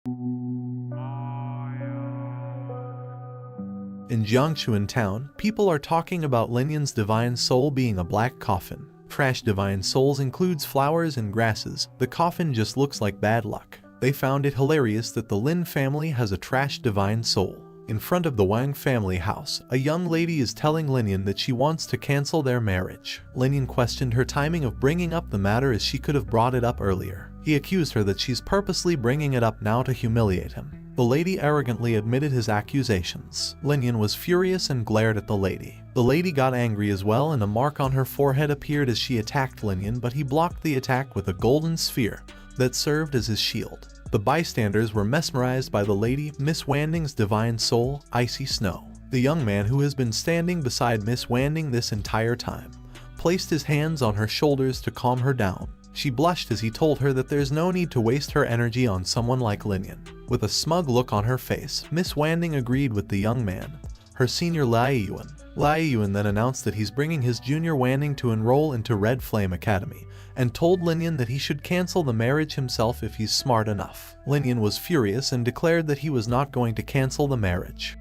In Jiangchuan town, people are talking about Lin Yan's divine soul being a black coffin. Trash divine souls includes flowers and grasses. The coffin just looks like bad luck. They found it hilarious that the Lin family has a trash divine soul. In front of the Wang family house, a young lady is telling Lin Yan that she wants to cancel their marriage. Lin Yan questioned her timing of bringing up the matter as she could have brought it up earlier. He accused her that she's purposely bringing it up now to humiliate him. The lady arrogantly admitted his accusations. Lin Yan was furious and glared at the lady. The lady got angry as well, and a mark on her forehead appeared as she attacked Lin Yan, but he blocked the attack with a golden sphere that served as his shield. The bystanders were mesmerized by the lady, Miss Wanding's divine soul, Icy Snow. The young man, who has been standing beside Miss Wanding this entire time, placed his hands on her shoulders to calm her down. She blushed as he told her that there's no need to waste her energy on someone like Lin Yan. With a smug look on her face, Miss Wanding agreed with the young man, her senior Lai Yuan. Lai Yuan then announced that he's bringing his junior Wanding to enroll into Red Flame Academy, and told Lin Yan that he should cancel the marriage himself if he's smart enough. Lin Yan was furious and declared that he was not going to cancel the marriage.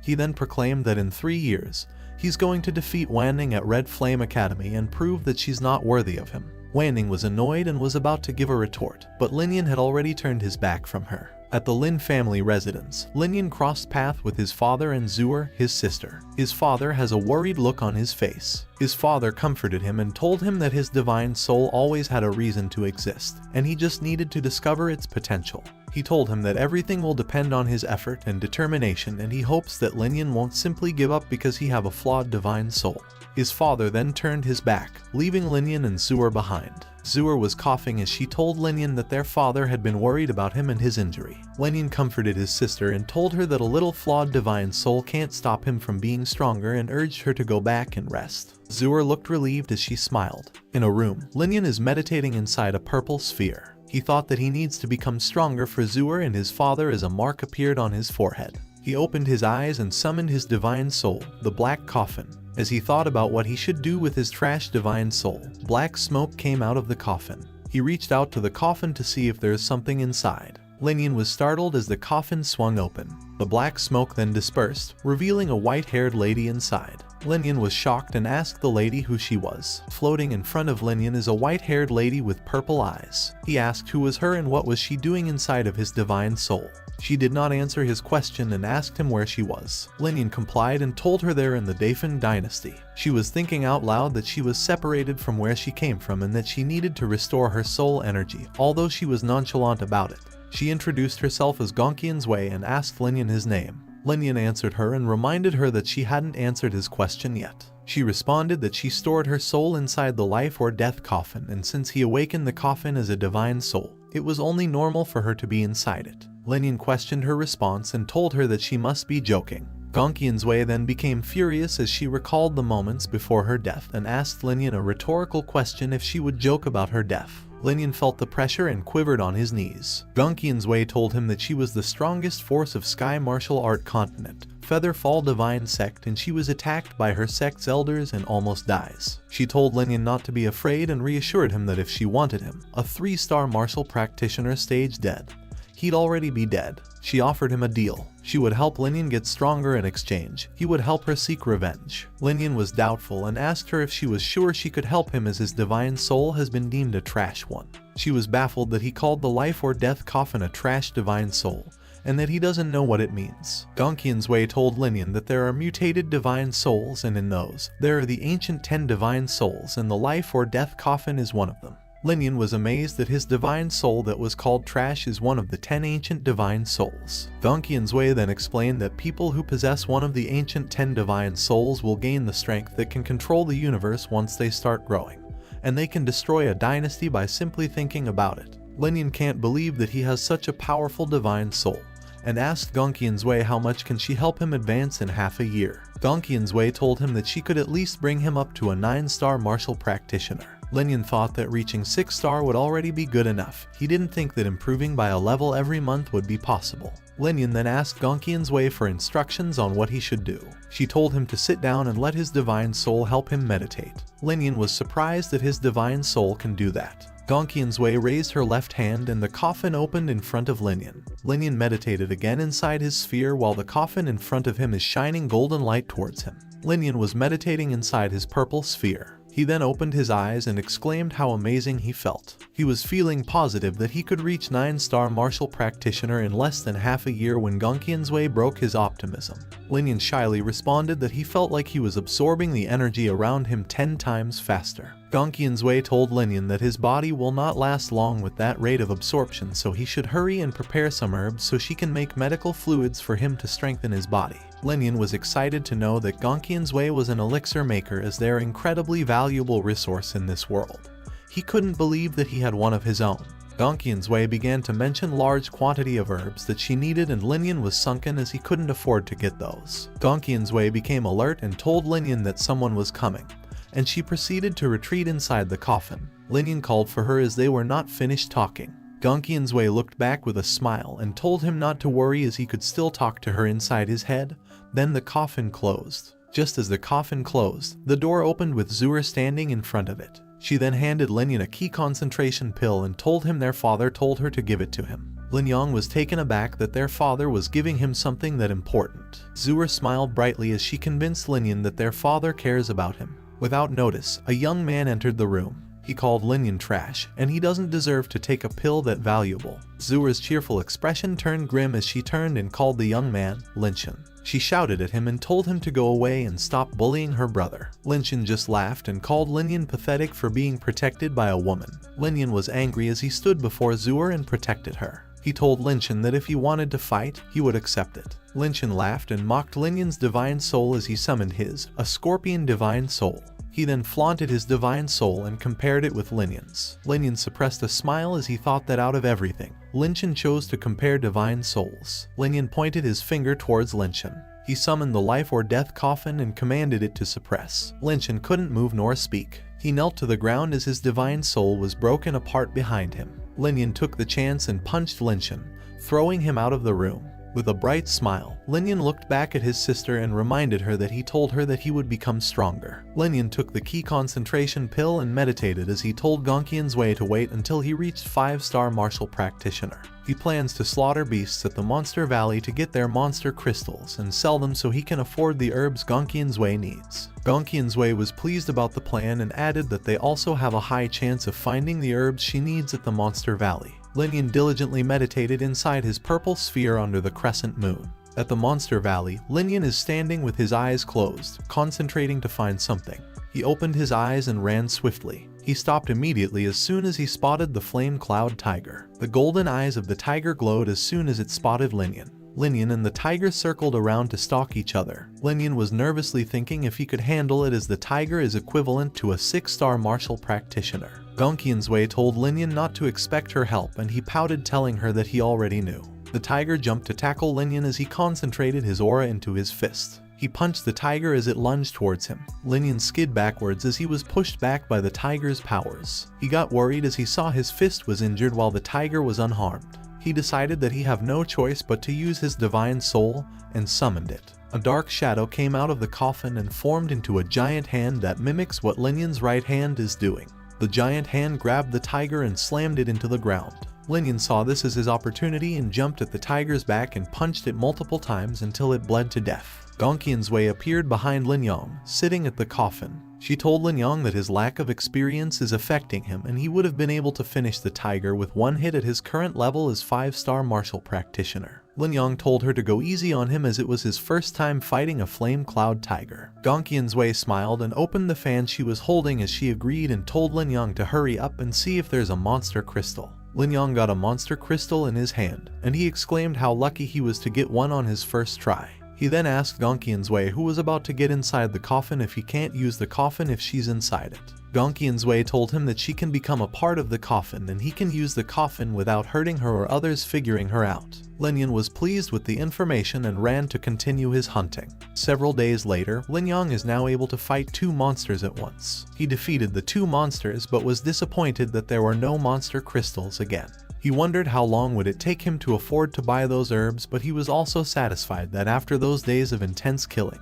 He then proclaimed that in 3 years, he's going to defeat Wanding at Red Flame Academy and prove that she's not worthy of him. Wanding was annoyed and was about to give a retort, but Lin Yan had already turned his back from her. At the Lin family residence, Lin Yan crossed path with his father and Zuer, his sister. His father has a worried look on his face. His father comforted him and told him that his divine soul always had a reason to exist, and he just needed to discover its potential. He told him that everything will depend on his effort and determination, and he hopes that Lin Yan won't simply give up because he have a flawed divine soul. His father then turned his back, leaving Lin Yan and Zuer behind. Zuer was coughing as she told Lin Yan that their father had been worried about him and his injury. Lin Yan comforted his sister and told her that a little flawed divine soul can't stop him from being stronger, and urged her to go back and rest. Zuer looked relieved as she smiled. In a room, Lin Yan is meditating inside a purple sphere. He thought that he needs to become stronger for Zuer and his father as a mark appeared on his forehead. He opened his eyes and summoned his divine soul, the black coffin. As he thought about what he should do with his trash divine soul, black smoke came out of the coffin. He reached out to the coffin to see if there is something inside. Lin Yan was startled as the coffin swung open. The black smoke then dispersed, revealing a white-haired lady inside. Lin Yan was shocked and asked the lady who she was. Floating in front of Lin Yan is a white-haired lady with purple eyes. He asked who was her and what was she doing inside of his divine soul. She did not answer his question and asked him where she was. Lin Yan complied and told her they're in the Daifan dynasty. She was thinking out loud that she was separated from where she came from and that she needed to restore her soul energy, although she was nonchalant about it. She introduced herself as Gongqian's Wei and asked Lin Yan his name. Lin Yan answered her and reminded her that she hadn't answered his question yet. She responded that she stored her soul inside the life or death coffin, and since he awakened the coffin as a divine soul, it was only normal for her to be inside it. Lin Yan questioned her response and told her that she must be joking. Gongqian's Wei then became furious as she recalled the moments before her death and asked Lin Yan a rhetorical question if she would joke about her death. Lin Yan felt the pressure and quivered on his knees. Gongqian's Wei told him that she was the strongest force of Sky Martial Art Continent, Featherfall Divine Sect, and she was attacked by her sect's elders and almost dies. She told Lin Yan not to be afraid and reassured him that if she wanted him, a 3-star martial practitioner stage dead, he'd already be dead. She offered him a deal. She would help Lin Yan get stronger in exchange. He would help her seek revenge. Lin Yan was doubtful and asked her if she was sure she could help him as his divine soul has been deemed a trash one. She was baffled that he called the life or death coffin a trash divine soul, and that he doesn't know what it means. Gongqian's Wei told Lin Yan that there are mutated divine souls, and in those, there are the ancient 10 divine souls, and the life or death coffin is one of them. Lin Yan was amazed that his divine soul that was called trash is one of the 10 ancient divine souls. Gongqian's Wei then explained that people who possess one of the ancient 10 divine souls will gain the strength that can control the universe once they start growing, and they can destroy a dynasty by simply thinking about it. Lin Yan can't believe that he has such a powerful divine soul, and asked Gongqian's Wei how much can she help him advance in half a year. Gongqian's Wei told him that she could at least bring him up to a 9-star martial practitioner. Lin Yan thought that reaching 6-star would already be good enough. He didn't think that improving by a level every month would be possible. Lin Yan then asked Gongqian's Wei for instructions on what he should do. She told him to sit down and let his divine soul help him meditate. Lin Yan was surprised that his divine soul can do that. Gong Qianzui raised her left hand and the coffin opened in front of Lin Yan. Lin Yan meditated again inside his sphere while the coffin in front of him is shining golden light towards him. Lin Yan was meditating inside his purple sphere. He then opened his eyes and exclaimed how amazing he felt. He was feeling positive that he could reach 9-star martial practitioner in less than half a year when Gong Qianzui broke his optimism. Lin Yan shyly responded that he felt like he was absorbing the energy around him 10 times faster. Gong Qianzui told Lin Yan that his body will not last long with that rate of absorption, so he should hurry and prepare some herbs so she can make medical fluids for him to strengthen his body. Lin Yan was excited to know that Gong Qianzui was an elixir maker as their incredibly valuable resource in this world. He couldn't believe that he had one of his own. Gong Qianzui began to mention large quantity of herbs that she needed and Lin Yan was sunken as he couldn't afford to get those. Gong Qianzui became alert and told Lin Yan that someone was coming, and she proceeded to retreat inside the coffin. Lin Yan called for her as they were not finished talking. Gong Qianzui looked back with a smile and told him not to worry as he could still talk to her inside his head. Then the coffin closed. Just as the coffin closed, the door opened with Zuer standing in front of it. She then handed Lin Yan a key concentration pill and told him their father told her to give it to him. Lin Yan was taken aback that their father was giving him something that important. Zuer smiled brightly as she convinced Lin Yan that their father cares about him. Without notice, a young man entered the room. He called Lin Yan trash, and he doesn't deserve to take a pill that valuable. Zuer's cheerful expression turned grim as she turned and called the young man, Lin Yan. She shouted at him and told him to go away and stop bullying her brother. Lin Yan just laughed and called Lin Yan pathetic for being protected by a woman. Lin Yan was angry as he stood before Zuer and protected her. He told Lin Yan that if he wanted to fight, he would accept it. Lin Yan laughed and mocked Lin Yan's divine soul as he summoned his, a scorpion divine soul. He then flaunted his divine soul and compared it with Lin Yan's. Lin Yan suppressed a smile as he thought that out of everything, Lin Yan chose to compare divine souls. Lin Yan pointed his finger towards Lin Yan. He summoned the life or death coffin and commanded it to suppress. Lin Yan couldn't move nor speak. He knelt to the ground as his divine soul was broken apart behind him. Lin Yan took the chance and punched Lin Yan, throwing him out of the room. With a bright smile, Lin Yan looked back at his sister and reminded her that he told her that he would become stronger. Lin Yan took the key concentration pill and meditated as he told Gong Qianzui to wait until he reached 5-star martial practitioner. He plans to slaughter beasts at the Monster Valley to get their monster crystals and sell them so he can afford the herbs Gong Qianzui needs. Gong Qianzui was pleased about the plan and added that they also have a high chance of finding the herbs she needs at the Monster Valley. Lin Yan diligently meditated inside his purple sphere under the crescent moon. At the Monster Valley, Lin Yan is standing with his eyes closed, concentrating to find something. He opened his eyes and ran swiftly. He stopped immediately as soon as he spotted the flame cloud tiger. The golden eyes of the tiger glowed as soon as it spotted Lin Yan. Lin Yan and the tiger circled around to stalk each other. Lin Yan was nervously thinking if he could handle it as the tiger is equivalent to a 6-star martial practitioner. Gong Qianzui told Lin Yan not to expect her help and he pouted telling her that he already knew. The tiger jumped to tackle Lin Yan as he concentrated his aura into his fist. He punched the tiger as it lunged towards him. Lin Yan skid backwards as he was pushed back by the tiger's powers. He got worried as he saw his fist was injured while the tiger was unharmed. He decided that he have no choice but to use his divine soul and summoned it. A dark shadow came out of the coffin and formed into a giant hand that mimics what Lin Yan's right hand is doing. The giant hand grabbed the tiger and slammed it into the ground. Lin Yan saw this as his opportunity and jumped at the tiger's back and punched it multiple times until it bled to death. Gong Qianzui appeared behind Lin Yan, sitting at the coffin. She told Lin Yan that his lack of experience is affecting him and he would have been able to finish the tiger with one hit at his current level as 5-star martial practitioner. Lin Yan told her to go easy on him as it was his first time fighting a flame cloud tiger. Gong Qianzui smiled and opened the fan she was holding as she agreed and told Lin Yan to hurry up and see if there's a monster crystal. Lin Yan got a monster crystal in his hand, and he exclaimed how lucky he was to get one on his first try. He then asked Gong Qianzui, who was about to get inside the coffin, if he can't use the coffin if she's inside it. Gong Qianzui told him that she can become a part of the coffin and he can use the coffin without hurting her or others figuring her out. Lin Yan was pleased with the information and ran to continue his hunting. Several days later, Lin Yan is now able to fight 2 monsters at once. He defeated the 2 monsters but was disappointed that there were no monster crystals again. He wondered how long would it take him to afford to buy those herbs, but he was also satisfied that after those days of intense killing,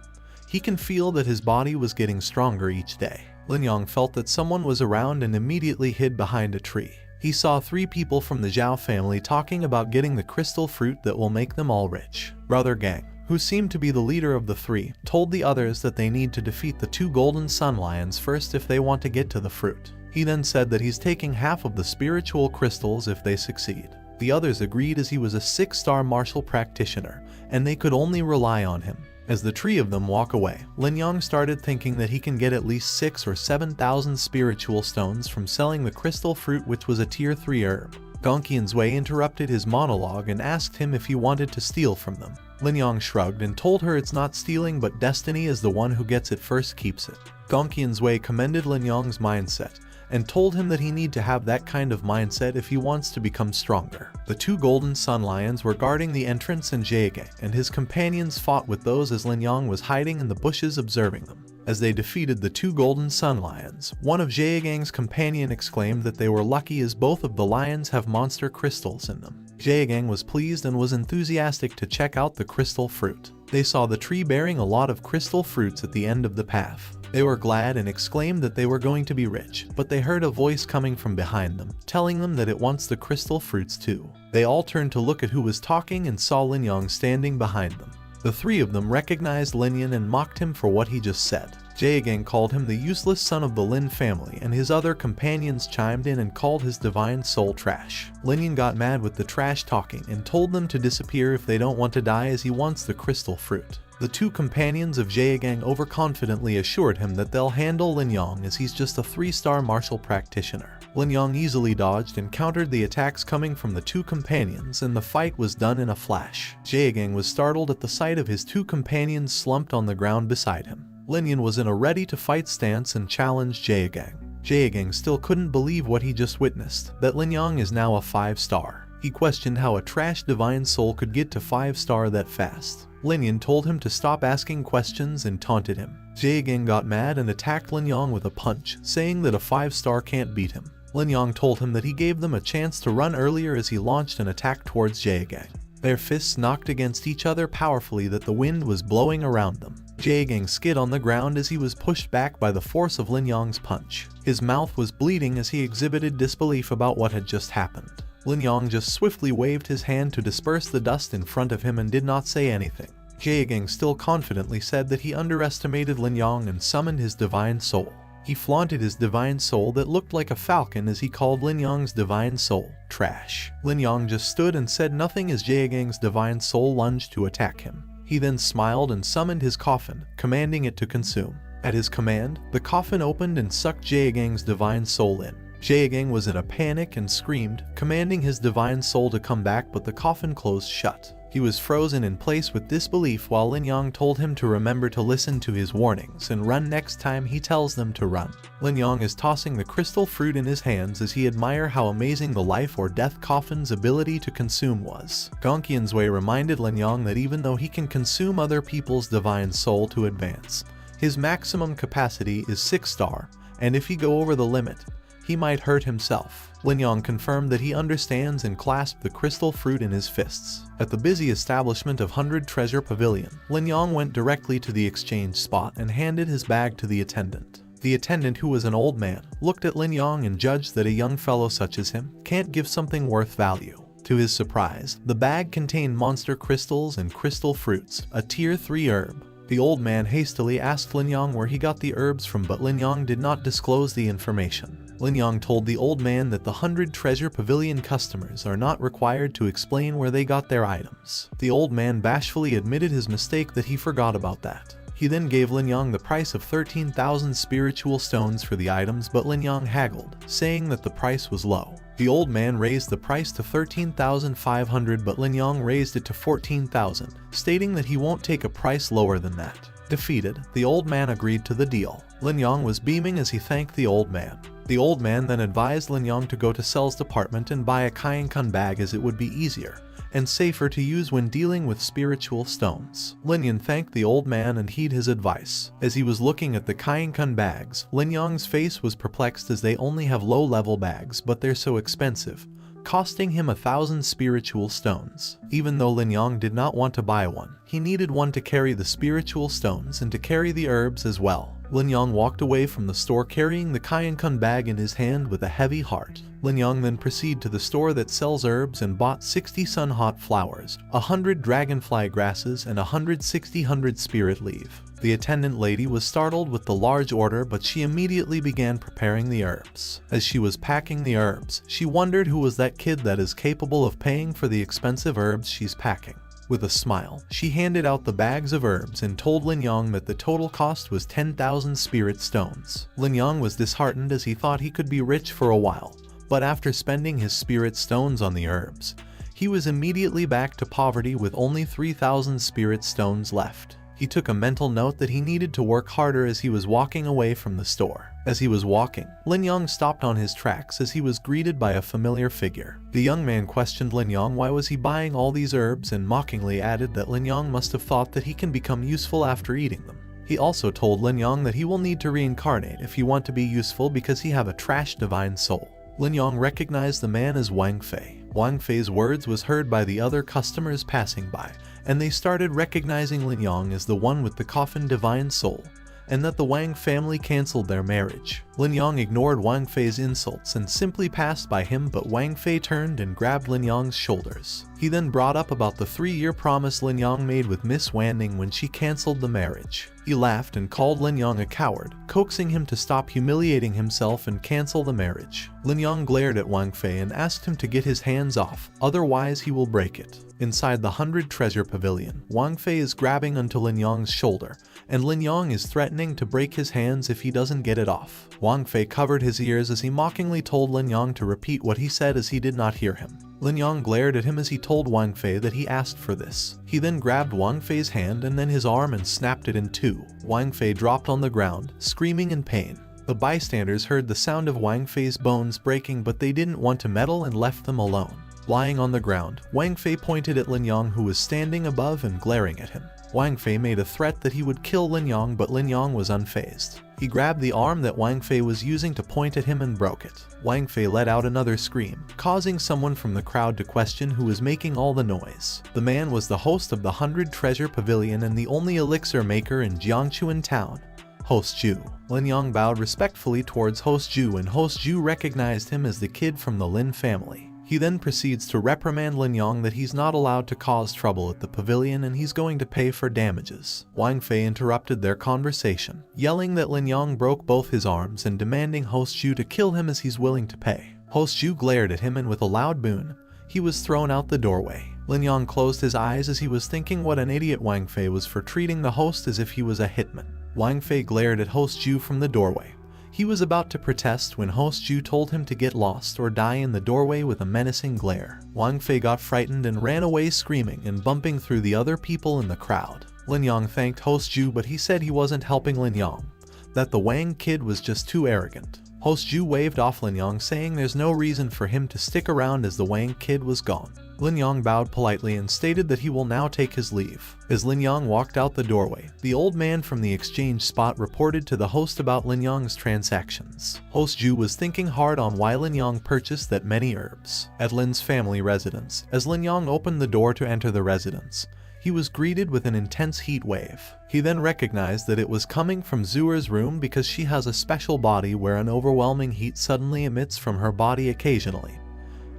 he can feel that his body was getting stronger each day. Lin Yan felt that someone was around and immediately hid behind a tree. He saw 3 people from the Zhao family talking about getting the crystal fruit that will make them all rich. Brother Gang, who seemed to be the leader of the 3, told the others that they need to defeat the 2 golden sun lions first if they want to get to the fruit. He then said that he's taking half of the spiritual crystals if they succeed. The others agreed as he was a 6-star martial practitioner, and they could only rely on him. As the 3 of them walk away, Lin Yan started thinking that he can get at least 6 or 7,000 spiritual stones from selling the crystal fruit, which was a tier 3 herb. Gongqian's Wei interrupted his monologue and asked him if he wanted to steal from them. Lin Yan shrugged and told her it's not stealing, but destiny is the one who gets it first keeps it. Gongqian's Wei commended Lin Yan's mindset and told him that he need to have that kind of mindset if he wants to become stronger. The 2 golden sun lions were guarding the entrance, and Jiagang and his companions fought with those as Lin Yan was hiding in the bushes observing them. As they defeated the 2 golden sun lions, one of Jiagang's companion exclaimed that they were lucky as both of the lions have monster crystals in them. Jiagang was pleased and was enthusiastic to check out the crystal fruit. They saw the tree bearing a lot of crystal fruits at the end of the path. They were glad and exclaimed that they were going to be rich, but they heard a voice coming from behind them, telling them that it wants the crystal fruits too. They all turned to look at who was talking and saw Lin Yan standing behind them. The 3 of them recognized Lin Yan and mocked him for what he just said. Jiagang called him the useless son of the Lin family, and his other companions chimed in and called his divine soul trash. Lin Yan got mad with the trash talking and told them to disappear if they don't want to die, as he wants the crystal fruit. The 2 companions of Jiagang overconfidently assured him that they'll handle Lin Yan as he's just a 3-star martial practitioner. Lin Yan easily dodged and countered the attacks coming from the 2 companions, and the fight was done in a flash. Jiagang was startled at the sight of his 2 companions slumped on the ground beside him. Lin Yan was in a ready-to-fight stance and challenged Jiagang. Jiagang still couldn't believe what he just witnessed, that Lin Yan is now a 5-star. He questioned how a trash divine soul could get to 5-star that fast. Lin Yan told him to stop asking questions and taunted him. Jiagang got mad and attacked Lin Yan with a punch, saying that a 5-star can't beat him. Lin Yan told him that he gave them a chance to run earlier as he launched an attack towards Jiagang. Their fists knocked against each other powerfully that the wind was blowing around them. Jiagang skid on the ground as he was pushed back by the force of Lin Yan's punch. His mouth was bleeding as he exhibited disbelief about what had just happened. Lin Yan just swiftly waved his hand to disperse the dust in front of him and did not say anything. Jiagang still confidently said that he underestimated Lin Yan and summoned his divine soul. He flaunted his divine soul that looked like a falcon as he called Lin Yan's divine soul trash. Lin Yan just stood and said nothing as Jiagang's divine soul lunged to attack him. He then smiled and summoned his coffin, commanding it to consume. At his command, the coffin opened and sucked Jiagang's divine soul in. Jiagang was in a panic and screamed, commanding his divine soul to come back, but the coffin closed shut. He was frozen in place with disbelief while Lin Yan told him to remember to listen to his warnings and run next time he tells them to run. Lin Yan is tossing the crystal fruit in his hands as he admired how amazing the life or death coffin's ability to consume was. Gongqian's Wei reminded Lin Yan that even though he can consume other people's divine soul to advance, his maximum capacity is 6-star, and if he go over the limit, he might hurt himself. Lin Yan confirmed that he understands and clasped the crystal fruit in his fists. At the busy establishment of 100 Treasure Pavilion, Lin Yan went directly to the exchange spot and handed his bag to the attendant. The attendant, who was an old man, looked at Lin Yan and judged that a young fellow such as him can't give something worth value. To his surprise, the bag contained monster crystals and crystal fruits, a tier 3 herb. The old man hastily asked Lin Yan where he got the herbs from, but Lin Yan did not disclose the information. Lin Yan told the old man that the 100 Treasure Pavilion customers are not required to explain where they got their items. The old man bashfully admitted his mistake, that he forgot about that. He then gave Lin Yan the price of 13,000 spiritual stones for the items, but Lin Yan haggled, saying that the price was low. The old man raised the price to 13,500, but Lin Yan raised it to 14,000, stating that he won't take a price lower than that. Defeated, the old man agreed to the deal. Lin Yan was beaming as he thanked the old man. The old man then advised Lin Yan to go to Cell's department and buy a Kainkan bag, as it would be easier and safer to use when dealing with spiritual stones. Lin Yan thanked the old man and heed his advice. As he was looking at the Kainkan bags, Lin Yan's face was perplexed, as they only have low-level bags, but they're so expensive, costing him 1,000 spiritual stones. Even though Lin Yan did not want to buy one, he needed one to carry the spiritual stones and to carry the herbs as well. Lin Yang walked away from the store carrying the Kaiyankun bag in his hand with a heavy heart. Lin Yang then proceeded to the store that sells herbs and bought 60 sun hot flowers, 100 dragonfly grasses, and 160 spirit leaf. The attendant lady was startled with the large order, but she immediately began preparing the herbs. As she was packing the herbs, she wondered who was that kid that is capable of paying for the expensive herbs she's packing. With a smile, she handed out the bags of herbs and told Lin Yang that the total cost was 10,000 spirit stones. Lin Yang was disheartened as he thought he could be rich for a while, but after spending his spirit stones on the herbs, he was immediately back to poverty with only 3,000 spirit stones left. He took a mental note that he needed to work harder as he was walking away from the store. As he was walking, Lin Yang stopped on his tracks as he was greeted by a familiar figure. The young man questioned Lin Yang why was he buying all these herbs and mockingly added that Lin Yang must have thought that he can become useful after eating them. He also told Lin Yang that he will need to reincarnate if you want to be useful because he have a trash divine soul. Lin Yang recognized the man as Wang Fei. Wang Fei's words was heard by the other customers passing by, and they started recognizing Lin Yang as the one with the coffin divine soul, and that the Wang family cancelled their marriage. Lin Yang ignored Wang Fei's insults and simply passed by him, but Wang Fei turned and grabbed Lin Yang's shoulders. He then brought up about the 3-year promise Lin Yang made with Miss Wanning when she cancelled the marriage. He laughed and called Lin Yang a coward, coaxing him to stop humiliating himself and cancel the marriage. Lin Yang glared at Wang Fei and asked him to get his hands off, otherwise he will break it. Inside the 100 Treasure Pavilion, Wang Fei is grabbing onto Lin Yang's shoulder, and Lin Yang is threatening to break his hands if he doesn't get it off. Wang Fei covered his ears as he mockingly told Lin Yang to repeat what he said as he did not hear him. Lin Yang glared at him as he told Wang Fei that he asked for this. He then grabbed Wang Fei's hand and then his arm and snapped it in two. Wang Fei dropped on the ground, screaming in pain. The bystanders heard the sound of Wang Fei's bones breaking, but they didn't want to meddle and left them alone. Lying on the ground, Wang Fei pointed at Lin Yang, who was standing above and glaring at him. Wang Fei made a threat that he would kill Lin Yang, but Lin Yang was unfazed. He grabbed the arm that Wang Fei was using to point at him and broke it. Wang Fei let out another scream, causing someone from the crowd to question who was making all the noise. The man was the host of the 100 Treasure Pavilion and the only elixir maker in Jiangchuan town, Host Ju. Lin Yang bowed respectfully towards Host Ju, and Host Ju recognized him as the kid from the Lin family. He then proceeds to reprimand Lin Yang that he's not allowed to cause trouble at the pavilion and he's going to pay for damages. Wang Fei interrupted their conversation, yelling that Lin Yang broke both his arms and demanding Host Ju to kill him as he's willing to pay. Host Ju glared at him and with a loud boon, he was thrown out the doorway. Lin Yang closed his eyes as he was thinking what an idiot Wang Fei was for treating the host as if he was a hitman. Wang Fei glared at Host Ju from the doorway. He was about to protest when Host Ju told him to get lost or die in the doorway with a menacing glare. Wang Fei got frightened and ran away screaming and bumping through the other people in the crowd. Lin Yang thanked Host Ju, but he said he wasn't helping Lin Yang, that the Wang kid was just too arrogant. Host Ju waved off Lin Yang, saying there's no reason for him to stick around as the Wang kid was gone. Lin Yang bowed politely and stated that he will now take his leave. As Lin Yang walked out the doorway, the old man from the exchange spot reported to the host about Lin Yang's transactions. Host Ju was thinking hard on why Lin Yang purchased that many herbs. At Lin's family residence, as Lin Yang opened the door to enter the residence, he was greeted with an intense heat wave. He then recognized that it was coming from Zuer's room because she has a special body where an overwhelming heat suddenly emits from her body occasionally,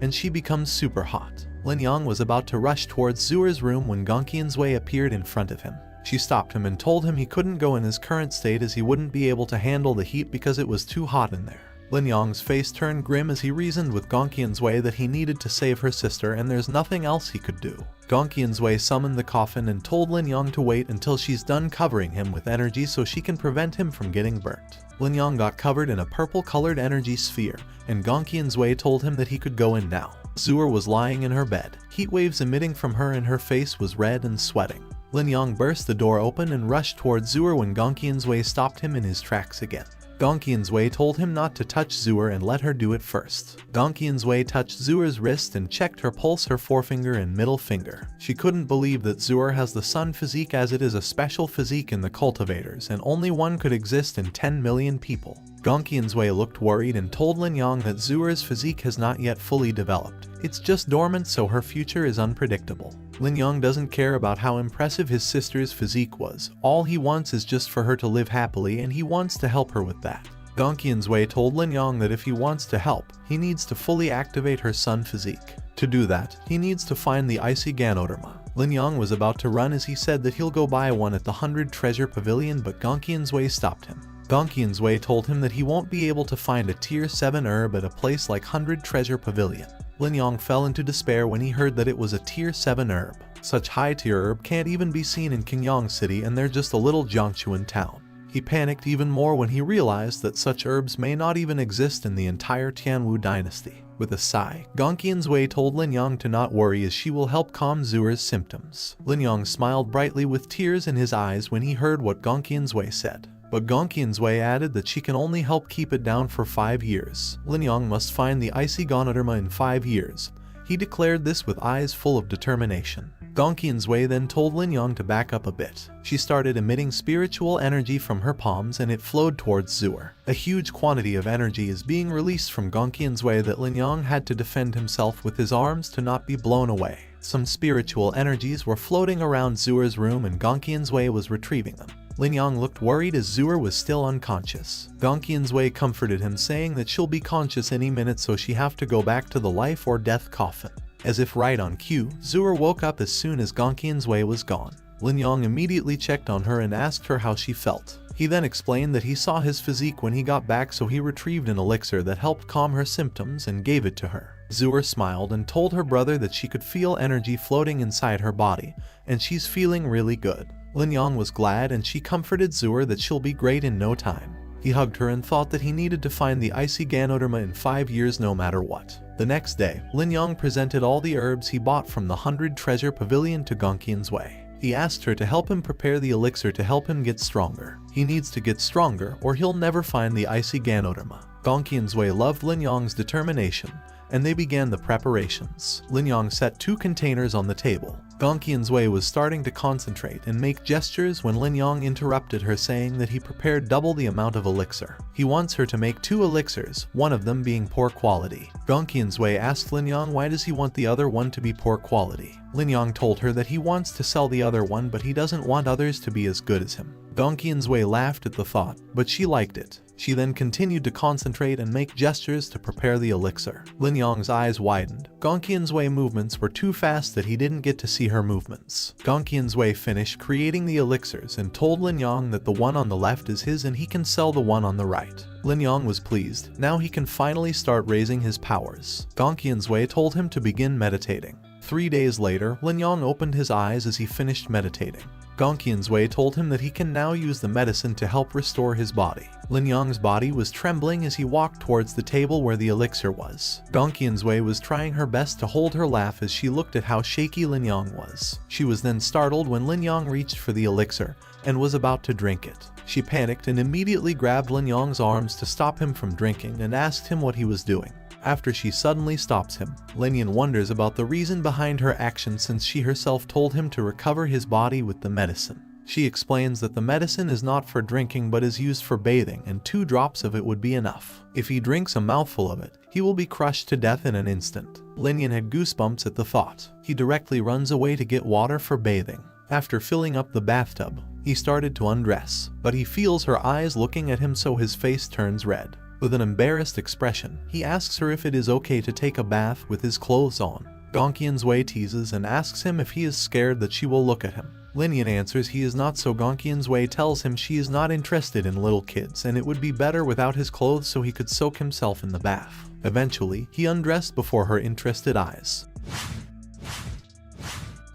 and she becomes super hot. Lin Yang was about to rush towards Zuer's room when Gongqian's appeared in front of him. She stopped him and told him he couldn't go in his current state as he wouldn't be able to handle the heat because it was too hot in there. Lin Yang's face turned grim as he reasoned with Gongqian's that he needed to save her sister and there's nothing else he could do. Gongqian's summoned the coffin and told Lin Yang to wait until she's done covering him with energy so she can prevent him from getting burnt. Lin Yang got covered in a purple-colored energy sphere, and Gongqian's told him that he could go in now. Zuer was lying in her bed. Heat waves emitting from her and her face was red and sweating. Lin Yang burst the door open and rushed towards Zuer when Gongqian's stopped him in his tracks again. Gongqian's told him not to touch Zuer and let her do it first. Gongqian's touched Zuer's wrist and checked her pulse, her forefinger and middle finger. She couldn't believe that Zuer has the sun physique, as it is a special physique in the cultivators and only one could exist in 10 million people. Gongqian's looked worried and told Lin Yang that Zuer's physique has not yet fully developed. It's just dormant, so her future is unpredictable. Lin Yan doesn't care about how impressive his sister's physique was. All he wants is just for her to live happily, and he wants to help her with that. Gongqian's Wei told Lin Yan that if he wants to help, he needs to fully activate her sun physique. To do that, he needs to find the icy Ganoderma. Lin Yan was about to run as he said that he'll go buy one at the 100 Treasure Pavilion, but Gongqian's Wei stopped him. Gongqian's Wei told him that he won't be able to find a tier 7 herb at a place like 100 Treasure Pavilion. Lin Yan fell into despair when he heard that it was a tier 7 herb. Such high tier herb can't even be seen in Qingyang City, and they're just a little Jiangchuan town. He panicked even more when he realized that such herbs may not even exist in the entire Tianwu dynasty. With a sigh, Gongqian's Wei told Lin Yan to not worry as she will help calm Zuer's symptoms. Lin Yan smiled brightly with tears in his eyes when he heard what Gongqian's Wei said. But Gongqian's Wei added that she can only help keep it down for 5 years. Lin Yan must find the icy Ganoderma in 5 years. He declared this with eyes full of determination. Gongqian's Wei then told Lin Yan to back up a bit. She started emitting spiritual energy from her palms and it flowed towards Zuer. A huge quantity of energy is being released from Gongqian's Wei that Lin Yan had to defend himself with his arms to not be blown away. Some spiritual energies were floating around Zuer's room and Gongqian's Wei was retrieving them. Lin Yan looked worried as Zuer was still unconscious. Gongqian's Wei comforted him, saying that she'll be conscious any minute, so she have to go back to the life or death coffin. As if right on cue, Zuer woke up as soon as Gongqian's Wei was gone. Lin Yan immediately checked on her and asked her how she felt. He then explained that he saw his physique when he got back, so he retrieved an elixir that helped calm her symptoms and gave it to her. Zuer smiled and told her brother that she could feel energy floating inside her body, and she's feeling really good. Lin Yan was glad and she comforted Zuer that she'll be great in no time. He hugged her and thought that he needed to find the icy Ganoderma in 5 years no matter what. The next day, Lin Yan presented all the herbs he bought from the 100 Treasure Pavilion to Gongqian's Wei. He asked her to help him prepare the elixir to help him get stronger. He needs to get stronger or he'll never find the icy Ganoderma. Gongqian's Wei loved Lin Yan's determination, and they began the preparations. Lin Yan set 2 containers on the table. Gongqian's Wei was starting to concentrate and make gestures when Lin Yan interrupted her, saying that he prepared double the amount of elixir. He wants her to make 2 elixirs, one of them being poor quality. Gongqian's Wei asked Lin Yan why does he want the other one to be poor quality. Lin Yan told her that he wants to sell the other one, but he doesn't want others to be as good as him. Gongqian's Wei laughed at the thought, but she liked it. She then continued to concentrate and make gestures to prepare the elixir. Lin Yan's eyes widened. Gongqian's Wei movements were too fast that he didn't get to see her movements. Gongqian's Wei finished creating the elixirs and told Lin Yan that the one on the left is his and he can sell the one on the right. Lin Yan was pleased. Now he can finally start raising his powers. Gongqian's Wei told him to begin meditating. 3 days later, Lin Yan opened his eyes as he finished meditating. Gongqian's Wei told him that he can now use the medicine to help restore his body. Lin Yan's body was trembling as he walked towards the table where the elixir was. Gongqian's Wei was trying her best to hold her laugh as she looked at how shaky Lin Yan was. She was then startled when Lin Yan reached for the elixir and was about to drink it. She panicked and immediately grabbed Lin Yan's arms to stop him from drinking and asked him what he was doing. After she suddenly stops him, Lin Yan wonders about the reason behind her action, since she herself told him to recover his body with the medicine. She explains that the medicine is not for drinking but is used for bathing, and 2 drops of it would be enough. If he drinks a mouthful of it, he will be crushed to death in an instant. Lin Yan had goosebumps at the thought. He directly runs away to get water for bathing. After filling up the bathtub, he started to undress, but he feels her eyes looking at him, so his face turns red. With an embarrassed expression, he asks her if it is okay to take a bath with his clothes on. Gongqian's Wei teases and asks him if he is scared that she will look at him. Lin Yan answers he is not, so Gongqian's Wei tells him she is not interested in little kids and it would be better without his clothes so he could soak himself in the bath. Eventually, he undressed before her interested eyes.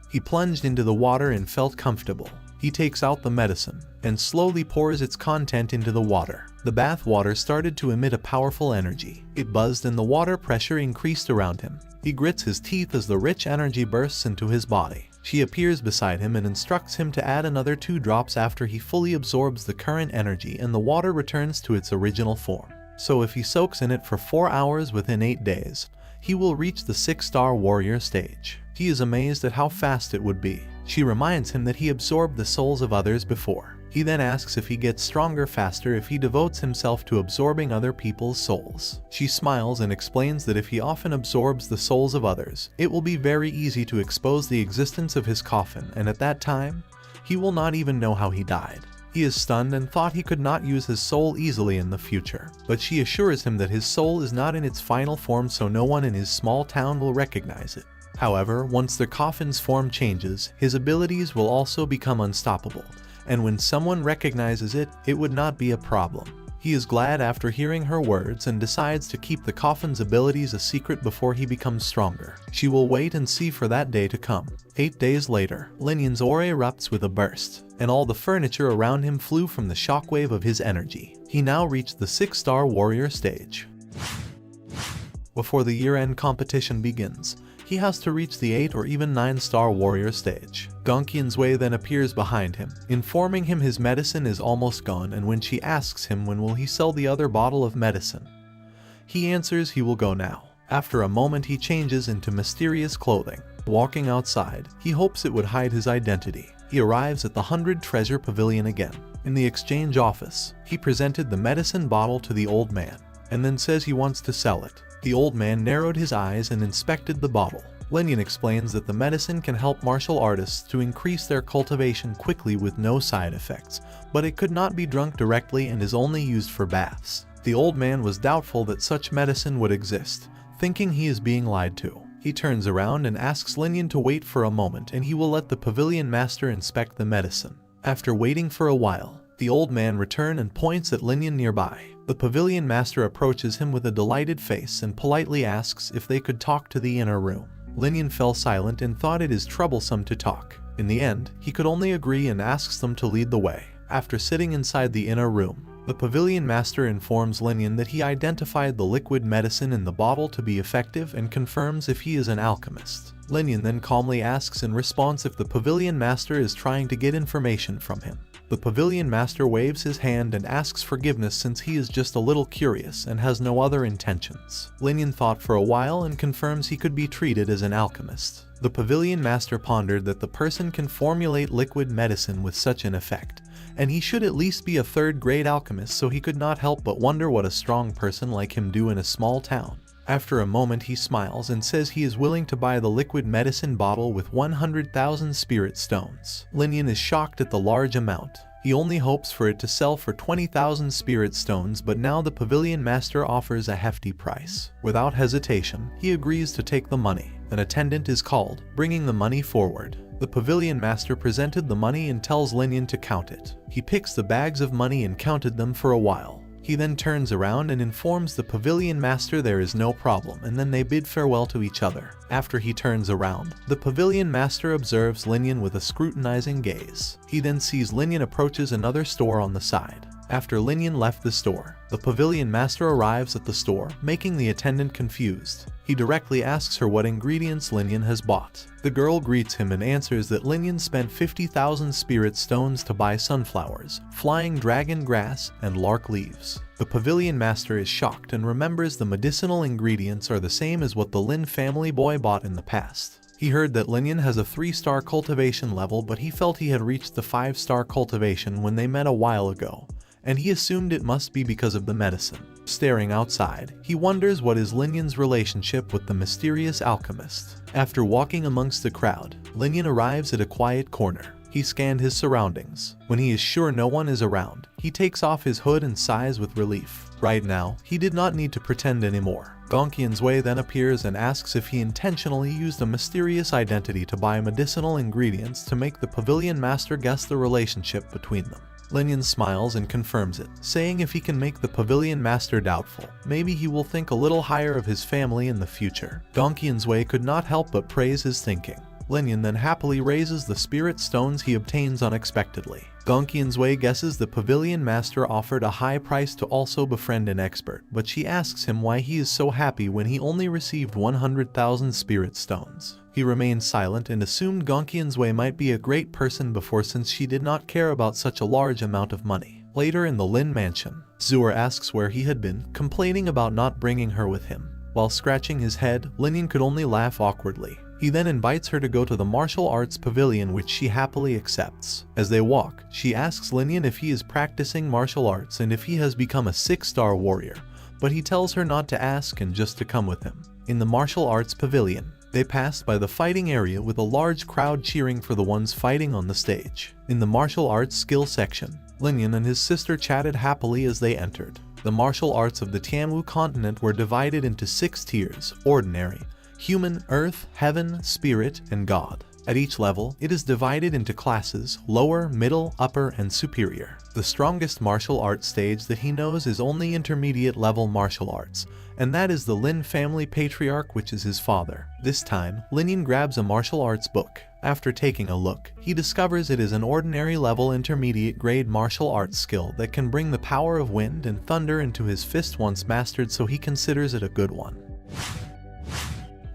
He plunged into the water and felt comfortable. He takes out the medicine and slowly pours its content into the water. The bath water started to emit a powerful energy. It buzzed and the water pressure increased around him. He grits his teeth as the rich energy bursts into his body. She appears beside him and instructs him to add another 2 drops after he fully absorbs the current energy and the water returns to its original form. So if he soaks in it for 4 hours within 8 days, he will reach the 6-star warrior stage. He is amazed at how fast it would be. She reminds him that he absorbed the souls of others before. He then asks if he gets stronger faster if he devotes himself to absorbing other people's souls. She smiles and explains that if he often absorbs the souls of others, it will be very easy to expose the existence of his coffin, and at that time, he will not even know how he died. He is stunned and thought he could not use his soul easily in the future, but she assures him that his soul is not in its final form, so no one in his small town will recognize it. However, once the coffin's form changes, his abilities will also become unstoppable, and when someone recognizes it, it would not be a problem. He is glad after hearing her words and decides to keep the coffin's abilities a secret before he becomes stronger. She will wait and see for that day to come. 8 days later, Lin Yan's aura erupts with a burst, and all the furniture around him flew from the shockwave of his energy. He now reached the 6-star warrior stage. Before the year-end competition begins, he has to reach the 8 or even 9-star warrior stage. Gongqian's Wei then appears behind him, informing him his medicine is almost gone, and when she asks him when will he sell the other bottle of medicine, he answers he will go now. After a moment he changes into mysterious clothing. Walking outside, he hopes it would hide his identity. He arrives at the 100 Treasure Pavilion again. In the exchange office, he presented the medicine bottle to the old man, and then says he wants to sell it. The old man narrowed his eyes and inspected the bottle. Lin Yan explains that the medicine can help martial artists to increase their cultivation quickly with no side effects, but it could not be drunk directly and is only used for baths. The old man was doubtful that such medicine would exist, thinking he is being lied to. He turns around and asks Lin Yan to wait for a moment and he will let the pavilion master inspect the medicine. After waiting for a while, the old man returns and points at Lin Yan nearby. The pavilion master approaches him with a delighted face and politely asks if they could talk to the inner room. Lin Yan fell silent and thought it is troublesome to talk. In the end, he could only agree and asks them to lead the way. After sitting inside the inner room, the pavilion master informs Lin Yan that he identified the liquid medicine in the bottle to be effective and confirms if he is an alchemist. Lin Yan then calmly asks in response if the pavilion master is trying to get information from him. The pavilion master waves his hand and asks forgiveness since he is just a little curious and has no other intentions. Lin Yan thought for a while and confirms he could be treated as an alchemist. The pavilion master pondered that the person can formulate liquid medicine with such an effect, and he should at least be a third-grade alchemist, so he could not help but wonder what a strong person like him do in a small town. After a moment he smiles and says he is willing to buy the liquid medicine bottle with 100,000 spirit stones. Lin Yan is shocked at the large amount. He only hopes for it to sell for 20,000 spirit stones, but now the pavilion master offers a hefty price. Without hesitation, he agrees to take the money. An attendant is called, bringing the money forward. The pavilion master presented the money and tells Lin Yan to count it. He picks the bags of money and counted them for a while. He then turns around and informs the pavilion master there is no problem, and then they bid farewell to each other. After he turns around, the pavilion master observes Lin Yan with a scrutinizing gaze. He then sees Lin Yan approaches another store on the side. After Lin Yan left the store, the pavilion master arrives at the store, making the attendant confused. He directly asks her what ingredients Lin Yan has bought. The girl greets him and answers that Lin Yan spent 50,000 spirit stones to buy sunflowers, flying dragon grass, and lark leaves. The pavilion master is shocked and remembers the medicinal ingredients are the same as what the Lin family boy bought in the past. He heard that Lin Yan has a 3-star cultivation level, but he felt he had reached the 5-star cultivation when they met a while ago, and he assumed it must be because of the medicine. Staring outside, he wonders what is Lin Yan's relationship with the mysterious alchemist. After walking amongst the crowd, Lin Yan arrives at a quiet corner. He scanned his surroundings. When he is sure no one is around, he takes off his hood and sighs with relief. Right now, he did not need to pretend anymore. Gongqian's Wei then appears and asks if he intentionally used a mysterious identity to buy medicinal ingredients to make the pavilion master guess the relationship between them. Lin Yan smiles and confirms it, saying if he can make the pavilion master doubtful, maybe he will think a little higher of his family in the future. Gongqian's Wei could not help but praise his thinking. Lin Yan then happily raises the spirit stones he obtains unexpectedly. Gongqian's Wei guesses the pavilion master offered a high price to also befriend an expert, but she asks him why he is so happy when he only received 100,000 spirit stones. He remained silent and assumed Gongqian's Wei might be a great person before, since she did not care about such a large amount of money. Later in the Lin mansion, Zuer asks where he had been, complaining about not bringing her with him. While scratching his head, Lin Yan could only laugh awkwardly. He then invites her to go to the martial arts pavilion, which she happily accepts. As they walk, she asks Lin Yan if he is practicing martial arts and if he has become a 6-star warrior, but he tells her not to ask and just to come with him. In the martial arts pavilion, they passed by the fighting area with a large crowd cheering for the ones fighting on the stage. In the martial arts skill section, Lin Yan and his sister chatted happily as they entered. The martial arts of the Tianwu continent were divided into 6 tiers: ordinary, human, earth, heaven, spirit, and god. At each level, it is divided into classes: lower, middle, upper, and superior. The strongest martial arts stage that he knows is only intermediate level martial arts, and that is the Lin family patriarch, which is his father. This time, Lin Yan grabs a martial arts book. After taking a look, he discovers it is an ordinary level intermediate grade martial arts skill that can bring the power of wind and thunder into his fist once mastered, so he considers it a good one.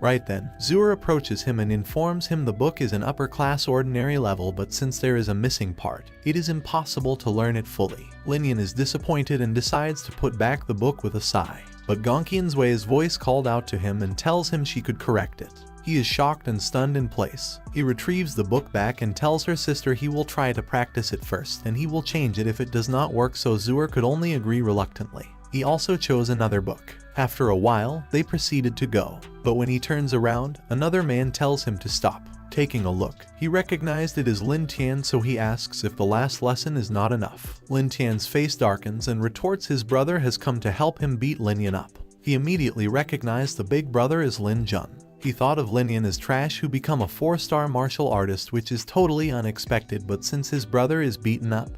Right then, Zur approaches him and informs him the book is an upper-class ordinary level, but since there is a missing part, it is impossible to learn it fully. Lin Yan is disappointed and decides to put back the book with a sigh, but Gongqian's Wei's voice called out to him and tells him she could correct it. He is shocked and stunned in place. He retrieves the book back and tells her sister he will try to practice it first and he will change it if it does not work, so Zur could only agree reluctantly. He also chose another book. After a while, they proceeded to go, but when he turns around, another man tells him to stop. Taking a look, he recognized it as Lin Tian, so he asks if the last lesson is not enough. Lin Tian's face darkens and retorts his brother has come to help him beat Lin Yan up. He immediately recognized the big brother as Lin Jun. He thought of Lin Yan as trash who become a 4-star martial artist, which is totally unexpected, but since his brother is beaten up,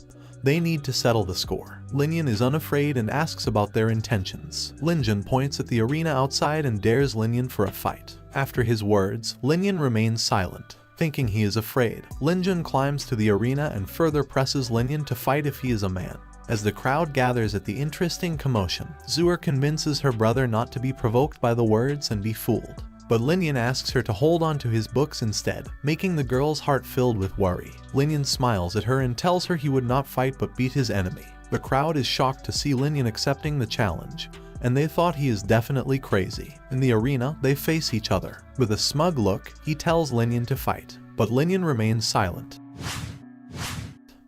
they need to settle the score. Lin Yan is unafraid and asks about their intentions. Lin Jun points at the arena outside and dares Lin Yan for a fight. After his words, Lin Yan remains silent. Thinking he is afraid, Lin Jun climbs to the arena and further presses Lin Yan to fight if he is a man. As the crowd gathers at the interesting commotion, Zur convinces her brother not to be provoked by the words and be fooled. But Lin Yan asks her to hold on to his books instead, making the girl's heart filled with worry. Lin Yan smiles at her and tells her he would not fight but beat his enemy. The crowd is shocked to see Lin Yan accepting the challenge, and they thought he is definitely crazy. In the arena, they face each other. With a smug look, he tells Lin Yan to fight, but Lin Yan remains silent.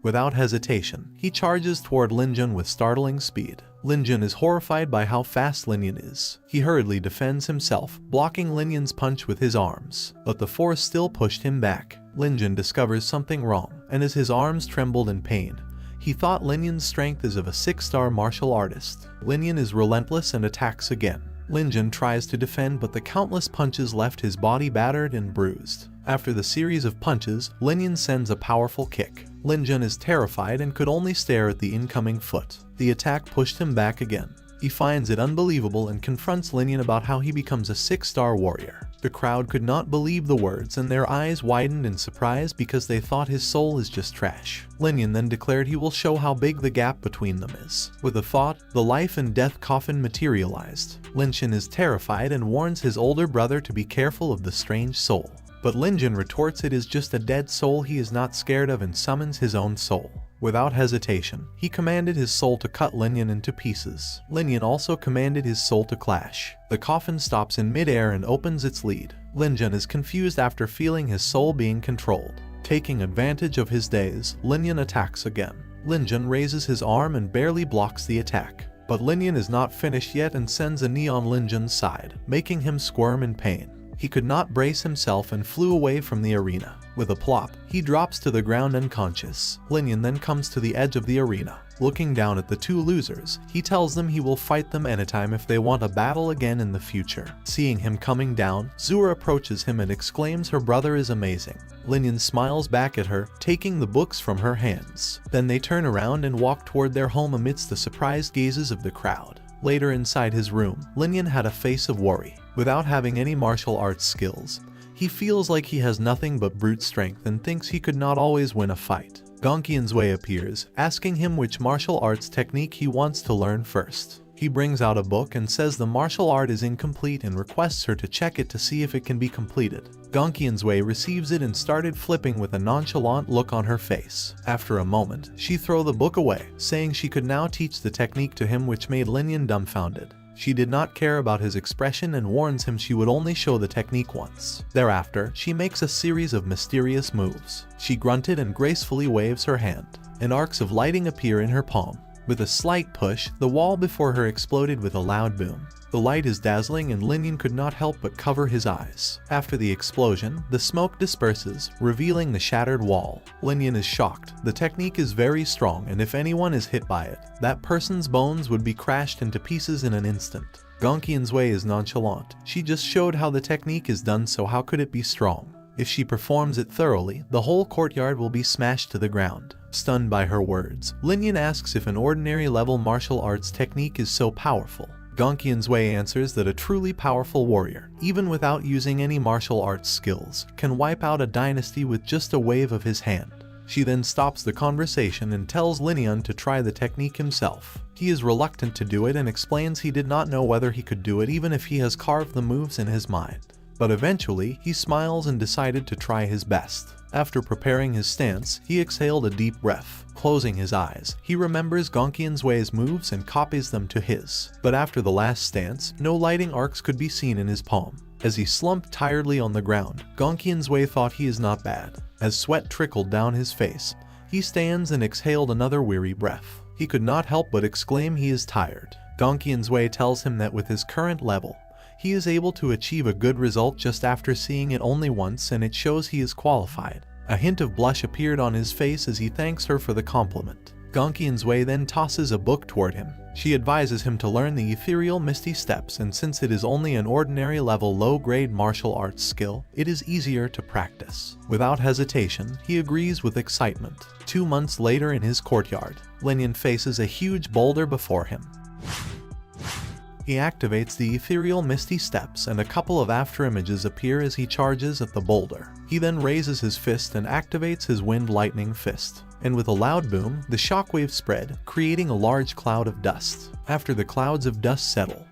Without hesitation, he charges toward Lin Jun with startling speed. Lin Jun is horrified by how fast Lin Yan is. He hurriedly defends himself, blocking Lin Yan's punch with his arms, but the force still pushed him back. Lin Jun discovers something wrong, and as his arms trembled in pain, he thought Lin Yan's strength is of a 6-star martial artist. Lin Yan is relentless and attacks again. Lin Jun tries to defend, but the countless punches left his body battered and bruised. After the series of punches, Lin Yan sends a powerful kick. Lin Jun is terrified and could only stare at the incoming foot. The attack pushed him back again. He finds it unbelievable and confronts Lin Yan about how he becomes a 6-star warrior. The crowd could not believe the words and their eyes widened in surprise because they thought his soul is just trash. Lin Yan then declared he will show how big the gap between them is. With a thought, the life and death coffin materialized. Lin Yan is terrified and warns his older brother to be careful of the strange soul. But Lin Yan retorts it is just a dead soul he is not scared of and summons his own soul. Without hesitation, he commanded his soul to cut Lin Yan into pieces. Lin Yan also commanded his soul to clash. The coffin stops in mid-air and opens its lid. Lin Yan is confused after feeling his soul being controlled. Taking advantage of his daze, Lin Yan attacks again. Lin Yan raises his arm and barely blocks the attack. But Lin Yan is not finished yet and sends a knee on Lin Yan's side, making him squirm in pain. He could not brace himself and flew away from the arena. With a plop, he drops to the ground unconscious. Lin Yan then comes to the edge of the arena. Looking down at the two losers, he tells them he will fight them anytime if they want a battle again in the future. Seeing him coming down, Zur approaches him and exclaims her brother is amazing. Lin Yan smiles back at her, taking the books from her hands. Then they turn around and walk toward their home amidst the surprised gazes of the crowd. Later inside his room, Lin Yan had a face of worry. Without having any martial arts skills, he feels like he has nothing but brute strength and thinks he could not always win a fight. Gongqian's Wei appears, asking him which martial arts technique he wants to learn first. He brings out a book and says the martial art is incomplete and requests her to check it to see if it can be completed. Gongqian's Wei receives it and started flipping with a nonchalant look on her face. After a moment, she threw the book away, saying she could now teach the technique to him, which made Lin Yan dumbfounded. She did not care about his expression and warns him she would only show the technique once. Thereafter, she makes a series of mysterious moves. She grunted and gracefully waves her hand, and arcs of lighting appear in her palm. With a slight push, the wall before her exploded with a loud boom. The light is dazzling and Lin Yan could not help but cover his eyes. After the explosion, the smoke disperses, revealing the shattered wall. Lin Yan is shocked. The technique is very strong, and if anyone is hit by it, that person's bones would be crashed into pieces in an instant. Gongqian's way is nonchalant. She just showed how the technique is done, so how could it be strong? If she performs it thoroughly, the whole courtyard will be smashed to the ground. Stunned by her words, Lin Yan asks if an ordinary level martial arts technique is so powerful. Gongqian's way answers that a truly powerful warrior, even without using any martial arts skills, can wipe out a dynasty with just a wave of his hand. She then stops the conversation and tells Lin Yan to try the technique himself. He is reluctant to do it and explains he did not know whether he could do it even if he has carved the moves in his mind. But eventually, he smiles and decided to try his best. After preparing his stance, he exhaled a deep breath. Closing his eyes, he remembers Gongqian's way's moves and copies them to his. But after the last stance, no lighting arcs could be seen in his palm. As he slumped tiredly on the ground, Gongqian's way thought he is not bad. As sweat trickled down his face, he stands and exhaled another weary breath. He could not help but exclaim he is tired. Gongqian's way tells him that with his current level, he is able to achieve a good result just after seeing it only once, and it shows he is qualified. A hint of blush appeared on his face as he thanks her for the compliment. Gongqian's way then tosses a book toward him. She advises him to learn the ethereal misty steps, and since it is only an ordinary level low-grade martial arts skill, it is easier to practice. Without hesitation, he agrees with excitement. 2 months later in his courtyard, Lin Yan faces a huge boulder before him. He activates the ethereal misty steps and a couple of afterimages appear as he charges at the boulder. He then raises his fist and activates his wind lightning fist. And with a loud boom, the shockwave spread, creating a large cloud of dust. After the clouds of dust settle,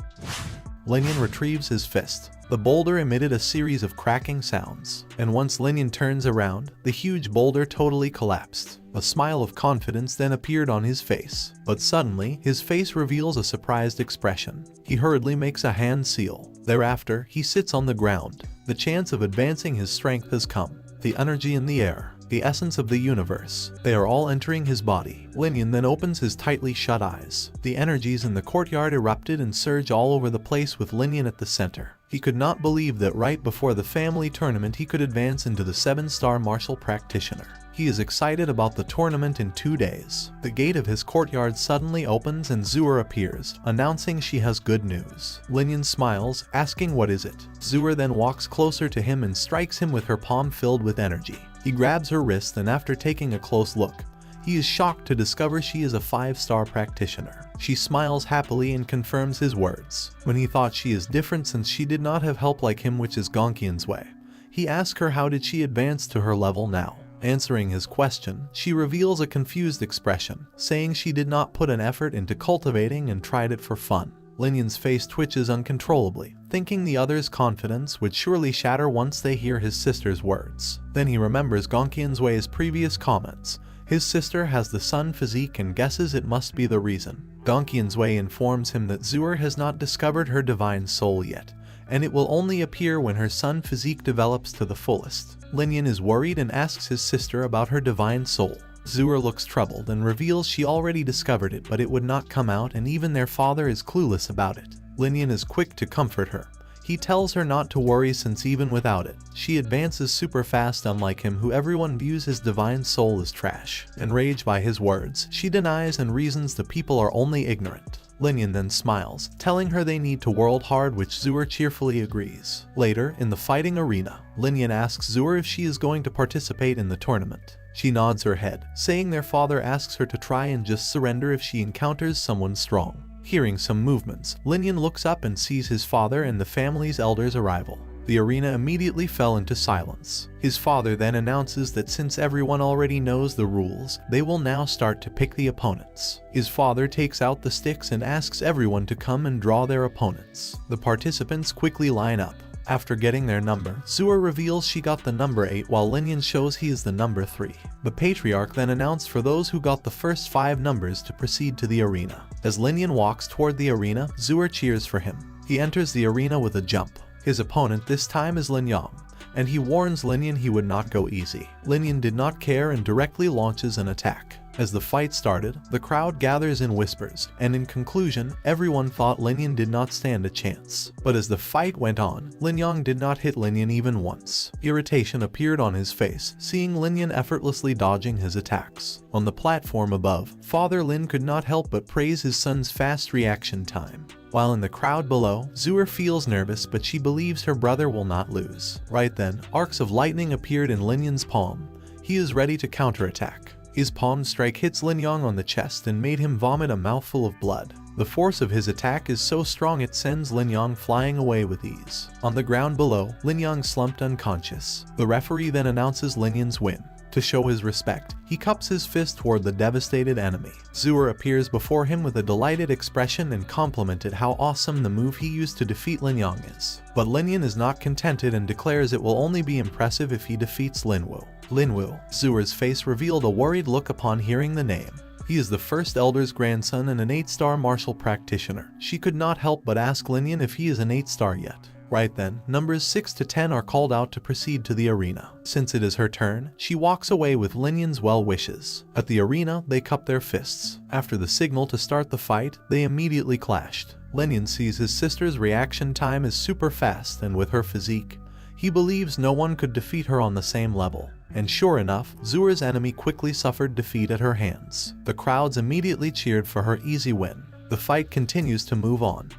Lin Yan retrieves his fist. The boulder emitted a series of cracking sounds, and once Lin Yan turns around, the huge boulder totally collapsed. A smile of confidence then appeared on his face, but suddenly, his face reveals a surprised expression. He hurriedly makes a hand seal. Thereafter, he sits on the ground. The chance of advancing his strength has come. The energy in the air, the essence of the universe, they are all entering his body. Lin Yan then opens his tightly shut eyes. The energies in the courtyard erupted and surge all over the place with Lin Yan at the center. He could not believe that right before the family tournament he could advance into the 7-star martial practitioner. He is excited about the tournament in 2 days. The gate of his courtyard suddenly opens and Zuer appears, announcing she has good news. Lin Yan smiles, asking what is it. Zuer then walks closer to him and strikes him with her palm filled with energy. He grabs her wrist and after taking a close look, he is shocked to discover she is a 5-star practitioner. She smiles happily and confirms his words. When he thought she is different since she did not have help like him, which is Gongqian's way, he asks her how did she advance to her level now. Answering his question, she reveals a confused expression, saying she did not put an effort into cultivating and tried it for fun. Lin Yan's face twitches uncontrollably, thinking the other's confidence would surely shatter once they hear his sister's words. Then he remembers Gongqian's way's previous comments. His sister has the sun physique and guesses it must be the reason. Gongqian's way informs him that Zuer has not discovered her divine soul yet, and it will only appear when her sun physique develops to the fullest. Lin Yan is worried and asks his sister about her divine soul. Zuer looks troubled and reveals she already discovered it, but it would not come out, and even their father is clueless about it. Lin Yan is quick to comfort her. He tells her not to worry since even without it, she advances super fast, unlike him who everyone views his divine soul as trash. Enraged by his words, she denies and reasons the people are only ignorant. Lin Yan then smiles, telling her they need to work hard, which Zuer cheerfully agrees. Later, in the fighting arena, Lin Yan asks Zuer if she is going to participate in the tournament. She nods her head, saying their father asks her to try and just surrender if she encounters someone strong. Hearing some movements, Lin Yan looks up and sees his father and the family's elders' arrival. The arena immediately fell into silence. His father then announces that since everyone already knows the rules, they will now start to pick the opponents. His father takes out the sticks and asks everyone to come and draw their opponents. The participants quickly line up. After getting their number, Zuer reveals she got the number 8 while Lin Yan shows he is the number 3. The patriarch then announced for those who got the first 5 numbers to proceed to the arena. As Lin Yan walks toward the arena, Zuer cheers for him. He enters the arena with a jump. His opponent this time is Lin Yang, and he warns Lin Yan he would not go easy. Lin Yan did not care and directly launches an attack. As the fight started, the crowd gathers in whispers, and in conclusion, everyone thought Lin Yan did not stand a chance. But as the fight went on, Lin Yang did not hit Lin Yan even once. Irritation appeared on his face, seeing Lin Yan effortlessly dodging his attacks. On the platform above, Father Lin could not help but praise his son's fast reaction time. While in the crowd below, Zuer feels nervous but she believes her brother will not lose. Right then, arcs of lightning appeared in Lin Yan's palm. He is ready to counterattack. His palm strike hits Lin Yang on the chest and made him vomit a mouthful of blood. The force of his attack is so strong it sends Lin Yang flying away with ease. On the ground below, Lin Yang slumped unconscious. The referee then announces Lin Yan's win. To show his respect, he cups his fist toward the devastated enemy. Zuer appears before him with a delighted expression and complimented how awesome the move he used to defeat Lin Yang is. But Lin Yan is not contented and declares it will only be impressive if he defeats Linwu. Linwu, Zuer's face revealed a worried look upon hearing the name. He is the first elder's grandson and an 8-star martial practitioner. She could not help but ask Lin Yan if he is an 8-star yet. Right then, numbers 6 to 10 are called out to proceed to the arena. Since it is her turn, she walks away with Lin Yan's well wishes. At the arena, they cup their fists. After the signal to start the fight, they immediately clashed. Lin Yan sees his sister's reaction time is super fast, and with her physique, he believes no one could defeat her on the same level. And sure enough, Zuer's enemy quickly suffered defeat at her hands. The crowds immediately cheered for her easy win. The fight continues to move on.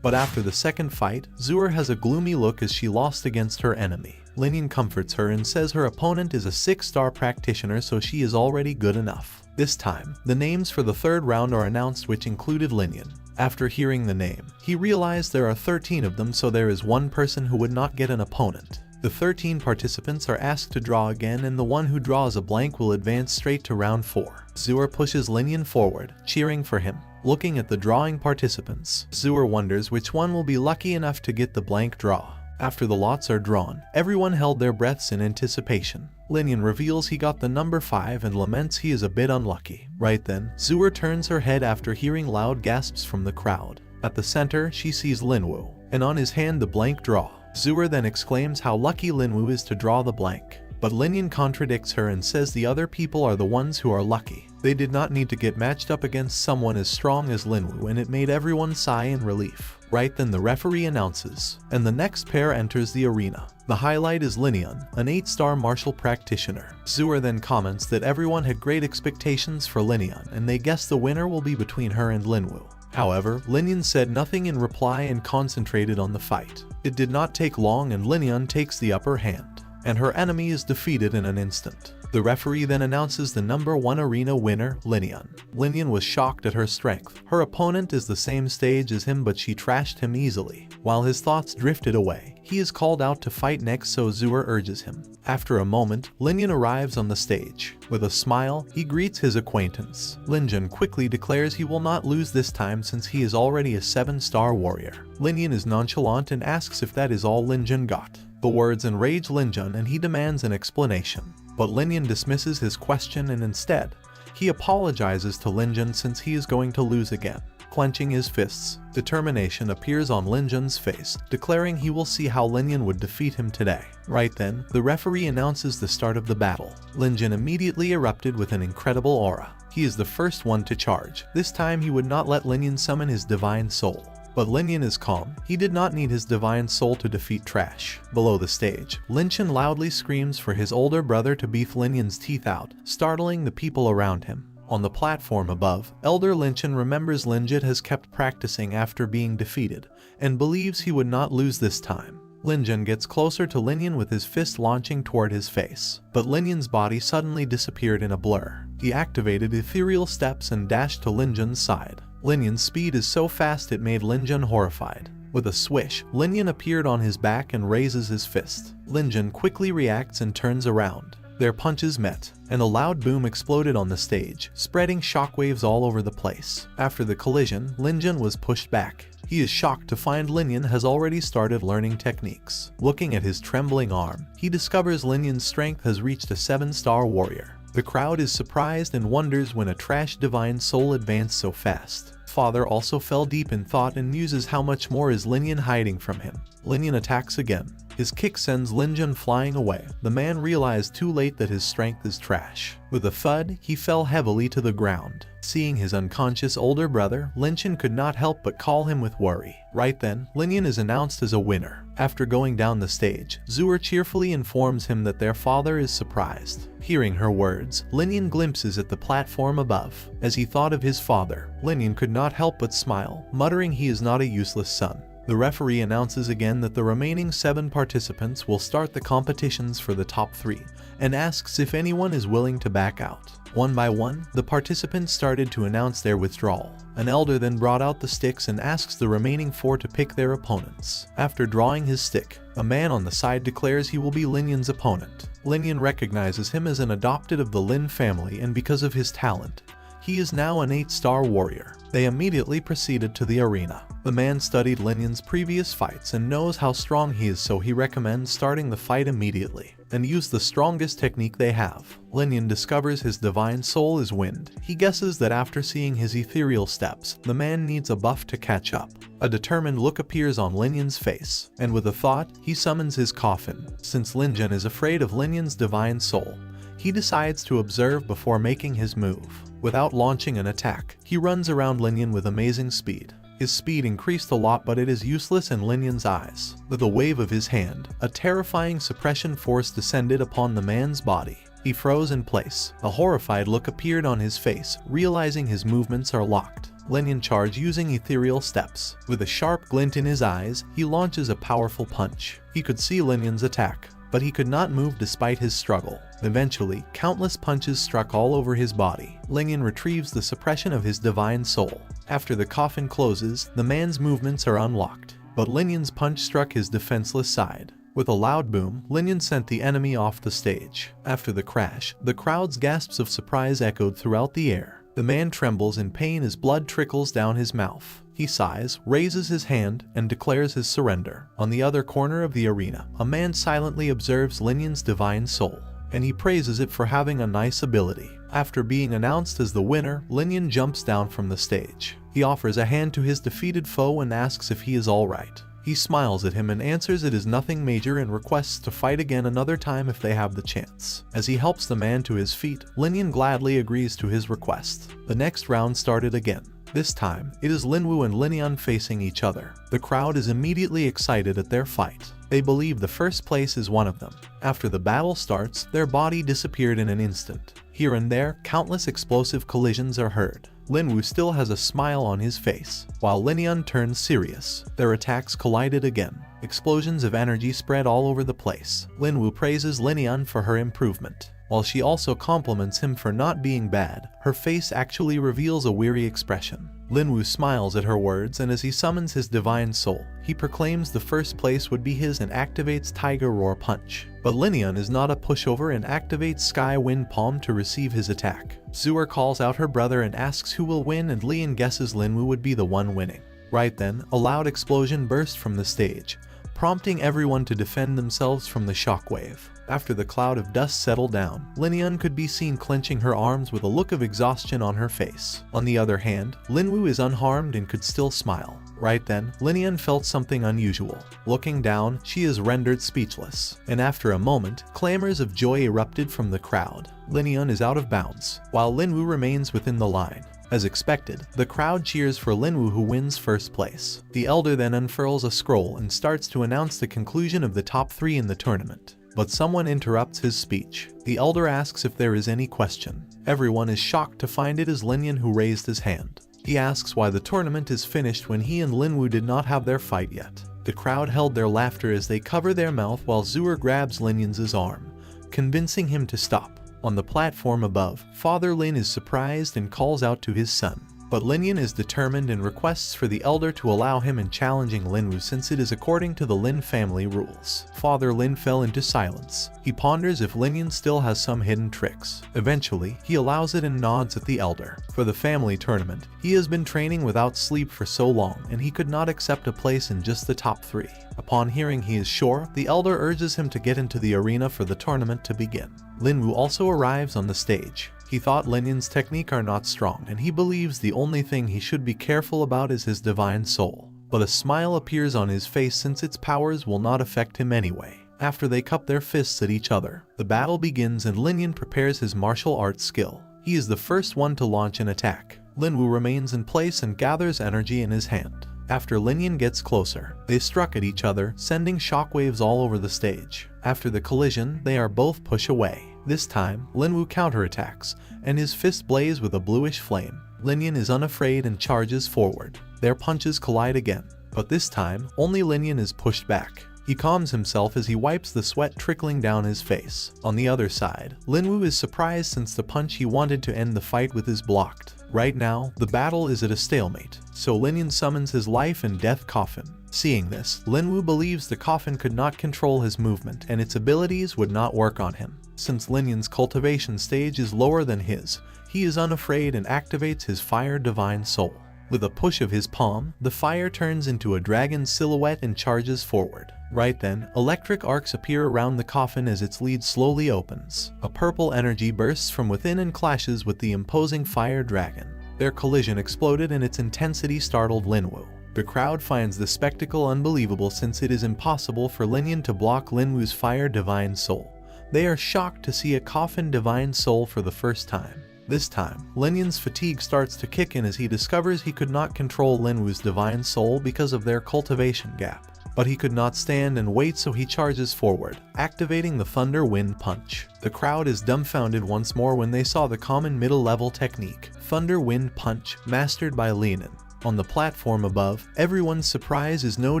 But after the second fight, Zuer has a gloomy look as she lost against her enemy. Lin Yan comforts her and says her opponent is a 6-star practitioner, so she is already good enough. This time, the names for the third round are announced, which included Lin Yan. After hearing the name, he realized there are 13 of them, so there is one person who would not get an opponent. The 13 participants are asked to draw again, and the one who draws a blank will advance straight to round 4. Zuer pushes Lin Yan forward, cheering for him. Looking at the drawing participants, Zuer wonders which one will be lucky enough to get the blank draw. After the lots are drawn, everyone held their breaths in anticipation. Lin Yan reveals he got the number 5 and laments he is a bit unlucky. Right then, Zuer turns her head after hearing loud gasps from the crowd. At the center, she sees Linwu, and on his hand the blank draw. Zuer then exclaims how lucky Linwu is to draw the blank. But Lin Yan contradicts her and says the other people are the ones who are lucky. They did not need to get matched up against someone as strong as Linwu, and it made everyone sigh in relief. Right then the referee announces, and the next pair enters the arena. The highlight is Lin Yan, an 8-star martial practitioner. Zuer then comments that everyone had great expectations for Lin Yan, and they guess the winner will be between her and Linwu. However, Lin Yan said nothing in reply and concentrated on the fight. It did not take long and Lin Yan takes the upper hand, and her enemy is defeated in an instant. The referee then announces the number 1 arena winner, Lin Yan. Lin Yan was shocked at her strength. Her opponent is the same stage as him, but she trashed him easily. While his thoughts drifted away, he is called out to fight next, so Zuer urges him. After a moment, Lin Yan arrives on the stage. With a smile, he greets his acquaintance. Lin Yan quickly declares he will not lose this time since he is already a 7-star warrior. Lin Yan is nonchalant and asks if that is all Lin Yan got. The words enrage Lin Yan and he demands an explanation. But Lin Yan dismisses his question and instead, he apologizes to Lin Yan since he is going to lose again. Clenching his fists, determination appears on Lin Yan's face, declaring he will see how Lin Yan would defeat him today. Right then, the referee announces the start of the battle. Lin Yan immediately erupted with an incredible aura. He is the first one to charge. This time he would not let Lin Yan summon his divine soul. But Lin Yan is calm. He did not need his divine soul to defeat Trash. Below the stage, Lin Yan loudly screams for his older brother to beat Lin Yan's teeth out, startling the people around him. On the platform above, Elder Lin Yan remembers Lin Yan has kept practicing after being defeated, and believes he would not lose this time. Lin Yan gets closer to Lin Yan with his fist launching toward his face, but Lin Yan's body suddenly disappeared in a blur. He activated ethereal steps and dashed to Lin Yan's side. Lin Yan's speed is so fast it made Lin Yan horrified. With a swish, Lin Yan appeared on his back and raises his fist. Lin Yan quickly reacts and turns around. Their punches met, and a loud boom exploded on the stage, spreading shockwaves all over the place. After the collision, Lin Yan was pushed back. He is shocked to find Lin Yan has already started learning techniques. Looking at his trembling arm, he discovers Lin Yan's strength has reached a 7-star warrior. The crowd is surprised and wonders when a trash divine soul advanced so fast. Father also fell deep in thought and muses how much more is Lin Yan hiding from him. Lin Yan attacks again. His kick sends Lin Yan flying away. The man realized too late that his strength is trash. With a thud, he fell heavily to the ground. Seeing his unconscious older brother, Lin Yan could not help but call him with worry. Right then, Lin Yan is announced as a winner. After going down the stage, Zuer cheerfully informs him that their father is surprised. Hearing her words, Lin Yan glimpses at the platform above. As he thought of his father, Lin Yan could not help but smile, muttering he is not a useless son. The referee announces again that the remaining 7 participants will start the competitions for the top 3, and asks if anyone is willing to back out. One by one, the participants started to announce their withdrawal. An elder then brought out the sticks and asks the remaining 4 to pick their opponents. After drawing his stick, a man on the side declares he will be Lin Yan's opponent. Lin Yan recognizes him as an adopted of the Lin family, and because of his talent, he is now an 8-star warrior. They immediately proceeded to the arena. The man studied Lin Yan's previous fights and knows how strong he is, so he recommends starting the fight immediately and use the strongest technique they have. Lin Yan discovers his divine soul is wind. He guesses that after seeing his ethereal steps, the man needs a buff to catch up. A determined look appears on Lin Yan's face, and with a thought, he summons his coffin. Since Lin Yan is afraid of Lin Yan's divine soul, he decides to observe before making his move. Without launching an attack, he runs around Lin Yan with amazing speed. His speed increased a lot, but it is useless in Lin Yan's eyes. With a wave of his hand, a terrifying suppression force descended upon the man's body. He froze in place. A horrified look appeared on his face, realizing his movements are locked. Lin Yan charged using ethereal steps. With a sharp glint in his eyes, he launches a powerful punch. He could see Lin Yan's attack, but he could not move despite his struggle. Eventually, countless punches struck all over his body. Lin Yan retrieves the suppression of his divine soul. After the coffin closes, the man's movements are unlocked, but Lin Yan's punch struck his defenseless side. With a loud boom, Lin Yan sent the enemy off the stage. After the crash, the crowd's gasps of surprise echoed throughout the air. The man trembles in pain as blood trickles down his mouth. He sighs, raises his hand, and declares his surrender. On the other corner of the arena, a man silently observes Lin Yan's divine soul, and he praises it for having a nice ability. After being announced as the winner, Lin Yan jumps down from the stage. He offers a hand to his defeated foe and asks if he is alright. He smiles at him and answers it is nothing major and requests to fight again another time if they have the chance. As he helps the man to his feet, Lin Yan gladly agrees to his request. The next round started again. This time, it is Linwu and Lin Yan facing each other. The crowd is immediately excited at their fight. They believe the first place is one of them. After the battle starts, their body disappeared in an instant. Here and there, countless explosive collisions are heard. Linwu still has a smile on his face, while Lin Yan turns serious. Their attacks collided again. Explosions of energy spread all over the place. Linwu praises Lin Yan for her improvement, while she also compliments him for not being bad. Her face actually reveals a weary expression. Linwu smiles at her words, and as he summons his divine soul, he proclaims the first place would be his and activates Tiger Roar Punch. But Lin Yan is not a pushover and activates Sky Wind Palm to receive his attack. Zuer calls out her brother and asks who will win, and Lian guesses Linwu would be the one winning. Right then, a loud explosion burst from the stage, prompting everyone to defend themselves from the shockwave. After the cloud of dust settled down, Lin Yan could be seen clenching her arms with a look of exhaustion on her face. On the other hand, Linwu is unharmed and could still smile. Right then, Lin Yan felt something unusual. Looking down, she is rendered speechless, and after a moment, clamors of joy erupted from the crowd. Lin Yan is out of bounds, while Linwu remains within the line. As expected, the crowd cheers for Linwu, who wins first place. The elder then unfurls a scroll and starts to announce the conclusion of the top 3 in the tournament. But someone interrupts his speech. The elder asks if there is any question. Everyone is shocked to find it is Lin Yan who raised his hand. He asks why the tournament is finished when he and Linwu did not have their fight yet. The crowd held their laughter as they cover their mouth while Zuer grabs Lin Yan's arm, convincing him to stop. On the platform above, Father Lin is surprised and calls out to his son. But Lin Yan is determined and requests for the elder to allow him in challenging Lin Wu since it is according to the Lin family rules. Father Lin fell into silence. He ponders if Lin Yan still has some hidden tricks. Eventually, he allows it and nods at the elder. For the family tournament, he has been training without sleep for so long and he could not accept a place in just the top 3. Upon hearing he is sure, the elder urges him to get into the arena for the tournament to begin. Lin Wu also arrives on the stage. He thought Lin Yan's technique are not strong and he believes the only thing he should be careful about is his divine soul. But a smile appears on his face since its powers will not affect him anyway. After they cup their fists at each other, the battle begins and Lin Yan prepares his martial arts skill. He is the first one to launch an attack. Lin Wu remains in place and gathers energy in his hand. After Lin Yan gets closer, they struck at each other, sending shockwaves all over the stage. After the collision, they are both pushed away. This time, Lin Wu counterattacks, and his fist blaze with a bluish flame. Lin Yan is unafraid and charges forward. Their punches collide again, but this time, only Lin Yan is pushed back. He calms himself as he wipes the sweat trickling down his face. On the other side, Lin Wu is surprised since the punch he wanted to end the fight with is blocked. Right now, the battle is at a stalemate, so Lin Yan summons his life and death coffin. Seeing this, Lin Wu believes the coffin could not control his movement and its abilities would not work on him. Since Lin Yan's cultivation stage is lower than his, he is unafraid and activates his fire divine soul. With a push of his palm, the fire turns into a dragon silhouette and charges forward. Right then, electric arcs appear around the coffin as its lid slowly opens. A purple energy bursts from within and clashes with the imposing fire dragon. Their collision exploded and its intensity startled Lin Wu. The crowd finds the spectacle unbelievable since it is impossible for Lin Yan to block Lin Wu's fire divine soul. They are shocked to see a coffin divine soul for the first time. This time, Lin Yan's fatigue starts to kick in as he discovers he could not control Lin Wu's divine soul because of their cultivation gap. But he could not stand and wait, so he charges forward, activating the Thunder Wind Punch. The crowd is dumbfounded once more when they saw the common middle-level technique, Thunder Wind Punch, mastered by Lin Yan. On the platform above, everyone's surprise is no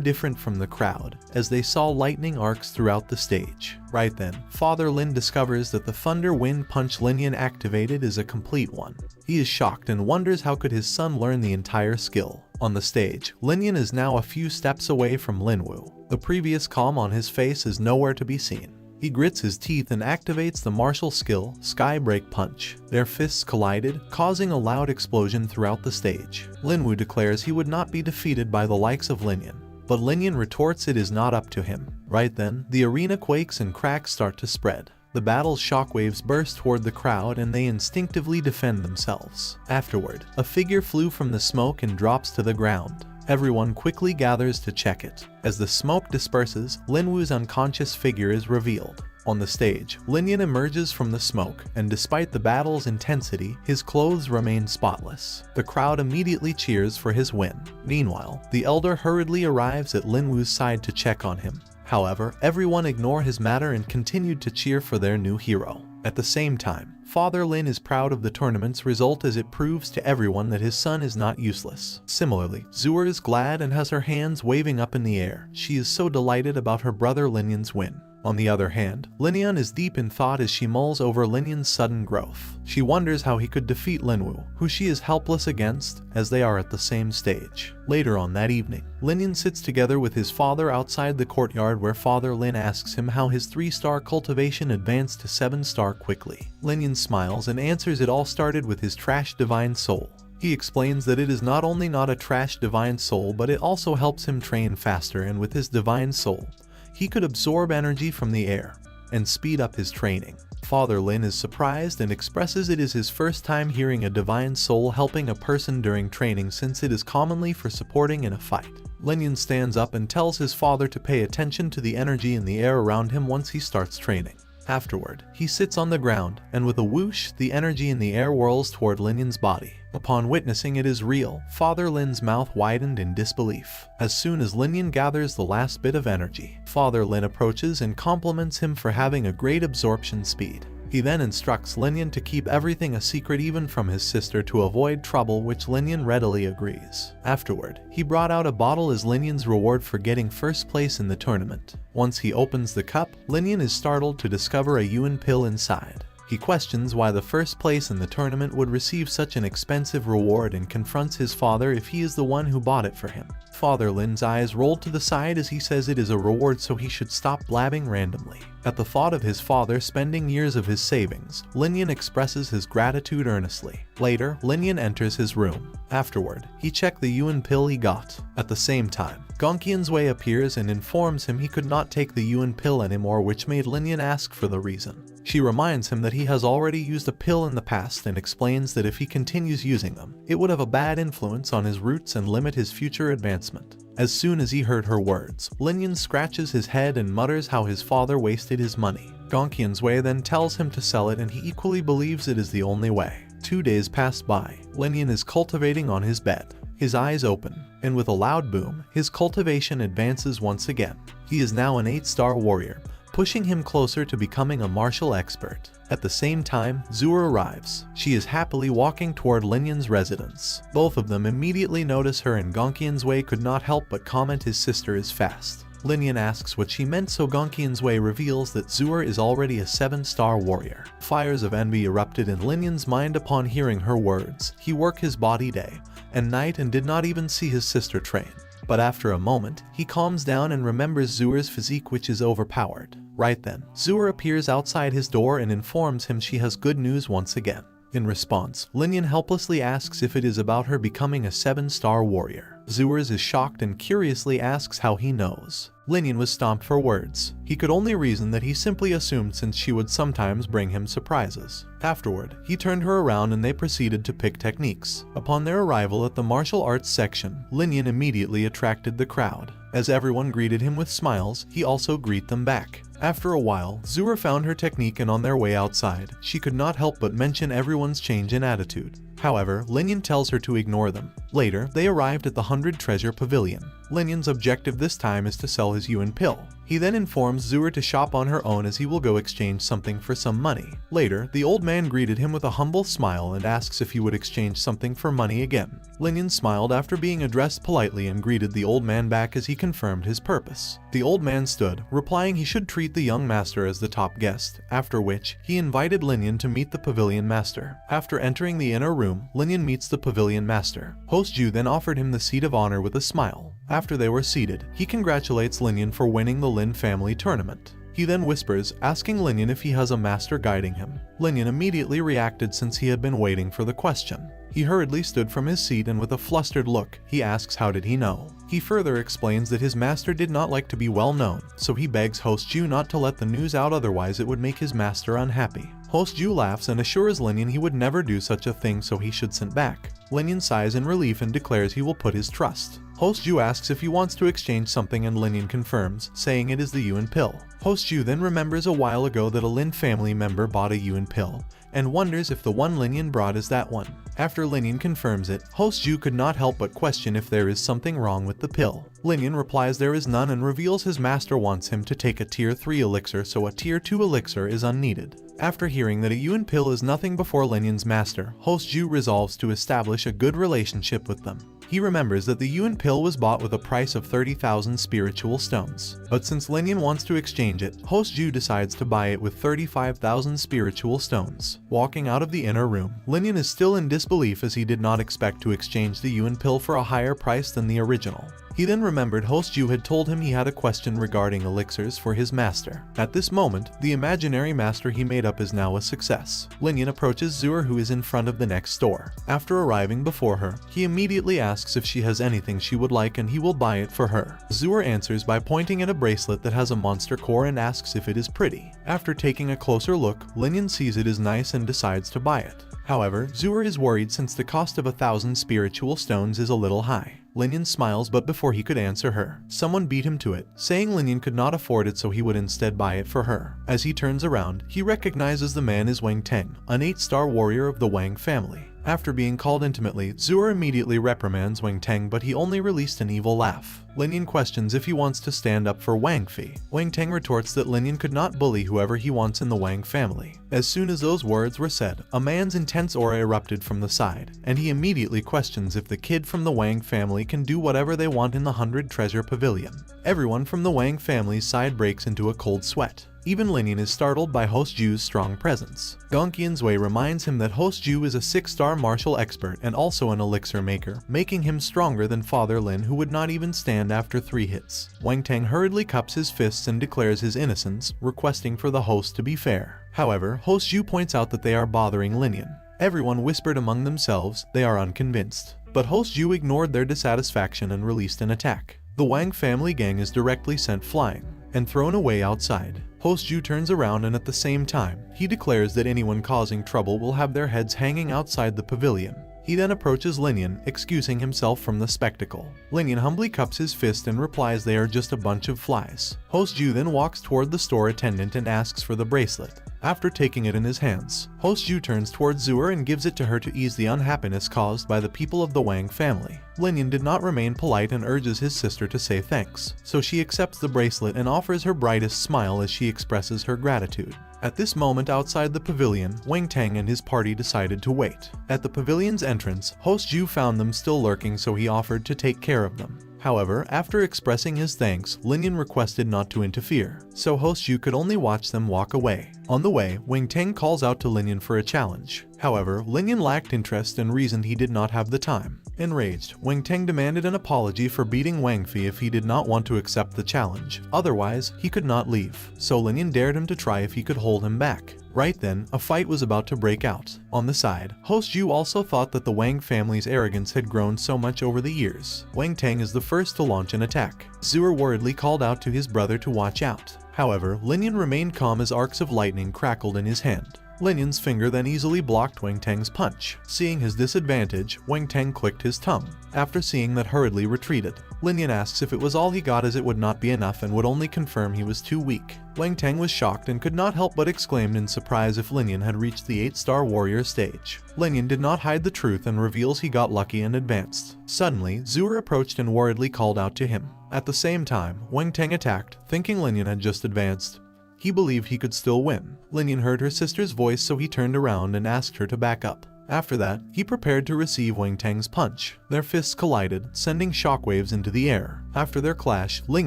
different from the crowd, as they saw lightning arcs throughout the stage. Right then, Father Lin discovers that the Thunder Wind Punch Lin Yan activated is a complete one. He is shocked and wonders how could his son learn the entire skill. On the stage, Lin Yan is now a few steps away from Lin Wu. The previous calm on his face is nowhere to be seen. He grits his teeth and activates the martial skill, Skybreak Punch. Their fists collided, causing a loud explosion throughout the stage. Lin Wu declares he would not be defeated by the likes of Lin Yan. But Lin Yan retorts it is not up to him. Right then, the arena quakes and cracks start to spread. The battle's shockwaves burst toward the crowd and they instinctively defend themselves. Afterward, a figure flew from the smoke and drops to the ground. Everyone quickly gathers to check it. As the smoke disperses, Lin Wu's unconscious figure is revealed. On the stage, Lin Yan emerges from the smoke, and despite the battle's intensity, his clothes remain spotless. The crowd immediately cheers for his win. Meanwhile, the elder hurriedly arrives at Lin Wu's side to check on him. However, everyone ignore his matter and continued to cheer for their new hero. At the same time, Father Lin is proud of the tournament's result as it proves to everyone that his son is not useless. Similarly, Zuer is glad and has her hands waving up in the air. She is so delighted about her brother Lin Yan's win. On the other hand, Lin Yan is deep in thought as she mulls over Lin Yan's sudden growth. She wonders how he could defeat Lin Wu, who she is helpless against, as they are at the same stage. Later on that evening, Lin Yan sits together with his father outside the courtyard where Father Lin asks him how his 3-star cultivation advanced to 7-star quickly. Lin Yan smiles and answers it all started with his trash divine soul. He explains that it is not only not a trash divine soul but it also helps him train faster, and with his divine soul, he could absorb energy from the air and speed up his training. Father Lin is surprised and expresses it is his first time hearing a divine soul helping a person during training since it is commonly for supporting in a fight. Lin Yan stands up and tells his father to pay attention to the energy in the air around him once he starts training. Afterward, he sits on the ground, and with a whoosh, the energy in the air whirls toward Lin Yan's body. Upon witnessing it is real, Father Lin's mouth widened in disbelief. As soon as Lin Yan gathers the last bit of energy, Father Lin approaches and compliments him for having a great absorption speed. He then instructs Lin Yan to keep everything a secret even from his sister to avoid trouble, which Lin Yan readily agrees. Afterward, he brought out a bottle as Lin Yan's reward for getting first place in the tournament. Once he opens the cup, Lin Yan is startled to discover a yuan pill inside. He questions why the first place in the tournament would receive such an expensive reward and confronts his father if he is the one who bought it for him. Father Lin's eyes roll to the side as he says it is a reward, so he should stop blabbing randomly. At the thought of his father spending years of his savings, Lin Yan expresses his gratitude earnestly. Later, Lin Yan enters his room. Afterward, he checked the Yuan pill he got. At the same time, Gongqian's Wei appears and informs him he could not take the Yuan pill anymore, which made Lin Yan ask for the reason. She reminds him that he has already used a pill in the past and explains that if he continues using them, it would have a bad influence on his roots and limit his future advancement. As soon as he heard her words, Lin Yan scratches his head and mutters how his father wasted his money. Gongqian's Wei then tells him to sell it, and he equally believes it is the only way. 2 days pass by. Lin Yan is cultivating on his bed. His eyes open, and with a loud boom, his cultivation advances once again. He is now an 8-star warrior, pushing him closer to becoming a martial expert. At the same time, Zura arrives. She is happily walking toward Lin Yan's residence. Both of them immediately notice her, and Gongqian's Wei could not help but comment his sister is fast. Lin Yan asks what she meant, so Gongqian's Wei reveals that Zura is already a 7-star warrior. Fires of envy erupted in Lin Yan's mind upon hearing her words. He worked his body day and night and did not even see his sister train. But after a moment, he calms down and remembers Zura's physique, which is overpowered. Right then, Zura appears outside his door and informs him she has good news once again. In response, Lin Yan helplessly asks if it is about her becoming a 7-star warrior. Zura is shocked and curiously asks how he knows. Lin Yan was stomped for words. He could only reason that he simply assumed, since she would sometimes bring him surprises. Afterward, he turned her around and they proceeded to pick techniques. Upon their arrival at the martial arts section, Lin Yan immediately attracted the crowd. As everyone greeted him with smiles, he also greeted them back. After a while, Zura found her technique, and on their way outside, she could not help but mention everyone's change in attitude. However, Lin Yan tells her to ignore them. Later, they arrived at the 100 Treasure Pavilion. Lin Yan's objective this time is to sell his Yuan pill. He then informs Zura to shop on her own as he will go exchange something for some money. Later, the old man greeted him with a humble smile and asks if he would exchange something for money again. Lin Yan smiled after being addressed politely and greeted the old man back as he confirmed his purpose. The old man stood, replying he should treat the young master as the top guest, after which, he invited Lin Yan to meet the pavilion master. After entering the inner room, Lin Yan meets the pavilion master. Host Ju then offered him the seat of honor with a smile. After they were seated, he congratulates Lin Yan for winning the Lin family tournament. He then whispers, asking Lin Yan if he has a master guiding him. Lin Yan immediately reacted since he had been waiting for the question. He hurriedly stood from his seat and with a flustered look, he asks how did he know. He further explains that his master did not like to be well known, so he begs Host Ju not to let the news out, otherwise it would make his master unhappy. Host Ju laughs and assures Lin Yan he would never do such a thing, so he should sit back. Lin Yan sighs in relief and declares he will put his trust. Host Ju asks if he wants to exchange something and Lin Yan confirms, saying it is the Yuan pill. Host Ju then remembers a while ago that a Lin family member bought a Yuan pill, and wonders if the one Lin Yan brought is that one. After Lin Yan confirms it, Host Ju could not help but question if there is something wrong with the pill. Lin Yan replies there is none and reveals his master wants him to take a tier 3 elixir, so a tier 2 elixir is unneeded. After hearing that a Yuan pill is nothing before Lin Yan's master, Host Ju resolves to establish a good relationship with them. He remembers that the Yuan pill was bought with a price of 30,000 spiritual stones. But since Lin Yan wants to exchange it, Host Ju decides to buy it with 35,000 spiritual stones. Walking out of the inner room, Lin Yan is still in disbelief as he did not expect to exchange the Yuan pill for a higher price than the original. He then remembered Host Ju had told him he had a question regarding elixirs for his master. At this moment, the imaginary master he made up is now a success. Lin Yan approaches Zura, who is in front of the next store. After arriving before her, he immediately asks if she has anything she would like and he will buy it for her. Zura answers by pointing at a bracelet that has a monster core and asks if it is pretty. After taking a closer look, Lin Yan sees it is nice and decides to buy it. However, Zura is worried since the cost of 1,000 spiritual stones is a little high. Lin Yan smiles, but before he could answer her, someone beat him to it, saying Lin Yan could not afford it, so he would instead buy it for her. As he turns around, he recognizes the man is Wang Teng, an 8-star warrior of the Wang family. After being called intimately, Zura immediately reprimands Wang Teng, but he only released an evil laugh. Lin Yan questions if he wants to stand up for Wang Fi. Wang Teng retorts that Lin Yan could not bully whoever he wants in the Wang family. As soon as those words were said, a man's intense aura erupted from the side, and he immediately questions if the kid from the Wang family can do whatever they want in the 100 Treasure Pavilion. Everyone from the Wang family's side breaks into a cold sweat. Even Lin Yan is startled by host Ju's strong presence. Gong Qian's way reminds him that host Ju is a 6-star martial expert and also an elixir maker, making him stronger than Father Lin, who would not even stand after 3 hits. Wang Tang hurriedly cups his fists and declares his innocence, requesting for the host to be fair. However, host Ju points out that they are bothering Lin Yan. Everyone whispered among themselves, they are unconvinced. But host Ju ignored their dissatisfaction and released an attack. The Wang family gang is directly sent flying and thrown away outside. Host Ju turns around and at the same time, he declares that anyone causing trouble will have their heads hanging outside the pavilion. He then approaches Lin Yan, excusing himself from the spectacle. Lin Yan humbly cups his fist and replies they are just a bunch of flies. Host Ju then walks toward the store attendant and asks for the bracelet. After taking it in his hands, host Ju turns towards Zuer and gives it to her to ease the unhappiness caused by the people of the Wang family. Lin Yan did not remain polite and urges his sister to say thanks, so she accepts the bracelet and offers her brightest smile as she expresses her gratitude. At this moment outside the pavilion, Wang Tang and his party decided to wait. At the pavilion's entrance, host Ju found them still lurking, so he offered to take care of them. However, after expressing his thanks, Lin Yan requested not to interfere, so host Ju could only watch them walk away. On the way, Wang Tang calls out to Lin Yan for a challenge. However, Lin Yan lacked interest and reasoned he did not have the time. Enraged, Wang Tang demanded an apology for beating Wang Fei if he did not want to accept the challenge. Otherwise, he could not leave, so Lin Yan dared him to try if he could hold him back. Right then, a fight was about to break out. On the side, host Ju also thought that the Wang family's arrogance had grown so much over the years. Wang Tang is the first to launch an attack. Zuer worriedly called out to his brother to watch out. However, Lin Yan remained calm as arcs of lightning crackled in his hand. Lin Yan's finger then easily blocked Wang Tang's punch. Seeing his disadvantage, Wang Tang clicked his tongue. After seeing that, hurriedly retreated. Lin Yan asks if it was all he got, as it would not be enough and would only confirm he was too weak. Wang Tang was shocked and could not help but exclaim in surprise if Lin Yan had reached the 8-star warrior stage. Lin Yan did not hide the truth and reveals he got lucky and advanced. Suddenly, Zuer approached and worriedly called out to him. At the same time, Wang Tang attacked, thinking Lin Yan had just advanced. He believed he could still win. Lin Yan heard her sister's voice, so he turned around and asked her to back up. After that, he prepared to receive Wang Tang's punch. Their fists collided, sending shockwaves into the air. After their clash, Lin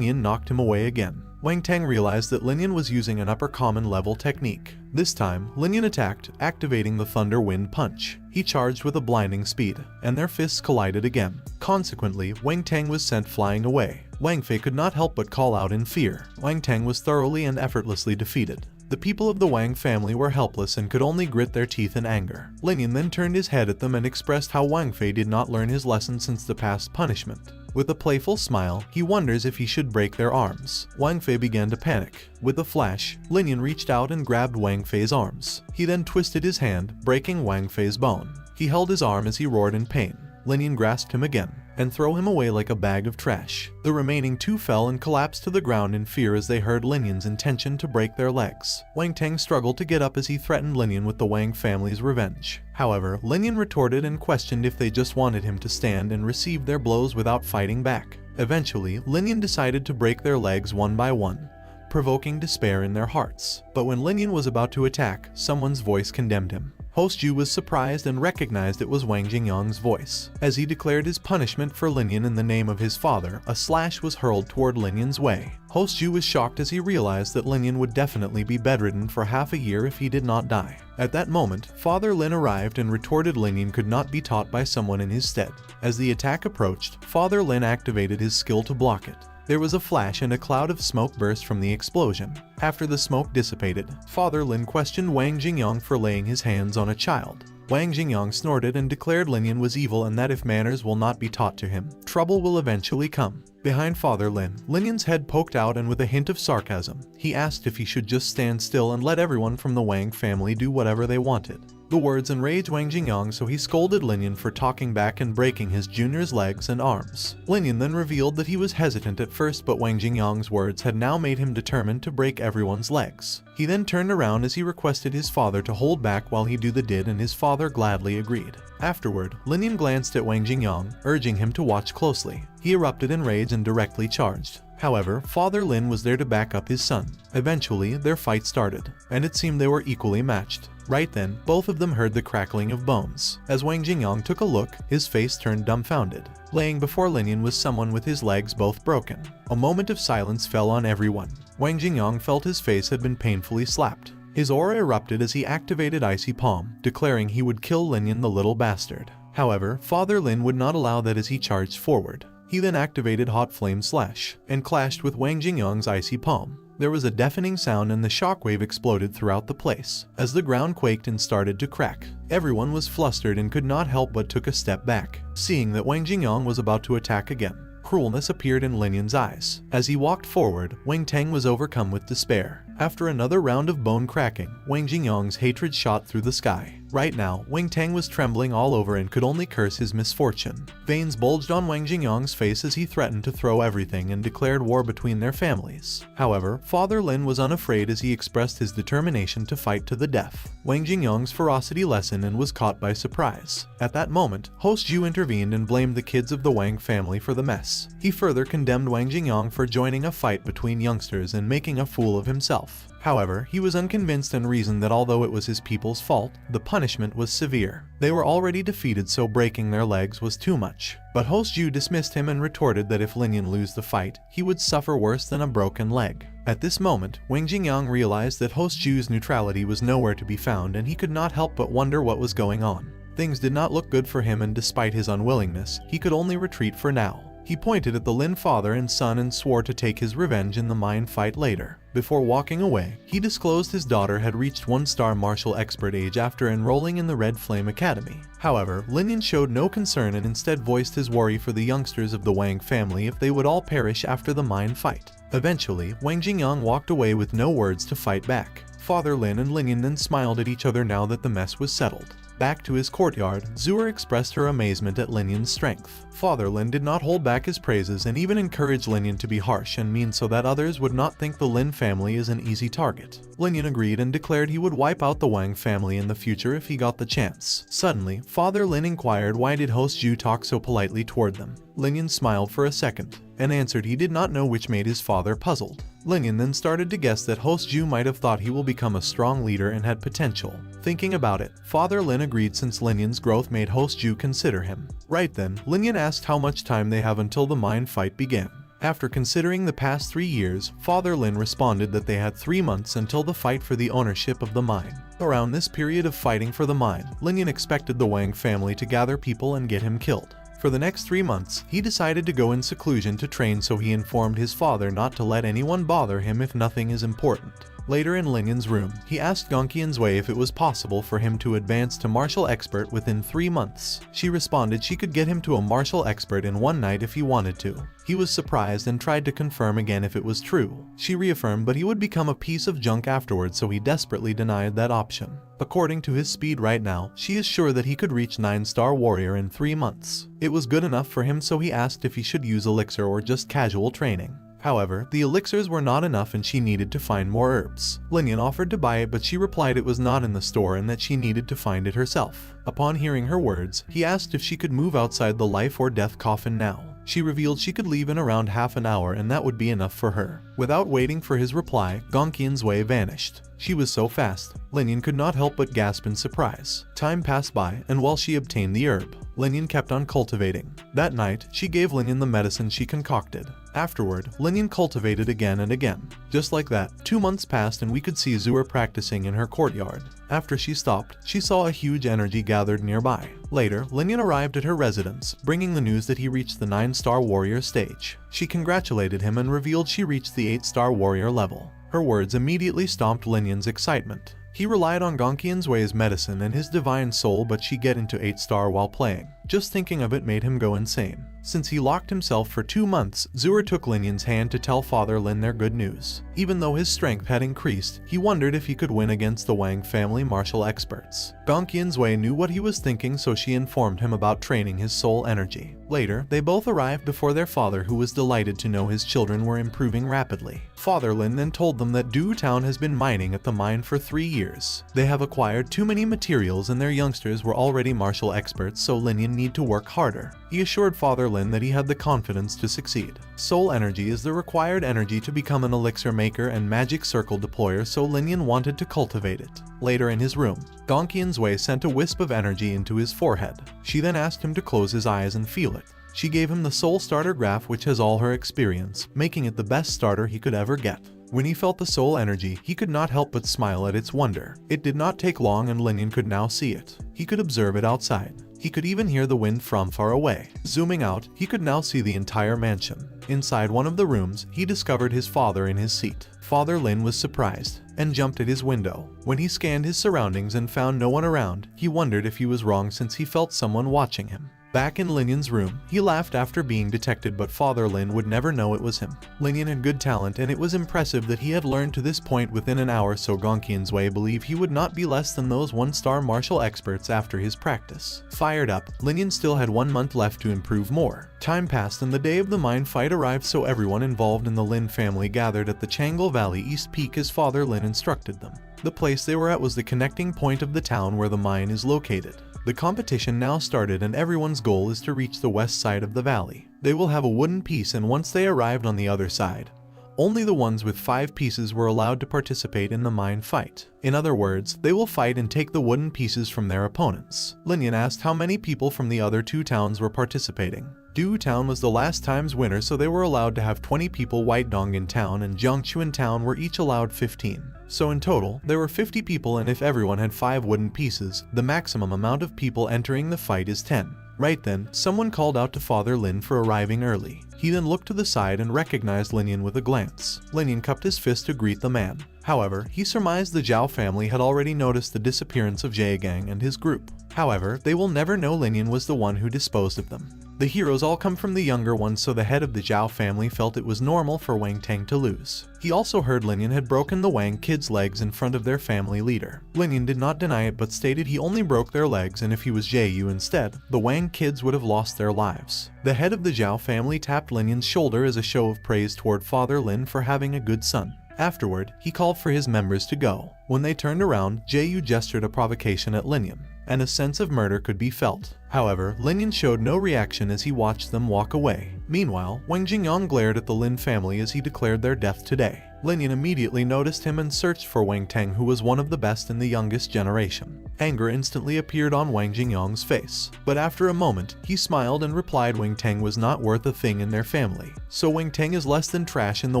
Yan knocked him away again. Wang Tang realized that Lin Yan was using an upper common level technique. This time, Lin Yan attacked, activating the Thunder Wind Punch. He charged with a blinding speed, and their fists collided again. Consequently, Wang Tang was sent flying away. Wang Fei could not help but call out in fear. Wang Tang was thoroughly and effortlessly defeated. The people of the Wang family were helpless and could only grit their teeth in anger. Lin Yan then turned his head at them and expressed how Wang Fei did not learn his lesson since the past punishment. With a playful smile, he wonders if he should break their arms. Wang Fei began to panic. With a flash, Lin Yan reached out and grabbed Wang Fei's arms. He then twisted his hand, breaking Wang Fei's bone. He held his arm as he roared in pain. Lin Yan grasped him again and threw him away like a bag of trash. The remaining 2 fell and collapsed to the ground in fear as they heard Lin Yan's intention to break their legs. Wang Tang struggled to get up as he threatened Lin Yan with the Wang family's revenge. However, Lin Yan retorted and questioned if they just wanted him to stand and receive their blows without fighting back. Eventually, Lin Yan decided to break their legs one by one, provoking despair in their hearts. But when Lin Yan was about to attack, someone's voice condemned him. Host Ju was surprised and recognized it was Wang Jingyang's voice. As he declared his punishment for Lin Yan in the name of his father, a slash was hurled toward Lin Yan's way. Host Ju was shocked as he realized that Lin Yan would definitely be bedridden for half a year if he did not die. At that moment, Father Lin arrived and retorted Lin Yan could not be taught by someone in his stead. As the attack approached, Father Lin activated his skill to block it. There was a flash and a cloud of smoke burst from the explosion. After the smoke dissipated, Father Lin questioned Wang Jingyang for laying his hands on a child. Wang Jingyang snorted and declared Lin Yan was evil and that if manners will not be taught to him, trouble will eventually come. Behind Father Lin, Lin Yan's head poked out and with a hint of sarcasm, he asked if he should just stand still and let everyone from the Wang family do whatever they wanted. The words enraged Wang Jingyang, so he scolded Lin Yan for talking back and breaking his junior's legs and arms. Lin Yan then revealed that he was hesitant at first, but Wang Jingyang's words had now made him determined to break everyone's legs. He then turned around as he requested his father to hold back while he do the did, and his father gladly agreed. Afterward, Lin Yan glanced at Wang Jingyang, urging him to watch closely. He erupted in rage and directly charged. However, Father Lin was there to back up his son. Eventually, their fight started, and it seemed they were equally matched. Right then, both of them heard the crackling of bones. As Wang Jingyang took a look, his face turned dumbfounded. Laying before Lin Yan was someone with his legs both broken. A moment of silence fell on everyone. Wang Jingyang felt his face had been painfully slapped. His aura erupted as he activated Icy Palm, declaring he would kill Lin Yan the little bastard. However, Father Lin would not allow that as he charged forward. He then activated Hot Flame Slash, and clashed with Wang Jingyang's Icy Palm. There was a deafening sound and the shockwave exploded throughout the place. As the ground quaked and started to crack, everyone was flustered and could not help but took a step back, seeing that Wang Jingyang was about to attack again. Cruelness appeared in Lin Yan's eyes. As he walked forward, Wang Tang was overcome with despair. After another round of bone cracking, Wang Jingyang's hatred shot through the sky. Right now, Wang Tang was trembling all over and could only curse his misfortune. Veins bulged on Wang Jingyang's face as he threatened to throw everything and declared war between their families. However, Father Lin was unafraid as he expressed his determination to fight to the death. Wang Jingyang's ferocity lessened and was caught by surprise. At that moment, Host Ju intervened and blamed the kids of the Wang family for the mess. He further condemned Wang Jingyang for joining a fight between youngsters and making a fool of himself. However, he was unconvinced and reasoned that although it was his people's fault, the punishment was severe. They were already defeated, so breaking their legs was too much. But Host Ju dismissed him and retorted that if Lin Yan lose the fight, he would suffer worse than a broken leg. At this moment, Wang Jingyang realized that Host Ju's neutrality was nowhere to be found and he could not help but wonder what was going on. Things did not look good for him, and despite his unwillingness, he could only retreat for now. He pointed at the Lin father and son and swore to take his revenge in the mine fight later. Before walking away, he disclosed his daughter had reached 1-star martial expert age after enrolling in the Red Flame Academy. However, Lin Yan showed no concern and instead voiced his worry for the youngsters of the Wang family if they would all perish after the mine fight. Eventually, Wang Jingyang walked away with no words to fight back. Father Lin and Lin Yan then smiled at each other now that the mess was settled. Back to his courtyard, Zura expressed her amazement at Lin Yan's strength. Father Lin did not hold back his praises and even encouraged Lin Yan to be harsh and mean so that others would not think the Lin family is an easy target. Lin Yan agreed and declared he would wipe out the Wang family in the future if he got the chance. Suddenly, Father Lin inquired why did Host Ju talk so politely toward them. Lin Yan smiled for a second and answered he did not know, which made his father puzzled. Lin Yan then started to guess that Host Ju might have thought he will become a strong leader and had potential. Thinking about it, Father Lin agreed since Lin Yan's growth made Host Ju consider him. Right then, Lin Yan asked how much time they have until the mine fight began. After considering the past 3 years, Father Lin responded that they had 3 months until the fight for the ownership of the mine. Around this period of fighting for the mine, Lin Yan expected the Wang family to gather people and get him killed. For the next 3 months, he decided to go in seclusion to train, so he informed his father not to let anyone bother him if nothing is important. Later in Lin Yan's room, he asked Gongqian's Wei if it was possible for him to advance to martial expert within 3 months. She responded she could get him to a martial expert in 1 night if he wanted to. He was surprised and tried to confirm again if it was true. She reaffirmed, but he would become a piece of junk afterwards, so he desperately denied that option. According to his speed right now, she is sure that he could reach 9-star warrior in 3 months. It was good enough for him, so he asked if he should use elixir or just casual training. However, the elixirs were not enough and she needed to find more herbs. Lin Yan offered to buy it, but she replied it was not in the store and that she needed to find it herself. Upon hearing her words, he asked if she could move outside the life or death coffin now. She revealed she could leave in around half an hour and that would be enough for her. Without waiting for his reply, Gongqian's Wei vanished. She was so fast, Lin Yan could not help but gasp in surprise. Time passed by, and while she obtained the herb, Lin Yan kept on cultivating. That night, she gave Lin Yan the medicine she concocted. Afterward, Lin Yan cultivated again and again. Just like that, 2 months passed and we could see Zura practicing in her courtyard. After she stopped, she saw a huge energy gathered nearby. Later, Lin Yan arrived at her residence, bringing the news that he reached the 9-star warrior stage. She congratulated him and revealed she reached the 8-star warrior level. Her words immediately stomped Lin Yan's excitement. He relied on Gongqian's Wei's medicine and his divine soul, but she get into 8-star while playing. Just thinking of it made him go insane. Since he locked himself for 2 months, Zura took Lin Yan's hand to tell Father Lin their good news. Even though his strength had increased, he wondered if he could win against the Wang family martial experts. Gongqian's Wei knew what he was thinking, so she informed him about training his soul energy. Later, they both arrived before their father, who was delighted to know his children were improving rapidly. Father Lin then told them that Du Town has been mining at the mine for 3 years. They have acquired too many materials and their youngsters were already martial experts, so Lin Yan need to work harder. He assured Father Lin that he had the confidence to succeed. Soul energy is the required energy to become an elixir maker and magic circle deployer, so Lin Yan wanted to cultivate it. Later in his room, Gongqian's Wei sent a wisp of energy into his forehead. She then asked him to close his eyes and feel it. She gave him the soul starter graph, which has all her experience, making it the best starter he could ever get. When he felt the soul energy, he could not help but smile at its wonder. It did not take long and Lin Yan could now see it. He could observe it outside. He could even hear the wind from far away. Zooming out, he could now see the entire mansion. Inside one of the rooms, he discovered his father in his seat. Father Lin was surprised and jumped at his window. When he scanned his surroundings and found no one around, he wondered if he was wrong since he felt someone watching him. Back in Lin Yan's room, he laughed after being detected, but Father Lin would never know it was him. Lin Yan had good talent, and it was impressive that he had learned to this point within an hour, so Gongqian's Wei believed he would not be less than those one-star martial experts after his practice. Fired up, Lin Yan still had 1 month left to improve more. Time passed and the day of the mine fight arrived, so everyone involved in the Lin family gathered at the Changle Valley East Peak as Father Lin instructed them. The place they were at was the connecting point of the town where the mine is located. The competition now started and everyone's goal is to reach the west side of the valley. They will have a wooden piece, and once they arrived on the other side, only the ones with 5 pieces were allowed to participate in the mine fight. In other words, they will fight and take the wooden pieces from their opponents. Lin Yan asked how many people from the other 2 towns were participating. Du Town was the last time's winner, so they were allowed to have 20 people. White Dongin Town and Jiangchuan Town were each allowed 15. So in total, there were 50 people, and if everyone had 5 wooden pieces, the maximum amount of people entering the fight is 10. Right then, someone called out to Father Lin for arriving early. He then looked to the side and recognized Lin Yan with a glance. Lin Yan cupped his fist to greet the man. However, he surmised the Zhao family had already noticed the disappearance of Jie Gang and his group. However, they will never know Lin Yan was the one who disposed of them. The heroes all come from the younger ones, so the head of the Zhao family felt it was normal for Wang Tang to lose. He also heard Lin Yan had broken the Wang kids' legs in front of their family leader. Lin Yan did not deny it but stated he only broke their legs, and if he was Jie instead, the Wang kids would have lost their lives. The head of the Zhao family tapped Lin Yan's shoulder as a show of praise toward Father Lin for having a good son. Afterward, he called for his members to go. When they turned around, Jie gestured a provocation at Lin Yan, and a sense of murder could be felt. However, Lin Yan showed no reaction as he watched them walk away. Meanwhile, Wang Jingyang glared at the Lin family as he declared their death today. Lin Yan immediately noticed him and searched for Wang Tang, who was one of the best in the youngest generation. Anger instantly appeared on Wang Jingyang's face, but after a moment, he smiled and replied Wang Tang was not worth a thing in their family. So Wang Tang is less than trash in the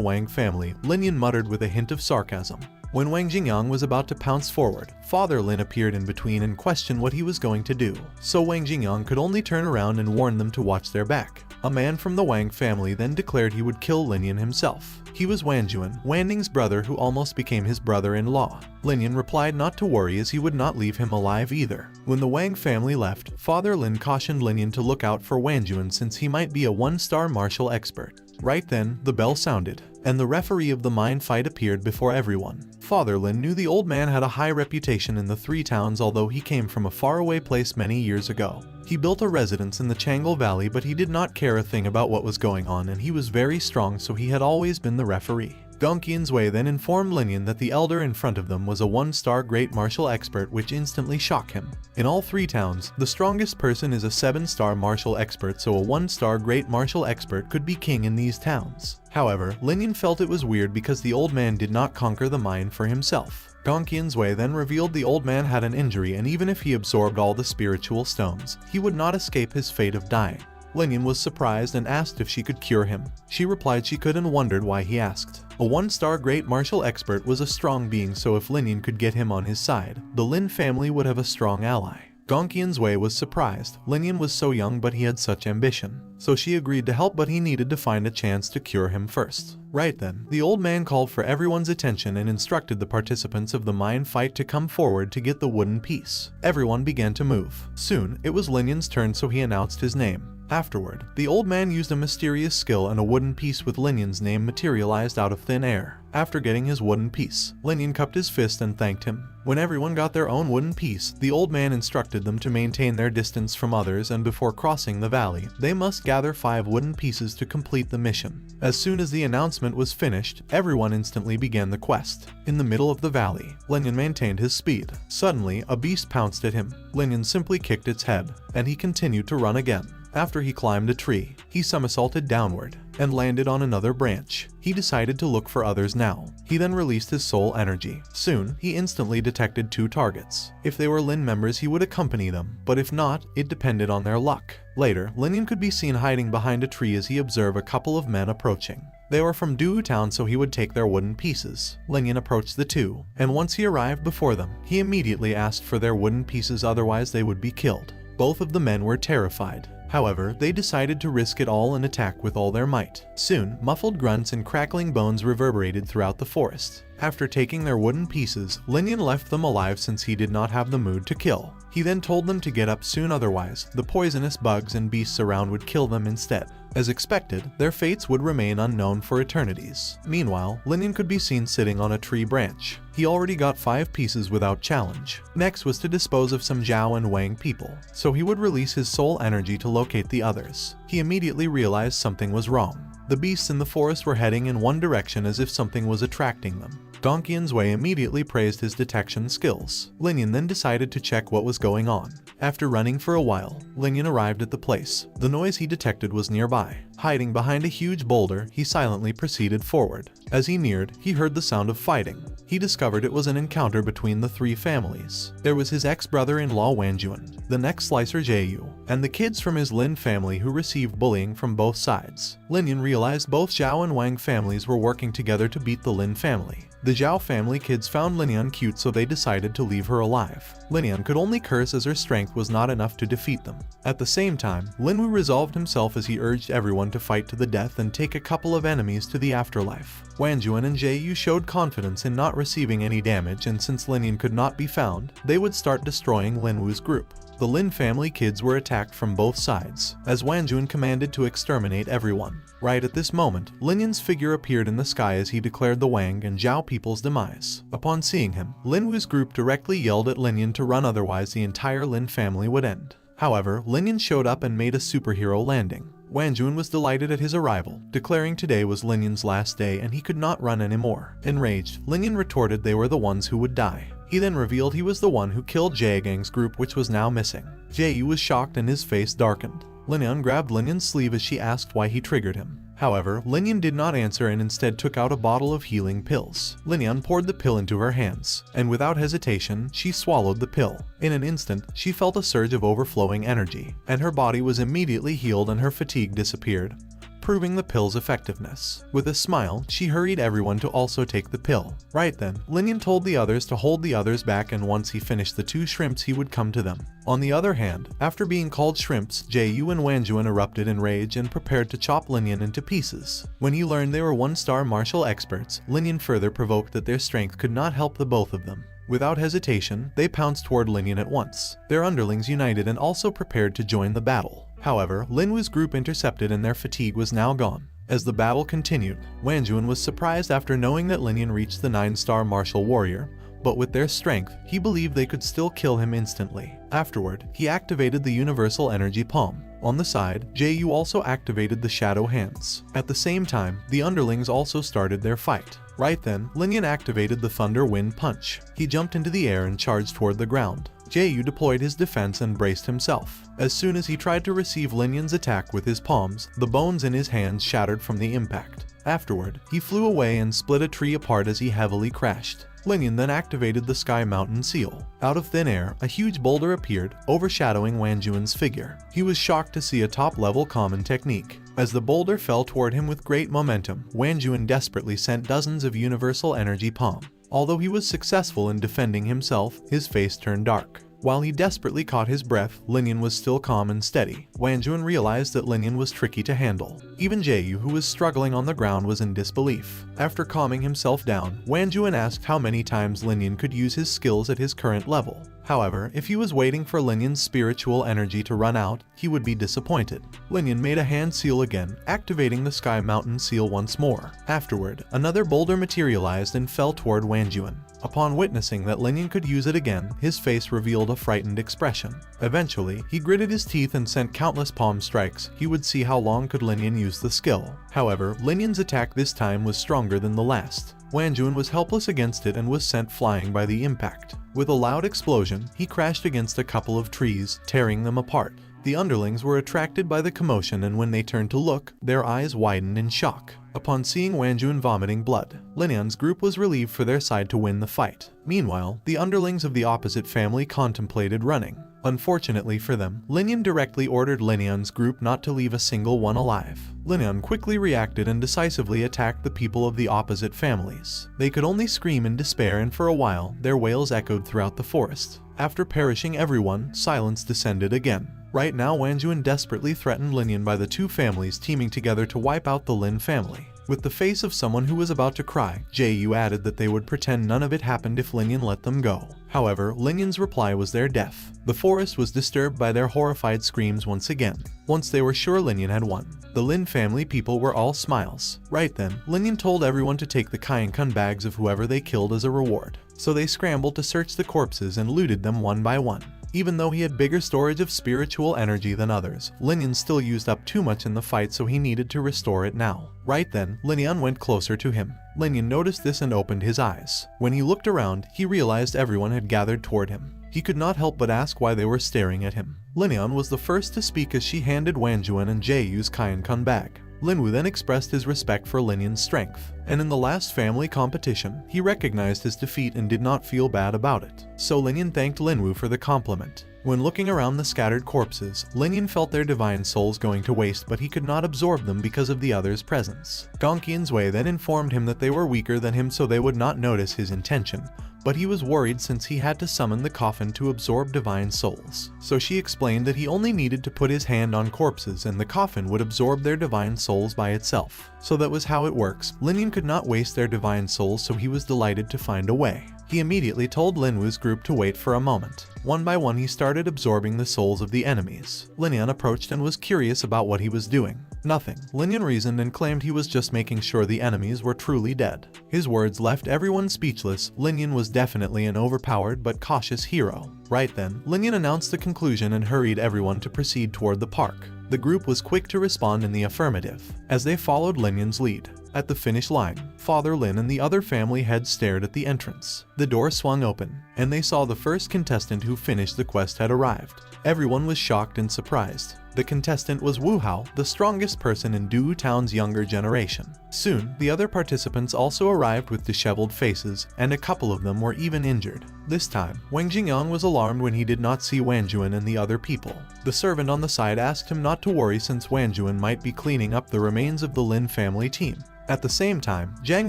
Wang family, Lin Yan muttered with a hint of sarcasm. When Wang Jingyang was about to pounce forward, Father Lin appeared in between and questioned what he was going to do, so Wang Jingyang could only turn around and warn them to watch their back. A man from the Wang family then declared he would kill Lin Yan himself. He was Wanjuan, Wan Ning's brother, who almost became his brother-in-law. Lin Yan replied not to worry as he would not leave him alive either. When the Wang family left, Father Lin cautioned Lin Yan to look out for Wanjuan since he might be a 1-star martial expert. Right then, the bell sounded, and the referee of the mine fight appeared before everyone. Father Lin knew the old man had a high reputation in the 3 towns, although he came from a faraway place many years ago. He built a residence in the Changle Valley, but he did not care a thing about what was going on, and he was very strong, so he had always been the referee. Gongqian's Wei then informed Lin Yan that the elder in front of them was a 1-star great martial expert, which instantly shocked him. In all 3 towns, the strongest person is a 7-star martial expert, so a 1-star great martial expert could be king in these towns. However, Lin Yan felt it was weird because the old man did not conquer the mine for himself. Gongqian's Wei then revealed the old man had an injury, and even if he absorbed all the spiritual stones, he would not escape his fate of dying. Lin Yan was surprised and asked if she could cure him. She replied she could and wondered why he asked. A 1-star great martial expert was a strong being, so if Lin Yan could get him on his side, the Lin family would have a strong ally. Gongqian's Wei was surprised. Lin Yan was so young but he had such ambition. So she agreed to help, but he needed to find a chance to cure him first. Right then, the old man called for everyone's attention and instructed the participants of the mine fight to come forward to get the wooden piece. Everyone began to move. Soon, it was Lin Yan's turn, so he announced his name. Afterward, the old man used a mysterious skill and a wooden piece with Lin Yan's name materialized out of thin air. After getting his wooden piece, Lin Yan cupped his fist and thanked him. When everyone got their own wooden piece, the old man instructed them to maintain their distance from others, and before crossing the valley, they must gather 5 wooden pieces to complete the mission. As soon as the announcement was finished, everyone instantly began the quest. In the middle of the valley, Lin Yan maintained his speed. Suddenly, a beast pounced at him. Lin Yan simply kicked its head, and he continued to run again. After he climbed a tree, he somersaulted downward and landed on another branch. He decided to look for others now. He then released his soul energy. Soon, he instantly detected 2 targets. If they were Lin members, he would accompany them, but if not, it depended on their luck. Later, Lin Yan could be seen hiding behind a tree as he observed a couple of men approaching. They were from Du Town, so he would take their wooden pieces. Lin Yan approached the 2, and once he arrived before them, he immediately asked for their wooden pieces, otherwise they would be killed. Both of the men were terrified. However, they decided to risk it all and attack with all their might. Soon, muffled grunts and crackling bones reverberated throughout the forest. After taking their wooden pieces, Lin Yan left them alive since he did not have the mood to kill. He then told them to get up soon, otherwise the poisonous bugs and beasts around would kill them instead. As expected, their fates would remain unknown for eternities. Meanwhile, Lin Yan could be seen sitting on a tree branch. He already got 5 pieces without challenge. Next was to dispose of some Zhao and Wang people, so he would release his soul energy to locate the others. He immediately realized something was wrong. The beasts in the forest were heading in one direction as if something was attracting them. Gong Qian's Wei immediately praised his detection skills. Lin Yan then decided to check what was going on. After running for a while, Lin Yan arrived at the place. The noise he detected was nearby. Hiding behind a huge boulder, he silently proceeded forward. As he neared, he heard the sound of fighting. He discovered it was an encounter between the 3 families. There was his ex-brother-in-law Wanjuan, the next slicer Jiayu, and the kids from his Lin family who received bullying from both sides. Lin Yan realized both Zhao and Wang families were working together to beat the Lin family. The Zhao family kids found Lin Yan cute, so they decided to leave her alive. Lin Yan could only curse as her strength was not enough to defeat them. At the same time, Lin Wu resolved himself as he urged everyone to fight to the death and take a couple of enemies to the afterlife. Wanjuan and Jiayu showed confidence in not receiving any damage, and since Lin Yan could not be found, they would start destroying Lin Wu's group. The Lin family kids were attacked from both sides, as Wanjuan commanded to exterminate everyone. Right at this moment, Lin Yan's figure appeared in the sky as he declared the Wang and Zhao people's demise. Upon seeing him, Lin Wu's group directly yelled at Lin Yan to run, otherwise the entire Lin family would end. However, Lin Yan showed up and made a superhero landing. Wanjuan was delighted at his arrival, declaring today was Lin Yan's last day and he could not run anymore. Enraged, Lin Yan retorted they were the ones who would die. He then revealed he was the one who killed Jiagang's group, which was now missing. Jiayu was shocked and his face darkened. Lin Yan grabbed Lin Yan's sleeve as she asked why he triggered him. However, Lin Yan did not answer and instead took out a bottle of healing pills. Lin Yan poured the pill into her hands, and without hesitation, she swallowed the pill. In an instant, she felt a surge of overflowing energy, and her body was immediately healed and her fatigue disappeared, proving the pill's effectiveness. With a smile, she hurried everyone to also take the pill. Right then, Lin Yan told the others to hold the others back, and once he finished the 2 shrimps he would come to them. On the other hand, after being called shrimps, Jiayu and Wanjuan erupted in rage and prepared to chop Lin Yan into pieces. When he learned they were 1-star martial experts, Lin Yan further provoked that their strength could not help the both of them. Without hesitation, they pounced toward Lin Yan at once. Their underlings united and also prepared to join the battle. However, Lin Wu's group intercepted and their fatigue was now gone. As the battle continued, Wanjuan was surprised after knowing that Lin Yan reached the 9-star martial warrior, but with their strength, he believed they could still kill him instantly. Afterward, he activated the universal energy palm. On the side, Jiayu also activated the shadow hands. At the same time, the underlings also started their fight. Right then, Lin Yan activated the thunder wind punch. He jumped into the air and charged toward the ground. Jiayu deployed his defense and braced himself. As soon as he tried to receive Lin Yan's attack with his palms, the bones in his hands shattered from the impact. Afterward, he flew away and split a tree apart as he heavily crashed. Lin Yan then activated the Sky Mountain Seal. Out of thin air, a huge boulder appeared, overshadowing Wanjuan's figure. He was shocked to see a top-level common technique. As the boulder fell toward him with great momentum, Wanjuan desperately sent dozens of universal energy palm. Although he was successful in defending himself, his face turned dark. While he desperately caught his breath, Lin Yan was still calm and steady. Wanjuan realized that Lin Yan was tricky to handle. Even Jiayu, who was struggling on the ground, was in disbelief. After calming himself down, Wanjuan asked how many times Lin Yan could use his skills at his current level. However, if he was waiting for Lin Yan's spiritual energy to run out, he would be disappointed. Lin Yan made a hand seal again, activating the Sky Mountain Seal once more. Afterward, another boulder materialized and fell toward Wanjuan. Upon witnessing that Lin Yan could use it again, his face revealed a frightened expression. Eventually, he gritted his teeth and sent countless palm strikes. He would see how long could Lin Yan use the skill. However, Lin Yan's attack this time was stronger than the last. Wanjuan was helpless against it and was sent flying by the impact. With a loud explosion, he crashed against a couple of trees, tearing them apart. The underlings were attracted by the commotion, and when they turned to look, their eyes widened in shock. Upon seeing Wanjuan vomiting blood, Lin Yan's group was relieved for their side to win the fight. Meanwhile, the underlings of the opposite family contemplated running. Unfortunately for them, Lin Yan directly ordered Lin Yan's group not to leave a single one alive. Lin Yan quickly reacted and decisively attacked the people of the opposite families. They could only scream in despair, and for a while, their wails echoed throughout the forest. After perishing everyone, silence descended again. Right now, Wanjuan desperately threatened Lin Yan by the two families teaming together to wipe out the Lin family. With the face of someone who was about to cry, Ju added that they would pretend none of it happened if Lin Yan let them go. However, Lin Yan's reply was their death. The forest was disturbed by their horrified screams once again. Once they were sure Lin Yan had won, the Lin family people were all smiles. Right then, Lin Yan told everyone to take the Kainkun bags of whoever they killed as a reward. So they scrambled to search the corpses and looted them one by one. Even though he had bigger storage of spiritual energy than others, Lin Yan still used up too much in the fight, so he needed to restore it now. Right then, Lin Yan went closer to him. Lin Yan noticed this and opened his eyes. When he looked around, he realized everyone had gathered toward him. He could not help but ask why they were staring at him. Lin Yan was the first to speak as she handed Wanjuan and Ju's Kainkun bag. Linwu then expressed his respect for Lin Yan's strength, and in the last family competition, he recognized his defeat and did not feel bad about it. So Lin Yan thanked Linwu for the compliment. When looking around the scattered corpses, Lin Yan felt their divine souls going to waste, but he could not absorb them because of the others' presence. Gongqian's Wei then informed him that they were weaker than him, so they would not notice his intention. But he was worried since he had to summon the coffin to absorb divine souls. So she explained that he only needed to put his hand on corpses and the coffin would absorb their divine souls by itself. So that was how it works. Lin Yan could not waste their divine souls, so he was delighted to find a way. He immediately told Linwu's group to wait for a moment. One by one he started absorbing the souls of the enemies. Lin Yan approached and was curious about what he was doing. Nothing. Lin Yan reasoned and claimed he was just making sure the enemies were truly dead. His words left everyone speechless. Lin Yan was definitely an overpowered but cautious hero. Right then, Lin Yan announced the conclusion and hurried everyone to proceed toward the park. The group was quick to respond in the affirmative, as they followed Lin Yan's lead. At the finish line, Father Lin and the other family heads stared at the entrance. The door swung open, and they saw the first contestant who finished the quest had arrived. Everyone was shocked and surprised. The contestant was Wu Hao, the strongest person in Du Town's younger generation. Soon, the other participants also arrived with disheveled faces, and a couple of them were even injured. This time, Wang Jingyang was alarmed when he did not see Wanjuan and the other people. The servant on the side asked him not to worry since Wanjuan might be cleaning up the remains of the Lin family team. At the same time, Zhang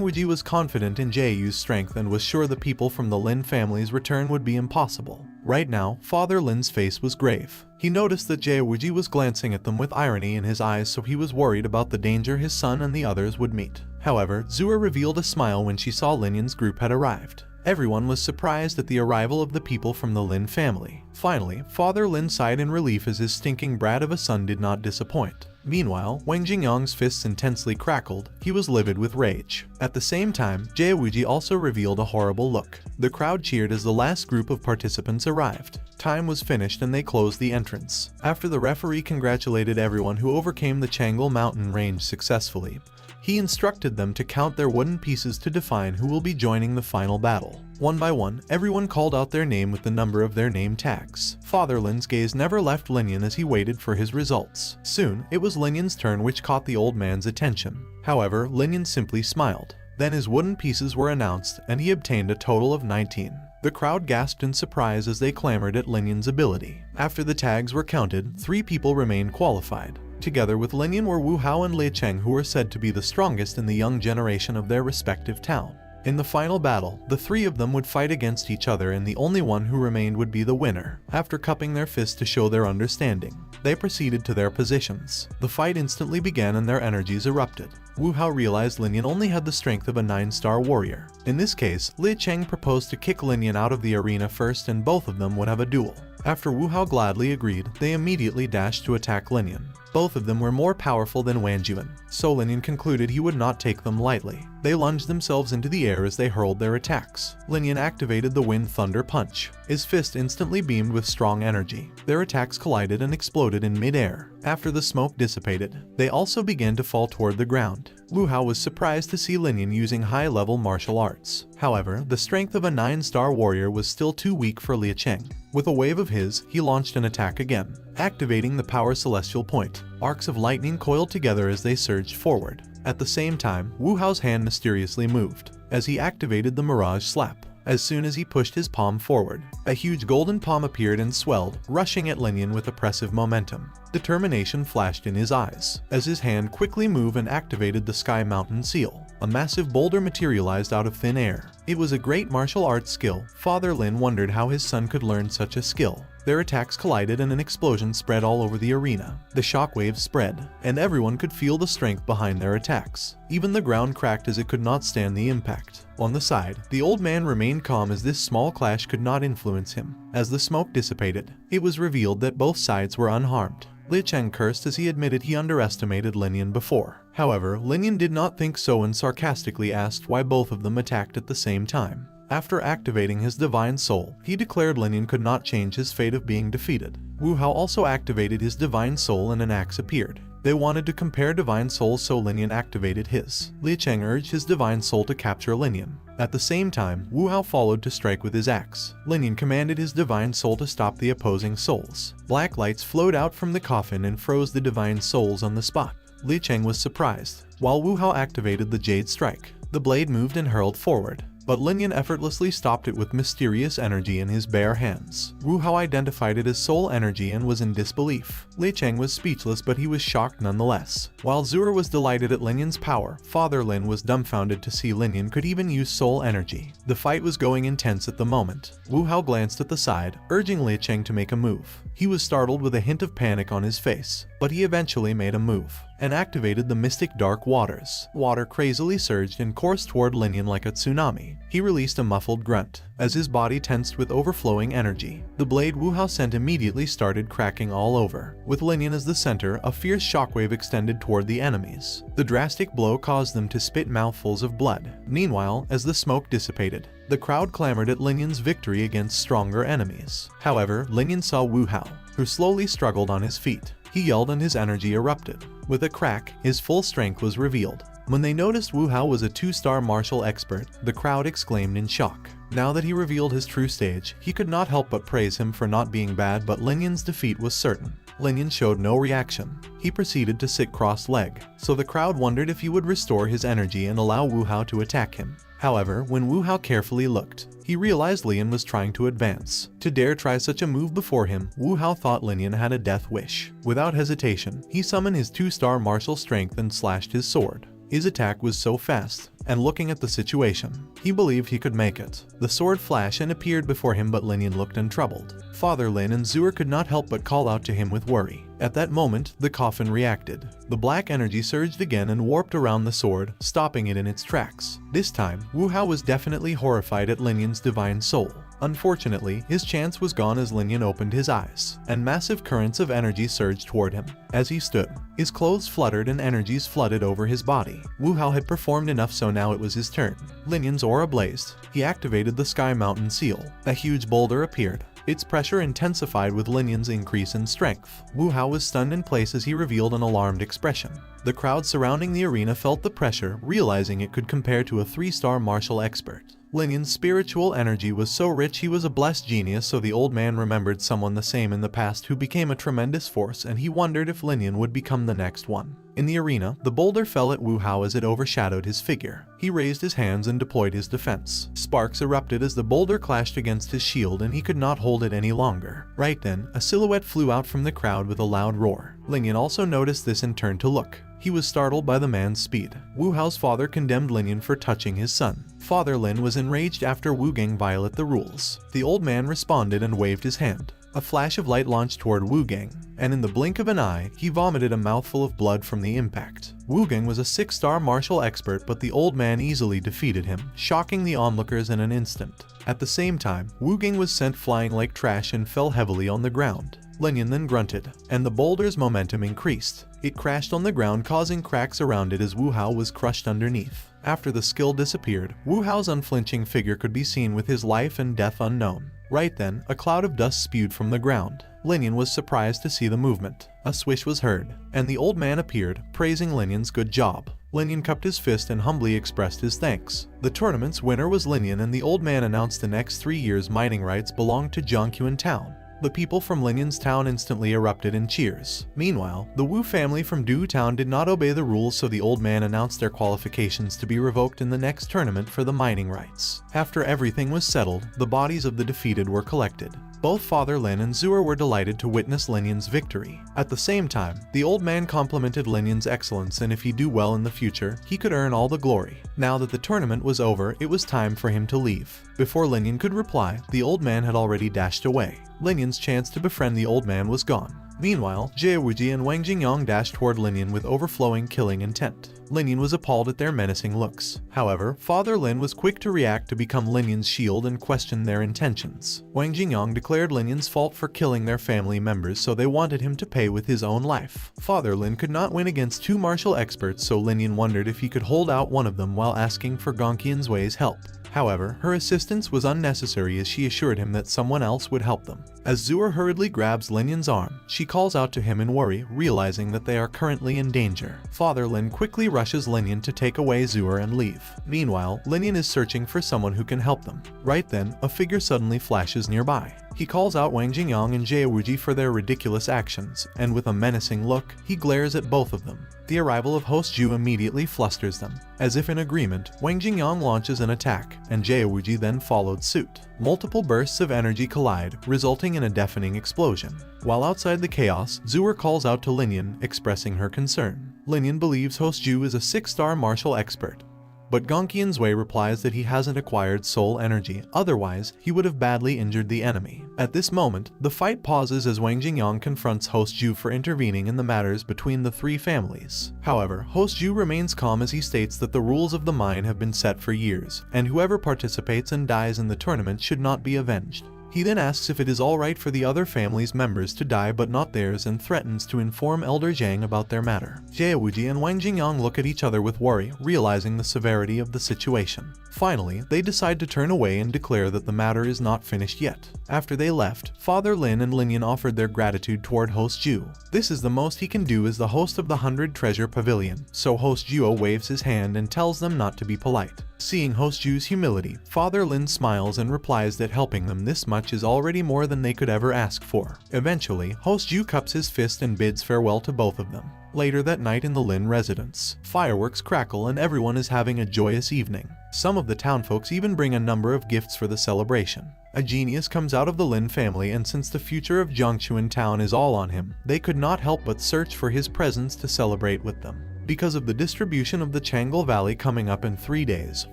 Wuji was confident in Ju's strength and was sure the people from the Lin family's return would be impossible. Right now, Father Lin's face was grave. He noticed that Zhang Wuji was glancing at them with irony in his eyes, so he was worried about the danger his son and the others would meet. However, Zua revealed a smile when she saw Lin Yan's group had arrived. Everyone was surprised at the arrival of the people from the Lin family. Finally, Father Lin sighed in relief as his stinking brat of a son did not disappoint. Meanwhile, Wang Jingyang's fists intensely crackled. He was livid with rage. At the same time, Wuji also revealed a horrible look. The crowd cheered as the last group of participants arrived. Time was finished and they closed the entrance. After the referee congratulated everyone who overcame the Changle mountain range successfully, he instructed them to count their wooden pieces to define who will be joining the final battle. One by one, everyone called out their name with the number of their name tags. Father Lin's gaze never left Lin Yan as he waited for his results. Soon, it was Lin Yan's turn, which caught the old man's attention. However, Lin Yan simply smiled. Then his wooden pieces were announced, and he obtained a total of 19. The crowd gasped in surprise as they clamored at Lin Yan's ability. After the tags were counted, 3 people remained qualified. Together with Lin Yan were Wu Hao and Lei Cheng, who were said to be the strongest in the young generation of their respective town. In the final battle, the 3 of them would fight against each other, and the only one who remained would be the winner. After cupping their fists to show their understanding, they proceeded to their positions. The fight instantly began and their energies erupted. Wu Hao realized Lin Yan only had the strength of a 9-star warrior. In this case, Lei Cheng proposed to kick Lin Yan out of the arena first, and both of them would have a duel. After Wu Hao gladly agreed, they immediately dashed to attack Lin Yan. Both of them were more powerful than Wanjuan, so Lin Yan concluded he would not take them lightly. They lunged themselves into the air as they hurled their attacks. Lin Yan activated the Wind Thunder Punch. His fist instantly beamed with strong energy. Their attacks collided and exploded in mid-air. After the smoke dissipated, they also began to fall toward the ground. Wu Hao was surprised to see Lin Yan using high-level martial arts. However, the strength of a 9-star warrior was still too weak for Lei Cheng. With a wave of his, he launched an attack again, activating the power celestial point. Arcs of lightning coiled together as they surged forward. At the same time, Wu Hao's hand mysteriously moved, as he activated the Mirage Slap. As soon as he pushed his palm forward, a huge golden palm appeared and swelled, rushing at Lin Yan with oppressive momentum. Determination flashed in his eyes, as his hand quickly moved and activated the Sky Mountain Seal. A massive boulder materialized out of thin air. It was a great martial arts skill. Father Lin wondered how his son could learn such a skill. Their attacks collided and an explosion spread all over the arena. The shockwaves spread, and everyone could feel the strength behind their attacks. Even the ground cracked as it could not stand the impact. On the side, the old man remained calm as this small clash could not influence him. As the smoke dissipated, it was revealed that both sides were unharmed. Li Cheng cursed as he admitted he underestimated Lin Yan before. However, Lin Yan did not think so and sarcastically asked why both of them attacked at the same time. After activating his divine soul, he declared Lin Yan could not change his fate of being defeated. Wu Hao also activated his divine soul and an axe appeared. They wanted to compare divine souls, so Lin Yan activated his. Li Cheng urged his divine soul to capture Lin Yan. At the same time, Wu Hao followed to strike with his axe. Lin Yan commanded his divine soul to stop the opposing souls. Black lights flowed out from the coffin and froze the divine souls on the spot. Li Cheng was surprised, while Wu Hao activated the Jade Strike. The blade moved and hurled forward, but Lin Yan effortlessly stopped it with mysterious energy in his bare hands. Wu Hao identified it as soul energy and was in disbelief. Li Cheng was speechless, but he was shocked nonetheless. While Zura was delighted at Lin Yan's power, Father Lin was dumbfounded to see Lin Yan could even use soul energy. The fight was going intense at the moment. Wu Hao glanced at the side, urging Li Cheng to make a move. He was startled with a hint of panic on his face, but he eventually made a move and activated the mystic dark waters. Water crazily surged and coursed toward Lin Yan like a tsunami. He released a muffled grunt as his body tensed with overflowing energy. The blade Wu Hao sent immediately started cracking all over. With Lin Yan as the center, a fierce shockwave extended toward the enemies. The drastic blow caused them to spit mouthfuls of blood. Meanwhile, as the smoke dissipated, the crowd clamored at Lin Yan's victory against stronger enemies. However, Lin Yan saw Wu Hao, who slowly struggled on his feet. He yelled and his energy erupted. With a crack, his full strength was revealed. When they noticed Wu Hao was a 2-star martial expert, the crowd exclaimed in shock. Now that he revealed his true stage, he could not help but praise him for not being bad, but Lin Yan's defeat was certain. Lin Yan showed no reaction. He proceeded to sit cross-legged, so the crowd wondered if he would restore his energy and allow Wu Hao to attack him. However, when Wu Hao carefully looked, he realized Lin Yan was trying to advance. To dare try such a move before him, Wu Hao thought Lin Yan had a death wish. Without hesitation, he summoned his 2-star martial strength and slashed his sword. His attack was so fast, and looking at the situation, he believed he could make it. The sword flashed and appeared before him, but Lin Yan looked untroubled. Father Lin and Zura could not help but call out to him with worry. At that moment, the coffin reacted. The black energy surged again and warped around the sword, stopping it in its tracks. This time, Wu Hao was definitely horrified at Lin Yan's divine soul. Unfortunately, his chance was gone as Lin Yan opened his eyes, and massive currents of energy surged toward him. As he stood, his clothes fluttered and energies flooded over his body. Wu Hao had performed enough, so now it was his turn. Lin Yan's aura blazed. He activated the Sky Mountain Seal. A huge boulder appeared. Its pressure intensified with Lin Yan's increase in strength. Wu Hao was stunned in place as he revealed an alarmed expression. The crowd surrounding the arena felt the pressure, realizing it could compare to a 3-star martial expert. Lin Yan's spiritual energy was so rich he was a blessed genius, so the old man remembered someone the same in the past who became a tremendous force, and he wondered if Lin Yan would become the next one. In the arena, the boulder fell at Wu Hao as it overshadowed his figure. He raised his hands and deployed his defense. Sparks erupted as the boulder clashed against his shield, and he could not hold it any longer. Right then, a silhouette flew out from the crowd with a loud roar. Lin Yan also noticed this and turned to look. He was startled by the man's speed. Wu Hao's father condemned Lin Yan for touching his son. Father Lin was enraged after Wu Gang violated the rules. The old man responded and waved his hand. A flash of light launched toward Wu Gang, and in the blink of an eye, he vomited a mouthful of blood from the impact. Wu Gang was a 6-star martial expert, but the old man easily defeated him, shocking the onlookers in an instant. At the same time, Wu Gang was sent flying like trash and fell heavily on the ground. Lin Yan then grunted, and the boulder's momentum increased. It crashed on the ground, causing cracks around it as Wu Hao was crushed underneath. After the skill disappeared, Wu Hao's unflinching figure could be seen with his life and death unknown. Right then, a cloud of dust spewed from the ground. Lin Yan was surprised to see the movement. A swish was heard, and the old man appeared, praising Lin Yan's good job. Lin Yan cupped his fist and humbly expressed his thanks. The tournament's winner was Lin Yan, and the old man announced the next 3 years' mining rights belonged to Jiangquan Town. The people from Lin Yan's town instantly erupted in cheers. Meanwhile, the Wu family from Du town did not obey the rules, so the old man announced their qualifications to be revoked in the next tournament for the mining rights. After everything was settled, the bodies of the defeated were collected. Both Father Lin and Zuer were delighted to witness Lin Yan's victory. At the same time, the old man complimented Lin Yan's excellence, and if he do well in the future, he could earn all the glory. Now that the tournament was over, it was time for him to leave. Before Lin Yan could reply, the old man had already dashed away. Lin Yan's chance to befriend the old man was gone. Meanwhile, Jie Wuji and Wang Jingyang dashed toward Lin Yan with overflowing killing intent. Lin Yan was appalled at their menacing looks. However, Father Lin was quick to react to become Lin Yan's shield and question their intentions. Wang Jingyang declared Lin Yan's fault for killing their family members, so they wanted him to pay with his own life. Father Lin could not win against 2 martial experts, so Lin Yan wondered if he could hold out one of them while asking for Gongqian's Wei's help. However, her assistance was unnecessary as she assured him that someone else would help them. As Zuer hurriedly grabs Lin Yan's arm, she calls out to him in worry, realizing that they are currently in danger. Father Lin quickly rushes Lin Yan to take away Zuer and leave. Meanwhile, Lin Yan is searching for someone who can help them. Right then, a figure suddenly flashes nearby. He calls out Wang Jingyang and Jie Wuji for their ridiculous actions, and with a menacing look, he glares at both of them. The arrival of host Ju immediately flusters them. As if in agreement, Wang Jingyang launches an attack, and Jie Wuji then followed suit. Multiple bursts of energy collide, resulting in a deafening explosion. While outside the chaos, Zuer calls out to Lin Yan, expressing her concern. Lin Yan believes host Ju is a 6-star martial expert, but Gongqian's Wei replies that he hasn't acquired soul energy, otherwise he would have badly injured the enemy. At this moment, the fight pauses as Wang Jingyang confronts host Ju for intervening in the matters between the 3 families. However, host Ju remains calm as he states that the rules of the mine have been set for years, and whoever participates and dies in the tournament should not be avenged. He then asks if it is alright for the other family's members to die but not theirs, and threatens to inform Elder Zhang about their matter. Jie Wuji and Wang Jingyang look at each other with worry, realizing the severity of the situation. Finally, they decide to turn away and declare that the matter is not finished yet. After they left, Father Lin and Lin Yan offered their gratitude toward host Ju. This is the most he can do as the host of the 100 Treasure Pavilion, so host Juo waves his hand and tells them not to be polite. Seeing host Ju's humility, Father Lin smiles and replies that helping them this much is already more than they could ever ask for. Eventually, host Ju cups his fist and bids farewell to both of them. Later that night in the Lin residence, fireworks crackle and everyone is having a joyous evening. Some of the townfolks even bring a number of gifts for the celebration. A genius comes out of the Lin family, and since the future of Jiangquan Town is all on him, they could not help but search for his presence to celebrate with them. Because of the distribution of the Changle Valley coming up in 3 days,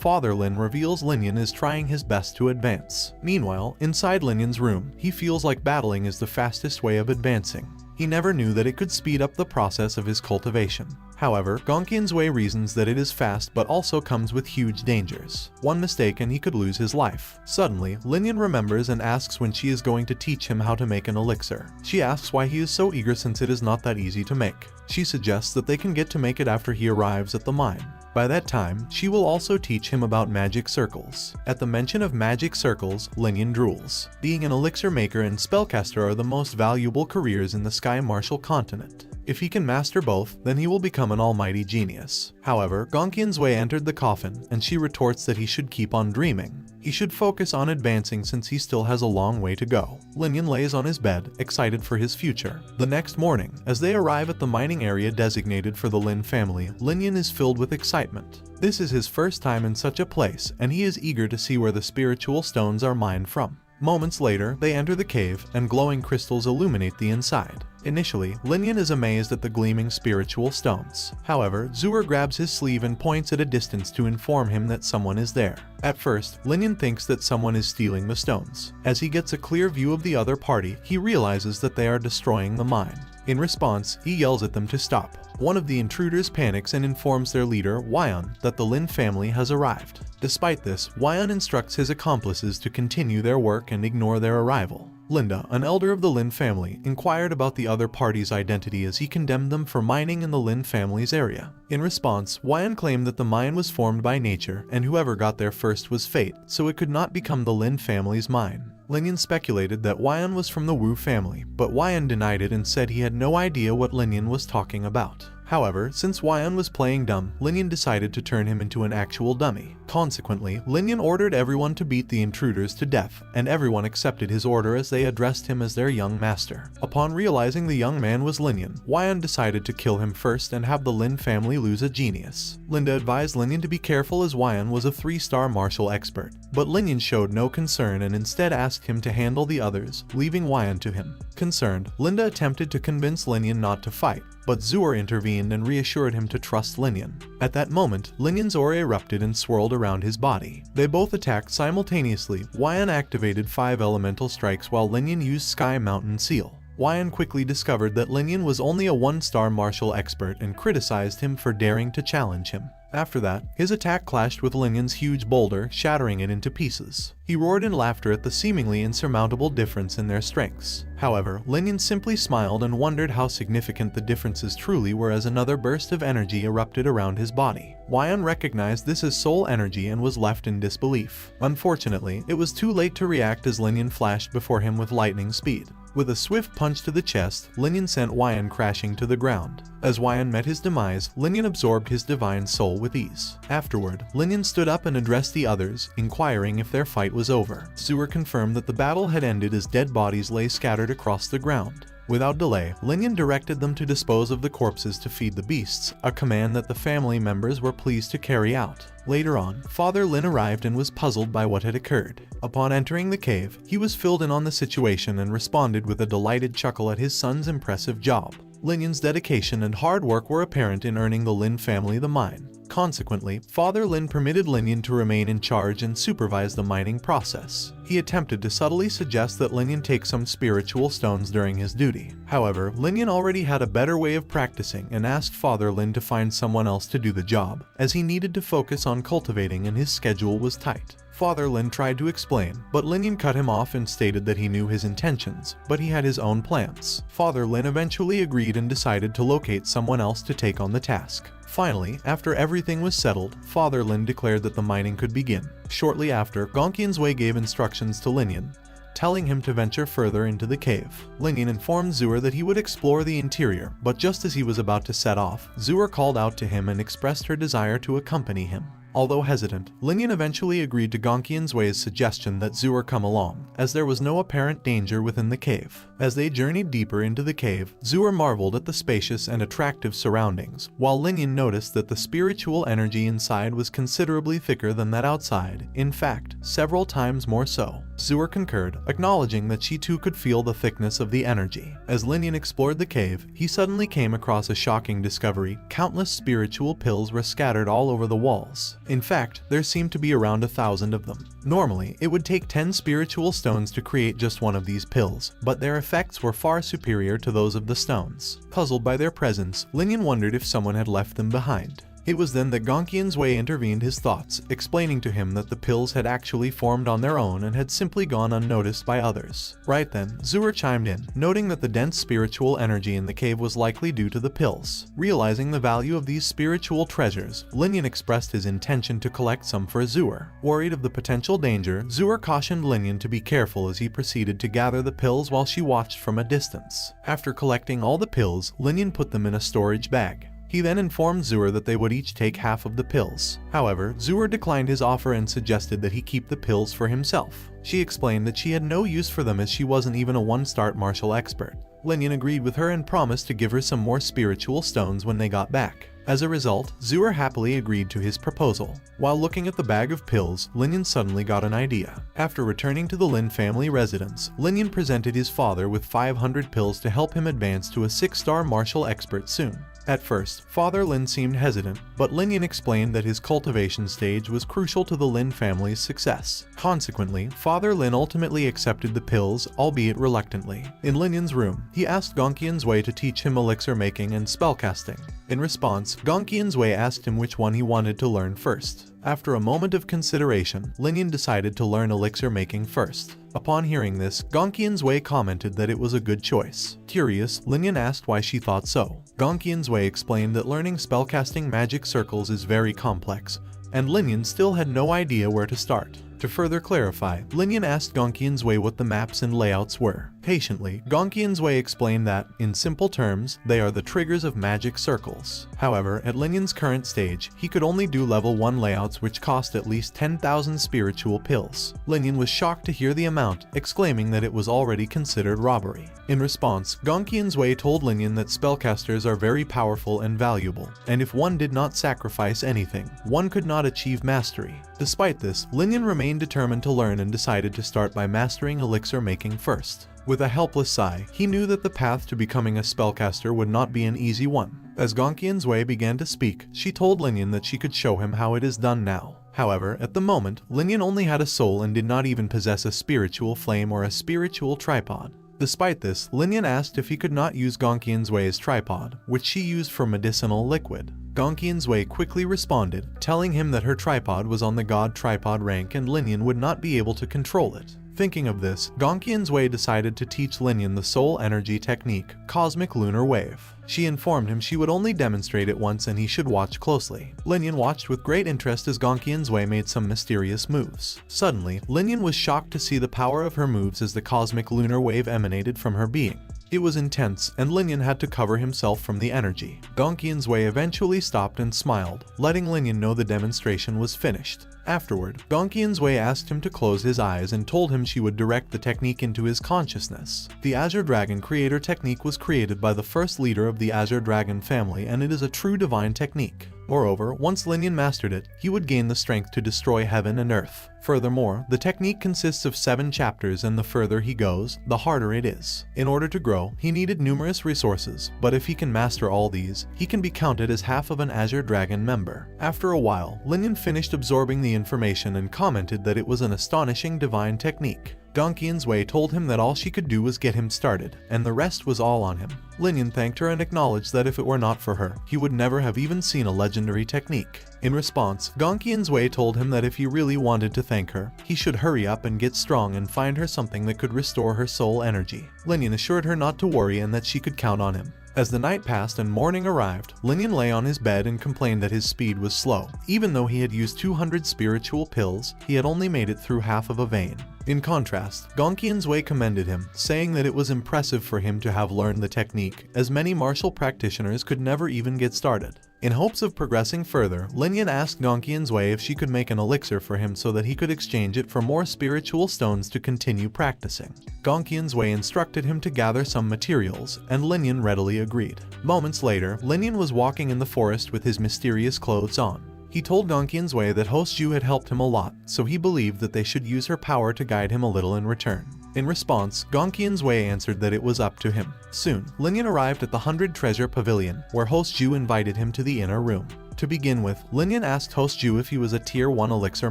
Father Lin reveals Lin Yan is trying his best to advance. Meanwhile, inside Lin Yan's room, he feels like battling is the fastest way of advancing. He never knew that it could speed up the process of his cultivation. However, Gongqian's Wei reasons that it is fast but also comes with huge dangers. One mistake and he could lose his life. Suddenly, Lin Yan remembers and asks when she is going to teach him how to make an elixir. She asks why he is so eager since it is not that easy to make. She suggests that they can get to make it after he arrives at the mine. By that time, she will also teach him about magic circles. At the mention of magic circles, Lin Yan drools. Being an elixir maker and spellcaster are the most valuable careers in the Sky Martial continent. If he can master both, then he will become an almighty genius. However, Gongqian's Wei entered the coffin, and she retorts that he should keep on dreaming. He should focus on advancing since he still has a long way to go. Lin Yan lays on his bed, excited for his future. The next morning, as they arrive at the mining area designated for the Lin family, Lin Yan is filled with excitement. This is his first time in such a place, and he is eager to see where the spiritual stones are mined from. Moments later, they enter the cave, and glowing crystals illuminate the inside. Initially, Lin Yan is amazed at the gleaming spiritual stones. However, Zuer grabs his sleeve and points at a distance to inform him that someone is there. At first, Lin Yan thinks that someone is stealing the stones. As he gets a clear view of the other party, he realizes that they are destroying the mine. In response, he yells at them to stop. One of the intruders panics and informs their leader, Wyan, that the Lin family has arrived. Despite this, Wyan instructs his accomplices to continue their work and ignore their arrival. Linda, an elder of the Lin family, inquired about the other party's identity as he condemned them for mining in the Lin family's area. In response, Wyan claimed that the mine was formed by nature and whoever got there first was fate, so it could not become the Lin family's mine. Lin Yan speculated that Wyan was from the Wu family, but Wyan denied it and said he had no idea what Lin Yan was talking about. However, since Yan was playing dumb, Lin Yan decided to turn him into an actual dummy. Consequently, Lin Yan ordered everyone to beat the intruders to death, and everyone accepted his order as they addressed him as their young master. Upon realizing the young man was Lin Yan decided to kill him first and have the Lin family lose a genius. Linda advised Lin Yan to be careful as Yan was a 3-star martial expert, but Lin Yan showed no concern and instead asked him to handle the others, leaving Yan to him. Concerned, Linda attempted to convince Lin Yan not to fight, but Zuer intervened and reassured him to trust Lin Yan. At that moment, Lin Yan's aura erupted and swirled around his body. They both attacked simultaneously. Yan activated 5 elemental strikes while Lin Yan used Sky Mountain Seal. Yan quickly discovered that Lin Yan was only a 1-star martial expert and criticized him for daring to challenge him. After that, his attack clashed with Lin Yan's huge boulder, shattering it into pieces. He roared in laughter at the seemingly insurmountable difference in their strengths. However, Lin Yan simply smiled and wondered how significant the differences truly were as another burst of energy erupted around his body. Yan recognized this as soul energy and was left in disbelief. Unfortunately, it was too late to react as Lin Yan flashed before him with lightning speed. With a swift punch to the chest, Lin Yan sent Yan crashing to the ground. As Yan met his demise, Lin Yan absorbed his divine soul with ease. Afterward, Lin Yan stood up and addressed the others, inquiring if their fight was over. Zuer confirmed that the battle had ended as dead bodies lay scattered across the ground. Without delay, Lin Yan directed them to dispose of the corpses to feed the beasts, a command that the family members were pleased to carry out. Later on, Father Lin arrived and was puzzled by what had occurred. Upon entering the cave, he was filled in on the situation and responded with a delighted chuckle at his son's impressive job. Lin Yan's dedication and hard work were apparent in earning the Lin family the mine. Consequently, Father Lin permitted Lin Yan to remain in charge and supervise the mining process. He attempted to subtly suggest that Lin Yan take some spiritual stones during his duty. However, Lin Yan already had a better way of practicing and asked Father Lin to find someone else to do the job, as he needed to focus on cultivating and his schedule was tight. Father Lin tried to explain, but Lin Yan cut him off and stated that he knew his intentions, but he had his own plans. Father Lin eventually agreed and decided to locate someone else to take on the task. Finally, after everything was settled, Father Lin declared that the mining could begin. Shortly after, Gongqian's Wei gave instructions to Lin Yan, telling him to venture further into the cave. Lin Yan informed Zuer that he would explore the interior, but just as he was about to set off, Zuer called out to him and expressed her desire to accompany him. Although hesitant, Lin Yan eventually agreed to Gongqian's Wei's suggestion that Zuer come along, as there was no apparent danger within the cave. As they journeyed deeper into the cave, Zuer marveled at the spacious and attractive surroundings, while Lin Yan noticed that the spiritual energy inside was considerably thicker than that outside, in fact, several times more so. Zuer concurred, acknowledging that she too could feel the thickness of the energy. As Lin Yan explored the cave, he suddenly came across a shocking discovery. Countless spiritual pills were scattered all over the walls. In fact, there seemed to be around 1,000 of them. Normally, it would take 10 spiritual stones to create just one of these pills, but their effects were far superior to those of the stones. Puzzled by their presence, Lin Yan wondered if someone had left them behind. It was then that Gongqian's Wei intervened his thoughts, explaining to him that the pills had actually formed on their own and had simply gone unnoticed by others. Right then, Zuer chimed in, noting that the dense spiritual energy in the cave was likely due to the pills. Realizing the value of these spiritual treasures, Lin Yan expressed his intention to collect some for Zuer. Worried of the potential danger, Zuer cautioned Lin Yan to be careful as he proceeded to gather the pills while she watched from a distance. After collecting all the pills, Lin Yan put them in a storage bag. He then informed Zuer that they would each take half of the pills. However, Zuer declined his offer and suggested that he keep the pills for himself. She explained that she had no use for them as she wasn't even a 1-star martial expert. Lin Yan agreed with her and promised to give her some more spiritual stones when they got back. As a result, Zuer happily agreed to his proposal. While looking at the bag of pills, Lin Yan suddenly got an idea. After returning to the Lin family residence, Lin Yan presented his father with 500 pills to help him advance to a 6-star martial expert soon. At first, Father Lin seemed hesitant, but Lin Yan explained that his cultivation stage was crucial to the Lin family's success. Consequently, Father Lin ultimately accepted the pills, albeit reluctantly. In Lin Yan's room, he asked Gongqian's Wei to teach him elixir making and spellcasting. In response, Gongqian's Wei asked him which one he wanted to learn first. After a moment of consideration, Lin Yan decided to learn elixir making first. Upon hearing this, Gongqian's Wei commented that it was a good choice. Curious, Lin Yan asked why she thought so. Gongqian's Wei explained that learning spellcasting magic circles is very complex, and Lin Yan still had no idea where to start. To further clarify, Lin Yan asked Gongqian's Wei what the maps and layouts were. Patiently, Gongqian's Wei explained that, in simple terms, they are the triggers of magic circles. However, at Lin Yan's current stage, he could only do level 1 layouts which cost at least 10,000 spiritual pills. Lin Yan was shocked to hear the amount, exclaiming that it was already considered robbery. In response, Gongqian's Wei told Lin Yan that spellcasters are very powerful and valuable, and if one did not sacrifice anything, one could not achieve mastery. Despite this, Lin Yan remained determined to learn and decided to start by mastering elixir making first. With a helpless sigh, he knew that the path to becoming a spellcaster would not be an easy one. As Gongqian's Wei began to speak, she told Lin Yan that she could show him how it is done now. However, at the moment, Lin Yan only had a soul and did not even possess a spiritual flame or a spiritual tripod. Despite this, Lin Yan asked if he could not use Gongqian's Wei's tripod, which she used for medicinal liquid. Gongqian's Wei quickly responded, telling him that her tripod was on the god tripod rank and Lin Yan would not be able to control it. Thinking of this, Gongqian's Wei decided to teach Lin Yan the soul energy technique, Cosmic Lunar Wave. She informed him she would only demonstrate it once and he should watch closely. Lin Yan watched with great interest as Gongqian's Wei made some mysterious moves. Suddenly, Lin Yan was shocked to see the power of her moves as the Cosmic Lunar Wave emanated from her being. It was intense, and Lin Yan had to cover himself from the energy. Gongqian's Wei eventually stopped and smiled, letting Lin Yan know the demonstration was finished. Afterward, Gongqian's Wei asked him to close his eyes and told him she would direct the technique into his consciousness. The Azure Dragon Creator technique was created by the first leader of the Azure Dragon family, and it is a true divine technique. Moreover, once Lin Yan mastered it, he would gain the strength to destroy heaven and earth. Furthermore, the technique consists of 7 chapters, and the further he goes, the harder it is. In order to grow, he needed numerous resources, but if he can master all these, he can be counted as half of an Azure Dragon member. After a while, Lin Yan finished absorbing the information and commented that it was an astonishing divine technique. Gongqian's Wei told him that all she could do was get him started, and the rest was all on him. Lin Yan thanked her and acknowledged that if it were not for her, he would never have even seen a legendary technique. In response, Gongqian's Wei told him that if he really wanted to thank her, he should hurry up and get strong and find her something that could restore her soul energy. Lin Yan assured her not to worry and that she could count on him. As the night passed and morning arrived, Lin Yan lay on his bed and complained that his speed was slow. Even though he had used 200 spiritual pills, he had only made it through half of a vein. In contrast, Gongqian's Wei commended him, saying that it was impressive for him to have learned the technique, as many martial practitioners could never even get started. In hopes of progressing further, Lin Yan asked Gongqian's Wei if she could make an elixir for him so that he could exchange it for more spiritual stones to continue practicing. Gongqian's Wei instructed him to gather some materials, and Lin Yan readily agreed. Moments later, Lin Yan was walking in the forest with his mysterious clothes on. He told Gongqian's Wei that host Zhu had helped him a lot, so he believed that they should use her power to guide him a little in return. In response, Gongqian's Wei answered that it was up to him. Soon, Lin Yan arrived at the 100 Treasure Pavilion, where host Zhu invited him to the inner room. To begin with, Lin Yan asked host Zhu if he was a tier 1 elixir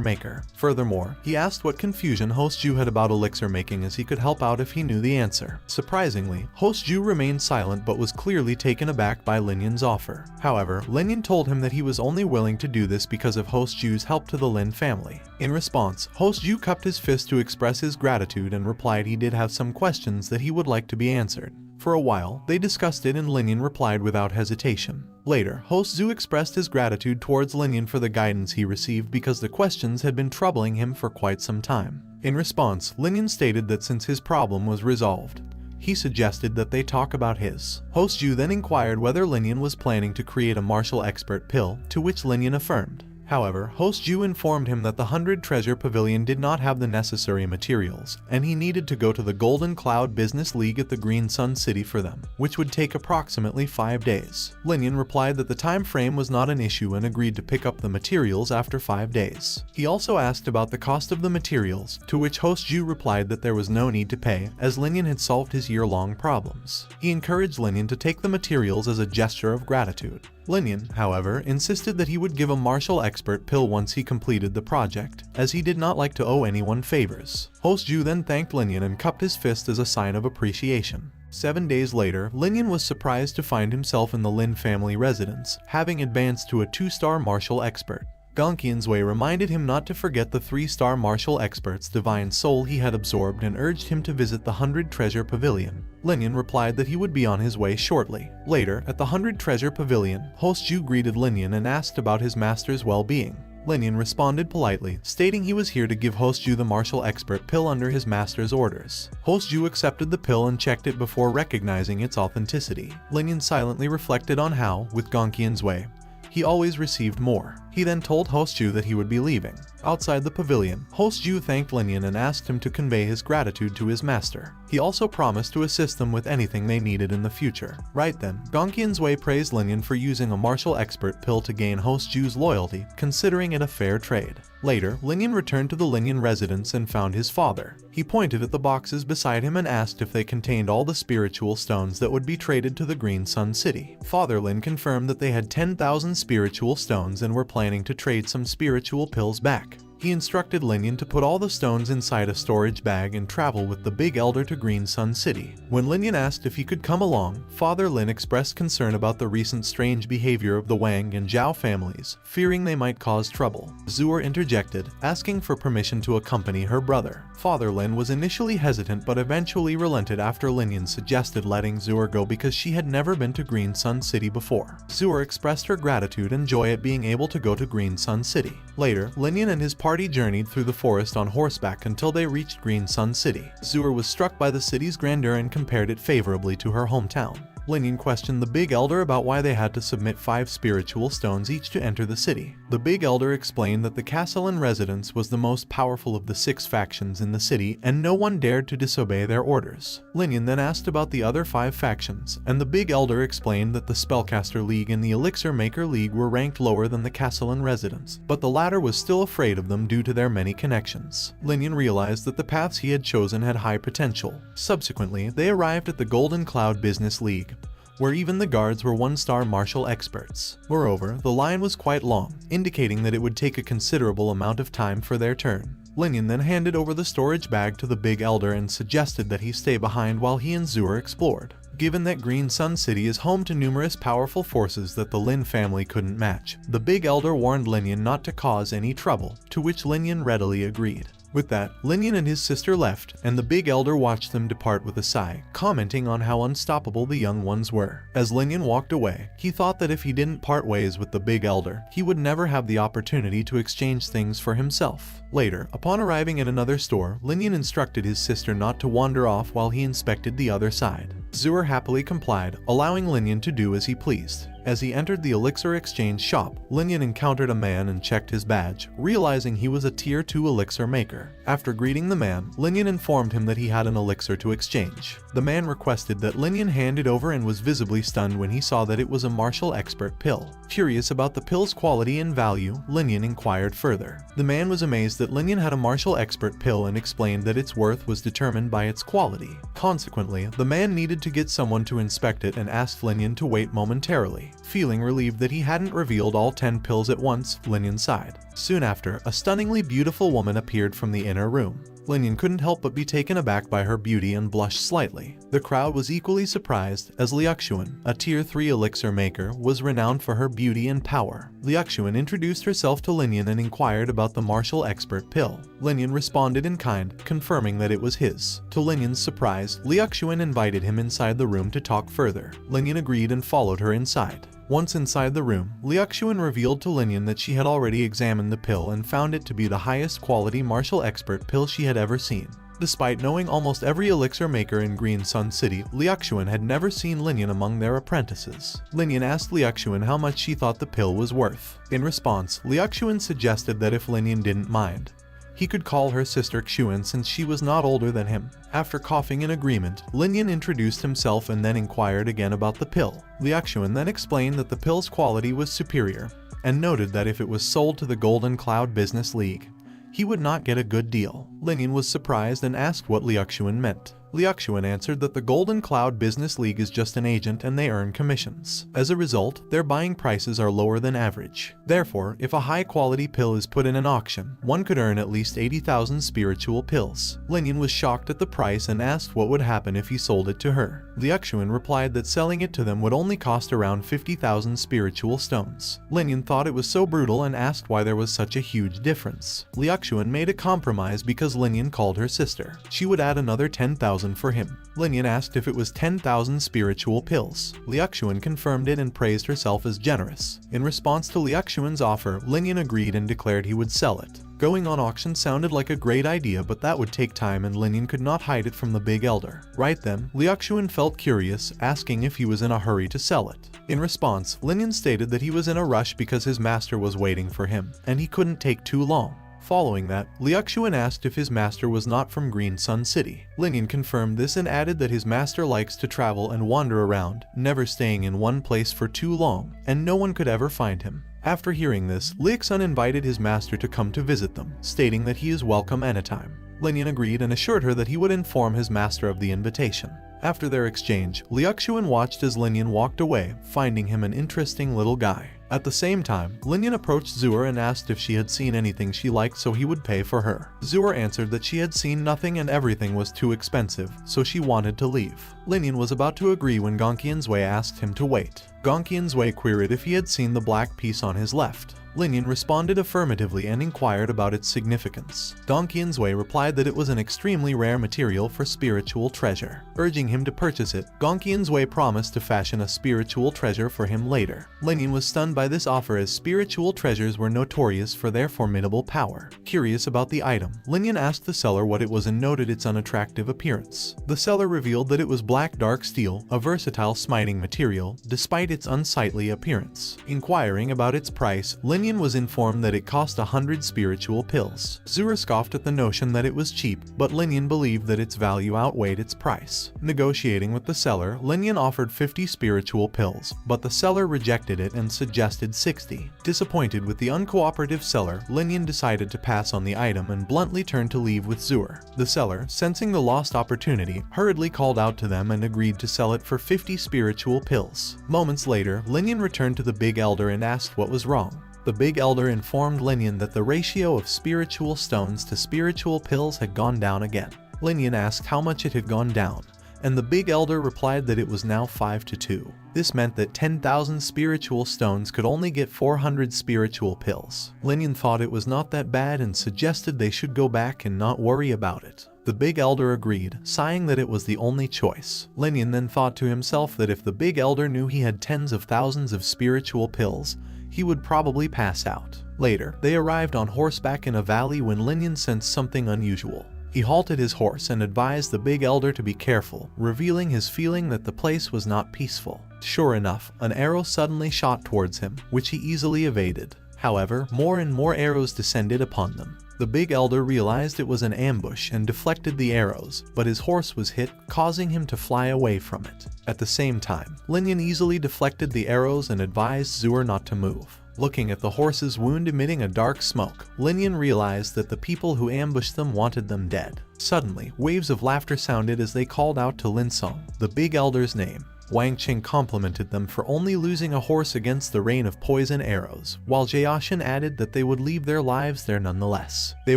maker. Furthermore, he asked what confusion host Zhu had about elixir making, as he could help out if he knew the answer. Surprisingly, host Zhu remained silent but was clearly taken aback by Lin Yan's offer. However, Lin Yan told him that he was only willing to do this because of host Zhu's help to the Lin family. In response, host Zhu cupped his fist to express his gratitude and replied he did have some questions that he would like to be answered. For a while, they discussed it and Lin Yan replied without hesitation. Later, host Zhu expressed his gratitude towards Lin Yan for the guidance he received because the questions had been troubling him for quite some time. In response, Lin Yan stated that since his problem was resolved, he suggested that they talk about his. Host Zhu then inquired whether Lin Yan was planning to create a martial expert pill, to which Lin Yan affirmed. However, host Zhu informed him that the 100 Treasure Pavilion did not have the necessary materials, and he needed to go to the Golden Cloud Business League at the Green Sun City for them, which would take approximately 5 days. Lin Yan replied that the time frame was not an issue and agreed to pick up the materials after 5 days. He also asked about the cost of the materials, to which host Zhu replied that there was no need to pay, as Lin Yan had solved his year-long problems. He encouraged Lin Yan to take the materials as a gesture of gratitude. Lin Yan, however, insisted that he would give a martial expert pill once he completed the project, as he did not like to owe anyone favors. Host Zhu then thanked Lin Yan and cupped his fist as a sign of appreciation. 7 days later, Lin Yan was surprised to find himself in the Lin family residence, having advanced to a 2-star martial expert. Gongqian's Wei reminded him not to forget the 3-star martial expert's divine soul he had absorbed and urged him to visit the 100 Treasure Pavilion. Lin Yan replied that he would be on his way shortly. Later, at the 100 Treasure Pavilion, host Zhu greeted Lin Yan and asked about his master's well-being. Lin Yan responded politely, stating he was here to give Hostju the martial expert pill under his master's orders. Hostju accepted the pill and checked it before recognizing its authenticity. Lin Yan silently reflected on how, with Gongqian's way, he always received more. He then told Hostju that he would be leaving. Outside the pavilion, Hostju thanked Lin Yan and asked him to convey his gratitude to his master. He also promised to assist them with anything they needed in the future. Right then, Gongqian's Way praised Lin Yan for using a martial expert pill to gain Hostju's loyalty, considering it a fair trade. Later, Lin Yan returned to the Lin Yan residence and found his father. He pointed at the boxes beside him and asked if they contained all the spiritual stones that would be traded to the Green Sun City. Father Lin confirmed that they had 10,000 spiritual stones and were planning to trade some spiritual pills back. He instructed Lin Yan to put all the stones inside a storage bag and travel with the Big Elder to Green Sun City. When Lin Yan asked if he could come along, Father Lin expressed concern about the recent strange behavior of the Wang and Zhao families, fearing they might cause trouble. Zuer interjected, asking for permission to accompany her brother. Father Lin was initially hesitant but eventually relented after Lin Yan suggested letting Zuer go because she had never been to Green Sun City before. Zuer expressed her gratitude and joy at being able to go to Green Sun City. Later, Lin Yan and his party journeyed through the forest on horseback until they reached Green Sun City. Zuer was struck by the city's grandeur and compared it favorably to her hometown. Lin Yan questioned the Big Elder about why they had to submit 5 spiritual stones each to enter the city. The Big Elder explained that the Castellan residence was the most powerful of the 6 factions in the city and no one dared to disobey their orders. Lin Yan then asked about the other 5 factions, and the Big Elder explained that the Spellcaster League and the Elixir Maker League were ranked lower than the Castellan residence, but the latter was still afraid of them due to their many connections. Lin Yan realized that the paths he had chosen had high potential. Subsequently, they arrived at the Golden Cloud Business League, where even the guards were 1-star martial experts. Moreover, the line was quite long, indicating that it would take a considerable amount of time for their turn. Lin Yan then handed over the storage bag to the Big Elder and suggested that he stay behind while he and Zuer explored. Given that Green Sun City is home to numerous powerful forces that the Lin family couldn't match, the Big Elder warned Lin Yan not to cause any trouble, to which Lin Yan readily agreed. With that, Lin Yan and his sister left, and the Big Elder watched them depart with a sigh, commenting on how unstoppable the young ones were. As Lin Yan walked away, he thought that if he didn't part ways with the Big Elder, he would never have the opportunity to exchange things for himself. Later, upon arriving at another store, Lin Yan instructed his sister not to wander off while he inspected the other side. Zuer happily complied, allowing Lin Yan to do as he pleased. As he entered the Elixir Exchange shop, Lin Yan encountered a man and checked his badge, realizing he was a Tier 2 elixir maker. After greeting the man, Lin Yan informed him that he had an elixir to exchange. The man requested that Lin Yan hand it over and was visibly stunned when he saw that it was a martial expert pill. Curious about the pill's quality and value, Lin Yan inquired further. The man was amazed that Lin Yan had a martial expert pill and explained that its worth was determined by its quality. Consequently, the man needed to get someone to inspect it and asked Lin Yan to wait momentarily. Feeling relieved that he hadn't revealed all 10 pills at once, Lin Yan sighed. Soon after, a stunningly beautiful woman appeared from the inner room. Lin Yan couldn't help but be taken aback by her beauty and blushed slightly. The crowd was equally surprised, as Liuxuan, a Tier 3 elixir maker, was renowned for her beauty and power. Liuxuan introduced herself to Lin Yan and inquired about the martial expert pill. Lin Yan responded in kind, confirming that it was his. To Lin Yan's surprise, Liuxuan invited him inside the room to talk further. Lin Yan agreed and followed her inside. Once inside the room, Liuxuan revealed to Lin Yan that she had already examined the pill and found it to be the highest quality martial expert pill she had ever seen. Despite knowing almost every elixir maker in Green Sun City, Liuxuan had never seen Lin Yan among their apprentices. Lin Yan asked Liuxuan how much she thought the pill was worth. In response, Liuxuan suggested that if Lin Yan didn't mind, he could call her sister Xuan since she was not older than him. After coughing in agreement, Lin Yan introduced himself and then inquired again about the pill. Liuxuan then explained that the pill's quality was superior, and noted that if it was sold to the Golden Cloud Business League, he would not get a good deal. Lin Yan was surprised and asked what Liuxuan meant. Liuxuan answered that the Golden Cloud Business League is just an agent and they earn commissions. As a result, their buying prices are lower than average. Therefore, if a high-quality pill is put in an auction, one could earn at least 80,000 spiritual pills. Lin Yan was shocked at the price and asked what would happen if he sold it to her. Liuxuan replied that selling it to them would only cost around 50,000 spiritual stones. Lin Yan thought it was so brutal and asked why there was such a huge difference. Liuxuan made a compromise because Lin Yan called her sister. She would add another 10,000 10,000 for him. Lin Yan asked if it was 10,000 spiritual pills. Liuxuan confirmed it and praised herself as generous. In response to Liuxuan's offer, Lin Yan agreed and declared he would sell it. Going on auction sounded like a great idea, but that would take time and Lin Yan could not hide it from the big elder. Right then, Liuxuan felt curious, asking if he was in a hurry to sell it. In response, Lin Yan stated that he was in a rush because his master was waiting for him, and he couldn't take too long. Following that, Liuxuan asked if his master was not from Green Sun City. Lin Yan confirmed this and added that his master likes to travel and wander around, never staying in one place for too long, and no one could ever find him. After hearing this, Liuxuan invited his master to come to visit them, stating that he is welcome anytime. Lin Yan agreed and assured her that he would inform his master of the invitation. After their exchange, Liuxuan watched as Lin Yan walked away, finding him an interesting little guy. At the same time, Lin Yan approached Zuer and asked if she had seen anything she liked so he would pay for her. Zuer answered that she had seen nothing and everything was too expensive, so she wanted to leave. Lin Yan was about to agree when Gonqian's Wei asked him to wait. Gonqian's Wei queried if he had seen the black piece on his left. Lin Yan responded affirmatively and inquired about its significance. Gonqian's Wei replied that it was an extremely rare material for spiritual treasure. Urging him to purchase it, Gonqian's Wei promised to fashion a spiritual treasure for him later. Lin Yan was stunned by this offer as spiritual treasures were notorious for their formidable power. Curious about the item, Lin Yan asked the seller what it was and noted its unattractive appearance. The seller revealed that it was black dark steel, a versatile smiting material, despite its unsightly appearance. Inquiring about its price, Lin Yan was informed that it cost 100 spiritual pills. Zuer scoffed at the notion that it was cheap, but Lin Yan believed that its value outweighed its price. Negotiating with the seller, Lin Yan offered 50 spiritual pills, but the seller rejected it and suggested 60. Disappointed with the uncooperative seller, Lin Yan decided to pass on the item and bluntly turned to leave with Zuer. The seller, sensing the lost opportunity, hurriedly called out to them and agreed to sell it for 50 spiritual pills. Moments later, Lin Yan returned to the big elder and asked what was wrong. The big elder informed Lin Yan that the ratio of spiritual stones to spiritual pills had gone down again. Lin Yan asked how much it had gone down, and the big elder replied that it was now 5 to 2. This meant that 10,000 spiritual stones could only get 400 spiritual pills. Lin Yan thought it was not that bad and suggested they should go back and not worry about it. The big elder agreed, sighing that it was the only choice. Lin Yan then thought to himself that if the big elder knew he had tens of thousands of spiritual pills, he would probably pass out. Later, they arrived on horseback in a valley when Lin Yan sensed something unusual. He halted his horse and advised the big elder to be careful, revealing his feeling that the place was not peaceful. Sure enough, an arrow suddenly shot towards him, which he easily evaded. However, more and more arrows descended upon them. The big elder realized it was an ambush and deflected the arrows, but his horse was hit, causing him to fly away from it. At the same time, Lin Yan easily deflected the arrows and advised Zuer not to move. Looking at the horse's wound emitting a dark smoke, Lin Yan realized that the people who ambushed them wanted them dead. Suddenly, waves of laughter sounded as they called out to Lin Song, the big elder's name. Wang Qing complimented them for only losing a horse against the rain of poison arrows, while Jiaxin added that they would leave their lives there nonetheless. They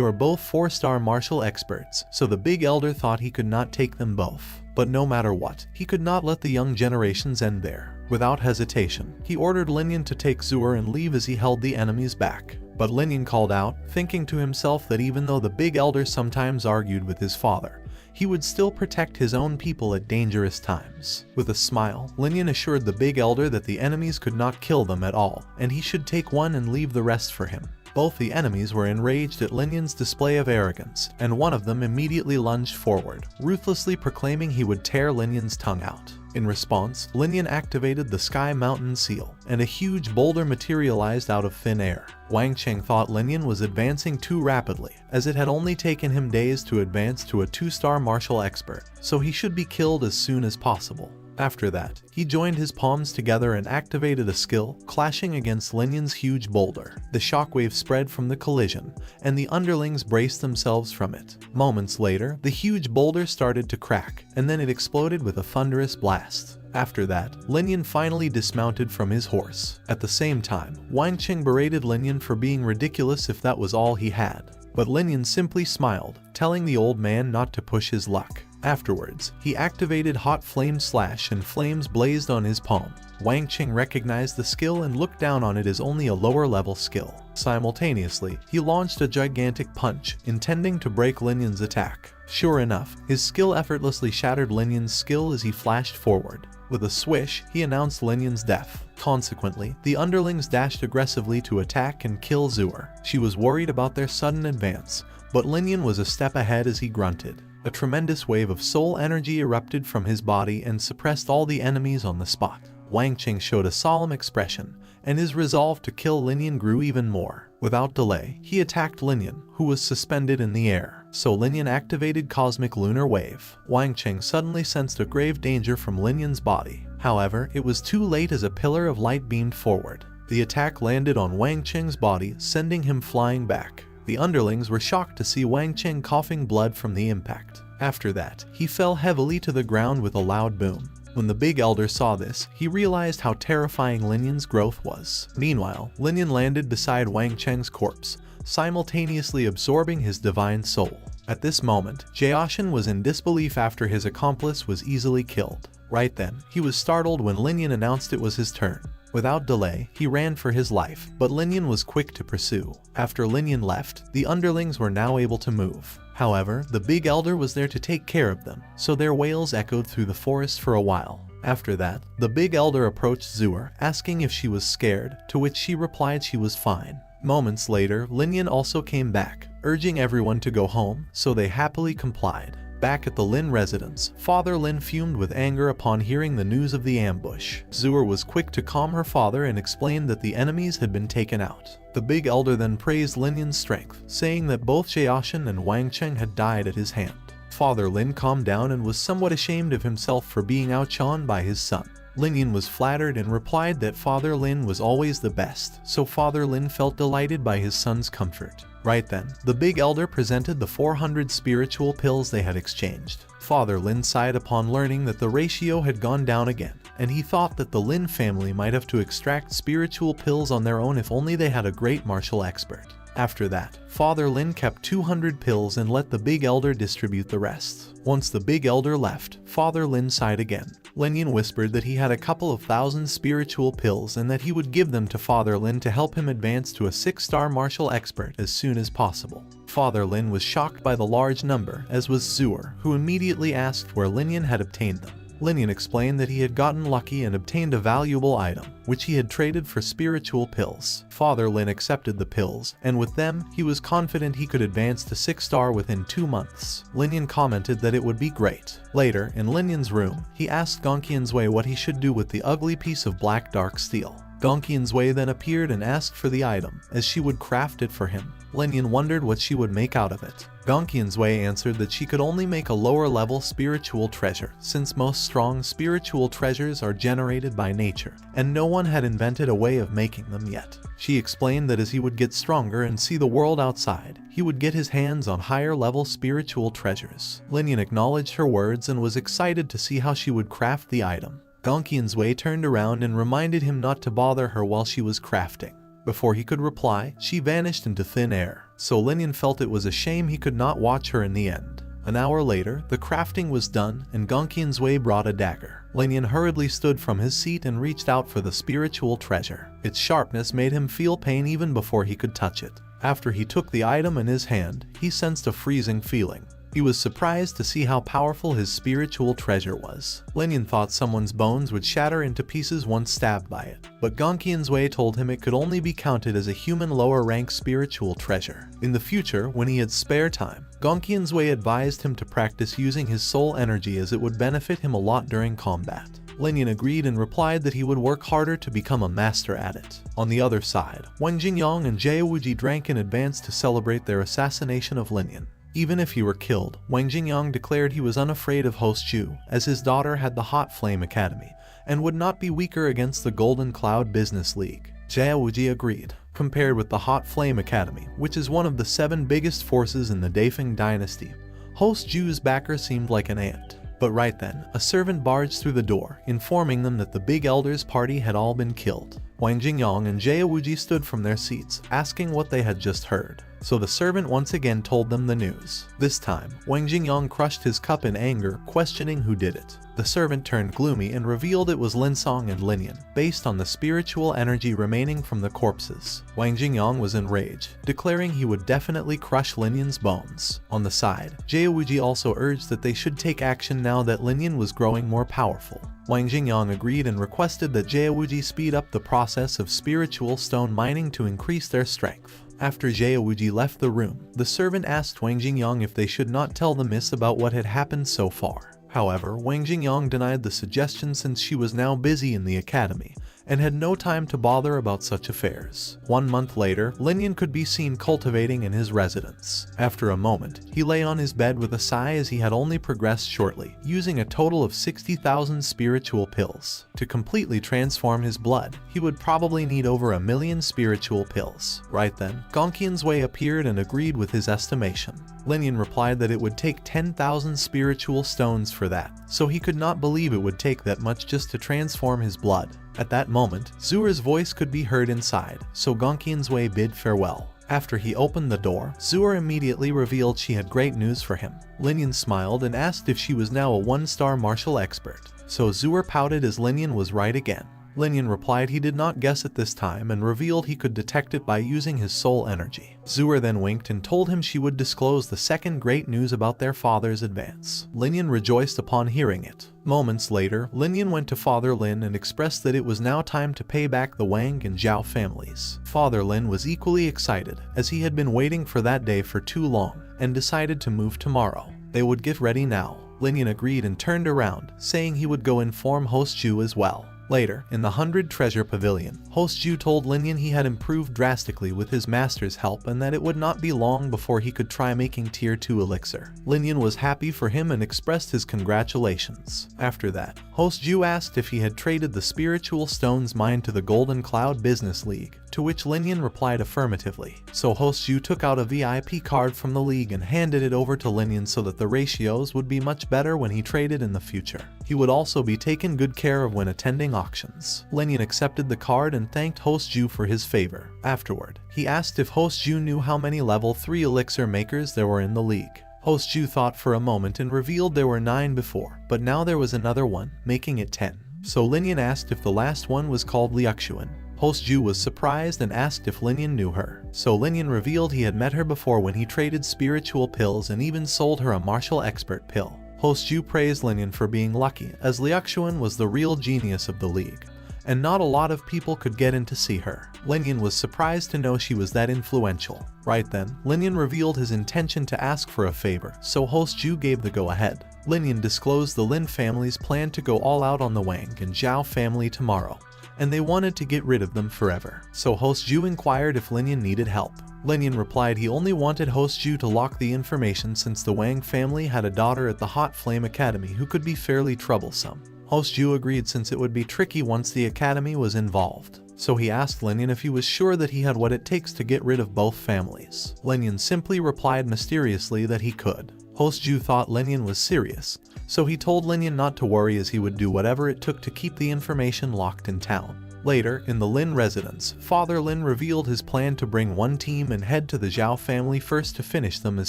were both 4-star martial experts, so the big elder thought he could not take them both. But no matter what, he could not let the young generations end there. Without hesitation, he ordered Lin Yan to take Zuer and leave as he held the enemies back. But Lin Yan called out, thinking to himself that even though the big elder sometimes argued with his father, he would still protect his own people at dangerous times. With a smile, Lin Yan assured the big elder that the enemies could not kill them at all, and he should take one and leave the rest for him. Both the enemies were enraged at Lin Yan's display of arrogance, and one of them immediately lunged forward, ruthlessly proclaiming he would tear Lin Yan's tongue out. In response, Lin Yan activated the Sky Mountain Seal, and a huge boulder materialized out of thin air. Wang Qing thought Lin Yan was advancing too rapidly, as it had only taken him days to advance to a 2-star martial expert, so he should be killed as soon as possible. After that, he joined his palms together and activated a skill, clashing against Lin Yan's huge boulder. The shockwave spread from the collision, and the underlings braced themselves from it. Moments later, the huge boulder started to crack, and then it exploded with a thunderous blast. After that, Lin Yan finally dismounted from his horse. At the same time, Wang Qing berated Lin Yan for being ridiculous if that was all he had. But Lin Yan simply smiled, telling the old man not to push his luck. Afterwards, he activated Hot Flame Slash and flames blazed on his palm. Wang Qing recognized the skill and looked down on it as only a lower level skill. Simultaneously, he launched a gigantic punch, intending to break Lin Yan's attack. Sure enough, his skill effortlessly shattered Lin Yan's skill as he flashed forward. With a swish, he announced Lin Yan's death. Consequently, the underlings dashed aggressively to attack and kill Zuer. She was worried about their sudden advance, but Lin Yan was a step ahead as he grunted. A tremendous wave of soul energy erupted from his body and suppressed all the enemies on the spot. Wang Qing showed a solemn expression, and his resolve to kill Lin Yan grew even more. Without delay, he attacked Lin Yan, who was suspended in the air. So Lin Yan activated Cosmic Lunar Wave. Wang Qing suddenly sensed a grave danger from Lin Yan's body. However, it was too late as a pillar of light beamed forward. The attack landed on Wang Qing's body, sending him flying back. The underlings were shocked to see Wang Qing coughing blood from the impact. After that, he fell heavily to the ground with a loud boom. When the Big Elder saw this, he realized how terrifying Lin Yan's growth was. Meanwhile, Lin Yan landed beside Wang Qing's corpse, simultaneously absorbing his divine soul. At this moment, Jiaoshan was in disbelief after his accomplice was easily killed. Right then, he was startled when Lin Yan announced it was his turn. Without delay, he ran for his life, but Lin Yan was quick to pursue. After Lin Yan left, the underlings were now able to move. However, the Big Elder was there to take care of them, so their wails echoed through the forest for a while. After that, the Big Elder approached Zuer, asking if she was scared, to which she replied she was fine. Moments later, Lin Yan also came back, urging everyone to go home, so they happily complied. Back at the Lin residence, Father Lin fumed with anger upon hearing the news of the ambush. Zuer was quick to calm her father and explained that the enemies had been taken out. The Big Elder then praised Lin Yan's strength, saying that both Jiaoshan and Wang Qing had died at his hand. Father Lin calmed down and was somewhat ashamed of himself for being outshone by his son. Lin Yan was flattered and replied that Father Lin was always the best, so Father Lin felt delighted by his son's comfort. Right then, the Big Elder presented the 400 spiritual pills they had exchanged. Father Lin sighed upon learning that the ratio had gone down again, and he thought that the Lin family might have to extract spiritual pills on their own if only they had a great martial expert. After that, Father Lin kept 200 pills and let the Big Elder distribute the rest. Once the Big Elder left, Father Lin sighed again. Lin Yan whispered that he had a couple of thousand spiritual pills and that he would give them to Father Lin to help him advance to a 6-star martial expert as soon as possible. Father Lin was shocked by the large number, as was Zuer, who immediately asked where Lin Yan had obtained them. Lin Yan explained that he had gotten lucky and obtained a valuable item, which he had traded for spiritual pills. Father Lin accepted the pills, and with them, he was confident he could advance to 6-star within 2 months. Lin Yan commented that it would be great. Later, in Lin Yan's room, he asked Gong Qianzui what he should do with the ugly piece of black dark steel. Gong Qianzui then appeared and asked for the item, as she would craft it for him. Lin Yan wondered what she would make out of it. Gong Qianzui answered that she could only make a lower-level spiritual treasure, since most strong spiritual treasures are generated by nature, and no one had invented a way of making them yet. She explained that as he would get stronger and see the world outside, he would get his hands on higher-level spiritual treasures. Lin Yan acknowledged her words and was excited to see how she would craft the item. Gong Qianzui turned around and reminded him not to bother her while she was crafting. Before he could reply, she vanished into thin air, so Lin Yan felt it was a shame he could not watch her in the end. An hour later, the crafting was done and Gong Qianzui brought a dagger. Lin Yan hurriedly stood from his seat and reached out for the spiritual treasure. Its sharpness made him feel pain even before he could touch it. After he took the item in his hand, he sensed a freezing feeling. He was surprised to see how powerful his spiritual treasure was. Lin Yan thought someone's bones would shatter into pieces once stabbed by it, but Gong Qianzui told him it could only be counted as a human lower-rank spiritual treasure. In the future, when he had spare time, Gong Qianzui advised him to practice using his soul energy as it would benefit him a lot during combat. Lin Yan agreed and replied that he would work harder to become a master at it. On the other side, Wang Jingyang and Jie Wuji drank in advance to celebrate their assassination of Lin Yan. Even if he were killed, Wang Jingyang declared he was unafraid of Host Zhu, as his daughter had the Hot Flame Academy, and would not be weaker against the Golden Cloud Business League. Jie Wuji agreed. Compared with the Hot Flame Academy, which is one of the 7 biggest forces in the Daifeng dynasty, Host Zhu's backer seemed like an ant. But right then, a servant barged through the door, informing them that the Big Elder's party had all been killed. Wang Jingyang and Jie Wuji stood from their seats, asking what they had just heard. so the servant once again told them the news. This time, Wang Jingyang crushed his cup in anger, questioning who did it. The servant turned gloomy and revealed it was Lin Song and Lin Yan, based on the spiritual energy remaining from the corpses. Wang Jingyang was enraged, declaring he would definitely crush Lin Yan's bones. On the side, Jaewuji also urged that they should take action now that Lin Yan was growing more powerful. Wang Jingyang agreed and requested that Jaewuji speed up the process of spiritual stone mining to increase their strength. After Jaewuji left the room, the servant asked Wang Jingyang if they should not tell the miss about what had happened so far. However, Wang Jingyang denied the suggestion since she was now busy in the academy and had no time to bother about such affairs. 1 month later, Lin Yan could be seen cultivating in his residence. After a moment, he lay on his bed with a sigh as he had only progressed shortly, using a total of 60,000 spiritual pills. To completely transform his blood, he would probably need over 1 million spiritual pills. Right then, Gongqian's Wei appeared and agreed with his estimation. Lin Yan replied that it would take 10,000 spiritual stones for that, so he could not believe it would take that much just to transform his blood. At that moment, Zura's voice could be heard inside, so Gongqian's Wei bid farewell. After he opened the door, Zura immediately revealed she had great news for him. Lin Yan smiled and asked if she was now a 1-star martial expert, so Zura pouted as Lin Yan was right again. Lin Yan replied he did not guess at this time and revealed he could detect it by using his soul energy. Zura then winked and told him she would disclose the second great news about their father's advance. Lin Yan rejoiced upon hearing it. Moments later, Lin Yan went to Father Lin and expressed that it was now time to pay back the Wang and Zhao families. Father Lin was equally excited, as he had been waiting for that day for too long, and decided to move tomorrow. They would get ready now. Lin Yan agreed and turned around, saying he would go inform Host Ju as well. Later, in the 100 Treasure Pavilion, Host Ju told Lin Yan he had improved drastically with his master's help and that it would not be long before he could try making Tier 2 elixir. Lin Yan was happy for him and expressed his congratulations. After that, Host Ju asked if he had traded the spiritual stones mined to the Golden Cloud Business League, to which Lin Yan replied affirmatively. So Host Ju took out a VIP card from the league and handed it over to Lin Yan so that the ratios would be much better when he traded in the future. He would also be taken good care of when attending auctions. Lin Yan accepted the card and thanked Host Ju for his favor. Afterward, he asked if Host Ju knew how many level 3 elixir makers there were in the league. Host Ju thought for a moment and revealed there were 9 before, but now there was another one, making it 10. So Lin Yan asked if the last one was called Liuxuan. Host Ju was surprised and asked if Lin Yan knew her. So Lin Yan revealed he had met her before when he traded spiritual pills and even sold her a martial expert pill. Host Ju praised Lin Yan for being lucky, as Liuxuan was the real genius of the league, and not a lot of people could get in to see her. Lin Yan was surprised to know she was that influential. Right then, Lin Yan revealed his intention to ask for a favor, so Host Ju gave the go-ahead. Lin Yan disclosed the Lin family's plan to go all out on the Wang and Zhao family tomorrow, and they wanted to get rid of them forever. So Host Ju inquired if Lin Yan needed help. Lin Yan replied he only wanted Host Ju to lock the information since the Wang family had a daughter at the Hot Flame Academy who could be fairly troublesome. Host Ju agreed since it would be tricky once the academy was involved. So he asked Lin Yan if he was sure that he had what it takes to get rid of both families. Lin Yan simply replied mysteriously that he could. Host Ju thought Lin Yan was serious, so he told Lin Yan not to worry as he would do whatever it took to keep the information locked in town. Later, in the Lin residence, Father Lin revealed his plan to bring one team and head to the Zhao family first to finish them as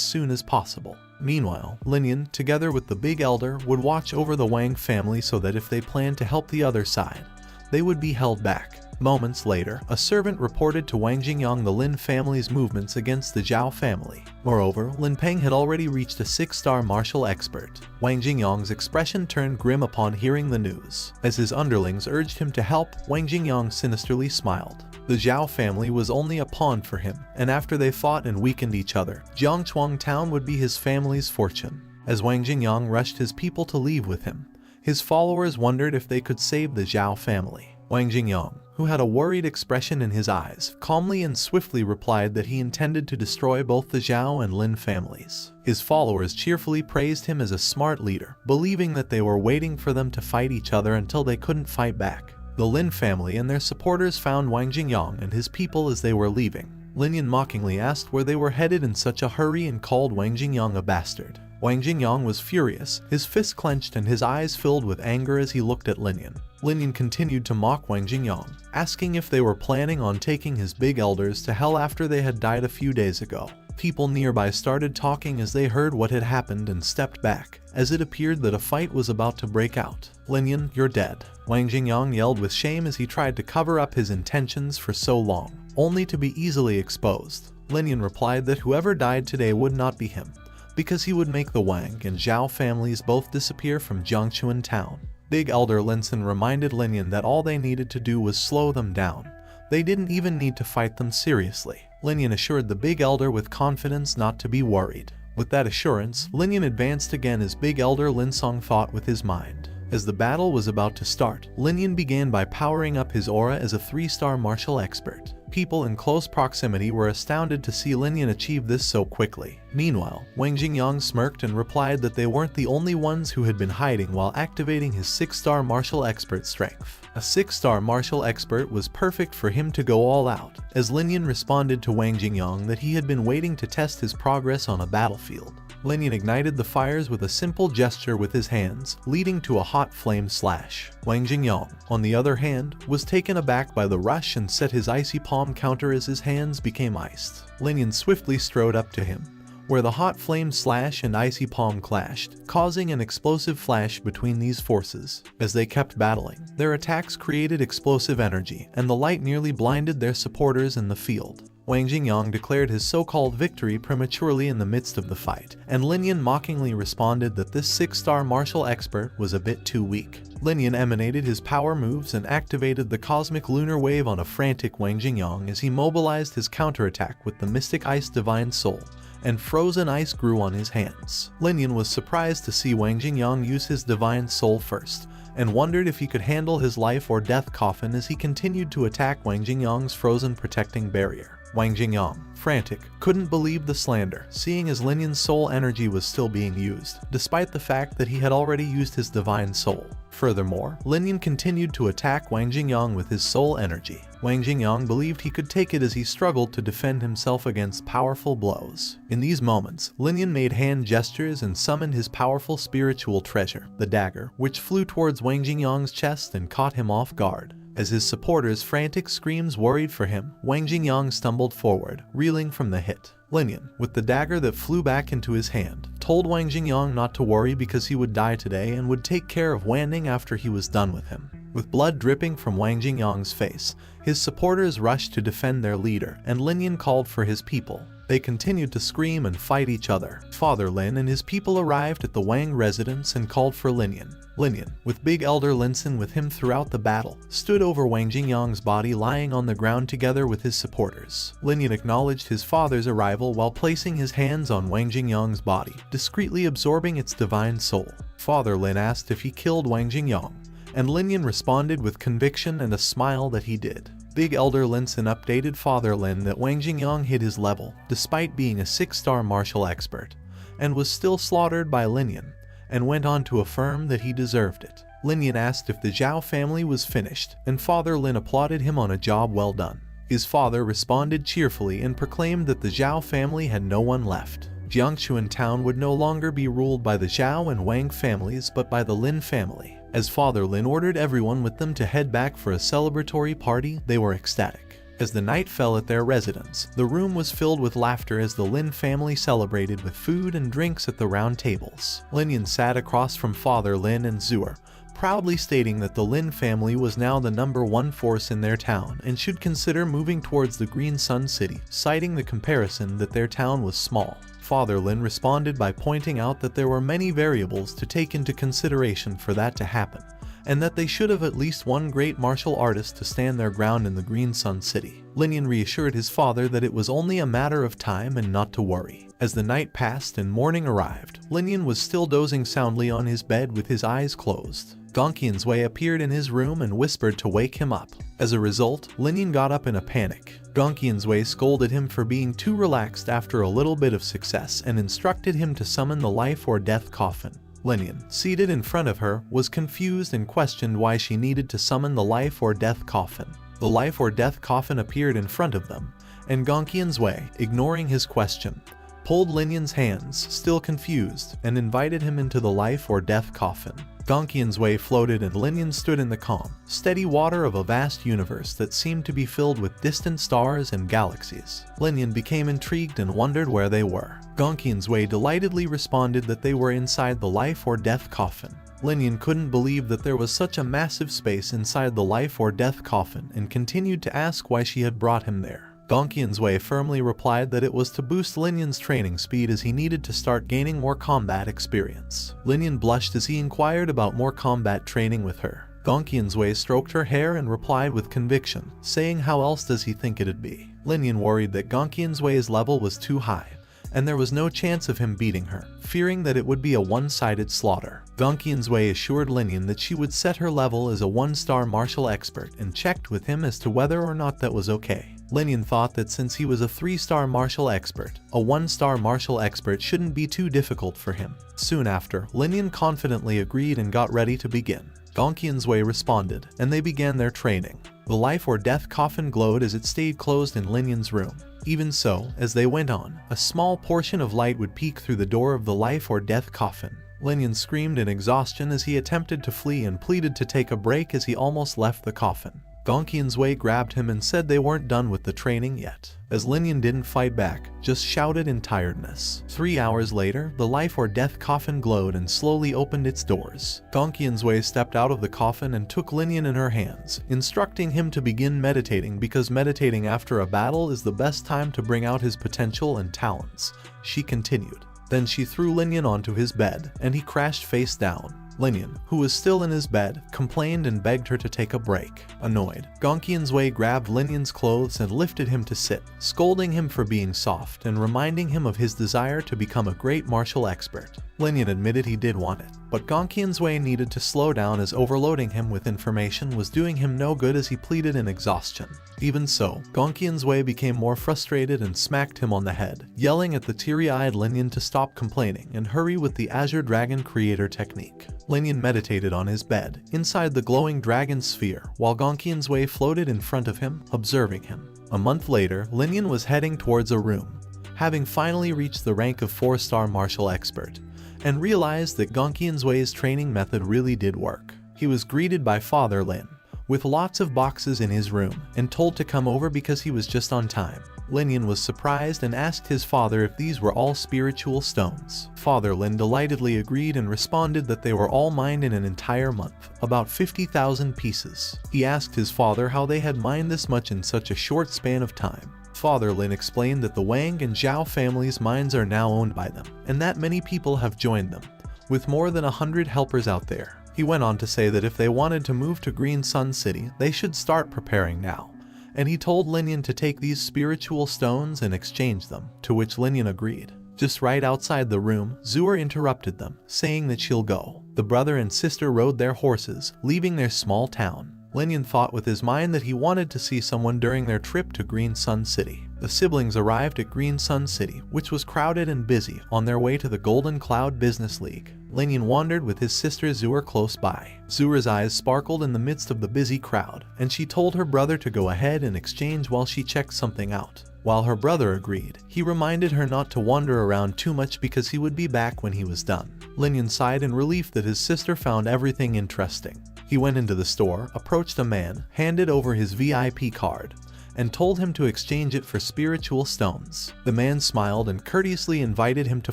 soon as possible. Meanwhile, Lin Yan, together with the Big Elder, would watch over the Wang family so that if they planned to help the other side, they would be held back. Moments later, a servant reported to Wang Jingyang the Lin family's movements against the Zhao family. Moreover, Lin Peng had already reached a 6-star martial expert. Wang Jingyang's expression turned grim upon hearing the news. As his underlings urged him to help, Wang Jingyang sinisterly smiled. The Zhao family was only a pawn for him, and after they fought and weakened each other, Jiangchuang town would be his family's fortune. As Wang Jingyang rushed his people to leave with him, his followers wondered if they could save the Zhao family. Wang Jingyang, who had a worried expression in his eyes, calmly and swiftly replied that he intended to destroy both the Zhao and Lin families. His followers cheerfully praised him as a smart leader, believing that they were waiting for them to fight each other until they couldn't fight back. The Lin family and their supporters found Wang Jingyang and his people as they were leaving. Lin Yan mockingly asked where they were headed in such a hurry and called Wang Jingyang a bastard. Wang Jingyang was furious, his fists clenched and his eyes filled with anger as he looked at Lin Yan. Lin Yan continued to mock Wang Jingyang, asking if they were planning on taking his big elders to hell after they had died a few days ago. People nearby started talking as they heard what had happened and stepped back, as it appeared that a fight was about to break out. "Lin Yan, you're dead," Wang Jingyang yelled with shame as he tried to cover up his intentions for so long, only to be easily exposed. Lin Yan replied that whoever died today would not be him, because he would make the Wang and Zhao families both disappear from Jiangchuan town. Big Elder Linson reminded Lin Yan that all they needed to do was slow them down. They didn't even need to fight them seriously. Lin Yan assured the Big Elder with confidence not to be worried. With that assurance, Lin Yan advanced again as Big Elder Linsong fought with his mind. As the battle was about to start, Lin Yan began by powering up his aura as a 3-star martial expert. People in close proximity were astounded to see Lin Yan achieve this so quickly. Meanwhile, Wang Jingyang smirked and replied that they weren't the only ones who had been hiding while activating his 6-star martial expert strength. A 6-star martial expert was perfect for him to go all out, as Lin Yan responded to Wang Jingyang that he had been waiting to test his progress on a battlefield. Lin Yan ignited the fires with a simple gesture with his hands, leading to a hot flame slash. Wang Jingyang, on the other hand, was taken aback by the rush and set his icy palm counter as his hands became iced. Lin Yan swiftly strode up to him, where the hot flame slash and icy palm clashed, causing an explosive flash between these forces. As they kept battling, their attacks created explosive energy, and the light nearly blinded their supporters in the field. Wang Jingyang declared his so-called victory prematurely in the midst of the fight, and Lin Yan mockingly responded that this 6-star martial expert was a bit too weak. Lin Yan emanated his power moves and activated the cosmic lunar wave on a frantic Wang Jingyang as he mobilized his counterattack with the mystic ice divine soul, and frozen ice grew on his hands. Lin Yan was surprised to see Wang Jingyang use his divine soul first, and wondered if he could handle his life or death coffin as he continued to attack Wang Jingyang's frozen protecting barrier. Wang Jingyang, frantic, couldn't believe the slander, seeing as Lin Yan's soul energy was still being used, despite the fact that he had already used his divine soul. Furthermore, Lin Yan continued to attack Wang Jingyang with his soul energy. Wang Jingyang believed he could take it as he struggled to defend himself against powerful blows. In these moments, Lin Yan made hand gestures and summoned his powerful spiritual treasure, the dagger, which flew towards Wang Jingyang's chest and caught him off guard. As his supporters' frantic screams worried for him, Wang Jingyang stumbled forward, reeling from the hit. Lin Yan, with the dagger that flew back into his hand, told Wang Jingyang not to worry because he would die today and would take care of Wanning after he was done with him. With blood dripping from Wang Jingyang's face, his supporters rushed to defend their leader, and Lin Yan called for his people. They continued to scream and fight each other. Father Lin and his people arrived at the Wang residence and called for Lin Yan. Lin Yan, with Big Elder Linson with him throughout the battle, stood over Wang Jingyang's body lying on the ground together with his supporters. Lin Yan acknowledged his father's arrival while placing his hands on Wang Jingyang's body, discreetly absorbing its divine soul. Father Lin asked if he killed Wang Jingyang, and Lin Yan responded with conviction and a smile that he did. Big Elder Linson updated Father Lin that Wang Jingyang hit his level, despite being a 6-star martial expert, and was still slaughtered by Lin Yan, and went on to affirm that he deserved it. Lin Yan asked if the Zhao family was finished, and Father Lin applauded him on a job well done. His father responded cheerfully and proclaimed that the Zhao family had no one left. Jiangchuan town would no longer be ruled by the Zhao and Wang families but by the Lin family. As Father Lin ordered everyone with them to head back for a celebratory party, they were ecstatic. As the night fell at their residence, the room was filled with laughter as the Lin family celebrated with food and drinks at the round tables. Lin Yan sat across from Father Lin and Zuer, proudly stating that the Lin family was now the #1 force in their town and should consider moving towards the Green Sun City, citing the comparison that their town was small. Father Lin responded by pointing out that there were many variables to take into consideration for that to happen, and that they should have at least one great martial artist to stand their ground in the Green Sun City. Lin Yan reassured his father that it was only a matter of time and not to worry. As the night passed and morning arrived, Lin Yan was still dozing soundly on his bed with his eyes closed. Gongqian's Wei appeared in his room and whispered to wake him up. As a result, Lin Yan got up in a panic. Gongqian's Wei scolded him for being too relaxed after a little bit of success and instructed him to summon the life or death coffin. Lin Yan, seated in front of her, was confused and questioned why she needed to summon the life or death coffin. The life or death coffin appeared in front of them, and Gongqian's Wei, ignoring his question, pulled Lin Yan's hands, still confused, and invited him into the life or death coffin. Gongqian's way floated and Lin Yan stood in the calm, steady water of a vast universe that seemed to be filled with distant stars and galaxies. Lin Yan became intrigued and wondered where they were. Gongqian's way delightedly responded that they were inside the life or death coffin. Lin Yan couldn't believe that there was such a massive space inside the life or death coffin and continued to ask why she had brought him there. Gongqian's way firmly replied that it was to boost Lin Yan's training speed as he needed to start gaining more combat experience. Lin Yan blushed as he inquired about more combat training with her. Gongqian's way stroked her hair and replied with conviction, saying how else does he think it'd be. Lin Yan worried that Gongqian's way's level was too high, and there was no chance of him beating her, fearing that it would be a one-sided slaughter. Gongqian's way assured Lin Yan that she would set her level as a 1-star martial expert and checked with him as to whether or not that was okay. Lin Yan thought that since he was a 3-star martial expert, a 1-star martial expert shouldn't be too difficult for him. Soon after, Lin Yan confidently agreed and got ready to begin. Gongqian's way responded, and they began their training. The life or death coffin glowed as it stayed closed in Lin Yan's room. Even so, as they went on, a small portion of light would peek through the door of the life or death coffin. Lin Yan screamed in exhaustion as he attempted to flee and pleaded to take a break as he almost left the coffin. Gongqian's way grabbed him and said they weren't done with the training yet, as Lin Yan didn't fight back, just shouted in tiredness. 3 hours later, the life or death coffin glowed and slowly opened its doors. Gongqian's way stepped out of the coffin and took Lin Yan in her hands, instructing him to begin meditating because meditating after a battle is the best time to bring out his potential and talents. She continued. Then she threw Lin Yan onto his bed, and he crashed face down. Lin Yan, who was still in his bed, complained and begged her to take a break. Annoyed, Gongqian's way grabbed Lin Yan's clothes and lifted him to sit, scolding him for being soft and reminding him of his desire to become a great martial expert. Lin Yan admitted he did want it, but Gongqian's way needed to slow down as overloading him with information was doing him no good as he pleaded in exhaustion. Even so, Gongqian's way became more frustrated and smacked him on the head, yelling at the teary-eyed Lin Yan to stop complaining and hurry with the Azure Dragon Creator technique. Lin Yan meditated on his bed, inside the glowing dragon sphere, while Gongqian's way floated in front of him, observing him. A month later, Lin Yan was heading towards a room, having finally reached the rank of 4-star martial expert, and realized that Gongqian's way's training method really did work. He was greeted by Father Lin, with lots of boxes in his room, and told to come over because he was just on time. Lin Yan was surprised and asked his father if these were all spiritual stones. Father Lin delightedly agreed and responded that they were all mined in an entire month, about 50,000 pieces. He asked his father how they had mined this much in such a short span of time. Father Lin explained that the Wang and Zhao families' mines are now owned by them, and that many people have joined them, with more than 100 helpers out there. He went on to say that if they wanted to move to Green Sun City, they should start preparing now, and he told Lin Yan to take these spiritual stones and exchange them, to which Lin Yan agreed. Just right outside the room, Zuer interrupted them, saying that she'll go. The brother and sister rode their horses, leaving their small town. Lin Yan thought with his mind that he wanted to see someone during their trip to Green Sun City. The siblings arrived at Green Sun City, which was crowded and busy, on their way to the Golden Cloud Business League. Lin Yan wandered with his sister Zuer close by. Zuer's eyes sparkled in the midst of the busy crowd, and she told her brother to go ahead and exchange while she checked something out. While her brother agreed, he reminded her not to wander around too much because he would be back when he was done. Lin Yan sighed in relief that his sister found everything interesting. He went into the store, approached a man, handed over his VIP card, and told him to exchange it for spiritual stones. The man smiled and courteously invited him to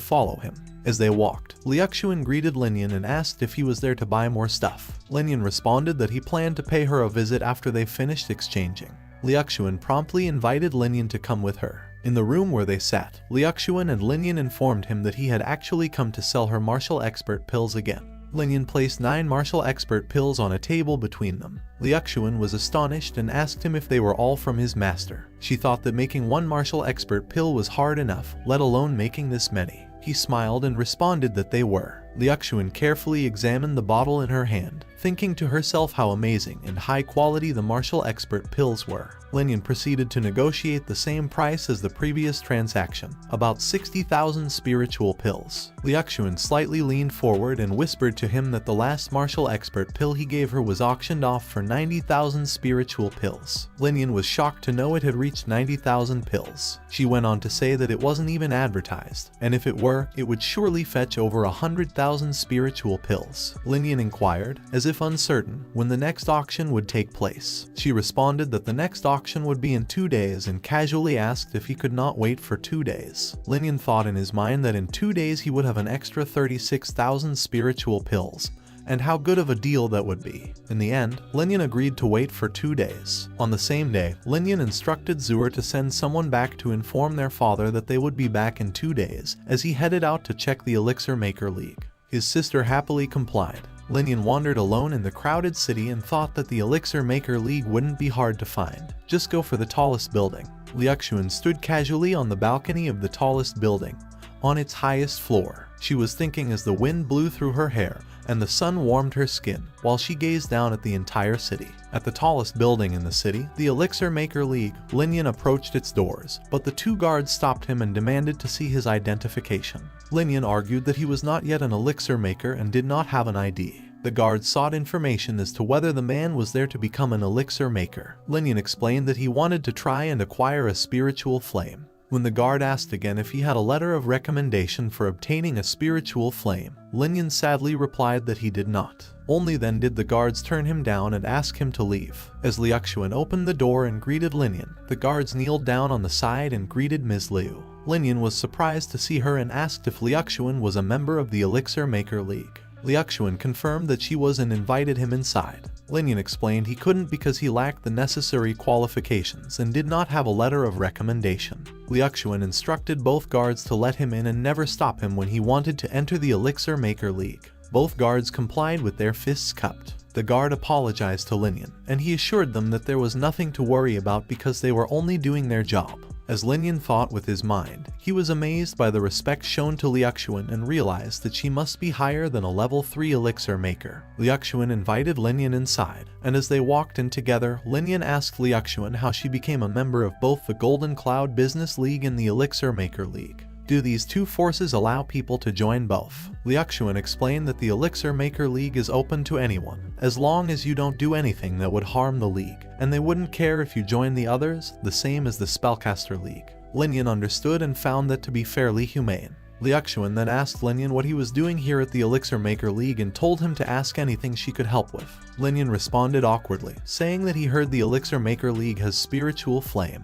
follow him. As they walked, Liuxuan greeted Lin Yan and asked if he was there to buy more stuff. Lin Yan responded that he planned to pay her a visit after they finished exchanging. Liuxuan promptly invited Lin Yan to come with her. In the room where they sat, Liuxuan and Lin Yan informed him that he had actually come to sell her martial expert pills again. Lin Yan placed 9 martial expert pills on a table between them. Liuxuan was astonished and asked him if they were all from his master. She thought that making 1 martial expert pill was hard enough, let alone making this many. He smiled and responded that they were. Liuxuan carefully examined the bottle in her hand, thinking to herself how amazing and high quality the martial expert pills were. Lin Yan proceeded to negotiate the same price as the previous transaction, about 60,000 spiritual pills. Liuxuan slightly leaned forward and whispered to him that the last martial expert pill he gave her was auctioned off for 90,000 spiritual pills. Lin Yan was shocked to know it had reached 90,000 pills. She went on to say that it wasn't even advertised, and if it were, it would surely fetch over 100,000 spiritual pills. Lin Yan inquired, as if uncertain, when the next auction would take place. She responded that the next auction would be in 2 days and casually asked if he could not wait for 2 days. Lin Yan thought in his mind that in 2 days he would have an extra 36,000 spiritual pills, and how good of a deal that would be. In the end, Lin Yan agreed to wait for 2 days. On the same day, Lin Yan instructed Zuer to send someone back to inform their father that they would be back in 2 days, as he headed out to check the Elixir Maker League. His sister happily complied. Lin Yan wandered alone in the crowded city and thought that the Elixir Maker League wouldn't be hard to find. Just go for the tallest building. Liuxuan stood casually on the balcony of the tallest building, on its highest floor. She was thinking as the wind blew through her hair and the sun warmed her skin, while she gazed down at the entire city. At the tallest building in the city, the Elixir Maker League, Lin Yan approached its doors, but the 2 guards stopped him and demanded to see his identification. Lin Yan argued that he was not yet an elixir maker and did not have an ID. The guards sought information as to whether the man was there to become an elixir maker. Lin Yan explained that he wanted to try and acquire a spiritual flame. When the guard asked again if he had a letter of recommendation for obtaining a spiritual flame, Lin Yan sadly replied that he did not. Only then did the guards turn him down and ask him to leave. As Liuxuan opened the door and greeted Lin Yan, the guards kneeled down on the side and greeted Ms. Liu. Lin Yan was surprised to see her and asked if Liuxuan was a member of the Elixir Maker League. Liuxuan confirmed that she was and invited him inside. Lin Yan explained he couldn't because he lacked the necessary qualifications and did not have a letter of recommendation. Liuxuan instructed both guards to let him in and never stop him when he wanted to enter the Elixir Maker League. Both guards complied with their fists cupped. The guard apologized to Lin Yan, and he assured them that there was nothing to worry about because they were only doing their job. As Lin Yan thought with his mind, he was amazed by the respect shown to Liuxuan and realized that she must be higher than a level 3 elixir maker. Liuxuan invited Lin Yan inside, and as they walked in together, Lin Yan asked Liuxuan how she became a member of both the Golden Cloud Business League and the Elixir Maker League. Do these two forces allow people to join both? Liuxuan explained that the Elixir Maker League is open to anyone, as long as you don't do anything that would harm the league, and they wouldn't care if you join the others, the same as the Spellcaster League. Lin Yan understood and found that to be fairly humane. Liuxuan then asked Lin Yan what he was doing here at the Elixir Maker League and told him to ask anything she could help with. Lin Yan responded awkwardly, saying that he heard the Elixir Maker League has spiritual flame,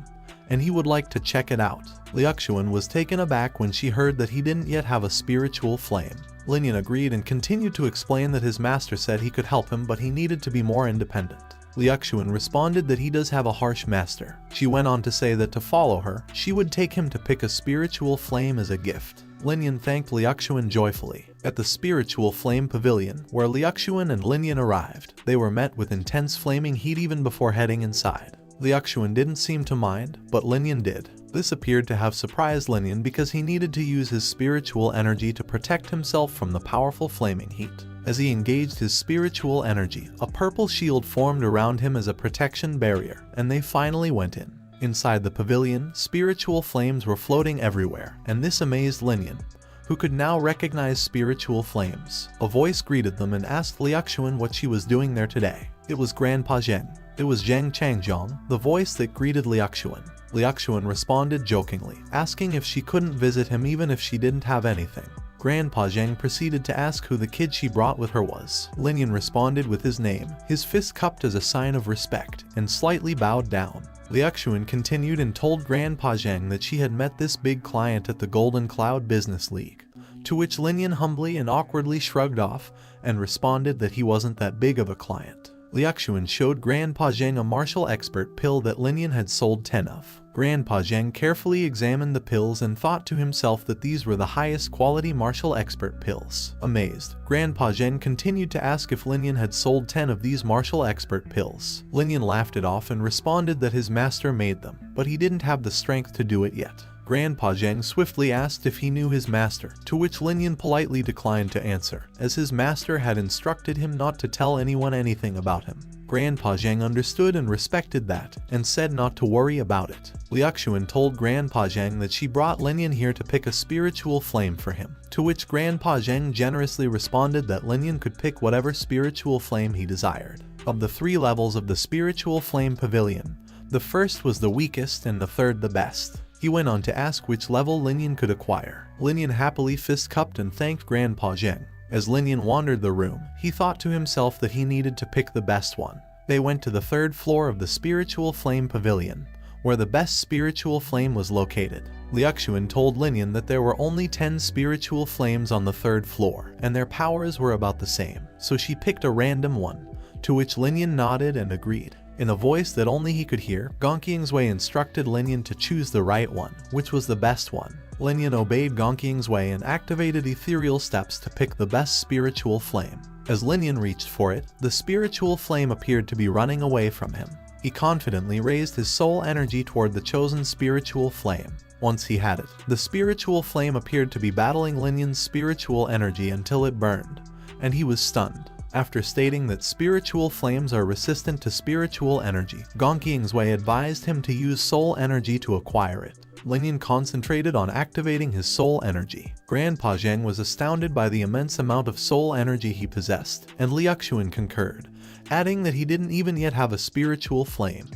and he would like to check it out. Liuxuan was taken aback when she heard that he didn't yet have a spiritual flame. Lin Yan agreed and continued to explain that his master said he could help him but he needed to be more independent. Liuxuan responded that he does have a harsh master. She went on to say that to follow her, she would take him to pick a spiritual flame as a gift. Lin Yan thanked Liuxuan joyfully. At the Spiritual Flame Pavilion, where Liuxuan and Lin Yan arrived, they were met with intense flaming heat even before heading inside. Liuxuan didn't seem to mind, but Lin Yan did. This appeared to have surprised Lin Yan because he needed to use his spiritual energy to protect himself from the powerful flaming heat. As he engaged his spiritual energy, a purple shield formed around him as a protection barrier, and they finally went in. Inside the pavilion, spiritual flames were floating everywhere, and this amazed Lin Yan, who could now recognize spiritual flames. A voice greeted them and asked Liuxuan what she was doing there today. It was Grandpa Zheng. It was Zheng Changjiang, the voice that greeted Liuxuan. Liuxuan responded jokingly, asking if she couldn't visit him even if she didn't have anything. Grandpa Zheng proceeded to ask who the kid she brought with her was. Lin Yan responded with his name, his fist cupped as a sign of respect, and slightly bowed down. Liuxuan continued and told Grandpa Zheng that she had met this big client at the Golden Cloud Business League, to which Lin Yan humbly and awkwardly shrugged off and responded that he wasn't that big of a client. Liuxuan showed Grandpa Zheng a martial expert pill that Lin Yan had sold 10 of. Grandpa Zheng carefully examined the pills and thought to himself that these were the highest quality martial expert pills. Amazed, Grandpa Zheng continued to ask if Lin Yan had sold 10 of these martial expert pills. Lin Yan laughed it off and responded that his master made them, but he didn't have the strength to do it yet. Grandpa Zhang swiftly asked if he knew his master, to which Lin Yan politely declined to answer, as his master had instructed him not to tell anyone anything about him. Grandpa Zhang understood and respected that, and said not to worry about it. Liuxuan told Grandpa Zhang that she brought Lin Yan here to pick a spiritual flame for him, to which Grandpa Zhang generously responded that Lin Yan could pick whatever spiritual flame he desired. Of the 3 levels of the spiritual flame pavilion, the first was the weakest and the third the best. He went on to ask which level Lin Yan could acquire. Lin Yan happily fist-cupped and thanked Grandpa Zhang. As Lin Yan wandered the room, he thought to himself that he needed to pick the best one. They went to the 3rd floor of the spiritual flame pavilion, where the best spiritual flame was located. Liuxuan told Lin Yan that there were only 10 spiritual flames on the 3rd floor, and their powers were about the same, so she picked a random one, to which Lin Yan nodded and agreed. In a voice that only he could hear, Gonqingswei instructed Lin Yan to choose the right one, which was the best one. Lin Yan obeyed Gonqingswei and activated ethereal steps to pick the best spiritual flame. As Lin Yan reached for it, the spiritual flame appeared to be running away from him. He confidently raised his soul energy toward the chosen spiritual flame. Once he had it, the spiritual flame appeared to be battling Lin Yan's spiritual energy until it burned, and he was stunned. After stating that spiritual flames are resistant to spiritual energy, Gonqingswei advised him to use soul energy to acquire it. Lin Yan concentrated on activating his soul energy. Grandpa Zhang was astounded by the immense amount of soul energy he possessed, and Liuxuan concurred, adding that he didn't even yet have a spiritual flame,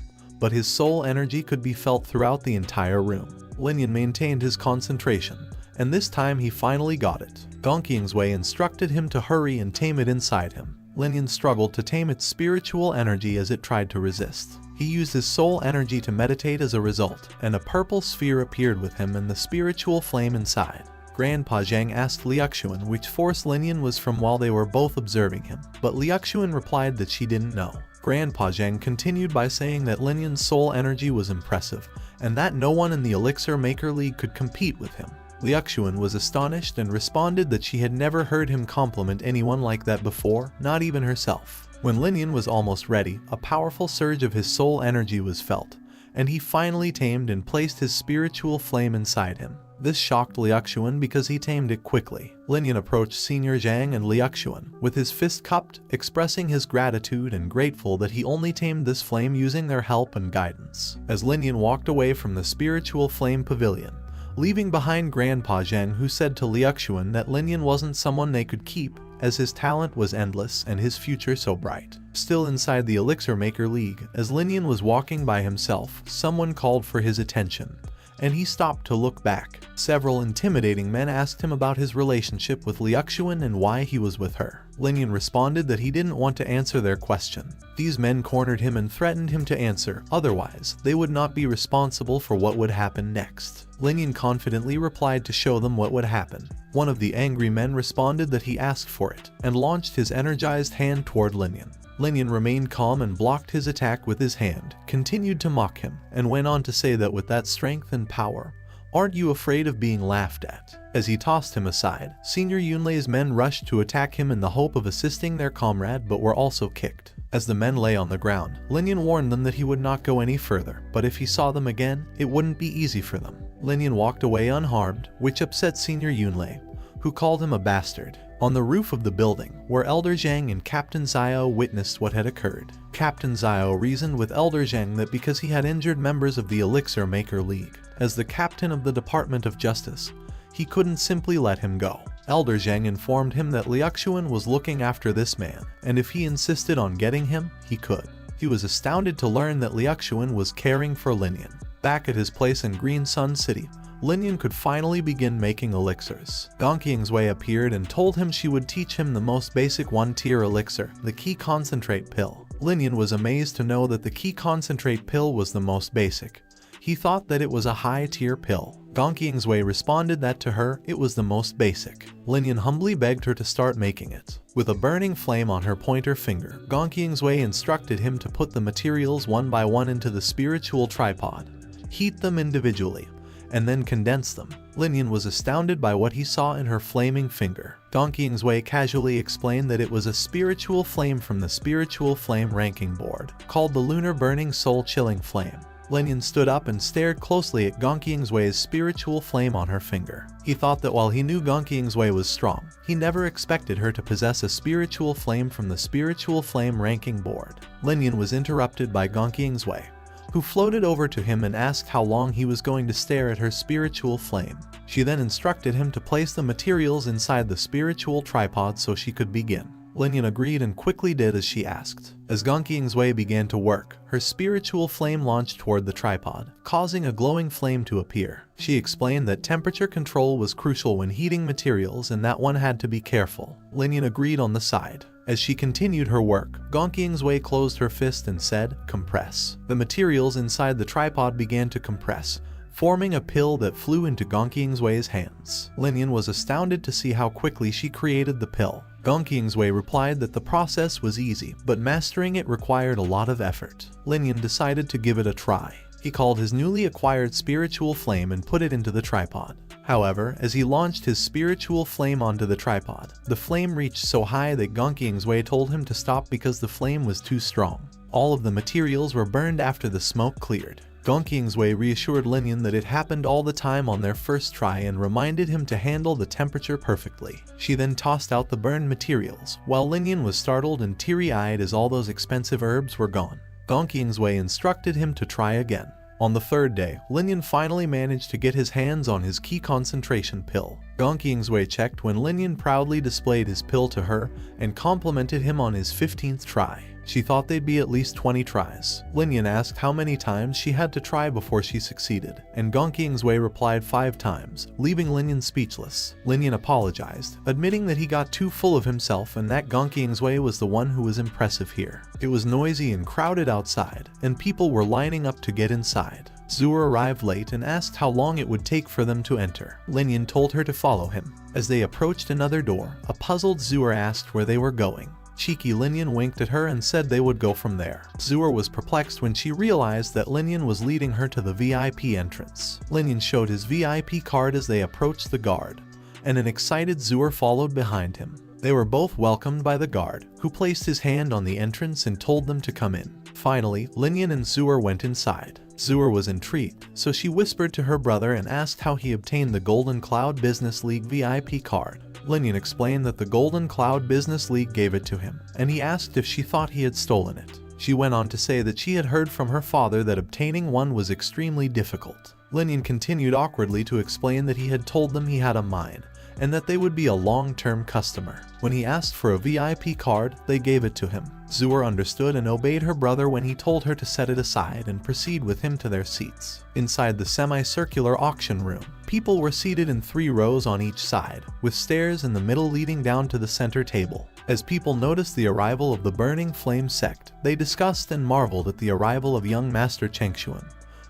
but his soul energy could be felt throughout the entire room. Lin Yan maintained his concentration, and this time he finally got it. Gonqingswei instructed him to hurry and tame it inside him. Lin Yan struggled to tame its spiritual energy as it tried to resist. He used his soul energy to meditate as a result, and a purple sphere appeared with him and the spiritual flame inside. Grandpa Zhang asked Liuxuan which force Lin Yan was from while they were both observing him, but Liuxuan replied that she didn't know. Grandpa Zhang continued by saying that Lin Yan's soul energy was impressive, and that no one in the Elixir Maker League could compete with him. Liuxuan was astonished and responded that she had never heard him compliment anyone like that before, not even herself. When Lin Yan was almost ready, a powerful surge of his soul energy was felt, and he finally tamed and placed his spiritual flame inside him. This shocked Liuxuan because he tamed it quickly. Lin Yan approached Senior Zhang and Liuxuan, with his fist cupped, expressing his gratitude and grateful that he only tamed this flame using their help and guidance. As Lin Yan walked away from the spiritual flame pavilion, leaving behind Grandpa Zhang, who said to Liuxuan that Lin Yan wasn't someone they could keep, as his talent was endless and his future so bright. Still inside the Elixir Maker League, as Lin Yan was walking by himself, someone called for his attention, and he stopped to look back. Several intimidating men asked him about his relationship with Liuxuan and why he was with her. Lin Yan responded that he didn't want to answer their question. These men cornered him and threatened him to answer, otherwise they would not be responsible for what would happen next. Lin Yan confidently replied to show them what would happen. One of the angry men responded that he asked for it, and launched his energized hand toward Lin Yan. Lin Yan remained calm and blocked his attack with his hand, continued to mock him, and went on to say that with that strength and power, aren't you afraid of being laughed at? As he tossed him aside, Senior Yunlei's men rushed to attack him in the hope of assisting their comrade, but were also kicked. As the men lay on the ground, Lin Yan warned them that he would not go any further, but if he saw them again, it wouldn't be easy for them. Lin Yan walked away unharmed, which upset Senior Yunlei, who called him a bastard. On the roof of the building, where Elder Zhang and Captain Xiao witnessed what had occurred, Captain Xiao reasoned with Elder Zhang that because he had injured members of the Elixir Maker League, as the captain of the Department of Justice, he couldn't simply let him go. Elder Zhang informed him that Liuxuan was looking after this man, and if he insisted on getting him, he could. He was astounded to learn that Liuxuan was caring for Lin Yan. Back at his place in Green Sun City, Lin Yan could finally begin making elixirs. Gonqingswei appeared and told him she would teach him the most basic 1-tier elixir, the Key Concentrate Pill. Lin Yan was amazed to know that the Key Concentrate Pill was the most basic. He thought that it was a high-tier pill. Gonqingswei responded that to her, it was the most basic. Lin Yan humbly begged her to start making it. With a burning flame on her pointer finger, Gonqingswei instructed him to put the materials one by one into the spiritual tripod, heat them individually, and then condense them. Lin Yan was astounded by what he saw in her flaming finger. Gonqingswei casually explained that it was a spiritual flame from the spiritual flame ranking board, called the Lunar Burning Soul Chilling Flame. Lin Yan stood up and stared closely at Gong Qingswei's spiritual flame on her finger. He thought that while he knew Gong Qingswei was strong, he never expected her to possess a spiritual flame from the spiritual flame ranking board. Lin Yan was interrupted by Gong Qingswei, who floated over to him and asked how long he was going to stare at her spiritual flame. She then instructed him to place the materials inside the spiritual tripod so she could begin. Lin Yan agreed and quickly did as she asked. As Gong Qingswei began to work, her spiritual flame launched toward the tripod, causing a glowing flame to appear. She explained that temperature control was crucial when heating materials and that one had to be careful. Lin Yan agreed on the side. As she continued her work, Gong Qingswei closed her fist and said, "Compress." The materials inside the tripod began to compress, forming a pill that flew into Gong Qingswei's hands. Lin Yan was astounded to see how quickly she created the pill. Gong Qingswei replied that the process was easy, but mastering it required a lot of effort. Lin Yan decided to give it a try. He called his newly acquired spiritual flame and put it into the tripod. However, as he launched his spiritual flame onto the tripod, the flame reached so high that Gong Qingswei told him to stop because the flame was too strong. All of the materials were burned after the smoke cleared. Gong Qingswei reassured Lin Yan that it happened all the time on their first try and reminded him to handle the temperature perfectly. She then tossed out the burned materials, while Lin Yan was startled and teary-eyed as all those expensive herbs were gone. Gong Qingswei instructed him to try again. On the third day, Lin Yan finally managed to get his hands on his key concentration pill. Gong Qingswei checked when Lin Yan proudly displayed his pill to her and complimented him on his 15th try. She thought they'd be at least 20 tries. Lin Yan asked how many times she had to try before she succeeded, and Gong Qingswei replied 5 times, leaving Lin Yan speechless. Lin Yan apologized, admitting that he got too full of himself and that Gong Qingswei was the one who was impressive here. It was noisy and crowded outside, and people were lining up to get inside. Zhuo arrived late and asked how long it would take for them to enter. Lin Yan told her to follow him. As they approached another door, a puzzled Zhuo asked where they were going. Cheeky Lin Yan winked at her and said they would go from there. Zhuo was perplexed when she realized that Lin Yan was leading her to the VIP entrance. Lin Yan showed his VIP card as they approached the guard, and an excited Zhuo followed behind him. They were both welcomed by the guard, who placed his hand on the entrance and told them to come in. Finally, Lin Yan and Zhuo went inside. Zhuo was intrigued, so she whispered to her brother and asked how he obtained the Golden Cloud Business League VIP card. Lin Yan explained that the Golden Cloud Business League gave it to him, and he asked if she thought he had stolen it. She went on to say that she had heard from her father that obtaining one was extremely difficult. Lin Yan continued awkwardly to explain that he had told them he had a mine, and that they would be a long-term customer. When he asked for a VIP card, they gave it to him. Zhuo understood and obeyed her brother when he told her to set it aside and proceed with him to their seats. Inside the semicircular auction room, people were seated in 3 rows on each side, with stairs in the middle leading down to the center table. As people noticed the arrival of the Burning Flame sect, they discussed and marveled at the arrival of young Master Chengshuan,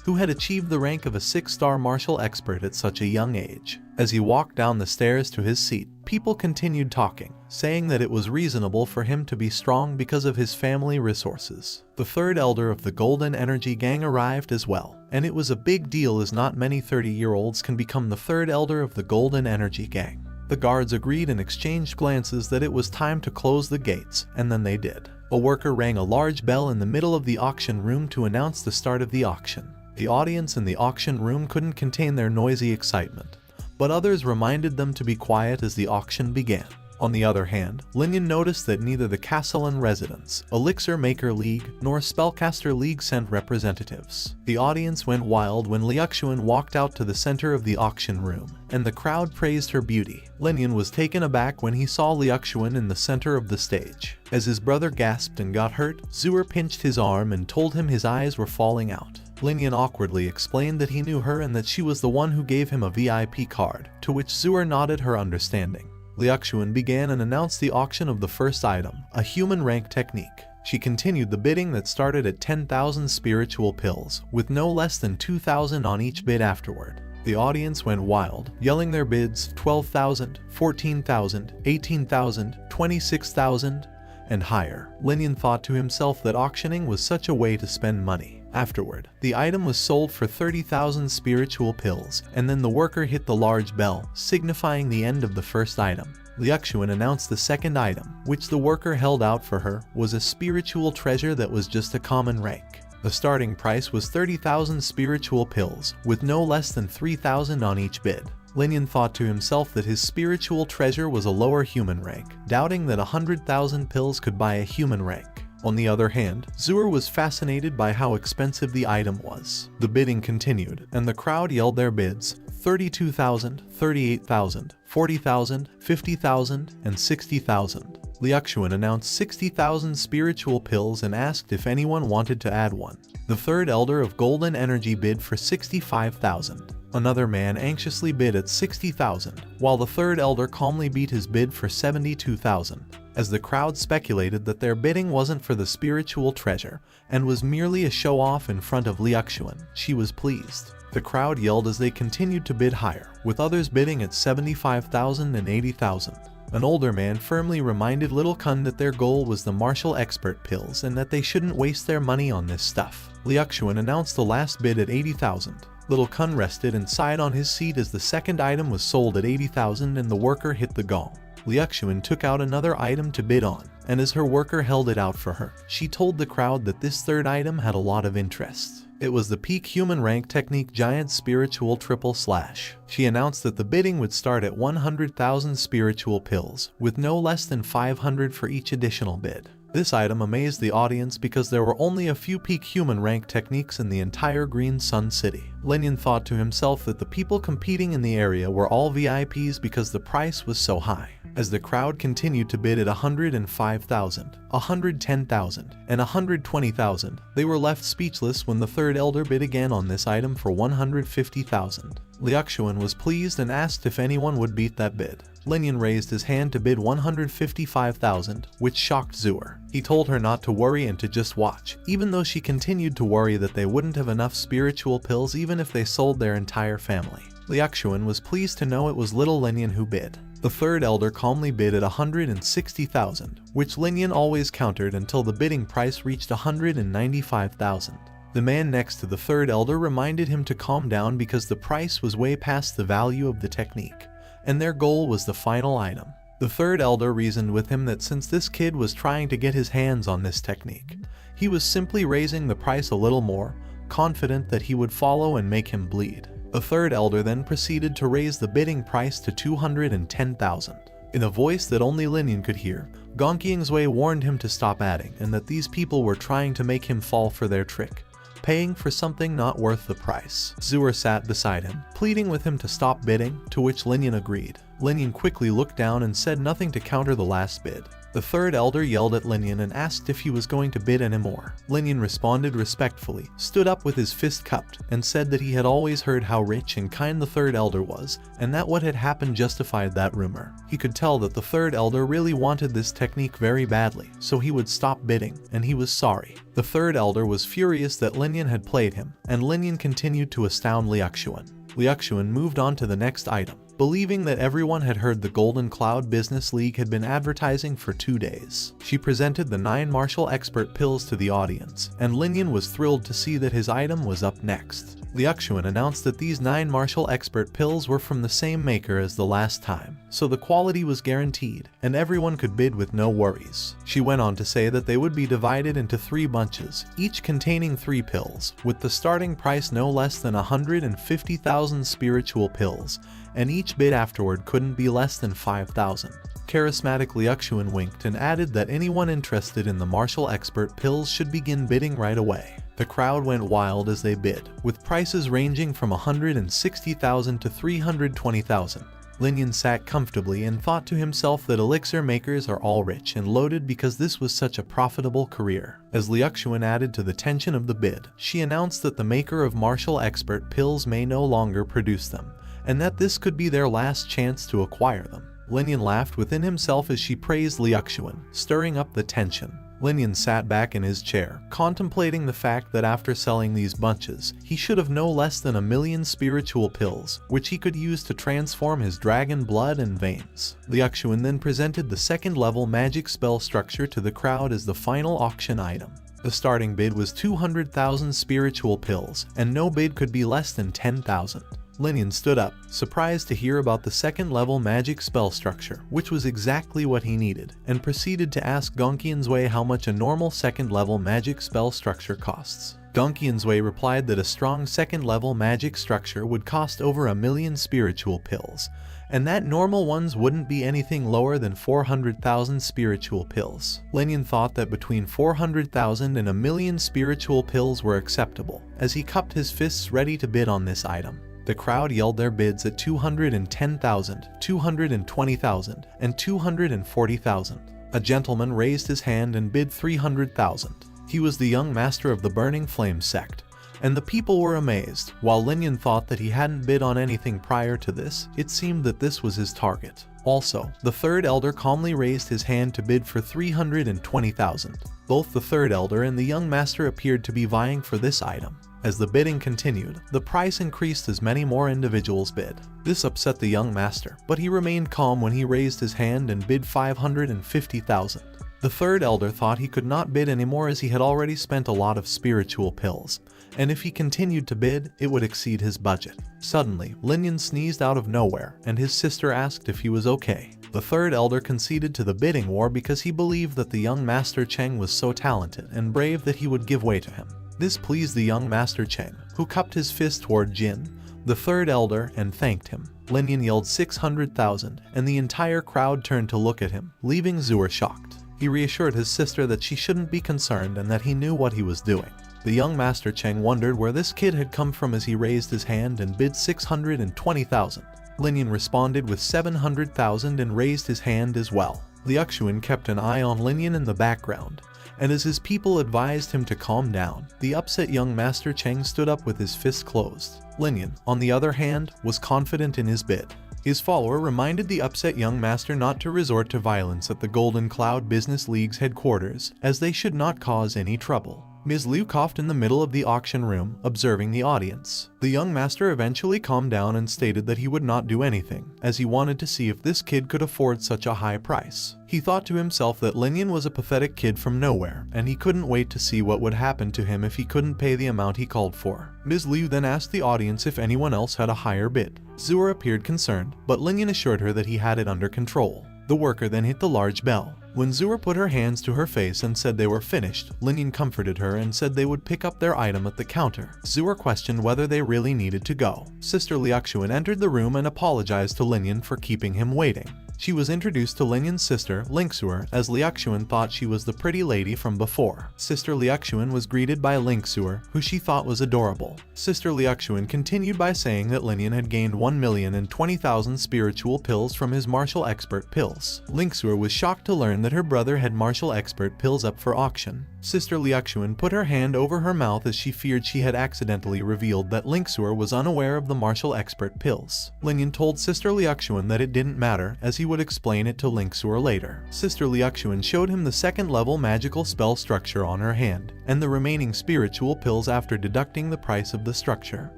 who had achieved the rank of a 6-star martial expert at such a young age. As he walked down the stairs to his seat, people continued talking, saying that it was reasonable for him to be strong because of his family resources. The 3rd elder of the Golden Energy Gang arrived as well, and it was a big deal as not many 30-year-olds can become the 3rd elder of the Golden Energy Gang. The guards agreed and exchanged glances that it was time to close the gates, and then they did. A worker rang a large bell in the middle of the auction room to announce the start of the auction. The audience in the auction room couldn't contain their noisy excitement, but others reminded them to be quiet as the auction began. On the other hand, Lin Yan noticed that neither the Castellan Residence, Elixir Maker League, nor Spellcaster League sent representatives. The audience went wild when Liuxuan walked out to the center of the auction room, and the crowd praised her beauty. Lin Yan was taken aback when he saw Liuxuan in the center of the stage. As his brother gasped and got hurt, Zhuo pinched his arm and told him his eyes were falling out. Lin Yan awkwardly explained that he knew her and that she was the one who gave him a VIP card, to which Zhuo nodded her understanding. Liuxuan began and announced the auction of the first item, a human rank technique. She continued the bidding that started at 10,000 spiritual pills, with no less than 2,000 on each bid afterward. The audience went wild, yelling their bids 12,000, 14,000, 18,000, 26,000, and higher. Lin Yan thought to himself that auctioning was such a way to spend money. Afterward, the item was sold for 30,000 spiritual pills, and then the worker hit the large bell, signifying the end of the first item. Liuxuan announced the second item, which the worker held out for her, was a spiritual treasure that was just a common rank. The starting price was 30,000 spiritual pills, with no less than 3,000 on each bid. Lin Yan thought to himself that his spiritual treasure was a lower human rank, doubting that 100,000 pills could buy a human rank. On the other hand, Zuer was fascinated by how expensive the item was. The bidding continued, and the crowd yelled their bids: 32,000, 38,000, 40,000, 50,000, and 60,000. Liuxuan announced 60,000 spiritual pills and asked if anyone wanted to add one. The third elder of Golden Energy bid for 65,000. Another man anxiously bid at 60,000, while the third elder calmly beat his bid for 72,000. As the crowd speculated that their bidding wasn't for the spiritual treasure, and was merely a show-off in front of Liuxuan, she was pleased. The crowd yelled as they continued to bid higher, with others bidding at 75,000 and 80,000. An older man firmly reminded Little Kun that their goal was the martial expert pills and that they shouldn't waste their money on this stuff. Liuxuan announced the last bid at 80,000. Little Kun rested and sighed on his seat as the second item was sold at 80,000 and the worker hit the gong. Liuxuan took out another item to bid on, and as her worker held it out for her, she told the crowd that this third item had a lot of interest. It was the peak human rank technique giant spiritual triple slash. She announced that the bidding would start at 100,000 spiritual pills, with no less than 500 for each additional bid. This item amazed the audience because there were only a few peak human rank techniques in the entire Green Sun City. Lin Yan thought to himself that the people competing in the area were all VIPs because the price was so high. As the crowd continued to bid at 105,000, 110,000, and 120,000, they were left speechless when the third elder bid again on this item for 150,000. Liuxuan was pleased and asked if anyone would beat that bid. Lin Yan raised his hand to bid 155,000, which shocked Zuer. He told her not to worry and to just watch, even though she continued to worry that they wouldn't have enough spiritual pills even if they sold their entire family. Liuxuan was pleased to know it was little Lin Yan who bid. The third elder calmly bid at 160,000, which Lin Yan always countered until the bidding price reached 195,000. The man next to the third elder reminded him to calm down because the price was way past the value of the technique, and their goal was the final item. The third elder reasoned with him that since this kid was trying to get his hands on this technique, he was simply raising the price a little more, confident that he would follow and make him bleed. The third elder then proceeded to raise the bidding price to 210,000. In a voice that only Lin Yan could hear, Gong Qingswei warned him to stop adding and that these people were trying to make him fall for their trick, paying for something not worth the price. Zuer sat beside him, pleading with him to stop bidding, to which Lin Yan agreed. Lin Yan quickly looked down and said nothing to counter the last bid. The third elder yelled at Lin Yan and asked if he was going to bid anymore. Lin Yan responded respectfully, stood up with his fist cupped, and said that he had always heard how rich and kind the third elder was, and that what had happened justified that rumor. He could tell that the third elder really wanted this technique very badly, so he would stop bidding, and he was sorry. The third elder was furious that Lin Yan had played him, and Lin Yan continued to astound Liuxuan. Liuxuan moved on to the next item, believing that everyone had heard the Golden Cloud Business League had been advertising for 2 days. She presented the 9 martial expert pills to the audience, and Lin Yan was thrilled to see that his item was up next. Liuxuan announced that these 9 martial expert pills were from the same maker as the last time, so the quality was guaranteed, and everyone could bid with no worries. She went on to say that they would be divided into 3 bunches, each containing 3 pills, with the starting price no less than 150,000 spiritual pills, and each bid afterward couldn't be less than 5,000. Charismatic Liuxuan winked and added that anyone interested in the martial expert pills should begin bidding right away. The crowd went wild as they bid, with prices ranging from 160,000 to 320,000. Lin Yan sat comfortably and thought to himself that elixir makers are all rich and loaded because this was such a profitable career. As Liuxuan added to the tension of the bid, she announced that the maker of martial expert pills may no longer produce them, and that this could be their last chance to acquire them. Lin Yan laughed within himself as she praised Liuxuan, stirring up the tension. Lin Yan sat back in his chair, contemplating the fact that after selling these bunches, he should have no less than 1 million spiritual pills, which he could use to transform his dragon blood and veins. Liuxuan then presented the second-level magic spell structure to the crowd as the final auction item. The starting bid was 200,000 spiritual pills, and no bid could be less than 10,000. Lin Yan stood up, surprised to hear about the second-level magic spell structure, which was exactly what he needed, and proceeded to ask Gong Qingswei how much a normal second-level magic spell structure costs. Gongqian's Wei replied that a strong second-level magic structure would cost over 1,000,000 spiritual pills, and that normal ones wouldn't be anything lower than 400,000 spiritual pills. Lin Yan thought that between 400,000 and 1,000,000 spiritual pills were acceptable, as he cupped his fists ready to bid on this item. The crowd yelled their bids at 210,000, 220,000, and 240,000. A gentleman raised his hand and bid 300,000. He was the young master of the Burning Flame sect, and the people were amazed. While Lin Yan thought that he hadn't bid on anything prior to this, it seemed that this was his target. Also, the third elder calmly raised his hand to bid for 320,000. Both the third elder and the young master appeared to be vying for this item. As the bidding continued, the price increased as many more individuals bid. This upset the young master, but he remained calm when he raised his hand and bid 550,000. The third elder thought he could not bid anymore as he had already spent a lot of spiritual pills, and if he continued to bid, it would exceed his budget. Suddenly, Lin Yan sneezed out of nowhere, and his sister asked if he was okay. The third elder conceded to the bidding war because he believed that the young Master Cheng was so talented and brave that he would give way to him. This pleased the young Master Cheng, who cupped his fist toward Jin, the third elder, and thanked him. Lin Yan yelled 600,000, and the entire crowd turned to look at him, leaving Zuer shocked. He reassured his sister that she shouldn't be concerned and that he knew what he was doing. The young Master Cheng wondered where this kid had come from as he raised his hand and bid 620,000. Lin Yan responded with 700,000 and raised his hand as well. Liuxuan kept an eye on Lin Yan in the background, and as his people advised him to calm down, the upset young Master Cheng stood up with his fist closed. Lin Yan, on the other hand, was confident in his bid. His follower reminded the upset young master not to resort to violence at the Golden Cloud Business League's headquarters, as they should not cause any trouble. Ms. Liu coughed in the middle of the auction room, observing the audience. The young master eventually calmed down and stated that he would not do anything, as he wanted to see if this kid could afford such a high price. He thought to himself that Lin Yan was a pathetic kid from nowhere, and he couldn't wait to see what would happen to him if he couldn't pay the amount he called for. Ms. Liu then asked the audience if anyone else had a higher bid. Zuer appeared concerned, but Lin Yan assured her that he had it under control. The worker then hit the large bell. When Zuer put her hands to her face and said they were finished, Lin Yan comforted her and said they would pick up their item at the counter. Zuer questioned whether they really needed to go. Sister Liuxuan entered the room and apologized to Lin Yan for keeping him waiting. She was introduced to Lin Yan's sister, Lingsuer, as Liuxuan thought she was the pretty lady from before. Sister Liuxuan was greeted by Lingsuer, who she thought was adorable. Sister Liuxuan continued by saying that Lin Yan had gained 1,020,000 spiritual pills from his martial expert pills. Lingsuer was shocked to learn that her brother had martial expert pills up for auction. Sister Liuxuan put her hand over her mouth as she feared she had accidentally revealed that Lingsuer was unaware of the martial expert pills. Lin Yan told Sister Liuxuan that it didn't matter, as he would explain it to Lingsuer later. Sister Liuxuan showed him the second-level magical spell structure on her hand, and the remaining spiritual pills after deducting the price of the structure.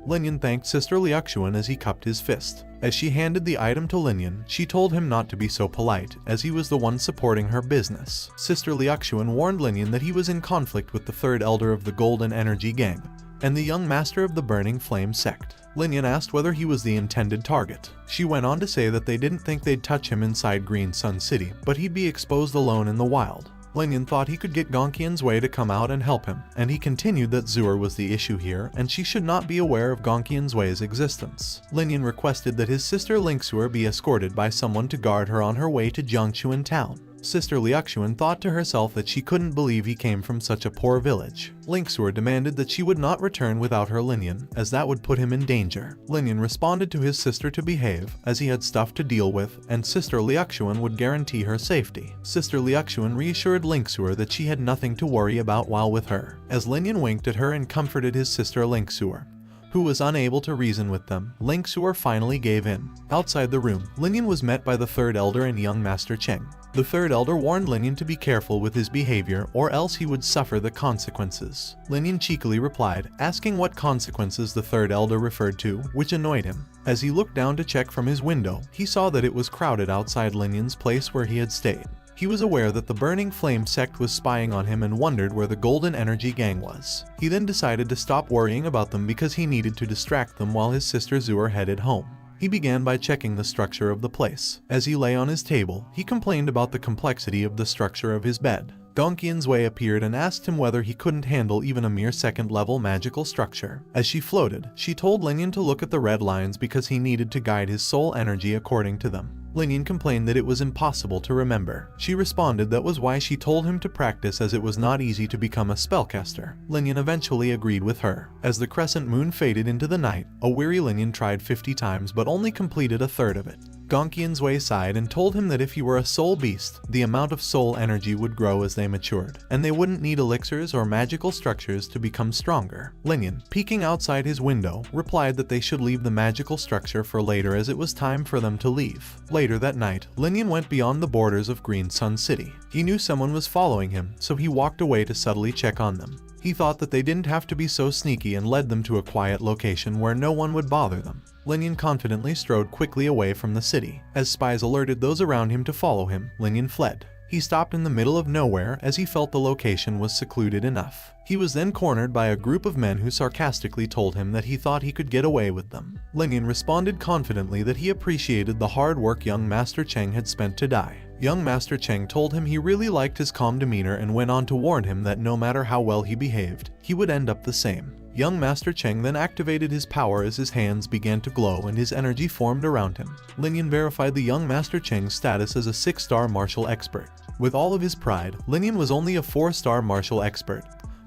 Lin Yan thanked Sister Liuxuan as he cupped his fist. As she handed the item to Lin Yan, she told him not to be so polite, as he was the one supporting her business. Sister Liuxuan warned Lin Yan that he was in conflict with the third elder of the Golden Energy Gang, and the young master of the Burning Flame sect. Lin Yan asked whether he was the intended target. She went on to say that they didn't think they'd touch him inside Green Sun City, but he'd be exposed alone in the wild. Lin Yan thought he could get Gongqian's Wei to come out and help him, and he continued that Zuer was the issue here, and she should not be aware of Gongqian's Wei's existence. Lin Yan requested that his sister Lingsuer be escorted by someone to guard her on her way to Jiangchuan town. Sister Liuxuan thought to herself that she couldn't believe he came from such a poor village. Lingsuer demanded that she would not return without her Lin Yan, as that would put him in danger. Lin Yan responded to his sister to behave, as he had stuff to deal with, and Sister Liuxuan would guarantee her safety. Sister Liuxuan reassured Lingsuer that she had nothing to worry about while with her, as Lin Yan winked at her and comforted his sister Lingsuer, who was unable to reason with them. Lingsuer finally gave in. Outside the room, Lin Yan was met by the third elder and young Master Cheng. The third elder warned Lin Yan to be careful with his behavior or else he would suffer the consequences. Lin Yan cheekily replied, asking what consequences the third elder referred to, which annoyed him. As he looked down to check from his window, he saw that it was crowded outside Lin Yan's place where he had stayed. He was aware that the Burning Flame sect was spying on him and wondered where the Golden Energy Gang was. He then decided to stop worrying about them because he needed to distract them while his sister Zuer headed home. He began by checking the structure of the place. As he lay on his table, he complained about the complexity of the structure of his bed. Gong Qian's appeared and asked him whether he couldn't handle even a mere second-level magical structure. As she floated, she told Lin Yan to look at the red lines because he needed to guide his soul energy according to them. Lin Yan complained that it was impossible to remember. She responded that was why she told him to practice, as it was not easy to become a spellcaster. Lin Yan eventually agreed with her. As the crescent moon faded into the night, a weary Lin Yan tried 50 times but only completed a third of it. Gong Qian's sighed and told him that if he were a soul beast, the amount of soul energy would grow as they matured, and they wouldn't need elixirs or magical structures to become stronger. Lin Yan, peeking outside his window, replied that they should leave the magical structure for later, as it was time for them to leave. Later that night, Lin Yan went beyond the borders of Green Sun City. He knew someone was following him, so he walked away to subtly check on them. He thought that they didn't have to be so sneaky and led them to a quiet location where no one would bother them. Lin Yan confidently strode quickly away from the city. As spies alerted those around him to follow him, Lin Yan fled. He stopped in the middle of nowhere as he felt the location was secluded enough. He was then cornered by a group of men who sarcastically told him that he thought he could get away with them. Lin Yan responded confidently that he appreciated the hard work young Master Cheng had spent to die. Young Master Cheng told him he really liked his calm demeanor and went on to warn him that no matter how well he behaved, he would end up the same. Young Master Cheng then activated his power as his hands began to glow and his energy formed around him. Lin Yan verified the young Master Cheng's status as a 6-star martial expert. With all of his pride, Lin Yan was only a 4-star martial expert,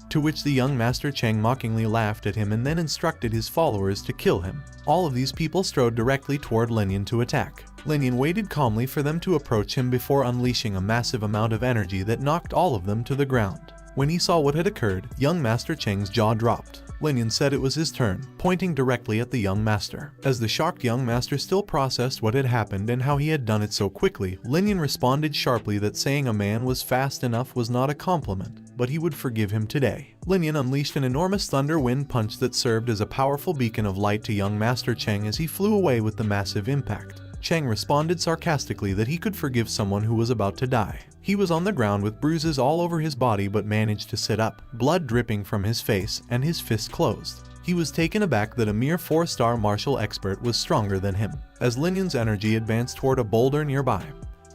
to which the young Master Cheng mockingly laughed at him and then instructed his followers to kill him. All of these people strode directly toward Lin Yan to attack. Lin Yan waited calmly for them to approach him before unleashing a massive amount of energy that knocked all of them to the ground. When he saw what had occurred, young Master Cheng's jaw dropped. Lin Yan said it was his turn, pointing directly at the young master. As the shocked young master still processed what had happened and how he had done it so quickly, Lin Yan responded sharply that saying a man was fast enough was not a compliment, but he would forgive him today. Lin Yan unleashed an enormous thunder wind punch that served as a powerful beacon of light to young Master Cheng as he flew away with the massive impact. Cheng responded sarcastically that he could forgive someone who was about to die. He was on the ground with bruises all over his body but managed to sit up, blood dripping from his face, and his fist closed. He was taken aback that a mere 4-star martial expert was stronger than him. As Lin Yan's energy advanced toward a boulder nearby,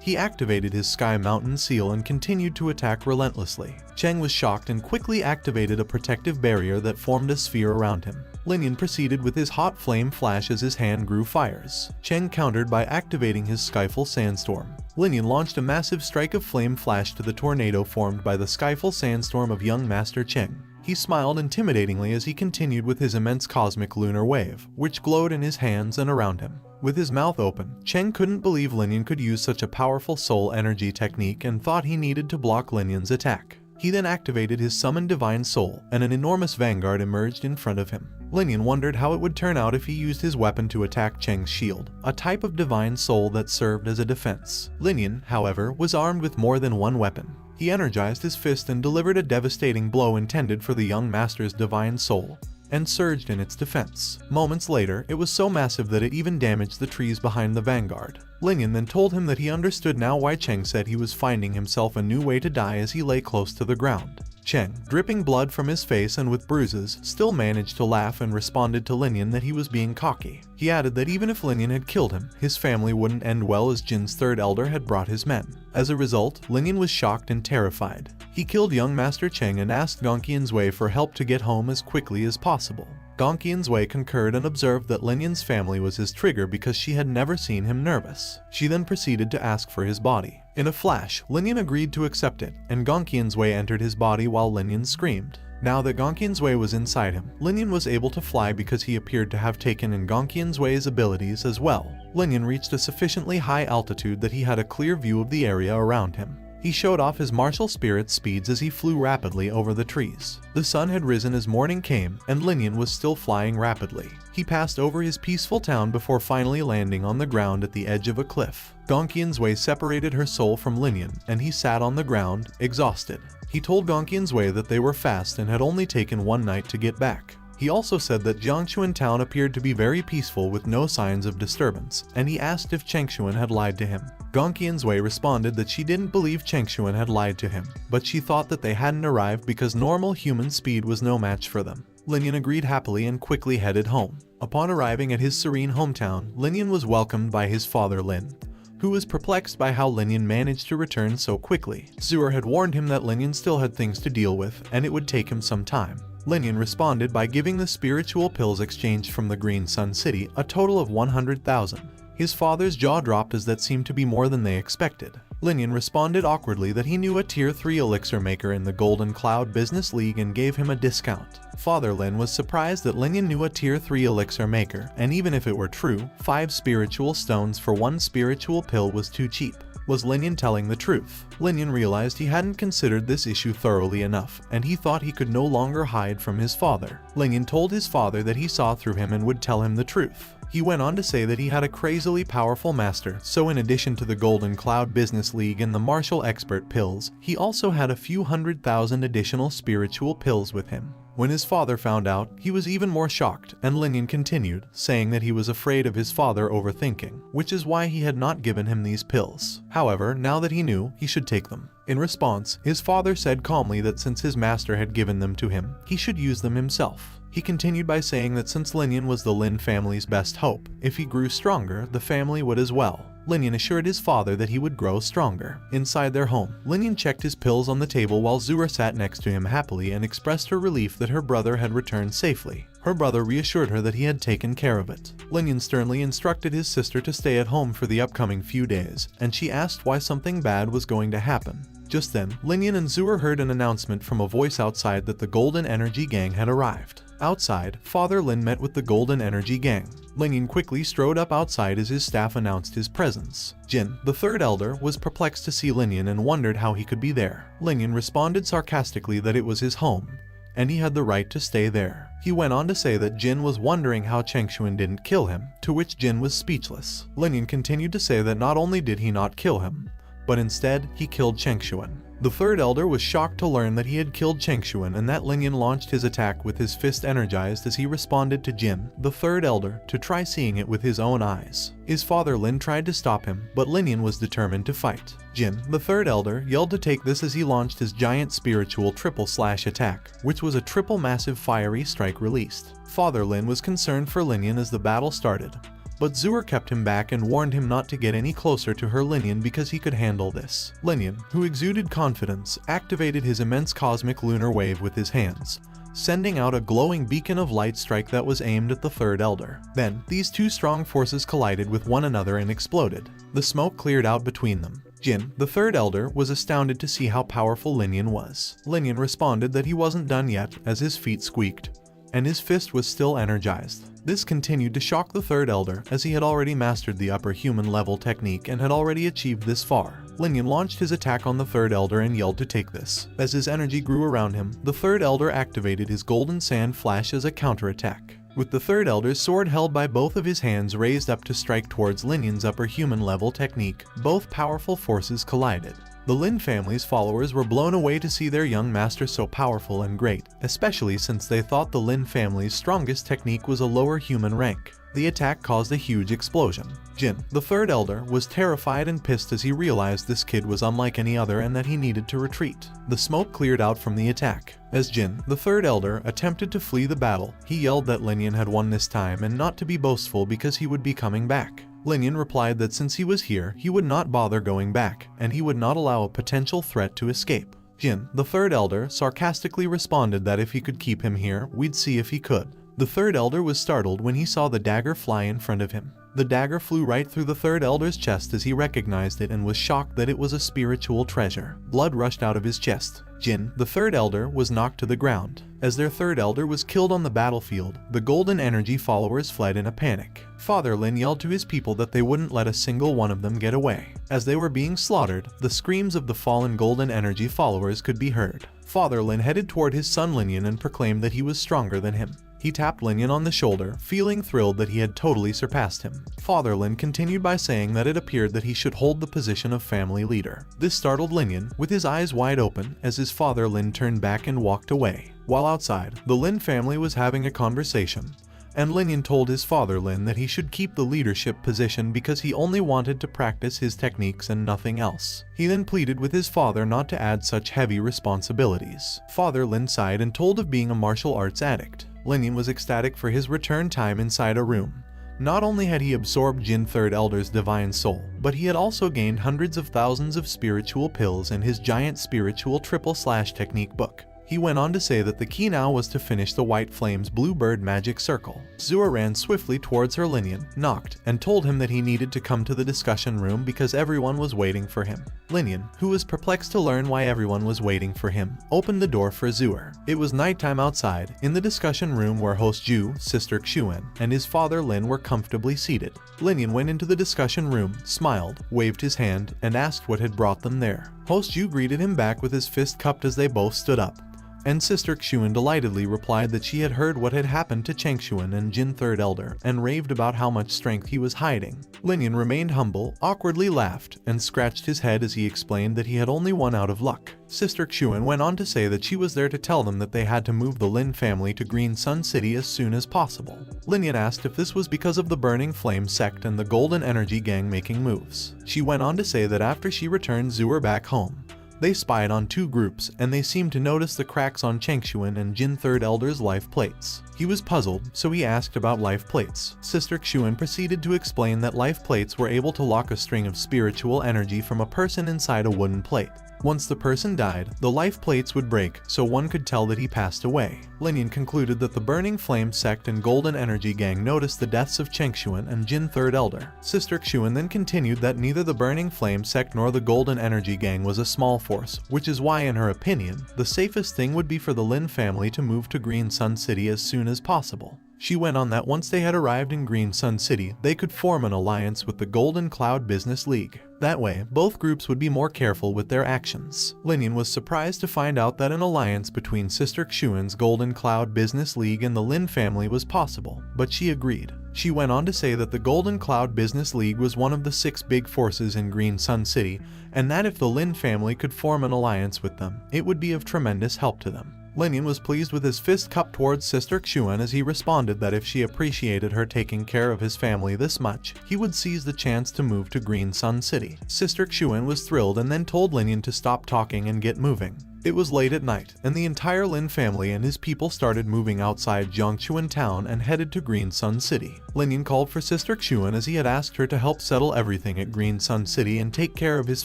he activated his Sky Mountain Seal and continued to attack relentlessly. Cheng was shocked and quickly activated a protective barrier that formed a sphere around him. Lin Yan proceeded with his hot flame flash as his hand grew fires. Cheng countered by activating his Skyfall Sandstorm. Lin Yan launched a massive strike of flame flash to the tornado formed by the Skyfall Sandstorm of young Master Cheng. He smiled intimidatingly as he continued with his immense cosmic lunar wave, which glowed in his hands and around him. With his mouth open, Cheng couldn't believe Lin Yan could use such a powerful soul energy technique and thought he needed to block Lin Yan's attack. He then activated his summoned divine soul, and an enormous vanguard emerged in front of him. Lin Yan wondered how it would turn out if he used his weapon to attack Cheng's shield, a type of divine soul that served as a defense. Lin Yan, however, was armed with more than one weapon. He energized his fist and delivered a devastating blow intended for the young master's divine soul, and surged in its defense. Moments later, it was so massive that it even damaged the trees behind the vanguard. Lin Yan then told him that he understood now why Cheng said he was finding himself a new way to die as he lay close to the ground. Cheng, dripping blood from his face and with bruises, still managed to laugh and responded to Lin Yan that he was being cocky. He added that even if Lin Yan had killed him, his family wouldn't end well as Jin's third elder had brought his men. As a result, Lin Yan was shocked and terrified. He killed young Master Cheng and asked Gong Qian's for help to get home as quickly as possible. Gong Qian's concurred and observed that Lin Yan's family was his trigger because she had never seen him nervous. She then proceeded to ask for his body. In a flash, Lin Yan agreed to accept it, and Gong Qian's entered his body while Lin Yan screamed. Now that Gong Qian's was inside him, Lin Yan was able to fly because he appeared to have taken in Gong Qian's abilities as well. Lin Yan reached a sufficiently high altitude that he had a clear view of the area around him. He showed off his martial spirit speeds as he flew rapidly over the trees. The sun had risen as morning came, and Lin Yan was still flying rapidly. He passed over his peaceful town before finally landing on the ground at the edge of a cliff. Gong Qian's separated her soul from Lin Yan, and he sat on the ground, exhausted. He told Gong Qian's that they were fast and had only taken one night to get back. He also said that Jiangshuan town appeared to be very peaceful with no signs of disturbance, and he asked if Chengshuan had lied to him. Gong Qian's responded that she didn't believe Chengshuan had lied to him, but she thought that they hadn't arrived because normal human speed was no match for them. Lin Yan agreed happily and quickly headed home. Upon arriving at his serene hometown, Lin Yan was welcomed by his father Lin, who was perplexed by how Lin Yan managed to return so quickly. Zura had warned him that Lin Yan still had things to deal with, and it would take him some time. Lin Yan responded by giving the spiritual pills exchanged from the Green Sun City a total of 100,000. His father's jaw dropped as that seemed to be more than they expected. Lin Yan responded awkwardly that he knew a Tier 3 elixir maker in the Golden Cloud Business League and gave him a discount. Father Lin was surprised that Lin Yan knew a Tier 3 elixir maker, and even if it were true, 5 spiritual stones for 1 spiritual pill was too cheap. Was Lin Yan telling the truth? Lin Yan realized he hadn't considered this issue thoroughly enough, and he thought he could no longer hide from his father. Lin Yan told his father that he saw through him and would tell him the truth. He went on to say that he had a crazily powerful master, so in addition to the Golden Cloud Business League and the martial expert pills, he also had a few 100,000 additional spiritual pills with him. When his father found out, he was even more shocked, and Lin Yan continued, saying that he was afraid of his father overthinking, which is why he had not given him these pills. However, now that he knew, he should take them. In response, his father said calmly that since his master had given them to him, he should use them himself. He continued by saying that since Lin Yan was the Lin family's best hope, if he grew stronger, the family would as well. Lin Yan assured his father that he would grow stronger. Inside their home, Lin Yan checked his pills on the table while Zura sat next to him happily and expressed her relief that her brother had returned safely. Her brother reassured her that he had taken care of it. Lin Yan sternly instructed his sister to stay at home for the upcoming few days, and she asked why something bad was going to happen. Just then, Lin Yan and Zura heard an announcement from a voice outside that the Golden Energy Gang had arrived. Outside, Father Lin met with the Golden Energy Gang. Lin Yan quickly strode up outside as his staff announced his presence. Jin, the third elder, was perplexed to see Lin Yan and wondered how he could be there. Lin Yan responded sarcastically that it was his home, and he had the right to stay there. He went on to say that Jin was wondering how Chengshuan didn't kill him, to which Jin was speechless. Lin Yan continued to say that not only did he not kill him, but instead he killed Chengshuan. The third elder was shocked to learn that he had killed Chengshuan and that Lin Yan launched his attack with his fist energized as he responded to Jin, the third elder, to try seeing it with his own eyes. His father Lin tried to stop him, but Lin Yan was determined to fight. Jin, the third elder, yelled to take this as he launched his giant spiritual triple slash attack, which was a triple massive fiery strike released. Father Lin was concerned for Lin Yan as the battle started, but Zura kept him back and warned him not to get any closer to her Lin Yan because he could handle this. Lin Yan, who exuded confidence, activated his immense cosmic lunar wave with his hands, sending out a glowing beacon of light strike that was aimed at the third elder. Then, these two strong forces collided with one another and exploded. The smoke cleared out between them. Jin, the third elder, was astounded to see how powerful Lin Yan was. Lin Yan responded that he wasn't done yet as his feet squeaked, and his fist was still energized. This continued to shock the third elder, as he had already mastered the upper human level technique and had already achieved this far. Lin Yan launched his attack on the third elder and yelled to take this. As his energy grew around him, the third elder activated his golden sand flash as a counterattack. With the third elder's sword held by both of his hands raised up to strike towards Lin Yan's upper human level technique, both powerful forces collided. The Lin family's followers were blown away to see their young master so powerful and great, especially since they thought the Lin family's strongest technique was a lower human rank. The attack caused a huge explosion. Jin, the third elder, was terrified and pissed as he realized this kid was unlike any other and that he needed to retreat. The smoke cleared out from the attack. As Jin, the third elder, attempted to flee the battle, he yelled that Lin Yan had won this time and not to be boastful because he would be coming back. Lin Yan replied that since he was here, he would not bother going back, and he would not allow a potential threat to escape. Jin, the third elder, sarcastically responded that if he could keep him here, we'd see if he could. The third elder was startled when he saw the dagger fly in front of him. The dagger flew right through the third elder's chest as he recognized it and was shocked that it was a spiritual treasure. Blood rushed out of his chest. Jin, the third elder, was knocked to the ground. As their third elder was killed on the battlefield, the golden energy followers fled in a panic. Father Lin yelled to his people that they wouldn't let a single one of them get away. As they were being slaughtered, the screams of the fallen golden energy followers could be heard. Father Lin headed toward his son Lin Yan and proclaimed that he was stronger than him. He tapped Lin Yan on the shoulder, feeling thrilled that he had totally surpassed him. Father Lin continued by saying that it appeared that he should hold the position of family leader. This startled Lin Yan, with his eyes wide open, as his father Lin turned back and walked away. While outside, the Lin family was having a conversation, and Lin Yan told his father Lin that he should keep the leadership position because he only wanted to practice his techniques and nothing else. He then pleaded with his father not to add such heavy responsibilities. Father Lin sighed and told of being a martial arts addict. Lin Yan was ecstatic for his return time inside a room. Not only had he absorbed Jin Third Elder's divine soul, but he had also gained hundreds of thousands of spiritual pills in his giant spiritual triple/technique book. He went on to say that the key now was to finish the White Flame's Bluebird magic circle. Zua ran swiftly towards her. Lin Yan knocked and told him that he needed to come to the discussion room because everyone was waiting for him. Lin Yan, who was perplexed to learn why everyone was waiting for him, opened the door for Zua. It was nighttime outside, in the discussion room where host Ju, sister Xuan, and his father Lin were comfortably seated. Lin Yan went into the discussion room, smiled, waved his hand, and asked what had brought them there. Host Ju greeted him back with his fist cupped as they both stood up. And Sister Xuan delightedly replied that she had heard what had happened to Changshuan and Jin Third Elder and raved about how much strength he was hiding. Lin Yan remained humble, awkwardly laughed, and scratched his head as he explained that he had only one out of luck. Sister Xuan went on to say that she was there to tell them that they had to move the Lin family to Green Sun City as soon as possible. Lin Yan asked if this was because of the Burning Flame sect and the Golden Energy gang making moves. She went on to say that after she returned Zua back home, they spied on two groups, and they seemed to notice the cracks on Changshuan and Jin Third Elder's life plates. He was puzzled, so he asked about life plates. Sister Xuan proceeded to explain that life plates were able to lock a string of spiritual energy from a person inside a wooden plate. Once the person died, the life plates would break, so one could tell that he passed away. Lin Yan concluded that the Burning Flame sect and Golden Energy gang noticed the deaths of Changshuan and Jin Third Elder. Sister Xuan then continued that neither the Burning Flame sect nor the Golden Energy gang was a small force, which is why, in her opinion, the safest thing would be for the Lin family to move to Green Sun City as soon as possible. She went on that once they had arrived in Green Sun City, they could form an alliance with the Golden Cloud Business League. That way, both groups would be more careful with their actions. Lin Yan was surprised to find out that an alliance between Sister Xuan's Golden Cloud Business League and the Lin family was possible, but she agreed. She went on to say that the Golden Cloud Business League was one of the 6 big forces in Green Sun City, and that if the Lin family could form an alliance with them, it would be of tremendous help to them. Lin Yan was pleased with his fist cupped towards Sister Xuan as he responded that if she appreciated her taking care of his family this much, he would seize the chance to move to Green Sun City. Sister Xuan was thrilled and then told Lin Yan to stop talking and get moving. It was late at night, and the entire Lin family and his people started moving outside Jiangchuan town and headed to Green Sun City. Lin Yan called for Sister Xuan as he had asked her to help settle everything at Green Sun City and take care of his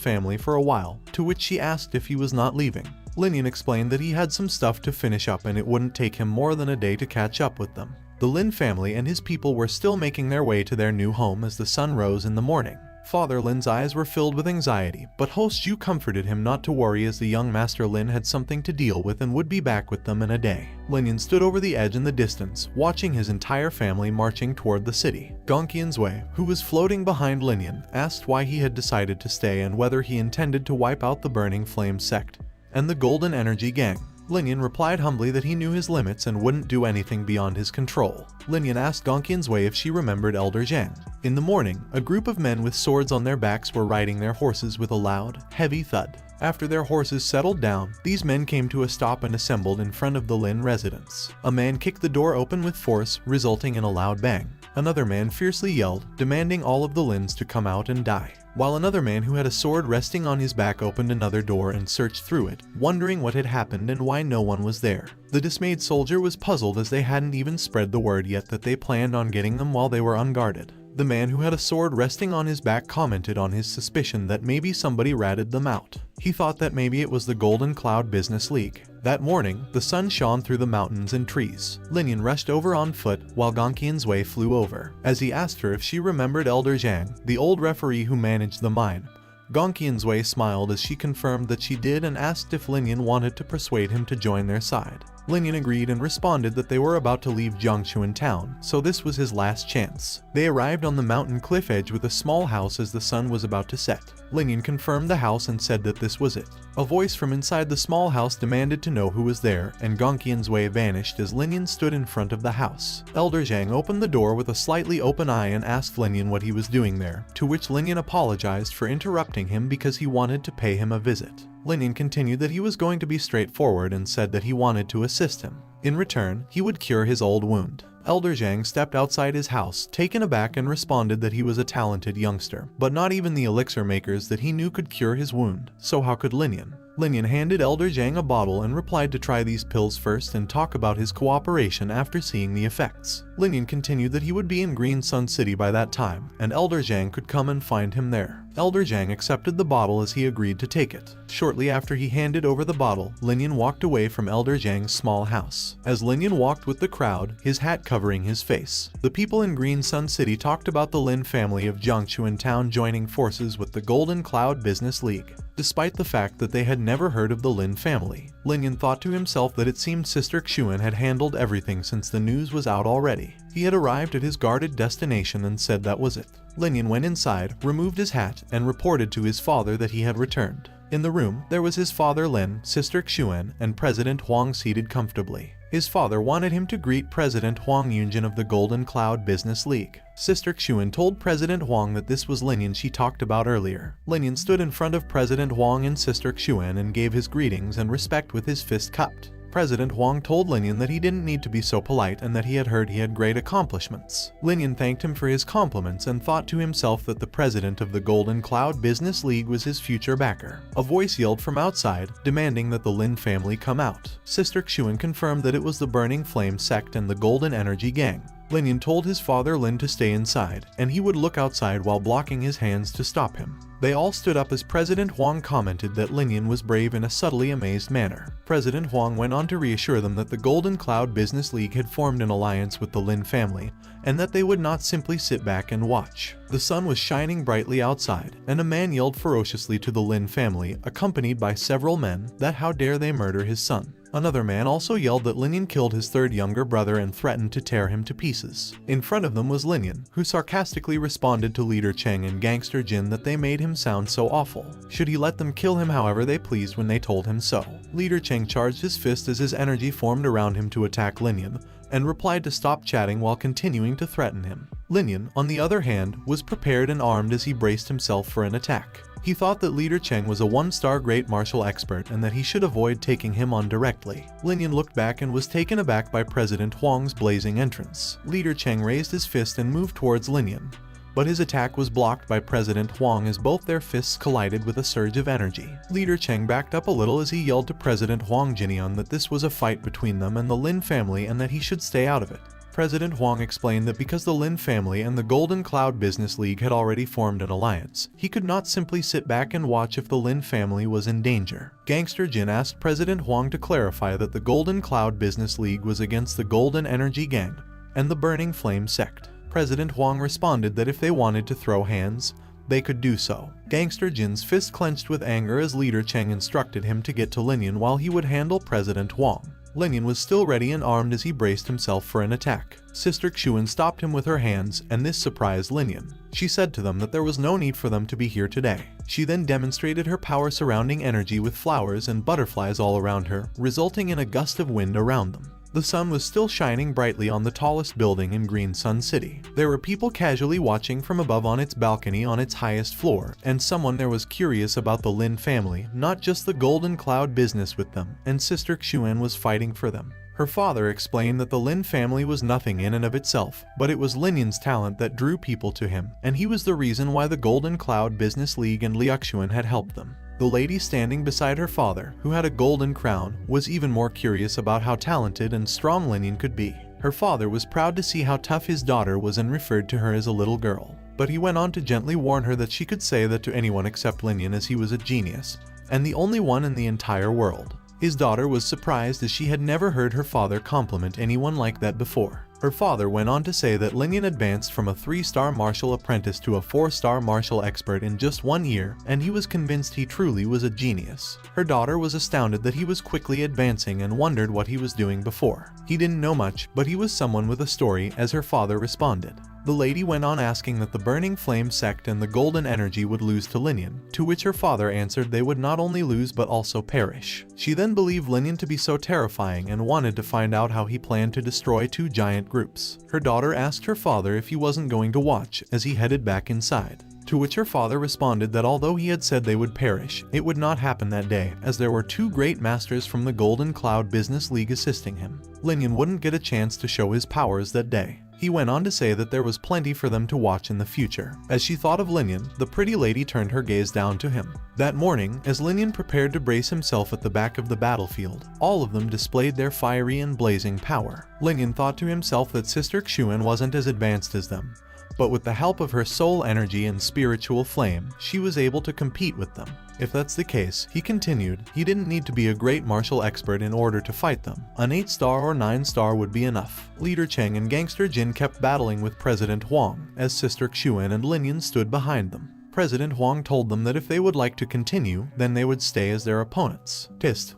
family for a while, to which she asked if he was not leaving. Lin Yan explained that he had some stuff to finish up and it wouldn't take him more than a day to catch up with them. The Lin family and his people were still making their way to their new home as the sun rose in the morning. Father Lin's eyes were filled with anxiety, but host Ju comforted him not to worry as the young Master Lin had something to deal with and would be back with them in a day. Lin Yan stood over the edge in the distance, watching his entire family marching toward the city. Gongqian's Wei, who was floating behind Lin Yan, asked why he had decided to stay and whether he intended to wipe out the Burning Flame sect and the Golden Energy gang. Lin Yan replied humbly that he knew his limits and wouldn't do anything beyond his control. Lin Yan asked Gongqian's Wei if she remembered Elder Zhang. In the morning, a group of men with swords on their backs were riding their horses with a loud, heavy thud. After their horses settled down, these men came to a stop and assembled in front of the Lin residence. A man kicked the door open with force, resulting in a loud bang. Another man fiercely yelled, demanding all of the Lins to come out and die, while another man who had a sword resting on his back opened another door and searched through it, wondering what had happened and why no one was there. The dismayed soldier was puzzled as they hadn't even spread the word yet that they planned on getting them while they were unguarded. The man who had a sword resting on his back commented on his suspicion that maybe somebody ratted them out. He thought that maybe it was the Golden Cloud Business League. That morning, the sun shone through the mountains and trees. Lin Yan rushed over on foot while Gongqian's Wei flew over. As he asked her if she remembered Elder Zhang, the old referee who managed the mine, Gongqian's Wei smiled as she confirmed that she did and asked if Lin Yan wanted to persuade him to join their side. Lin Yan agreed and responded that they were about to leave Jiangchuan town, so this was his last chance. They arrived on the mountain cliff edge with a small house as the sun was about to set. Lin Yan confirmed the house and said that this was it. A voice from inside the small house demanded to know who was there, and Gongqian's Wei vanished as Lin Yan stood in front of the house. Elder Zhang opened the door with a slightly open eye and asked Lin Yan what he was doing there, to which Lin Yan apologized for interrupting him because he wanted to pay him a visit. Lin Yan continued that he was going to be straightforward and said that he wanted to assist him. In return, he would cure his old wound. Elder Zhang stepped outside his house, taken aback, and responded that he was a talented youngster, but not even the elixir makers that he knew could cure his wound, so how could Lin Yan? Lin Yan handed Elder Zhang a bottle and replied to try these pills first and talk about his cooperation after seeing the effects. Lin Yan continued that he would be in Green Sun City by that time, and Elder Zhang could come and find him there. Elder Zhang accepted the bottle as he agreed to take it. Shortly after he handed over the bottle, Lin Yan walked away from Elder Zhang's small house. As Lin Yan walked with the crowd, his hat covering his face, the people in Green Sun City talked about the Lin family of Jiangchuan Town joining forces with the Golden Cloud Business League. Despite the fact that they had never heard of the Lin family, Lin Yan thought to himself that it seemed Sister Xuan had handled everything since the news was out already. He had arrived at his guarded destination and said that was it. Lin Yan went inside, removed his hat, and reported to his father that he had returned. In the room, there was his father Lin, Sister Xuan, and President Huang seated comfortably. His father wanted him to greet President Huang Yunjin of the Golden Cloud Business League. Sister Xuan told President Huang that this was Lin Yan she talked about earlier. Lin Yan stood in front of President Huang and Sister Xuan and gave his greetings and respect with his fist cupped. President Huang told Lin Yan that he didn't need to be so polite and that he had heard he had great accomplishments. Lin Yan thanked him for his compliments and thought to himself that the president of the Golden Cloud Business League was his future backer. A voice yelled from outside, demanding that the Lin family come out. Sister Xuan confirmed that it was the Burning Flame sect and the Golden Energy Gang. Lin Yan told his father Lin to stay inside, and he would look outside while blocking his hands to stop him. They all stood up as President Huang commented that Lin Yan was brave in a subtly amazed manner. President Huang went on to reassure them that the Golden Cloud Business League had formed an alliance with the Lin family, and that they would not simply sit back and watch. The sun was shining brightly outside, and a man yelled ferociously to the Lin family, accompanied by several men, that how dare they murder his son. Another man also yelled that Lin Yan killed his third younger brother and threatened to tear him to pieces. In front of them was Lin Yan, who sarcastically responded to Leader Cheng and Gangster Jin that they made him sound so awful. Should he let them kill him however they pleased when they told him so? Leader Cheng charged his fist as his energy formed around him to attack Lin Yan, and replied to stop chatting while continuing to threaten him. Lin Yan, on the other hand, was prepared and armed as he braced himself for an attack. He thought that Leader Cheng was a one-star great martial expert and that he should avoid taking him on directly. Lin Yan looked back and was taken aback by President Huang's blazing entrance. Leader Cheng raised his fist and moved towards Lin Yan, but his attack was blocked by President Huang as both their fists collided with a surge of energy. Leader Cheng backed up a little as he yelled to President Huang Jinian that this was a fight between them and the Lin family and that he should stay out of it. President Huang explained that because the Lin family and the Golden Cloud Business League had already formed an alliance, he could not simply sit back and watch if the Lin family was in danger. Gangster Jin asked President Huang to clarify that the Golden Cloud Business League was against the Golden Energy Gang and the Burning Flame sect. President Huang responded that if they wanted to throw hands, they could do so. Gangster Jin's fist clenched with anger as Leader Cheng instructed him to get to Lin Yan while he would handle President Huang. Lin Yan was still ready and armed as he braced himself for an attack. Sister Xuan stopped him with her hands, and this surprised Lin Yan. She said to them that there was no need for them to be here today. She then demonstrated her power surrounding energy with flowers and butterflies all around her, resulting in a gust of wind around them. The sun was still shining brightly on the tallest building in Green Sun City. There were people casually watching from above on its balcony on its highest floor, and someone there was curious about the Lin family, not just the Golden Cloud business with them, and Sister Xuan was fighting for them. Her father explained that the Lin family was nothing in and of itself, but it was Lin Yan's talent that drew people to him, and he was the reason why the Golden Cloud Business League and Liuxuan had helped them. The lady standing beside her father, who had a golden crown, was even more curious about how talented and strong Lin Yan could be. Her father was proud to see how tough his daughter was and referred to her as a little girl. But he went on to gently warn her that she could say that to anyone except Lin Yan as he was a genius, and the only one in the entire world. His daughter was surprised as she had never heard her father compliment anyone like that before. Her father went on to say that Lin Yan advanced from a 3-star martial apprentice to a 4-star martial expert in just 1 year, and he was convinced he truly was a genius. Her daughter was astounded that he was quickly advancing and wondered what he was doing before. He didn't know much, but he was someone with a story, as her father responded. The lady went on asking that the Burning Flame sect and the Golden Energy would lose to Lin Yan, to which her father answered they would not only lose but also perish. She then believed Lin Yan to be so terrifying and wanted to find out how he planned to destroy 2 giant groups. Her daughter asked her father if he wasn't going to watch as he headed back inside. To which her father responded that although he had said they would perish, it would not happen that day, as there were two great masters from the Golden Cloud Business League assisting him. Lin Yan wouldn't get a chance to show his powers that day. He went on to say that there was plenty for them to watch in the future. As she thought of Lin Yan, the pretty lady turned her gaze down to him. That morning, as Lin Yan prepared to brace himself at the back of the battlefield, all of them displayed their fiery and blazing power. Lin Yan thought to himself that Sister Xuan wasn't as advanced as them, but with the help of her soul energy and spiritual flame, she was able to compete with them. If that's the case, he continued, he didn't need to be a great martial expert in order to fight them. An 8-star or 9-star would be enough. Leader Cheng and Gangster Jin kept battling with President Huang, as Sister Xuan and Lin Yan stood behind them. President Huang told them that if they would like to continue, then they would stay as their opponents.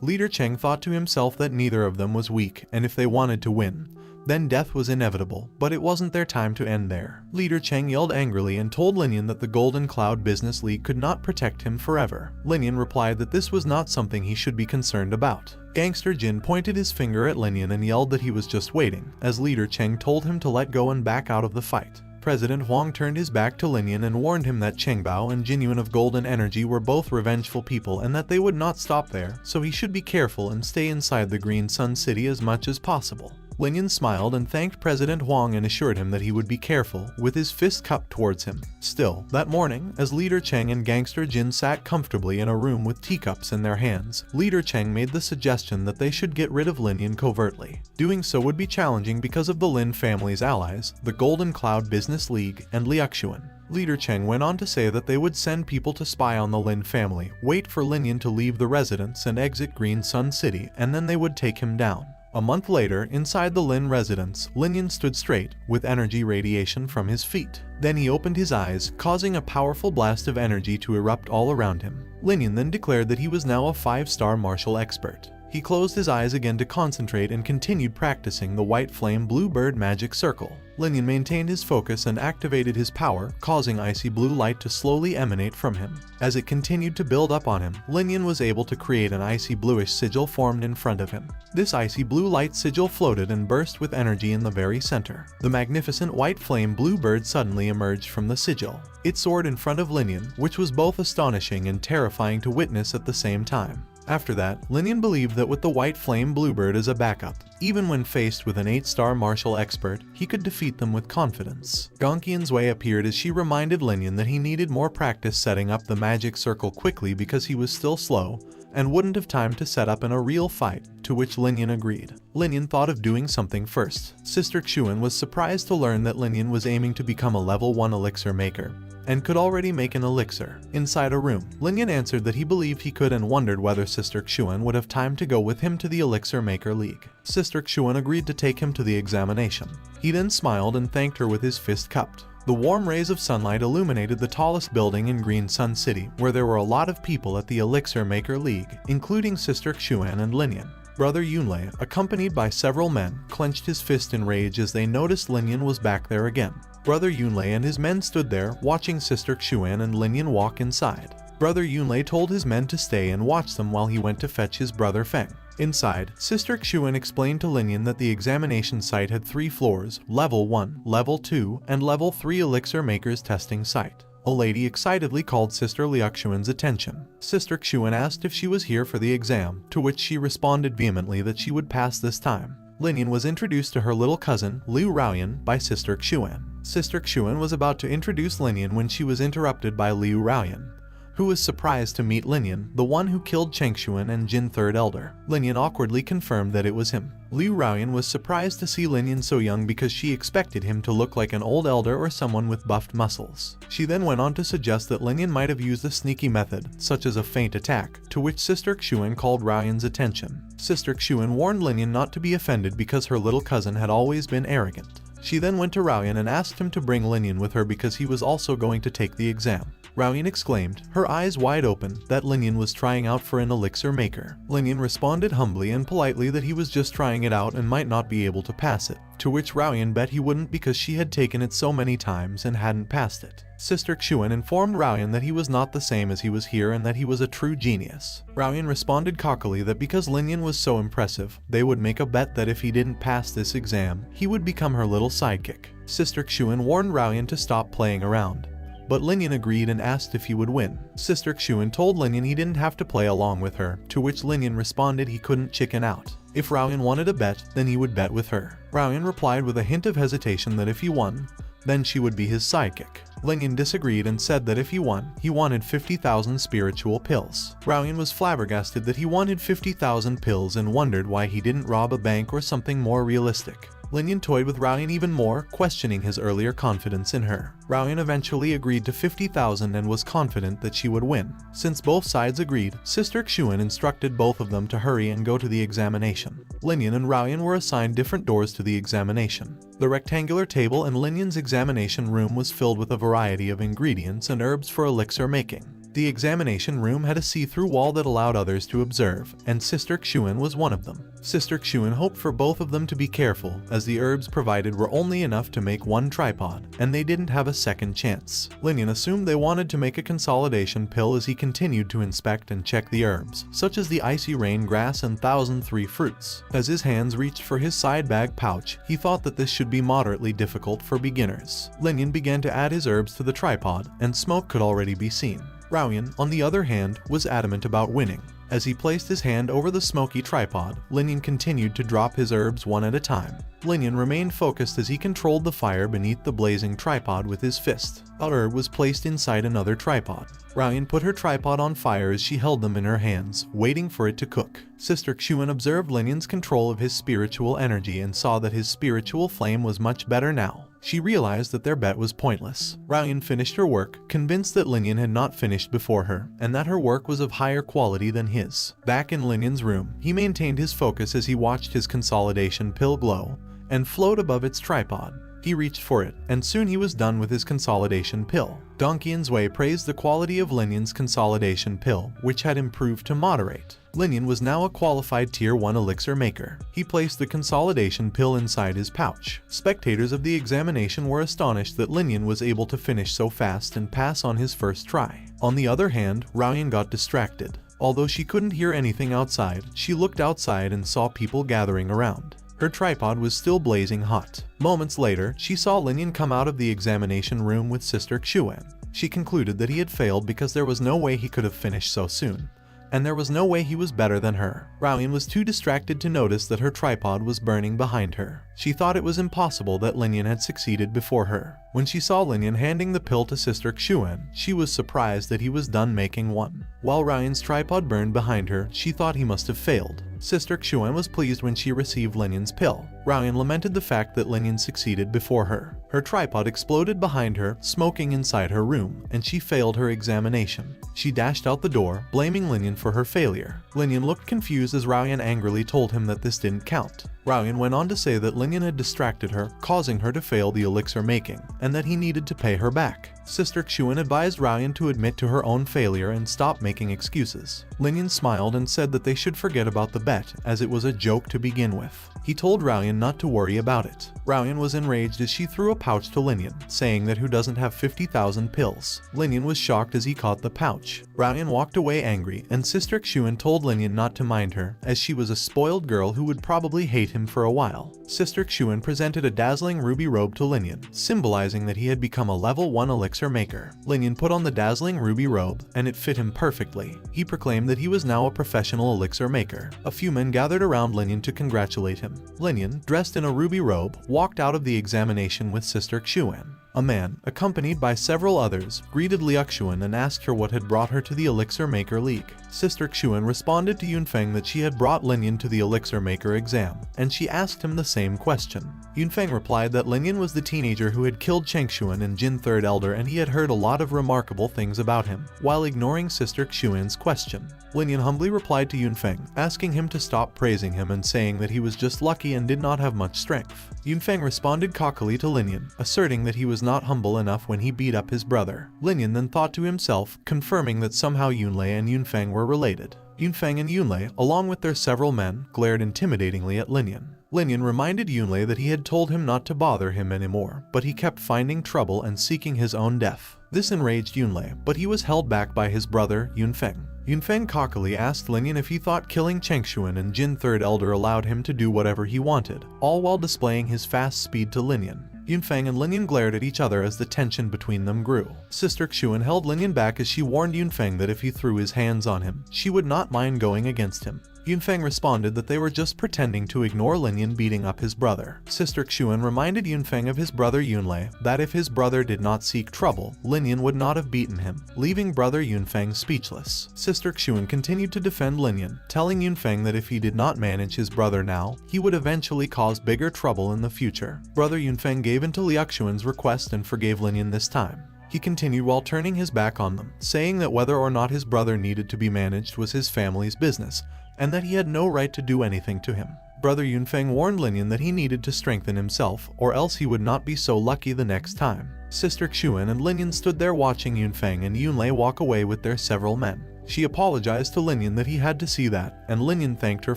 Leader Cheng thought to himself that neither of them was weak, and if they wanted to win, then death was inevitable, but it wasn't their time to end there. Leader Cheng yelled angrily and told Lin Yan that the Golden Cloud Business League could not protect him forever. Lin Yan replied that this was not something he should be concerned about. Gangster Jin pointed his finger at Lin Yan and yelled that he was just waiting, as Leader Cheng told him to let go and back out of the fight. President Huang turned his back to Lin Yan and warned him that Chengbao and Jinyuan of Golden Energy were both revengeful people and that they would not stop there, so he should be careful and stay inside the Green Sun City as much as possible. Lin Yan smiled and thanked President Huang and assured him that he would be careful, with his fist cupped towards him. Still, that morning, as Leader Cheng and Gangster Jin sat comfortably in a room with teacups in their hands, Leader Cheng made the suggestion that they should get rid of Lin Yan covertly. Doing so would be challenging because of the Lin family's allies, the Golden Cloud Business League, and Liuxuan. Leader Cheng went on to say that they would send people to spy on the Lin family, wait for Lin Yan to leave the residence and exit Green Sun City, and then they would take him down. A month later, inside the Lin residence, Lin Yan stood straight, with energy radiation from his feet. Then he opened his eyes, causing a powerful blast of energy to erupt all around him. Lin Yan then declared that he was now a 5-star martial expert. He closed his eyes again to concentrate and continued practicing the white flame blue bird magic circle. Lin Yan maintained his focus and activated his power, causing icy blue light to slowly emanate from him. As it continued to build up on him, Lin Yan was able to create an icy bluish sigil formed in front of him. This icy blue light sigil floated and burst with energy in the very center. The magnificent white flame blue bird suddenly emerged from the sigil. It soared in front of Lin Yan, which was both astonishing and terrifying to witness at the same time. After that, Lin Yan believed that with the white flame bluebird as a backup, even when faced with an 8-star martial expert, he could defeat them with confidence. Gongqian's Wei appeared as she reminded Lin Yan that he needed more practice setting up the magic circle quickly because he was still slow and wouldn't have time to set up in a real fight, to which Lin Yan agreed. Lin Yan thought of doing something first. Sister Xuan was surprised to learn that Lin Yan was aiming to become a level 1 elixir maker, and could already make an elixir. Inside a room, Lin Yan answered that he believed he could and wondered whether Sister Xuan would have time to go with him to the Elixir Maker League. Sister Xuan agreed to take him to the examination. He then smiled and thanked her with his fist cupped. The warm rays of sunlight illuminated the tallest building in Green Sun City, where there were a lot of people at the Elixir Maker League, including Sister Xuan and Lin Yan. Brother Yunlei, accompanied by several men, clenched his fist in rage as they noticed Lin Yan was back there again. Brother Yunlei and his men stood there, watching Sister Xuan and Lin Yan walk inside. Brother Yunlei told his men to stay and watch them while he went to fetch his brother Feng. Inside, Sister Xuan explained to Lin Yan that the examination site had 3 floors, Level 1, Level 2, and Level 3 Elixir Makers testing site. A lady excitedly called Sister Liuxuan's attention. Sister Xuan asked if she was here for the exam, to which she responded vehemently that she would pass this time. Lin Yan was introduced to her little cousin, Liu Raoyan, by Sister Xuan. Sister Xuan was about to introduce Lin Yan when she was interrupted by Liu Raoyan, who was surprised to meet Lin Yan, the one who killed Chengshuan and Jin Third Elder. Lin Yan awkwardly confirmed that it was him. Liu Raoyan was surprised to see Lin Yan so young because she expected him to look like an old elder or someone with buffed muscles. She then went on to suggest that Lin Yan might have used a sneaky method, such as a feint attack, to which Sister Xuan called Raoyan's attention. Sister Xuan warned Lin Yan not to be offended because her little cousin had always been arrogant. She then went to Raoyan and asked him to bring Lin Yan with her because he was also going to take the exam. Raoyan exclaimed, her eyes wide open, that Lin Yan was trying out for an elixir maker. Lin Yan responded humbly and politely that he was just trying it out and might not be able to pass it, to which Raoyan bet he wouldn't because she had taken it so many times and hadn't passed it. Sister Xuan informed Raoyan that he was not the same as he was here and that he was a true genius. Raoyan responded cockily that because Lin Yan was so impressive, they would make a bet that if he didn't pass this exam, he would become her little sidekick. Sister Xuan warned Raoyan to stop playing around. but Lin Yan agreed and asked if he would win. Sister Xuan told Lin Yan he didn't have to play along with her, to which Lin Yan responded he couldn't chicken out. If Raoyan wanted a bet, then he would bet with her. Raoyan replied with a hint of hesitation that if he won, then she would be his sidekick. Lin Yan disagreed and said that if he won, he wanted 50,000 spiritual pills. Raoyan was flabbergasted that he wanted 50,000 pills and wondered why he didn't rob a bank or something more realistic. Lin Yan toyed with Raoyan even more, questioning his earlier confidence in her. Raoyan eventually agreed to 50,000 and was confident that she would win. Since both sides agreed, Sister Xuan instructed both of them to hurry and go to the examination. Lin Yan and Raoyan were assigned different doors to the examination. The rectangular table in Lin Yan's examination room was filled with a variety of ingredients and herbs for elixir making. The examination room had a see-through wall that allowed others to observe, and Sister Xuan was one of them. Sister Xuan hoped for both of them to be careful, as the herbs provided were only enough to make one tripod, and they didn't have a second chance. Lin Yan assumed they wanted to make a consolidation pill as he continued to inspect and check the herbs, such as the icy rain grass and 1003 fruits. As his hands reached for his side bag pouch, he thought that this should be moderately difficult for beginners. Lin Yan began to add his herbs to the tripod, and smoke could already be seen. Raoyan, on the other hand, was adamant about winning. As he placed his hand over the smoky tripod, Lin Yan continued to drop his herbs one at a time. Lin Yan remained focused as he controlled the fire beneath the blazing tripod with his fist. A herb was placed inside another tripod. Raoyan put her tripod on fire as she held them in her hands, waiting for it to cook. Sister Xuan observed Lin Yan's control of his spiritual energy and saw that his spiritual flame was much better now. She realized that their bet was pointless. Raoyan finished her work, convinced that Lin Yan had not finished before her, and that her work was of higher quality than his. Back in Lin Yan's room, he maintained his focus as he watched his consolidation pill glow and float above its tripod. He reached for it, and soon he was done with his consolidation pill. Dong Qian's Wei praised the quality of Lin Yan's consolidation pill, which had improved to moderate. Lin Yan was now a qualified Tier 1 elixir maker. He placed the consolidation pill inside his pouch. Spectators of the examination were astonished that Lin Yan was able to finish so fast and pass on his first try. On the other hand, Raoyan got distracted. Although she couldn't hear anything outside, she looked outside and saw people gathering around. Her tripod was still blazing hot. Moments later, she saw Lin Yan come out of the examination room with Sister Xuan. She concluded that he had failed because there was no way he could have finished so soon, and there was no way he was better than her. Raoyan was too distracted to notice that her tripod was burning behind her. She thought it was impossible that Lin Yan had succeeded before her. When she saw Lin Yan handing the pill to Sister Xuan, she was surprised that he was done making one. While Raoyan's tripod burned behind her, she thought he must have failed. Sister Xuan was pleased when she received Lin Yan's pill. Raoyan lamented the fact that Lin Yan succeeded before her. Her tripod exploded behind her, smoking inside her room, and she failed her examination. She dashed out the door, blaming Lin Yan for her failure. Lin Yan looked confused as Raoyan angrily told him that this didn't count. Raoyan went on to say that Lin Yan had distracted her, causing her to fail the elixir making, and that he needed to pay her back. Sister Xuan advised Raoyan to admit to her own failure and stop making excuses. Lin Yan smiled and said that they should forget about the bet, as it was a joke to begin with. He told Raoyan not to worry about it. Raoyan was enraged as she threw a pouch to Lin Yan, saying that who doesn't have 50,000 pills. Lin Yan was shocked as he caught the pouch. Raoyan walked away angry, and Sister Xuan told Lin Yan not to mind her, as she was a spoiled girl who would probably hate him for a while. Sister Xuan presented a dazzling ruby robe to Lin Yan, symbolizing that he had become a level 1 elixir maker. Lin Yan put on the dazzling ruby robe, and it fit him perfectly. He proclaimed that he was now a professional elixir maker. A few men gathered around Lin Yan to congratulate him. Lin Yan, dressed in a ruby robe, walked out of the examination with Sister Xuan. A man, accompanied by several others, greeted Liu Xuan and asked her what had brought her to the Elixir Maker League. Sister Xuan responded to Yunfeng that she had brought Lin Yan to the Elixir Maker exam, and she asked him the same question. Yunfeng replied that Lin Yan was the teenager who had killed Chengshuan and Jin Third Elder, and he had heard a lot of remarkable things about him, while ignoring Sister Xuan's question. Lin Yan humbly replied to Yunfeng, asking him to stop praising him and saying that he was just lucky and did not have much strength. Yunfeng responded cockily to Lin Yan, asserting that he was not humble enough when he beat up his brother. Lin Yan then thought to himself, confirming that somehow Yunlei and Yunfeng were related. Yunfeng and Yunlei, along with their several men, glared intimidatingly at Lin Yan. Lin Yan reminded Yunlei that he had told him not to bother him anymore, but he kept finding trouble and seeking his own death. This enraged Yunlei, but he was held back by his brother, Yunfeng. Yunfeng cockily asked Lin Yan if he thought killing Chengshuan and Jin Third Elder allowed him to do whatever he wanted, all while displaying his fast speed to Lin Yan. Yunfeng and Lin Yan glared at each other as the tension between them grew. Sister Xuan held Lin Yan back as she warned Yunfeng that if he threw his hands on him, she would not mind going against him. Yunfeng responded that they were just pretending to ignore Lin Yan beating up his brother. Sister Xuan reminded Yunfeng of his brother Yunlei, that if his brother did not seek trouble, Lin Yan would not have beaten him, leaving brother Yunfeng speechless. Sister Xuan continued to defend Lin Yan, telling Yunfeng that if he did not manage his brother now, he would eventually cause bigger trouble in the future. Brother Yunfeng gave in to Liu Xuan's request and forgave Lin Yan this time. He continued while turning his back on them, saying that whether or not his brother needed to be managed was his family's business, and that he had no right to do anything to him. Brother Yunfeng warned Lin Yan that he needed to strengthen himself, or else he would not be so lucky the next time. Sister Xuan and Lin Yan stood there watching Yunfeng and Yunlei walk away with their several men. She apologized to Lin Yan that he had to see that, and Lin Yan thanked her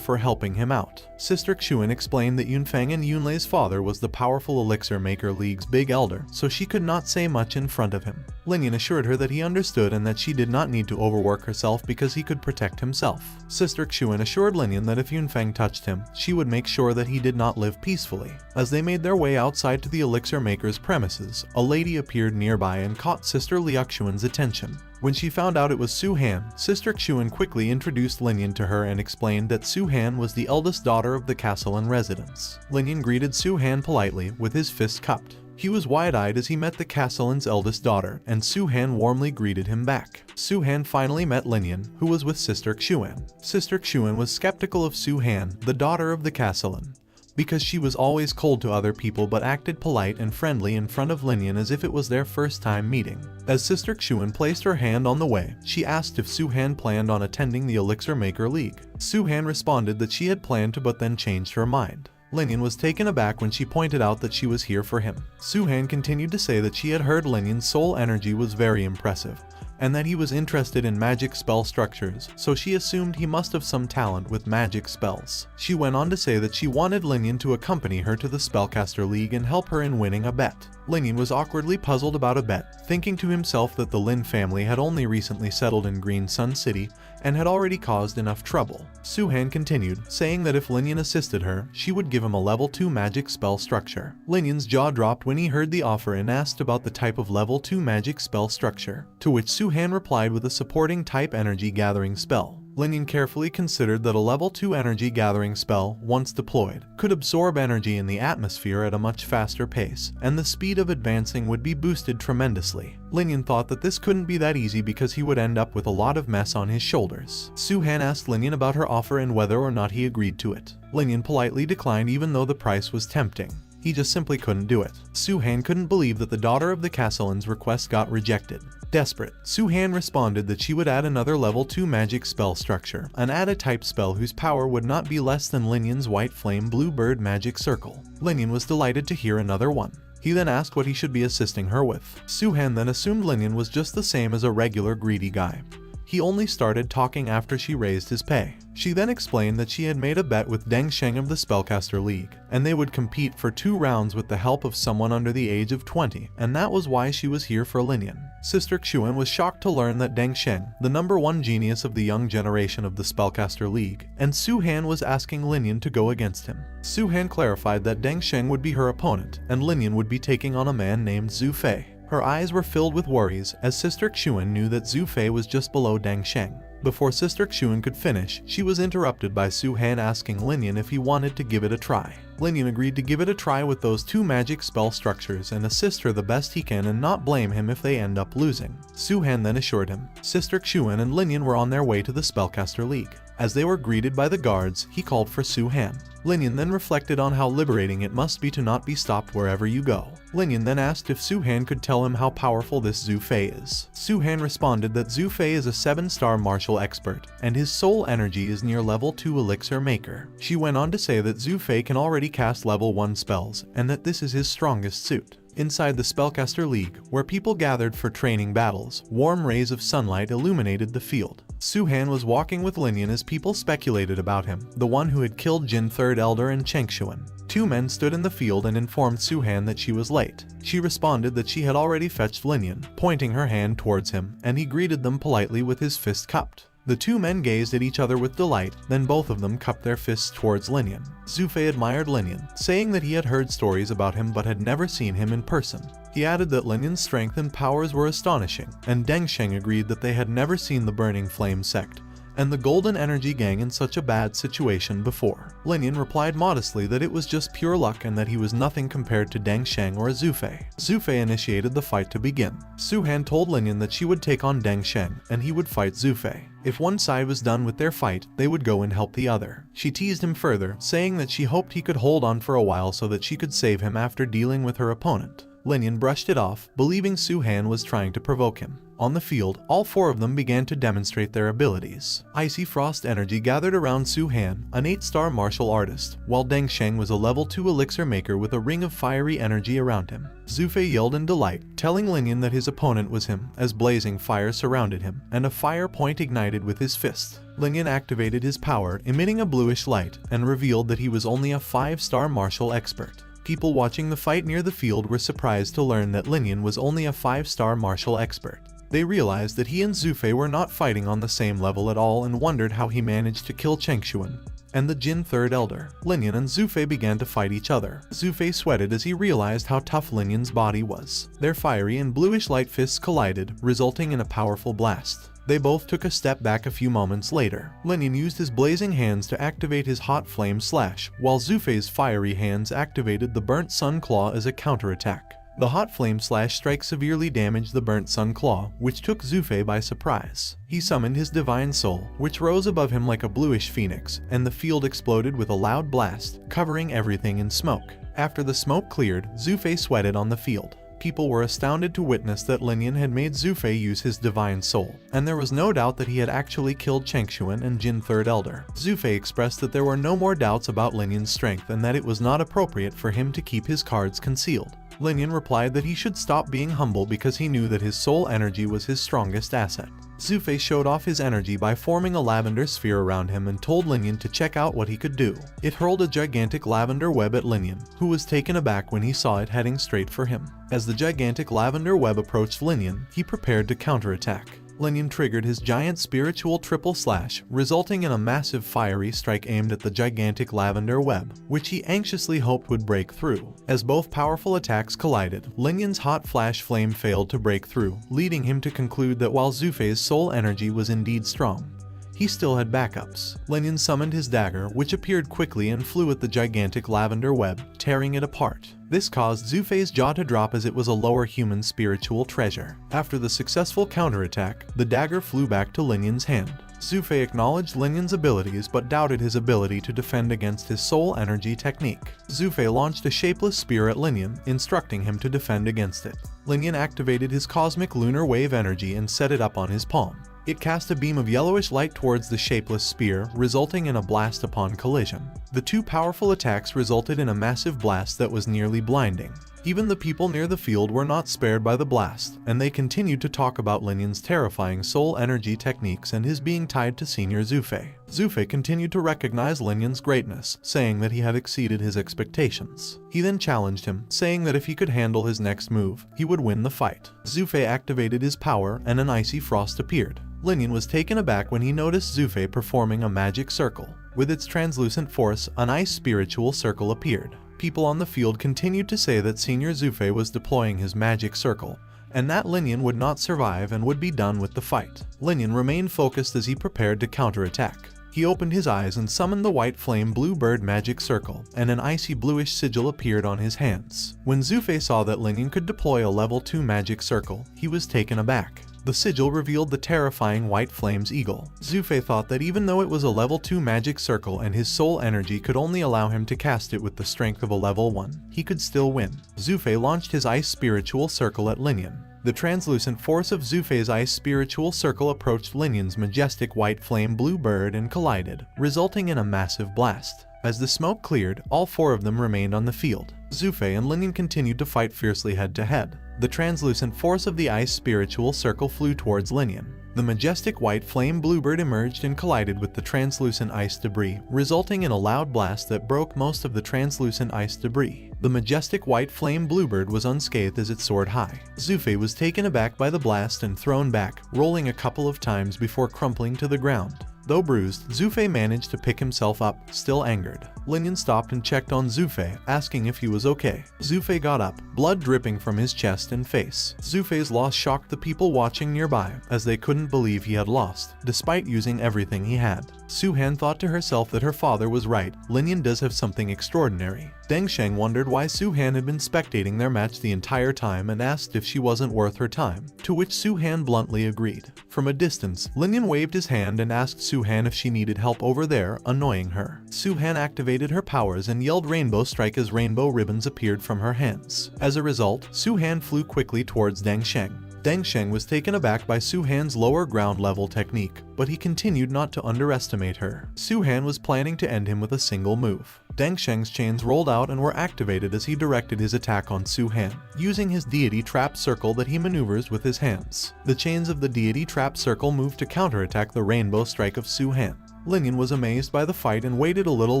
for helping him out. Sister Xuan explained that Yunfeng and Yunlei's father was the powerful Elixir Maker League's big elder, so she could not say much in front of him. Lin Yan assured her that he understood and that she did not need to overwork herself because he could protect himself. Sister Xuan assured Lin Yan that if Yunfeng touched him, she would make sure that he did not live peacefully. As they made their way outside to the Elixir Maker's premises, a lady appeared nearby and caught Sister Liu Xuan's attention. When she found out it was Su Han, Sister Xuan quickly introduced Lin Yan to her and explained that Su Han was the eldest daughter of the castle and residence. Lin Yan greeted Su Han politely, with his fist cupped. He was wide-eyed as he met the castellan's eldest daughter, and Su Han warmly greeted him back. Su Han finally met Lin Yan, who was with Sister Xuan. Sister Xuan was skeptical of Su Han, the daughter of the castellan, because she was always cold to other people but acted polite and friendly in front of Lin Yan as if it was their first time meeting. As Sister Xuan placed her hand on the way, she asked if Su Han planned on attending the Elixir Maker League. Su Han responded that she had planned to but then changed her mind. Lin Yan was taken aback when she pointed out that she was here for him. Su Han continued to say that she had heard Lin Yan's soul energy was very impressive, and that he was interested in magic spell structures, so she assumed he must have some talent with magic spells. She went on to say that she wanted Lin Yan to accompany her to the Spellcaster League and help her in winning a bet. Lin Yan was awkwardly puzzled about a bet, thinking to himself that the Lin family had only recently settled in Green Sun City and had already caused enough trouble. Su Han continued, saying that if Lin Yan assisted her, she would give him a level 2 magic spell structure. Lin Yan's jaw dropped when he heard the offer and asked about the type of level 2 magic spell structure, to which Su Han replied with a supporting type energy gathering spell. Lin Yan carefully considered that a level 2 energy gathering spell, once deployed, could absorb energy in the atmosphere at a much faster pace, and the speed of advancing would be boosted tremendously. Lin Yan thought that this couldn't be that easy because he would end up with a lot of mess on his shoulders. Su Han asked Lin Yan about her offer and whether or not he agreed to it. Lin Yan politely declined even though the price was tempting. He just simply couldn't do it. Su Han couldn't believe that the daughter of the castellan's request got rejected. Desperate, Su Han responded that she would add another level 2 magic spell structure, and add a type spell whose power would not be less than Lin Yan's white flame blue bird magic circle. Lin Yan was delighted to hear another one. He then asked what he should be assisting her with. Su Han then assumed Lin Yan was just the same as a regular greedy guy. He only started talking after she raised his pay. She then explained that she had made a bet with Deng Sheng of the Spellcaster League, and they would compete for 2 rounds with the help of someone under the age of 20, and that was why she was here for Lin Yan. Sister Xuan was shocked to learn that Deng Sheng, the #1 genius of the young generation of the Spellcaster League, and Su Han was asking Lin Yan to go against him. Su Han clarified that Deng Sheng would be her opponent, and Lin Yan would be taking on a man named Zhu Fei. Her eyes were filled with worries, as Sister Xuan knew that Zhu Fei was just below Deng Sheng. Before Sister Xuan could finish, she was interrupted by Su Han asking Lin Yan if he wanted to give it a try. Lin Yan agreed to give it a try with those 2 magic spell structures and assist her the best he can and not blame him if they end up losing. Su Han then assured him. Sister Xuan and Lin Yan were on their way to the Spellcaster League. As they were greeted by the guards, he called for Su Han. Lin Yan then reflected on how liberating it must be to not be stopped wherever you go. Lin Yan then asked if Su Han could tell him how powerful this Zhu Fei is. Su Han responded that Zhu Fei is a 7-star martial expert, and his soul energy is near level 2 Elixir Maker. She went on to say that Zhu Fei can already cast level 1 spells, and that this is his strongest suit. Inside the Spellcaster League, where people gathered for training battles, warm rays of sunlight illuminated the field. Su Han was walking with Lin Yan as people speculated about him, the one who had killed Jin Third Elder and Chengshuan. 2 men stood in the field and informed Su Han that she was late. She responded that she had already fetched Lin Yan, pointing her hand towards him, and he greeted them politely with his fist cupped. The two men gazed at each other with delight, then both of them cupped their fists towards Lin Yan. Zhu Fei admired Lin Yan, saying that he had heard stories about him but had never seen him in person. He added that Lin Yan's strength and powers were astonishing, and Deng Sheng agreed that they had never seen the Burning Flame sect and the Golden Energy Gang in such a bad situation before. Lin Yan replied modestly that it was just pure luck and that he was nothing compared to Deng Sheng or Zhu Fei. Zhu Fei initiated the fight to begin. Su Han told Lin Yan that she would take on Deng Sheng and he would fight Zhu Fei. If one side was done with their fight, they would go and help the other. She teased him further, saying that she hoped he could hold on for a while so that she could save him after dealing with her opponent. Lin Yan brushed it off, believing Su Han was trying to provoke him. On the field, all four of them began to demonstrate their abilities. Icy Frost energy gathered around Su Han, an 8-star martial artist, while Deng Sheng was a level 2 elixir maker with a ring of fiery energy around him. Zhu Fei yelled in delight, telling Lin Yan that his opponent was him, as blazing fire surrounded him, and a fire point ignited with his fist. Lin Yan activated his power, emitting a bluish light, and revealed that he was only a 5-star martial expert. People watching the fight near the field were surprised to learn that Lin Yan was only a 5-star martial expert. They realized that he and Zhu Fei were not fighting on the same level at all and wondered how he managed to kill Chengshuan and the Jin Third Elder. Lin Yan and Zhu Fei began to fight each other. Zhu Fei sweated as he realized how tough Lin Yan's body was. Their fiery and bluish light fists collided, resulting in a powerful blast. They both took a step back a few moments later. Lin Yan used his blazing hands to activate his hot flame slash, while Zhu Fei's fiery hands activated the burnt sun claw as a counterattack. The hot flame slash strike severely damaged the burnt sun claw, which took Zhu Fei by surprise. He summoned his divine soul, which rose above him like a bluish phoenix, and the field exploded with a loud blast, covering everything in smoke. After the smoke cleared, Zhu Fei sweated on the field. People were astounded to witness that Lin Yan had made Zhu Fei use his divine soul, and there was no doubt that he had actually killed Chengshuan and Jin Third Elder. Zhu Fei expressed that there were no more doubts about Lin Yan's strength and that it was not appropriate for him to keep his cards concealed. Lin Yan replied that he should stop being humble because he knew that his soul energy was his strongest asset. Zhu Fei showed off his energy by forming a lavender sphere around him and told Lin Yan to check out what he could do. It hurled a gigantic lavender web at Lin Yan, who was taken aback when he saw it heading straight for him. As the gigantic lavender web approached Lin Yan, he prepared to counterattack. Lin Yan triggered his giant spiritual triple slash, resulting in a massive fiery strike aimed at the gigantic lavender web, which he anxiously hoped would break through. As both powerful attacks collided, Lin Yan's hot flash flame failed to break through, leading him to conclude that while Zhu Fei's soul energy was indeed strong, he still had backups. Lin Yan summoned his dagger, which appeared quickly and flew at the gigantic lavender web, tearing it apart. This caused Zhu Fei's jaw to drop as it was a lower human spiritual treasure. After the successful counterattack, the dagger flew back to Lin Yan's hand. Zhu Fei acknowledged Lin Yan's abilities but doubted his ability to defend against his soul energy technique. Zhu Fei launched a shapeless spear at Lin Yan, instructing him to defend against it. Lin Yan activated his cosmic lunar wave energy and set it up on his palm. It cast a beam of yellowish light towards the shapeless spear, resulting in a blast upon collision. The two powerful attacks resulted in a massive blast that was nearly blinding. Even the people near the field were not spared by the blast, and they continued to talk about Lin Yan's terrifying soul energy techniques and his being tied to senior Zhu Fei. Zhu Fei continued to recognize Lin Yan's greatness, saying that he had exceeded his expectations. He then challenged him, saying that if he could handle his next move, he would win the fight. Zhu Fei activated his power and an icy frost appeared. Lin Yan was taken aback when he noticed Zhu Fei performing a magic circle. With its translucent force, an ice spiritual circle appeared. People on the field continued to say that senior Zhu Fei was deploying his magic circle, and that Lin Yan would not survive and would be done with the fight. Lin Yan remained focused as he prepared to counterattack. He opened his eyes and summoned the white flame blue bird magic circle, and an icy bluish sigil appeared on his hands. When Zhu Fei saw that Lin Yan could deploy a level 2 magic circle, he was taken aback. The sigil revealed the terrifying white flame's eagle. Zhu Fei thought that even though it was a level 2 magic circle and his soul energy could only allow him to cast it with the strength of a level 1, he could still win. Zhu Fei launched his ice spiritual circle at Lin Yan. The translucent force of Zhu Fei's ice spiritual circle approached Lin Yan's majestic white flame blue bird and collided, resulting in a massive blast. As the smoke cleared, all four of them remained on the field. Zhu Fei and Lin Yan continued to fight fiercely head to head. The translucent force of the ice spiritual circle flew towards Lin Yan. The majestic white flame bluebird emerged and collided with the translucent ice debris, resulting in a loud blast that broke most of the translucent ice debris. The majestic white flame bluebird was unscathed as it soared high. Zufei was taken aback by the blast and thrown back, rolling a couple of times before crumpling to the ground. Though bruised, Zufei managed to pick himself up, still angered. Lin Yan stopped and checked on Zufei, asking if he was okay. Zufei got up, blood dripping from his chest and face. Zufei's loss shocked the people watching nearby, as they couldn't believe he had lost, despite using everything he had. Su-Han thought to herself that her father was right. Lin Yan does have something extraordinary. Deng Sheng wondered why Su-Han had been spectating their match the entire time and asked if she wasn't worth her time, to which Su-Han bluntly agreed. From a distance, Lin Yan waved his hand and asked Su-Han if she needed help over there, annoying her. Su-Han activated her powers and yelled Rainbow Strike as rainbow ribbons appeared from her hands. As a result, Su-Han flew quickly towards Deng Sheng. Deng Sheng was taken aback by Su-Han's lower ground level technique, but he continued not to underestimate her. Su-Han was planning to end him with a single move. Deng Sheng's chains rolled out and were activated as he directed his attack on Su-Han, using his deity trap circle that he maneuvers with his hands. The chains of the deity trap circle moved to counterattack the rainbow strike of Su-Han. Lin Yan was amazed by the fight and waited a little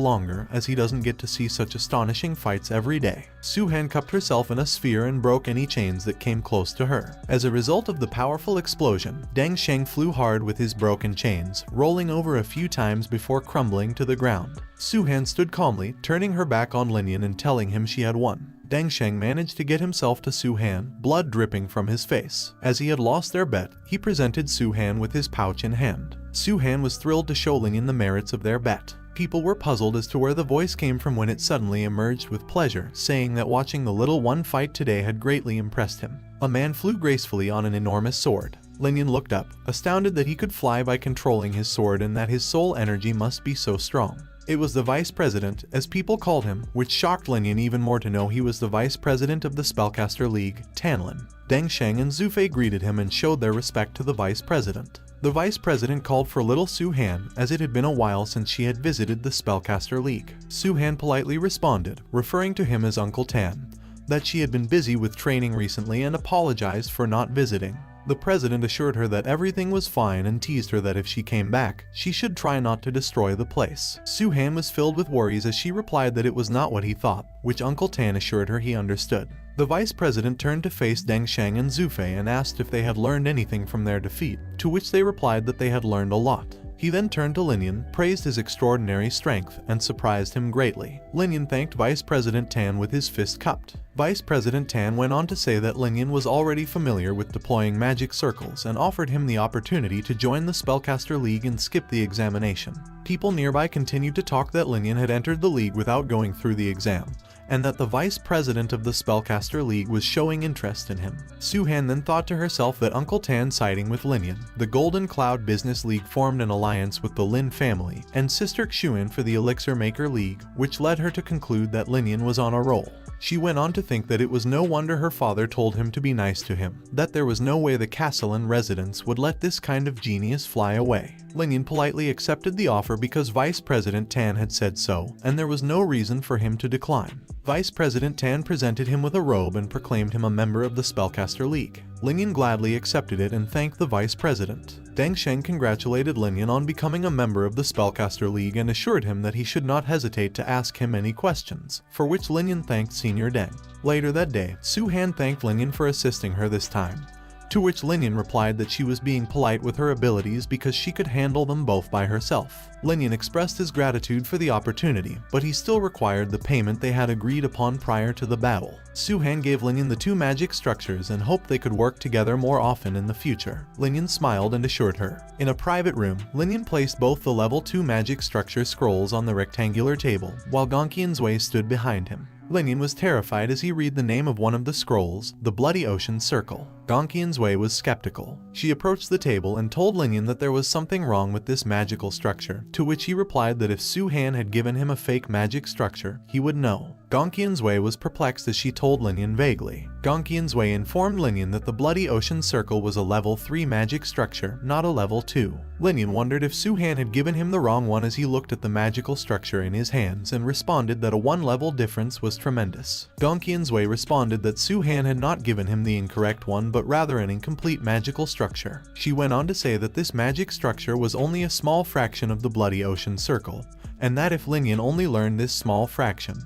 longer, as he doesn't get to see such astonishing fights every day. Su-Han cupped herself in a sphere and broke any chains that came close to her. As a result of the powerful explosion, Deng Sheng flew hard with his broken chains, rolling over a few times before crumbling to the ground. Su-Han stood calmly, turning her back on Lin Yan and telling him she had won. Deng Sheng managed to get himself to Su-Han, blood dripping from his face. As he had lost their bet, he presented Su-Han with his pouch in hand. Su-Han was thrilled to show Lin Yan the merits of their bet. People were puzzled as to where the voice came from when it suddenly emerged with pleasure, saying that watching the little one fight today had greatly impressed him. A man flew gracefully on an enormous sword. Lin Yan looked up, astounded that he could fly by controlling his sword and that his soul energy must be so strong. It was the Vice President, as people called him, which shocked Lin Yan even more to know he was the Vice President of the Spellcaster League, Tanlin. Deng Sheng and Zufei greeted him and showed their respect to the Vice President. The Vice President called for little Su-Han, as it had been a while since she had visited the Spellcaster League. Su-Han politely responded, referring to him as Uncle Tan, that she had been busy with training recently and apologized for not visiting. The president assured her that everything was fine and teased her that if she came back, she should try not to destroy the place. Su-Han was filled with worries as she replied that it was not what he thought, which Uncle Tan assured her he understood. The vice president turned to face Deng Sheng and Zufei and asked if they had learned anything from their defeat, to which they replied that they had learned a lot. He then turned to Lin Yan, praised his extraordinary strength, and surprised him greatly. Lin Yan thanked Vice President Tan with his fist cupped. Vice President Tan went on to say that Lin Yan was already familiar with deploying magic circles and offered him the opportunity to join the Spellcaster League and skip the examination. People nearby continued to talk that Lin Yan had entered the league without going through the exam, and that the vice president of the Spellcaster League was showing interest in him. Su-Han then thought to herself that Uncle Tan siding with Lin Yan. The Golden Cloud Business League formed an alliance with the Lin family, and Sister Xun for the Elixir Maker League, which led her to conclude that Lin Yan was on a roll. She went on to think that it was no wonder her father told him to be nice to him, that there was no way the castle and residence would let this kind of genius fly away. Lin Yan politely accepted the offer because Vice President Tan had said so, and there was no reason for him to decline. Vice President Tan presented him with a robe and proclaimed him a member of the Spellcaster League. Lin Yan gladly accepted it and thanked the Vice President. Deng Sheng congratulated Lin Yan on becoming a member of the Spellcaster League and assured him that he should not hesitate to ask him any questions, for which Lin Yan thanked Senior Deng. Later that day, Su-Han thanked Lin Yan for assisting her this time, to which Lin Yan replied that she was being polite with her abilities because she could handle them both by herself. Lin Yan expressed his gratitude for the opportunity, but he still required the payment they had agreed upon prior to the battle. Su-Han gave Lin Yan the 2 magic structures and hoped they could work together more often in the future. Lin Yan smiled and assured her. In a private room, Lin Yan placed both the level 2 magic structure scrolls on the rectangular table, while Gonqian's Wei stood behind him. Lin Yan was terrified as he read the name of one of the scrolls, the Bloody Ocean Circle. Gonqian's Wei was skeptical. She approached the table and told Lin Yan that there was something wrong with this magical structure, to which he replied that if Su-Han had given him a fake magic structure, he would know. Gonqian's Wei was perplexed as she told Lin Yan vaguely. Gonqian's Wei informed Lin Yan that the Bloody Ocean Circle was a level 3 magic structure, not a level 2. Lin Yan wondered if Su-Han had given him the wrong one as he looked at the magical structure in his hands and responded that a 1-level difference was tremendous. Gonqian's Wei responded that Su-Han had not given him the incorrect one but rather an incomplete magical structure. She went on to say that this magic structure was only a small fraction of the Bloody Ocean Circle, and that if Lin Yan only learned this small fraction,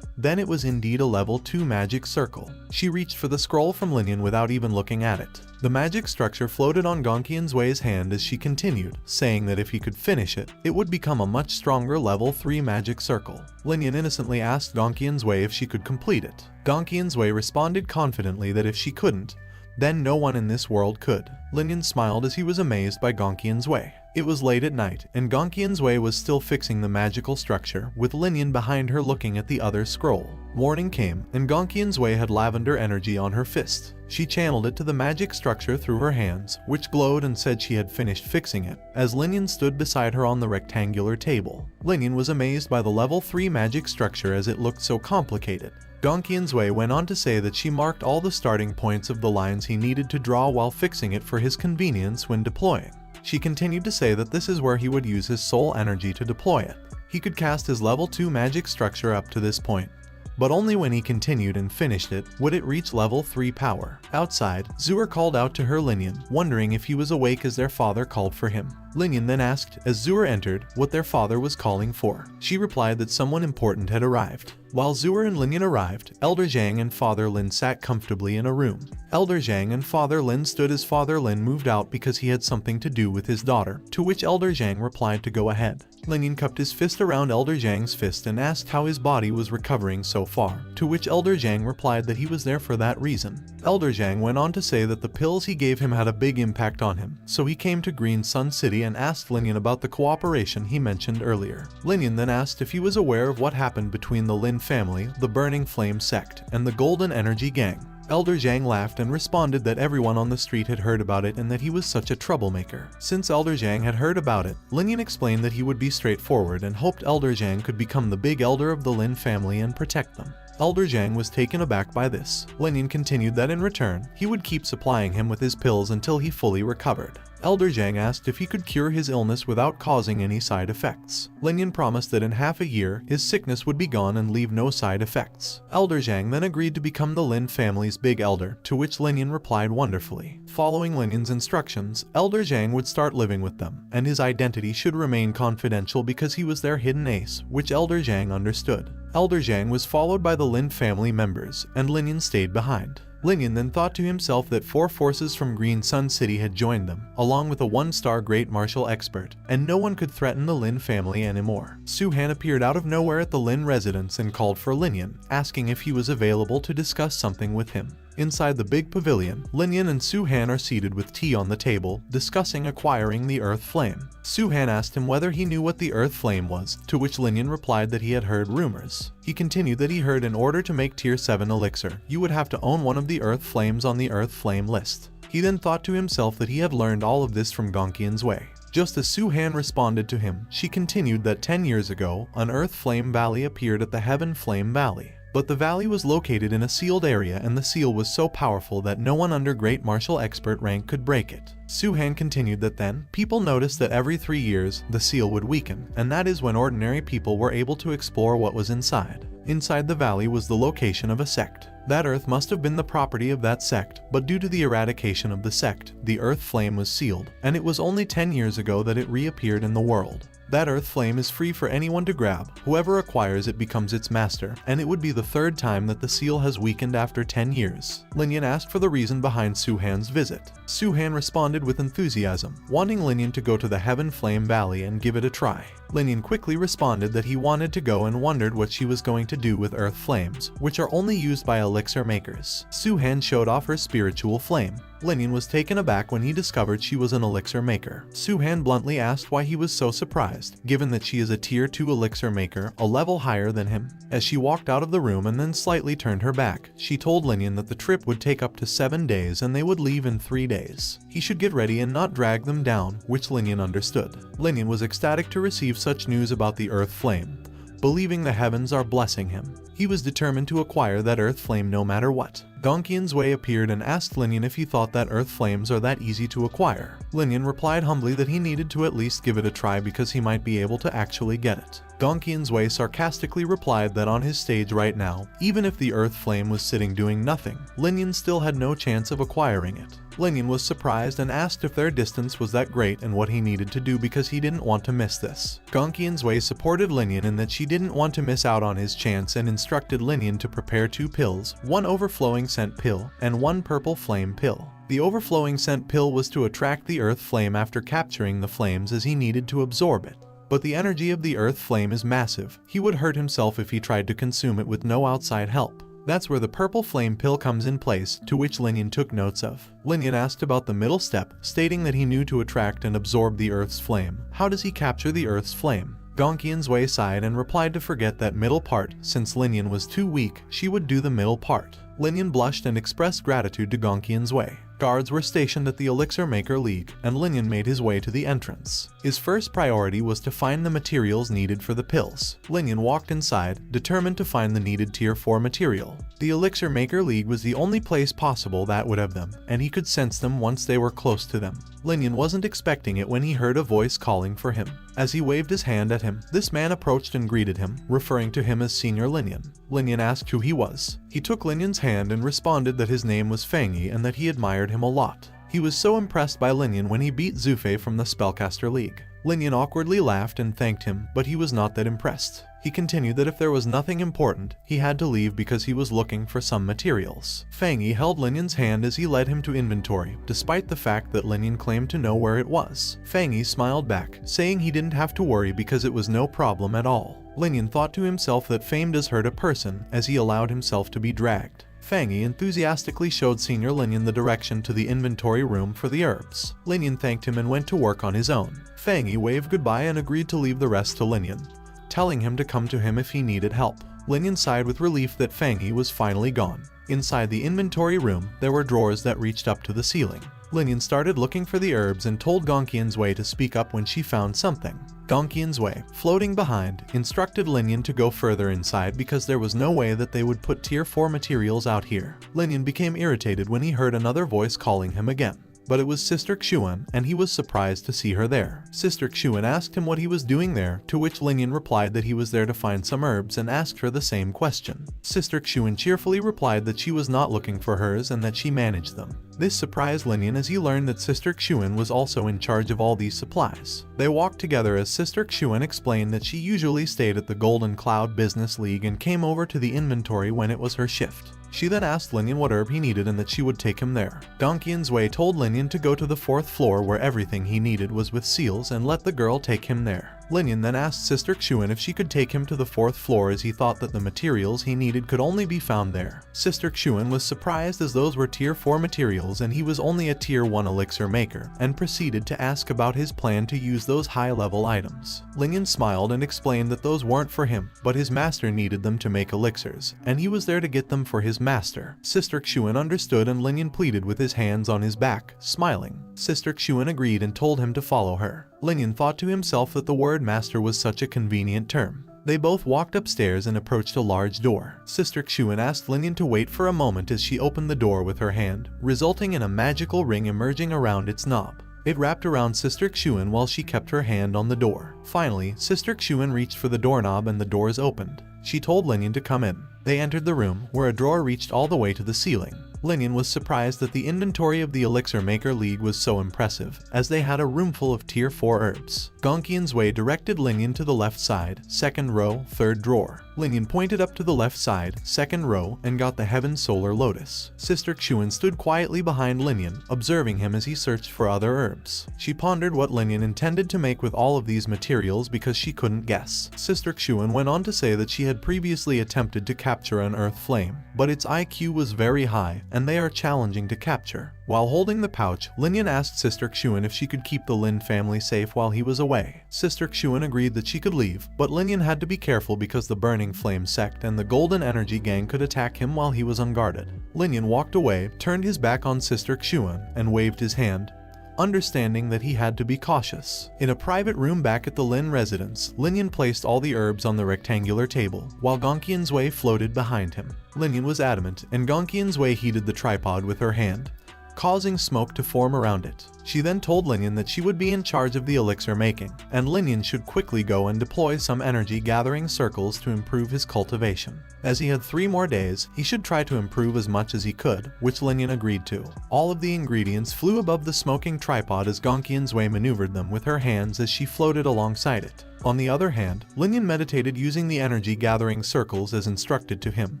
then it was indeed a level 2 magic circle. She reached for the scroll from Lin Yan without even looking at it. The magic structure floated on Gong Qianzui's hand as she continued, saying that if he could finish it, it would become a much stronger level 3 magic circle. Lin Yan innocently asked Gong Qianzui if she could complete it. Gong Qianzui responded confidently that if she couldn't, then no one in this world could. Lin Yan smiled as he was amazed by Gong Qianzui. It was late at night, and Gong Qianzui was still fixing the magical structure, with Lin Yan behind her looking at the other scroll. Morning came, and Gong Qianzui had lavender energy on her fist. She channeled it to the magic structure through her hands, which glowed and said she had finished fixing it, as Lin Yan stood beside her on the rectangular table. Lin Yan was amazed by the level 3 magic structure as it looked so complicated. Gong Qianzui went on to say that she marked all the starting points of the lines he needed to draw while fixing it for his convenience when deploying. She continued to say that this is where he would use his soul energy to deploy it. He could cast his level 2 magic structure up to this point, but only when he continued and finished it would it reach level 3 power. Outside, Zuer called out to her Lin Yan, wondering if he was awake as their father called for him. Lin Yan then asked, as Zuer entered, what their father was calling for. She replied that someone important had arrived. While Zuer and Lin Yan arrived, Elder Zhang and Father Lin sat comfortably in a room. Elder Zhang and Father Lin stood as Father Lin moved out because he had something to do with his daughter, to which Elder Zhang replied to go ahead. Lin Yan cupped his fist around Elder Zhang's fist and asked how his body was recovering so far, to which Elder Zhang replied that he was there for that reason. Elder Zhang went on to say that the pills he gave him had a big impact on him, so he came to Green Sun City and asked Lin Yan about the cooperation he mentioned earlier. Lin Yan then asked if he was aware of what happened between the Lin family, the Burning Flame sect, and the Golden Energy Gang. Elder Zhang laughed and responded that everyone on the street had heard about it and that he was such a troublemaker. Since Elder Zhang had heard about it, Lin Yan explained that he would be straightforward and hoped Elder Zhang could become the big elder of the Lin family and protect them. Elder Zhang was taken aback by this. Lin Yan continued that in return, he would keep supplying him with his pills until he fully recovered. Elder Zhang asked if he could cure his illness without causing any side effects. Lin Yan promised that in half a year, his sickness would be gone and leave no side effects. Elder Zhang then agreed to become the Lin family's big elder, to which Lin Yan replied wonderfully. Following Lin Yan's instructions, Elder Zhang would start living with them, and his identity should remain confidential because he was their hidden ace, which Elder Zhang understood. Elder Zhang was followed by the Lin family members, and Lin Yan stayed behind. Lin Yan then thought to himself that 4 forces from Green Sun City had joined them, along with a 1-star great martial expert, and no one could threaten the Lin family anymore. Su Han appeared out of nowhere at the Lin residence and called for Lin Yan, asking if he was available to discuss something with him. Inside the big pavilion, Lin Yan and Su Han are seated with tea on the table, discussing acquiring the Earth Flame. Su Han asked him whether he knew what the Earth Flame was, to which Lin Yan replied that he had heard rumors. He continued that he heard in order to make Tier 7 elixir, you would have to own one of the Earth Flames on the Earth Flame list. He then thought to himself that he had learned all of this from Gong Qianzui. Just as Su Han responded to him, she continued that 10 years ago, an Earth Flame Valley appeared at the Heaven Flame Valley. But the valley was located in a sealed area and the seal was so powerful that no one under Great Martial Expert rank could break it. Su Han continued that then, people noticed that every 3 years, the seal would weaken, and that is when ordinary people were able to explore what was inside. Inside the valley was the location of a sect. That earth must have been the property of that sect, but due to the eradication of the sect, the Earth Flame was sealed, and it was only 10 years ago that it reappeared in the world. That Earth Flame is free for anyone to grab. Whoever acquires it becomes its master, and it would be the 3rd time that the seal has weakened after 10 years. Lin Yan asked for the reason behind Su Han's visit. Su Han responded with enthusiasm, wanting Lin Yan to go to the Heaven Flame Valley and give it a try. Lin Yan quickly responded that he wanted to go and wondered what she was going to do with Earth Flames, which are only used by elixir makers. Su Han showed off her spiritual flame. Lin Yan was taken aback when he discovered she was an elixir maker. Su Han bluntly asked why he was so surprised, given that she is a tier 2 elixir maker, a level higher than him. As she walked out of the room and then slightly turned her back, she told Lin Yan that the trip would take up to 7 days and they would leave in 3 days. He should get ready and not drag them down, which Lin Yan understood. Lin Yan was ecstatic to receive such news about the Earth Flame, believing the heavens are blessing him. He was determined to acquire that Earth Flame no matter what. Gong Qianzui appeared and asked Lin Yan if he thought that Earth Flames are that easy to acquire. Lin Yan replied humbly that he needed to at least give it a try because he might be able to actually get it. Gong Qianzui sarcastically replied that on his stage right now, even if the earth flame was sitting doing nothing, Lin Yan still had no chance of acquiring it. Lin Yan was surprised and asked if their distance was that great and what he needed to do because he didn't want to miss this. Gong Qianzui supported Lin Yan in that she didn't want to miss out on his chance and instructed Lin Yan to prepare 2 pills, 1 overflowing scent pill and 1 purple flame pill. The overflowing scent pill was to attract the earth flame after capturing the flames as he needed to absorb it. But the energy of the earth flame is massive. He would hurt himself if he tried to consume it with no outside help. That's where the purple flame pill comes in place, to which Lin Yan took notes of. Lin Yan asked about the middle step, stating that he knew to attract and absorb the earth's flame. How does he capture the earth's flame? Gong Qianzui sighed and replied to forget that middle part. Since Lin Yan was too weak, she would do the middle part. Lin Yan blushed and expressed gratitude to Gong Qianzui. Guards were stationed at the Elixir Maker League, and Lin Yan made his way to the entrance. His first priority was to find the materials needed for the pills. Lin Yan walked inside, determined to find the needed Tier 4 material. The Elixir Maker League was the only place possible that would have them, and he could sense them once they were close to them. Lin Yan wasn't expecting it when he heard a voice calling for him. As he waved his hand at him, this man approached and greeted him, referring to him as Senior Lin Yan. Lin Yan asked who he was. He took Lin Yan's hand and responded that his name was Fang Yi and that he admired him a lot. He was so impressed by Lin Yan when he beat Zufei from the Spellcaster League. Lin Yan awkwardly laughed and thanked him, but he was not that impressed. He continued that if there was nothing important, he had to leave because he was looking for some materials. Fang Yi held Lin Yan's hand as he led him to inventory, despite the fact that Lin Yan claimed to know where it was. Fang Yi smiled back, saying he didn't have to worry because it was no problem at all. Lin Yan thought to himself that fame does hurt a person, as he allowed himself to be dragged. Fang Yi enthusiastically showed Senior Lin Yan the direction to the inventory room for the herbs. Lin Yan thanked him and went to work on his own. Fang Yi waved goodbye and agreed to leave the rest to Lin Yan, telling him to come to him if he needed help. Lin Yan sighed with relief that Fang Yi was finally gone. Inside the inventory room, there were drawers that reached up to the ceiling. Lin Yan started looking for the herbs and told Gong Qianzui to speak up when she found something. Gong Qianzui, floating behind, instructed Lin Yan to go further inside because there was no way that they would put Tier 4 materials out here. Lin Yan became irritated when he heard another voice calling him again. But it was Sister Xuan, and he was surprised to see her there. Sister Xuan asked him what he was doing there, to which Lin Yan replied that he was there to find some herbs and asked her the same question. Sister Xuan cheerfully replied that she was not looking for hers and that she managed them. This surprised Lin Yan as he learned that Sister Xuan was also in charge of all these supplies. They walked together as Sister Xuan explained that she usually stayed at the Golden Cloud Business League and came over to the inventory when it was her shift. She then asked Lin Yan what herb he needed and that she would take him there. Gong Qianzui told Lin Yan to go to the 4th floor where everything he needed was with seals and let the girl take him there. Lin Yan then asked Sister Xuan if she could take him to the 4th floor as he thought that the materials he needed could only be found there. Sister Xuan was surprised as those were Tier 4 materials and he was only a Tier 1 elixir maker, and proceeded to ask about his plan to use those high-level items. Lin Yan smiled and explained that those weren't for him, but his master needed them to make elixirs, and he was there to get them for his master. Sister Xuan understood and Lin Yan pleaded with his hands on his back, smiling. Sister Xuan agreed and told him to follow her. Lin Yan thought to himself that the word master was such a convenient term. They both walked upstairs and approached a large door. Sister Xuan asked Lin Yan to wait for a moment as she opened the door with her hand, resulting in a magical ring emerging around its knob. It wrapped around Sister Xuan while she kept her hand on the door. Finally, Sister Xuan reached for the doorknob and the doors opened. She told Lin Yan to come in. They entered the room, where a drawer reached all the way to the ceiling. Lin Yan was surprised that the inventory of the Elixir Maker League was so impressive, as they had a room full of Tier 4 herbs. Gong Qianzui directed Lin Yan to the left side, 2nd row, 3rd drawer. Lin Yan pointed up to the left side, 2nd row, and got the Heaven Solar Lotus. Sister Xuan stood quietly behind Lin Yan, observing him as he searched for other herbs. She pondered what Lin Yan intended to make with all of these materials because she couldn't guess. Sister Xuan went on to say that she had previously attempted to capture an earth flame, but its IQ was very high, and they are challenging to capture. While holding the pouch, Lin Yan asked Sister Xuan if she could keep the Lin family safe while he was away. Sister Xuan agreed that she could leave, but Lin Yan had to be careful because the Burning Flame sect and the Golden Energy Gang could attack him while he was unguarded. Lin Yan walked away, turned his back on Sister Xuan, and waved his hand, understanding that he had to be cautious. In a private room back at the Lin residence, Lin Yan placed all the herbs on the rectangular table, while Gong Qianzui floated behind him. Lin Yan was adamant, and Gong Qianzui heated the tripod with her hand. causing smoke to form around it. She then told Lin Yan that she would be in charge of the elixir making, and Lin Yan should quickly go and deploy some energy gathering circles to improve his cultivation. As he had 3 more days, he should try to improve as much as he could, which Lin Yan agreed to. All of the ingredients flew above the smoking tripod as Gongqian's Wei maneuvered them with her hands as she floated alongside it. On the other hand, Lin Yan meditated using the energy gathering circles as instructed to him,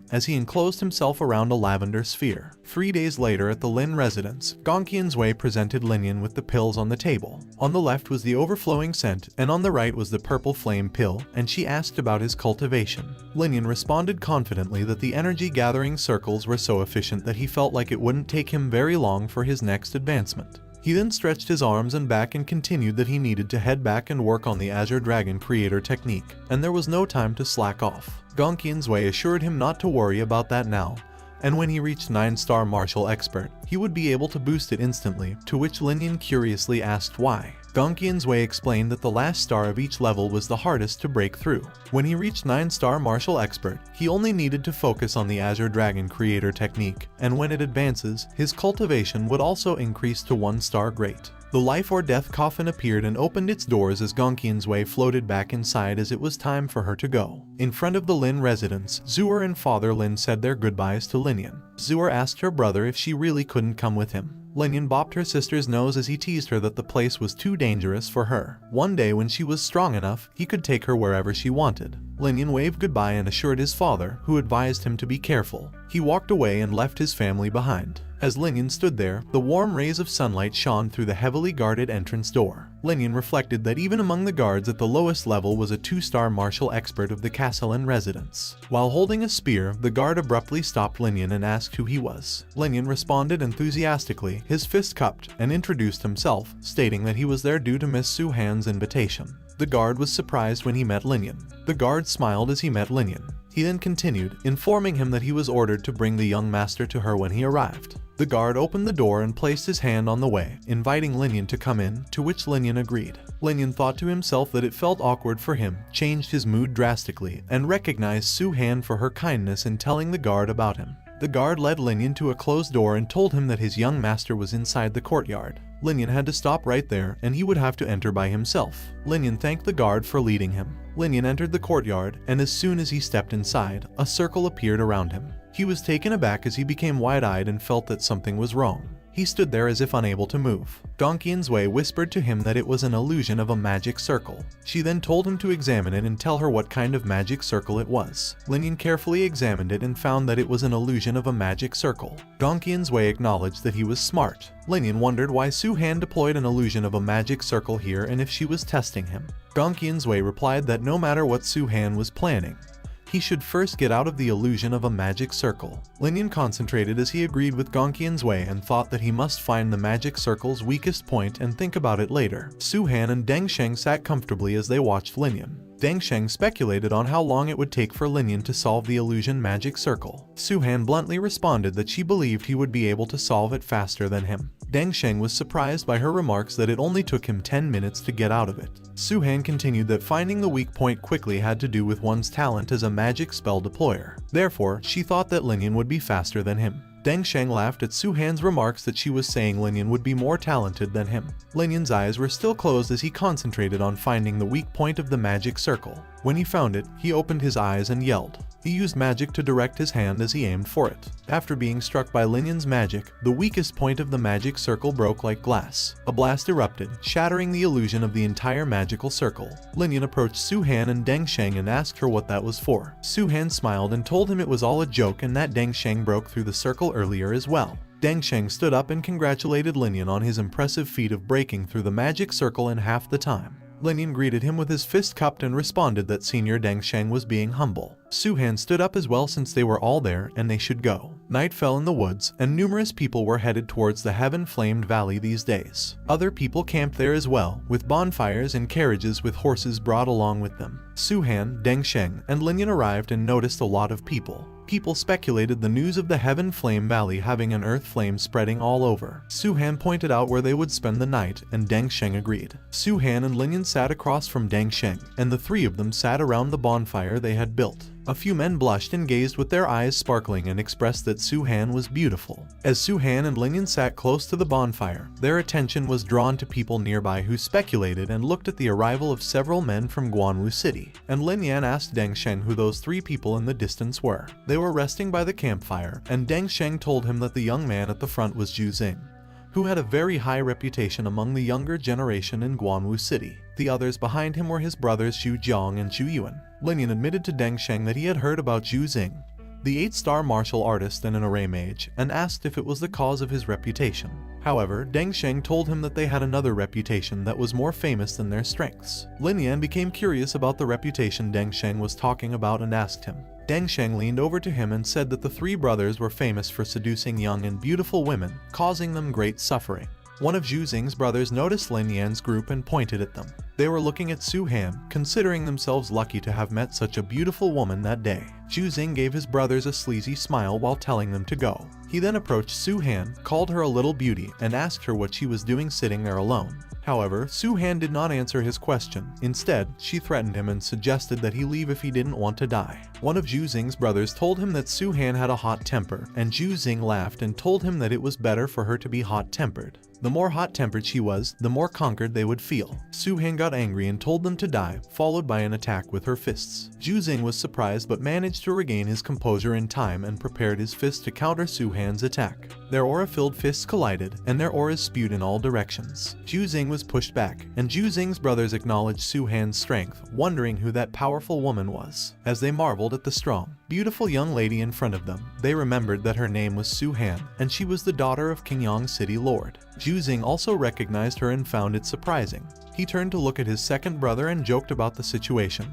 as he enclosed himself around a lavender sphere. 3 days later at the Lin residence, Gongqian's Wei presented Lin Yan with the pills on the table. On the left was the overflowing scent, and on the right was the purple flame pill, and she asked about his cultivation. Lin Yan responded confidently that the energy gathering circles were so efficient that he felt like it wouldn't take him very long for his next advancement. He then stretched his arms and back and continued that he needed to head back and work on the Azure Dragon Creator technique, and there was no time to slack off. Gongqian's Wei assured him not to worry about that now, and when he reached 9-star Martial Expert, he would be able to boost it instantly, to which Lin Yan curiously asked why. Gongqian's Wei explained that the last star of each level was the hardest to break through. When he reached 9-star Martial Expert, he only needed to focus on the Azure Dragon Creator technique, and when it advances, his cultivation would also increase to 1-star Great. The life or death coffin appeared and opened its doors as Gongqian's Wei floated back inside as it was time for her to go. In front of the Lin residence, Zuer and Father Lin said their goodbyes to Lin Yan. Zuer asked her brother if she really couldn't come with him. Lin Yan bopped her sister's nose as he teased her that the place was too dangerous for her. One day when she was strong enough, he could take her wherever she wanted. Lin Yan waved goodbye and assured his father, who advised him to be careful. He walked away and left his family behind. As Lin Yan stood there, the warm rays of sunlight shone through the heavily guarded entrance door. Lin Yan reflected that even among the guards at the lowest level was a 2-star martial expert of the castle and residence. While holding a spear, the guard abruptly stopped Lin Yan and asked who he was. Lin Yan responded enthusiastically, his fist cupped, and introduced himself, stating that he was there due to Miss Su Han's invitation. The guard was surprised when he met Lin Yan. The guard smiled as he met Lin Yan. He then continued, informing him that he was ordered to bring the young master to her when he arrived. The guard opened the door and placed his hand on the way, inviting Lin Yan to come in, to which Lin Yan agreed. Lin Yan thought to himself that it felt awkward for him, changed his mood drastically, and recognized Su Han for her kindness in telling the guard about him. The guard led Lin Yan to a closed door and told him that his young master was inside the courtyard. Lin Yan had to stop right there, and he would have to enter by himself. Lin Yan thanked the guard for leading him. Lin Yan entered the courtyard, and as soon as he stepped inside, a circle appeared around him. He was taken aback as he became wide-eyed and felt that something was wrong. He stood there as if unable to move. Gongqian's Wei whispered to him that it was an illusion of a magic circle. She then told him to examine it and tell her what kind of magic circle it was. Lin Yan carefully examined it and found that it was an illusion of a magic circle. Gongqian's Wei acknowledged that he was smart. Lin Yan wondered why Su Han deployed an illusion of a magic circle here and if she was testing him. Gongqian's Wei replied that no matter what Su Han was planning, he should first get out of the illusion of a magic circle. Lin Yan concentrated as he agreed with Gongqian's Wei and thought that he must find the magic circle's weakest point and think about it later. Su Han and Deng Sheng sat comfortably as they watched Lin Yan. Deng Sheng speculated on how long it would take for Lin Yan to solve the illusion magic circle. Su Han bluntly responded that she believed he would be able to solve it faster than him. Deng Sheng was surprised by her remarks that it only took him 10 minutes to get out of it. Su Han continued that finding the weak point quickly had to do with one's talent as a magic spell deployer. Therefore, she thought that Lin Yan would be faster than him. Deng Sheng laughed at Su Han's remarks that she was saying Lin Yan would be more talented than him. Lin Yan's eyes were still closed as he concentrated on finding the weak point of the magic circle. When he found it, he opened his eyes and yelled. He used magic to direct his hand as he aimed for it. After being struck by Lin Yan's magic, the weakest point of the magic circle broke like glass. A blast erupted, shattering the illusion of the entire magical circle. Lin Yan approached Su Han and Deng Sheng and asked her what that was for. Su Han smiled and told him it was all a joke and that Deng Sheng broke through the circle earlier as well. Deng Sheng stood up and congratulated Lin Yan on his impressive feat of breaking through the magic circle in half the time. Lin Yan greeted him with his fist cupped and responded that Senior Deng Sheng was being humble. Su Han stood up as well since they were all there and they should go. Night fell in the woods and numerous people were headed towards the heaven-flamed valley these days. Other people camped there as well, with bonfires and carriages with horses brought along with them. Su Han, Deng Sheng, and Lin Yan arrived and noticed a lot of people. People speculated the news of the Heaven Flame Valley having an earth flame spreading all over. Su Han pointed out where they would spend the night, and Deng Sheng agreed. Su Han and Lin Yan sat across from Deng Sheng, and the three of them sat around the bonfire they had built. A few men blushed and gazed with their eyes sparkling and expressed that Su-han was beautiful. As Su-han and Lin Yan sat close to the bonfire, their attention was drawn to people nearby who speculated and looked at the arrival of several men from Guanwu City, and Lin Yan asked Deng Sheng who those three people in the distance were. They were resting by the campfire, and Deng Sheng told him that the young man at the front was Zhu Xing, who had a very high reputation among the younger generation in Guanwu City. The others behind him were his brothers Xu Jiang and Xu Yuan. Lin Yan admitted to Deng Sheng that he had heard about Zhu Xing, the 8-star martial artist and an array mage, and asked if it was the cause of his reputation. However, Deng Sheng told him that they had another reputation that was more famous than their strengths. Lin Yan became curious about the reputation Deng Sheng was talking about and asked him. Deng Sheng leaned over to him and said that the three brothers were famous for seducing young and beautiful women, causing them great suffering. One of Zhu Xing's brothers noticed Lin Yan's group and pointed at them. They were looking at Su-han, considering themselves lucky to have met such a beautiful woman that day. Zhu Xing gave his brothers a sleazy smile while telling them to go. He then approached Su-han, called her a little beauty, and asked her what she was doing sitting there alone. However, Su-han did not answer his question. Instead, she threatened him and suggested that he leave if he didn't want to die. One of Zhu Xing's brothers told him that Su-han had a hot temper, and Zhu Xing laughed and told him that it was better for her to be hot-tempered. The more hot-tempered she was, the more conquered they would feel. Su-han got angry and told them to die, followed by an attack with her fists. Zhu Xing was surprised but managed to regain his composure in time and prepared his fist to counter Su-han's attack. Their aura-filled fists collided, and their auras spewed in all directions. Zhu Xing was pushed back, and Zhu Xing's brothers acknowledged Su-han's strength, wondering who that powerful woman was. As they marveled at the strong, beautiful young lady in front of them, they remembered that her name was Su-han, and she was the daughter of Qingyang City Lord. Zhu Xing also recognized her and found it surprising. He turned to look at his second brother and joked about the situation,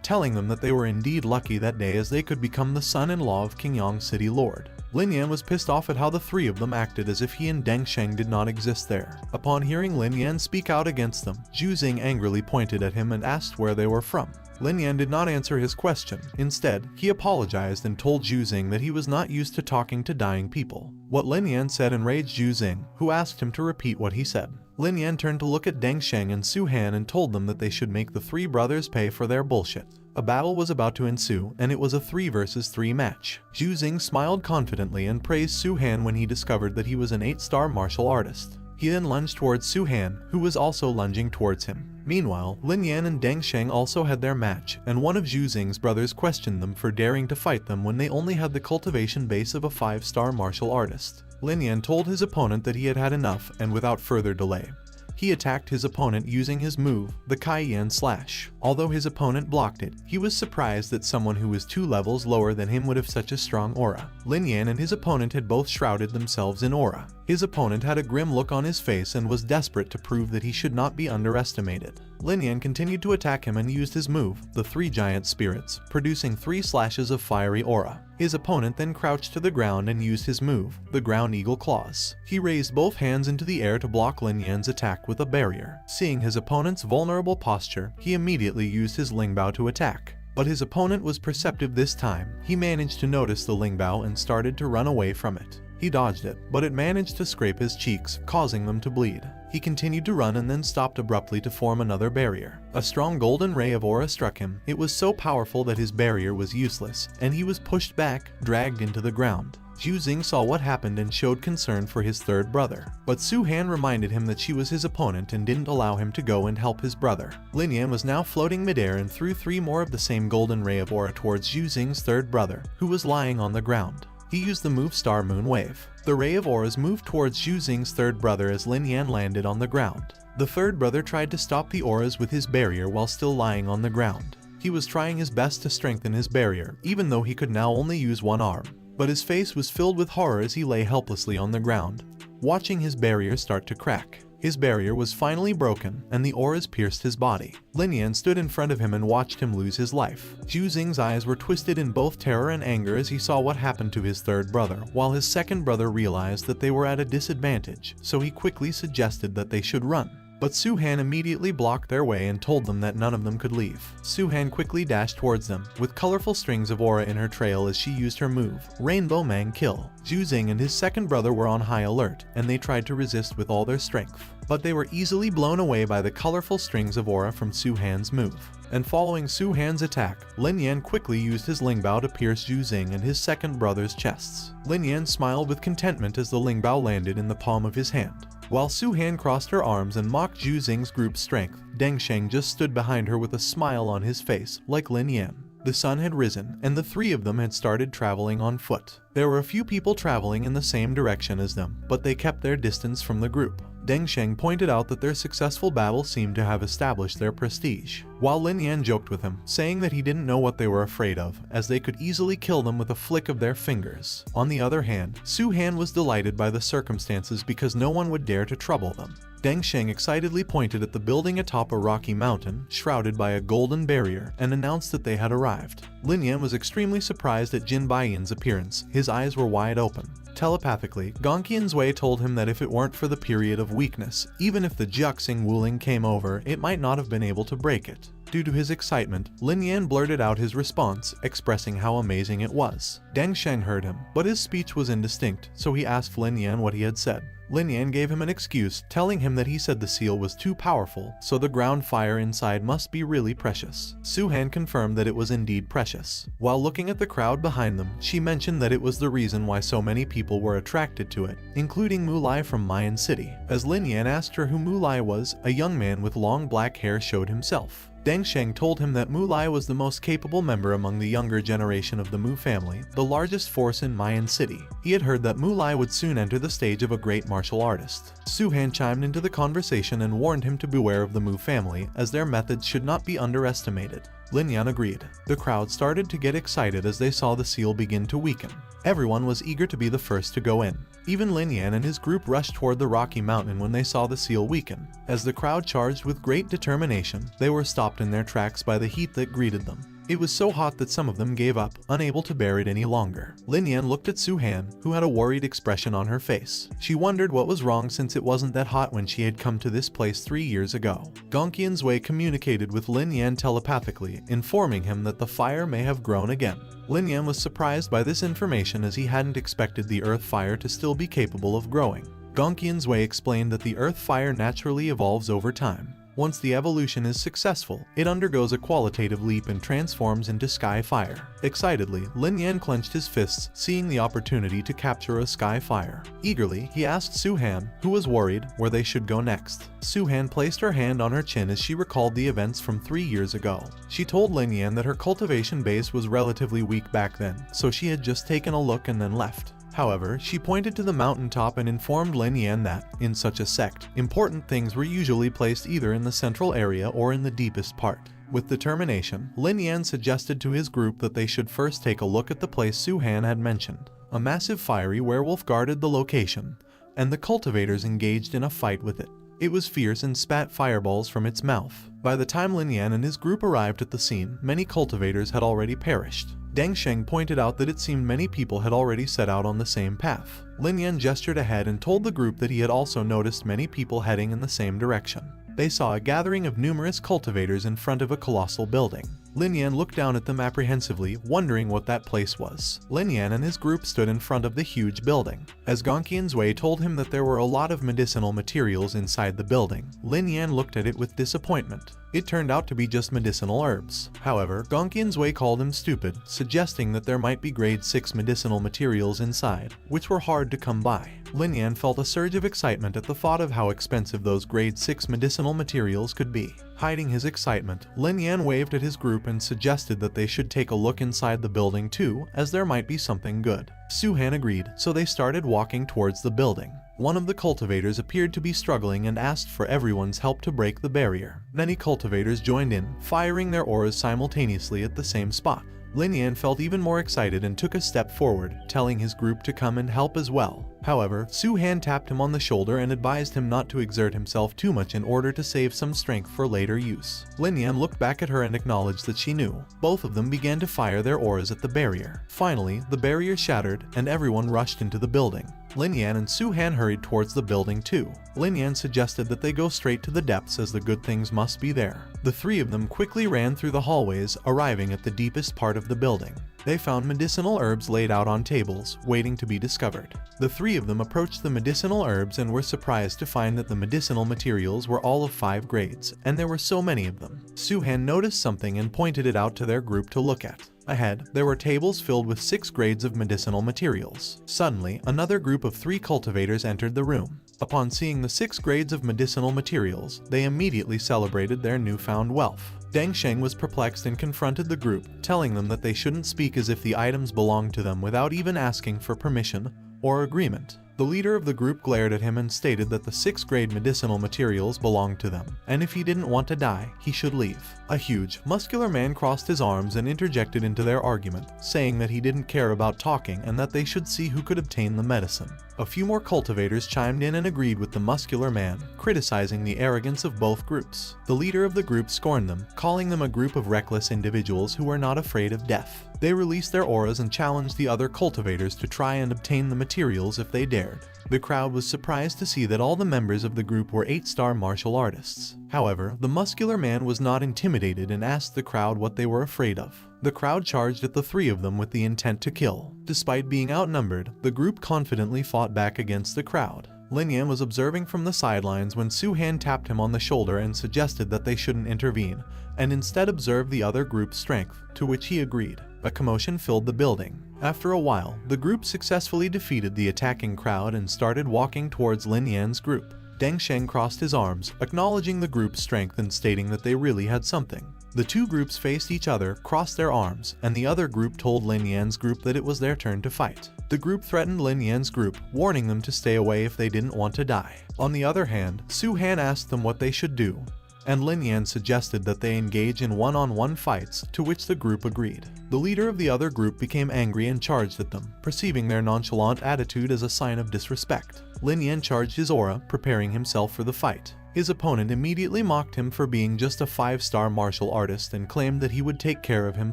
telling them that they were indeed lucky that day as they could become the son-in-law of Qingyang City Lord. Lin Yan was pissed off at how the three of them acted as if he and Deng Sheng did not exist there. Upon hearing Lin Yan speak out against them, Zhu Xing angrily pointed at him and asked where they were from. Lin Yan did not answer his question. Instead, he apologized and told Zhu Xing that he was not used to talking to dying people. What Lin Yan said enraged Zhu Xing, who asked him to repeat what he said. Lin Yan turned to look at Deng Sheng and Su-han and told them that they should make the three brothers pay for their bullshit. A battle was about to ensue, and it was a 3 versus 3 match. Zhu Xing smiled confidently and praised Su-han when he discovered that he was an 8-star martial artist. He then lunged towards Su-han, who was also lunging towards him. Meanwhile, Lin Yan and Deng Sheng also had their match, and one of Zhu Xing's brothers questioned them for daring to fight them when they only had the cultivation base of a 5-star martial artist. Lin Yan told his opponent that he had had enough, and without further delay, he attacked his opponent using his move, the Kai-Yan Slash. Although his opponent blocked it, he was surprised that someone who was 2 levels lower than him would have such a strong aura. Lin Yan and his opponent had both shrouded themselves in aura. His opponent had a grim look on his face and was desperate to prove that he should not be underestimated. Lin Yan continued to attack him and used his move, the 3 giant spirits, producing 3 slashes of fiery aura. His opponent then crouched to the ground and used his move, the ground eagle claws. He raised both hands into the air to block Lin Yan's attack with a barrier. Seeing his opponent's vulnerable posture, he immediately used his Lingbao to attack. But his opponent was perceptive this time. He managed to notice the Lingbao and started to run away from it. He dodged it, but it managed to scrape his cheeks, causing them to bleed. He continued to run and then stopped abruptly to form another barrier. A strong golden ray of aura struck him. It was so powerful that his barrier was useless, and he was pushed back, dragged into the ground. Zhu Xing saw what happened and showed concern for his third brother. But Su-han reminded him that she was his opponent and didn't allow him to go and help his brother. Lin Yan was now floating midair and threw 3 more of the same golden ray of aura towards Zhu Xing's third brother, who was lying on the ground. He used the move Star Moon Wave. The ray of auras moved towards Zhu Xing's third brother as Lin Yan landed on the ground. The third brother tried to stop the auras with his barrier while still lying on the ground. He was trying his best to strengthen his barrier, even though he could now only use one arm. But his face was filled with horror as he lay helplessly on the ground, watching his barrier start to crack. His barrier was finally broken, and the auras pierced his body. Lin Yan stood in front of him and watched him lose his life. Zhu Xing's eyes were twisted in both terror and anger as he saw what happened to his third brother, while his second brother realized that they were at a disadvantage, so he quickly suggested that they should run. but Su-han immediately blocked their way and told them that none of them could leave. Su-han quickly dashed towards them, with colorful strings of aura in her trail as she used her move, Rainbow Man Kill. Zhu and his second brother were on high alert, and they tried to resist with all their strength, but they were easily blown away by the colorful strings of aura from Su-han's move. And following Su-han's attack, Lin Yan quickly used his Lingbao to pierce Zhu and his second brother's chests. Lin Yan smiled with contentment as the Lingbao landed in the palm of his hand. While Su-han crossed her arms and mocked Zhu group's strength, Deng Sheng just stood behind her with a smile on his face, like Lin Yan. The sun had risen, and the three of them had started traveling on foot. There were a few people traveling in the same direction as them, but they kept their distance from the group. Deng Sheng pointed out that their successful battle seemed to have established their prestige, while Lin Yan joked with him, saying that he didn't know what they were afraid of, as they could easily kill them with a flick of their fingers. On the other hand, Su-han was delighted by the circumstances because no one would dare to trouble them. Deng Sheng excitedly pointed at the building atop a rocky mountain, shrouded by a golden barrier, and announced that they had arrived. Lin Yan was extremely surprised at Jin Baiyan's appearance. His eyes were wide open. Telepathically, Gongqian's Wei told him that if it weren't for the period of weakness, even if the Jiaxing Wuling came over, it might not have been able to break it. Due to his excitement, Lin Yan blurted out his response, expressing how amazing it was. Deng Sheng heard him, but his speech was indistinct, so he asked Lin Yan what he had said. Lin Yan gave him an excuse, telling him that he said the seal was too powerful, so the ground fire inside must be really precious. Su-han confirmed that it was indeed precious. While looking at the crowd behind them, she mentioned that it was the reason why so many people were attracted to it, including Mulai from Mayan City. As Lin Yan asked her who Mulai was, a young man with long black hair showed himself. Deng Sheng told him that Mulai was the most capable member among the younger generation of the Mu family, the largest force in Mayan City. He had heard that Mulai would soon enter the stage of a great martial artist. Su-han chimed into the conversation and warned him to beware of the Mu family, as their methods should not be underestimated. Lin Yan agreed. The crowd started to get excited as they saw the seal begin to weaken. Everyone was eager to be the first to go in. Even Lin Yan and his group rushed toward the rocky mountain when they saw the seal weaken. As the crowd charged with great determination, they were stopped in their tracks by the heat that greeted them. It was so hot that some of them gave up, unable to bear it any longer. Lin Yan looked at Su-han, who had a worried expression on her face. She wondered what was wrong since it wasn't that hot when she had come to this place 3 years ago. Gongqian's Wei communicated with Lin Yan telepathically, informing him that the fire may have grown again. Lin Yan was surprised by this information as he hadn't expected the earth fire to still be capable of growing. Gongqian's Wei explained that the earth fire naturally evolves over time. Once the evolution is successful, it undergoes a qualitative leap and transforms into sky fire. Excitedly, Lin Yan clenched his fists, seeing the opportunity to capture a sky fire. Eagerly, he asked Su-han, who was worried, where they should go next. Su-han placed her hand on her chin as she recalled the events from 3 years ago. She told Lin Yan that her cultivation base was relatively weak back then, so she had just taken a look and then left. However, she pointed to the mountaintop and informed Lin Yan that, in such a sect, important things were usually placed either in the central area or in the deepest part. With determination, Lin Yan suggested to his group that they should first take a look at the place Su-han had mentioned. A massive fiery werewolf guarded the location, and the cultivators engaged in a fight with it. It was fierce and spat fireballs from its mouth. By the time Lin Yan and his group arrived at the scene, many cultivators had already perished. Deng Sheng pointed out that it seemed many people had already set out on the same path. Lin Yan gestured ahead and told the group that he had also noticed many people heading in the same direction. They saw a gathering of numerous cultivators in front of a colossal building. Lin Yan looked down at them apprehensively, wondering what that place was. Lin Yan and his group stood in front of the huge building. As Gongqian's Wei told him that there were a lot of medicinal materials inside the building, Lin Yan looked at it with disappointment. It turned out to be just medicinal herbs. However, Gongqian's Wei called him stupid, suggesting that there might be grade 6 medicinal materials inside, which were hard to come by. Lin Yan felt a surge of excitement at the thought of how expensive those grade 6 medicinal materials could be. Hiding his excitement, Lin Yan waved at his group and suggested that they should take a look inside the building too, as there might be something good. Su-han agreed, so they started walking towards the building. One of the cultivators appeared to be struggling and asked for everyone's help to break the barrier. Many cultivators joined in, firing their auras simultaneously at the same spot. Lin Yan felt even more excited and took a step forward, telling his group to come and help as well. However, Su-Han tapped him on the shoulder and advised him not to exert himself too much in order to save some strength for later use. Lin Yan looked back at her and acknowledged that she knew. Both of them began to fire their auras at the barrier. Finally, the barrier shattered and everyone rushed into the building. Lin Yan and Su-Han hurried towards the building too. Lin Yan suggested that they go straight to the depths as the good things must be there. The three of them quickly ran through the hallways, arriving at the deepest part of the building. They found medicinal herbs laid out on tables, waiting to be discovered. The three of them approached the medicinal herbs and were surprised to find that the medicinal materials were all of 5 grades, and there were so many of them. Su-Han noticed something and pointed it out to their group to look at. Ahead, there were tables filled with 6 grades of medicinal materials. Suddenly, another group of 3 cultivators entered the room. Upon seeing the 6 grades of medicinal materials, they immediately celebrated their newfound wealth. Deng Sheng was perplexed and confronted the group, telling them that they shouldn't speak as if the items belonged to them without even asking for permission or agreement. The leader of the group glared at him and stated that the 6th grade medicinal materials belonged to them, and if he didn't want to die, he should leave. A huge, muscular man crossed his arms and interjected into their argument, saying that he didn't care about talking and that they should see who could obtain the medicine. A few more cultivators chimed in and agreed with the muscular man, criticizing the arrogance of both groups. The leader of the group scorned them, calling them a group of reckless individuals who were not afraid of death. They released their auras and challenged the other cultivators to try and obtain the materials if they dared. The crowd was surprised to see that all the members of the group were 8-star martial artists. However, the muscular man was not intimidated and asked the crowd what they were afraid of. The crowd charged at the 3 of them with the intent to kill. Despite being outnumbered, the group confidently fought back against the crowd. Lin Yan was observing from the sidelines when Su-Han tapped him on the shoulder and suggested that they shouldn't intervene, and instead observe the other group's strength, to which he agreed. A commotion filled the building. After a while, the group successfully defeated the attacking crowd and started walking towards Lin Yan's group. Deng Sheng crossed his arms, acknowledging the group's strength and stating that they really had something. The 2 groups faced each other, crossed their arms, and the other group told Lin Yan's group that it was their turn to fight. The group threatened Lin Yan's group, warning them to stay away if they didn't want to die. On the other hand, Su-Han asked them what they should do, and Lin Yan suggested that they engage in one-on-one fights, to which the group agreed. The leader of the other group became angry and charged at them, perceiving their nonchalant attitude as a sign of disrespect. Lin Yan charged his aura, preparing himself for the fight. His opponent immediately mocked him for being just a 5-star martial artist and claimed that he would take care of him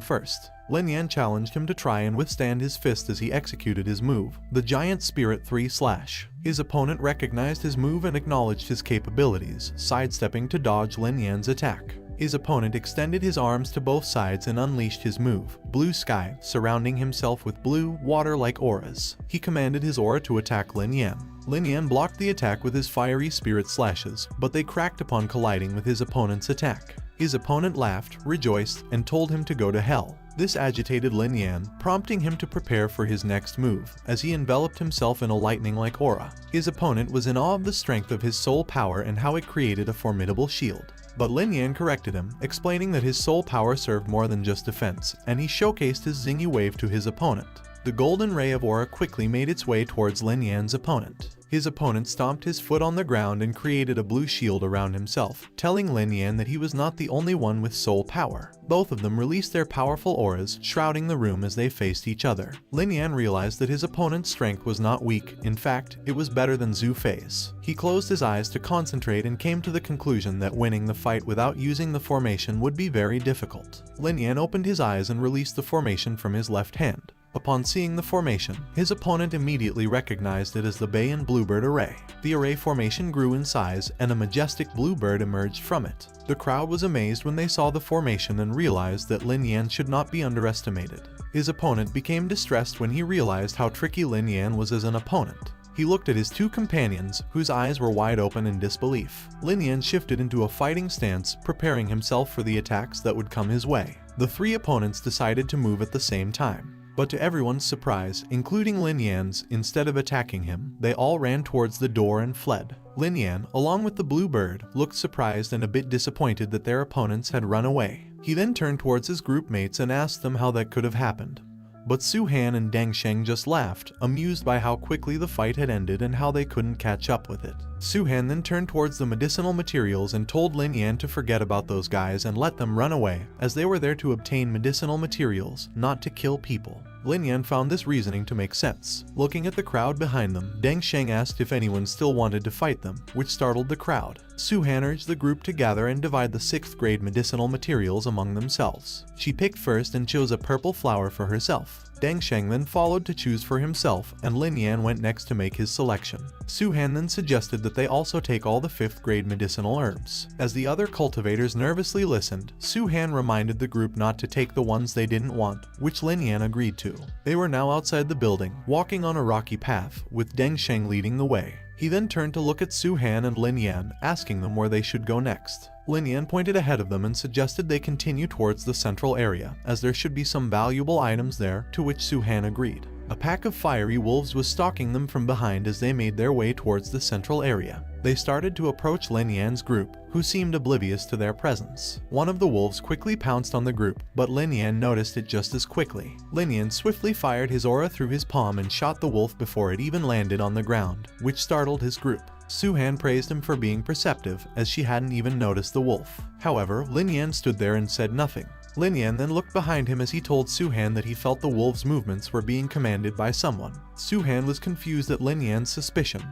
first. Lin Yan challenged him to try and withstand his fist as he executed his move, the Giant Spirit 3 Slash. His opponent recognized his move and acknowledged his capabilities, sidestepping to dodge Lin Yan's attack. His opponent extended his arms to both sides and unleashed his move, Blue Sky, surrounding himself with blue, water-like auras. He commanded his aura to attack Lin Yan. Lin Yan blocked the attack with his fiery spirit slashes, but they cracked upon colliding with his opponent's attack. His opponent laughed, rejoiced, and told him to go to hell. This agitated Lin Yan, prompting him to prepare for his next move, as he enveloped himself in a lightning-like aura. His opponent was in awe of the strength of his soul power and how it created a formidable shield. But Lin Yan corrected him, explaining that his soul power served more than just defense, and he showcased his zingy wave to his opponent. The golden ray of aura quickly made its way towards Lin Yan's opponent. His opponent stomped his foot on the ground and created a blue shield around himself, telling Lin Yan that he was not the only one with soul power. Both of them released their powerful auras, shrouding the room as they faced each other. Lin Yan realized that his opponent's strength was not weak, in fact, it was better than Zhu Fei's. He closed his eyes to concentrate and came to the conclusion that winning the fight without using the formation would be very difficult. Lin Yan opened his eyes and released the formation from his left hand. Upon seeing the formation, his opponent immediately recognized it as the Bay and Bluebird array. The array formation grew in size and a majestic bluebird emerged from it. The crowd was amazed when they saw the formation and realized that Lin Yan should not be underestimated. His opponent became distressed when he realized how tricky Lin Yan was as an opponent. He looked at his 2 companions, whose eyes were wide open in disbelief. Lin Yan shifted into a fighting stance, preparing himself for the attacks that would come his way. The 3 opponents decided to move at the same time. But to everyone's surprise, including Lin Yan's, instead of attacking him, they all ran towards the door and fled. Lin Yan, along with the blue bird, looked surprised and a bit disappointed that their opponents had run away. He then turned towards his group mates and asked them how that could have happened. But Su-Han and Deng Sheng just laughed, amused by how quickly the fight had ended and how they couldn't catch up with it. Su-Han then turned towards the medicinal materials and told Lin Yan to forget about those guys and let them run away, as they were there to obtain medicinal materials, not to kill people. Lin Yan found this reasoning to make sense. Looking at the crowd behind them, Deng Sheng asked if anyone still wanted to fight them, which startled the crowd. Su-Han urged the group to gather and divide the 6th grade medicinal materials among themselves. She picked first and chose a purple flower for herself. Deng Sheng then followed to choose for himself, and Lin Yan went next to make his selection. Su-Han then suggested that they also take all the 5th grade medicinal herbs. As the other cultivators nervously listened, Su-Han reminded the group not to take the ones they didn't want, which Lin Yan agreed to. They were now outside the building, walking on a rocky path, with Deng Sheng leading the way. He then turned to look at Su-Han and Lin Yan, asking them where they should go next. Lin Yan pointed ahead of them and suggested they continue towards the central area, as there should be some valuable items there, to which Su-Han agreed. A pack of fiery wolves was stalking them from behind as they made their way towards the central area. They started to approach Lin Yan's group, who seemed oblivious to their presence. One of the wolves quickly pounced on the group, but Lin Yan noticed it just as quickly. Lin Yan swiftly fired his aura through his palm and shot the wolf before it even landed on the ground, which startled his group. Su-Han praised him for being perceptive, as she hadn't even noticed the wolf. However, Lin Yan stood there and said nothing. Lin Yan then looked behind him as he told Su-Han that he felt the wolf's movements were being commanded by someone. Su-Han was confused at Lin Yan's suspicion,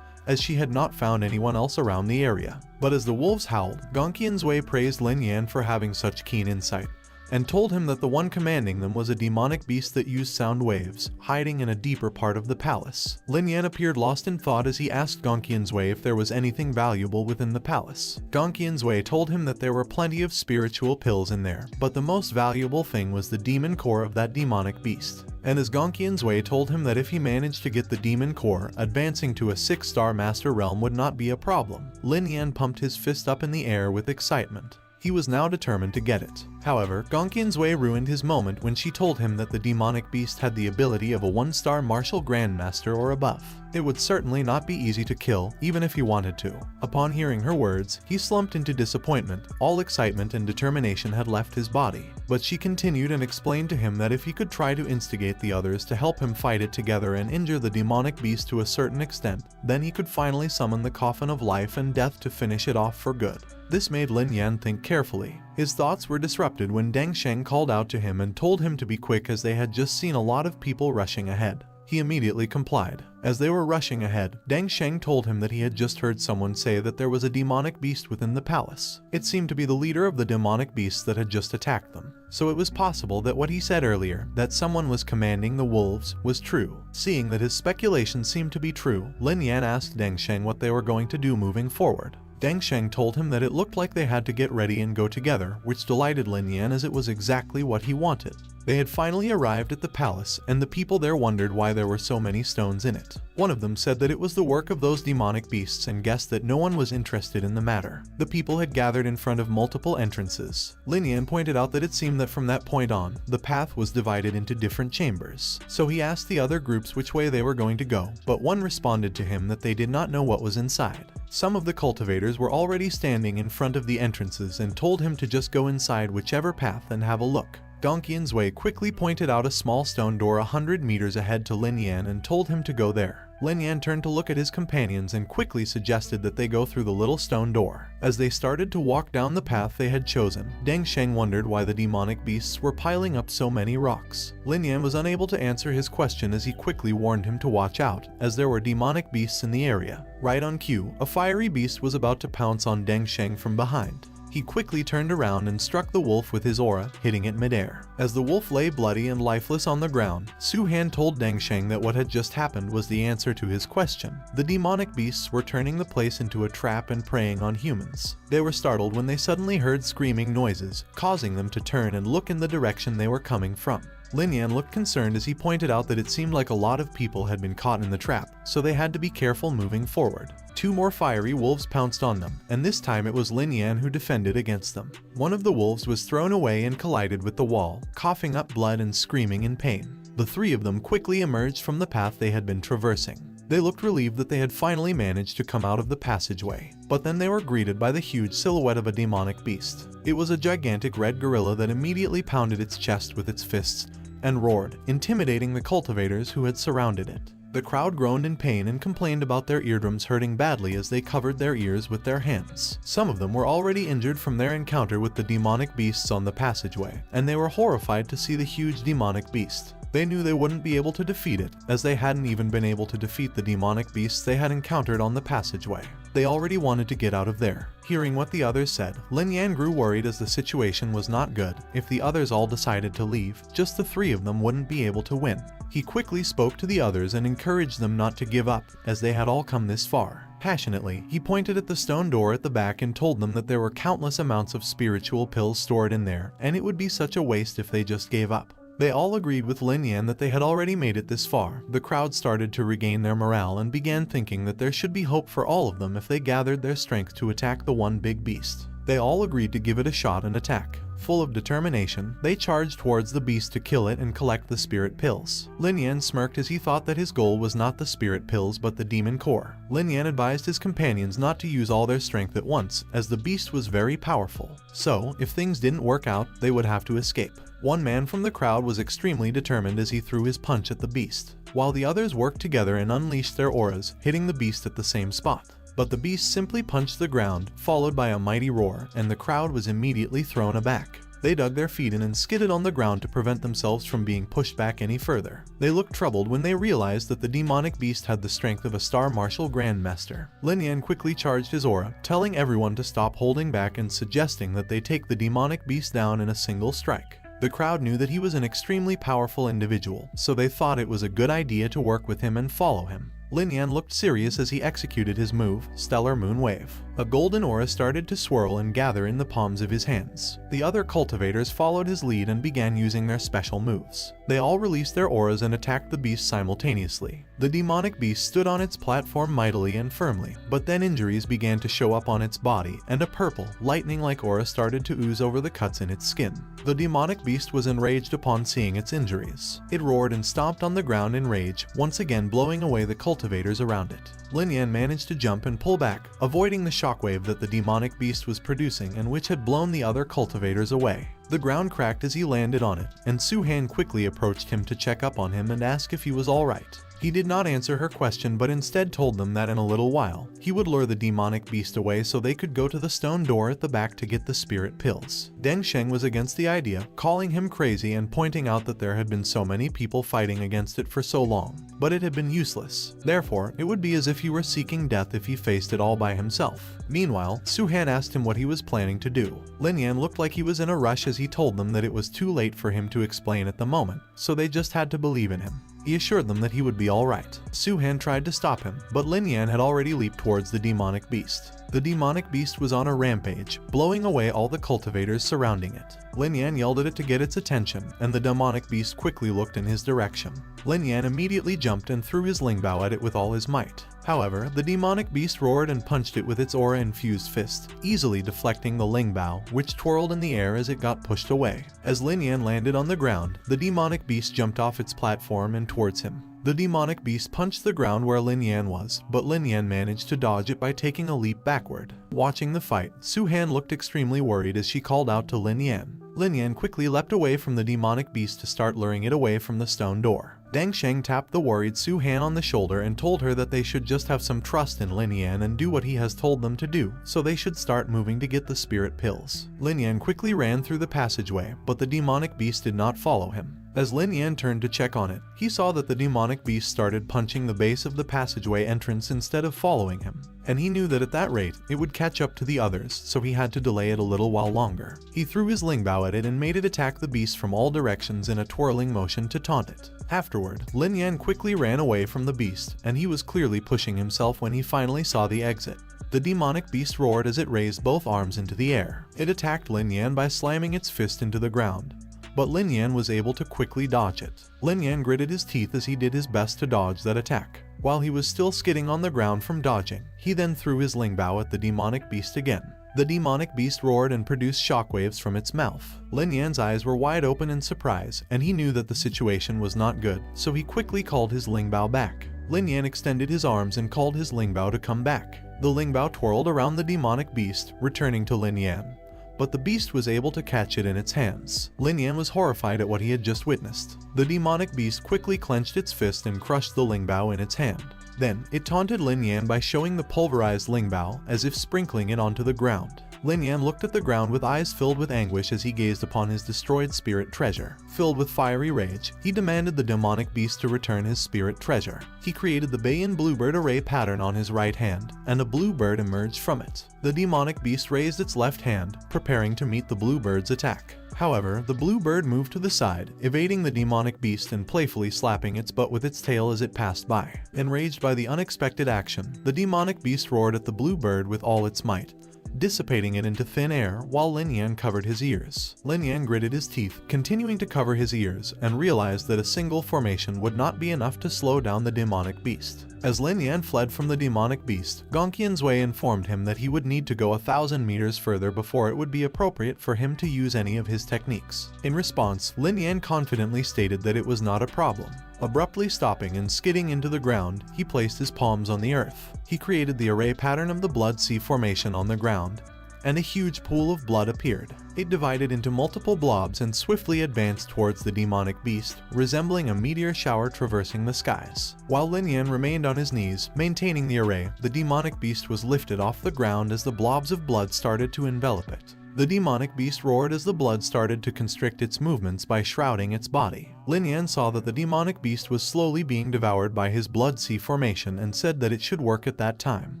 as she had not found anyone else around the area. But as the wolves howled, Gongqian's Wei praised Lin Yan for having such keen insight, and told him that the one commanding them was a demonic beast that used sound waves, hiding in a deeper part of the palace. Lin Yan appeared lost in thought as he asked Gongqian's Wei if there was anything valuable within the palace. Gongqian's Wei told him that there were plenty of spiritual pills in there, but the most valuable thing was the demon core of that demonic beast. And as Gongqian's Wei told him that if he managed to get the demon core, advancing to a 6-star master realm would not be a problem. Lin Yan pumped his fist up in the air with excitement. He was now determined to get it. However, Gongqian's Wei ruined his moment when she told him that the demonic beast had the ability of a 1-star martial grandmaster or above. It would certainly not be easy to kill, even if he wanted to. Upon hearing her words, he slumped into disappointment. All excitement and determination had left his body. But she continued and explained to him that if he could try to instigate the others to help him fight it together and injure the demonic beast to a certain extent, then he could finally summon the coffin of life and death to finish it off for good. This made Lin Yan think carefully. His thoughts were disrupted when Deng Sheng called out to him and told him to be quick as they had just seen a lot of people rushing ahead. He immediately complied. As they were rushing ahead, Deng Sheng told him that he had just heard someone say that there was a demonic beast within the palace. It seemed to be the leader of the demonic beasts that had just attacked them. So it was possible that what he said earlier, that someone was commanding the wolves, was true. Seeing that his speculation seemed to be true, Lin Yan asked Deng Sheng what they were going to do moving forward. Deng Sheng told him that it looked like they had to get ready and go together, which delighted Lin Yan as it was exactly what he wanted. They had finally arrived at the palace, and the people there wondered why there were so many stones in it. One of them said that it was the work of those demonic beasts and guessed that no one was interested in the matter. The people had gathered in front of multiple entrances. Lin Yan pointed out that it seemed that from that point on, the path was divided into different chambers. So he asked the other groups which way they were going to go, but one responded to him that they did not know what was inside. Some of the cultivators were already standing in front of the entrances and told him to just go inside whichever path and have a look. Gongqian's Wei quickly pointed out a small stone door 100 meters ahead to Lin Yan and told him to go there. Lin Yan turned to look at his companions and quickly suggested that they go through the little stone door. As they started to walk down the path they had chosen, Deng Sheng wondered why the demonic beasts were piling up so many rocks. Lin Yan was unable to answer his question as he quickly warned him to watch out, as there were demonic beasts in the area. Right on cue, a fiery beast was about to pounce on Deng Sheng from behind. He quickly turned around and struck the wolf with his aura, hitting it midair. As the wolf lay bloody and lifeless on the ground, Su-Han told Deng Sheng that what had just happened was the answer to his question. The demonic beasts were turning the place into a trap and preying on humans. They were startled when they suddenly heard screaming noises, causing them to turn and look in the direction they were coming from. Lin Yan looked concerned as he pointed out that it seemed like a lot of people had been caught in the trap, so they had to be careful moving forward. 2 more fiery wolves pounced on them, and this time it was Lin Yan who defended against them. One of the wolves was thrown away and collided with the wall, coughing up blood and screaming in pain. The 3 of them quickly emerged from the path they had been traversing. They looked relieved that they had finally managed to come out of the passageway, but then they were greeted by the huge silhouette of a demonic beast. It was a gigantic red gorilla that immediately pounded its chest with its fists and roared, intimidating the cultivators who had surrounded it. The crowd groaned in pain and complained about their eardrums hurting badly as they covered their ears with their hands. Some of them were already injured from their encounter with the demonic beasts on the passageway, and they were horrified to see the huge demonic beast. They knew they wouldn't be able to defeat it, as they hadn't even been able to defeat the demonic beasts they had encountered on the passageway. They already wanted to get out of there. Hearing what the others said, Lin Yan grew worried as the situation was not good. If the others all decided to leave, just the 3 of them wouldn't be able to win. He quickly spoke to the others and encouraged them not to give up, as they had all come this far. Passionately, he pointed at the stone door at the back and told them that there were countless amounts of spiritual pills stored in there, and it would be such a waste if they just gave up. They all agreed with Lin Yan that they had already made it this far. The crowd started to regain their morale and began thinking that there should be hope for all of them if they gathered their strength to attack the one big beast. They all agreed to give it a shot and attack. Full of determination, they charged towards the beast to kill it and collect the spirit pills. Lin Yan smirked as he thought that his goal was not the spirit pills but the demon core. Lin Yan advised his companions not to use all their strength at once, as the beast was very powerful. So, if things didn't work out, they would have to escape. One man from the crowd was extremely determined as he threw his punch at the beast, while the others worked together and unleashed their auras, hitting the beast at the same spot. But the beast simply punched the ground, followed by a mighty roar, and the crowd was immediately thrown aback. They dug their feet in and skidded on the ground to prevent themselves from being pushed back any further. They looked troubled when they realized that the demonic beast had the strength of a Star Martial Grandmaster. Lin Yan quickly charged his aura, telling everyone to stop holding back and suggesting that they take the demonic beast down in a single strike. The crowd knew that he was an extremely powerful individual, so they thought it was a good idea to work with him and follow him. Lin Yan looked serious as he executed his move, Stellar Moon Wave. A golden aura started to swirl and gather in the palms of his hands. The other cultivators followed his lead and began using their special moves. They all released their auras and attacked the beast simultaneously. The demonic beast stood on its platform mightily and firmly, but then injuries began to show up on its body, and a purple, lightning-like aura started to ooze over the cuts in its skin. The demonic beast was enraged upon seeing its injuries. It roared and stomped on the ground in rage, once again blowing away the cultivators around it. Lin Yan managed to jump and pull back, avoiding the shockwave that the demonic beast was producing and which had blown the other cultivators away. The ground cracked as he landed on it, and Su-Han quickly approached him to check up on him and ask if he was alright. He did not answer her question but instead told them that in a little while, he would lure the demonic beast away so they could go to the stone door at the back to get the spirit pills. Deng Sheng was against the idea, calling him crazy and pointing out that there had been so many people fighting against it for so long, but it had been useless. Therefore, it would be as if he were seeking death if he faced it all by himself. Meanwhile, Su-Han asked him what he was planning to do. Lin Yan looked like he was in a rush as he told them that it was too late for him to explain at the moment, so they just had to believe in him. He assured them that he would be alright. Su-Han tried to stop him, but Lin Yan had already leaped towards the demonic beast. The demonic beast was on a rampage, blowing away all the cultivators surrounding it. Lin Yan yelled at it to get its attention, and the demonic beast quickly looked in his direction. Lin Yan immediately jumped and threw his Lingbao at it with all his might. However, the demonic beast roared and punched it with its aura-infused fist, easily deflecting the Lingbao, which twirled in the air as it got pushed away. As Lin Yan landed on the ground, the demonic beast jumped off its platform and towards him. The demonic beast punched the ground where Lin Yan was, but Lin Yan managed to dodge it by taking a leap backward. Watching the fight, Su-Han looked extremely worried as she called out to Lin Yan. Lin Yan quickly leapt away from the demonic beast to start luring it away from the stone door. Deng Sheng tapped the worried Su-Han on the shoulder and told her that they should just have some trust in Lin Yan and do what he has told them to do, so they should start moving to get the spirit pills. Lin Yan quickly ran through the passageway, but the demonic beast did not follow him. As Lin Yan turned to check on it, he saw that the demonic beast started punching the base of the passageway entrance instead of following him, and he knew that at that rate, it would catch up to the others, so he had to delay it a little while longer. He threw his Lingbao at it and made it attack the beast from all directions in a twirling motion to taunt it. Afterward, Lin Yan quickly ran away from the beast, and he was clearly pushing himself when he finally saw the exit. The demonic beast roared as it raised both arms into the air. It attacked Lin Yan by slamming its fist into the ground, but Lin Yan was able to quickly dodge it. Lin Yan gritted his teeth as he did his best to dodge that attack. While he was still skidding on the ground from dodging, he then threw his Lingbao at the demonic beast again. The demonic beast roared and produced shockwaves from its mouth. Lin Yan's eyes were wide open in surprise, and he knew that the situation was not good, so he quickly called his Lingbao back. Lin Yan extended his arms and called his Lingbao to come back. The Lingbao twirled around the demonic beast, returning to Lin Yan, but the beast was able to catch it in its hands. Lin Yan was horrified at what he had just witnessed. The demonic beast quickly clenched its fist and crushed the Lingbao in its hand. Then, it taunted Lin Yan by showing the pulverized Lingbao as if sprinkling it onto the ground. Lin Yan looked at the ground with eyes filled with anguish as he gazed upon his destroyed spirit treasure. Filled with fiery rage, he demanded the demonic beast to return his spirit treasure. He created the Bayan bluebird array pattern on his right hand, and a bluebird emerged from it. The demonic beast raised its left hand, preparing to meet the bluebird's attack. However, the bluebird moved to the side, evading the demonic beast and playfully slapping its butt with its tail as it passed by. Enraged by the unexpected action, the demonic beast roared at the bluebird with all its might, dissipating it into thin air while Lin Yan covered his ears. Lin Yan gritted his teeth, continuing to cover his ears, and realized that a single formation would not be enough to slow down the demonic beast. As Lin Yan fled from the demonic beast, Gongqian's Wei informed him that he would need to go 1,000 meters further before it would be appropriate for him to use any of his techniques. In response, Lin Yan confidently stated that it was not a problem. Abruptly stopping and skidding into the ground, he placed his palms on the earth. He created the array pattern of the blood sea formation on the ground, and a huge pool of blood appeared. It divided into multiple blobs and swiftly advanced towards the demonic beast, resembling a meteor shower traversing the skies. While Lin Yan remained on his knees, maintaining the array, the demonic beast was lifted off the ground as the blobs of blood started to envelop it. The demonic beast roared as the blood started to constrict its movements by shrouding its body. Lin Yan saw that the demonic beast was slowly being devoured by his blood sea formation and said that it should work at that time,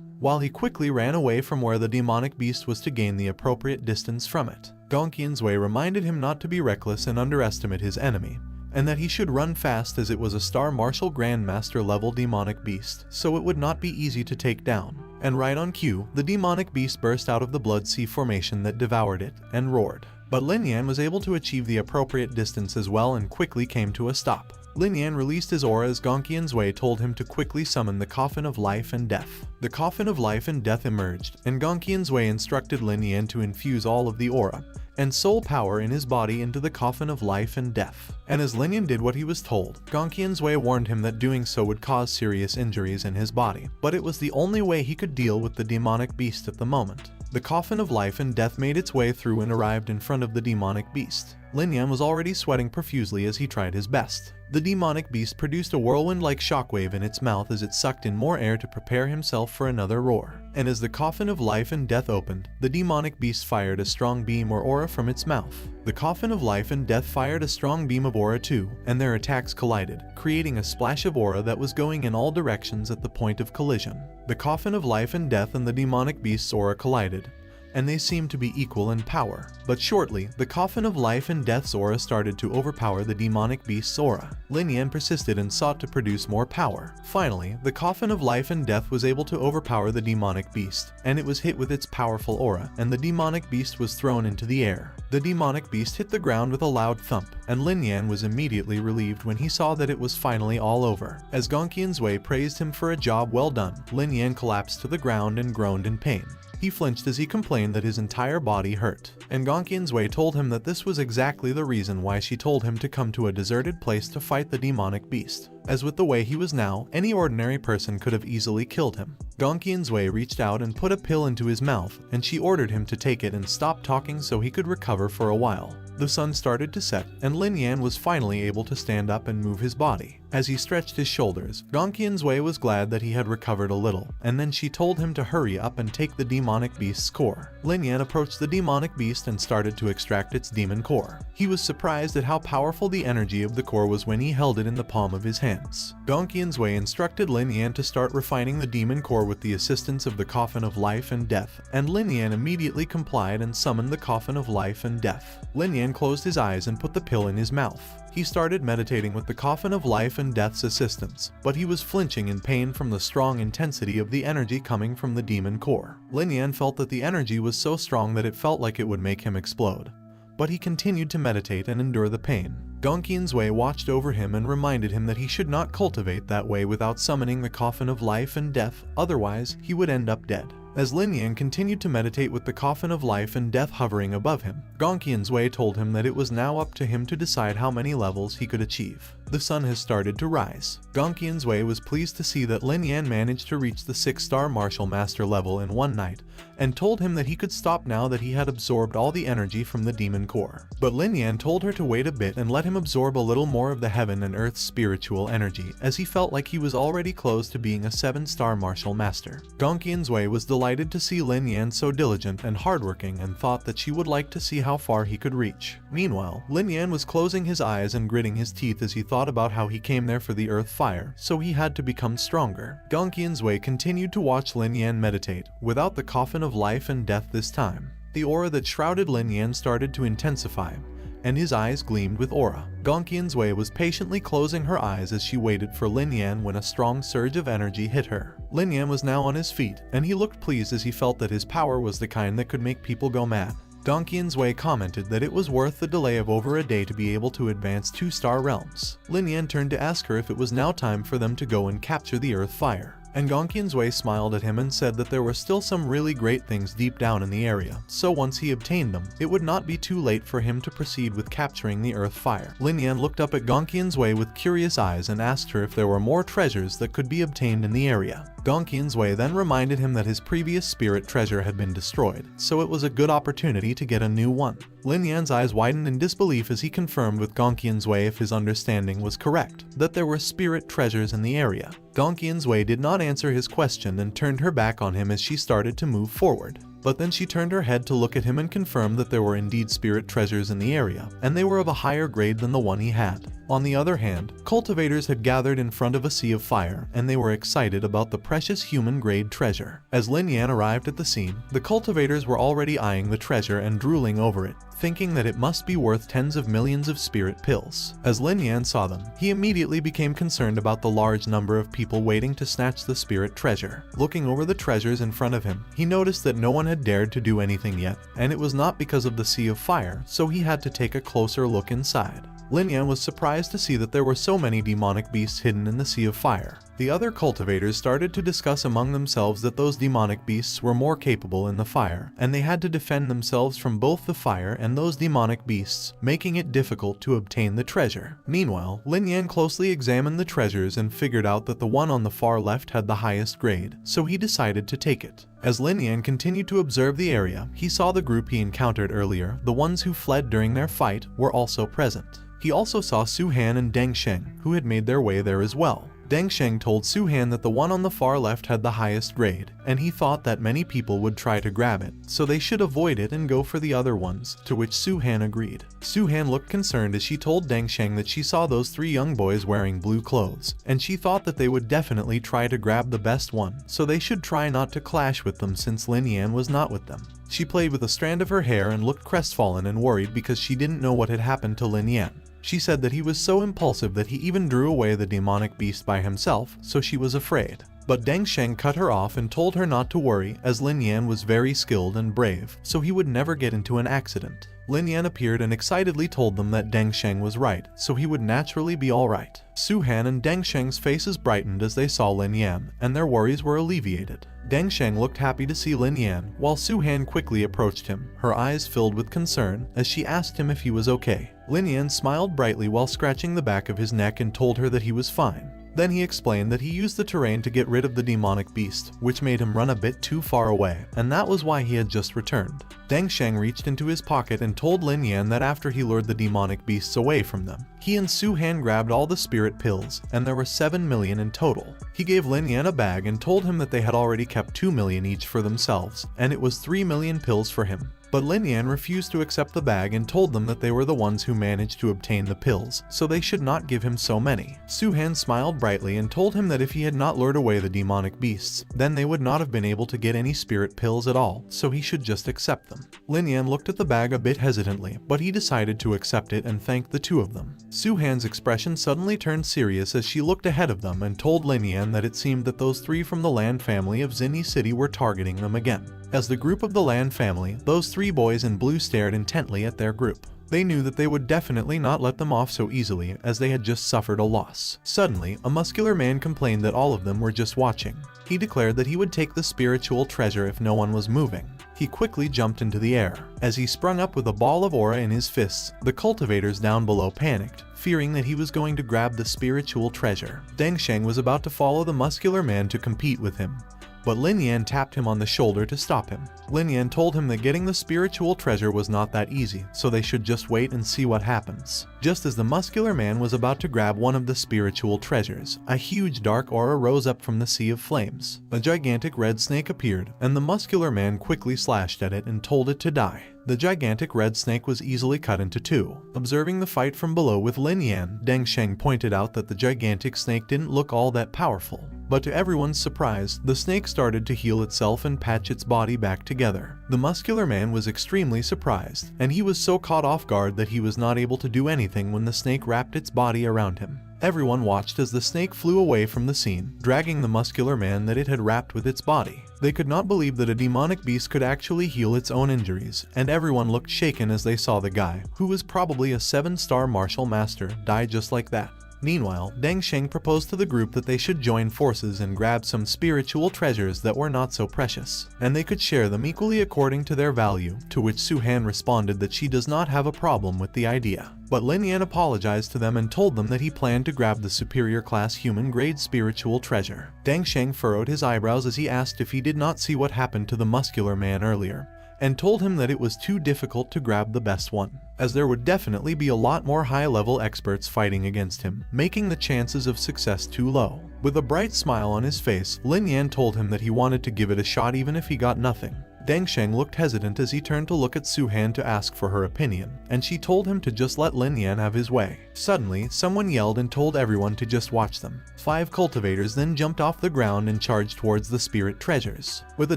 while he quickly ran away from where the demonic beast was to gain the appropriate distance from it. Gongqian's Wei reminded him not to be reckless and underestimate his enemy, and that he should run fast as it was a Star Marshal Grandmaster level demonic beast, so it would not be easy to take down. And right on cue, the demonic beast burst out of the blood sea formation that devoured it, and roared. But Lin Yan was able to achieve the appropriate distance as well and quickly came to a stop. Lin Yan released his aura as Gongqian's Wei told him to quickly summon the Coffin of Life and Death. The Coffin of Life and Death emerged, and Gongqian's Wei instructed Lin Yan to infuse all of the aura and soul power in his body into the Coffin of Life and Death. And as Lin Yan did what he was told, Gongqian's Wei warned him that doing so would cause serious injuries in his body, but it was the only way he could deal with the demonic beast at the moment. The Coffin of Life and Death made its way through and arrived in front of the demonic beast. Lin Yan was already sweating profusely as he tried his best. The demonic beast produced a whirlwind-like shockwave in its mouth as it sucked in more air to prepare himself for another roar. And as the Coffin of Life and Death opened, the demonic beast fired a strong beam or aura from its mouth. The Coffin of Life and Death fired a strong beam of aura too, and their attacks collided, creating a splash of aura that was going in all directions at the point of collision. The Coffin of Life and Death and the demonic beast's aura collided, and they seemed to be equal in power. But shortly, the Coffin of Life and Death's aura started to overpower the demonic beast's aura. Lin Yan persisted and sought to produce more power. Finally, the Coffin of Life and Death was able to overpower the demonic beast, and it was hit with its powerful aura, and the demonic beast was thrown into the air. The demonic beast hit the ground with a loud thump, and Lin Yan was immediately relieved when he saw that it was finally all over. As Gongqian's Wei praised him for a job well done, Lin Yan collapsed to the ground and groaned in pain. He flinched as he complained that his entire body hurt, and Gongqian's Wei told him that this was exactly the reason why she told him to come to a deserted place to fight the demonic beast, as with the way he was now, any ordinary person could have easily killed him. Gongqian's Wei reached out and put a pill into his mouth, and she ordered him to take it and stop talking so he could recover for a while. The sun started to set, and Lin Yan was finally able to stand up and move his body. As he stretched his shoulders, Gongqian's Wei was glad that he had recovered a little, and then she told him to hurry up and take the demonic beast's core. Lin Yan approached the demonic beast and started to extract its demon core. He was surprised at how powerful the energy of the core was when he held it in the palm of his hands. Gongqian's Wei instructed Lin Yan to start refining the demon core with the assistance of the Coffin of Life and Death, and Lin Yan immediately complied and summoned the Coffin of Life and Death. Lin Yan closed his eyes and put the pill in his mouth. He started meditating with the Coffin of Life and Death's assistance, but he was flinching in pain from the strong intensity of the energy coming from the demon core. Lin Yan felt that the energy was so strong that it felt like it would make him explode, but he continued to meditate and endure the pain. Gongqian's Wei watched over him and reminded him that he should not cultivate that way without summoning the Coffin of Life and Death, otherwise he would end up dead. As Lin Yan continued to meditate with the Coffin of Life and Death hovering above him, Gongqian's Wei told him that it was now up to him to decide how many levels he could achieve. The sun has started to rise. Gongqian's Wei was pleased to see that Lin Yan managed to reach the 6-star martial master level in one night, and told him that he could stop now that he had absorbed all the energy from the demon core. But Lin Yan told her to wait a bit and let him absorb a little more of the heaven and earth's spiritual energy, as he felt like he was already close to being a 7-star martial master. Gongqian's Wei was delighted to see Lin Yan so diligent and hardworking and thought that she would like to see how far he could reach. Meanwhile, Lin Yan was closing his eyes and gritting his teeth as he thought about how he came there for the earth fire, so he had to become stronger. Gongqian's Wei continued to watch Lin Yan meditate, without the coffin of life and death this time. The aura that shrouded Lin Yan started to intensify, and his eyes gleamed with aura. Gongqian's Wei was patiently closing her eyes as she waited for Lin Yan when a strong surge of energy hit her. Lin Yan was now on his feet, and he looked pleased as he felt that his power was the kind that could make people go mad. Gongqian's Wei commented that it was worth the delay of over a day to be able to advance 2-star realms. Lin Yan turned to ask her if it was now time for them to go and capture the earth fire. And Gongqian's Wei smiled at him and said that there were still some really great things deep down in the area, so once he obtained them, it would not be too late for him to proceed with capturing the earth fire. Lin Yan looked up at Gongqian's Wei with curious eyes and asked her if there were more treasures that could be obtained in the area. Gongqian's Wei then reminded him that his previous spirit treasure had been destroyed, so it was a good opportunity to get a new one. Lin Yan's eyes widened in disbelief as he confirmed with Gongqian's Wei if his understanding was correct, that there were spirit treasures in the area. Gongqian's Wei did not answer his question and turned her back on him as she started to move forward. But then she turned her head to look at him and confirmed that there were indeed spirit treasures in the area, and they were of a higher grade than the one he had. On the other hand, cultivators had gathered in front of a sea of fire, and they were excited about the precious human-grade treasure. As Lin Yan arrived at the scene, the cultivators were already eyeing the treasure and drooling over it, thinking that it must be worth tens of millions of spirit pills. As Lin Yan saw them, he immediately became concerned about the large number of people waiting to snatch the spirit treasure. Looking over the treasures in front of him, he noticed that no one had dared to do anything yet, and it was not because of the sea of fire, so he had to take a closer look inside. Lin Yan was surprised to see that there were so many demonic beasts hidden in the sea of fire. The other cultivators started to discuss among themselves that those demonic beasts were more capable in the fire, and they had to defend themselves from both the fire and those demonic beasts, making it difficult to obtain the treasure. Meanwhile, Lin Yan closely examined the treasures and figured out that the one on the far left had the highest grade, so he decided to take it. As Lin Yan continued to observe the area, he saw the group he encountered earlier, the ones who fled during their fight, were also present. He also saw Su Han and Deng Sheng, who had made their way there as well. Deng Sheng told Su Han that the one on the far left had the highest grade, and he thought that many people would try to grab it, so they should avoid it and go for the other ones, to which Su Han agreed. Su Han looked concerned as she told Deng Sheng that she saw those 3 young boys wearing blue clothes, and she thought that they would definitely try to grab the best one, so they should try not to clash with them since Lin Yan was not with them. She played with a strand of her hair and looked crestfallen and worried because she didn't know what had happened to Lin Yan. She said that he was so impulsive that he even drew away the demonic beast by himself, so she was afraid. But Deng Sheng cut her off and told her not to worry, as Lin Yan was very skilled and brave, so he would never get into an accident. Lin Yan appeared and excitedly told them that Deng Sheng was right, so he would naturally be alright. Su Han and Deng Sheng's faces brightened as they saw Lin Yan, and their worries were alleviated. Deng Sheng looked happy to see Lin Yan, while Su Han quickly approached him, her eyes filled with concern, as she asked him if he was okay. Lin Yan smiled brightly while scratching the back of his neck and told her that he was fine. Then he explained that he used the terrain to get rid of the demonic beast, which made him run a bit too far away, and that was why he had just returned. Deng Sheng reached into his pocket and told Lin Yan that after he lured the demonic beasts away from them, he and Su Han grabbed all the spirit pills, and there were 7 million in total. He gave Lin Yan a bag and told him that they had already kept 2 million each for themselves, and it was 3 million pills for him. But Lin Yan refused to accept the bag and told them that they were the ones who managed to obtain the pills, so they should not give him so many. Su Han smiled brightly and told him that if he had not lured away the demonic beasts, then they would not have been able to get any spirit pills at all, so he should just accept them. Lin Yan looked at the bag a bit hesitantly, but he decided to accept it and thanked the 2 of them. Su Han's expression suddenly turned serious as she looked ahead of them and told Lin Yan that it seemed that those 3 from the Land family of Zinni City were targeting them again. As the group of the Land family, those 3 boys in blue stared intently at their group. They knew that they would definitely not let them off so easily, as they had just suffered a loss. Suddenly, a muscular man complained that all of them were just watching. He declared that he would take the spiritual treasure if no one was moving. He quickly jumped into the air. As he sprung up with a ball of aura in his fists, the cultivators down below panicked, fearing that he was going to grab the spiritual treasure. Deng Sheng was about to follow the muscular man to compete with him, but Lin Yan tapped him on the shoulder to stop him. Lin Yan told him that getting the spiritual treasure was not that easy, so they should just wait and see what happens. Just as the muscular man was about to grab one of the spiritual treasures, a huge dark aura rose up from the sea of flames. A gigantic red snake appeared, and the muscular man quickly slashed at it and told it to die. The gigantic red snake was easily cut into two. Observing the fight from below with Lin Yan, Deng Sheng pointed out that the gigantic snake didn't look all that powerful. But to everyone's surprise, the snake started to heal itself and patch its body back together. The muscular man was extremely surprised, and he was so caught off guard that he was not able to do anything when the snake wrapped its body around him. Everyone watched as the snake flew away from the scene, dragging the muscular man that it had wrapped with its body. They could not believe that a demonic beast could actually heal its own injuries, and everyone looked shaken as they saw the guy, who was probably a 7-star martial master, die just like that. Meanwhile, Deng Sheng proposed to the group that they should join forces and grab some spiritual treasures that were not so precious, and they could share them equally according to their value, to which Su Han responded that she does not have a problem with the idea. But Lin Yan apologized to them and told them that he planned to grab the superior class human-grade spiritual treasure. Deng Sheng furrowed his eyebrows as he asked if he did not see what happened to the muscular man earlier, and told him that it was too difficult to grab the best one, as there would definitely be a lot more high-level experts fighting against him, making the chances of success too low. With a bright smile on his face, Lin Yan told him that he wanted to give it a shot even if he got nothing. Deng Sheng looked hesitant as he turned to look at Su Han to ask for her opinion, and she told him to just let Lin Yan have his way. Suddenly, someone yelled and told everyone to just watch them. 5 cultivators then jumped off the ground and charged towards the spirit treasures. With a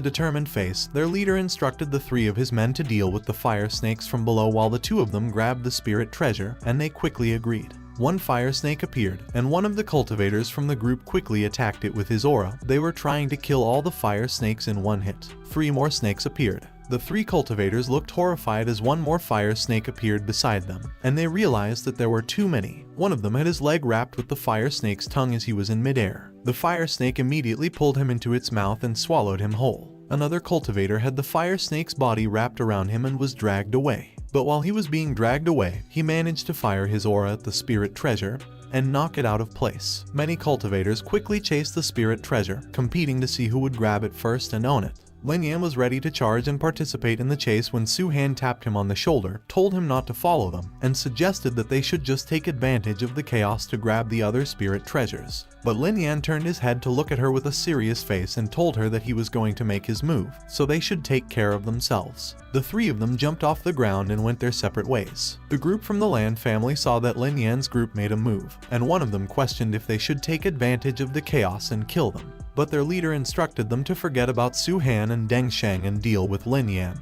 determined face, their leader instructed the 3 of his men to deal with the fire snakes from below while the 2 of them grabbed the spirit treasure, and they quickly agreed. One fire snake appeared, and one of the cultivators from the group quickly attacked it with his aura. They were trying to kill all the fire snakes in one hit. 3 more snakes appeared. The 3 cultivators looked horrified as one more fire snake appeared beside them, and they realized that there were too many. One of them had his leg wrapped with the fire snake's tongue as he was in midair. The fire snake immediately pulled him into its mouth and swallowed him whole. Another cultivator had the fire snake's body wrapped around him and was dragged away. But while he was being dragged away, he managed to fire his aura at the spirit treasure and knock it out of place. Many cultivators quickly chased the spirit treasure, competing to see who would grab it first and own it. Lin Yan was ready to charge and participate in the chase when Su Han tapped him on the shoulder, told him not to follow them, and suggested that they should just take advantage of the chaos to grab the other spirit treasures. But Lin Yan turned his head to look at her with a serious face and told her that he was going to make his move, so they should take care of themselves. The 3 of them jumped off the ground and went their separate ways. The group from the Lan family saw that Lin Yan's group made a move, and one of them questioned if they should take advantage of the chaos and kill them. But their leader instructed them to forget about Su Han and Deng Sheng and deal with Lin Yan,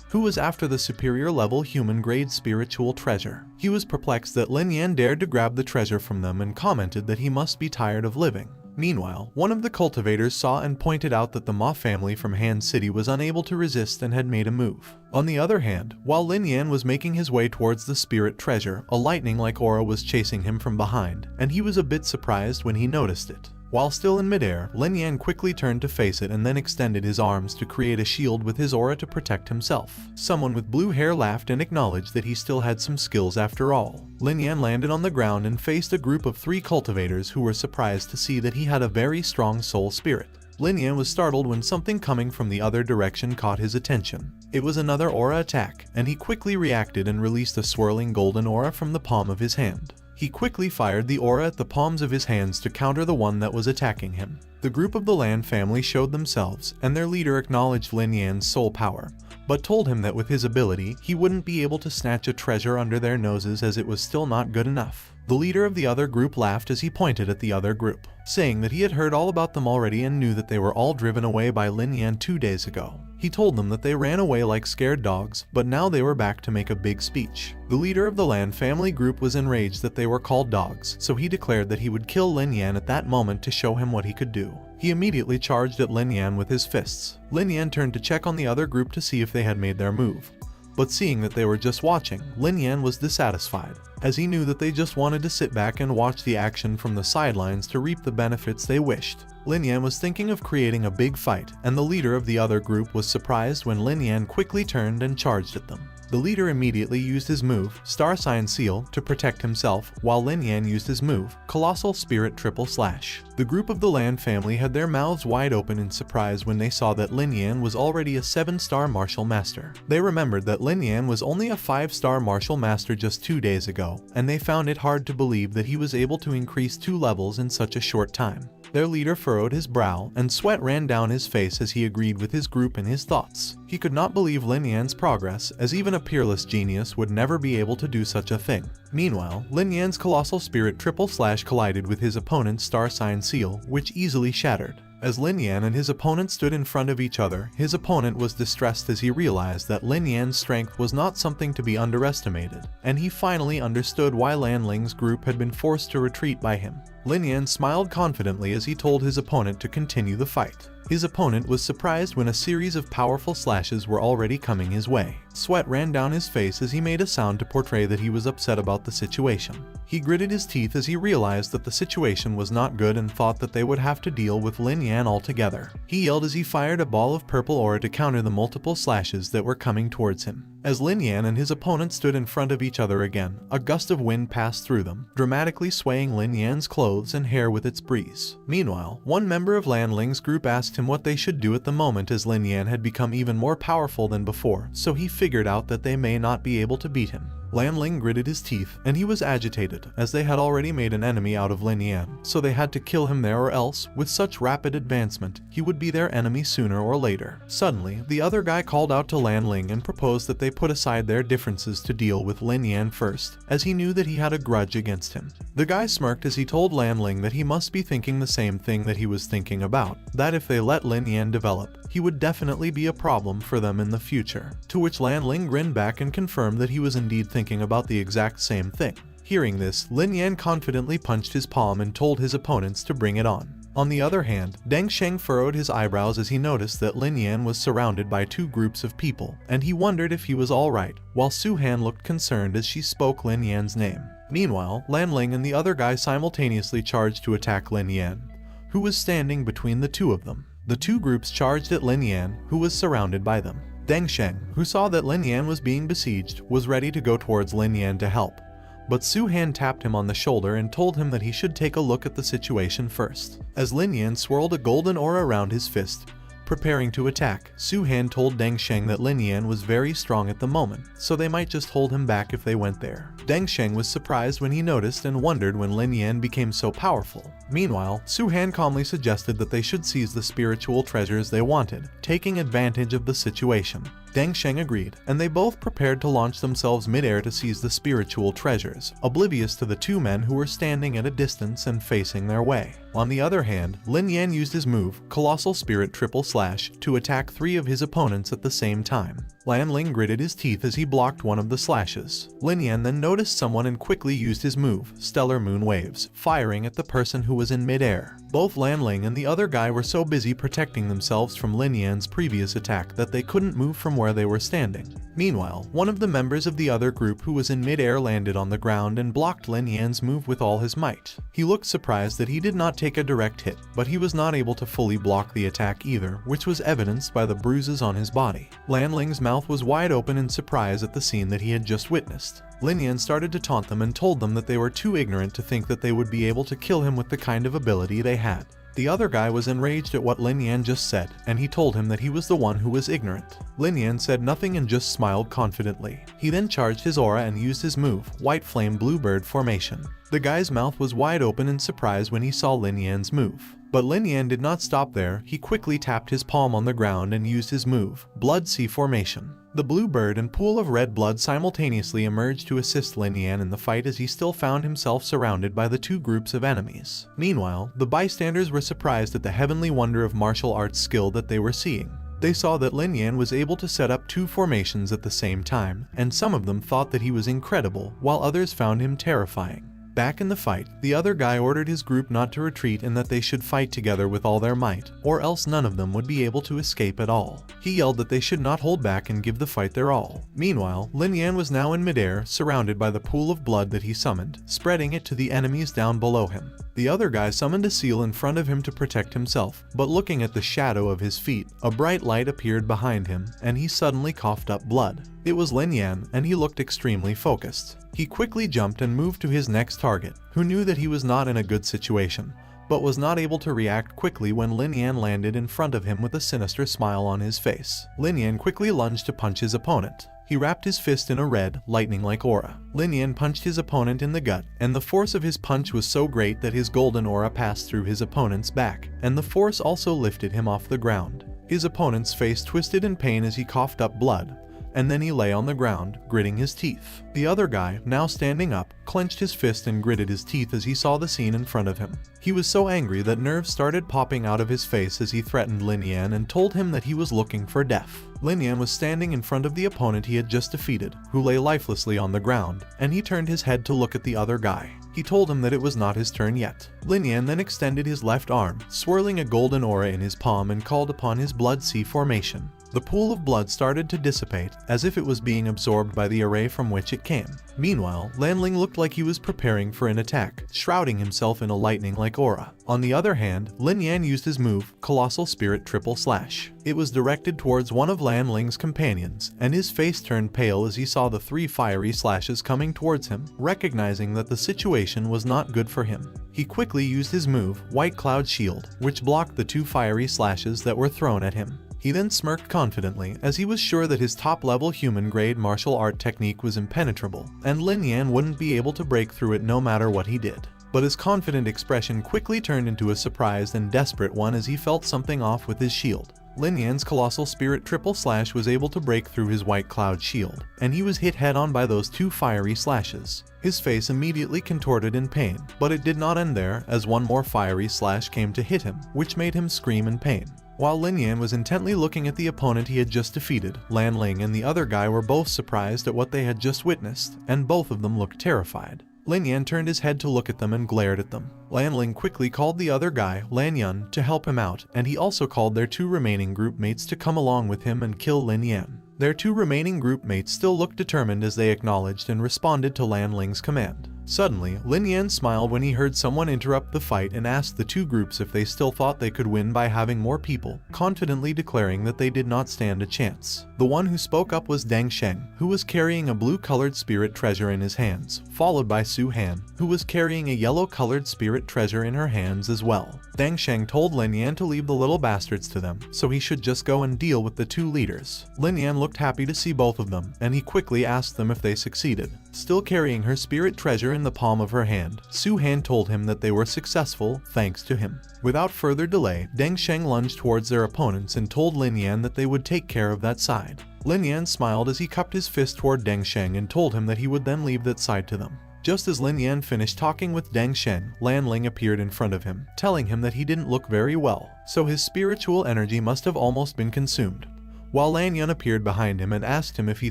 who was after the superior level human-grade spiritual treasure. He was perplexed that Lin Yan dared to grab the treasure from them and commented that he must be tired of living. Meanwhile, one of the cultivators saw and pointed out that the Ma family from Han City was unable to resist and had made a move. On the other hand, while Lin Yan was making his way towards the spirit treasure, a lightning-like aura was chasing him from behind, and he was a bit surprised when he noticed it. While still in midair, Lin Yan quickly turned to face it and then extended his arms to create a shield with his aura to protect himself. Someone with blue hair laughed and acknowledged that he still had some skills after all. Lin Yan landed on the ground and faced a group of 3 cultivators who were surprised to see that he had a very strong soul spirit. Lin Yan was startled when something coming from the other direction caught his attention. It was another aura attack, and he quickly reacted and released a swirling golden aura from the palm of his hand. He quickly fired the aura at the palms of his hands to counter the one that was attacking him. The group of the Lan family showed themselves, and their leader acknowledged Lin Yan's soul power, but told him that with his ability, he wouldn't be able to snatch a treasure under their noses as it was still not good enough. The leader of the other group laughed as he pointed at the other group, saying that he had heard all about them already and knew that they were all driven away by Lin Yan 2 days ago. He told them that they ran away like scared dogs, but now they were back to make a big speech. The leader of the Lan family group was enraged that they were called dogs, so he declared that he would kill Lin Yan at that moment to show him what he could do. He immediately charged at Lin Yan with his fists. Lin Yan turned to check on the other group to see if they had made their move, But seeing that they were just watching, Lin Yan was dissatisfied, as he knew that they just wanted to sit back and watch the action from the sidelines to reap the benefits they wished. Lin Yan was thinking of creating a big fight, and the leader of the other group was surprised when Lin Yan quickly turned and charged at them. The leader immediately used his move, Star Sign Seal, to protect himself, while Lin Yan used his move, Colossal Spirit Triple Slash. The group of the Lan family had their mouths wide open in surprise when they saw that Lin Yan was already a 7-star martial master. They remembered that Lin Yan was only a 5-star martial master just 2 days ago, and they found it hard to believe that he was able to increase 2 levels in such a short time. Their leader furrowed his brow, and sweat ran down his face as he agreed with his group and his thoughts. He could not believe Lin Yan's progress, as even a peerless genius would never be able to do such a thing. Meanwhile, Lin Yan's Colossal Spirit Triple Slash collided with his opponent's Star Sign Seal, which easily shattered. As Lin Yan and his opponent stood in front of each other, his opponent was distressed as he realized that Lin Yan's strength was not something to be underestimated, and he finally understood why Lan Ling's group had been forced to retreat by him. Lin Yan smiled confidently as he told his opponent to continue the fight. His opponent was surprised when a series of powerful slashes were already coming his way. Sweat ran down his face as he made a sound to portray that he was upset about the situation. He gritted his teeth as he realized that the situation was not good and thought that they would have to deal with Lin Yan altogether. He yelled as he fired a ball of purple aura to counter the multiple slashes that were coming towards him. As Lin Yan and his opponent stood in front of each other again, a gust of wind passed through them, dramatically swaying Lin Yan's clothes and hair with its breeze. Meanwhile, one member of Lan Ling's group asked him what they should do at the moment, as Lin Yan had become even more powerful than before, so he figured out that they may not be able to beat him. Lan Ling gritted his teeth, and he was agitated, as they had already made an enemy out of Lin Yan, so they had to kill him there, or else, with such rapid advancement, he would be their enemy sooner or later. Suddenly, the other guy called out to Lan Ling and proposed that they put aside their differences to deal with Lin Yan first, as he knew that he had a grudge against him. The guy smirked as he told Lan Ling that he must be thinking the same thing that he was thinking about, that if they let Lin Yan develop, he would definitely be a problem for them in the future. To which Lan Ling grinned back and confirmed that he was indeed thinking about the exact same thing. Hearing this, Lin Yan confidently punched his palm and told his opponents to bring it on. On the other hand, Deng Sheng furrowed his eyebrows as he noticed that Lin Yan was surrounded by 2 groups of people, and he wondered if he was alright, while Su Han looked concerned as she spoke Lin Yan's name. Meanwhile, Lan Ling and the other guy simultaneously charged to attack Lin Yan, who was standing between the 2 of them. The 2 groups charged at Lin Yan, who was surrounded by them. Deng Sheng, who saw that Lin Yan was being besieged, was ready to go towards Lin Yan to help. But Su Han tapped him on the shoulder and told him that he should take a look at the situation first. As Lin Yan swirled a golden aura around his fist, preparing to attack, Su Han told Deng Sheng that Lin Yan was very strong at the moment, so they might just hold him back if they went there. Deng Sheng was surprised when he noticed and wondered when Lin Yan became so powerful. Meanwhile, Su Han calmly suggested that they should seize the spiritual treasures they wanted, taking advantage of the situation. Deng Sheng agreed, and they both prepared to launch themselves mid-air to seize the spiritual treasures, oblivious to the 2 men who were standing at a distance and facing their way. On the other hand, Lin Yan used his move, Colossal Spirit Triple Slash, to attack 3 of his opponents at the same time. Lan Ling gritted his teeth as he blocked one of the slashes. Lin Yan then noticed someone and quickly used his move, Stellar Moon Waves, firing at the person who was in mid-air. Both Lan Ling and the other guy were so busy protecting themselves from Lin Yan's previous attack that they couldn't move from where they were standing. Meanwhile, one of the members of the other group who was in mid-air landed on the ground and blocked Lin Yan's move with all his might. He looked surprised that he did not take a direct hit, but he was not able to fully block the attack either, which was evidenced by the bruises on his body. Lan Ling's mouth was wide open in surprise at the scene that he had just witnessed. Lin Yan started to taunt them and told them that they were too ignorant to think that they would be able to kill him with the kind of ability they had. The other guy was enraged at what Lin Yan just said, and he told him that he was the one who was ignorant. Lin Yan said nothing and just smiled confidently. He then charged his aura and used his move, White Flame Bluebird Formation. The guy's mouth was wide open in surprise when he saw Lin Yan's move. But Lin Yan did not stop there. He quickly tapped his palm on the ground and used his move, Blood Sea Formation. The blue bird and pool of red blood simultaneously emerged to assist Lin Yan in the fight, as he still found himself surrounded by the 2 groups of enemies. Meanwhile, the bystanders were surprised at the heavenly wonder of martial arts skill that they were seeing. They saw that Lin Yan was able to set up 2 formations at the same time, and some of them thought that he was incredible, while others found him terrifying. Back in the fight, the other guy ordered his group not to retreat and that they should fight together with all their might, or else none of them would be able to escape at all. He yelled that they should not hold back and give the fight their all. Meanwhile, Lin Yan was now in midair, surrounded by the pool of blood that he summoned, spreading it to the enemies down below him. The other guy summoned a seal in front of him to protect himself, but looking at the shadow of his feet, a bright light appeared behind him, and he suddenly coughed up blood. It was Lin Yan, and he looked extremely focused. He quickly jumped and moved to his next target, who knew that he was not in a good situation, but was not able to react quickly when Lin Yan landed in front of him with a sinister smile on his face. Lin Yan quickly lunged to punch his opponent. He wrapped his fist in a red, lightning-like aura. Lin Yan punched his opponent in the gut, and the force of his punch was so great that his golden aura passed through his opponent's back, and the force also lifted him off the ground. His opponent's face twisted in pain as he coughed up blood, and then he lay on the ground, gritting his teeth. The other guy, now standing up, clenched his fist and gritted his teeth as he saw the scene in front of him. He was so angry that nerves started popping out of his face as he threatened Lin Yan and told him that he was looking for death. Lin Yan was standing in front of the opponent he had just defeated, who lay lifelessly on the ground, and he turned his head to look at the other guy. He told him that it was not his turn yet. Lin Yan then extended his left arm, swirling a golden aura in his palm, and called upon his blood sea formation. The pool of blood started to dissipate, as if it was being absorbed by the array from which it came. Meanwhile, Lanling looked like he was preparing for an attack, shrouding himself in a lightning-like aura. On the other hand, Lin Yan used his move, Colossal Spirit Triple Slash. It was directed towards one of Lanling's companions, and his face turned pale as he saw the 3 fiery slashes coming towards him, recognizing that the situation was not good for him. He quickly used his move, White Cloud Shield, which blocked the 2 fiery slashes that were thrown at him. He then smirked confidently, as he was sure that his top-level human-grade martial art technique was impenetrable, and Lin Yan wouldn't be able to break through it no matter what he did. But his confident expression quickly turned into a surprised and desperate one as he felt something off with his shield. Lin Yan's Colossal Spirit Triple Slash was able to break through his White Cloud Shield, and he was hit head-on by those 2 fiery slashes. His face immediately contorted in pain, but it did not end there, as one more fiery slash came to hit him, which made him scream in pain. While Lin Yan was intently looking at the opponent he had just defeated, Lan Ling and the other guy were both surprised at what they had just witnessed, and both of them looked terrified. Lin Yan turned his head to look at them and glared at them. Lan Ling quickly called the other guy, Lan Yan, to help him out, and he also called their 2 remaining group mates to come along with him and kill Lin Yan. Their 2 remaining group mates still looked determined as they acknowledged and responded to Lan Ling's command. Suddenly, Lin Yan smiled when he heard someone interrupt the fight and asked the 2 groups if they still thought they could win by having more people, confidently declaring that they did not stand a chance. The one who spoke up was Deng Sheng, who was carrying a blue-colored spirit treasure in his hands, followed by Su Han, who was carrying a yellow-colored spirit treasure in her hands as well. Deng Sheng told Lin Yan to leave the little bastards to them, so he should just go and deal with the 2 leaders. Lin Yan looked happy to see both of them, and he quickly asked them if they succeeded. Still carrying her spirit treasure in the palm of her hand, Su Han told him that they were successful, thanks to him. Without further delay, Deng Sheng lunged towards their opponents and told Lin Yan that they would take care of that side. Lin Yan smiled as he cupped his fist toward Deng Sheng and told him that he would then leave that side to them. Just as Lin Yan finished talking with Deng Sheng, Lan Ling appeared in front of him, telling him that he didn't look very well, so his spiritual energy must have almost been consumed. While Lan Yan appeared behind him and asked him if he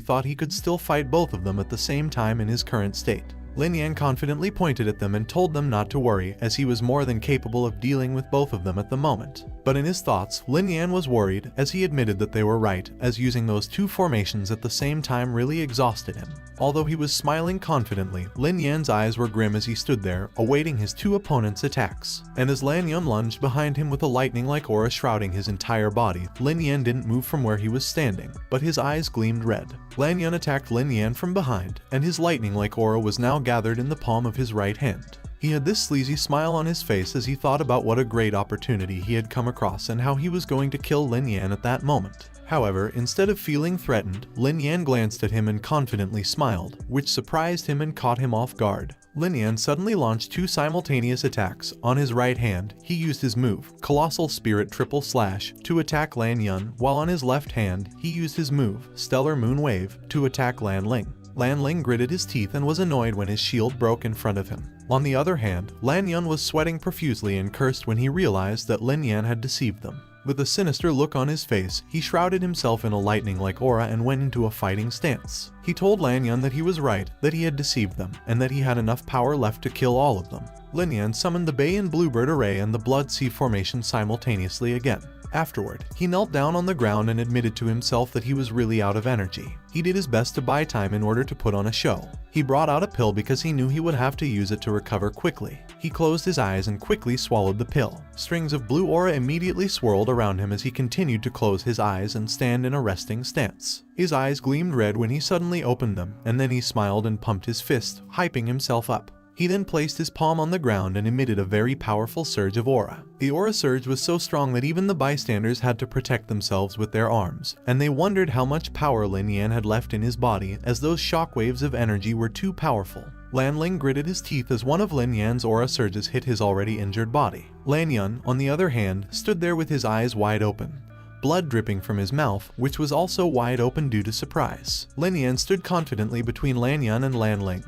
thought he could still fight both of them at the same time in his current state. Lin Yan confidently pointed at them and told them not to worry, as he was more than capable of dealing with both of them at the moment. But in his thoughts, Lin Yan was worried, as he admitted that they were right, as using those 2 formations at the same time really exhausted him. Although he was smiling confidently, Lin Yan's eyes were grim as he stood there, awaiting his 2 opponents' attacks. And as Lan Yan lunged behind him with a lightning-like aura shrouding his entire body, Lin Yan didn't move from where he was standing, but his eyes gleamed red. Lan Yan attacked Lin Yan from behind, and his lightning-like aura was now gathered in the palm of his right hand. He had this sleazy smile on his face as he thought about what a great opportunity he had come across and how he was going to kill Lin Yan at that moment. However, instead of feeling threatened, Lin Yan glanced at him and confidently smiled, which surprised him and caught him off guard. Lin Yan suddenly launched 2 simultaneous attacks. On his right hand, he used his move, Colossal Spirit Triple Slash, to attack Lan Yan, while on his left hand, he used his move, Stellar Moon Wave, to attack Lan Ling. Lan Ling gritted his teeth and was annoyed when his shield broke in front of him. On the other hand, Lan Yan was sweating profusely and cursed when he realized that Lin Yan had deceived them. With a sinister look on his face, he shrouded himself in a lightning-like aura and went into a fighting stance. He told Lin Yan that he was right, that he had deceived them, and that he had enough power left to kill all of them. Lin Yan summoned the Bay and Bluebird Array and the Blood Sea formation simultaneously again. Afterward, he knelt down on the ground and admitted to himself that he was really out of energy. He did his best to buy time in order to put on a show. He brought out a pill because he knew he would have to use it to recover quickly. He closed his eyes and quickly swallowed the pill. Strings of blue aura immediately swirled around him as he continued to close his eyes and stand in a resting stance. His eyes gleamed red when he suddenly opened them, and then he smiled and pumped his fist, hyping himself up. He then placed his palm on the ground and emitted a very powerful surge of aura. The aura surge was so strong that even the bystanders had to protect themselves with their arms, and they wondered how much power Lin Yan had left in his body, as those shockwaves of energy were too powerful. Lan Ling gritted his teeth as one of Lin Yan's aura surges hit his already injured body. Lan Yan, on the other hand, stood there with his eyes wide open, blood dripping from his mouth, which was also wide open due to surprise. Lin Yan stood confidently between Lan Yan and Lan Ling,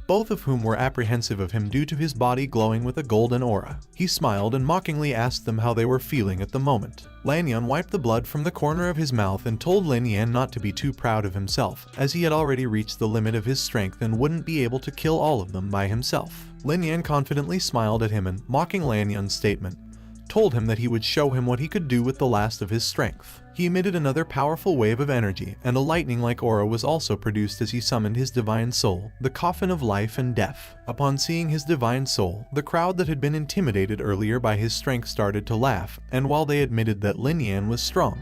both of whom were apprehensive of him due to his body glowing with a golden aura. He smiled and mockingly asked them how they were feeling at the moment. Lan Yan wiped the blood from the corner of his mouth and told Lin Yan not to be too proud of himself, as he had already reached the limit of his strength and wouldn't be able to kill all of them by himself. Lin Yan confidently smiled at him and, mocking Lan Yan's statement, told him that he would show him what he could do with the last of his strength. He emitted another powerful wave of energy, and a lightning-like aura was also produced as he summoned his divine soul, the coffin of life and death. Upon seeing his divine soul, the crowd that had been intimidated earlier by his strength started to laugh, and while they admitted that Lin Yan was strong,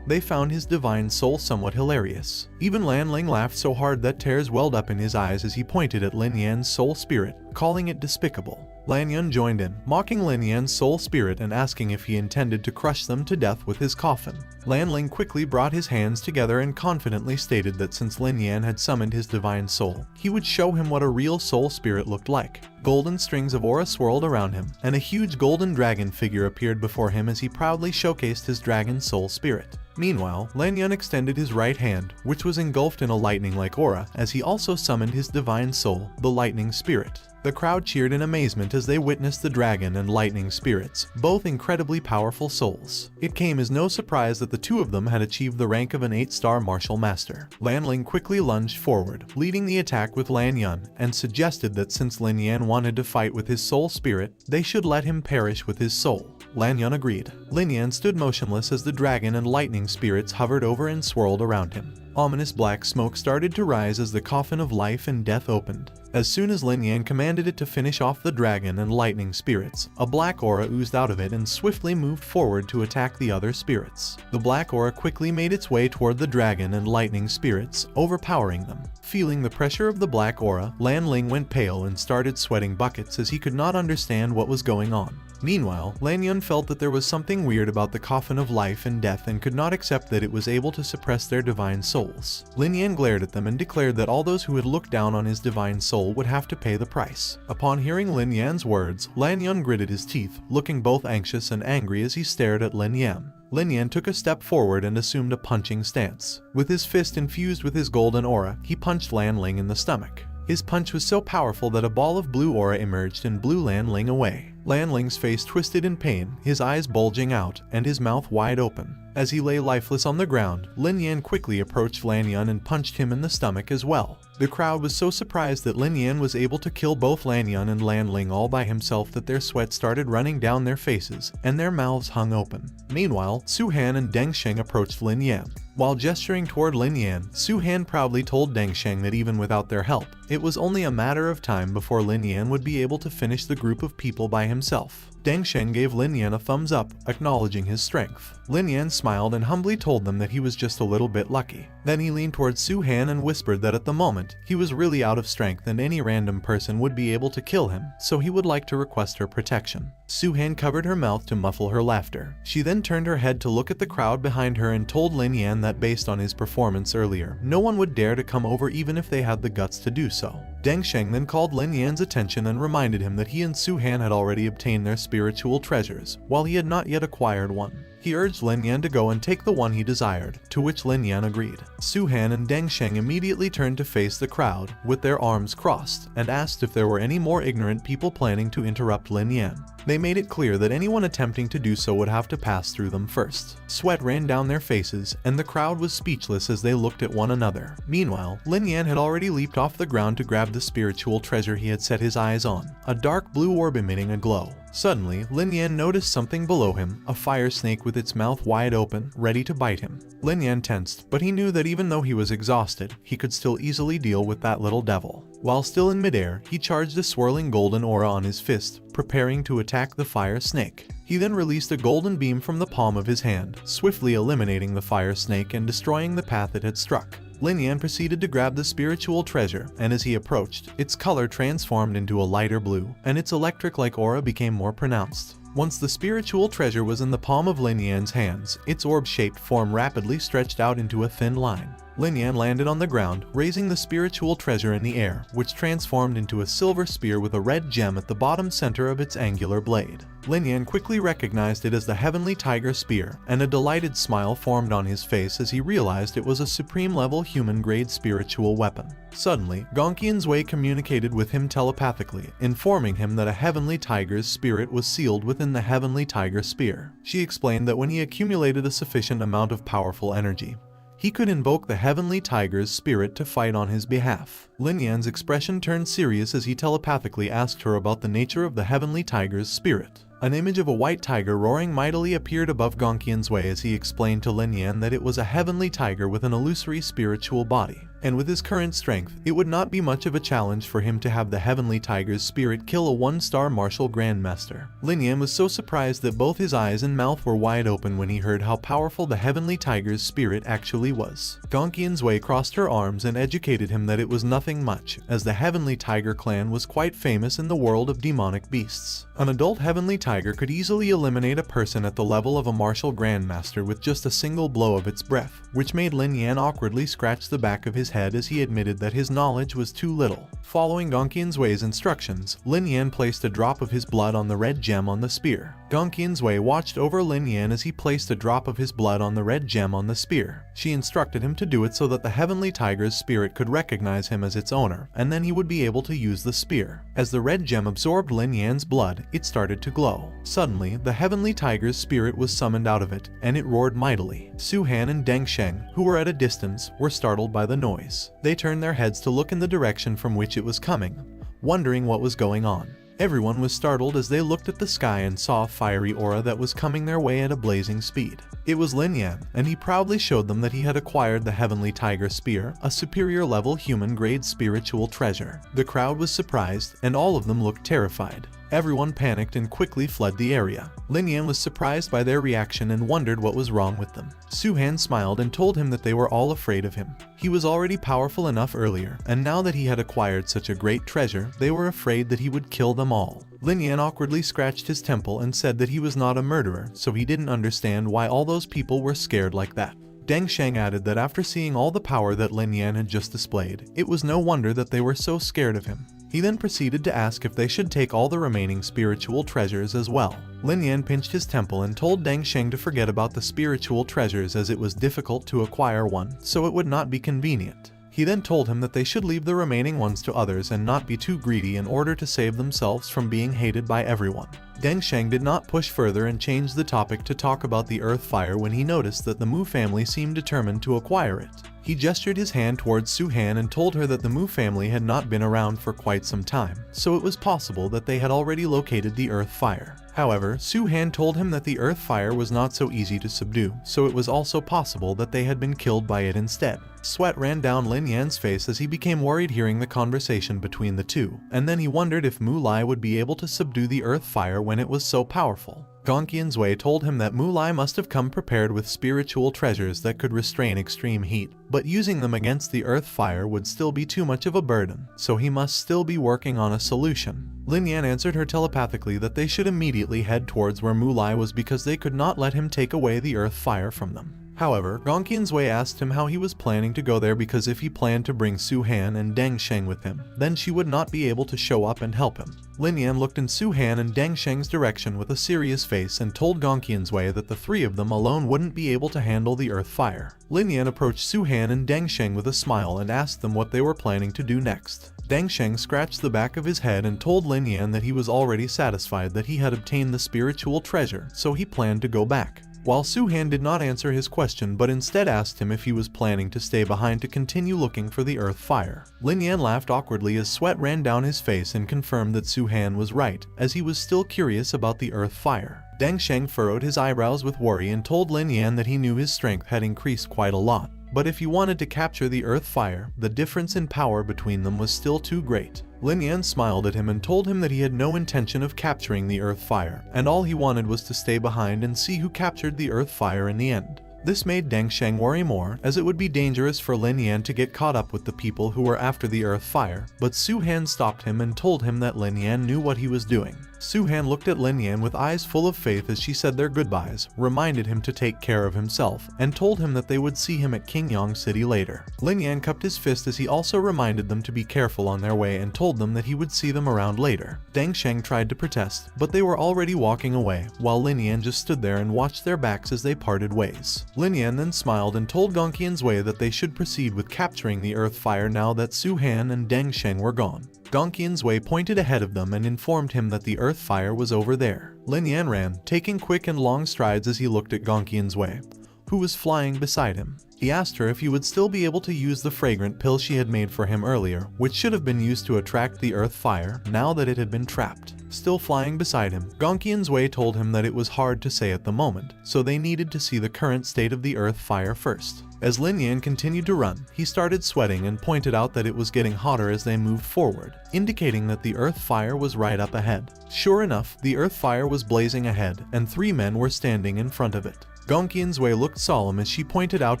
they found his divine soul somewhat hilarious. Even Lan Ling laughed so hard that tears welled up in his eyes as he pointed at Lin Yan's soul spirit, calling it despicable. Lan Yan joined in, mocking Lin Yan's soul spirit and asking if he intended to crush them to death with his coffin. Lan Ling quickly brought his hands together and confidently stated that since Lin Yan had summoned his divine soul, he would show him what a real soul spirit looked like. Golden strings of aura swirled around him, and a huge golden dragon figure appeared before him as he proudly showcased his dragon soul spirit. Meanwhile, Lin Yan extended his right hand, which was engulfed in a lightning-like aura, as he also summoned his divine soul, the lightning spirit. The crowd cheered in amazement as they witnessed the dragon and lightning spirits, both incredibly powerful souls. It came as no surprise that the two of them had achieved the rank of an 8-star martial master. Lan Ling quickly lunged forward, leading the attack with Lan Yan, and suggested that since Lin Yan wanted to fight with his soul spirit, they should let him perish with his soul. Lan Yan agreed. Lin Yan stood motionless as the dragon and lightning spirits hovered over and swirled around him. Ominous black smoke started to rise as the coffin of life and death opened. As soon as Lin Yan commanded it to finish off the dragon and lightning spirits, a black aura oozed out of it and swiftly moved forward to attack the other spirits. The black aura quickly made its way toward the dragon and lightning spirits, overpowering them. Feeling the pressure of the black aura, Lan Ling went pale and started sweating buckets as he could not understand what was going on. Meanwhile, Lan Yan felt that there was something weird about the coffin of life and death and could not accept that it was able to suppress their divine souls. Lin Yan glared at them and declared that all those who had looked down on his divine soul would have to pay the price. Upon hearing Lin Yan's words, Lan Yan gritted his teeth, looking both anxious and angry as he stared at Lin Yan. Lin Yan took a step forward and assumed a punching stance. With his fist infused with his golden aura, he punched Lan Ling in the stomach. His punch was so powerful that a ball of blue aura emerged and blew Lan Ling away. Lan Ling's face twisted in pain, his eyes bulging out, and his mouth wide open. As he lay lifeless on the ground, Lin Yan quickly approached Lan Yan and punched him in the stomach as well. The crowd was so surprised that Lin Yan was able to kill both Lan Yan and Lan Ling all by himself that their sweat started running down their faces, and their mouths hung open. Meanwhile, Su Han and Deng Sheng approached Lin Yan. While gesturing toward Lin Yan, Su Han proudly told Deng Sheng that even without their help, it was only a matter of time before Lin Yan would be able to finish the group of people by himself. Deng Sheng gave Lin Yan a thumbs up, acknowledging his strength. Lin Yan smiled and humbly told them that he was just a little bit lucky. Then he leaned towards Su Han and whispered that at the moment, he was really out of strength and any random person would be able to kill him, so he would like to request her protection. Su Han covered her mouth to muffle her laughter. She then turned her head to look at the crowd behind her and told Lin Yan that based on his performance earlier, no one would dare to come over even if they had the guts to do so. Deng Sheng then called Lin Yan's attention and reminded him that he and Su Han had already obtained their spiritual treasures, while he had not yet acquired one. He urged Lin Yan to go and take the one he desired, to which Lin Yan agreed. Su-Han and Deng Sheng immediately turned to face the crowd, with their arms crossed, and asked if there were any more ignorant people planning to interrupt Lin Yan. They made it clear that anyone attempting to do so would have to pass through them first. Sweat ran down their faces, and the crowd was speechless as they looked at one another. Meanwhile, Lin Yan had already leaped off the ground to grab the spiritual treasure he had set his eyes on, a dark blue orb emitting a glow. Suddenly, Lin Yan noticed something below him, a fire snake with its mouth wide open, ready to bite him. Lin Yan tensed, but he knew that even though he was exhausted, he could still easily deal with that little devil. While still in midair, he charged a swirling golden aura on his fist, preparing to attack the fire snake. He then released a golden beam from the palm of his hand, swiftly eliminating the fire snake and destroying the path it had struck. Lin Yan proceeded to grab the spiritual treasure, and as he approached, its color transformed into a lighter blue, and its electric-like aura became more pronounced. Once the spiritual treasure was in the palm of Lin Yan's hands, its orb-shaped form rapidly stretched out into a thin line. Lin Yan landed on the ground, raising the spiritual treasure in the air, which transformed into a silver spear with a red gem at the bottom center of its angular blade. Lin Yan quickly recognized it as the Heavenly Tiger Spear, and a delighted smile formed on his face as he realized it was a supreme-level human-grade spiritual weapon. Suddenly, Gongqian's Wei communicated with him telepathically, informing him that a Heavenly Tiger's spirit was sealed within the Heavenly Tiger Spear. She explained that when he accumulated a sufficient amount of powerful energy, he could invoke the Heavenly Tiger's spirit to fight on his behalf. Lin Yan's expression turned serious as he telepathically asked her about the nature of the Heavenly Tiger's spirit. An image of a white tiger roaring mightily appeared above Gongqian's Wei as he explained to Lin Yan that it was a heavenly tiger with an illusory spiritual body, and with his current strength, it would not be much of a challenge for him to have the Heavenly Tiger's spirit kill a one-star martial grandmaster. Lin Yan was so surprised that both his eyes and mouth were wide open when he heard how powerful the Heavenly Tiger's spirit actually was. Gongqian's Wei crossed her arms and educated him that it was nothing much, as the Heavenly Tiger clan was quite famous in the world of demonic beasts. An adult Heavenly Tiger could easily eliminate a person at the level of a martial grandmaster with just a single blow of its breath, which made Lin Yan awkwardly scratch the back of his head as he admitted that his knowledge was too little. Following Gongqian's Wei's instructions, Lin Yan placed a drop of his blood on the red gem on the spear. Gongqian's Wei watched over Lin Yan as he placed a drop of his blood on the red gem on the spear. She instructed him to do it so that the Heavenly Tiger's spirit could recognize him as its owner, and then he would be able to use the spear. As the red gem absorbed Lin Yan's blood, it started to glow. Suddenly, the Heavenly Tiger's spirit was summoned out of it, and it roared mightily. Su-Han and Deng Sheng, who were at a distance, were startled by the noise. They turned their heads to look in the direction from which it was coming, wondering what was going on. Everyone was startled as they looked at the sky and saw a fiery aura that was coming their way at a blazing speed. It was Lin Yan, and he proudly showed them that he had acquired the Heavenly Tiger Spear, a superior-level human-grade spiritual treasure. The crowd was surprised, and all of them looked terrified. Everyone panicked and quickly fled the area. Lin Yan was surprised by their reaction and wondered what was wrong with them. Su-Han smiled and told him that they were all afraid of him. He was already powerful enough earlier, and now that he had acquired such a great treasure, they were afraid that he would kill them all. Lin Yan awkwardly scratched his temple and said that he was not a murderer, so he didn't understand why all those people were scared like that. Deng Sheng added that after seeing all the power that Lin Yan had just displayed, it was no wonder that they were so scared of him. He then proceeded to ask if they should take all the remaining spiritual treasures as well. Lin Yan pinched his temple and told Deng Sheng to forget about the spiritual treasures as it was difficult to acquire one, so it would not be convenient. He then told him that they should leave the remaining ones to others and not be too greedy in order to save themselves from being hated by everyone. Deng Sheng did not push further and changed the topic to talk about the Earth Fire when he noticed that the Mu family seemed determined to acquire it. He gestured his hand towards Su-Han and told her that the Mu family had not been around for quite some time, so it was possible that they had already located the Earth Fire. However, Su-Han told him that the Earth Fire was not so easy to subdue, so it was also possible that they had been killed by it instead. Sweat ran down Lin Yan's face as he became worried hearing the conversation between the two, and then he wondered if Mu Lai would be able to subdue the Earth Fire when it was so powerful. Gongqian's Wei told him that Mu Lai must have come prepared with spiritual treasures that could restrain extreme heat, but using them against the Earth Fire would still be too much of a burden, so he must still be working on a solution. Lin Yan answered her telepathically that they should immediately head towards where Mu Lai was because they could not let him take away the Earth Fire from them. However, Gongqian's Wei asked him how he was planning to go there because if he planned to bring Su Han and Deng Sheng with him, then she would not be able to show up and help him. Lin Yan looked in Su Han and Deng Sheng's direction with a serious face and told Gongqian's Wei that the three of them alone wouldn't be able to handle the earth fire. Lin Yan approached Su Han and Deng Sheng with a smile and asked them what they were planning to do next. Deng Sheng scratched the back of his head and told Lin Yan that he was already satisfied that he had obtained the spiritual treasure, so he planned to go back. While Su Han did not answer his question but instead asked him if he was planning to stay behind to continue looking for the earth fire. Lin Yan laughed awkwardly as sweat ran down his face and confirmed that Su Han was right, as he was still curious about the earth fire. Deng Sheng furrowed his eyebrows with worry and told Lin Yan that he knew his strength had increased quite a lot. But if he wanted to capture the earth fire, the difference in power between them was still too great. Lin Yan smiled at him and told him that he had no intention of capturing the earth fire, and all he wanted was to stay behind and see who captured the earth fire in the end. This made Deng Sheng worry more, as it would be dangerous for Lin Yan to get caught up with the people who were after the earth fire, but Su Han stopped him and told him that Lin Yan knew what he was doing. Su Han looked at Lin Yan with eyes full of faith as she said their goodbyes, reminded him to take care of himself, and told him that they would see him at Qingyang City later. Lin Yan cupped his fist as he also reminded them to be careful on their way and told them that he would see them around later. Deng Sheng tried to protest, but they were already walking away, while Lin Yan just stood there and watched their backs as they parted ways. Lin Yan then smiled and told Gongqian's Wei that they should proceed with capturing the earth fire now that Su Han and Deng Sheng were gone. Gongqian's Wei pointed ahead of them and informed him that the earth fire was over there. Lin Yan ran, taking quick and long strides as he looked at Gongqian's Wei, who was flying beside him. He asked her if he would still be able to use the fragrant pill she had made for him earlier, which should have been used to attract the earth fire now that it had been trapped. Still flying beside him, Gongqian's Wei told him that it was hard to say at the moment, so they needed to see the current state of the earth fire first. As Lin Yan continued to run, he started sweating and pointed out that it was getting hotter as they moved forward, indicating that the earth fire was right up ahead. Sure enough, the earth fire was blazing ahead, and 3 men were standing in front of it. Gongqian's Wei looked solemn as she pointed out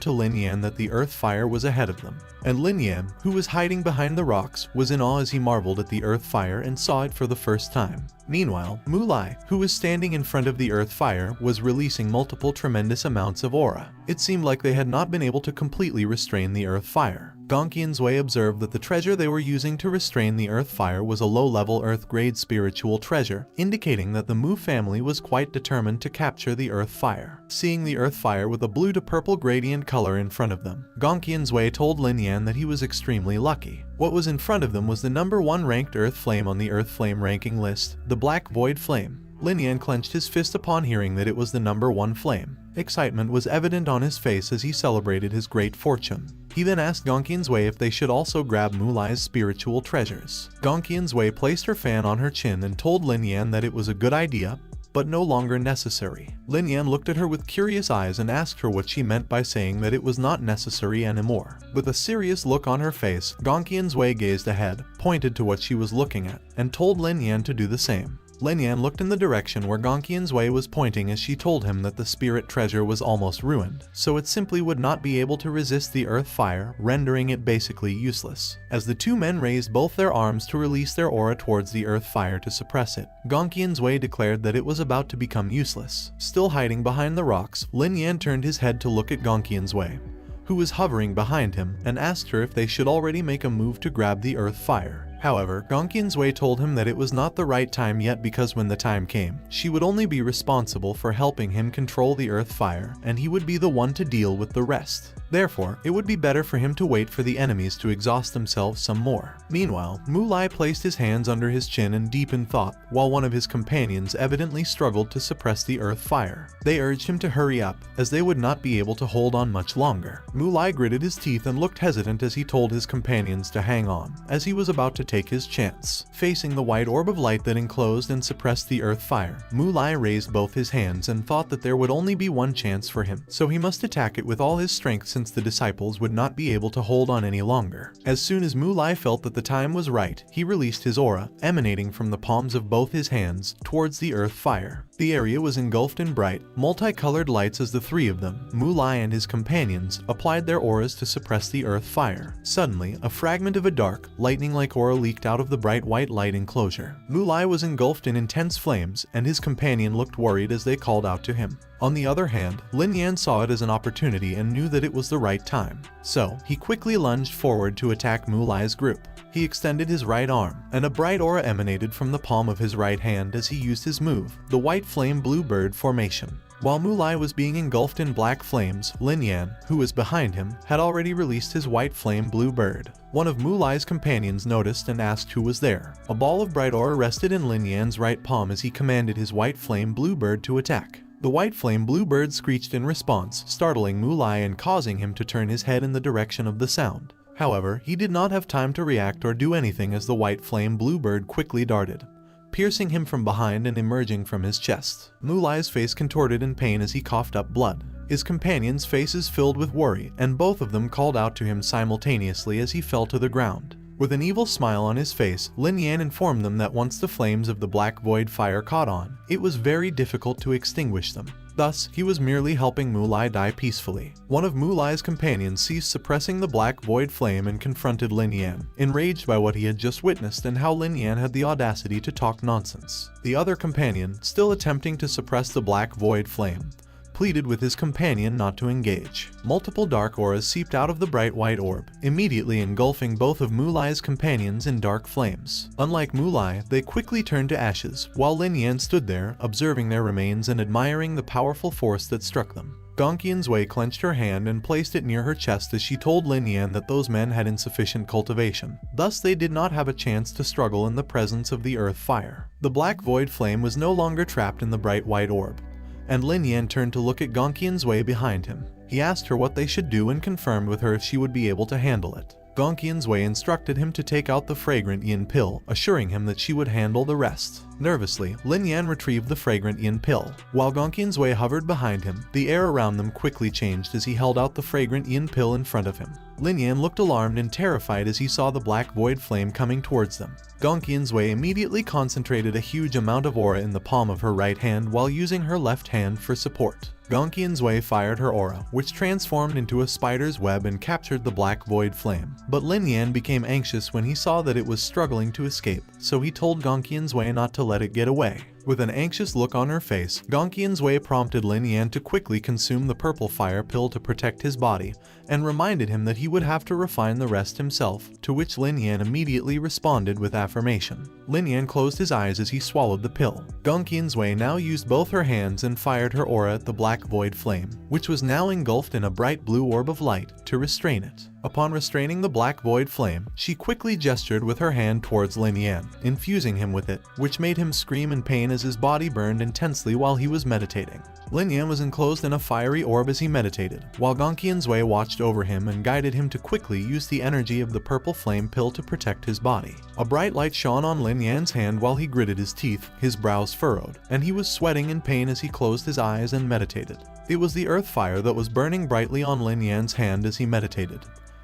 to Lin Yan that the earth fire was ahead of them. And Lin Yan, who was hiding behind the rocks, was in awe as he marveled at the earth fire and saw it for the first time. Meanwhile, Mu Lai, who was standing in front of the earth fire, was releasing multiple tremendous amounts of aura. It seemed like they had not been able to completely restrain the earth fire. Gongqian's Wei observed that the treasure they were using to restrain the earth fire was a low-level earth-grade spiritual treasure, indicating that the Mu family was quite determined to capture the earth fire. Seeing the earth fire with a blue to purple gradient color in front of them, Gongqian's Wei told Lin Yan that he was extremely lucky. What was in front of them was the number 1 ranked earth flame on the earth flame ranking list, the Black Void Flame. Lin Yan clenched his fist upon hearing that it was the number 1 flame. Excitement was evident on his face as he celebrated his great fortune. He then asked Gongqian's Wei if they should also grab Mu Lai's spiritual treasures. Gongqian's Wei placed her fan on her chin and told Lin Yan that it was a good idea, but no longer necessary. Lin Yan looked at her with curious eyes and asked her what she meant by saying that it was not necessary anymore. With a serious look on her face, Gongqian's Wei gazed ahead, pointed to what she was looking at, and told Lin Yan to do the same. Lin Yan looked in the direction where Gongqian's Wei was pointing as she told him that the spirit treasure was almost ruined, so it simply would not be able to resist the earth fire, rendering it basically useless. As the 2 men raised both their arms to release their aura towards the earth fire to suppress it, Gongqian's Wei declared that it was about to become useless. Still hiding behind the rocks, Lin Yan turned his head to look at Gongqian's Wei, who was hovering behind him, and asked her if they should already make a move to grab the earth fire. However, Gongqian's Wei told him that it was not the right time yet because when the time came, she would only be responsible for helping him control the earth fire, and he would be the one to deal with the rest. Therefore, it would be better for him to wait for the enemies to exhaust themselves some more. Meanwhile, Mu Lai placed his hands under his chin in deep in thought, while one of his companions evidently struggled to suppress the earth fire. They urged him to hurry up, as they would not be able to hold on much longer. Mu Lai gritted his teeth and looked hesitant as he told his companions to hang on, as he was about to take his chance. Facing the white orb of light that enclosed and suppressed the earth fire, Mu Lai raised both his hands and thought that there would only be one chance for him, so he must attack it with all his strength since the disciples would not be able to hold on any longer. As soon as Mu Lai felt that the time was right, he released his aura, emanating from the palms of both his hands, towards the earth fire. The area was engulfed in bright, multicolored lights as the 3 of them, Mu Lai and his companions, applied their auras to suppress the earth fire. Suddenly, a fragment of a dark, lightning-like aura leaked out of the bright white light enclosure. Mulai was engulfed in intense flames, and his companion looked worried as they called out to him. On the other hand, Lin Yan saw it as an opportunity and knew that it was the right time. So, he quickly lunged forward to attack Mulai's group. He extended his right arm, and a bright aura emanated from the palm of his right hand as he used his move, the White Flame Blue Bird formation. While Mulai was being engulfed in black flames, Lin Yan, who was behind him, had already released his White Flame Blue Bird. One of Mulai's companions noticed and asked who was there. A ball of bright aura rested in Lin Yan's right palm as he commanded his White Flame Blue Bird to attack. The White Flame Blue Bird screeched in response, startling Mulai and causing him to turn his head in the direction of the sound. However, he did not have time to react or do anything as the White Flame Blue Bird quickly darted, piercing him from behind and emerging from his chest. Mulai's face contorted in pain as he coughed up blood. His companions' faces filled with worry, and both of them called out to him simultaneously as he fell to the ground. With an evil smile on his face, Lin Yan informed them that once the flames of the black void fire caught on, it was very difficult to extinguish them. Thus, he was merely helping Mulai die peacefully. One of Mulai's companions ceased suppressing the black void flame and confronted Lin Yan, enraged by what he had just witnessed and how Lin Yan had the audacity to talk nonsense. The other companion, still attempting to suppress the black void flame, pleaded with his companion not to engage. Multiple dark auras seeped out of the bright white orb, immediately engulfing both of Mulai's companions in dark flames. Unlike Mulai, they quickly turned to ashes, while Lin Yan stood there, observing their remains and admiring the powerful force that struck them. Gongqian's Wei clenched her hand and placed it near her chest as she told Lin Yan that those men had insufficient cultivation. Thus they did not have a chance to struggle in the presence of the earth fire. The black void flame was no longer trapped in the bright white orb, and Lin Yan turned to look at Gongqian's Wei behind him. He asked her what they should do and confirmed with her if she would be able to handle it. Gongqian's Wei instructed him to take out the fragrant yin pill, assuring him that she would handle the rest. Nervously, Lin Yan retrieved the fragrant yin pill. While Gongqian's Wei hovered behind him, the air around them quickly changed as he held out the fragrant yin pill in front of him. Lin Yan looked alarmed and terrified as he saw the black void flame coming towards them. Gongqian's Wei immediately concentrated a huge amount of aura in the palm of her right hand while using her left hand for support. Gongqian's Wei fired her aura, which transformed into a spider's web and captured the black void flame. But Lin Yan became anxious when he saw that it was struggling to escape, so he told Gongqian's Wei not to let it get away. With an anxious look on her face, Gongqian's Wei prompted Lin Yan to quickly consume the purple fire pill to protect his body, and reminded him that he would have to refine the rest himself, to which Lin Yan immediately responded with affirmation. Lin Yan closed his eyes as he swallowed the pill. Gongqian's Wei now used both her hands and fired her aura at the black void flame, which was now engulfed in a bright blue orb of light, to restrain it. Upon restraining the black void flame, she quickly gestured with her hand towards Lin Yan, infusing him with it, which made him scream in pain as his body burned intensely while he was meditating. Lin Yan was enclosed in a fiery orb as he meditated, while Gongqian's Wei watched over him and guided him to quickly use the energy of the purple flame pill to protect his body. A bright light shone on Lin Yan's hand while he gritted his teeth, his brows furrowed, and he was sweating in pain as he closed his eyes and meditated. It was the earth fire that was burning brightly on Lin Yan's hand as he meditated,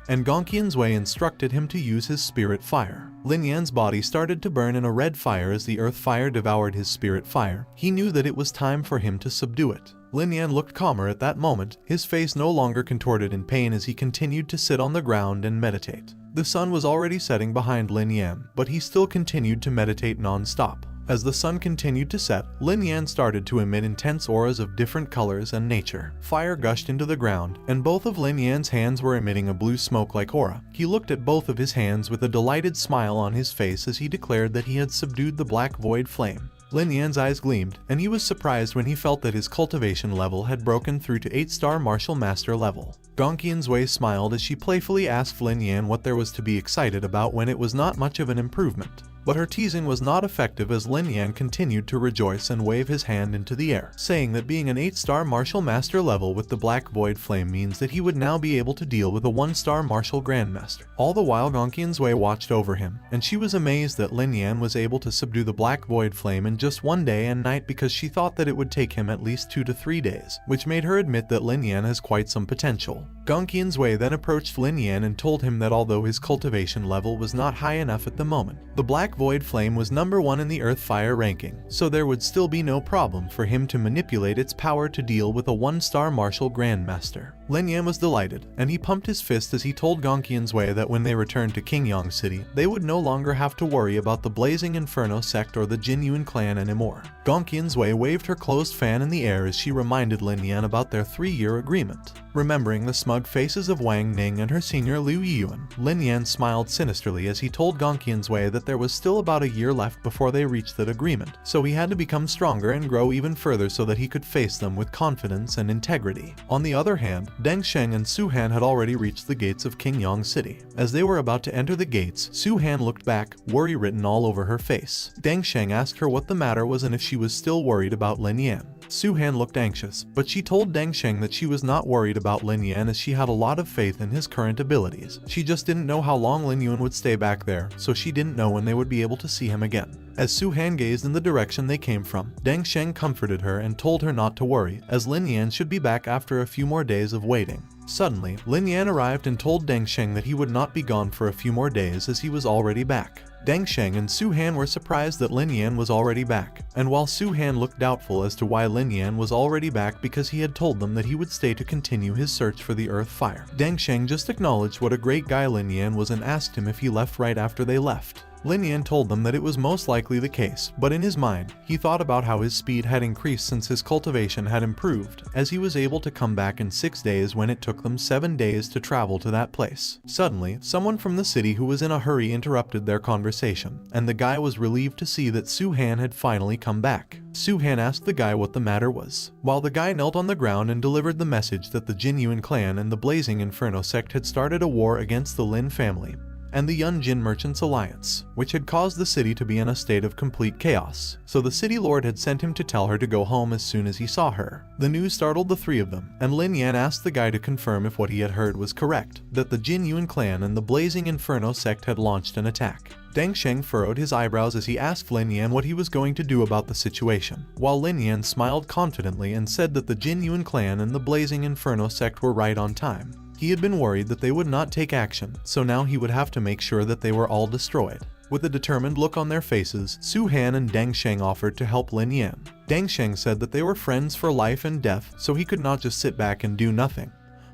and Gongqian's Wei instructed him to use his spirit fire. Lin Yan's body started to burn in a red fire as the earth fire devoured his spirit fire. He knew that it was time for him to subdue it. Lin Yan looked calmer at that moment, his face no longer contorted in pain as he continued to sit on the ground and meditate. The sun was already setting behind Lin Yan, but he still continued to meditate non-stop. As the sun continued to set, Lin Yan started to emit intense auras of different colors and nature. Fire gushed into the ground, and both of Lin Yan's hands were emitting a blue smoke-like aura. He looked at both of his hands with a delighted smile on his face as he declared that he had subdued the black void flame. Lin Yan's eyes gleamed, and he was surprised when he felt that his cultivation level had broken through to 8-star martial master level. Gongqian's Wei smiled as she playfully asked Lin Yan what there was to be excited about when it was not much of an improvement. But her teasing was not effective as Lin Yan continued to rejoice and wave his hand into the air, saying that being an 8-star martial master level with the black void flame means that he would now be able to deal with a 1-star martial grandmaster. All the while Gongqian's Wei watched over him, and she was amazed that Lin Yan was able to subdue the black void flame in just one day and night because she thought that it would take him at least 2 to 3 days, which made her admit that Lin Yan has quite some potential. Gongqian's Wei then approached Lin Yan and told him that although his cultivation level was not high enough at the moment, the black void flame was number 1 in the earth fire ranking, so there would still be no problem for him to manipulate its power to deal with a 1-star martial grandmaster. Lin Yan was delighted, and he pumped his fist as he told Gongqian's Wei that when they returned to Qingyang City, they would no longer have to worry about the Blazing Inferno sect or the Jinyuan clan anymore. Gongqian's Wei waved her closed fan in the air as she reminded Lin Yan about their 3-year agreement. Remembering the smug faces of Wang Ning and her senior Liu Yiyuan, Lin Yan smiled sinisterly as he told Gongqian's Wei that there was still about a year left before they reached that agreement, so he had to become stronger and grow even further so that he could face them with confidence and integrity. On the other hand, Deng Sheng and Su Han had already reached the gates of Qingyang City. As they were about to enter the gates, Su Han looked back, worry written all over her face. Deng Sheng asked her what the matter was and if she was still worried about Lin Yan. Su Han looked anxious, but she told Deng Sheng that she was not worried about Lin Yan as she had a lot of faith in his current abilities. She just didn't know how long Lin Yuan would stay back there, so she didn't know when they would be able to see him again. As Su Han gazed in the direction they came from, Deng Sheng comforted her and told her not to worry, as Lin Yan should be back after a few more days of waiting. Suddenly, Lin Yan arrived and told Deng Sheng that he would not be gone for a few more days as he was already back. Deng Sheng and Su Han were surprised that Lin Yan was already back, and while Su Han looked doubtful as to why Lin Yan was already back because he had told them that he would stay to continue his search for the Earth Fire, Deng Sheng just acknowledged what a great guy Lin Yan was and asked him if he left right after they left. Lin Yan told them that it was most likely the case, but in his mind, he thought about how his speed had increased since his cultivation had improved, as he was able to come back in 6 days when it took them 7 days to travel to that place. Suddenly, someone from the city who was in a hurry interrupted their conversation, and the guy was relieved to see that Su Han had finally come back. Su Han asked the guy what the matter was, while the guy knelt on the ground and delivered the message that the Jinyuan clan and the Blazing Inferno sect had started a war against the Lin family and the Yun Jin Merchants Alliance, which had caused the city to be in a state of complete chaos, so the city lord had sent him to tell her to go home as soon as he saw her. The news startled the 3 of them, and Lin Yan asked the guy to confirm if what he had heard was correct, that the Jinyuan clan and the Blazing Inferno sect had launched an attack. Deng Sheng furrowed his eyebrows as he asked Lin Yan what he was going to do about the situation, while Lin Yan smiled confidently and said that the Jinyuan clan and the Blazing Inferno sect were right on time. He had been worried that they would not take action, so now he would have to make sure that they were all destroyed. With a determined look on their faces, Su Han and Deng Sheng offered to help Lin Yan. Deng Sheng said that they were friends for life and death, so he could not just sit back and do nothing.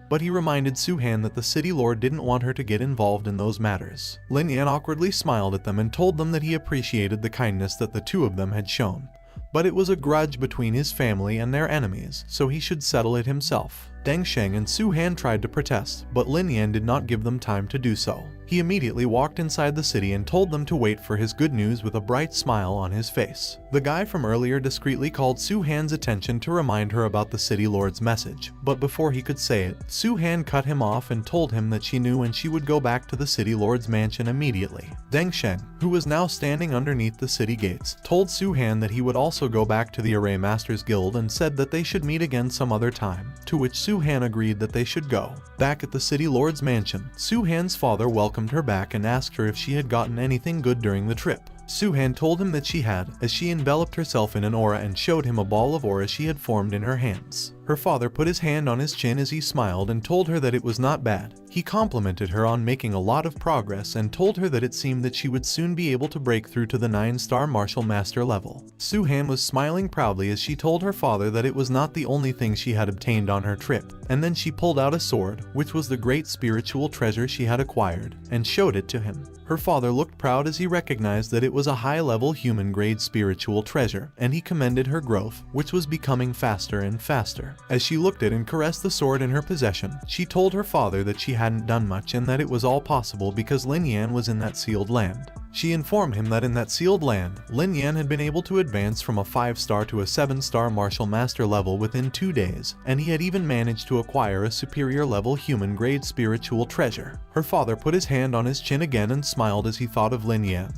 But he reminded Su Han that the city lord didn't want her to get involved in those matters. Lin Yan awkwardly smiled at them and told them that he appreciated the kindness that the 2 of them had shown. But it was a grudge between his family and their enemies, so he should settle it himself. Deng Sheng and Su Han tried to protest, but Lin Yan did not give them time to do so. He immediately walked inside the city and told them to wait for his good news with a bright smile on his face. The guy from earlier discreetly called Su Han's attention to remind her about the city lord's message, but before he could say it, Su Han cut him off and told him that she knew when she would go back to the city lord's mansion immediately. Deng Sheng, who was now standing underneath the city gates, told Su Han that he would also go back to the Array Masters Guild and said that they should meet again some other time, to which Su Han agreed that they should go. Back at the city lord's mansion, Su Han's father welcomed her back and asked her if she had gotten anything good during the trip. Su Han told him that she had, as she enveloped herself in an aura and showed him a ball of aura she had formed in her hands. Her father put his hand on his chin as he smiled and told her that it was not bad. He complimented her on making a lot of progress and told her that it seemed that she would soon be able to break through to the 9-star martial master level. Su Han was smiling proudly as she told her father that it was not the only thing she had obtained on her trip, and then she pulled out a sword, which was the great spiritual treasure she had acquired, and showed it to him. Her father looked proud as he recognized that it was a high-level human-grade spiritual treasure, and he commended her growth, which was becoming faster and faster. As she looked at and caressed the sword in her possession, she told her father that she hadn't done much and that it was all possible because Lin Yan was in that sealed land. She informed him that in that sealed land, Lin Yan had been able to advance from a 5-star to a 7-star martial master level within 2 days, and he had even managed to acquire a superior level human-grade spiritual treasure. Her father put his hand on his chin again and smiled as he thought of Lin Yan,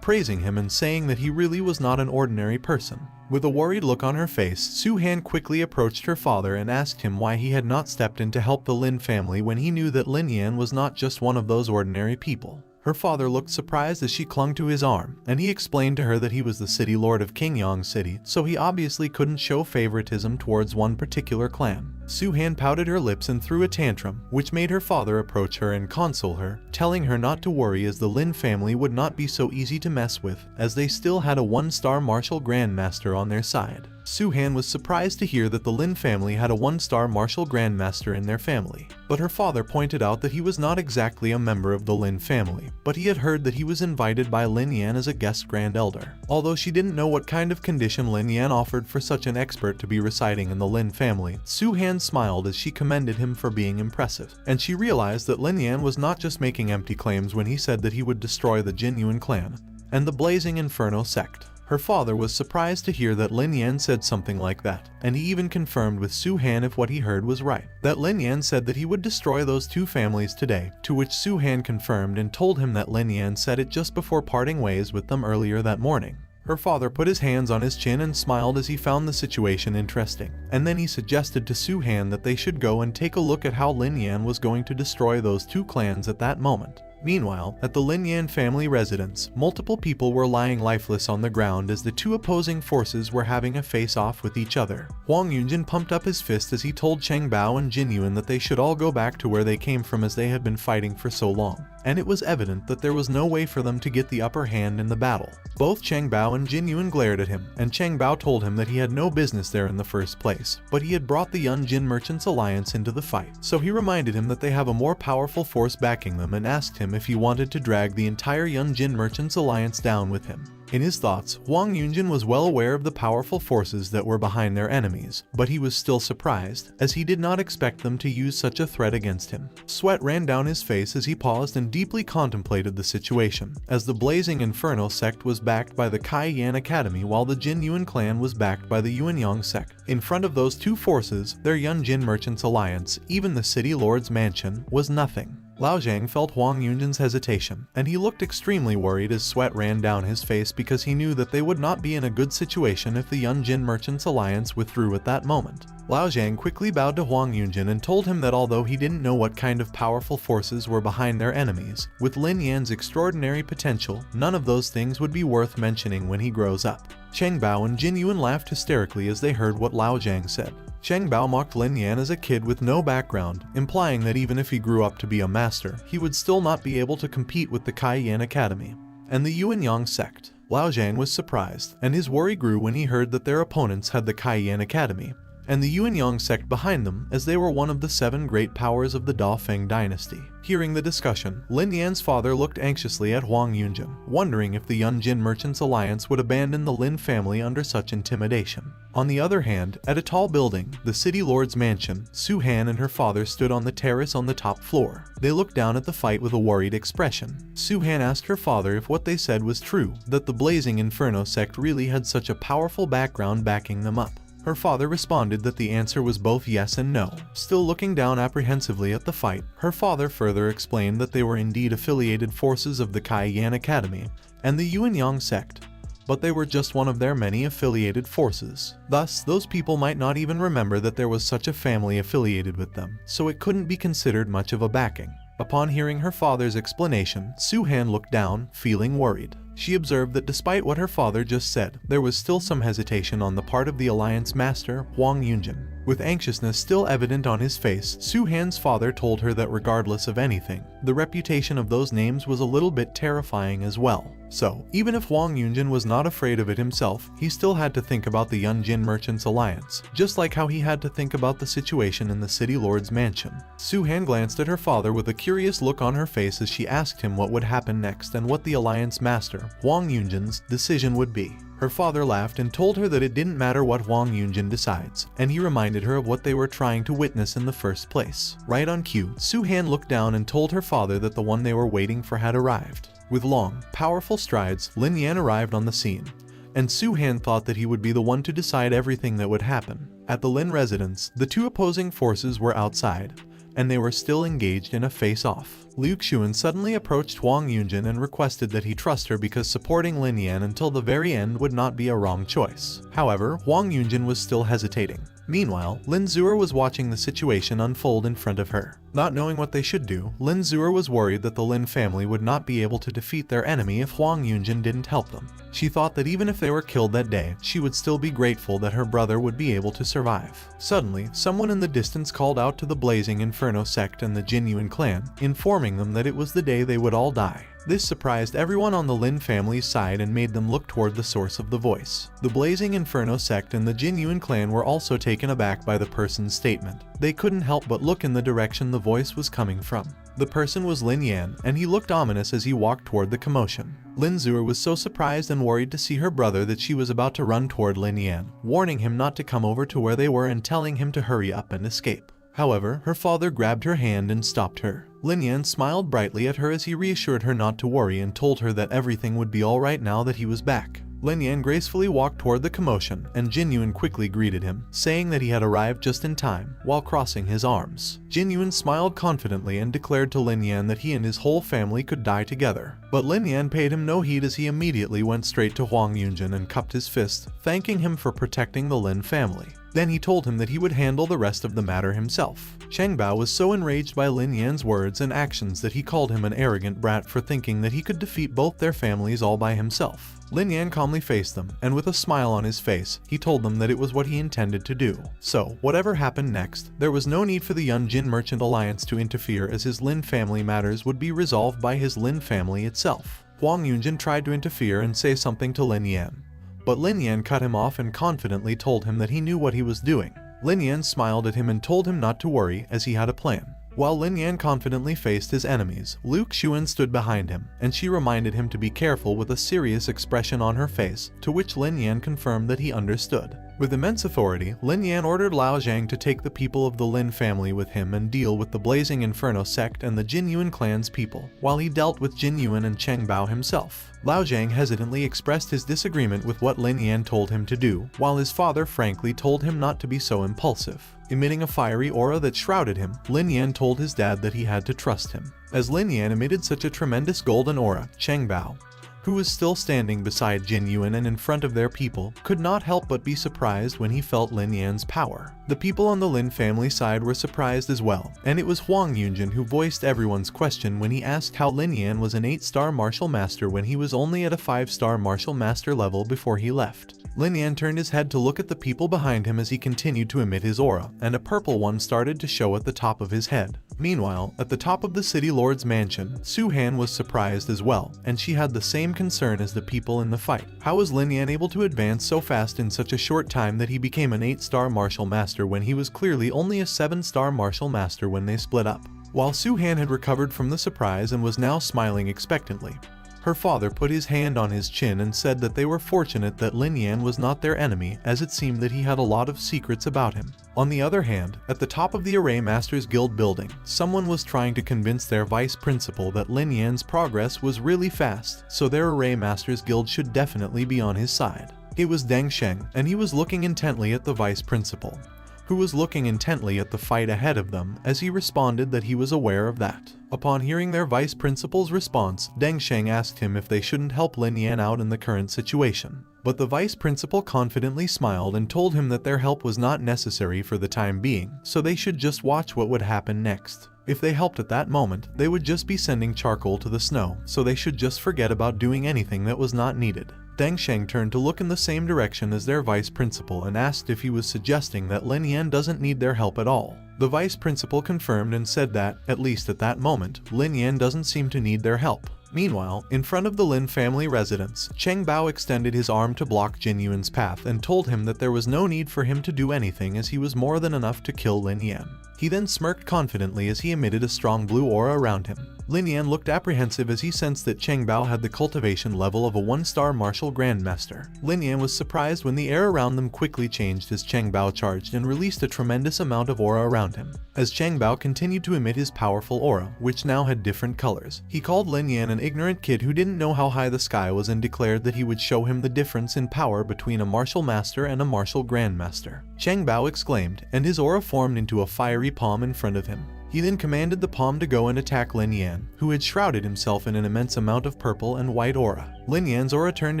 praising him and saying that he really was not an ordinary person. With a worried look on her face, Su Han quickly approached her father and asked him why he had not stepped in to help the Lin family when he knew that Lin Yan was not just one of those ordinary people. Her father looked surprised as she clung to his arm, and he explained to her that he was the city lord of Qingyang City, so he obviously couldn't show favoritism towards one particular clan. Su-Han pouted her lips and threw a tantrum, which made her father approach her and console her, telling her not to worry as the Lin family would not be so easy to mess with, as they still had a one-star martial grandmaster on their side. Su-Han was surprised to hear that the Lin family had a one-star martial grandmaster in their family, but her father pointed out that he was not exactly a member of the Lin family, but he had heard that he was invited by Lin Yan as a guest grand elder. Although she didn't know what kind of condition Lin Yan offered for such an expert to be residing in the Lin family, Su-Han smiled as she commended him for being impressive, and she realized that Lin Yan was not just making empty claims when he said that he would destroy the Jin Yuan clan and the Blazing Inferno sect. Her father was surprised to hear that Lin Yan said something like that, and he even confirmed with Su-Han if what he heard was right, that Lin Yan said that he would destroy those two families today, to which Su-Han confirmed and told him that Lin Yan said it just before parting ways with them earlier that morning. Her father put his hands on his chin and smiled as he found the situation interesting, and then he suggested to Su-Han that they should go and take a look at how Lin Yan was going to destroy those two clans at that moment. Meanwhile, at the Lin Yan family residence, multiple people were lying lifeless on the ground as the two opposing forces were having a face-off with each other. Huang Yunjin pumped up his fist as he told Cheng Bao and Jin Yuan that they should all go back to where they came from as they had been fighting for so long, and it was evident that there was no way for them to get the upper hand in the battle. Both Cheng Bao and Jin Yuan glared at him, and Cheng Bao told him that he had no business there in the first place, but he had brought the Yunjin Merchants Alliance into the fight. So he reminded him that they have a more powerful force backing them and asked him if he wanted to drag the entire Yunjin Merchants Alliance down with him. In his thoughts, Huang Yunjin was well aware of the powerful forces that were behind their enemies, but he was still surprised, as he did not expect them to use such a threat against him. Sweat ran down his face as he paused and deeply contemplated the situation, as the Blazing Inferno sect was backed by the Kai Yan Academy while the Jin Yuan clan was backed by the Yuan Yang sect. In front of those two forces, their Yunjin Merchants Alliance, even the City Lord's mansion, was nothing. Lao Zhang felt Huang Yunjin's hesitation, and he looked extremely worried as sweat ran down his face because he knew that they would not be in a good situation if the Yunjin Merchants Alliance withdrew at that moment. Lao Zhang quickly bowed to Huang Yunjin and told him that although he didn't know what kind of powerful forces were behind their enemies, with Lin Yan's extraordinary potential, none of those things would be worth mentioning when he grows up. Cheng Bao and Jin Yuan laughed hysterically as they heard what Lao Zhang said. Cheng Bao mocked Lin Yan as a kid with no background, implying that even if he grew up to be a master, he would still not be able to compete with the Kai Yan Academy and the Yuan Yang sect. Lao Zhang was surprised, and his worry grew when he heard that their opponents had the Kai Yan Academy and the Yuan Yang sect behind them, as they were one of the 7 great powers of the Dafeng dynasty. Hearing the discussion, Lin Yan's father looked anxiously at Huang Yunjin, wondering if the Yunjin Merchants Alliance would abandon the Lin family under such intimidation. On the other hand, at a tall building, the City Lord's mansion, Su-Han and her father stood on the terrace on the top floor. They looked down at the fight with a worried expression. Su-Han asked her father if what they said was true, that the Blazing Inferno sect really had such a powerful background backing them up. Her father responded that the answer was both yes and no. Still looking down apprehensively at the fight, her father further explained that they were indeed affiliated forces of the Kai Yan Academy and the Yuan Yang sect, but they were just one of their many affiliated forces. Thus, those people might not even remember that there was such a family affiliated with them, so it couldn't be considered much of a backing. Upon hearing her father's explanation, Su-Han looked down, feeling worried. She observed that despite what her father just said, there was still some hesitation on the part of the Alliance Master, Huang Yunjin. With anxiousness still evident on his face, Su-Han's father told her that regardless of anything, the reputation of those names was a little bit terrifying as well. So, even if Huang Yunjin was not afraid of it himself, he still had to think about the Yunjin Merchants Alliance, just like how he had to think about the situation in the City Lord's mansion. Su-Han glanced at her father with a curious look on her face as she asked him what would happen next and what the Alliance Master, Huang Yunjin's, decision would be. Her father laughed and told her that it didn't matter what Huang Yunjin decides, and he reminded her of what they were trying to witness in the first place. Right on cue, Su-Han looked down and told her father that the one they were waiting for had arrived. With long, powerful strides, Lin Yan arrived on the scene, and Su-Han thought that he would be the one to decide everything that would happen. At the Lin residence, the two opposing forces were outside, and they were still engaged in a face-off. Liu Xuan suddenly approached Huang Yunjin and requested that he trust her because supporting Lin Yan until the very end would not be a wrong choice. However, Huang Yunjin was still hesitating. Meanwhile, Lin Zuer was watching the situation unfold in front of her. Not knowing what they should do, Lin Zuer was worried that the Lin family would not be able to defeat their enemy if Huang Yunjin didn't help them. She thought that even if they were killed that day, she would still be grateful that her brother would be able to survive. Suddenly, someone in the distance called out to the Blazing Inferno sect and the Jin Yuan clan, informing them that it was the day they would all die. This surprised everyone on the Lin family's side and made them look toward the source of the voice. The Blazing Inferno sect and the Jin Yuan clan were also taken aback by the person's statement. They couldn't help but look in the direction the voice was coming from. The person was Lin Yan, and he looked ominous as he walked toward the commotion. Lin Zuer was so surprised and worried to see her brother that she was about to run toward Lin Yan, warning him not to come over to where they were and telling him to hurry up and escape. However, her father grabbed her hand and stopped her. Lin Yan smiled brightly at her as he reassured her not to worry and told her that everything would be alright now that he was back. Lin Yan gracefully walked toward the commotion, and Jin Yuan quickly greeted him, saying that he had arrived just in time, while crossing his arms. Jin Yuan smiled confidently and declared to Lin Yan that he and his whole family could die together. But Lin Yan paid him no heed as he immediately went straight to Huang Yunjin and cupped his fist, thanking him for protecting the Lin family. Then he told him that he would handle the rest of the matter himself. Cheng Bao was so enraged by Lin Yan's words and actions that he called him an arrogant brat for thinking that he could defeat both their families all by himself. Lin Yan calmly faced them, and with a smile on his face, he told them that it was what he intended to do. So, whatever happened next, there was no need for the Yunjin Merchant Alliance to interfere as his Lin family matters would be resolved by his Lin family itself. Huang Yunjin tried to interfere and say something to Lin Yan, but Lin Yan cut him off and confidently told him that he knew what he was doing. Lin Yan smiled at him and told him not to worry as he had a plan. While Lin Yan confidently faced his enemies, Luke Xuan stood behind him, and she reminded him to be careful with a serious expression on her face, to which Lin Yan confirmed that he understood. With immense authority, Lin Yan ordered Lao Zhang to take the people of the Lin family with him and deal with the Blazing Inferno sect and the Jin Yuan clan's people, while he dealt with Jin Yuan and Cheng Bao himself. Lao Zhang hesitantly expressed his disagreement with what Lin Yan told him to do, while his father frankly told him not to be so impulsive. Emitting a fiery aura that shrouded him, Lin Yan told his dad that he had to trust him. As Lin Yan emitted such a tremendous golden aura, Cheng Bao, who was still standing beside Jin Yuan and in front of their people, could not help but be surprised when he felt Lin Yan's power. The people on the Lin family side were surprised as well, and it was Huang Yunjin who voiced everyone's question when he asked how Lin Yan was an 8-star martial master when he was only at a 5-star martial master level before he left. Lin Yan turned his head to look at the people behind him as he continued to emit his aura, and a purple one started to show at the top of his head. Meanwhile, at the top of the city lord's mansion, Su Han was surprised as well, and she had the same concern as the people in the fight. How was Lin Yan able to advance so fast in such a short time that he became an 8-star martial master when he was clearly only a 7-star martial master when they split up? While Su Han had recovered from the surprise and was now smiling expectantly, her father put his hand on his chin and said that they were fortunate that Lin Yan was not their enemy, as it seemed that he had a lot of secrets about him. On the other hand, at the top of the Array Masters Guild building, someone was trying to convince their vice principal that Lin Yan's progress was really fast, so their Array Masters Guild should definitely be on his side. It was Deng Sheng, and he was looking intently at the vice principal, who was looking intently at the fight ahead of them, as he responded that he was aware of that. Upon hearing their vice principal's response, Deng Sheng asked him if they shouldn't help Lin Yan out in the current situation. But the vice principal confidently smiled and told him that their help was not necessary for the time being, so they should just watch what would happen next. If they helped at that moment, they would just be sending charcoal to the snow, so they should just forget about doing anything that was not needed. Deng Sheng turned to look in the same direction as their vice principal and asked if he was suggesting that Lin Yan doesn't need their help at all. The vice principal confirmed and said that, at least at that moment, Lin Yan doesn't seem to need their help. Meanwhile, in front of the Lin family residence, Cheng Bao extended his arm to block Jin Yuan's path and told him that there was no need for him to do anything as he was more than enough to kill Lin Yan. He then smirked confidently as he emitted a strong blue aura around him. Lin Yan looked apprehensive as he sensed that Cheng Bao had the cultivation level of a 1-star martial grandmaster. Lin Yan was surprised when the air around them quickly changed as Cheng Bao charged and released a tremendous amount of aura around him. As Cheng Bao continued to emit his powerful aura, which now had different colors, he called Lin Yan an ignorant kid who didn't know how high the sky was and declared that he would show him the difference in power between a martial master and a martial grandmaster. Cheng Bao exclaimed, and his aura formed into a fiery palm in front of him. He then commanded the palm to go and attack Lin Yan, who had shrouded himself in an immense amount of purple and white aura. Lin Yan's aura turned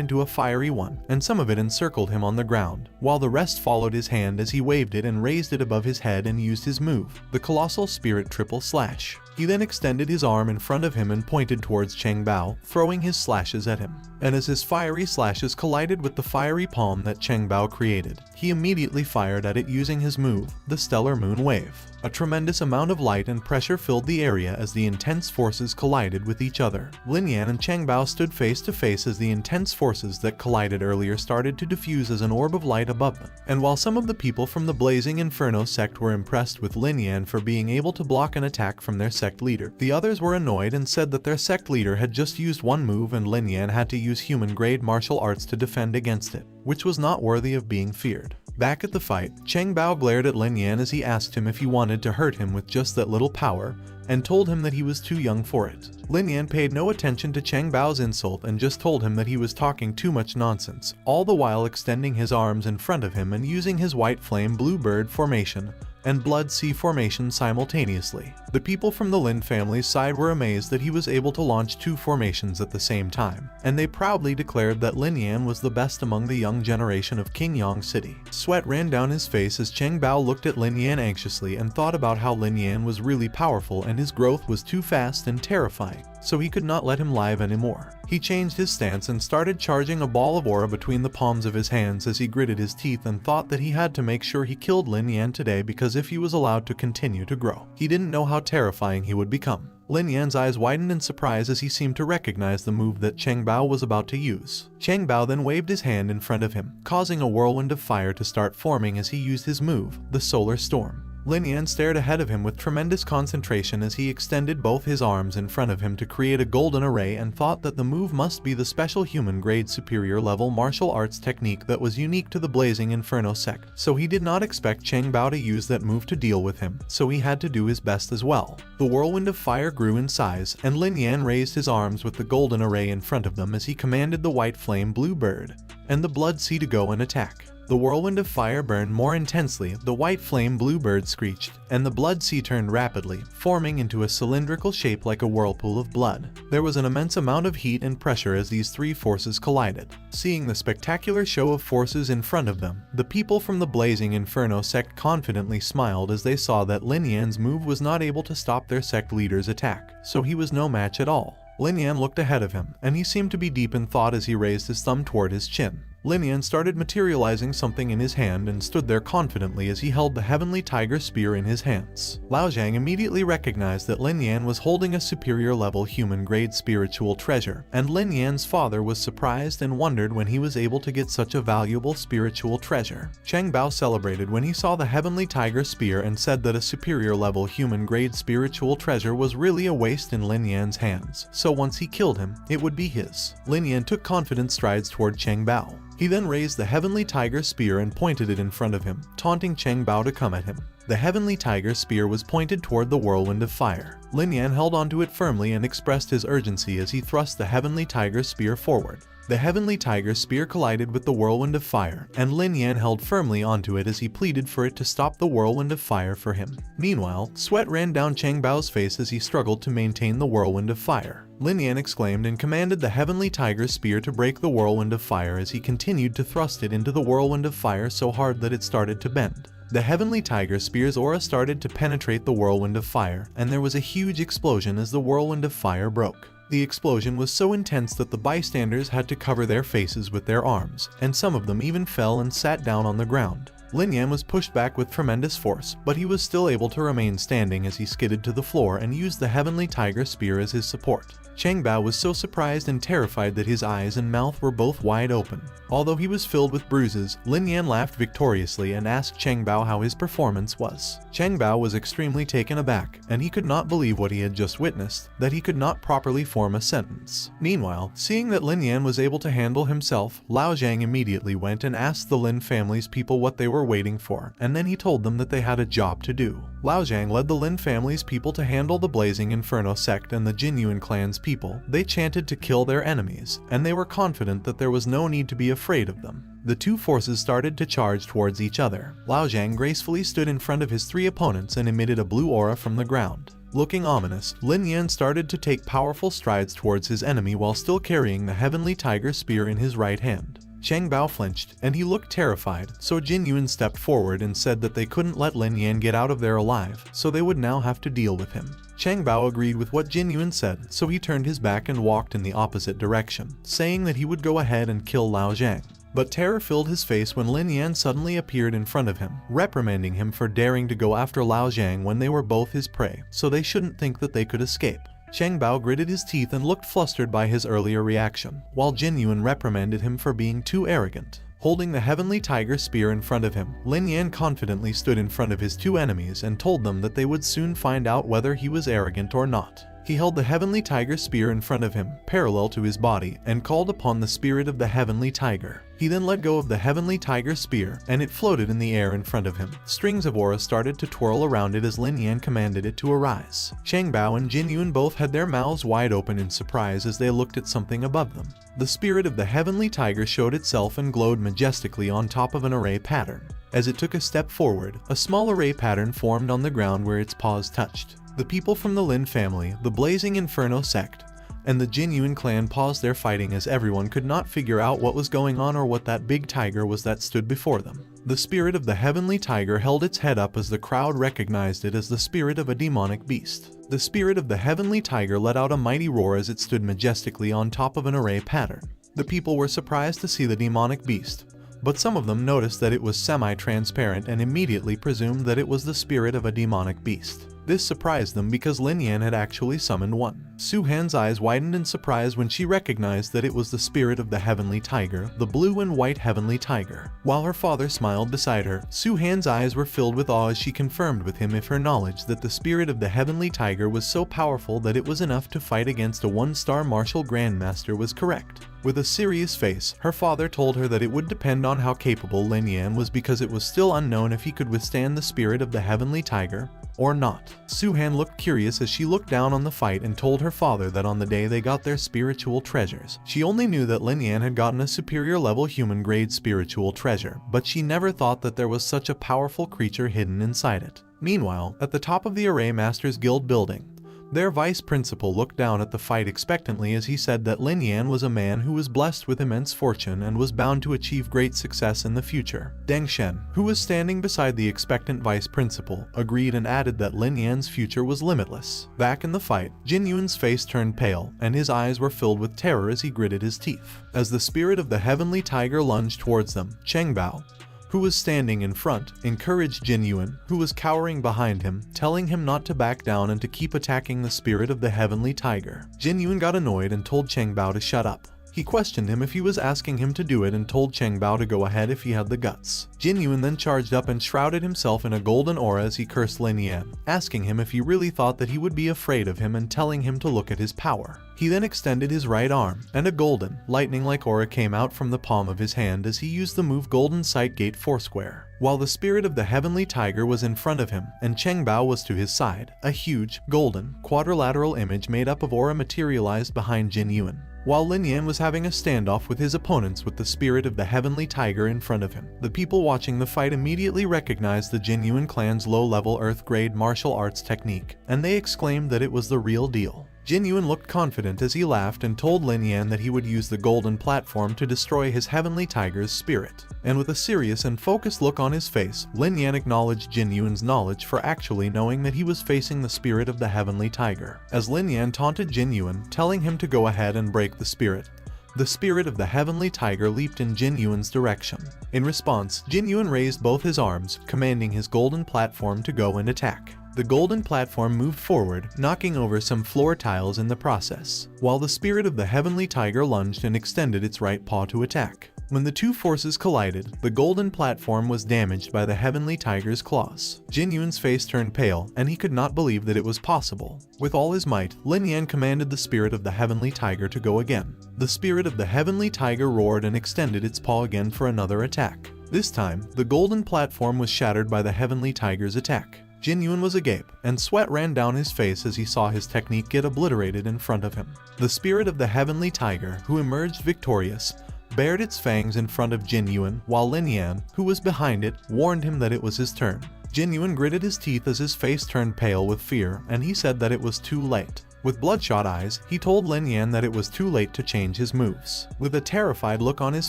into a fiery one, and some of it encircled him on the ground, while the rest followed his hand as he waved it and raised it above his head and used his move, the Colossal Spirit Triple Slash. He then extended his arm in front of him and pointed towards Cheng Bao, throwing his slashes at him. And as his fiery slashes collided with the fiery palm that Cheng Bao created, he immediately fired at it using his move, the Stellar Moon Wave. A tremendous amount of light and pressure filled the area as the intense forces collided with each other. Lin Yan and Cheng Bao stood face to face as the intense forces that collided earlier started to diffuse as an orb of light above them. And while some of the people from the Blazing Inferno sect were impressed with Lin Yan for being able to block an attack from their sect leader, the others were annoyed and said that their sect leader had just used one move and Lin Yan had to use human-grade martial arts to defend against it, which was not worthy of being feared. Back at the fight, Cheng Bao glared at Lin Yan as he asked him if he wanted to hurt him with just that little power, and told him that he was too young for it. Lin Yan paid no attention to Cheng Bao's insult and just told him that he was talking too much nonsense, all the while extending his arms in front of him and using his white flame blue bird formation and blood sea formation simultaneously. The people from the Lin family's side were amazed that he was able to launch two formations at the same time, and they proudly declared that Lin Yan was the best among the young generation of Qingyang City. Sweat ran down his face as Cheng Bao looked at Lin Yan anxiously and thought about how Lin Yan was really powerful and his growth was too fast and terrifying, so he could not let him live anymore. He changed his stance and started charging a ball of aura between the palms of his hands as he gritted his teeth and thought that he had to make sure he killed Lin Yan today because if he was allowed to continue to grow, he didn't know how terrifying he would become. Lin Yan's eyes widened in surprise as he seemed to recognize the move that Cheng Bao was about to use. Cheng Bao then waved his hand in front of him, causing a whirlwind of fire to start forming as he used his move, the Solar Storm. Lin Yan stared ahead of him with tremendous concentration as he extended both his arms in front of him to create a golden array and thought that the move must be the special human-grade superior level martial arts technique that was unique to the Blazing Inferno sect, so he did not expect Cheng Bao to use that move to deal with him, so he had to do his best as well. The whirlwind of fire grew in size, and Lin Yan raised his arms with the golden array in front of them as he commanded the white flame blue bird and the blood sea to go and attack. The whirlwind of fire burned more intensely, the white flame blue bird screeched, and the blood sea turned rapidly, forming into a cylindrical shape like a whirlpool of blood. There was an immense amount of heat and pressure as these three forces collided. Seeing the spectacular show of forces in front of them, the people from the Blazing Inferno sect confidently smiled as they saw that Lin Yan's move was not able to stop their sect leader's attack, so he was no match at all. Lin Yan looked ahead of him, and he seemed to be deep in thought as he raised his thumb toward his chin. Lin Yan started materializing something in his hand and stood there confidently as he held the Heavenly Tiger Spear in his hands. Lao Zhang immediately recognized that Lin Yan was holding a superior level human-grade spiritual treasure, and Lin Yan's father was surprised and wondered when he was able to get such a valuable spiritual treasure. Cheng Bao celebrated when he saw the Heavenly Tiger Spear and said that a superior level human-grade spiritual treasure was really a waste in Lin Yan's hands, so once he killed him, it would be his. Lin Yan took confident strides toward Cheng Bao. He then raised the Heavenly Tiger Spear and pointed it in front of him, taunting Cheng Bao to come at him. The Heavenly Tiger Spear was pointed toward the whirlwind of fire. Lin Yan held onto it firmly and expressed his urgency as he thrust the Heavenly Tiger Spear forward. The Heavenly Tiger Spear collided with the whirlwind of fire, and Lin Yan held firmly onto it as he pleaded for it to stop the whirlwind of fire for him. Meanwhile, sweat ran down Cheng Bao's face as he struggled to maintain the whirlwind of fire. Lin Yan exclaimed and commanded the Heavenly Tiger Spear to break the whirlwind of fire as he continued to thrust it into the whirlwind of fire so hard that it started to bend. The Heavenly Tiger Spear's aura started to penetrate the whirlwind of fire, and there was a huge explosion as the whirlwind of fire broke. The explosion was so intense that the bystanders had to cover their faces with their arms, and some of them even fell and sat down on the ground. Lin Yan was pushed back with tremendous force, but he was still able to remain standing as he skidded to the floor and used the Heavenly Tiger Spear as his support. Cheng Bao was so surprised and terrified that his eyes and mouth were both wide open. Although he was filled with bruises, Lin Yan laughed victoriously and asked Cheng Bao how his performance was. Cheng Bao was extremely taken aback, and he could not believe what he had just witnessed, that he could not properly form a sentence. Meanwhile, seeing that Lin Yan was able to handle himself, Lao Zhang immediately went and asked the Lin family's people what they were waiting for, and then he told them that they had a job to do. Lao Zhang led the Lin family's people to handle the Blazing Inferno sect and the Jinyuan clan's people people, they chanted to kill their enemies, and they were confident that there was no need to be afraid of them. The two forces started to charge towards each other. Lao Zhang gracefully stood in front of his three opponents and emitted a blue aura from the ground. Looking ominous, Lin Yan started to take powerful strides towards his enemy while still carrying the Heavenly Tiger Spear in his right hand. Chang Bao flinched, and he looked terrified, so Jin Yuan stepped forward and said that they couldn't let Lin Yan get out of there alive, so they would now have to deal with him. Chang Bao agreed with what Jin Yuan said, so he turned his back and walked in the opposite direction, saying that he would go ahead and kill Lao Zhang. But terror filled his face when Lin Yan suddenly appeared in front of him, reprimanding him for daring to go after Lao Zhang when they were both his prey, so they shouldn't think that they could escape. Chang Bao gritted his teeth and looked flustered by his earlier reaction, while Jin Yuan reprimanded him for being too arrogant. Holding the Heavenly Tiger Spear in front of him, Lin Yan confidently stood in front of his two enemies and told them that they would soon find out whether he was arrogant or not. He held the Heavenly Tiger Spear in front of him, parallel to his body, and called upon the spirit of the Heavenly Tiger. He then let go of the Heavenly Tiger Spear, and it floated in the air in front of him. Strings of aura started to twirl around it as Lin Yan commanded it to arise. Chang Bao and Jin Yuan both had their mouths wide open in surprise as they looked at something above them. The spirit of the Heavenly Tiger showed itself and glowed majestically on top of an array pattern. As it took a step forward, a small array pattern formed on the ground where its paws touched. The people from the Lin family, the Blazing Inferno sect, and the Jin Yuan clan paused their fighting as everyone could not figure out what was going on or what that big tiger was that stood before them. The spirit of the Heavenly Tiger held its head up as the crowd recognized it as the spirit of a demonic beast. The spirit of the Heavenly Tiger let out a mighty roar as it stood majestically on top of an array pattern. The people were surprised to see the demonic beast, but some of them noticed that it was semi-transparent and immediately presumed that it was the spirit of a demonic beast. This surprised them because Lin Yan had actually summoned one. Su Han's eyes widened in surprise when she recognized that it was the spirit of the Heavenly Tiger, the blue and white Heavenly Tiger. While her father smiled beside her, Su Han's eyes were filled with awe as she confirmed with him her knowledge that the spirit of the Heavenly Tiger was so powerful that it was enough to fight against a one-star martial grandmaster was correct. With a serious face, her father told her that it would depend on how capable Lin Yan was because it was still unknown if he could withstand the spirit of the Heavenly Tiger or not. Su Han looked curious as she looked down on the fight and told her father that on the day they got their spiritual treasures. She only knew that Lin Yan had gotten a superior level human grade spiritual treasure, but she never thought that there was such a powerful creature hidden inside it. Meanwhile, at the top of the Array Masters Guild building, their vice principal looked down at the fight expectantly as he said that Lin Yan was a man who was blessed with immense fortune and was bound to achieve great success in the future. Deng Shen, who was standing beside the expectant vice principal, agreed and added that Lin Yan's future was limitless. Back in the fight, Jin Yuan's face turned pale, and his eyes were filled with terror as he gritted his teeth. As the spirit of the Heavenly Tiger lunged towards them, Chang Bao, who was standing in front, encouraged Jin Yuan, who was cowering behind him, telling him not to back down and to keep attacking the spirit of the Heavenly Tiger. Jin Yuan got annoyed and told Chang Bao to shut up. He questioned him if he was asking him to do it and told Chang Bao to go ahead if he had the guts. Jin Yuan then charged up and shrouded himself in a golden aura as he cursed Lin Yan, asking him if he really thought that he would be afraid of him and telling him to look at his power. He then extended his right arm, and a golden, lightning-like aura came out from the palm of his hand as he used the move Golden Sight Gate Foursquare. While the spirit of the Heavenly Tiger was in front of him, and Chang Bao was to his side, a huge, golden, quadrilateral image made up of aura materialized behind Jin Yuan. While Lin Yan was having a standoff with his opponents with the spirit of the Heavenly Tiger in front of him, the people watching the fight immediately recognized the Jin Yuan clan's low-level Earth-grade martial arts technique, and they exclaimed that it was the real deal. Jin Yuan looked confident as he laughed and told Lin Yan that he would use the golden platform to destroy his Heavenly Tiger's spirit. And with a serious and focused look on his face, Lin Yan acknowledged Jin Yuan's knowledge for actually knowing that he was facing the spirit of the Heavenly Tiger. As Lin Yan taunted Jin Yuan, telling him to go ahead and break the spirit of the Heavenly Tiger leaped in Jin Yuan's direction. In response, Jin Yuan raised both his arms, commanding his golden platform to go and attack. The golden platform moved forward, knocking over some floor tiles in the process, while the spirit of the Heavenly Tiger lunged and extended its right paw to attack. When the two forces collided, the golden platform was damaged by the Heavenly Tiger's claws. Jin Yuan's face turned pale, and he could not believe that it was possible. With all his might, Lin Yan commanded the spirit of the Heavenly Tiger to go again. The spirit of the Heavenly Tiger roared and extended its paw again for another attack. This time, the golden platform was shattered by the Heavenly Tiger's attack. Jin Yuan was agape, and sweat ran down his face as he saw his technique get obliterated in front of him. The spirit of the heavenly tiger, who emerged victorious, bared its fangs in front of Jin Yuan, while Lin Yan, who was behind it, warned him that it was his turn. Jin Yuan gritted his teeth as his face turned pale with fear, and he said that it was too late. With bloodshot eyes, he told Lin Yan that it was too late to change his moves. With a terrified look on his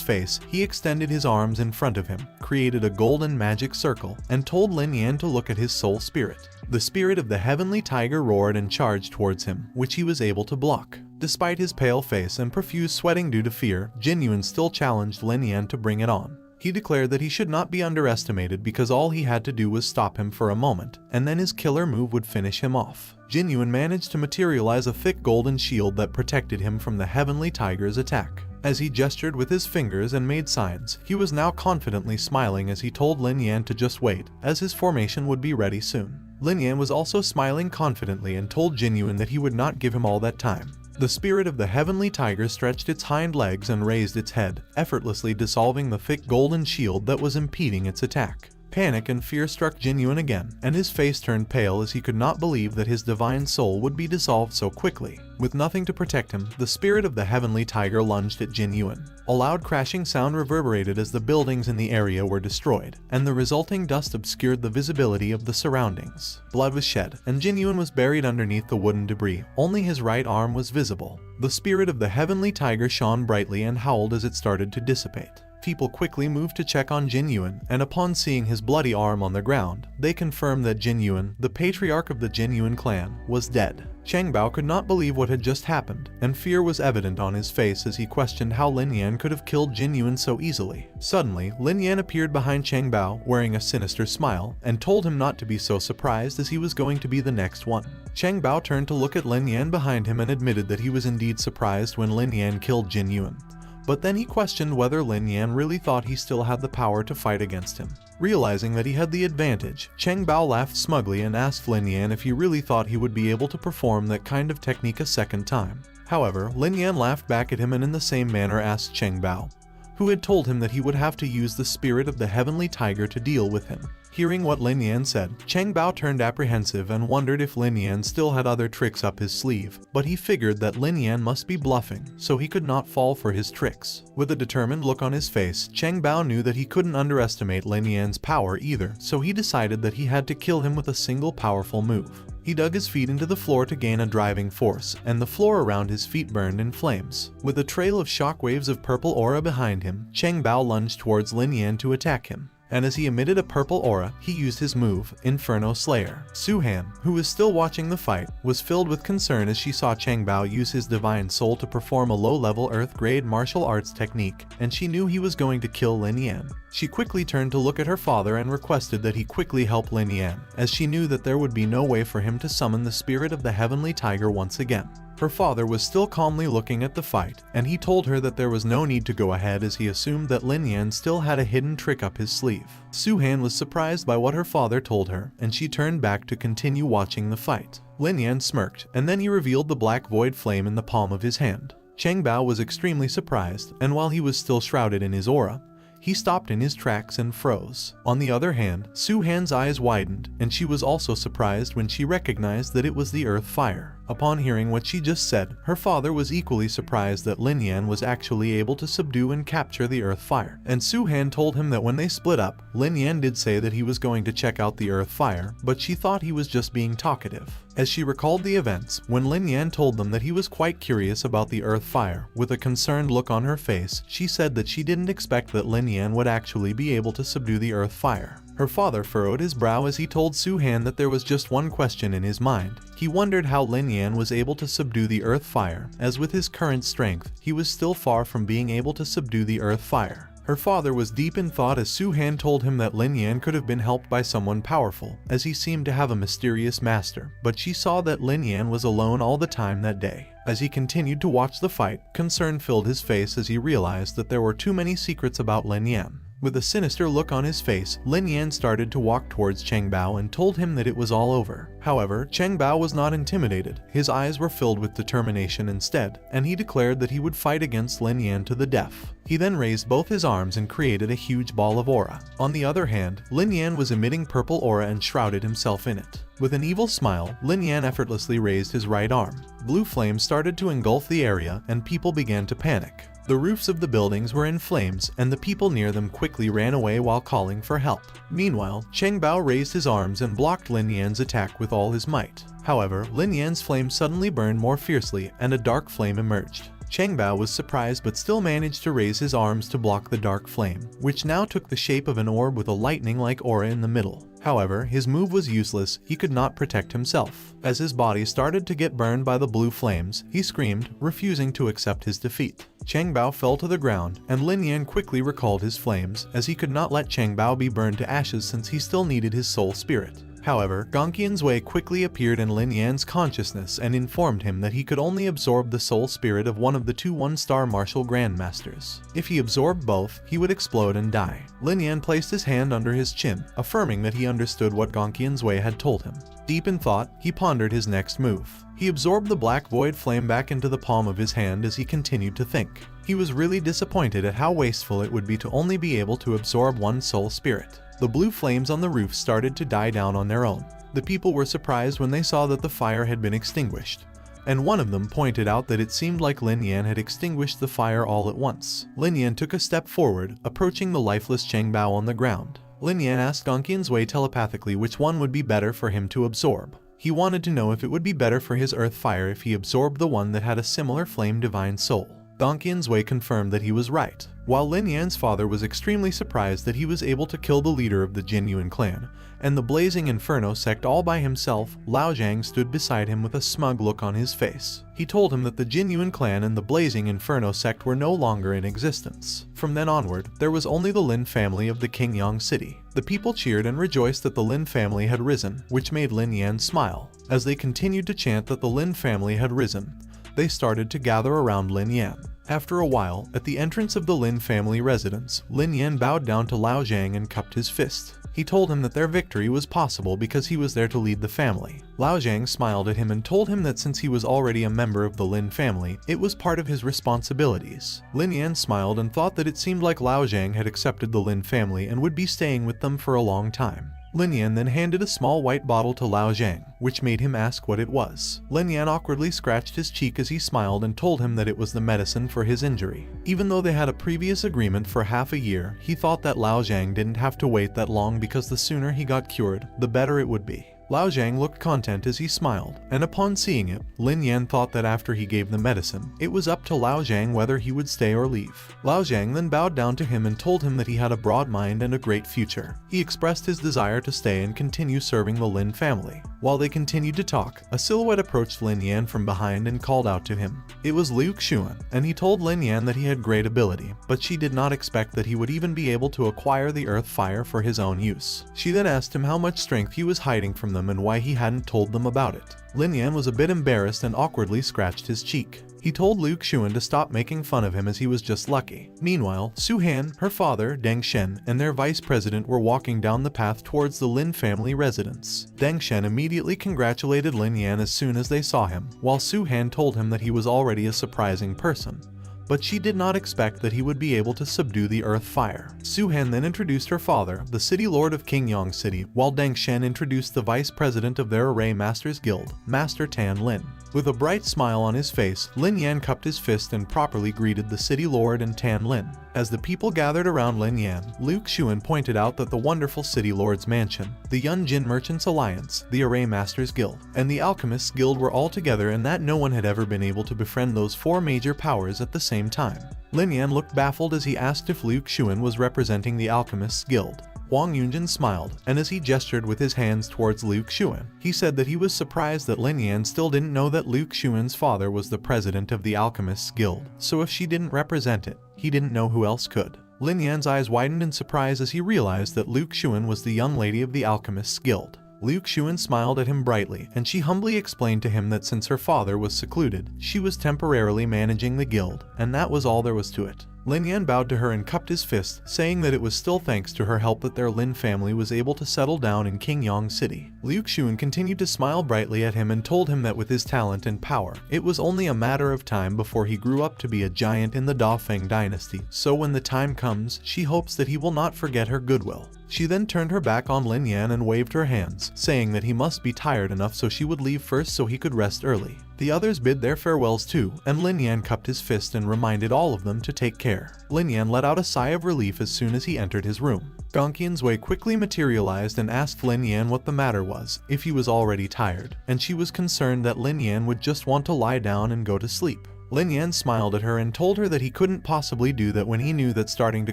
face, he extended his arms in front of him, created a golden magic circle, and told Lin Yan to look at his soul spirit. The spirit of the heavenly tiger roared and charged towards him, which he was able to block. Despite his pale face and profuse sweating due to fear, Jin Yuan still challenged Lin Yan to bring it on. He declared that he should not be underestimated because all he had to do was stop him for a moment, and then his killer move would finish him off. Jin Yuan managed to materialize a thick golden shield that protected him from the heavenly tiger's attack. As he gestured with his fingers and made signs, he was now confidently smiling as he told Lin Yan to just wait, as his formation would be ready soon. Lin Yan was also smiling confidently and told Jin Yuan that he would not give him all that time. The spirit of the heavenly tiger stretched its hind legs and raised its head, effortlessly dissolving the thick golden shield that was impeding its attack. Panic and fear struck Jin Yuan again, and his face turned pale as he could not believe that his divine soul would be dissolved so quickly. With nothing to protect him, the spirit of the heavenly tiger lunged at Jin Yuan. A loud crashing sound reverberated as the buildings in the area were destroyed, and the resulting dust obscured the visibility of the surroundings. Blood was shed, and Jin Yuan was buried underneath the wooden debris. Only his right arm was visible. The spirit of the heavenly tiger shone brightly and howled as it started to dissipate. People quickly moved to check on Jin Yuan, and upon seeing his bloody arm on the ground, they confirmed that Jin Yuan, the patriarch of the Jin Yuan clan, was dead. Chang Bao could not believe what had just happened, and fear was evident on his face as he questioned how Lin Yan could have killed Jin Yuan so easily. Suddenly, Lin Yan appeared behind Chang Bao, wearing a sinister smile, and told him not to be so surprised as he was going to be the next one. Chang Bao turned to look at Lin Yan behind him and admitted that he was indeed surprised when Lin Yan killed Jin Yuan. But then he questioned whether Lin Yan really thought he still had the power to fight against him. Realizing that he had the advantage, Chang Bao laughed smugly and asked Lin Yan if he really thought he would be able to perform that kind of technique a second time. However, Lin Yan laughed back at him and in the same manner asked Chang Bao, who had told him that he would have to use the spirit of the heavenly tiger to deal with him. Hearing what Lin Yan said, Chang Bao turned apprehensive and wondered if Lin Yan still had other tricks up his sleeve, but he figured that Lin Yan must be bluffing, so he could not fall for his tricks. With a determined look on his face, Chang Bao knew that he couldn't underestimate Lin Yan's power either, so he decided that he had to kill him with a single powerful move. He dug his feet into the floor to gain a driving force, and the floor around his feet burned in flames. With a trail of shockwaves of purple aura behind him, Chang Bao lunged towards Lin Yan to attack him. And as he emitted a purple aura, he used his move, Inferno Slayer. Su-Han, who was still watching the fight, was filled with concern as she saw Chang Bao use his divine soul to perform a low-level Earth-grade martial arts technique, and she knew he was going to kill Lin Yan. She quickly turned to look at her father and requested that he quickly help Lin Yan, as she knew that there would be no way for him to summon the spirit of the heavenly tiger once again. Her father was still calmly looking at the fight, and he told her that there was no need to go ahead as he assumed that Lin Yan still had a hidden trick up his sleeve. Su-Han was surprised by what her father told her, and she turned back to continue watching the fight. Lin Yan smirked, and then he revealed the black void flame in the palm of his hand. Chang Bao was extremely surprised, and while he was still shrouded in his aura, he stopped in his tracks and froze. On the other hand, Su-Han's eyes widened, and she was also surprised when she recognized that it was the earth fire. Upon hearing what she just said, her father was equally surprised that Lin Yan was actually able to subdue and capture the earth fire. And Su-Han told him that when they split up, Lin Yan did say that he was going to check out the earth fire, but she thought he was just being talkative. As she recalled the events, when Lin Yan told them that he was quite curious about the earth fire, with a concerned look on her face, she said that she didn't expect that Lin Yan would actually be able to subdue the earth fire. Her father furrowed his brow as he told Su-Han that there was just one question in his mind. He wondered how Lin Yan was able to subdue the earth fire, as with his current strength, he was still far from being able to subdue the earth fire. Her father was deep in thought as Su-Han told him that Lin Yan could have been helped by someone powerful, as he seemed to have a mysterious master, but she saw that Lin Yan was alone all the time that day. As he continued to watch the fight, concern filled his face as he realized that there were too many secrets about Lin Yan. With a sinister look on his face, Lin Yan started to walk towards Cheng Bao and told him that it was all over. However, Cheng Bao was not intimidated. His eyes were filled with determination instead, and he declared that he would fight against Lin Yan to the death. He then raised both his arms and created a huge ball of aura. On the other hand, Lin Yan was emitting purple aura and shrouded himself in it. With an evil smile, Lin Yan effortlessly raised his right arm. Blue flames started to engulf the area, and people began to panic. The roofs of the buildings were in flames, and the people near them quickly ran away while calling for help. Meanwhile, Cheng Bao raised his arms and blocked Lin Yan's attack with all his might. However, Lin Yan's flame suddenly burned more fiercely, and a dark flame emerged. Cheng Bao was surprised but still managed to raise his arms to block the dark flame, which now took the shape of an orb with a lightning-like aura in the middle. However, his move was useless. He could not protect himself. As his body started to get burned by the blue flames, he screamed, refusing to accept his defeat. Cheng Bao fell to the ground, and Lin Yan quickly recalled his flames, as he could not let Cheng Bao be burned to ashes since he still needed his soul spirit. However, Gongqian's Wei quickly appeared in Lin Yan's consciousness and informed him that he could only absorb the soul spirit of one of the two one-star martial grandmasters. If he absorbed both, he would explode and die. Lin Yan placed his hand under his chin, affirming that he understood what Gongqian's Wei had told him. Deep in thought, he pondered his next move. He absorbed the black void flame back into the palm of his hand as he continued to think. He was really disappointed at how wasteful it would be to only be able to absorb one soul spirit. The blue flames on the roof started to die down on their own. The people were surprised when they saw that the fire had been extinguished, and one of them pointed out that it seemed like Lin Yan had extinguished the fire all at once. Lin Yan took a step forward, approaching the lifeless Cheng Bao on the ground. Lin Yan asked Gongqian's Wei telepathically which one would be better for him to absorb. He wanted to know if it would be better for his earth fire if he absorbed the one that had a similar flame divine soul. Gongqian's Wei confirmed that he was right. While Lin Yan's father was extremely surprised that he was able to kill the leader of the Jinyuan clan and the Blazing Inferno sect all by himself, Lao Zhang stood beside him with a smug look on his face. He told him that the Jinyuan clan and the Blazing Inferno sect were no longer in existence. From then onward, there was only the Lin family of the Qingyang city. The people cheered and rejoiced that the Lin family had risen, which made Lin Yan smile. As they continued to chant that the Lin family had risen, they started to gather around Lin Yan. After a while, at the entrance of the Lin family residence, Lin Yan bowed down to Lao Zhang and cupped his fist. He told him that their victory was possible because he was there to lead the family. Lao Zhang smiled at him and told him that since he was already a member of the Lin family, it was part of his responsibilities. Lin Yan smiled and thought that it seemed like Lao Zhang had accepted the Lin family and would be staying with them for a long time. Lin Yan then handed a small white bottle to Lao Zhang, which made him ask what it was. Lin Yan awkwardly scratched his cheek as he smiled and told him that it was the medicine for his injury. Even though they had a previous agreement for half a year, he thought that Lao Zhang didn't have to wait that long because the sooner he got cured, the better it would be. Lao Zhang looked content as he smiled, and upon seeing it, Lin Yan thought that after he gave the medicine, it was up to Lao Zhang whether he would stay or leave. Lao Zhang then bowed down to him and told him that he had a broad mind and a great future. He expressed his desire to stay and continue serving the Lin family. While they continued to talk, a silhouette approached Lin Yan from behind and called out to him. It was Liu Xuan, and he told Lin Yan that he had great ability, but she did not expect that he would even be able to acquire the earth fire for his own use. She then asked him how much strength he was hiding from them and why he hadn't told them about it. Lin Yan was a bit embarrassed and awkwardly scratched his cheek. He told Liu Xuan to stop making fun of him as he was just lucky. Meanwhile, Su Han, her father, Deng Shen, and their vice president were walking down the path towards the Lin family residence. Deng Shen immediately congratulated Lin Yan as soon as they saw him, while Su Han told him that he was already a surprising person. But she did not expect that he would be able to subdue the earth fire. Su Han then introduced her father, the city lord of Qingyang City, while Deng Shen introduced the vice president of their Array Masters Guild, Master Tan Lin. With a bright smile on his face, Lin Yan cupped his fist and properly greeted the city lord and Tan Lin. As the people gathered around Lin Yan, Liu Xuan pointed out that the wonderful city lord's mansion, the Yunjin Merchants Alliance, the Array Masters Guild, and the Alchemists Guild were all together and that no one had ever been able to befriend those four major powers at the same time. Lin Yan looked baffled as he asked if Liu Xuan was representing the Alchemists Guild. Wang Yunjin smiled, and as he gestured with his hands towards Liu Xuan, he said that he was surprised that Lin Yan still didn't know that Liu Xuan's father was the president of the Alchemists Guild, so if she didn't represent it, he didn't know who else could. Lin Yan's eyes widened in surprise as he realized that Liu Xuan was the young lady of the Alchemists Guild. Liu Xuan smiled at him brightly, and she humbly explained to him that since her father was secluded, she was temporarily managing the guild, and that was all there was to it. Lin Yan bowed to her and cupped his fist, saying that it was still thanks to her help that their Lin family was able to settle down in Qingyang City. Liu Xun continued to smile brightly at him and told him that with his talent and power, it was only a matter of time before he grew up to be a giant in the Dafeng dynasty, so when the time comes, she hopes that he will not forget her goodwill. She then turned her back on Lin Yan and waved her hands, saying that he must be tired enough so she would leave first so he could rest early. The others bid their farewells too, and Lin Yan cupped his fist and reminded all of them to take care. Lin Yan let out a sigh of relief as soon as he entered his room. Gong Qian's quickly materialized and asked Lin Yan what the matter was, if he was already tired, and she was concerned that Lin Yan would just want to lie down and go to sleep. Lin Yan smiled at her and told her that he couldn't possibly do that when he knew that starting to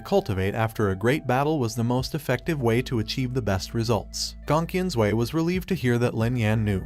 cultivate after a great battle was the most effective way to achieve the best results. Gong Qian's was relieved to hear that Lin Yan knew,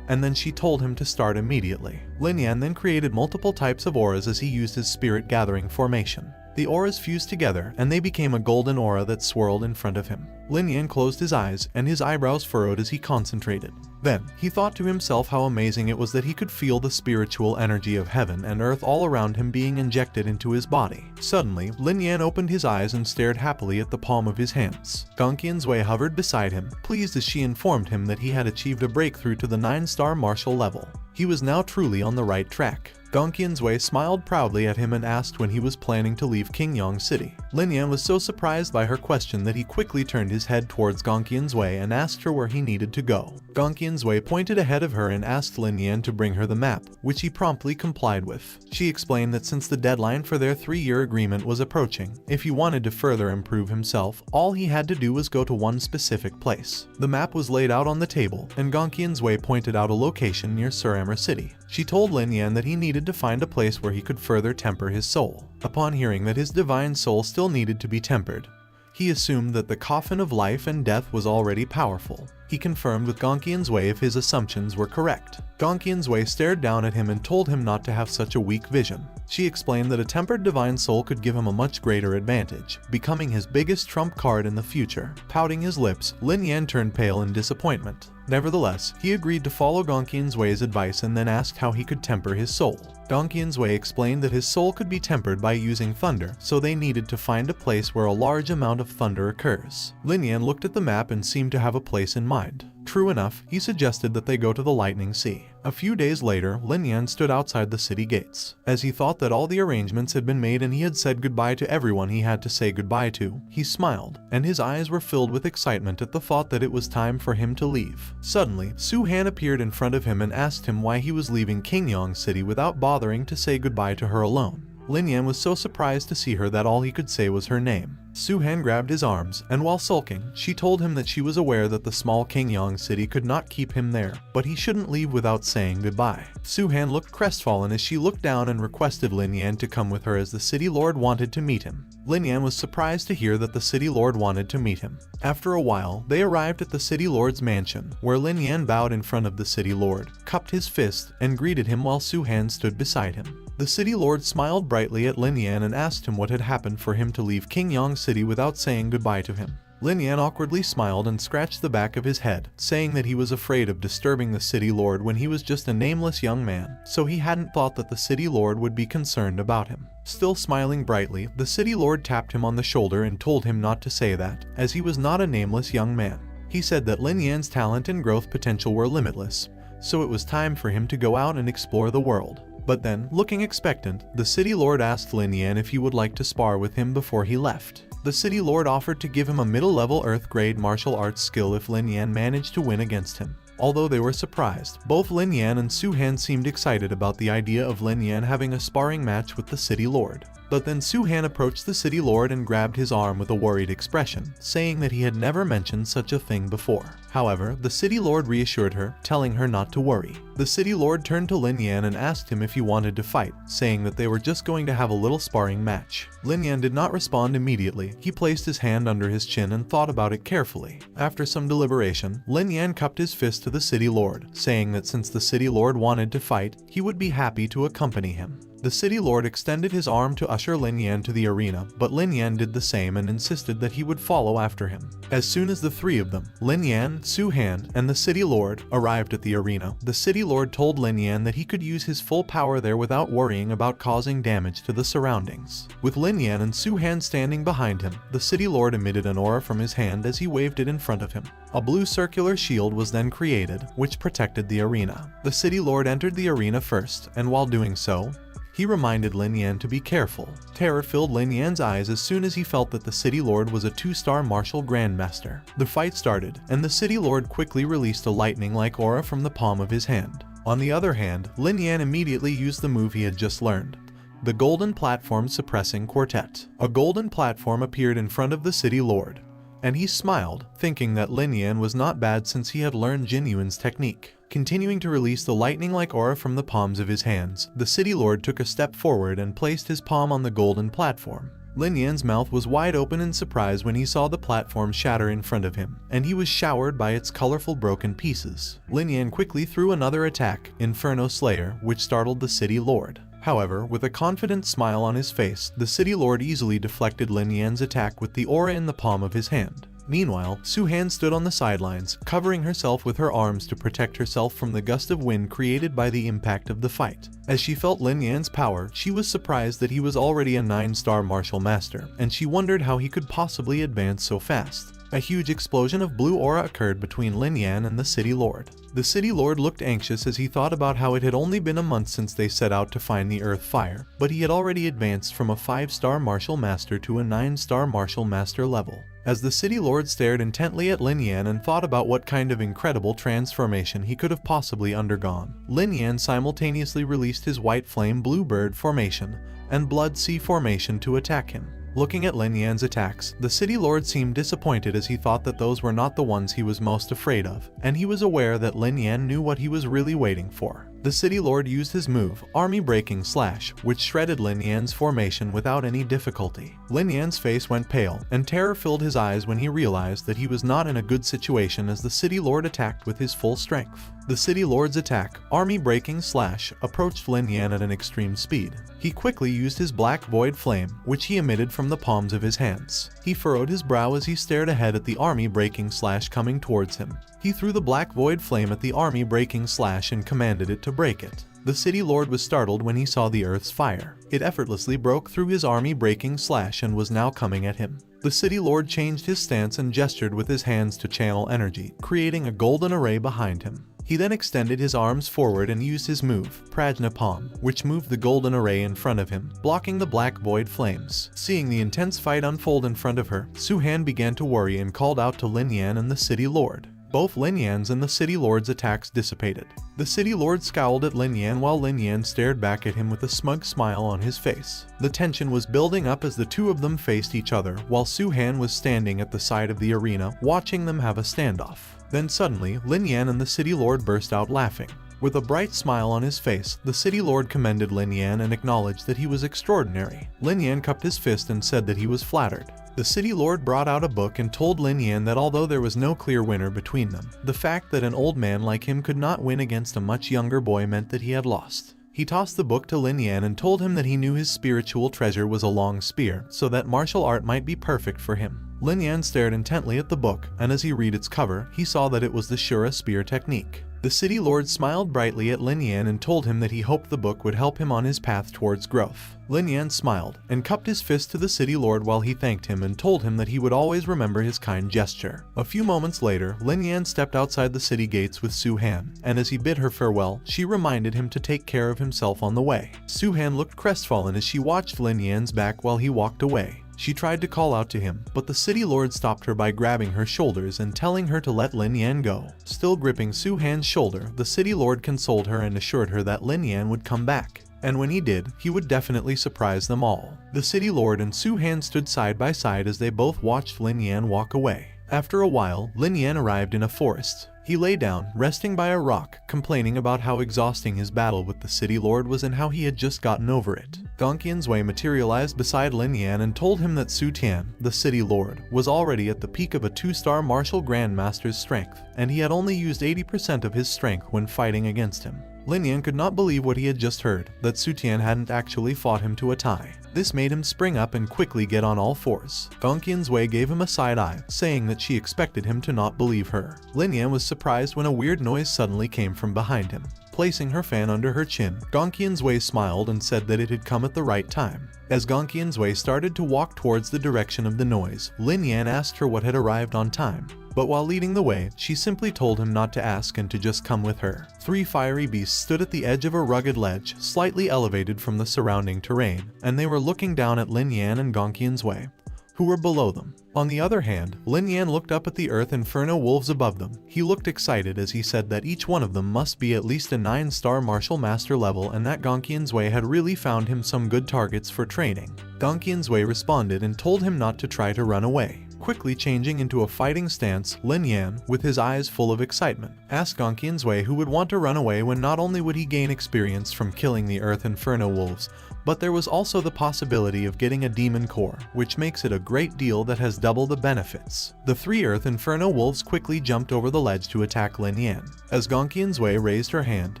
and then she told him to start immediately. Lin Yan then created multiple types of auras as he used his spirit gathering formation. The auras fused together, and they became a golden aura that swirled in front of him. Lin Yan closed his eyes, and his eyebrows furrowed as he concentrated. Then, he thought to himself how amazing it was that he could feel the spiritual energy of heaven and earth all around him being injected into his body. Suddenly, Lin Yan opened his eyes and stared happily at the palm of his hands. Gong Qian's hovered beside him, pleased as she informed him that he had achieved a breakthrough to the 9-star martial level. He was now truly on the right track. Gong Qian's smiled proudly at him and asked when he was planning to leave Qingyang City. Lin Yan was so surprised by her question that he quickly turned his head towards Gong Qian's and asked her where he needed to go. Gong Qian's pointed ahead of her and asked Lin Yan to bring her the map, which he promptly complied with. She explained that since the deadline for their 3-year agreement was approaching, if he wanted to further improve himself, all he had to do was go to one specific place. The map was laid out on the table, and Gong Qian's pointed out a location near Suramar City. She told Lin Yan that he needed to find a place where he could further temper his soul. Upon hearing that his divine soul still needed to be tempered, he assumed that the coffin of life and death was already powerful. He confirmed with Gong Qian's if his assumptions were correct. Gong Qian's stared down at him and told him not to have such a weak vision. She explained that a tempered divine soul could give him a much greater advantage, becoming his biggest trump card in the future. Pouting his lips, Lin Yan turned pale in disappointment. Nevertheless, he agreed to follow Gong Qian's advice and then asked how he could temper his soul. Gong Qian's explained that his soul could be tempered by using thunder, so they needed to find a place where a large amount of thunder occurs. Lin Yan looked at the map and seemed to have a place in mind. True enough, he suggested that they go to the Lightning Sea. A few days later, Lin Yan stood outside the city gates. As he thought that all the arrangements had been made and he had said goodbye to everyone he had to say goodbye to, he smiled, and his eyes were filled with excitement at the thought that it was time for him to leave. Suddenly, Su Han appeared in front of him and asked him why he was leaving Qingyang City without bothering to say goodbye to her alone. Lin Yan was so surprised to see her that all he could say was her name. Su Han grabbed his arms, and while sulking, she told him that she was aware that the small Qingyang City could not keep him there, but he shouldn't leave without saying goodbye. Su Han looked crestfallen as she looked down and requested Lin Yan to come with her as the city lord wanted to meet him. Lin Yan was surprised to hear that the city lord wanted to meet him. After a while, they arrived at the city lord's mansion, where Lin Yan bowed in front of the city lord, cupped his fist, and greeted him while Su Han stood beside him. The city lord smiled brightly at Lin Yan and asked him what had happened for him to leave Qingyang City without saying goodbye to him. Lin Yan awkwardly smiled and scratched the back of his head, saying that he was afraid of disturbing the city lord when he was just a nameless young man, so he hadn't thought that the city lord would be concerned about him. Still smiling brightly, the city lord tapped him on the shoulder and told him not to say that, as he was not a nameless young man. He said that Lin Yan's talent and growth potential were limitless, so it was time for him to go out and explore the world. But then, looking expectant, the city lord asked Lin Yan if he would like to spar with him before he left. The city lord offered to give him a middle-level Earth-grade martial arts skill if Lin Yan managed to win against him. Although they were surprised, both Lin Yan and Su Han seemed excited about the idea of Lin Yan having a sparring match with the city lord. But then Su Han approached the city lord and grabbed his arm with a worried expression, saying that he had never mentioned such a thing before. However, the city lord reassured her, telling her not to worry. The city lord turned to Lin Yan and asked him if he wanted to fight, saying that they were just going to have a little sparring match. Lin Yan did not respond immediately. He placed his hand under his chin and thought about it carefully. After some deliberation, Lin Yan cupped his fist to the city lord, saying that since the city lord wanted to fight, he would be happy to accompany him. The city lord extended his arm to usher Lin Yan to the arena, but Lin Yan did the same and insisted that he would follow after him. As soon as the three of them, Lin Yan, Su Han, and the city lord, arrived at the arena, the city lord told Lin Yan that he could use his full power there without worrying about causing damage to the surroundings. With Lin Yan and Su Han standing behind him, the city lord emitted an aura from his hand as he waved it in front of him. A blue circular shield was then created, which protected the arena. The city lord entered the arena first, and while doing so, he reminded Lin Yan to be careful. Terror filled Lin Yan's eyes as soon as he felt that the city lord was a 2-star martial grandmaster. The fight started, and the city lord quickly released a lightning-like aura from the palm of his hand. On the other hand, Lin Yan immediately used the move he had just learned, the Golden Platform Suppressing Quartet. A golden platform appeared in front of the city lord, and he smiled, thinking that Lin Yan was not bad since he had learned Jin Yuan's technique. Continuing to release the lightning-like aura from the palms of his hands, the city lord took a step forward and placed his palm on the golden platform. Lin Yan's mouth was wide open in surprise when he saw the platform shatter in front of him, and he was showered by its colorful broken pieces. Lin Yan quickly threw another attack, Inferno Slayer, which startled the city lord. However, with a confident smile on his face, the city lord easily deflected Lin Yan's attack with the aura in the palm of his hand. Meanwhile, Su Han stood on the sidelines, covering herself with her arms to protect herself from the gust of wind created by the impact of the fight. As she felt Lin Yan's power, she was surprised that he was already a 9-star martial master, and she wondered how he could possibly advance so fast. A huge explosion of blue aura occurred between Lin Yan and the city lord. The city lord looked anxious as he thought about how it had only been a month since they set out to find the Earth Fire, but he had already advanced from a 5-star martial master to a 9-star martial master level. As the city lord stared intently at Lin Yan and thought about what kind of incredible transformation he could have possibly undergone, Lin Yan simultaneously released his white flame blue bird formation and blood sea formation to attack him. Looking at Lin Yan's attacks, the city lord seemed disappointed as he thought that those were not the ones he was most afraid of, and he was aware that Lin Yan knew what he was really waiting for. The city lord used his move, Army Breaking Slash, which shredded Lin Yan's formation without any difficulty. Lin Yan's face went pale, and terror filled his eyes when he realized that he was not in a good situation as the city lord attacked with his full strength. The city lord's attack, Army Breaking Slash, approached Lin Yan at an extreme speed. He quickly used his black void flame, which he emitted from the palms of his hands. He furrowed his brow as he stared ahead at the Army Breaking Slash coming towards him. He threw the black void flame at the Army Breaking Slash and commanded it to break it. The city lord was startled when he saw the Earth's fire. It effortlessly broke through his Army Breaking Slash and was now coming at him. The city lord changed his stance and gestured with his hands to channel energy, creating a golden array behind him. He then extended his arms forward and used his move, Prajna Palm, which moved the golden array in front of him, blocking the black void flames. Seeing the intense fight unfold in front of her, Su Han began to worry and called out to Lin Yan and the city lord. Both Lin Yan's and the city lord's attacks dissipated. The city lord scowled at Lin Yan while Lin Yan stared back at him with a smug smile on his face. The tension was building up as the two of them faced each other, while Su Han was standing at the side of the arena, watching them have a standoff. Then suddenly, Lin Yan and the city lord burst out laughing. With a bright smile on his face, the city lord commended Lin Yan and acknowledged that he was extraordinary. Lin Yan cupped his fist and said that he was flattered. The city lord brought out a book and told Lin Yan that although there was no clear winner between them, the fact that an old man like him could not win against a much younger boy meant that he had lost. He tossed the book to Lin Yan and told him that he knew his spiritual treasure was a long spear, so that martial art might be perfect for him. Lin Yan stared intently at the book, and as he read its cover, he saw that it was the Shura spear technique. The city lord smiled brightly at Lin Yan and told him that he hoped the book would help him on his path towards growth. Lin Yan smiled and cupped his fist to the city lord while he thanked him and told him that he would always remember his kind gesture. A few moments later, Lin Yan stepped outside the city gates with Su Han, and as he bid her farewell, she reminded him to take care of himself on the way. Su Han looked crestfallen as she watched Lin Yan's back while he walked away. She tried to call out to him, but the city lord stopped her by grabbing her shoulders and telling her to let Lin Yan go. Still gripping Su Han's shoulder, the city lord consoled her and assured her that Lin Yan would come back, and when he did, he would definitely surprise them all. The city lord and Su Han stood side by side as they both watched Lin Yan walk away. After a while, Lin Yan arrived in a forest. He lay down, resting by a rock, complaining about how exhausting his battle with the city lord was and how he had just gotten over it. Gong Wei materialized beside Lin Yan and told him that Su Tian, the city lord, was already at the peak of a 2-star martial grandmaster's strength, and he had only used 80% of his strength when fighting against him. Lin Yan could not believe what he had just heard, that Su Tian hadn't actually fought him to a tie. This made him spring up and quickly get on all fours. Gong Qian's Wei gave him a side eye, saying that she expected him to not believe her. Lin Yan was surprised when a weird noise suddenly came from behind him. Placing her fan under her chin, Gong Qian's Wei smiled and said that it had come at the right time. As Gong Qian's Wei started to walk towards the direction of the noise, Lin Yan asked her what had arrived on time. But while leading the way, she simply told him not to ask and to just come with her. 3 fiery beasts stood at the edge of a rugged ledge, slightly elevated from the surrounding terrain, and they were looking down at Lin Yan and Gong Qian's Wei, who were below them. On the other hand, Lin Yan looked up at the Earth Inferno wolves above them. He looked excited as he said that each one of them must be at least a 9-star martial master level and that Gong Qian's Wei had really found him some good targets for training. Gong Qian's Wei responded and told him not to try to run away. Quickly changing into a fighting stance, Lin Yan, with his eyes full of excitement, asked Gong Qian's Wei who would want to run away when not only would he gain experience from killing the Earth Inferno wolves, but there was also the possibility of getting a demon core, which makes it a great deal that has double the benefits. The 3 Earth Inferno wolves quickly jumped over the ledge to attack Lin Yan, as Gong Qian's Wei raised her hand,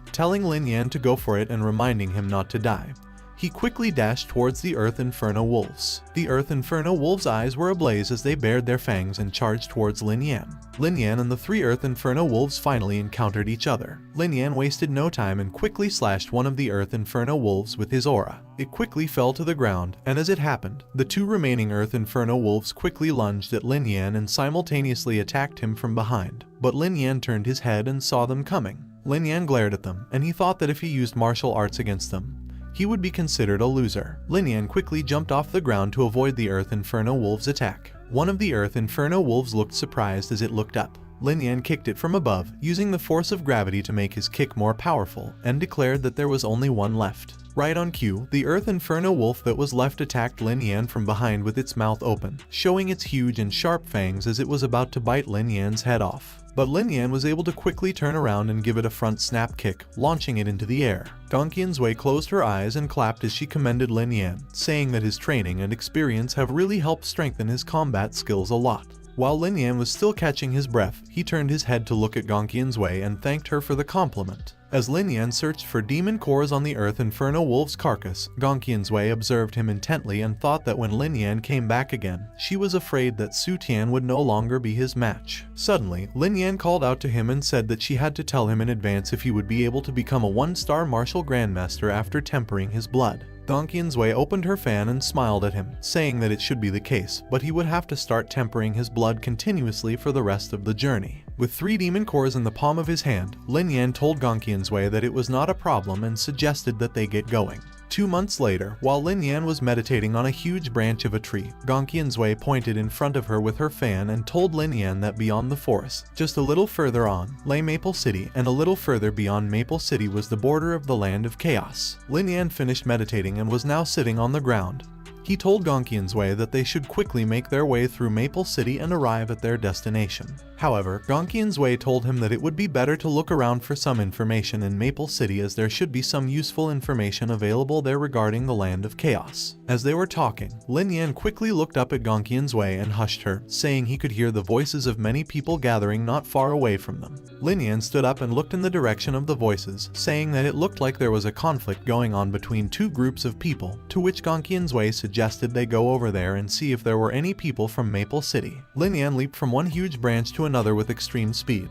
telling Lin Yan to go for it and reminding him not to die. He quickly dashed towards the Earth Inferno wolves. The Earth Inferno wolves' eyes were ablaze as they bared their fangs and charged towards Lin Yan. Lin Yan and the 3 Earth Inferno wolves finally encountered each other. Lin Yan wasted no time and quickly slashed one of the Earth Inferno wolves with his aura. It quickly fell to the ground, and as it happened, the 2 remaining Earth Inferno wolves quickly lunged at Lin Yan and simultaneously attacked him from behind. But Lin Yan turned his head and saw them coming. Lin Yan glared at them, and he thought that if he used martial arts against them, he would be considered a loser. Lin Yan quickly jumped off the ground to avoid the Earth Inferno wolves' attack. One of the Earth Inferno wolves looked surprised as it looked up. Lin Yan kicked it from above, using the force of gravity to make his kick more powerful, and declared that there was only one left. Right on cue, the Earth Inferno wolf that was left attacked Lin Yan from behind with its mouth open, showing its huge and sharp fangs as it was about to bite Lin Yan's head off. But Lin Yan was able to quickly turn around and give it a front snap kick, launching it into the air. Gong Qian's Wei closed her eyes and clapped as she commended Lin Yan, saying that his training and experience have really helped strengthen his combat skills a lot. While Lin Yan was still catching his breath, he turned his head to look at Gong Qian's Wei and thanked her for the compliment. As Lin Yan searched for demon cores on the Earth Inferno wolf's carcass, Gong Qian's Wei observed him intently and thought that when Lin Yan came back again, she was afraid that Su Tian would no longer be his match. Suddenly, Lin Yan called out to him and said that she had to tell him in advance if he would be able to become a 1-star martial grandmaster after tempering his blood. Gong Qian's Wei opened her fan and smiled at him, saying that it should be the case, but he would have to start tempering his blood continuously for the rest of the journey. With 3 demon cores in the palm of his hand, Lin Yan told Gong Qian's Wei that it was not a problem and suggested that they get going. 2 months later, while Lin Yan was meditating on a huge branch of a tree, Gong Qian's Wei pointed in front of her with her fan and told Lin Yan that beyond the forest, just a little further on, lay Maple City, and a little further beyond Maple City was the border of the Land of Chaos. Lin Yan finished meditating and was now sitting on the ground. He told Gong Qian's Wei that they should quickly make their way through Maple City and arrive at their destination. However, Gong Qian's Wei told him that it would be better to look around for some information in Maple City as there should be some useful information available there regarding the Land of Chaos. As they were talking, Lin Yan quickly looked up at Gong Qian's Wei and hushed her, saying he could hear the voices of many people gathering not far away from them. Lin Yan stood up and looked in the direction of the voices, saying that it looked like there was a conflict going on between 2 groups of people, to which Gong Qian's Wei suggested they go over there and see if there were any people from Maple City. Lin Yan leaped from one huge branch to another with extreme speed,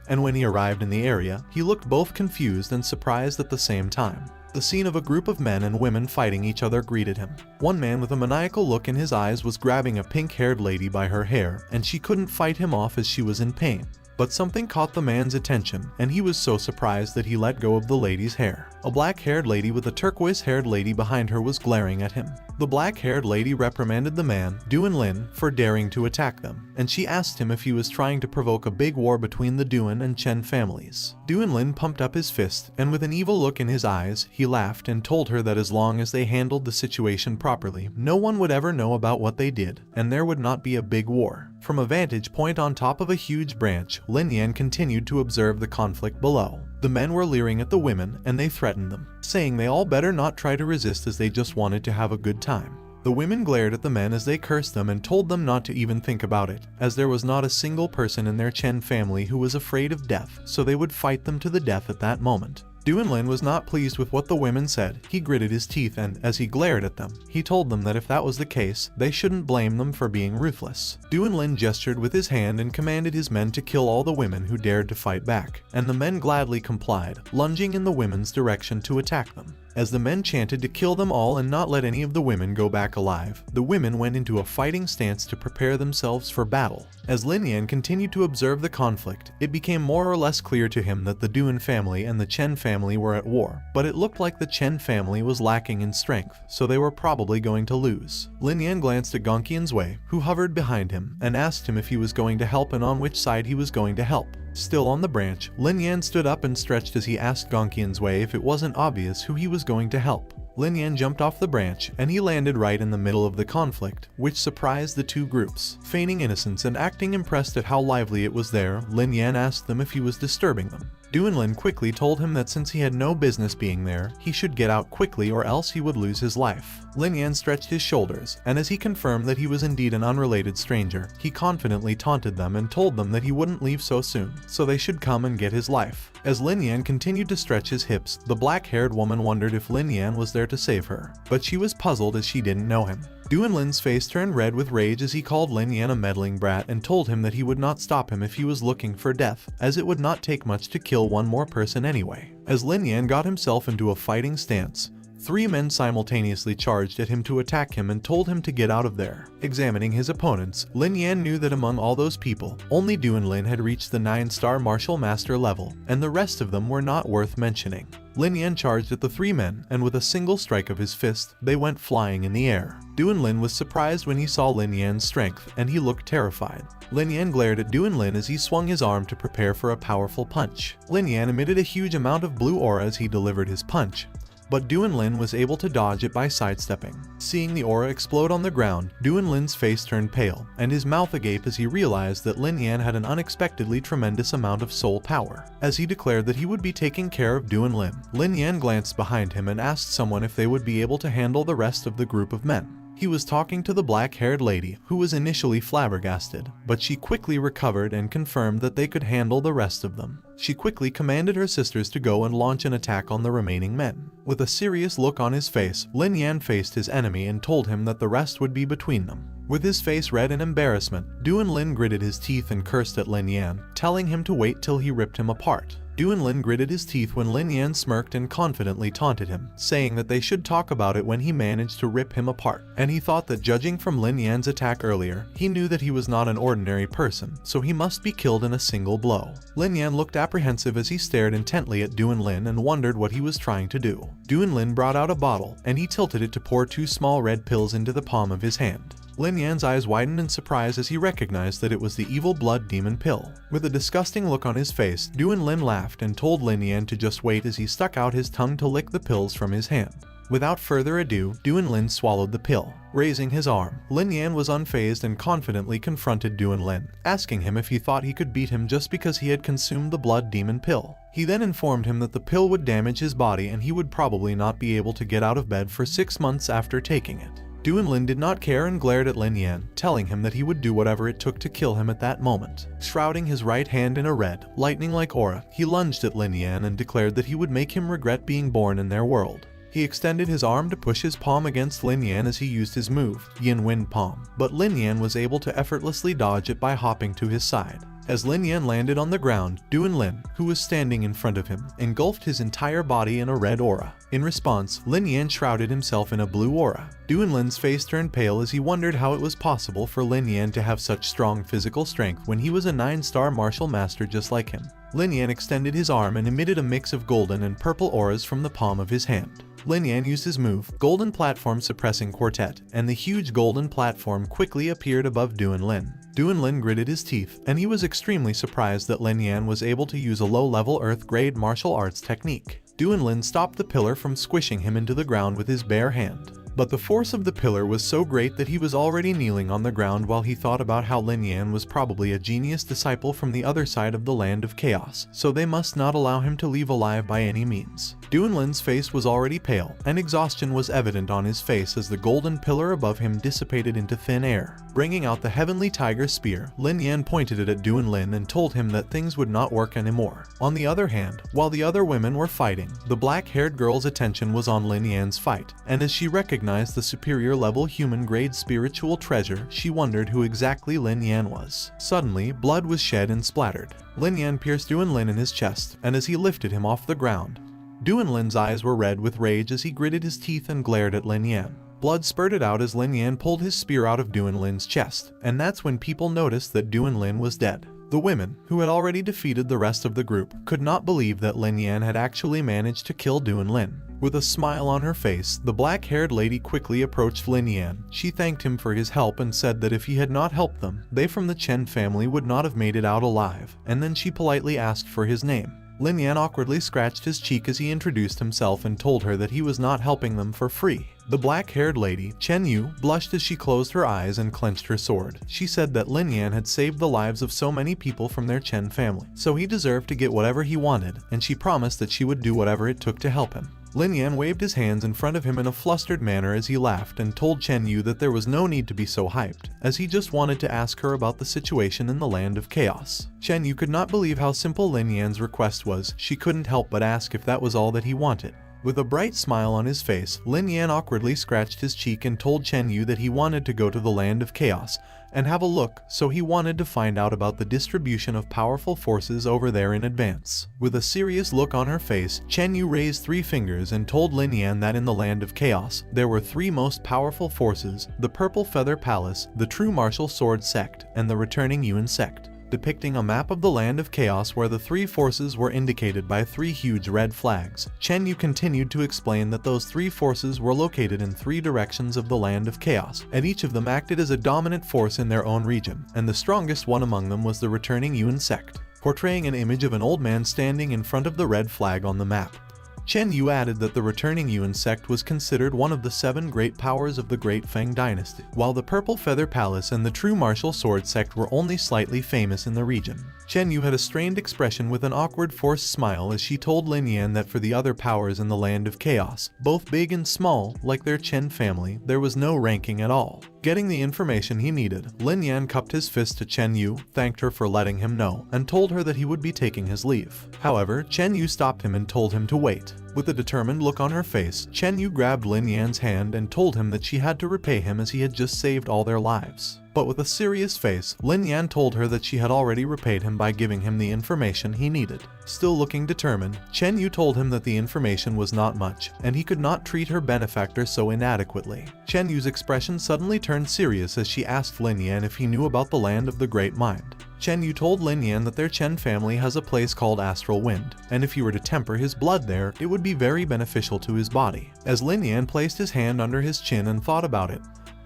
and when he arrived in the area, he looked both confused and surprised at the same time. The scene of a group of men and women fighting each other greeted him. One man with a maniacal look in his eyes was grabbing a pink-haired lady by her hair, and she couldn't fight him off as she was in pain. But something caught the man's attention, and he was so surprised that he let go of the lady's hair. A black-haired lady with a turquoise-haired lady behind her was glaring at him. The black-haired lady reprimanded the man, Duan Lin, for daring to attack them, and she asked him if he was trying to provoke a big war between the Duan and Chen families. Duan Lin pumped up his fist, and with an evil look in his eyes, he laughed and told her that as long as they handled the situation properly, no one would ever know about what they did, and there would not be a big war. From a vantage point on top of a huge branch, Lin Yan continued to observe the conflict below. The men were leering at the women, and they threatened them, saying they all better not try to resist as they just wanted to have a good time. The women glared at the men as they cursed them and told them not to even think about it, as there was not a single person in their Chen family who was afraid of death, so they would fight them to the death at that moment. Duan Lin was not pleased with what the women said. He gritted his teeth and, as he glared at them, he told them that if that was the case, they shouldn't blame them for being ruthless. Duan Lin gestured with his hand and commanded his men to kill all the women who dared to fight back, and the men gladly complied, lunging in the women's direction to attack them. As the men chanted to kill them all and not let any of the women go back alive, the women went into a fighting stance to prepare themselves for battle. As Lin Yan continued to observe the conflict, it became more or less clear to him that the Duan family and the Chen family were at war, but it looked like the Chen family was lacking in strength, so they were probably going to lose. Lin Yan glanced at Gongqian's Wei, who hovered behind him, and asked him if he was going to help and on which side he was going to help. Still on the branch, Lin Yan stood up and stretched as he asked Gongqian's Wei if it wasn't obvious who he was going to help. Lin Yan jumped off the branch, and he landed right in the middle of the conflict, which surprised the two groups. Feigning innocence and acting impressed at how lively it was there, Lin Yan asked them if he was disturbing them. Duan Lin quickly told him that since he had no business being there, he should get out quickly or else he would lose his life. Lin Yan stretched his shoulders, and as he confirmed that he was indeed an unrelated stranger, he confidently taunted them and told them that he wouldn't leave so soon, so they should come and get his life. As Lin Yan continued to stretch his hips, the black-haired woman wondered if Lin Yan was there to save her, but she was puzzled as she didn't know him. Duan Lin's face turned red with rage as he called Lin Yan a meddling brat and told him that he would not stop him if he was looking for death, as it would not take much to kill one more person anyway. As Lin Yan got himself into a fighting stance, 3 men simultaneously charged at him to attack him and told him to get out of there. Examining his opponents, Lin Yan knew that among all those people, only Duan Lin had reached the 9-star martial master level, and the rest of them were not worth mentioning. Lin Yan charged at the 3 men, and with a single strike of his fist, they went flying in the air. Duan Lin was surprised when he saw Lin Yan's strength, and he looked terrified. Lin Yan glared at Duan Lin as he swung his arm to prepare for a powerful punch. Lin Yan emitted a huge amount of blue aura as he delivered his punch, but Duan Lin was able to dodge it by sidestepping. Seeing the aura explode on the ground, Duan Lin's face turned pale, and his mouth agape as he realized that Lin Yan had an unexpectedly tremendous amount of soul power. As he declared that he would be taking care of Duan Lin, Lin Yan glanced behind him and asked someone if they would be able to handle the rest of the group of men. He was talking to the black-haired lady, who was initially flabbergasted, but she quickly recovered and confirmed that they could handle the rest of them. She quickly commanded her sisters to go and launch an attack on the remaining men. With a serious look on his face, Lin Yan faced his enemy and told him that the rest would be between them. With his face red in embarrassment, Duan Lin gritted his teeth and cursed at Lin Yan, telling him to wait till he ripped him apart. Duan Lin gritted his teeth when Lin Yan smirked and confidently taunted him, saying that they should talk about it when he managed to rip him apart. And he thought that judging from Lin Yan's attack earlier, he knew that he was not an ordinary person, so he must be killed in a single blow. Lin Yan looked apprehensive as he stared intently at Duan Lin and wondered what he was trying to do. Duan Lin brought out a bottle, and he tilted it to pour 2 small red pills into the palm of his hand. Lin Yan's eyes widened in surprise as he recognized that it was the evil blood demon pill. With a disgusting look on his face, Duan Lin laughed and told Lin Yan to just wait as he stuck out his tongue to lick the pills from his hand. Without further ado, Duan Lin swallowed the pill. Raising his arm, Lin Yan was unfazed and confidently confronted Duan Lin, asking him if he thought he could beat him just because he had consumed the blood demon pill. He then informed him that the pill would damage his body and he would probably not be able to get out of bed for 6 months after taking it. Duan Lin did not care and glared at Lin Yan, telling him that he would do whatever it took to kill him at that moment. Shrouding his right hand in a red, lightning-like aura, he lunged at Lin Yan and declared that he would make him regret being born in their world. He extended his arm to push his palm against Lin Yan as he used his move, Yin Wind Palm, but Lin Yan was able to effortlessly dodge it by hopping to his side. As Lin Yan landed on the ground, Duan Lin, who was standing in front of him, engulfed his entire body in a red aura. In response, Lin Yan shrouded himself in a blue aura. Duan Lin's face turned pale as he wondered how it was possible for Lin Yan to have such strong physical strength when he was a 9-star martial master just like him. Lin Yan extended his arm and emitted a mix of golden and purple auras from the palm of his hand. Lin Yan used his move, Golden Platform Suppressing Quartet, and the huge golden platform quickly appeared above Duan Lin. Duan Lin gritted his teeth, and he was extremely surprised that Lin Yan was able to use a low-level Earth-grade martial arts technique. Duan Lin stopped the pillar from squishing him into the ground with his bare hand. But the force of the pillar was so great that he was already kneeling on the ground while he thought about how Lin Yan was probably a genius disciple from the other side of the land of chaos, so they must not allow him to leave alive by any means. Duanlin's face was already pale, and exhaustion was evident on his face as the golden pillar above him dissipated into thin air. Bringing out the heavenly tiger spear, Lin Yan pointed it at Duanlin and told him that things would not work anymore. On the other hand, while the other women were fighting, the black-haired girl's attention was on Lin Yan's fight, and as she recognized the superior level human-grade spiritual treasure, she wondered who exactly Lin Yan was. Suddenly, blood was shed and splattered. Lin Yan pierced Duanlin in his chest, and as he lifted him off the ground, Duanlin's eyes were red with rage as he gritted his teeth and glared at Lin Yan. Blood spurted out as Lin Yan pulled his spear out of Duanlin's chest, and that's when people noticed that Duanlin was dead. The women, who had already defeated the rest of the group, could not believe that Lin Yan had actually managed to kill Duanlin. With a smile on her face, the black-haired lady quickly approached Lin Yan. She thanked him for his help and said that if he had not helped them, they from the Chen family would not have made it out alive, and then she politely asked for his name. Lin Yan awkwardly scratched his cheek as he introduced himself and told her that he was not helping them for free. The black-haired lady, Chen Yu, blushed as she closed her eyes and clenched her sword. She said that Lin Yan had saved the lives of so many people from their Chen family, so he deserved to get whatever he wanted, and she promised that she would do whatever it took to help him. Lin Yan waved his hands in front of him in a flustered manner as he laughed and told Chen Yu that there was no need to be so hyped, as he just wanted to ask her about the situation in the land of chaos. Chen Yu could not believe how simple Lin Yan's request was. She couldn't help but ask if that was all that he wanted. With a bright smile on his face, Lin Yan awkwardly scratched his cheek and told Chen Yu that he wanted to go to the land of chaos and have a look, so he wanted to find out about the distribution of powerful forces over there in advance. With a serious look on her face, Chen Yu raised 3 fingers and told Lin Yan that in the land of chaos, there were 3 most powerful forces: the Purple Feather Palace, the True Martial Sword Sect, and the Returning Yuan Sect, depicting a map of the land of chaos where the 3 forces were indicated by 3 huge red flags. Chen Yu continued to explain that those 3 forces were located in 3 directions of the land of chaos, and each of them acted as a dominant force in their own region, and the strongest one among them was the Returning Yuan Sect, portraying an image of an old man standing in front of the red flag on the map. Chen Yu added that the Returning Yuan Sect was considered one of the 7 great powers of the Great Feng Dynasty, while the Purple Feather Palace and the True Martial Sword Sect were only slightly famous in the region. Chen Yu had a strained expression with an awkward forced smile as she told Lin Yan that for the other powers in the land of chaos, both big and small, like their Chen family, there was no ranking at all. Getting the information he needed, Lin Yan cupped his fist to Chen Yu, thanked her for letting him know, and told her that he would be taking his leave. However, Chen Yu stopped him and told him to wait. With a determined look on her face, Chen Yu grabbed Lin Yan's hand and told him that she had to repay him as he had just saved all their lives. But with a serious face, Lin Yan told her that she had already repaid him by giving him the information he needed. Still looking determined, Chen Yu told him that the information was not much, and he could not treat her benefactor so inadequately. Chen Yu's expression suddenly turned serious as she asked Lin Yan if he knew about the land of the Great Mind. Chen Yu told Lin Yan that their Chen family has a place called Astral Wind, and if he were to temper his blood there, it would be very beneficial to his body. As Lin Yan placed his hand under his chin and thought about it,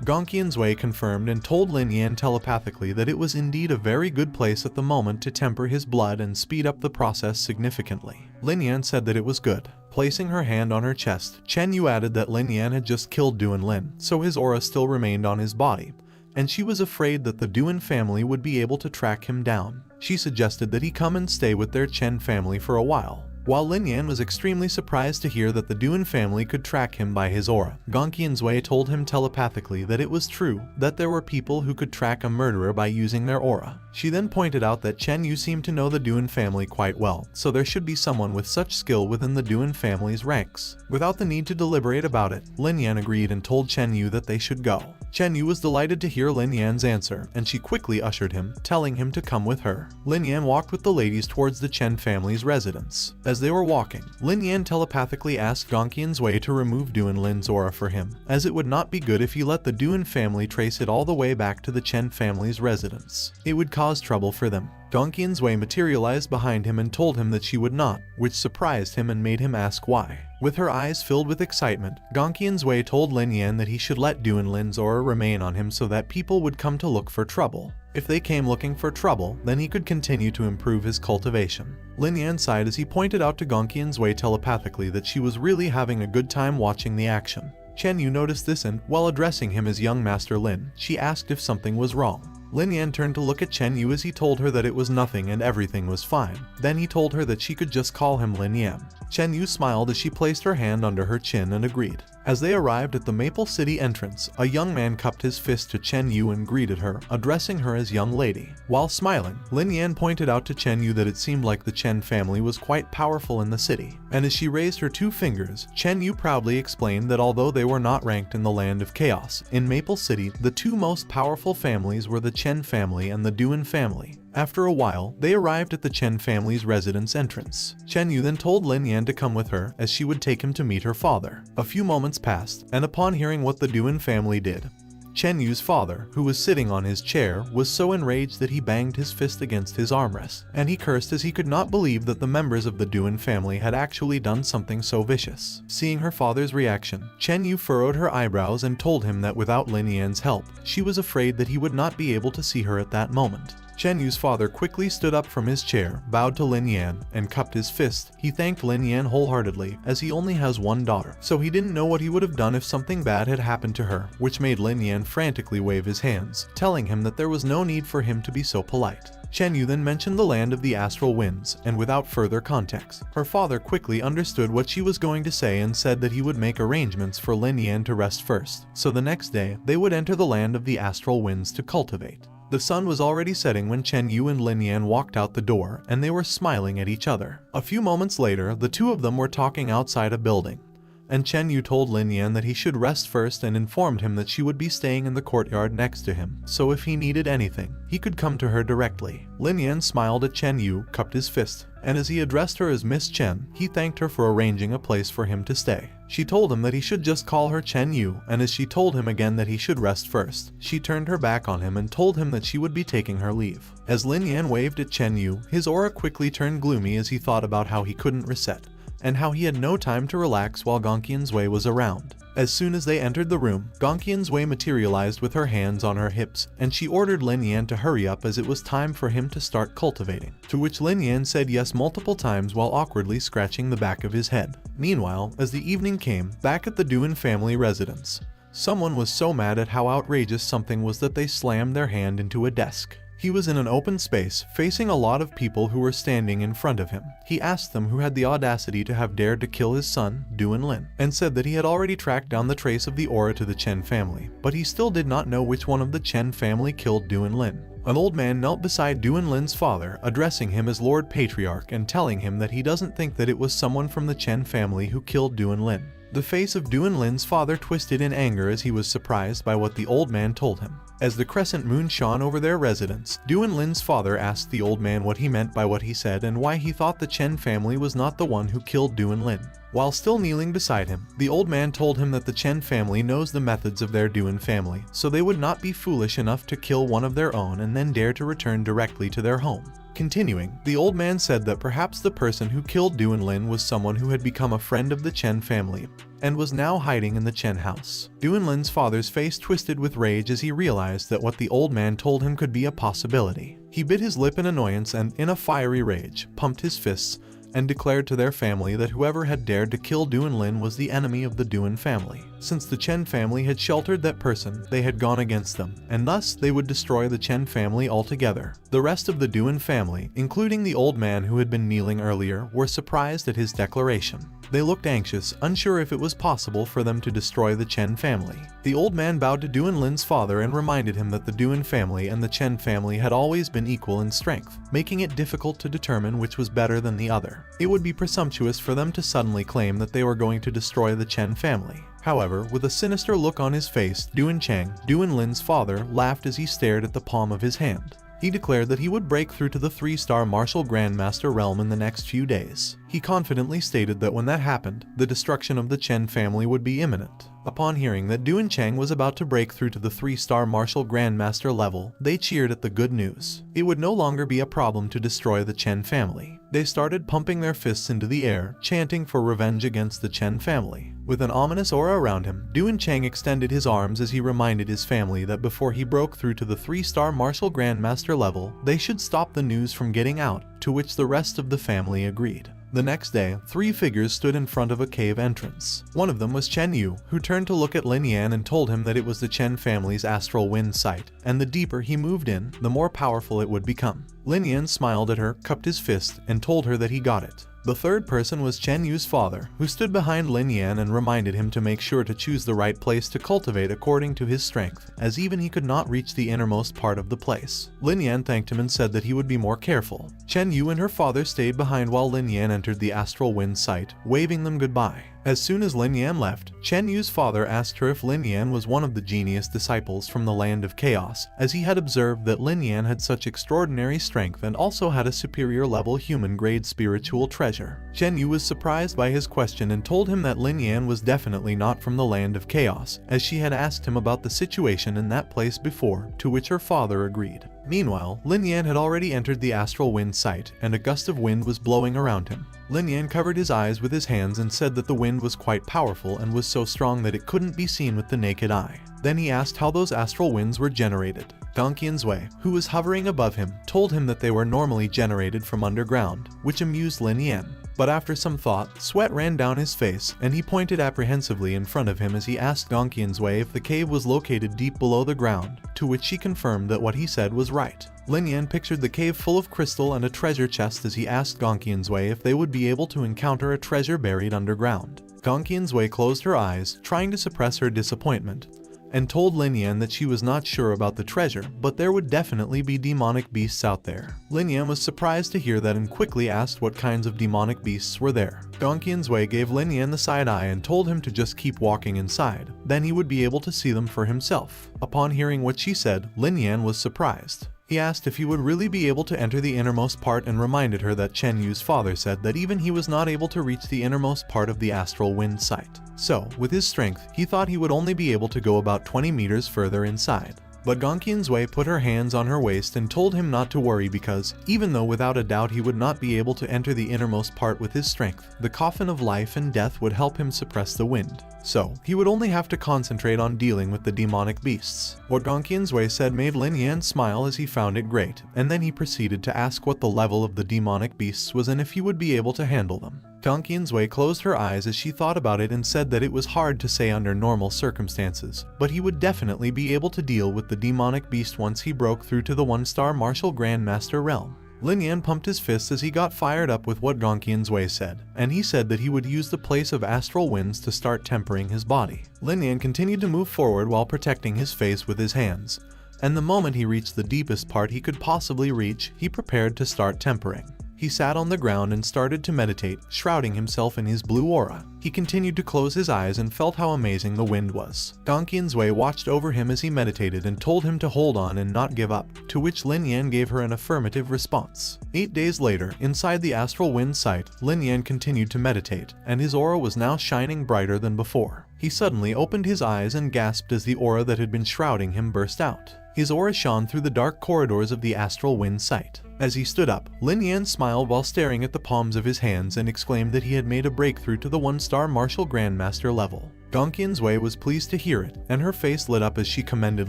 Gongqian Zui confirmed and told Lin Yan telepathically that it was indeed a very good place at the moment to temper his blood and speed up the process significantly. Lin Yan said that it was good. Placing her hand on her chest, Chen Yu added that Lin Yan had just killed Duanlin, so his aura still remained on his body, and she was afraid that the Duan family would be able to track him down. She suggested that he come and stay with their Chen family for a while. While Lin Yan was extremely surprised to hear that the Duan family could track him by his aura, Gongqian Zui told him telepathically that it was true that there were people who could track a murderer by using their aura. She then pointed out that Chen Yu seemed to know the Duan family quite well, so there should be someone with such skill within the Duan family's ranks. Without the need to deliberate about it, Lin Yan agreed and told Chen Yu that they should go. Chen Yu was delighted to hear Lin Yan's answer, and she quickly ushered him, telling him to come with her. Lin Yan walked with the ladies towards the Chen family's residence. As they were walking, Lin Yan telepathically asked Gongqian Zui to remove Duanlin's aura for him, as it would not be good if he let the Duan family trace it all the way back to the Chen family's residence. It would cause trouble for them. Gongqian Zui materialized behind him and told him that she would not, which surprised him and made him ask why. With her eyes filled with excitement, Gongqian Zui told Lin Yan that he should let Duanlin's aura remain on him so that people would come to look for trouble. If they came looking for trouble, then he could continue to improve his cultivation. Lin Yan sighed as he pointed out to Gongqian Zui telepathically that she was really having a good time watching the action. Chen Yu noticed this and, while addressing him as young Master Lin, she asked if something was wrong. Lin Yan turned to look at Chen Yu as he told her that it was nothing and everything was fine. Then he told her that she could just call him Lin Yan. Chen Yu smiled as she placed her hand under her chin and agreed. As they arrived at the Maple City entrance, a young man cupped his fist to Chen Yu and greeted her, addressing her as young lady. While smiling, Lin Yan pointed out to Chen Yu that it seemed like the Chen family was quite powerful in the city. And as she raised her 2 fingers, Chen Yu proudly explained that although they were not ranked in the land of chaos, in Maple City, the 2 most powerful families were the Chen family and the Duan family. After a while, they arrived at the Chen family's residence entrance. Chen Yu then told Lin Yan to come with her, as she would take him to meet her father. A few moments passed, and upon hearing what the Duan family did, Chen Yu's father, who was sitting on his chair, was so enraged that he banged his fist against his armrest, and he cursed as he could not believe that the members of the Duan family had actually done something so vicious. Seeing her father's reaction, Chen Yu furrowed her eyebrows and told him that without Lin Yan's help, she was afraid that he would not be able to see her at that moment. Chen Yu's father quickly stood up from his chair, bowed to Lin Yan, and cupped his fist. He thanked Lin Yan wholeheartedly, as he only has 1 daughter, so he didn't know what he would have done if something bad had happened to her, which made Lin Yan frantically wave his hands, telling him that there was no need for him to be so polite. Chen Yu then mentioned the land of the astral winds, and without further context, her father quickly understood what she was going to say and said that he would make arrangements for Lin Yan to rest first, so the next day, they would enter the land of the astral winds to cultivate. The sun was already setting when Chen Yu and Lin Yan walked out the door, and they were smiling at each other. A few moments later, the 2 of them were talking outside a building, and Chen Yu told Lin Yan that he should rest first and informed him that she would be staying in the courtyard next to him, so if he needed anything, he could come to her directly. Lin Yan smiled at Chen Yu, cupped his fist, and as he addressed her as Miss Chen, he thanked her for arranging a place for him to stay. She told him that he should just call her Chen Yu, and as she told him again that he should rest first, she turned her back on him and told him that she would be taking her leave. As Lin Yan waved at Chen Yu, his aura quickly turned gloomy as he thought about how he couldn't reset, and how he had no time to relax while Gongqian's Wei was around. As soon as they entered the room, Gongqian's Wei materialized with her hands on her hips, and she ordered Lin Yan to hurry up as it was time for him to start cultivating, to which Lin Yan said yes multiple times while awkwardly scratching the back of his head. Meanwhile, as the evening came, back at the Duan family residence, someone was so mad at how outrageous something was that they slammed their hand into a desk. He was in an open space, facing a lot of people who were standing in front of him. He asked them who had the audacity to have dared to kill his son, Duan Lin, and said that he had already tracked down the trace of the aura to the Chen family, but he still did not know which one of the Chen family killed Duan Lin. An old man knelt beside Duan Lin's father, addressing him as Lord Patriarch and telling him that he doesn't think that it was someone from the Chen family who killed Duan Lin. The face of Duan Lin's father twisted in anger as he was surprised by what the old man told him. As the crescent moon shone over their residence, Duan Lin's father asked the old man what he meant by what he said and why he thought the Chen family was not the one who killed Duan Lin. While still kneeling beside him, the old man told him that the Chen family knows the methods of their Duan family, so they would not be foolish enough to kill one of their own and then dare to return directly to their home. Continuing, the old man said that perhaps the person who killed Duan Lin was someone who had become a friend of the Chen family and was now hiding in the Chen house. Duan Lin's father's face twisted with rage as he realized that what the old man told him could be a possibility. He bit his lip in annoyance and, in a fiery rage, pumped his fists and declared to their family that whoever had dared to kill Duan Lin was the enemy of the Duan family. Since the Chen family had sheltered that person, they had gone against them, and thus they would destroy the Chen family altogether. The rest of the Duan family, including the old man who had been kneeling earlier, were surprised at his declaration. They looked anxious, unsure if it was possible for them to destroy the Chen family. The old man bowed to Duan Lin's father and reminded him that the Duan family and the Chen family had always been equal in strength, making it difficult to determine which was better than the other. It would be presumptuous for them to suddenly claim that they were going to destroy the Chen family. However, with a sinister look on his face, Duan Chang, Duan Lin's father, laughed as he stared at the palm of his hand. He declared that he would break through to the 3-star Martial Grandmaster realm in the next few days. He confidently stated that when that happened, the destruction of the Chen family would be imminent. Upon hearing that Duan Chang was about to break through to the 3-star Martial Grandmaster level, they cheered at the good news. It would no longer be a problem to destroy the Chen family. They started pumping their fists into the air, chanting for revenge against the Chen family. With an ominous aura around him, Duan Chang extended his arms as he reminded his family that before he broke through to the 3-star Martial Grandmaster level, they should stop the news from getting out, to which the rest of the family agreed. The next day, 3 figures stood in front of a cave entrance. One of them was Chen Yu, who turned to look at Lin Yan and told him that it was the Chen family's astral wind site, and the deeper he moved in, the more powerful it would become. Lin Yan smiled at her, cupped his fist, and told her that he got it. The third person was Chen Yu's father, who stood behind Lin Yan and reminded him to make sure to choose the right place to cultivate according to his strength, as even he could not reach the innermost part of the place. Lin Yan thanked him and said that he would be more careful. Chen Yu and her father stayed behind while Lin Yan entered the astral wind site, waving them goodbye. As soon as Lin Yan left, Chen Yu's father asked her if Lin Yan was one of the genius disciples from the land of chaos, as he had observed that Lin Yan had such extraordinary strength and also had a superior level human-grade spiritual treasure. Chen Yu was surprised by his question and told him that Lin Yan was definitely not from the land of chaos, as she had asked him about the situation in that place before, to which her father agreed. Meanwhile, Lin Yan had already entered the astral wind site, and a gust of wind was blowing around him. Lin Yan covered his eyes with his hands and said that the wind was quite powerful and was so strong that it couldn't be seen with the naked eye. Then he asked how those astral winds were generated. Gong Qianzui, who was hovering above him, told him that they were normally generated from underground, which amused Lin Yan. But after some thought, sweat ran down his face, and he pointed apprehensively in front of him as he asked Gong Qianzui if the cave was located deep below the ground, to which she confirmed that what he said was right. Lin Yan pictured the cave full of crystal and a treasure chest as he asked Gong Qianzui if they would be able to encounter a treasure buried underground. Gong Qianzui closed her eyes, trying to suppress her disappointment, and told Lin Yan that she was not sure about the treasure, but there would definitely be demonic beasts out there. Lin Yan was surprised to hear that and quickly asked what kinds of demonic beasts were there. Gong Qianzui gave Lin Yan the side eye and told him to just keep walking inside, then he would be able to see them for himself. Upon hearing what she said, Lin Yan was surprised. He asked if he would really be able to enter the innermost part and reminded her that Chen Yu's father said that even he was not able to reach the innermost part of the astral wind site. So, with his strength, he thought he would only be able to go about 20 meters further inside. But Gong Qianzui put her hands on her waist and told him not to worry because, even though without a doubt he would not be able to enter the innermost part with his strength, the coffin of life and death would help him suppress the wind. So, he would only have to concentrate on dealing with the demonic beasts. What Gong Qianzui said made Lin Yan smile as he found it great, and then he proceeded to ask what the level of the demonic beasts was and if he would be able to handle them. Gong Qianzui closed her eyes as she thought about it and said that it was hard to say under normal circumstances, but he would definitely be able to deal with the demonic beast once he broke through to the 1-star martial grandmaster realm. Lin Yan pumped his fists as he got fired up with what Gong Qianzui said, and he said that he would use the place of astral winds to start tempering his body. Lin Yan continued to move forward while protecting his face with his hands, and the moment he reached the deepest part he could possibly reach, he prepared to start tempering. He sat on the ground and started to meditate, shrouding himself in his blue aura. He continued to close his eyes and felt how amazing the wind was. Gong Qianzui watched over him as he meditated and told him to hold on and not give up, to which Lin Yan gave her an affirmative response. 8 days later, inside the astral wind site, Lin Yan continued to meditate, and his aura was now shining brighter than before. He suddenly opened his eyes and gasped as the aura that had been shrouding him burst out. His aura shone through the dark corridors of the astral wind site. As he stood up, Lin Yan smiled while staring at the palms of his hands and exclaimed that he had made a breakthrough to the 1-star martial grandmaster level. Gong Qianzui was pleased to hear it, and her face lit up as she commended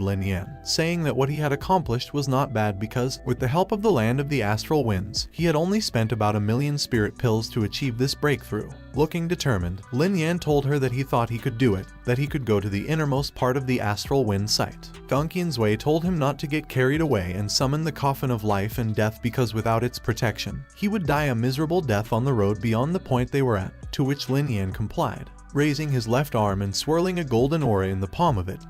Lin Yan, saying that what he had accomplished was not bad because, with the help of the land of the astral winds, he had only spent about 1,000,000 spirit pills to achieve this breakthrough. Looking determined, Lin Yan told her that he thought he could do it, that he could go to the innermost part of the astral wind site. Gong Qianzui told him not to get carried away and summon the coffin of life and death because without its protection, he would die a miserable death on the road beyond the point they were at, to which Lin Yan complied. Raising his left arm and swirling a golden aura in the palm of it,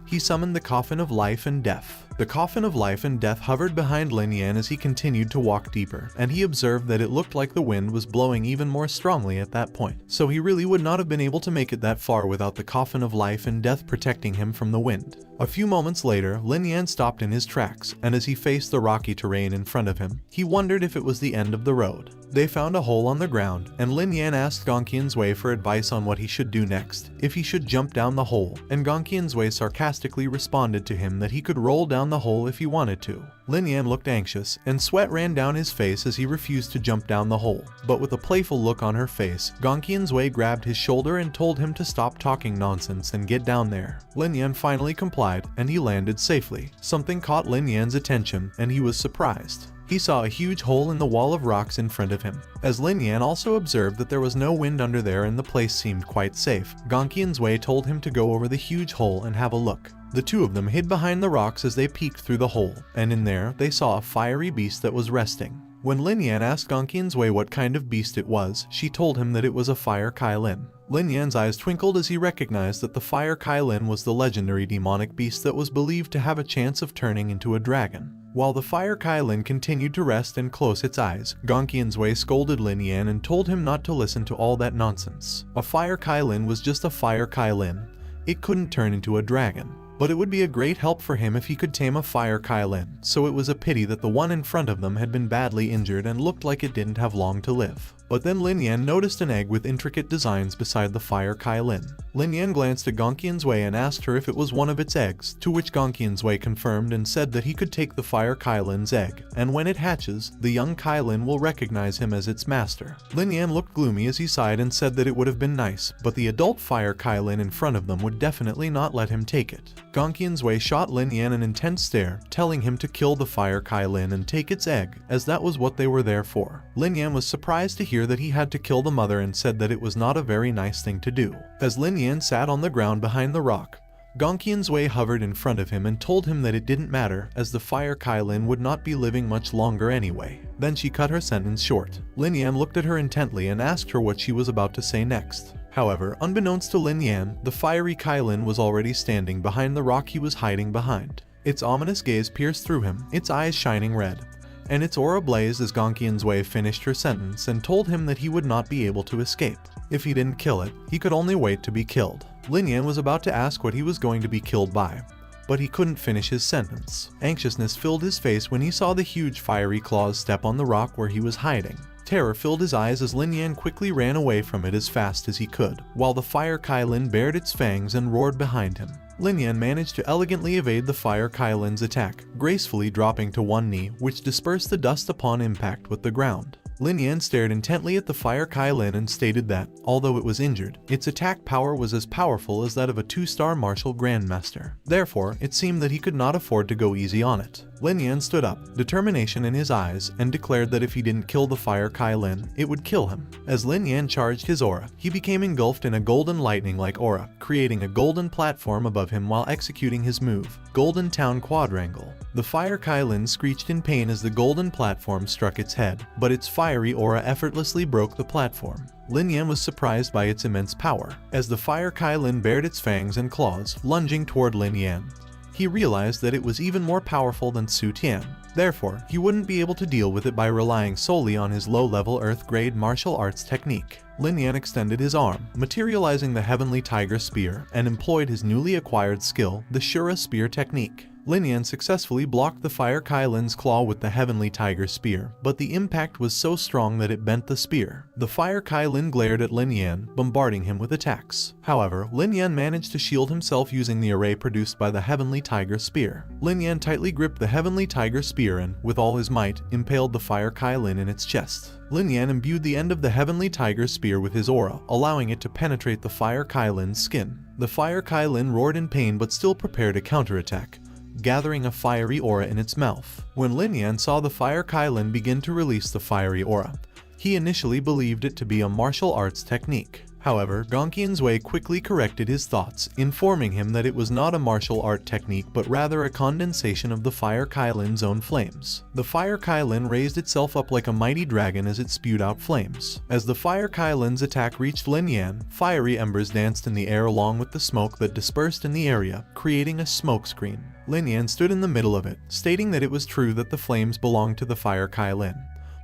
he summoned the coffin of life and death. The coffin of life and death hovered behind Lin Yan as he continued to walk deeper, and he observed that it looked like the wind was blowing even more strongly at that point, so he really would not have been able to make it that far without the coffin of life and death protecting him from the wind. A few moments later, Lin Yan stopped in his tracks, and as he faced the rocky terrain in front of him, he wondered if it was the end of the road. They found a hole on the ground, and Lin Yan asked Gong Qianzui for advice on what he should do next, if he should jump down the hole, and Gong Qianzui sarcastically responded to him that he could roll down the hole if he wanted to. Lin Yan looked anxious, and sweat ran down his face as he refused to jump down the hole, but with a playful look on her face, Gong Qianzui grabbed his shoulder and told him to stop talking nonsense and get down there. Lin Yan finally complied, and he landed safely. Something caught Lin Yan's attention, and he was surprised. he saw a huge hole in the wall of rocks in front of him. As Lin Yan also observed that there was no wind under there and the place seemed quite safe, Gongqian's Wei told him to go over the huge hole and have a look. The two of them hid behind the rocks as they peeked through the hole, and in there they saw a fiery beast that was resting. When Lin Yan asked Gongqian's Wei what kind of beast it was, she told him that it was a fire Kailin. Lin Yan's eyes twinkled as he recognized that the fire Kailin was the legendary demonic beast that was believed to have a chance of turning into a dragon. While the fire Kailin continued to rest and close its eyes, Gongqian's Wei scolded Lin Yan and told him not to listen to all that nonsense. A fire Kailin was just a fire Kailin. It couldn't turn into a dragon. But it would be a great help for him if he could tame a fire Kailin, so it was a pity that the one in front of them had been badly injured and looked like it didn't have long to live. But then Lin Yan noticed an egg with intricate designs beside the fire Kailin. Lin Yan glanced at Gongqian's Wei and asked her if it was one of its eggs, to which Gongqian's Wei confirmed and said that he could take the fire Kailin's egg, and when it hatches, the young Kailin will recognize him as its master. Lin Yan looked gloomy as he sighed and said that it would have been nice, but the adult fire Kailin in front of them would definitely not let him take it. Gongqian's Wei shot Lin Yan an intense stare, telling him to kill the fire Kailin and take its egg, as that was what they were there for. Lin Yan was surprised to hear that he had to kill the mother and said that it was not a very nice thing to do. As Lin Yan sat on the ground behind the rock, Gongqian's Wei hovered in front of him and told him that it didn't matter, as the fire Kailin would not be living much longer anyway. Then she cut her sentence short. Lin Yan looked at her intently and asked her what she was about to say next. However, unbeknownst to Lin Yan, the fiery Kailin was already standing behind the rock he was hiding behind. Its ominous gaze pierced through him, its eyes shining red, and its aura blazed as Gongqian's Wei finished her sentence and told him that he would not be able to escape. If he didn't kill it, he could only wait to be killed. Lin Yan was about to ask what he was going to be killed by, but he couldn't finish his sentence. Anxiousness filled his face when he saw the huge fiery claws step on the rock where he was hiding. Terror filled his eyes as Lin Yan quickly ran away from it as fast as he could, while the fire Kailin bared its fangs and roared behind him. Lin Yan managed to elegantly evade the fire Kailin's attack, gracefully dropping to one knee, which dispersed the dust upon impact with the ground. Lin Yan stared intently at the fire Kailin and stated that, although it was injured, its attack power was as powerful as that of a 2-star martial grandmaster. Therefore, it seemed that he could not afford to go easy on it. Lin Yan stood up, determination in his eyes, and declared that if he didn't kill the fire Kailin, it would kill him. As Lin Yan charged his aura, he became engulfed in a golden lightning-like aura, creating a golden platform above him while executing his move, Golden Town Quadrangle. The fire Kailin screeched in pain as the golden platform struck its head, but its fiery aura effortlessly broke the platform. Lin Yan was surprised by its immense power, as the fire Kailin bared its fangs and claws, lunging toward Lin Yan. He realized that it was even more powerful than Su Tian. Therefore, he wouldn't be able to deal with it by relying solely on his low-level Earth-grade martial arts technique. Lin Yan extended his arm, materializing the Heavenly Tiger Spear, and employed his newly acquired skill, the Shura Spear technique. Lin Yan successfully blocked the fire Kailin's claw with the Heavenly Tiger Spear, but the impact was so strong that it bent the spear. The fire Kailin glared at Lin Yan, bombarding him with attacks. However, Lin Yan managed to shield himself using the array produced by the Heavenly Tiger Spear. Lin Yan tightly gripped the Heavenly Tiger Spear and, with all his might, impaled the fire Kailin in its chest. Lin Yan imbued the end of the Heavenly Tiger Spear with his aura, allowing it to penetrate the fire Kailin's skin. The fire Kailin roared in pain but still prepared a counterattack, gathering a fiery aura in its mouth. When Lin Yan saw the fire Kailin begin to release the fiery aura, he initially believed it to be a martial arts technique. However, Gongqian's Wei quickly corrected his thoughts, informing him that it was not a martial art technique but rather a condensation of the fire Kailin's own flames. The fire Kailin raised itself up like a mighty dragon as it spewed out flames. As the fire Kailin's attack reached Lin Yan, fiery embers danced in the air along with the smoke that dispersed in the area, creating a smoke screen. Lin Yan stood in the middle of it, stating that it was true that the flames belonged to the fire Kailin,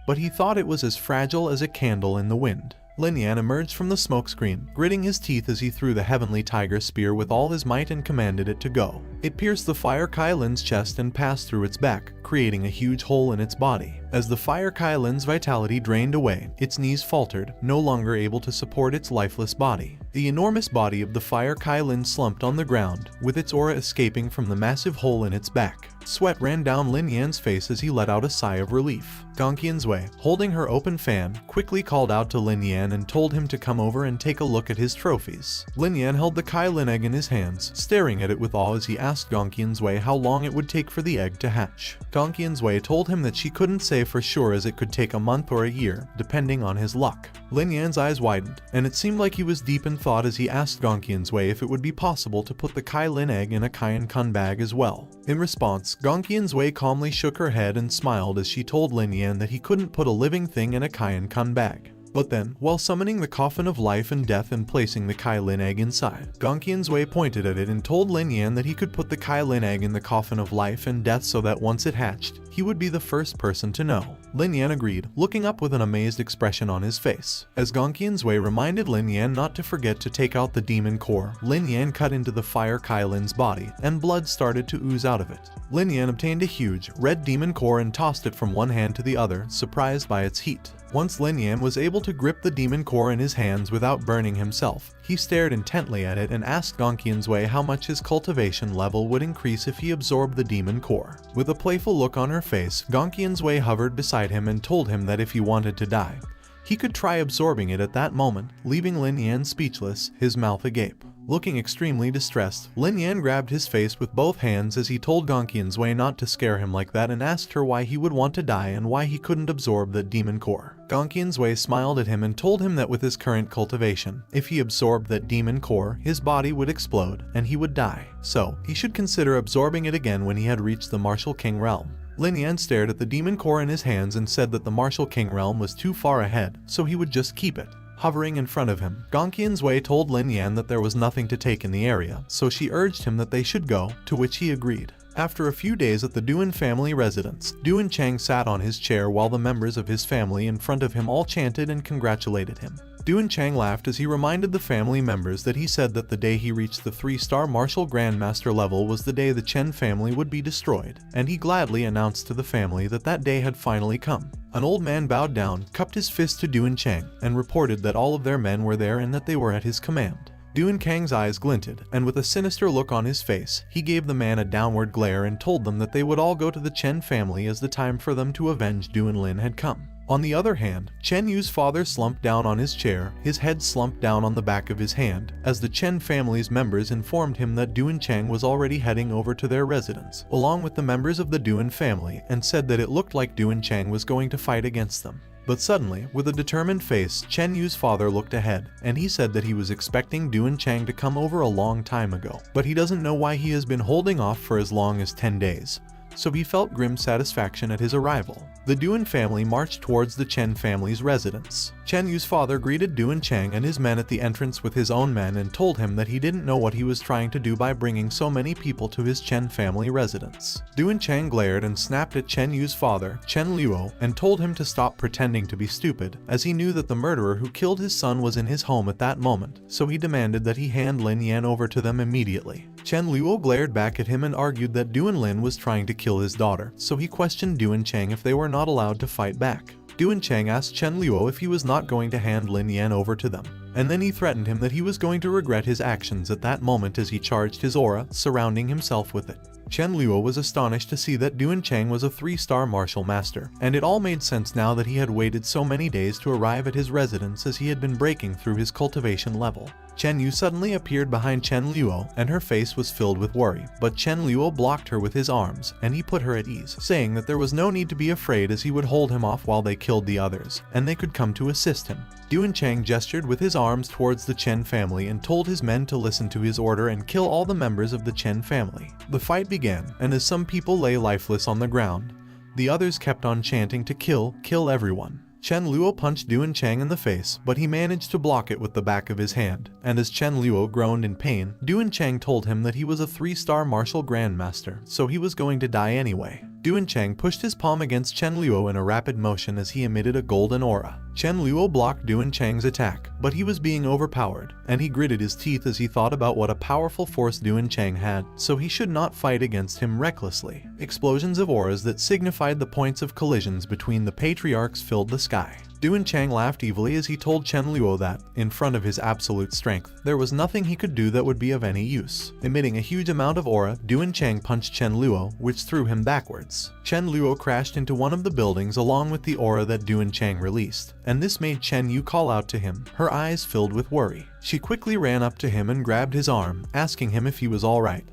but he thought it was as fragile as a candle in the wind. Lin Yan emerged from the smokescreen, gritting his teeth as he threw the Heavenly Tiger Spear with all his might and commanded it to go. It pierced the fire Kailin's chest and passed through its back, creating a huge hole in its body. As the fire Kailin's vitality drained away, its knees faltered, no longer able to support its lifeless body. The enormous body of the fire Kailin slumped on the ground, with its aura escaping from the massive hole in its back. Sweat ran down Lin Yan's face as he let out a sigh of relief. Gongqian's Wei, holding her open fan, quickly called out to Lin Yan and told him to come over and take a look at his trophies. Lin Yan held the Kailin egg in his hands, staring at it with awe as he asked Gongqian's Wei how long it would take for the egg to hatch. Gong Qian's told him that she couldn't say for sure, as it could take a month or a year, depending on his luck. Lin Yan's eyes widened, and it seemed like he was deep in thought as he asked Gong Qian's if it would be possible to put the Kai Lin egg in a Kai Kun bag as well. In response, Gong Qian's calmly shook her head and smiled as she told Lin Yan that he couldn't put a living thing in a Kai Kun bag. But then, while summoning the coffin of life and death and placing the Kai Lin egg inside, Gong Qian's pointed at it and told Lin Yan that he could put the Kai Lin egg in the coffin of life and death so that once it hatched, he would be the first person to know. Lin Yan agreed, looking up with an amazed expression on his face. As Gong Qian's reminded Lin Yan not to forget to take out the demon core, Lin Yan cut into the fire Kai Lin's body, and blood started to ooze out of it. Lin Yan obtained a huge, red demon core and tossed it from one hand to the other, surprised by its heat. Once Lin Yan was able to grip the demon core in his hands without burning himself, he stared intently at it and asked Gong Qian's how much his cultivation level would increase if he absorbed the demon core. With a playful look on her face, Gong Qian's hovered beside him and told him that if he wanted to die, he could try absorbing it at that moment, leaving Lin Yan speechless, his mouth agape. Looking extremely distressed, Lin Yan grabbed his face with both hands as he told Gong Qian's not to scare him like that and asked her why he would want to die and why he couldn't absorb the demon core. Gong Qian's smiled at him and told him that with his current cultivation, if he absorbed that demon core, his body would explode and he would die. So, he should consider absorbing it again when he had reached the Martial King realm. Lin Yan stared at the demon core in his hands and said that the Martial King realm was too far ahead, so he would just keep it. Hovering in front of him, Gong Qian's told Lin Yan that there was nothing to take in the area, so she urged him that they should go, to which he agreed. After a few days at the Duan family residence, Duan Chang sat on his chair while the members of his family in front of him all chanted and congratulated him. Duan Chang laughed as he reminded the family members that he said that the day he reached the 3-star martial grandmaster level was the day the Chen family would be destroyed, and he gladly announced to the family that that day had finally come. An old man bowed down, cupped his fist to Duan Chang, and reported that all of their men were there and that they were at his command. Duan Chang's eyes glinted, and with a sinister look on his face, he gave the man a downward glare and told them that they would all go to the Chen family as the time for them to avenge Duan Lin had come. On the other hand, Chen Yu's father slumped down on his chair, his head slumped down on the back of his hand, as the Chen family's members informed him that Duan Chang was already heading over to their residence, along with the members of the Duan family, and said that it looked like Duan Chang was going to fight against them. But suddenly, with a determined face, Chen Yu's father looked ahead, and he said that he was expecting Duan Chang to come over a long time ago, but he doesn't know why he has been holding off for as long as 10 days. So he felt grim satisfaction at his arrival. The Duan family marched towards the Chen family's residence. Chen Yu's father greeted Duan Chang and his men at the entrance with his own men and told him that he didn't know what he was trying to do by bringing so many people to his Chen family residence. Duan Chang glared and snapped at Chen Yu's father, Chen Luo, and told him to stop pretending to be stupid, as he knew that the murderer who killed his son was in his home at that moment, so he demanded that he hand Lin Yan over to them immediately. Chen Luo glared back at him and argued that Duan Lin was trying to kill his daughter, so he questioned Duan Chang if they were not allowed to fight back. Duan Chang asked Chen Luo if he was not going to hand Lin Yan over to them, and then he threatened him that he was going to regret his actions at that moment as he charged his aura, surrounding himself with it. Chen Luo was astonished to see that Duan Chang was a 3-star martial master, and it all made sense now that he had waited so many days to arrive at his residence as he had been breaking through his cultivation level. Chen Yu suddenly appeared behind Chen Luo, and her face was filled with worry, but Chen Luo blocked her with his arms, and he put her at ease, saying that there was no need to be afraid as he would hold him off while they killed the others, and they could come to assist him. Duan Chang gestured with his arms towards the Chen family and told his men to listen to his order and kill all the members of the Chen family. The fight began, and as some people lay lifeless on the ground, the others kept on chanting to kill everyone. Chen Luo punched Duan Chang in the face, but he managed to block it with the back of his hand, and as Chen Luo groaned in pain, Duan Chang told him that he was a 3-star martial grandmaster, so he was going to die anyway. Duan Chang pushed his palm against Chen Luo in a rapid motion as he emitted a golden aura. Chen Luo blocked Duan Chang's attack, but he was being overpowered, and he gritted his teeth as he thought about what a powerful force Duan Chang had, so he should not fight against him recklessly. Explosions of auras that signified the points of collisions between the patriarchs filled the sky. Duan Chang laughed evilly as he told Chen Luo that, in front of his absolute strength, there was nothing he could do that would be of any use. Emitting a huge amount of aura, Duan Chang punched Chen Luo, which threw him backwards. Chen Luo crashed into one of the buildings along with the aura that Duan Chang released, and this made Chen Yu call out to him, her eyes filled with worry. She quickly ran up to him and grabbed his arm, asking him if he was alright.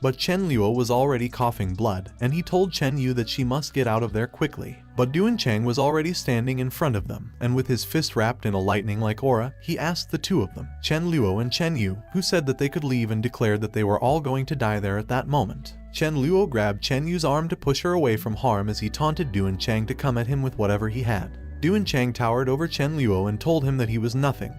But Chen Luo was already coughing blood, and he told Chen Yu that she must get out of there quickly. But Duan Chang was already standing in front of them, and with his fist wrapped in a lightning-like aura, he asked the two of them, Chen Luo and Chen Yu, who said that they could leave and declared that they were all going to die there at that moment. Chen Luo grabbed Chen Yu's arm to push her away from harm as he taunted Duan Chang to come at him with whatever he had. Duan Chang towered over Chen Luo and told him that he was nothing.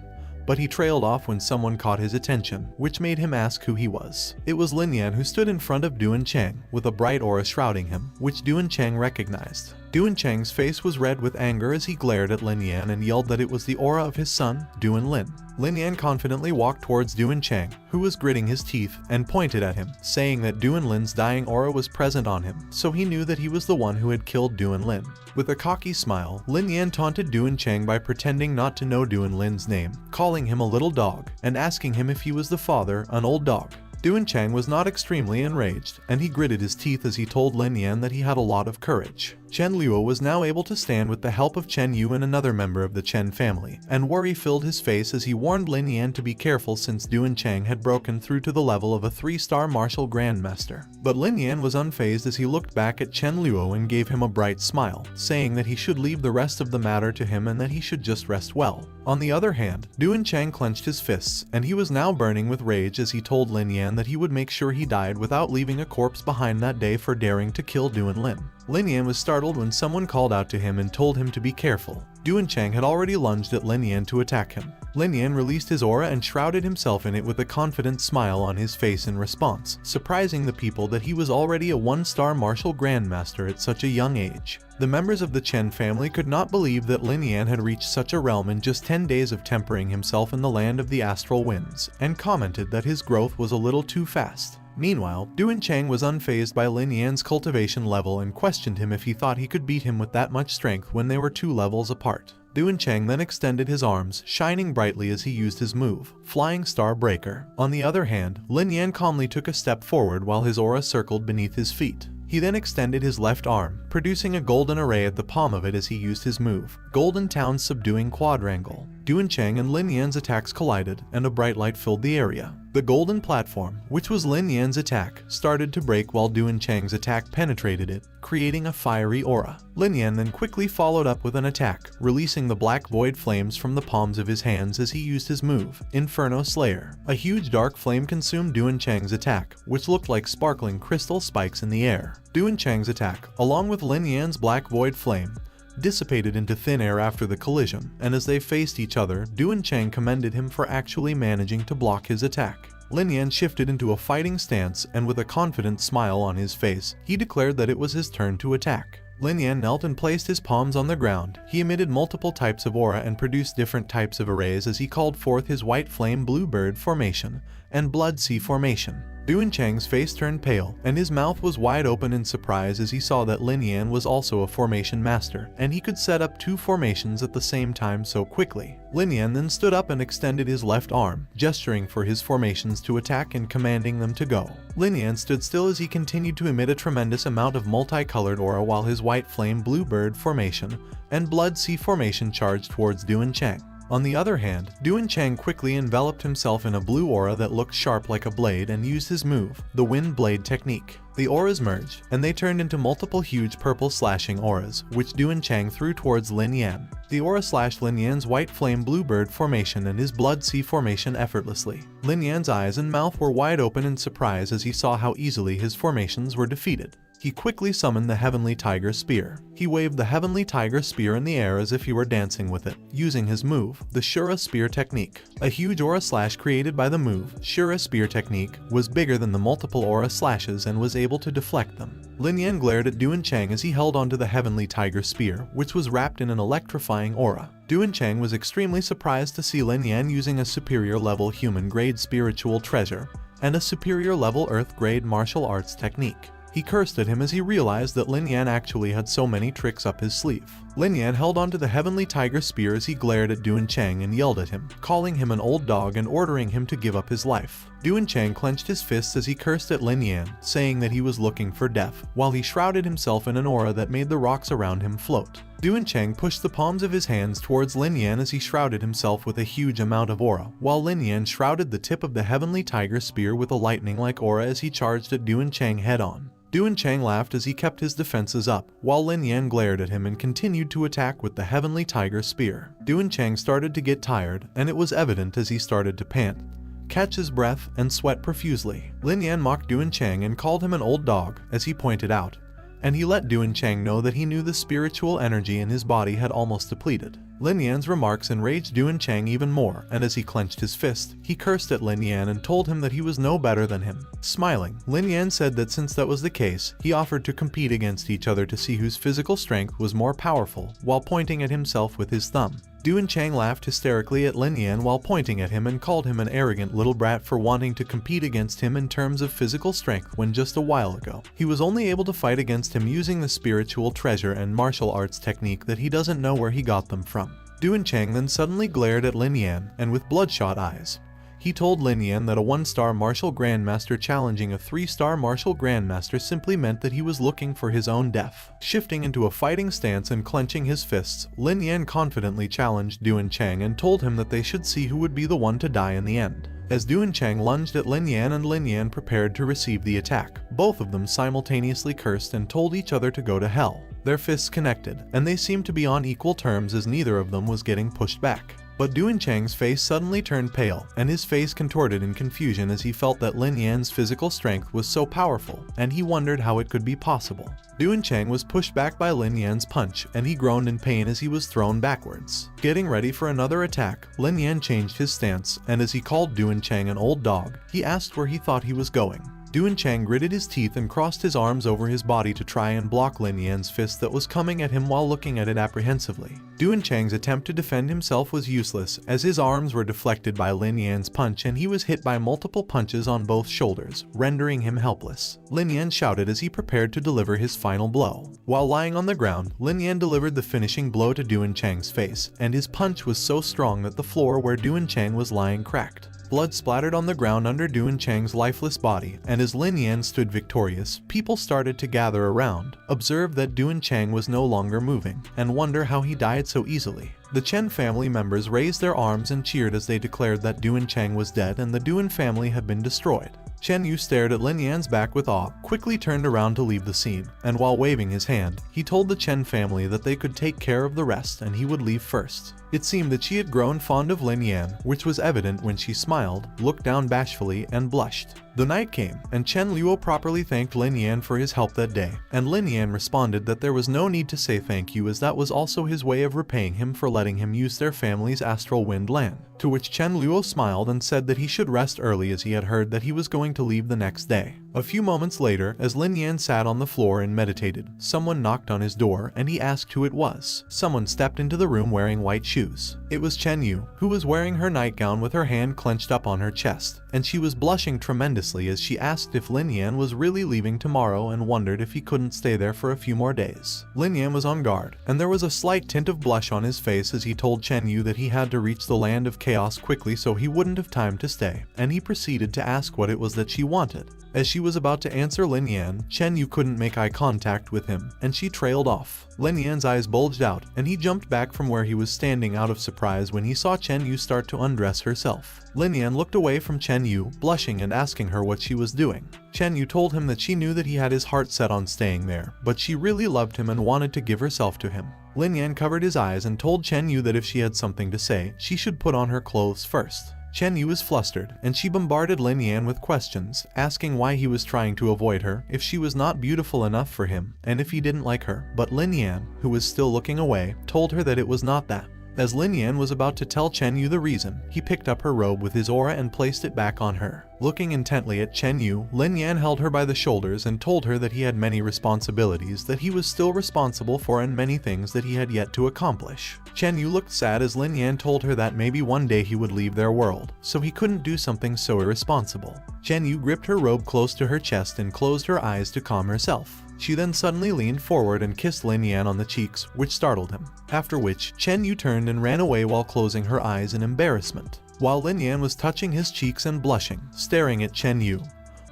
But he trailed off when someone caught his attention, which made him ask who he was. It was Lin Yan who stood in front of Duan Chang, with a bright aura shrouding him, which Duan Chang recognized. Duan Chang's face was red with anger as he glared at Lin Yan and yelled that it was the aura of his son, Duan Lin. Lin Yan confidently walked towards Duan Chang, who was gritting his teeth, and pointed at him, saying that Duan Lin's dying aura was present on him, so he knew that he was the one who had killed Duan Lin. With a cocky smile, Lin Yan taunted Duan Chang by pretending not to know Duan Lin's name, calling him a little dog, and asking him if he was the father, an old dog. Duan Chang was not extremely enraged, and he gritted his teeth as he told Lin Yan that he had a lot of courage. Chen Luo was now able to stand with the help of Chen Yu and another member of the Chen family, and worry filled his face as he warned Lin Yan to be careful since Duan Chang had broken through to the level of a 3-star martial grandmaster. But Lin Yan was unfazed as he looked back at Chen Luo and gave him a bright smile, saying that he should leave the rest of the matter to him and that he should just rest well. On the other hand, Duan Chang clenched his fists, and he was now burning with rage as he told Lin Yan that he would make sure he died without leaving a corpse behind that day for daring to kill Duan Lin. Lin Yan was startled when someone called out to him and told him to be careful. Duan Chang had already lunged at Lin Yan to attack him. Lin Yan released his aura and shrouded himself in it with a confident smile on his face in response, surprising the people that he was already a 1-star martial grandmaster at such a young age. The members of the Chen family could not believe that Lin Yan had reached such a realm in just 10 days of tempering himself in the land of the astral winds, and commented that his growth was a little too fast. Meanwhile, Duan Chang was unfazed by Lin Yan's cultivation level and questioned him if he thought he could beat him with that much strength when they were 2 levels apart. Duan Chang then extended his arms, shining brightly as he used his move, Flying Star Breaker. On the other hand, Lin Yan calmly took a step forward while his aura circled beneath his feet. He then extended his left arm, producing a golden array at the palm of it as he used his move, Golden Town Subduing Quadrangle. Duan Chang and Lin Yan's attacks collided, and a bright light filled the area. The golden platform, which was Lin Yan's attack, started to break while Duan Chang's attack penetrated it, creating a fiery aura. Lin Yan then quickly followed up with an attack, releasing the black void flames from the palms of his hands as he used his move, Inferno Slayer. A huge dark flame consumed Duan Chang's attack, which looked like sparkling crystal spikes in the air. Duan Chang's attack, along with Lin Yan's black void flame, dissipated into thin air after the collision, and as they faced each other, Duan Chang commended him for actually managing to block his attack. Lin Yan shifted into a fighting stance, and with a confident smile on his face, he declared that it was his turn to attack. Lin Yan knelt and placed his palms on the ground. He emitted multiple types of aura and produced different types of arrays as he called forth his white flame bluebird formation and blood sea formation. Duan Chang's face turned pale, and his mouth was wide open in surprise as he saw that Lin Yan was also a formation master, and he could set up 2 formations at the same time so quickly. Lin Yan then stood up and extended his left arm, gesturing for his formations to attack and commanding them to go. Lin Yan stood still as he continued to emit a tremendous amount of multicolored aura while his white flame bluebird formation and blood sea formation charged towards Duan Chang. On the other hand, Duan Chang quickly enveloped himself in a blue aura that looked sharp like a blade and used his move, the Wind Blade technique. The auras merged, and they turned into multiple huge purple slashing auras, which Duan Chang threw towards Lin Yan. The aura slashed Lin Yan's white flame bluebird formation and his blood sea formation effortlessly. Lin Yan's eyes and mouth were wide open in surprise as he saw how easily his formations were defeated. He quickly summoned the Heavenly Tiger Spear. He waved the Heavenly Tiger Spear in the air as if he were dancing with it, using his move, the Shura Spear technique. A huge aura slash created by the move, Shura Spear technique, was bigger than the multiple aura slashes and was able to deflect them. Lin Yan glared at Duan Chang as he held onto the Heavenly Tiger Spear, which was wrapped in an electrifying aura. Duan Chang was extremely surprised to see Lin Yan using a superior level human-grade spiritual treasure and a superior level earth-grade martial arts technique. He cursed at him as he realized that Lin Yan actually had so many tricks up his sleeve. Lin Yan held onto the Heavenly Tiger Spear as he glared at Duan Chang and yelled at him, calling him an old dog and ordering him to give up his life. Duan Chang clenched his fists as he cursed at Lin Yan, saying that he was looking for death, while he shrouded himself in an aura that made the rocks around him float. Duan Cheng pushed the palms of his hands towards Lin Yan as he shrouded himself with a huge amount of aura, while Lin Yan shrouded the tip of the heavenly tiger spear with a lightning-like aura as he charged at Duan Cheng head-on. Duan Cheng laughed as he kept his defenses up, while Lin Yan glared at him and continued to attack with the heavenly tiger spear. Duan Cheng started to get tired, and it was evident as he started to pant, catch his breath, and sweat profusely. Lin Yan mocked Duan Cheng and called him an old dog, as he pointed out, and he let Duan Cheng know that he knew the spiritual energy in his body had almost depleted. Lin Yan's remarks enraged Duan Cheng even more, and as he clenched his fist, he cursed at Lin Yan and told him that he was no better than him. Smiling, Lin Yan said that since that was the case, he offered to compete against each other to see whose physical strength was more powerful, while pointing at himself with his thumb. Duan Cheng laughed hysterically at Lin Yan while pointing at him and called him an arrogant little brat for wanting to compete against him in terms of physical strength when just a while ago he was only able to fight against him using the spiritual treasure and martial arts technique that he doesn't know where he got them from. Duan Cheng then suddenly glared at Lin Yan, and with bloodshot eyes, he told Lin Yan that a 1-star martial grandmaster challenging a 3-star martial grandmaster simply meant that he was looking for his own death. Shifting into a fighting stance and clenching his fists, Lin Yan confidently challenged Duan Cheng and told him that they should see who would be the one to die in the end. As Duan Cheng lunged at Lin Yan and Lin Yan prepared to receive the attack, both of them simultaneously cursed and told each other to go to hell. Their fists connected, and they seemed to be on equal terms as neither of them was getting pushed back. But Duan Cheng's face suddenly turned pale, and his face contorted in confusion as he felt that Lin Yan's physical strength was so powerful, and he wondered how it could be possible. Duan Cheng was pushed back by Lin Yan's punch, and he groaned in pain as he was thrown backwards. Getting ready for another attack, Lin Yan changed his stance, and as he called Duan Cheng an old dog, he asked where he thought he was going. Duan Cheng gritted his teeth and crossed his arms over his body to try and block Lin Yan's fist that was coming at him while looking at it apprehensively. Duan Cheng's attempt to defend himself was useless as his arms were deflected by Lin Yan's punch and he was hit by multiple punches on both shoulders, rendering him helpless. Lin Yan shouted as he prepared to deliver his final blow. While lying on the ground, Lin Yan delivered the finishing blow to Duan Cheng's face, and his punch was so strong that the floor where Duan Cheng was lying cracked. Blood splattered on the ground under Duan Cheng's lifeless body, and as Lin Yan stood victorious, people started to gather around, observe that Duan Cheng was no longer moving, and wonder how he died so easily. The Chen family members raised their arms and cheered as they declared that Duan Cheng was dead and the Duan family had been destroyed. Chen Yu stared at Lin Yan's back with awe, quickly turned around to leave the scene, and while waving his hand, he told the Chen family that they could take care of the rest and he would leave first. It seemed that she had grown fond of Lin Yan, which was evident when she smiled, looked down bashfully, and blushed. The night came, and Chen Luo properly thanked Lin Yan for his help that day, and Lin Yan responded that there was no need to say thank you as that was also his way of repaying him for letting him use their family's astral wind land, to which Chen Luo smiled and said that he should rest early as he had heard that he was going to leave the next day. A few moments later, as Lin Yan sat on the floor and meditated, someone knocked on his door and he asked who it was. Someone stepped into the room wearing white shoes. It was Chen Yu, who was wearing her nightgown with her hand clenched up on her chest, and she was blushing tremendously as she asked if Lin Yan was really leaving tomorrow and wondered if he couldn't stay there for a few more days. Lin Yan was on guard, and there was a slight tint of blush on his face as he told Chen Yu that he had to reach the land of chaos quickly so he wouldn't have time to stay, and he proceeded to ask what it was that she wanted. As she was about to answer Lin Yan, Chen Yu couldn't make eye contact with him, and she trailed off. Lin Yan's eyes bulged out, and he jumped back from where he was standing out of surprise when he saw Chen Yu start to undress herself. Lin Yan looked away from Chen Yu, blushing and asking her what she was doing. Chen Yu told him that she knew that he had his heart set on staying there, but she really loved him and wanted to give herself to him. Lin Yan covered his eyes and told Chen Yu that if she had something to say, she should put on her clothes first. Chen Yu was flustered, and she bombarded Lin Yan with questions, asking why he was trying to avoid her, if she was not beautiful enough for him, and if he didn't like her. But Lin Yan, who was still looking away, told her that it was not that. As Lin Yan was about to tell Chen Yu the reason, he picked up her robe with his aura and placed it back on her. Looking intently at Chen Yu, Lin Yan held her by the shoulders and told her that he had many responsibilities that he was still responsible for and many things that he had yet to accomplish. Chen Yu looked sad as Lin Yan told her that maybe one day he would leave their world, so he couldn't do something so irresponsible. Chen Yu gripped her robe close to her chest and closed her eyes to calm herself. She then suddenly leaned forward and kissed Lin Yan on the cheeks, which startled him. After which, Chen Yu turned and ran away while closing her eyes in embarrassment. While Lin Yan was touching his cheeks and blushing, staring at Chen Yu,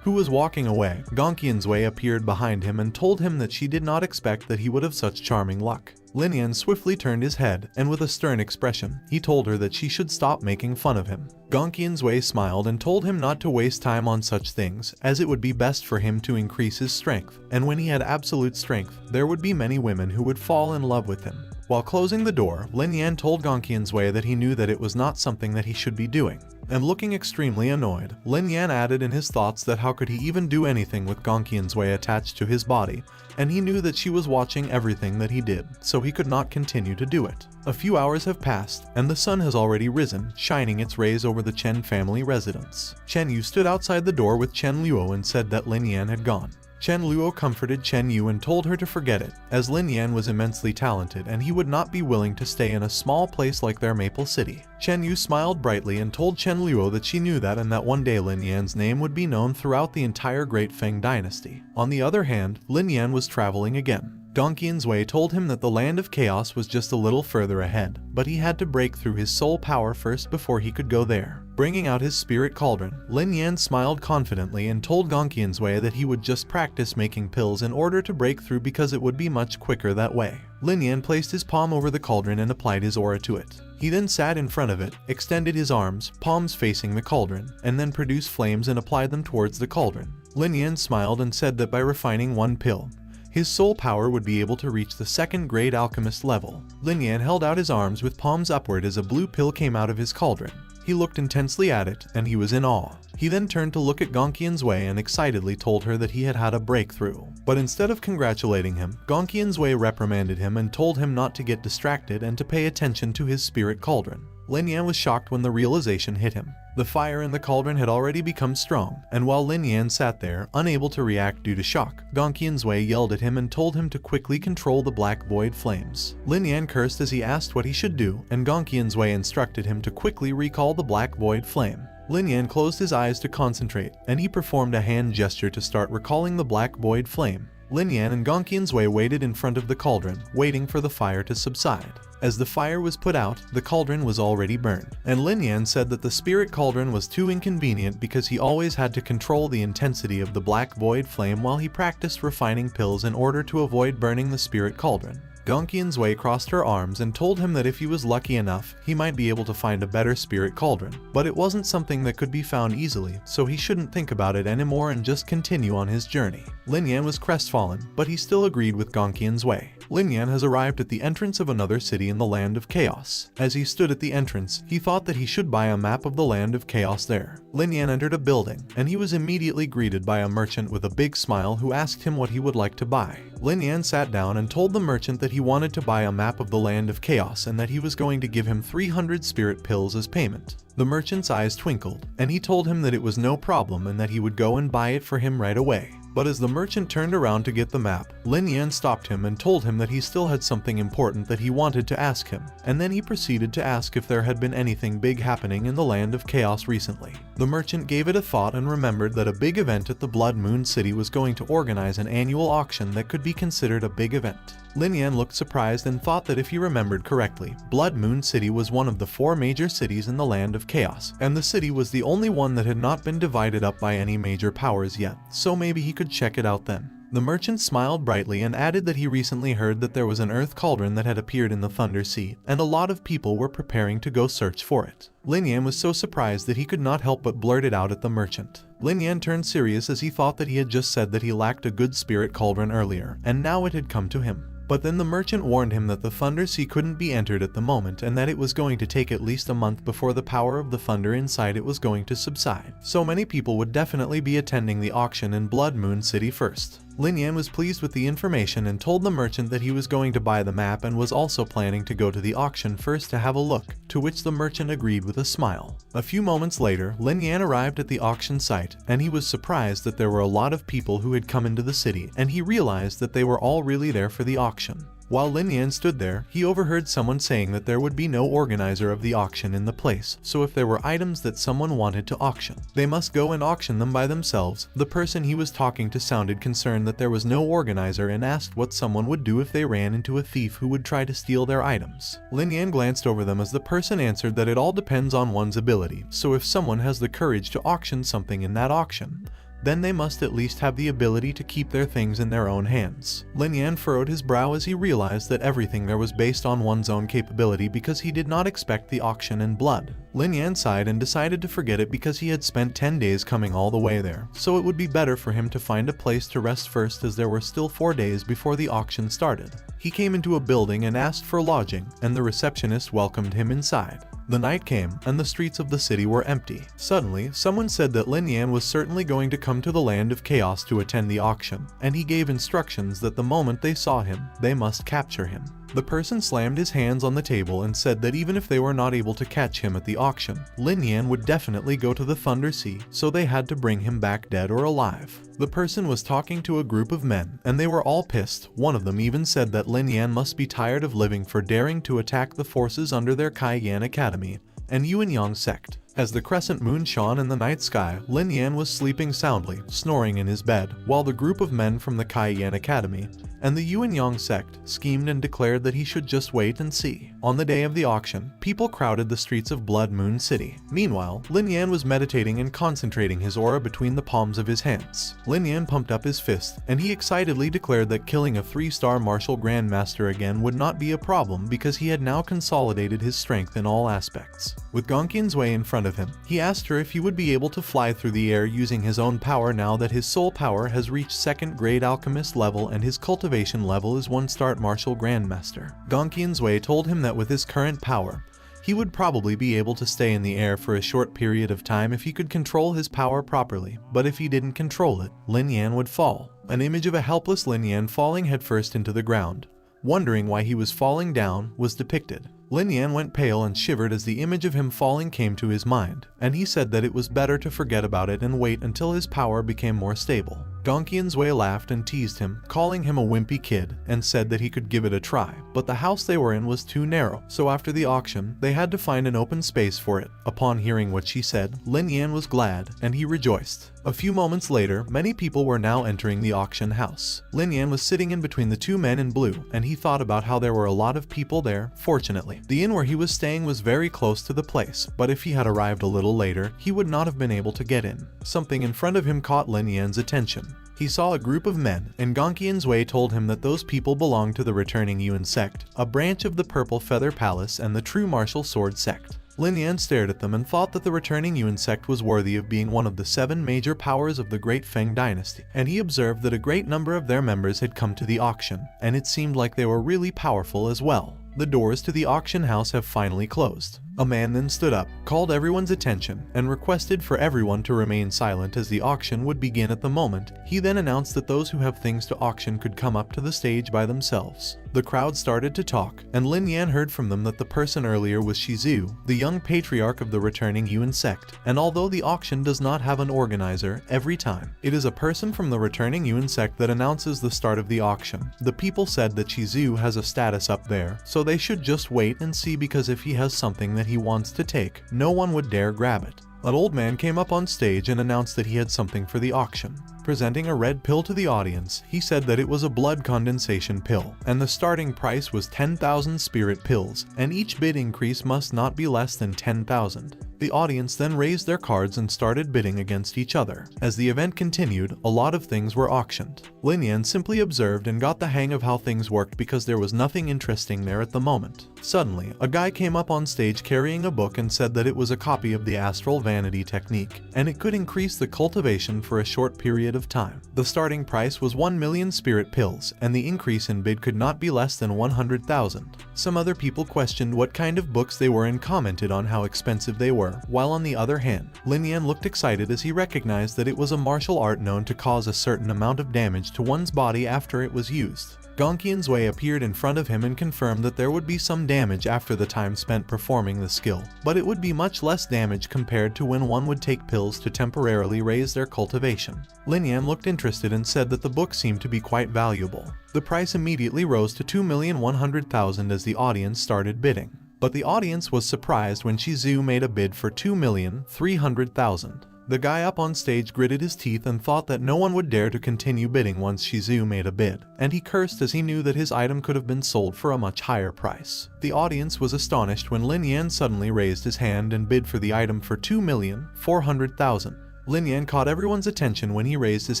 who was walking away. Gongqian's Wei appeared behind him and told him that she did not expect that he would have such charming luck. Lin Yan swiftly turned his head, and with a stern expression, he told her that she should stop making fun of him. Gongqian's Wei smiled and told him not to waste time on such things, as it would be best for him to increase his strength, and when he had absolute strength, there would be many women who would fall in love with him. While closing the door, Lin Yan told Gongqian's Wei that he knew that it was not something that he should be doing. And looking extremely annoyed, Lin Yan added in his thoughts that how could he even do anything with Gongqian's Wei attached to his body, and he knew that she was watching everything that he did, so he could not continue to do it. A few hours have passed, and the sun has already risen, shining its rays over the Chen family residence. Chen Yu stood outside the door with Chen Luo and said that Lin Yan had gone. Chen Luo comforted Chen Yu and told her to forget it, as Lin Yan was immensely talented and he would not be willing to stay in a small place like their Maple City. Chen Yu smiled brightly and told Chen Luo that she knew that and that one day Lin Yan's name would be known throughout the entire Great Feng dynasty. On the other hand, Lin Yan was traveling again. Gongqian's Wei told him that the land of chaos was just a little further ahead, but he had to break through his soul power first before he could go there. Bringing out his spirit cauldron, Lin Yan smiled confidently and told Gongqian's Wei that he would just practice making pills in order to break through because it would be much quicker that way. Lin Yan placed his palm over the cauldron and applied his aura to it. He then sat in front of it, extended his arms, palms facing the cauldron, and then produced flames and applied them towards the cauldron. Lin Yan smiled and said that by refining one pill, his soul power would be able to reach the second grade alchemist level. Lin Yan held out his arms with palms upward as a blue pill came out of his cauldron. He looked intensely at it, and he was in awe. He then turned to look at Gongqian's Wei and excitedly told her that he had had a breakthrough. But instead of congratulating him, Gongqian's Wei reprimanded him and told him not to get distracted and to pay attention to his spirit cauldron. Lin Yan was shocked when the realization hit him. The fire in the cauldron had already become strong, and while Lin Yan sat there, unable to react due to shock, Gongqian's Wei yelled at him and told him to quickly control the black void flames. Lin Yan cursed as he asked what he should do, and Gongqian's Wei instructed him to quickly recall the black void flame. Lin Yan closed his eyes to concentrate, and he performed a hand gesture to start recalling the black void flame. Lin Yan and Gongqian's Wei waited in front of the cauldron, waiting for the fire to subside. As the fire was put out, the cauldron was already burned, and Lin Yan said that the spirit cauldron was too inconvenient because he always had to control the intensity of the black void flame while he practiced refining pills in order to avoid burning the spirit cauldron. Gongqian's Wei crossed her arms and told him that if he was lucky enough, he might be able to find a better spirit cauldron, but it wasn't something that could be found easily, so he shouldn't think about it anymore and just continue on his journey. Lin Yan was crestfallen, but he still agreed with Gongqian's Wei. Lin Yan has arrived at the entrance of another city in the land of chaos. As he stood at the entrance, he thought that he should buy a map of the land of chaos there. Lin Yan entered a building, and he was immediately greeted by a merchant with a big smile who asked him what he would like to buy. Lin Yan sat down and told the merchant that he wanted to buy a map of the land of chaos and that he was going to give him 300 spirit pills as payment. The merchant's eyes twinkled, and he told him that it was no problem and that he would go and buy it for him right away. But as the merchant turned around to get the map, Lin Yan stopped him and told him that he still had something important that he wanted to ask him, and then he proceeded to ask if there had been anything big happening in the land of chaos recently. The merchant gave it a thought and remembered that a big event at the Blood Moon City was going to organize an annual auction that could be considered a big event. Lin Yan looked surprised and thought that if he remembered correctly, Blood Moon City was one of the 4 major cities in the land of chaos, and the city was the only one that had not been divided up by any major powers yet, so maybe he could check it out then. The merchant smiled brightly and added that he recently heard that there was an earth cauldron that had appeared in the Thunder Sea, and a lot of people were preparing to go search for it. Lin Yan was so surprised that he could not help but blurt it out at the merchant. Lin Yan turned serious as he thought that he had just said that he lacked a good spirit cauldron earlier, and now it had come to him. But then the merchant warned him that the Thunder Sea couldn't be entered at the moment and that it was going to take at least a month before the power of the thunder inside it was going to subside. So many people would definitely be attending the auction in Blood Moon City first. Lin Yan was pleased with the information and told the merchant that he was going to buy the map and was also planning to go to the auction first to have a look, to which the merchant agreed with a smile. A few moments later, Lin Yan arrived at the auction site, and he was surprised that there were a lot of people who had come into the city, and he realized that they were all really there for the auction. While Lin Yan stood there, he overheard someone saying that there would be no organizer of the auction in the place, so if there were items that someone wanted to auction, they must go and auction them by themselves. The person he was talking to sounded concerned that there was no organizer and asked what someone would do if they ran into a thief who would try to steal their items. Lin Yan glanced over them as the person answered that it all depends on one's ability, so if someone has the courage to auction something in that auction, then they must at least have the ability to keep their things in their own hands. Lin Yan furrowed his brow as he realized that everything there was based on one's own capability because he did not expect the auction in blood. Lin Yan sighed and decided to forget it because he had spent 10 days coming all the way there, so it would be better for him to find a place to rest first as there were still 4 days before the auction started. He came into a building and asked for lodging, and the receptionist welcomed him inside. The night came, and the streets of the city were empty. Suddenly, someone said that Lin Yan was certainly going to come to the land of chaos to attend the auction, and he gave instructions that the moment they saw him, they must capture him. The person slammed his hands on the table and said that even if they were not able to catch him at the auction, Lin Yan would definitely go to the Thunder Sea, so they had to bring him back dead or alive. The person was talking to a group of men, and they were all pissed. One of them even said that Lin Yan must be tired of living for daring to attack the forces under their Kaiyan Academy and Yuan Yang sect. As the crescent moon shone in the night sky, Lin Yan was sleeping soundly, snoring in his bed, while the group of men from the Kaiyan Academy and the Yuan Yang sect schemed and declared that he should just wait and see. On the day of the auction, people crowded the streets of Blood Moon City. Meanwhile, Lin Yan was meditating and concentrating his aura between the palms of his hands. Lin Yan pumped up his fist, and he excitedly declared that killing a 3-star martial grandmaster again would not be a problem because he had now consolidated his strength in all aspects. With Gongqian's Wei in front of him, he asked her if he would be able to fly through the air using his own power now that his soul power has reached 2nd grade alchemist level and his cultivation level is 1-star martial grandmaster. Gongqian's Wei told him that with his current power, he would probably be able to stay in the air for a short period of time if he could control his power properly, but if he didn't control it, Lin Yan would fall. An image of a helpless Lin Yan falling headfirst into the ground, wondering why he was falling down, was depicted. Lin Yan went pale and shivered as the image of him falling came to his mind, and he said that it was better to forget about it and wait until his power became more stable. Gongqian's Wei laughed and teased him, calling him a wimpy kid, and said that he could give it a try, but the house they were in was too narrow, so after the auction, they had to find an open space for it. Upon hearing what she said, Lin Yan was glad, and he rejoiced. A few moments later, many people were now entering the auction house. Lin Yan was sitting in between the 2 men in blue, and he thought about how there were a lot of people there. Fortunately, the inn where he was staying was very close to the place, but if he had arrived a little later, he would not have been able to get in. Something in front of him caught Lin Yan's attention. He saw a group of men, and Gongqian's Wei told him that those people belonged to the returning Yuan sect, a branch of the Purple Feather Palace and the True Martial Sword sect. Lin Yan stared at them and thought that the returning Yuan sect was worthy of being one of the 7 major powers of the Great Feng dynasty, and he observed that a great number of their members had come to the auction, and it seemed like they were really powerful as well. The doors to the auction house have finally closed. A man then stood up, called everyone's attention, and requested for everyone to remain silent as the auction would begin at the moment. He then announced that those who have things to auction could come up to the stage by themselves. The crowd started to talk, and Lin Yan heard from them that the person earlier was Shizu, the young patriarch of the returning Yuan sect, and although the auction does not have an organizer every time, it is a person from the returning Yuan sect that announces the start of the auction. The people said that Shizu has a status up there, so they should just wait and see because if he has something that he wants to take, no one would dare grab it. An old man came up on stage and announced that he had something for the auction. Presenting a red pill to the audience, he said that it was a blood condensation pill, and the starting price was 10,000 spirit pills, and each bid increase must not be less than 10,000. The audience then raised their cards and started bidding against each other. As the event continued, a lot of things were auctioned. Lin Yan simply observed and got the hang of how things worked because there was nothing interesting there at the moment. Suddenly, a guy came up on stage carrying a book and said that it was a copy of the Astral Vanity Technique, and it could increase the cultivation for a short period of time. The starting price was 1 million spirit pills, and the increase in bid could not be less than 100,000. Some other people questioned what kind of books they were and commented on how expensive they were, while on the other hand, Lin Yan looked excited as he recognized that it was a martial art known to cause a certain amount of damage to one's body after it was used. Gongqian's Wei appeared in front of him and confirmed that there would be some damage after the time spent performing the skill, but it would be much less damage compared to when one would take pills to temporarily raise their cultivation. Lin Yan looked interested and said that the book seemed to be quite valuable. The price immediately rose to 2,100,000 as the audience started bidding. But the audience was surprised when Shizu made a bid for 2,300,000. The guy up on stage gritted his teeth and thought that no one would dare to continue bidding once Shizu made a bid, and he cursed as he knew that his item could have been sold for a much higher price. The audience was astonished when Lin Yan suddenly raised his hand and bid for the item for 2,400,000. Lin Yan caught everyone's attention when he raised his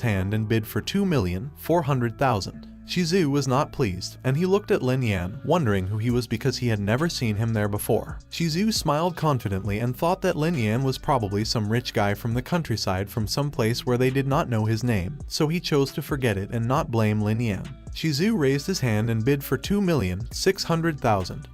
hand and bid for 2,400,000. Shizu was not pleased, and he looked at Lin Yan, wondering who he was because he had never seen him there before. Shizu smiled confidently and thought that Lin Yan was probably some rich guy from the countryside from some place where they did not know his name, so he chose to forget it and not blame Lin Yan. Shizu raised his hand and bid for 2,600,000.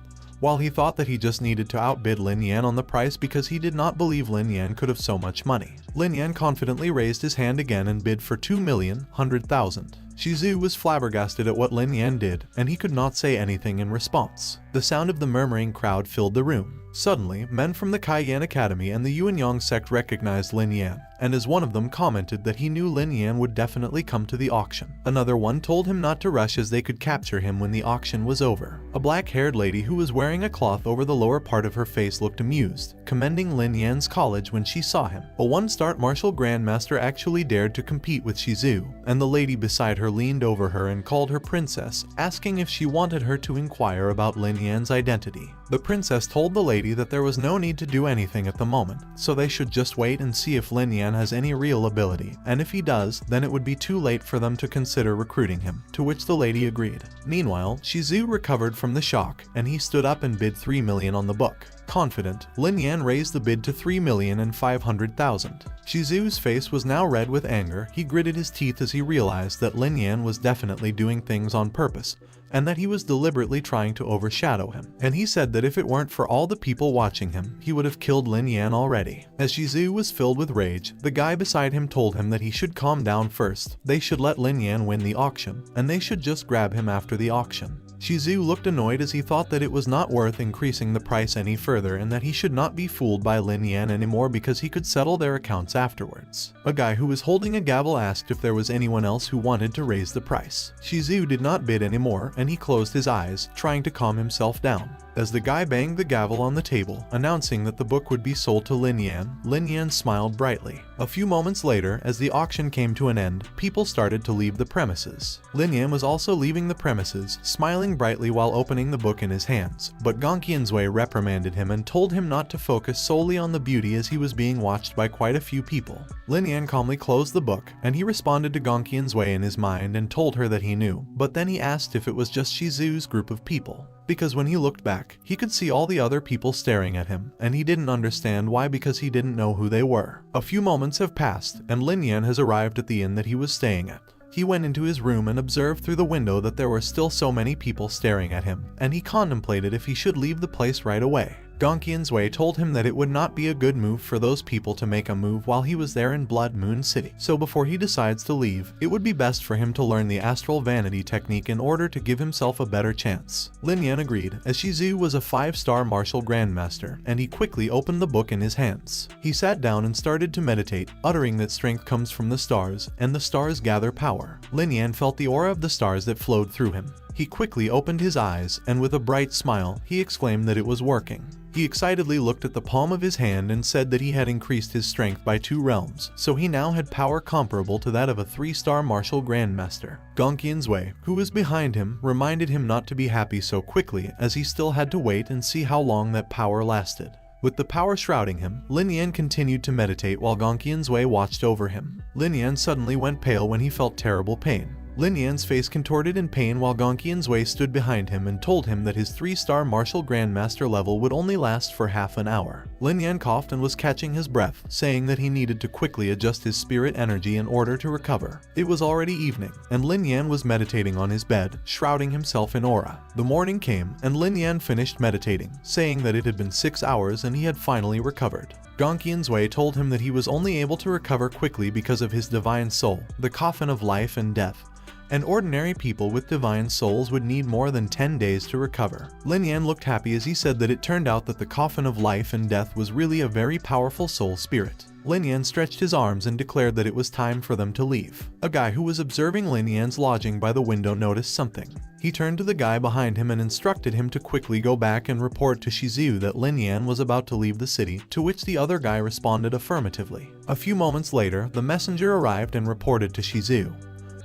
While he thought that he just needed to outbid Lin Yan on the price because he did not believe Lin Yan could have so much money. Lin Yan confidently raised his hand again and bid for 2,100,000. Shizu was flabbergasted at what Lin Yan did, and he could not say anything in response. The sound of the murmuring crowd filled the room. Suddenly, men from the Kaiyan Academy and the Yuanyang sect recognized Lin Yan, and as one of them commented that he knew Lin Yan would definitely come to the auction. Another one told him not to rush as they could capture him when the auction was over. A black-haired lady who was wearing a cloth over the lower part of her face looked amused, commending Lin Yan's college when she saw him. A one-star martial grandmaster actually dared to compete with Shizu, and the lady beside her leaned over her and called her princess, asking if she wanted her to inquire about Lin Yan's identity. The princess told the lady that there was no need to do anything at the moment, so they should just wait and see if Lin Yan has any real ability, and if he does, then it would be too late for them to consider recruiting him, to which the lady agreed. Meanwhile, Shizu recovered from the shock, and he stood up and bid 3 million on the book. Confident, Lin Yan raised the bid to 3,500,000. Shizu's face was now red with anger. He gritted his teeth as he realized that Lin Yan was definitely doing things on purpose, and that he was deliberately trying to overshadow him. And he said that if it weren't for all the people watching him, he would have killed Lin Yan already. As Shizu was filled with rage, the guy beside him told him that he should calm down first. They should let Lin Yan win the auction, and they should just grab him after the auction. Shizu looked annoyed as he thought that it was not worth increasing the price any further and that he should not be fooled by Lin Yan anymore because he could settle their accounts afterwards. A guy who was holding a gavel asked if there was anyone else who wanted to raise the price. Shizu did not bid anymore and he closed his eyes, trying to calm himself down. As the guy banged the gavel on the table, announcing that the book would be sold to Lin Yan smiled brightly. A few moments later, as the auction came to an end, people started to leave the premises. Lin Yan was also leaving the premises, smiling brightly while opening the book in his hands, but Gong Qianzui reprimanded him and told him not to focus solely on the beauty as he was being watched by quite a few people. Lin Yan calmly closed the book, and he responded to Gong Qianzui in his mind and told her that he knew, but then he asked if it was just Shizu's group of people. Because when he looked back, he could see all the other people staring at him, and he didn't understand why because he didn't know who they were. A few moments have passed, and Lin Yan has arrived at the inn that he was staying at. He went into his room and observed through the window that there were still so many people staring at him, and he contemplated if he should leave the place right away. Gong Qianzui told him that it would not be a good move for those people to make a move while he was there in Blood Moon City. So before he decides to leave, it would be best for him to learn the astral vanity technique in order to give himself a better chance. Lin Yan agreed, as Shizu was a 5-star martial grandmaster, and he quickly opened the book in his hands. He sat down and started to meditate, uttering that strength comes from the stars, and the stars gather power. Lin Yan felt the aura of the stars that flowed through him. He quickly opened his eyes, and with a bright smile, he exclaimed that it was working. He excitedly looked at the palm of his hand and said that he had increased his strength by 2 realms, so he now had power comparable to that of a 3-star martial grandmaster. Gong Qianzui, who was behind him, reminded him not to be happy so quickly as he still had to wait and see how long that power lasted. With the power shrouding him, Lin Yan continued to meditate while Gong Qianzui watched over him. Lin Yan suddenly went pale when he felt terrible pain. Lin Yan's face contorted in pain while Gong Qianzui stood behind him and told him that his 3-star martial grandmaster level would only last for half an hour. Lin Yan coughed and was catching his breath, saying that he needed to quickly adjust his spirit energy in order to recover. It was already evening, and Lin Yan was meditating on his bed, shrouding himself in aura. The morning came, and Lin Yan finished meditating, saying that it had been 6 hours and he had finally recovered. Gong Qianzui told him that he was only able to recover quickly because of his divine soul, the coffin of life and death, and ordinary people with divine souls would need more than 10 days to recover. Lin Yan looked happy as he said that it turned out that the coffin of life and death was really a very powerful soul spirit. Lin Yan stretched his arms and declared that it was time for them to leave. A guy who was observing Lin Yan's lodging by the window noticed something. He turned to the guy behind him and instructed him to quickly go back and report to Shizu that Lin Yan was about to leave the city, to which the other guy responded affirmatively. A few moments later, the messenger arrived and reported to Shizu.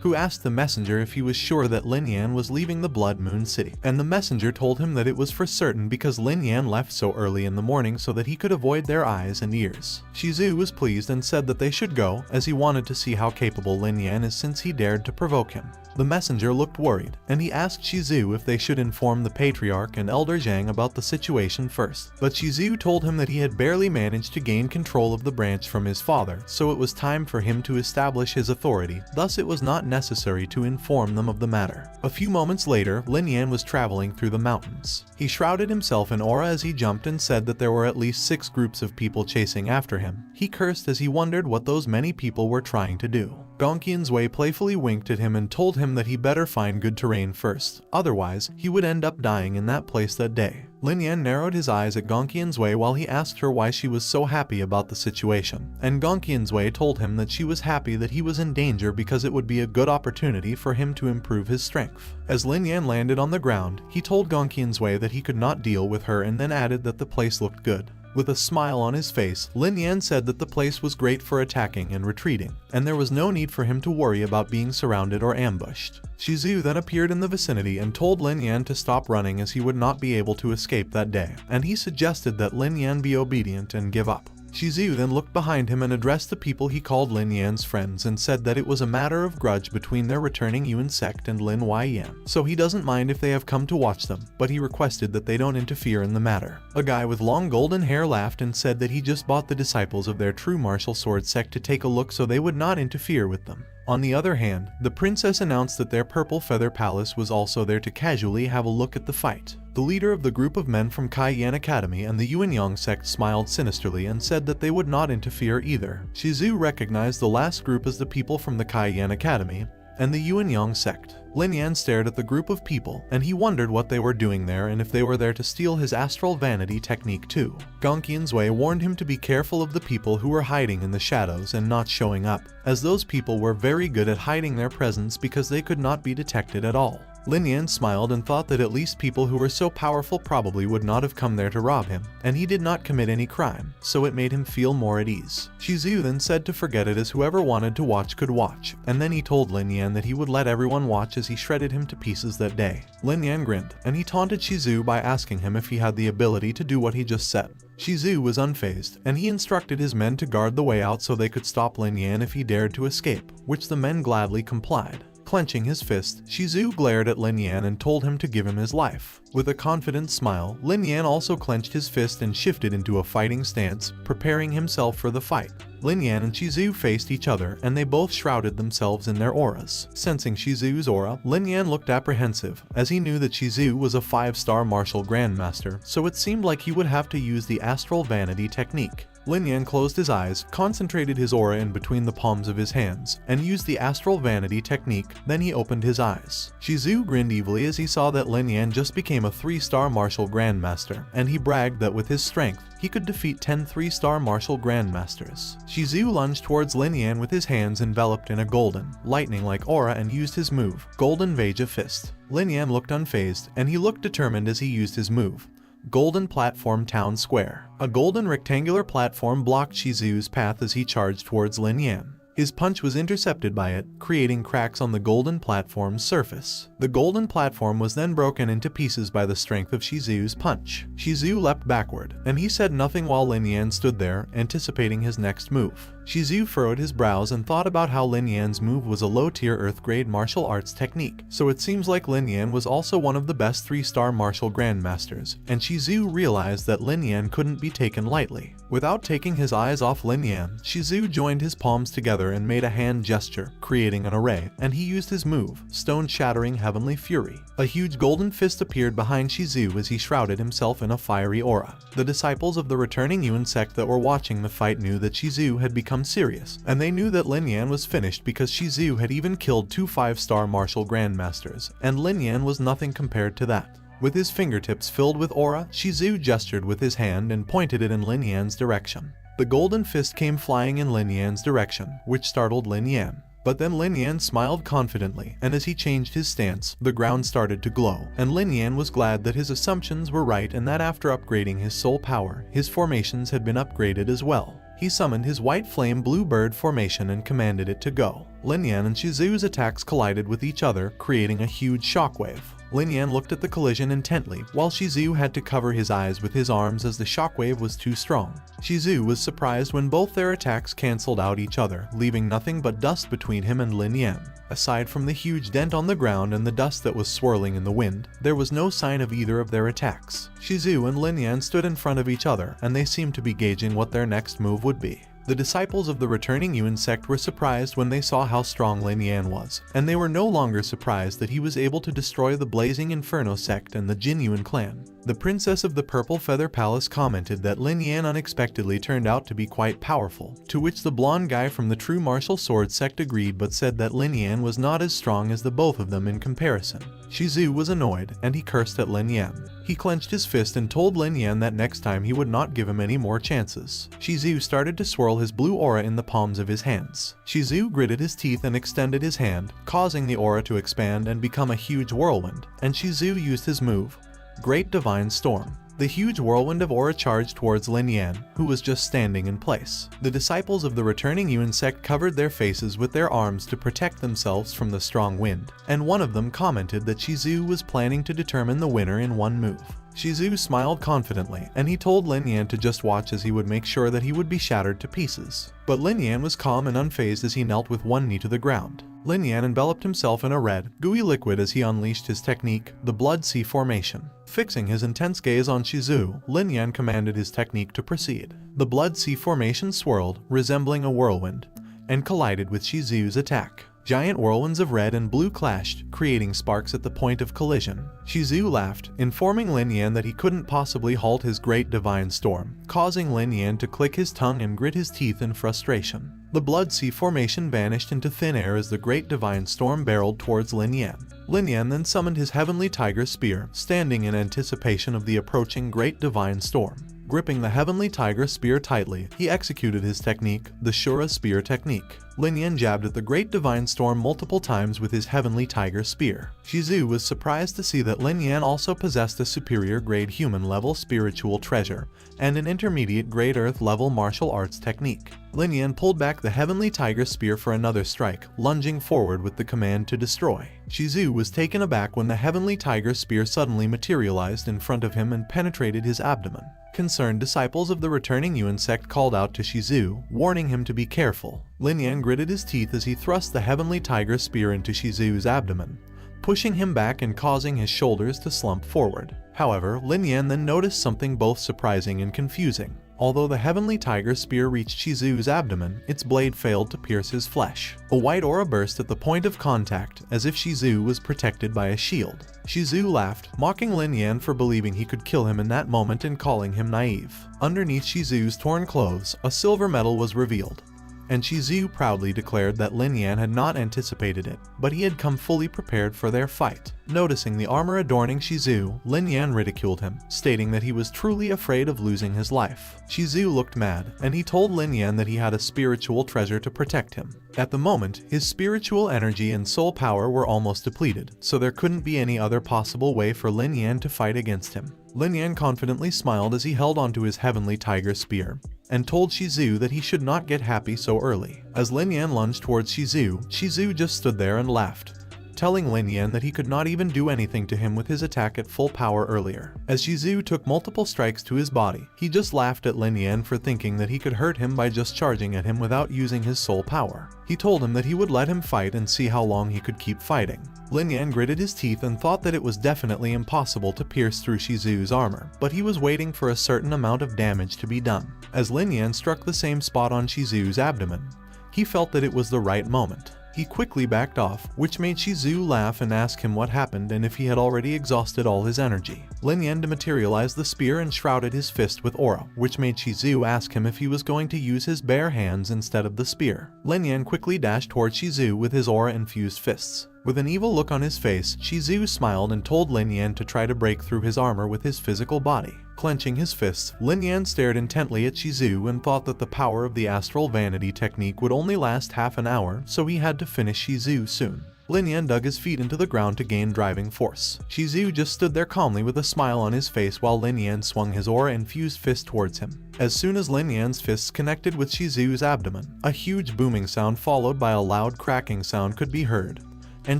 who asked the messenger if he was sure that Lin Yan was leaving the Blood Moon City, and the messenger told him that it was for certain because Lin Yan left so early in the morning so that he could avoid their eyes and ears. Shizu was pleased and said that they should go, as he wanted to see how capable Lin Yan is since he dared to provoke him. The messenger looked worried, and he asked Shizu if they should inform the patriarch and Elder Zhang about the situation first. But Shizu told him that he had barely managed to gain control of the branch from his father, so it was time for him to establish his authority, thus it was not necessary to inform them of the matter. A few moments later, Lin Yan was traveling through the mountains. He shrouded himself in aura as he jumped and said that there were at least 6 groups of people chasing after him. He cursed as he wondered what those many people were trying to do. Gongqian's Wei playfully winked at him and told him that he better find good terrain first, otherwise he would end up dying in that place that day. Lin Yan narrowed his eyes at Gongqian's Wei while he asked her why she was so happy about the situation, and Gongqian's Wei told him that she was happy that he was in danger because it would be a good opportunity for him to improve his strength. As Lin Yan landed on the ground, he told Gongqian's Wei that he could not deal with her and then added that the place looked good. With a smile on his face, Lin Yan said that the place was great for attacking and retreating, and there was no need for him to worry about being surrounded or ambushed. Shizu then appeared in the vicinity and told Lin Yan to stop running as he would not be able to escape that day, and he suggested that Lin Yan be obedient and give up. Shizu then looked behind him and addressed the people he called Lin Yan's friends and said that it was a matter of grudge between their returning Yuan sect and Lin Yan, so he doesn't mind if they have come to watch them, but he requested that they don't interfere in the matter. A guy with long golden hair laughed and said that he just bought the disciples of their true martial sword sect to take a look so they would not interfere with them. On the other hand, the princess announced that their Purple Feather Palace was also there to casually have a look at the fight. The leader of the group of men from Cayenne Academy and the Yuanyang sect smiled sinisterly and said that they would not interfere either. Shizu recognized the last group as the people from the Cayenne Academy and the Yuanyang sect. Lin Yan stared at the group of people, and he wondered what they were doing there and if they were there to steal his astral vanity technique too. Gongqian's Wei warned him to be careful of the people who were hiding in the shadows and not showing up, as those people were very good at hiding their presence because they could not be detected at all. Lin Yan smiled and thought that at least people who were so powerful probably would not have come there to rob him, and he did not commit any crime, so it made him feel more at ease. Shizu then said to forget it as whoever wanted to watch could watch, and then he told Lin Yan that he would let everyone watch as he shredded him to pieces that day. Lin Yan grinned, and he taunted Shizu by asking him if he had the ability to do what he just said. Shizu was unfazed, and he instructed his men to guard the way out so they could stop Lin Yan if he dared to escape, which the men gladly complied. Clenching his fist, Shizu glared at Lin Yan and told him to give him his life. With a confident smile, Lin Yan also clenched his fist and shifted into a fighting stance, preparing himself for the fight. Lin Yan and Shizu faced each other, and they both shrouded themselves in their auras. Sensing Shizu's aura, Lin Yan looked apprehensive, as he knew that Shizu was a 5-star martial grandmaster, so it seemed like he would have to use the astral vanity technique. Lin Yan closed his eyes, concentrated his aura in between the palms of his hands, and used the astral vanity technique, then he opened his eyes. Shizu grinned evilly as he saw that Lin Yan just became a 3-star martial grandmaster, and he bragged that with his strength, he could defeat 10 3-star martial grandmasters. Shizu lunged towards Lin Yan with his hands enveloped in a golden, lightning-like aura and used his move, Golden Veja Fist. Lin Yan looked unfazed, and he looked determined as he used his move, Golden Platform Town Square. A golden rectangular platform blocked Shizu's path as he charged towards Lin Yan. His punch was intercepted by it, creating cracks on the golden platform's surface. The golden platform was then broken into pieces by the strength of Shizu's punch. Shizu leapt backward, and he said nothing while Lin Yan stood there, anticipating his next move. Shizu furrowed his brows and thought about how Lin Yan's move was a low-tier Earth-grade martial arts technique, so it seems like Lin Yan was also one of the best 3-star martial grandmasters, and Shizu realized that Lin Yan couldn't be taken lightly. Without taking his eyes off Lin Yan, Shizu joined his palms together and made a hand gesture, creating an array, and he used his move, Stone-Shattering Heavenly Fury. A huge golden fist appeared behind Shizu as he shrouded himself in a fiery aura. The disciples of the returning Yuan sect that were watching the fight knew that Shizu had become serious, and they knew that Lin Yan was finished because Shizu had even killed 2 5-star martial grandmasters, and Lin Yan was nothing compared to that. With his fingertips filled with aura, Shizu gestured with his hand and pointed it in Lin Yan's direction. The golden fist came flying in Lin Yan's direction, which startled Lin Yan. But then Lin Yan smiled confidently, and as he changed his stance, the ground started to glow, and Lin Yan was glad that his assumptions were right and that after upgrading his soul power, his formations had been upgraded as well. He summoned his white flame blue bird formation and commanded it to go. Lin Yan and Shizu's attacks collided with each other, creating a huge shockwave. Lin Yan looked at the collision intently, while Shizu had to cover his eyes with his arms as the shockwave was too strong. Shizu was surprised when both their attacks cancelled out each other, leaving nothing but dust between him and Lin Yan. Aside from the huge dent on the ground and the dust that was swirling in the wind, there was no sign of either of their attacks. Shizu and Lin Yan stood in front of each other, and they seemed to be gauging what their next move would be. The disciples of the returning Yuan sect were surprised when they saw how strong Lin Yan was, and they were no longer surprised that he was able to destroy the Blazing Inferno sect and the Jin Yuan clan. The princess of the Purple Feather Palace commented that Lin Yan unexpectedly turned out to be quite powerful, to which the blonde guy from the True Martial Sword sect agreed but said that Lin Yan was not as strong as the both of them in comparison. Shizu was annoyed, and he cursed at Lin Yan. He clenched his fist and told Lin Yan that next time he would not give him any more chances. Shizu started to swirl his blue aura in the palms of his hands. Shizu gritted his teeth and extended his hand, causing the aura to expand and become a huge whirlwind, and Shizu used his move, Great Divine Storm. The huge whirlwind of aura charged towards Lin Yan, who was just standing in place. The disciples of the returning Yuan sect covered their faces with their arms to protect themselves from the strong wind, and one of them commented that Shizu was planning to determine the winner in one move. Shizu smiled confidently, and he told Lin Yan to just watch as he would make sure that he would be shattered to pieces. But Lin Yan was calm and unfazed as he knelt with one knee to the ground. Lin Yan enveloped himself in a red, gooey liquid as he unleashed his technique, the Blood Sea Formation. Fixing his intense gaze on Shizu, Lin Yan commanded his technique to proceed. The Blood Sea Formation swirled, resembling a whirlwind, and collided with Shizu's attack. Giant whirlwinds of red and blue clashed, creating sparks at the point of collision. Shizu laughed, informing Lin Yan that he couldn't possibly halt his Great Divine Storm, causing Lin Yan to click his tongue and grit his teeth in frustration. The Blood Sea Formation vanished into thin air as the Great Divine Storm barreled towards Lin Yan. Lin Yan then summoned his Heavenly Tiger Spear, standing in anticipation of the approaching Great Divine Storm. Gripping the Heavenly Tiger Spear tightly, he executed his technique, the Shura Spear technique. Lin Yan jabbed at the Great Divine Storm multiple times with his Heavenly Tiger Spear. Shizu was surprised to see that Lin Yan also possessed a superior grade human level spiritual treasure, and an intermediate grade earth level martial arts technique. Lin Yan pulled back the Heavenly Tiger Spear for another strike, lunging forward with the command to destroy. Shizu was taken aback when the Heavenly Tiger Spear suddenly materialized in front of him and penetrated his abdomen. Concerned disciples of the returning Yuan sect called out to Shizu, warning him to be careful. Lin Yan gritted his teeth as he thrust the Heavenly Tiger Spear into Shizu's abdomen, pushing him back and causing his shoulders to slump forward. However, Lin Yan then noticed something both surprising and confusing. Although the Heavenly Tiger Spear reached Shizu's abdomen, its blade failed to pierce his flesh. A white aura burst at the point of contact, as if Shizu was protected by a shield. Shizu laughed, mocking Lin Yan for believing he could kill him in that moment and calling him naive. Underneath Shizu's torn clothes, a silver medal was revealed, and Shizu proudly declared that Lin Yan had not anticipated it, but he had come fully prepared for their fight. Noticing the armor adorning Shizu, Lin Yan ridiculed him, stating that he was truly afraid of losing his life. Shizu looked mad, and he told Lin Yan that he had a spiritual treasure to protect him. At the moment, his spiritual energy and soul power were almost depleted, so there couldn't be any other possible way for Lin Yan to fight against him. Lin Yan confidently smiled as he held onto his Heavenly Tiger Spear, and told Shizu that he should not get happy so early. As Lin Yan lunged towards Shizu, Shizu just stood there and laughed, telling Lin Yan that he could not even do anything to him with his attack at full power earlier. As Shizu took multiple strikes to his body, he just laughed at Lin Yan for thinking that he could hurt him by just charging at him without using his soul power. He told him that he would let him fight and see how long he could keep fighting. Lin Yan gritted his teeth and thought that it was definitely impossible to pierce through Shizu's armor, but he was waiting for a certain amount of damage to be done. As Lin Yan struck the same spot on Shizu's abdomen, he felt that it was the right moment. He quickly backed off, which made Shizu laugh and ask him what happened and if he had already exhausted all his energy. Lin Yan dematerialized the spear and shrouded his fist with aura, which made Shizu ask him if he was going to use his bare hands instead of the spear. Lin Yan quickly dashed towards Shizu with his aura-infused fists. With an evil look on his face, Shizu smiled and told Lin Yan to try to break through his armor with his physical body. Clenching his fists, Lin Yan stared intently at Shizu and thought that the power of the Astral Vanity technique would only last half an hour, so he had to finish Shizu soon. Lin Yan dug his feet into the ground to gain driving force. Shizu just stood there calmly with a smile on his face while Lin Yan swung his aura-infused fist towards him. As soon as Lin Yan's fists connected with Shizu's abdomen, a huge booming sound followed by a loud cracking sound could be heard, and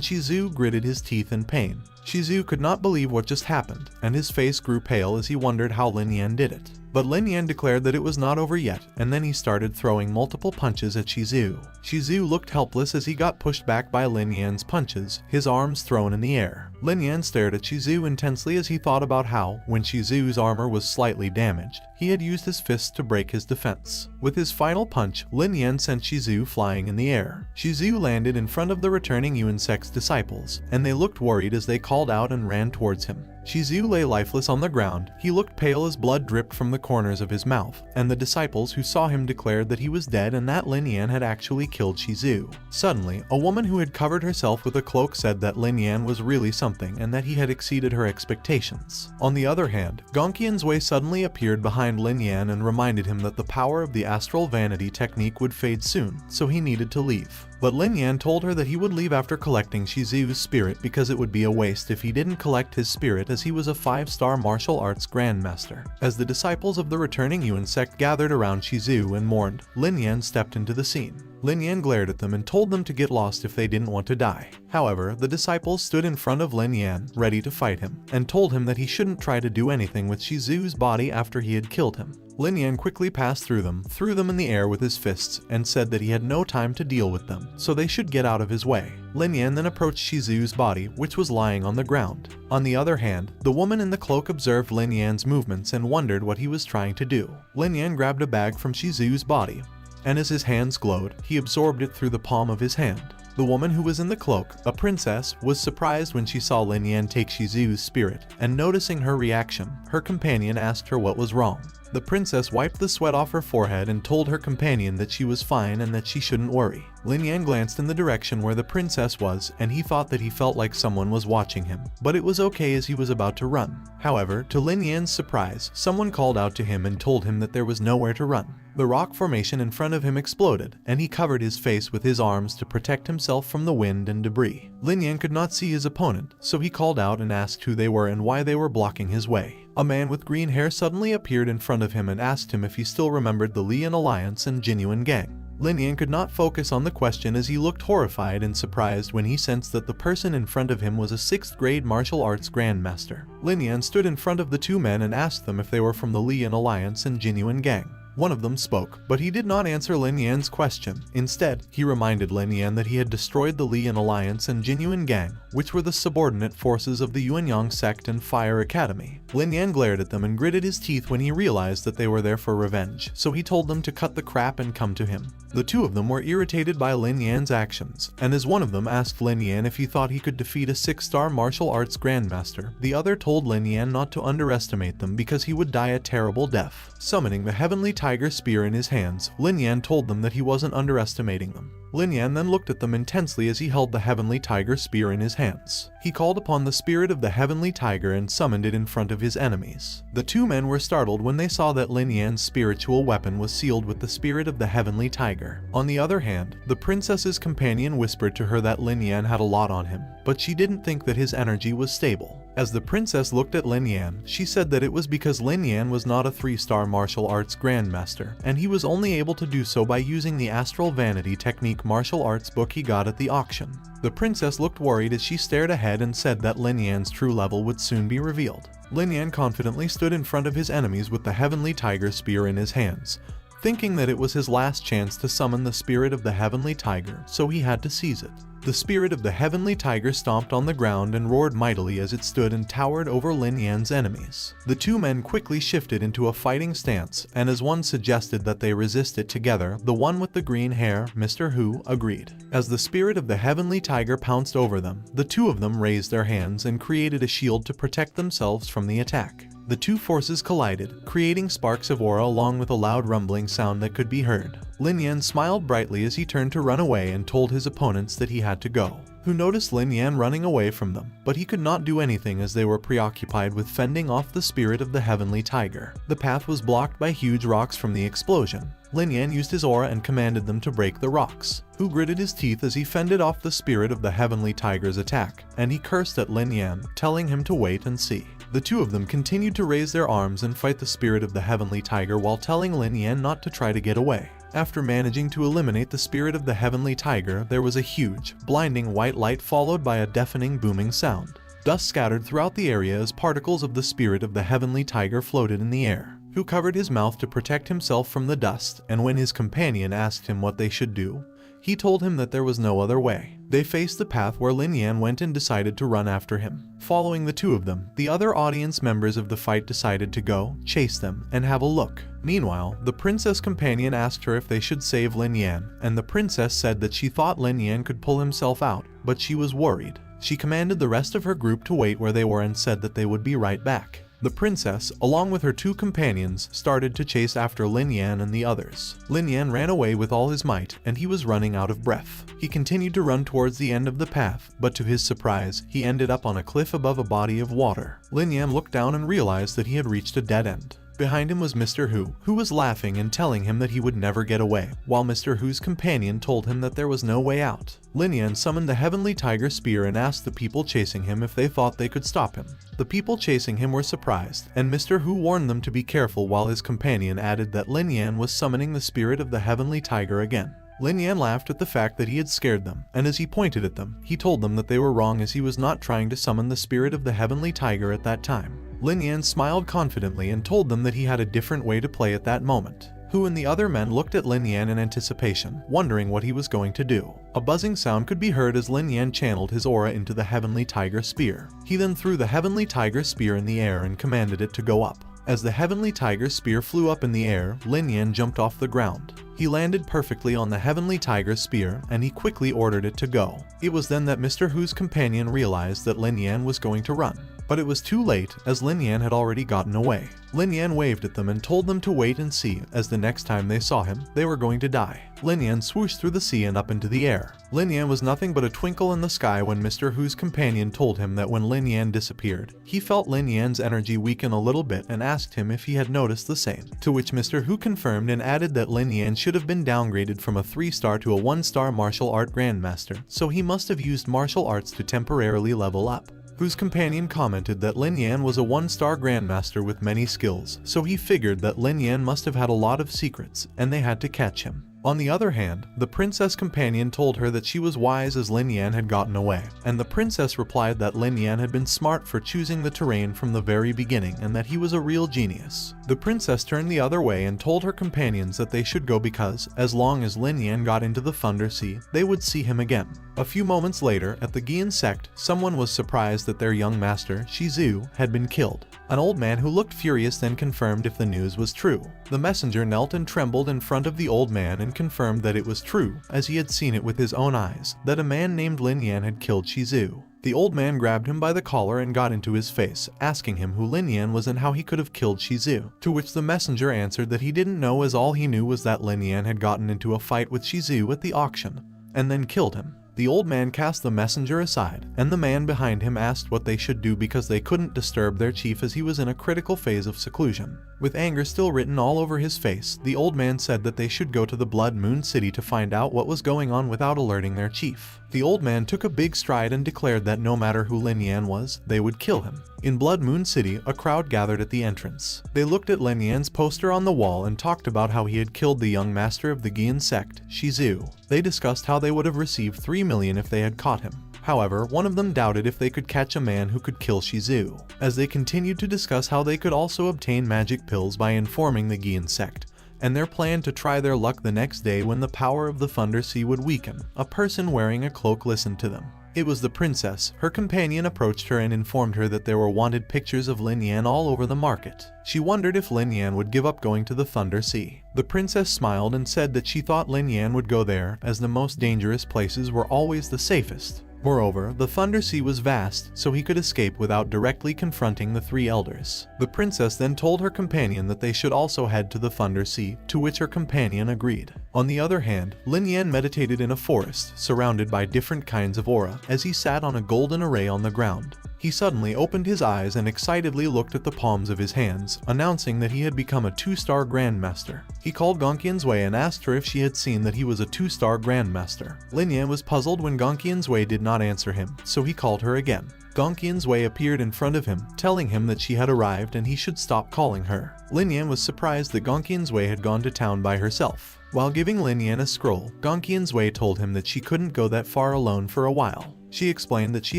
Shizu gritted his teeth in pain. Shizu could not believe what just happened, and his face grew pale as he wondered how Lin Yan did it. But Lin Yan declared that it was not over yet, and then he started throwing multiple punches at Shizu. Shizu looked helpless as he got pushed back by Lin Yan's punches, his arms thrown in the air. Lin Yan stared at Shizu intensely as he thought about how, when Shizu's armor was slightly damaged, he had used his fists to break his defense. With his final punch, Lin Yan sent Shizu flying in the air. Shizu landed in front of the returning Yuansek's disciples, and they looked worried as they called out and ran towards him. Shizu lay lifeless on the ground. He looked pale as blood dripped from the corners of his mouth, and the disciples who saw him declared that he was dead and that Lin Yan had actually killed Shizu. Suddenly, a woman who had covered herself with a cloak said that Lin Yan was really something and that he had exceeded her expectations. On the other hand, Gongqian's Way suddenly appeared behind Lin Yan and reminded him that the power of the astral vanity technique would fade soon, so he needed to leave. But Lin Yan told her that he would leave after collecting Shizu's spirit because it would be a waste if he didn't collect his spirit, as he was a 5-star martial arts grandmaster. As the disciples of the returning Yuan sect gathered around Shizu and mourned, Lin Yan stepped into the scene. Lin Yan glared at them and told them to get lost if they didn't want to die. However, the disciples stood in front of Lin Yan, ready to fight him, and told him that he shouldn't try to do anything with Shizu's body after he had killed him. Lin Yan quickly passed through them, threw them in the air with his fists, and said that he had no time to deal with them, so they should get out of his way. Lin Yan then approached Shizu's body, which was lying on the ground. On the other hand, the woman in the cloak observed Lin Yan's movements and wondered what he was trying to do. Lin Yan grabbed a bag from Shizu's body, and as his hands glowed, he absorbed it through the palm of his hand. The woman who was in the cloak, a princess, was surprised when she saw Lin Yan take Shizu's spirit, and noticing her reaction, her companion asked her what was wrong. The princess wiped the sweat off her forehead and told her companion that she was fine and that she shouldn't worry. Lin Yan glanced in the direction where the princess was, and he thought that he felt like someone was watching him, but it was okay as he was about to run. However, to Lin Yan's surprise, someone called out to him and told him that there was nowhere to run. The rock formation in front of him exploded, and he covered his face with his arms to protect himself from the wind and debris. Lin Yan could not see his opponent, so he called out and asked who they were and why they were blocking his way. A man with green hair suddenly appeared in front of him and asked him if he still remembered the Lin Yan Alliance and Genuine Gang. Lin Yan could not focus on the question as he looked horrified and surprised when he sensed that the person in front of him was a 6th grade martial arts grandmaster. Lin Yan stood in front of the two men and asked them if they were from the Lin Yan Alliance and Genuine Gang. One of them spoke, but he did not answer Lin Yan's question. Instead, he reminded Lin Yan that he had destroyed the Lin Yan Alliance and Genuine Gang, which were the subordinate forces of the Yuanyang sect and Fire Academy. Lin Yan glared at them and gritted his teeth when he realized that they were there for revenge, so he told them to cut the crap and come to him. The two of them were irritated by Lin Yan's actions, and as one of them asked Lin Yan if he thought he could defeat a 6-star martial arts grandmaster, the other told Lin Yan not to underestimate them because he would die a terrible death. Summoning the heavenly tiger spear in his hands, Lin Yan told them that he wasn't underestimating them. Lin Yan then looked at them intensely as he held the heavenly tiger spear in his hands. He called upon the spirit of the heavenly tiger and summoned it in front of his enemies. The two men were startled when they saw that Lin Yan's spiritual weapon was sealed with the spirit of the heavenly tiger. On the other hand, the princess's companion whispered to her that Lin Yan had a lot on him, but she didn't think that his energy was stable. As the princess looked at Lin Yan, she said that it was because Lin Yan was not a 3-star martial arts grandmaster, and he was only able to do so by using the astral vanity technique martial arts book he got at the auction. The princess looked worried as she stared ahead and said that Lin Yan's true level would soon be revealed. Lin Yan confidently stood in front of his enemies with the heavenly tiger spear in his hands, thinking that it was his last chance to summon the spirit of the heavenly tiger, so he had to seize it. The spirit of the heavenly tiger stomped on the ground and roared mightily as it stood and towered over Lin Yan's enemies. The two men quickly shifted into a fighting stance, and as one suggested that they resist it together, the one with the green hair, Mr. Hu, agreed. As the spirit of the heavenly tiger pounced over them, the two of them raised their hands and created a shield to protect themselves from the attack. The two forces collided, creating sparks of aura along with a loud rumbling sound that could be heard. Lin Yan smiled brightly as he turned to run away and told his opponents that he had to go, who noticed Lin Yan running away from them, but he could not do anything as they were preoccupied with fending off the spirit of the heavenly tiger. The path was blocked by huge rocks from the explosion. Lin Yan used his aura and commanded them to break the rocks. Hu gritted his teeth as he fended off the spirit of the Heavenly Tiger's attack, and he cursed at Lin Yan, telling him to wait and see. The two of them continued to raise their arms and fight the spirit of the Heavenly Tiger while telling Lin Yan not to try to get away. After managing to eliminate the spirit of the Heavenly Tiger, there was a huge, blinding white light followed by a deafening booming sound. Dust scattered throughout the area as particles of the spirit of the Heavenly Tiger floated in the air. Hu covered his mouth to protect himself from the dust, and when his companion asked him what they should do, he told him that there was no other way. They faced the path where Lin Yan went and decided to run after him. Following the two of them, the other audience members of the fight decided to go, chase them, and have a look. Meanwhile, the princess companion asked her if they should save Lin Yan, and the princess said that she thought Lin Yan could pull himself out, but she was worried. She commanded the rest of her group to wait where they were and said that they would be right back. The princess, along with her two companions, started to chase after Lin Yan and the others. Lin Yan ran away with all his might, and he was running out of breath. He continued to run towards the end of the path, but to his surprise, he ended up on a cliff above a body of water. Lin Yan looked down and realized that he had reached a dead end. Behind him was Mr. Hu, who was laughing and telling him that he would never get away, while Mr. Hu's companion told him that there was no way out. Lin Yan summoned the Heavenly Tiger Spear and asked the people chasing him if they thought they could stop him. The people chasing him were surprised, and Mr. Hu warned them to be careful while his companion added that Lin Yan was summoning the spirit of the Heavenly Tiger again. Lin Yan laughed at the fact that he had scared them, and as he pointed at them, he told them that they were wrong as he was not trying to summon the spirit of the Heavenly Tiger at that time. Lin Yan smiled confidently and told them that he had a different way to play at that moment. Hu and the other men looked at Lin Yan in anticipation, wondering what he was going to do. A buzzing sound could be heard as Lin Yan channeled his aura into the Heavenly Tiger Spear. He then threw the Heavenly Tiger Spear in the air and commanded it to go up. As the Heavenly Tiger Spear flew up in the air, Lin Yan jumped off the ground. He landed perfectly on the Heavenly Tiger Spear, and he quickly ordered it to go. It was then that Mr. Hu's companion realized that Lin Yan was going to run. But it was too late, as Lin Yan had already gotten away. Lin Yan waved at them and told them to wait and see, as the next time they saw him, they were going to die. Lin Yan swooshed through the sea and up into the air. Lin Yan was nothing but a twinkle in the sky when Mr. Hu's companion told him that when Lin Yan disappeared, he felt Lin Yan's energy weaken a little bit and asked him if he had noticed the same. To which Mr. Hu confirmed and added that Lin Yan should have been downgraded from a 3-star to a 1-star martial art grandmaster, so he must have used martial arts to temporarily level up. Hu's companion commented that Lin Yan was a 1-star grandmaster with many skills, so he figured that Lin Yan must have had a lot of secrets, and they had to catch him. On the other hand, the princess companion told her that she was wise as Lin Yan had gotten away, and the princess replied that Lin Yan had been smart for choosing the terrain from the very beginning and that he was a real genius. The princess turned the other way and told her companions that they should go because, as long as Lin Yan got into the Thunder Sea, they would see him again. A few moments later, at the Gian sect, someone was surprised that their young master, Shizu, had been killed. An old man who looked furious then confirmed if the news was true. The messenger knelt and trembled in front of the old man and confirmed that it was true, as he had seen it with his own eyes, that a man named Lin Yan had killed Shizu. The old man grabbed him by the collar and got into his face, asking him who Lin Yan was and how he could have killed Shizu, to which the messenger answered that he didn't know as all he knew was that Lin Yan had gotten into a fight with Shizu at the auction, and then killed him. The old man cast the messenger aside, and the man behind him asked what they should do because they couldn't disturb their chief as he was in a critical phase of seclusion. With anger still written all over his face, the old man said that they should go to the Blood Moon City to find out what was going on without alerting their chief. The old man took a big stride and declared that no matter who Lin Yan was, they would kill him. In Blood Moon City, a crowd gathered at the entrance. They looked at Lin Yan's poster on the wall and talked about how he had killed the young master of the Gian sect, Shizu. They discussed how they would have received 3 million if they had caught him. However, one of them doubted if they could catch a man who could kill Shizu. As they continued to discuss how they could also obtain magic pills by informing the Gian sect, and their plan to try their luck the next day when the power of the Thunder Sea would weaken, a person wearing a cloak listened to them. It was the princess. Her companion approached her and informed her that there were wanted pictures of Lin Yan all over the market. She wondered if Lin Yan would give up going to the Thunder Sea. The princess smiled and said that she thought Lin Yan would go there, as the most dangerous places were always the safest. Moreover, the Thunder Sea was vast, so he could escape without directly confronting the 3 elders. The princess then told her companion that they should also head to the Thunder Sea, to which her companion agreed. On the other hand, Lin Yan meditated in a forest, surrounded by different kinds of aura, as he sat on a golden array on the ground. He suddenly opened his eyes and excitedly looked at the palms of his hands, announcing that he had become a 2-star Grandmaster. He called Gongqian's Wei and asked her if she had seen that he was a 2-star Grandmaster. Lin Yan was puzzled when Gongqian's Wei did not answer him, so he called her again. Gongqian's Wei appeared in front of him, telling him that she had arrived and he should stop calling her. Lin Yan was surprised that Gongqian's Wei had gone to town by herself. While giving Lin Yan a scroll, Gongqian's Wei told him that she couldn't go that far alone for a while. She explained that she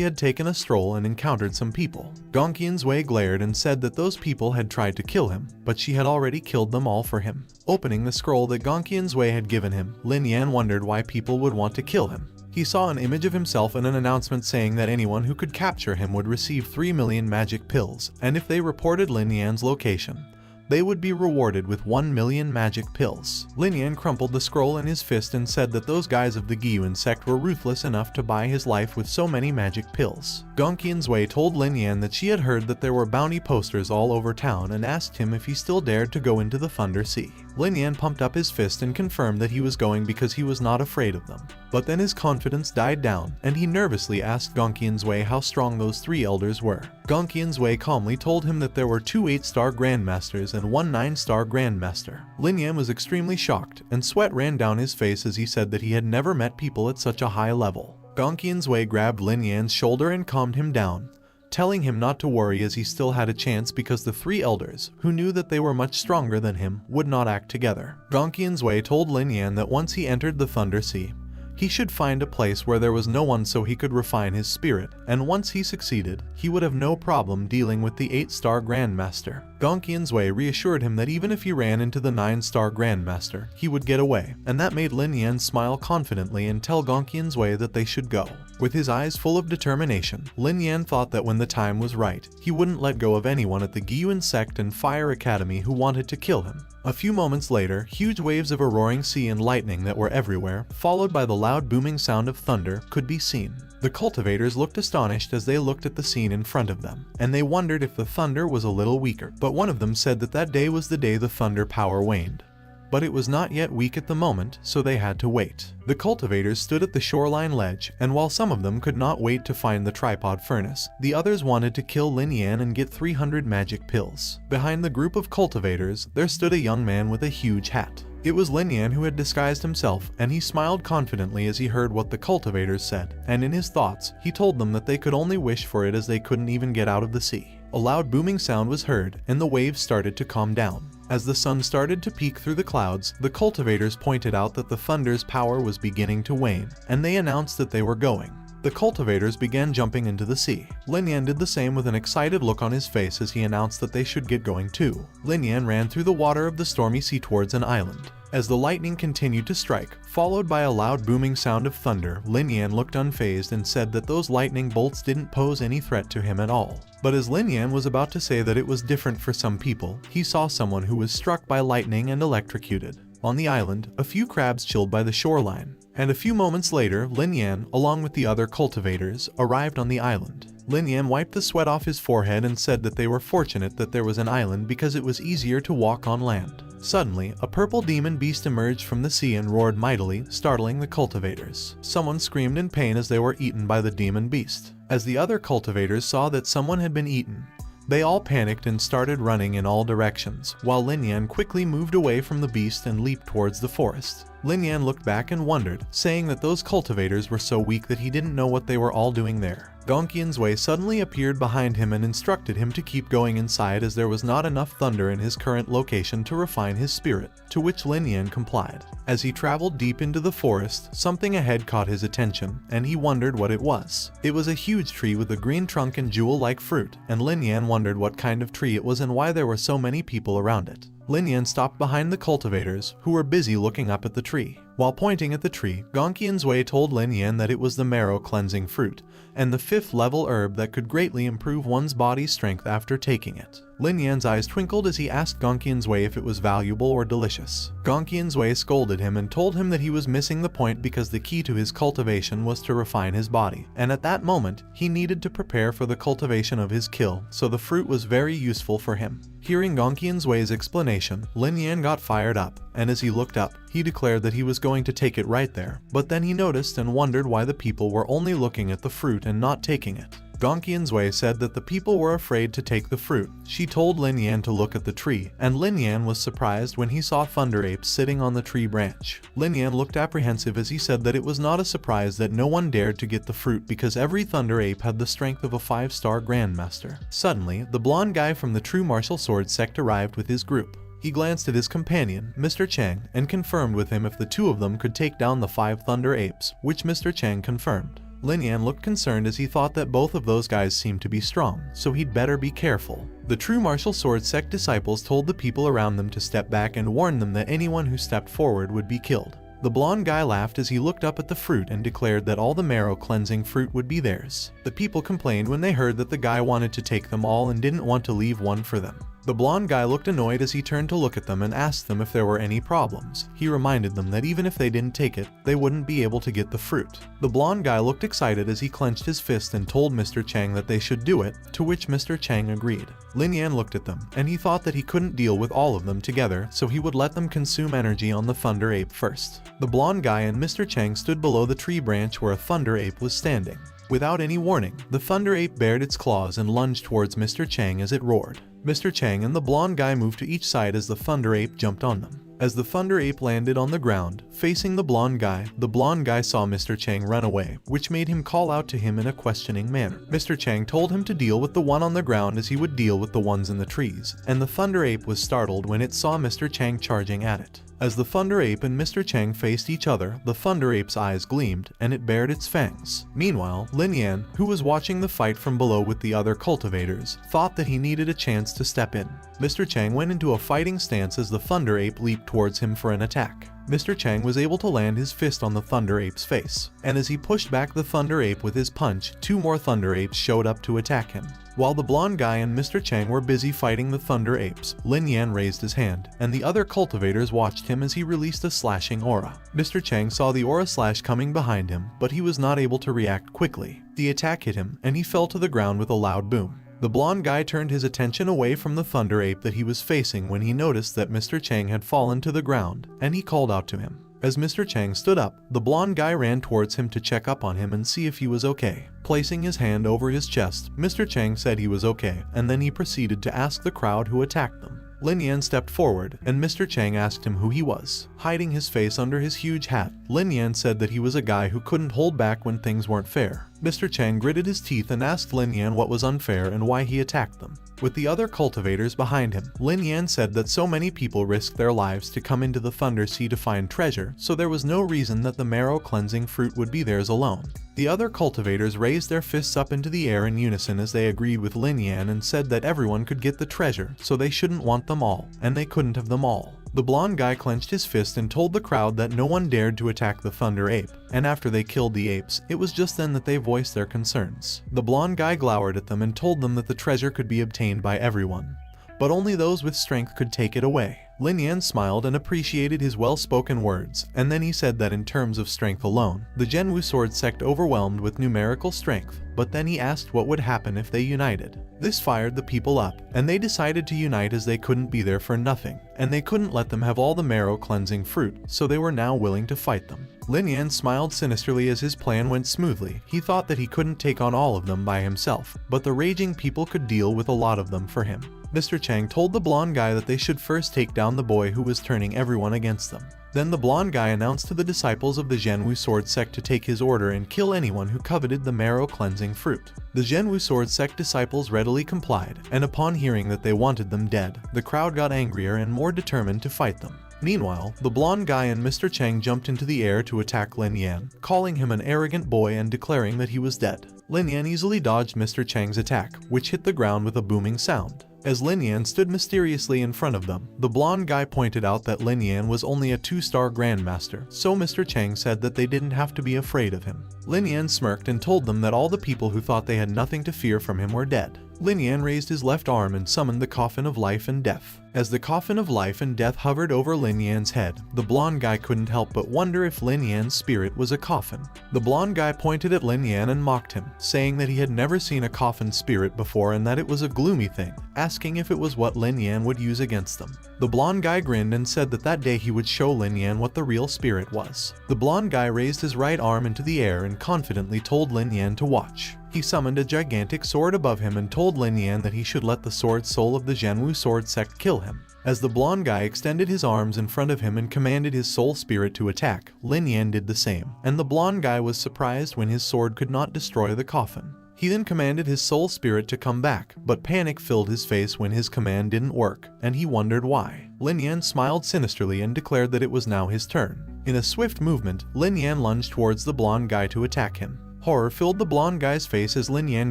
had taken a stroll and encountered some people. Gongqian's Wei glared and said that those people had tried to kill him, but she had already killed them all for him. Opening the scroll that Gongqian's Wei had given him, Lin Yan wondered why people would want to kill him. He saw an image of himself and an announcement saying that anyone who could capture him would receive 3 million magic pills, and if they reported Lin Yan's location, they would be rewarded with 1 million magic pills. Lin Yan crumpled the scroll in his fist and said that those guys of the Gyuan sect were ruthless enough to buy his life with so many magic pills. Gongqian's Wei told Lin Yan that she had heard that there were bounty posters all over town and asked him if he still dared to go into the Thunder Sea. Lin Yan pumped up his fist and confirmed that he was going because he was not afraid of them. But then his confidence died down, and he nervously asked Gongqian's Wei how strong those 3 elders were. Gongqian's Wei calmly told him that there were 2 8-star Grandmasters and 1 9-star Grandmaster. Lin Yan was extremely shocked, and sweat ran down his face as he said that he had never met people at such a high level. Gongqian's Wei grabbed Lin Yan's shoulder and calmed him down, telling him not to worry as he still had a chance because the 3 elders, who knew that they were much stronger than him, would not act together. Gongqian's Wei told Lin Yan that once he entered the Thunder Sea, he should find a place where there was no one so he could refine his spirit, and once he succeeded, he would have no problem dealing with the 8-star Grandmaster. Gongqian's Wei reassured him that even if he ran into the 9-star Grandmaster, he would get away, and that made Lin Yan smile confidently and tell Gongqian's Wei that they should go. With his eyes full of determination, Lin Yan thought that when the time was right, he wouldn't let go of anyone at the Gyuan sect and Fire Academy who wanted to kill him. A few moments later, huge waves of a roaring sea and lightning that were everywhere, followed by the loud booming sound of thunder, could be seen. The cultivators looked astonished as they looked at the scene in front of them, and they wondered if the thunder was a little weaker, but one of them said that that day was the day the thunder power waned. But it was not yet weak at the moment, so they had to wait. The cultivators stood at the shoreline ledge, and while some of them could not wait to find the tripod furnace, the others wanted to kill Lin Yan and get 300 magic pills. Behind the group of cultivators, there stood a young man with a huge hat. It was Lin Yan who had disguised himself, and he smiled confidently as he heard what the cultivators said, and in his thoughts, he told them that they could only wish for it as they couldn't even get out of the sea. A loud booming sound was heard, and the waves started to calm down. As the sun started to peek through the clouds, the cultivators pointed out that the thunder's power was beginning to wane, and they announced that they were going. The cultivators began jumping into the sea. Lin Yan did the same with an excited look on his face as he announced that they should get going too. Lin Yan ran through the water of the stormy sea towards an island. As the lightning continued to strike, followed by a loud booming sound of thunder, Lin Yan looked unfazed and said that those lightning bolts didn't pose any threat to him at all. But as Lin Yan was about to say that it was different for some people, he saw someone who was struck by lightning and electrocuted. On the island, a few crabs chilled by the shoreline, and a few moments later, Lin Yan, along with the other cultivators, arrived on the island. Lin Yan wiped the sweat off his forehead and said that they were fortunate that there was an island because it was easier to walk on land. Suddenly, a purple demon beast emerged from the sea and roared mightily, startling the cultivators. Someone screamed in pain as they were eaten by the demon beast. As the other cultivators saw that someone had been eaten, they all panicked and started running in all directions, while Lin Yan quickly moved away from the beast and leaped towards the forest. Lin Yan looked back and wondered, saying that those cultivators were so weak that he didn't know what they were all doing there. Gongqian's Wei suddenly appeared behind him and instructed him to keep going inside as there was not enough thunder in his current location to refine his spirit, to which Lin Yan complied. As he traveled deep into the forest, something ahead caught his attention, and he wondered what it was. It was a huge tree with a green trunk and jewel-like fruit, and Lin Yan wondered what kind of tree it was and why there were so many people around it. Lin Yan stopped behind the cultivators, who were busy looking up at the tree. While pointing at the tree, Gongqian's Wei told Lin Yan that it was the marrow-cleansing fruit, and the 5th-level herb that could greatly improve one's body's strength after taking it. Lin Yan's eyes twinkled as he asked Gongqian's Wei if it was valuable or delicious. Gongqian's Wei scolded him and told him that he was missing the point because the key to his cultivation was to refine his body, and at that moment, he needed to prepare for the cultivation of his kill, so the fruit was very useful for him. Hearing Gongqian's Wei's explanation, Lin Yan got fired up, and as he looked up, he declared that he was going to take it right there, but then he noticed and wondered why the people were only looking at the fruit and not taking it. Gongqian's Wei said that the people were afraid to take the fruit. She told Lin Yan to look at the tree, and Lin Yan was surprised when he saw thunder apes sitting on the tree branch. Lin Yan looked apprehensive as he said that it was not a surprise that no one dared to get the fruit because every thunder ape had the strength of a 5-star grandmaster. Suddenly, the blonde guy from the true martial sword sect arrived with his group. He glanced at his companion, Mr. Chang, and confirmed with him if the two of them could take down the 5 thunder apes, which Mr. Chang confirmed. Lin Yan looked concerned as he thought that both of those guys seemed to be strong, so he'd better be careful. The true martial sword sect disciples told the people around them to step back and warned them that anyone who stepped forward would be killed. The blonde guy laughed as he looked up at the fruit and declared that all the marrow-cleansing fruit would be theirs. The people complained when they heard that the guy wanted to take them all and didn't want to leave one for them. The blonde guy looked annoyed as he turned to look at them and asked them if there were any problems. He reminded them that even if they didn't take it, they wouldn't be able to get the fruit. The blonde guy looked excited as he clenched his fist and told Mr. Chang that they should do it, to which Mr. Chang agreed. Lin Yan looked at them, and he thought that he couldn't deal with all of them together, so he would let them consume energy on the thunder ape first. The blonde guy and Mr. Chang stood below the tree branch where a thunder ape was standing. Without any warning, the thunder ape bared its claws and lunged towards Mr. Chang as it roared. Mr. Chang and the blonde guy moved to each side as the thunder ape jumped on them. As the thunder ape landed on the ground, facing the blonde guy saw Mr. Chang run away, which made him call out to him in a questioning manner. Mr. Chang told him to deal with the one on the ground as he would deal with the ones in the trees, and the thunder ape was startled when it saw Mr. Chang charging at it. As the thunder ape and Mr. Chang faced each other, the thunder ape's eyes gleamed, and it bared its fangs. Meanwhile, Lin Yan, who was watching the fight from below with the other cultivators, thought that he needed a chance to step in. Mr. Chang went into a fighting stance as the thunder ape leaped towards him for an attack. Mr. Chang was able to land his fist on the thunder ape's face, and as he pushed back the thunder ape with his punch, 2 more thunder apes showed up to attack him. While the blonde guy and Mr. Chang were busy fighting the thunder apes, Lin Yan raised his hand, and the other cultivators watched him as he released a slashing aura. Mr. Chang saw the aura slash coming behind him, but he was not able to react quickly. The attack hit him, and he fell to the ground with a loud boom. The blonde guy turned his attention away from the thunder ape that he was facing when he noticed that Mr. Chang had fallen to the ground, and he called out to him. As Mr. Chang stood up, the blonde guy ran towards him to check up on him and see if he was okay. Placing his hand over his chest, Mr. Chang said he was okay, and then he proceeded to ask the crowd who attacked them. Lin Yan stepped forward, and Mr. Chang asked him who he was. Hiding his face under his huge hat, Lin Yan said that he was a guy who couldn't hold back when things weren't fair. Mr. Chang gritted his teeth and asked Lin Yan what was unfair and why he attacked them. With the other cultivators behind him, Lin Yan said that so many people risked their lives to come into the Thunder Sea to find treasure, so there was no reason that the marrow-cleansing fruit would be theirs alone. The other cultivators raised their fists up into the air in unison as they agreed with Lin Yan and said that everyone could get the treasure, so they shouldn't want them all, and they couldn't have them all. The blonde guy clenched his fist and told the crowd that no one dared to attack the Thunder Ape, and after they killed the apes, it was just then that they voiced their concerns. The blonde guy glowered at them and told them that the treasure could be obtained by everyone, but only those with strength could take it away. Lin Yan smiled and appreciated his well-spoken words, and then he said that in terms of strength alone, the Zhenwu sword sect overwhelmed with numerical strength, but then he asked what would happen if they united. This fired the people up, and they decided to unite as they couldn't be there for nothing, and they couldn't let them have all the marrow-cleansing fruit, so they were now willing to fight them. Lin Yan smiled sinisterly as his plan went smoothly. He thought that he couldn't take on all of them by himself, but the raging people could deal with a lot of them for him. Mr. Chang told the blonde guy that they should first take down the boy who was turning everyone against them. Then the blonde guy announced to the disciples of the Zhenwu sword sect to take his order and kill anyone who coveted the marrow-cleansing fruit. The Zhenwu sword sect disciples readily complied, and upon hearing that they wanted them dead, the crowd got angrier and more determined to fight them. Meanwhile, the blonde guy and Mr. Chang jumped into the air to attack Lin Yan, calling him an arrogant boy and declaring that he was dead. Lin Yan easily dodged Mr. Chang's attack, which hit the ground with a booming sound. As Lin Yan stood mysteriously in front of them, the blonde guy pointed out that Lin Yan was only a 2-star grandmaster, so Mr. Chang said that they didn't have to be afraid of him. Lin Yan smirked and told them that all the people who thought they had nothing to fear from him were dead. Lin Yan raised his left arm and summoned the coffin of life and death. As the coffin of life and death hovered over Lin Yan's head, the blonde guy couldn't help but wonder if Lin Yan's spirit was a coffin. The blonde guy pointed at Lin Yan and mocked him, saying that he had never seen a coffin spirit before and that it was a gloomy thing, asking if it was what Lin Yan would use against them. The blonde guy grinned and said that day he would show Lin Yan what the real spirit was. The blonde guy raised his right arm into the air and confidently told Lin Yan to watch. He summoned a gigantic sword above him and told Lin Yan that he should let the sword soul of the Zhenwu sword sect kill him. As the blonde guy extended his arms in front of him and commanded his soul spirit to attack, Lin Yan did the same, and the blonde guy was surprised when his sword could not destroy the coffin. He then commanded his soul spirit to come back, but panic filled his face when his command didn't work, and he wondered why. Lin Yan smiled sinisterly and declared that it was now his turn. In a swift movement, Lin Yan lunged towards the blonde guy to attack him. Horror filled the blonde guy's face as Lin Yan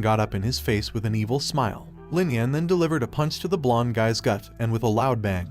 got up in his face with an evil smile. Lin Yan then delivered a punch to the blonde guy's gut, and with a loud bang,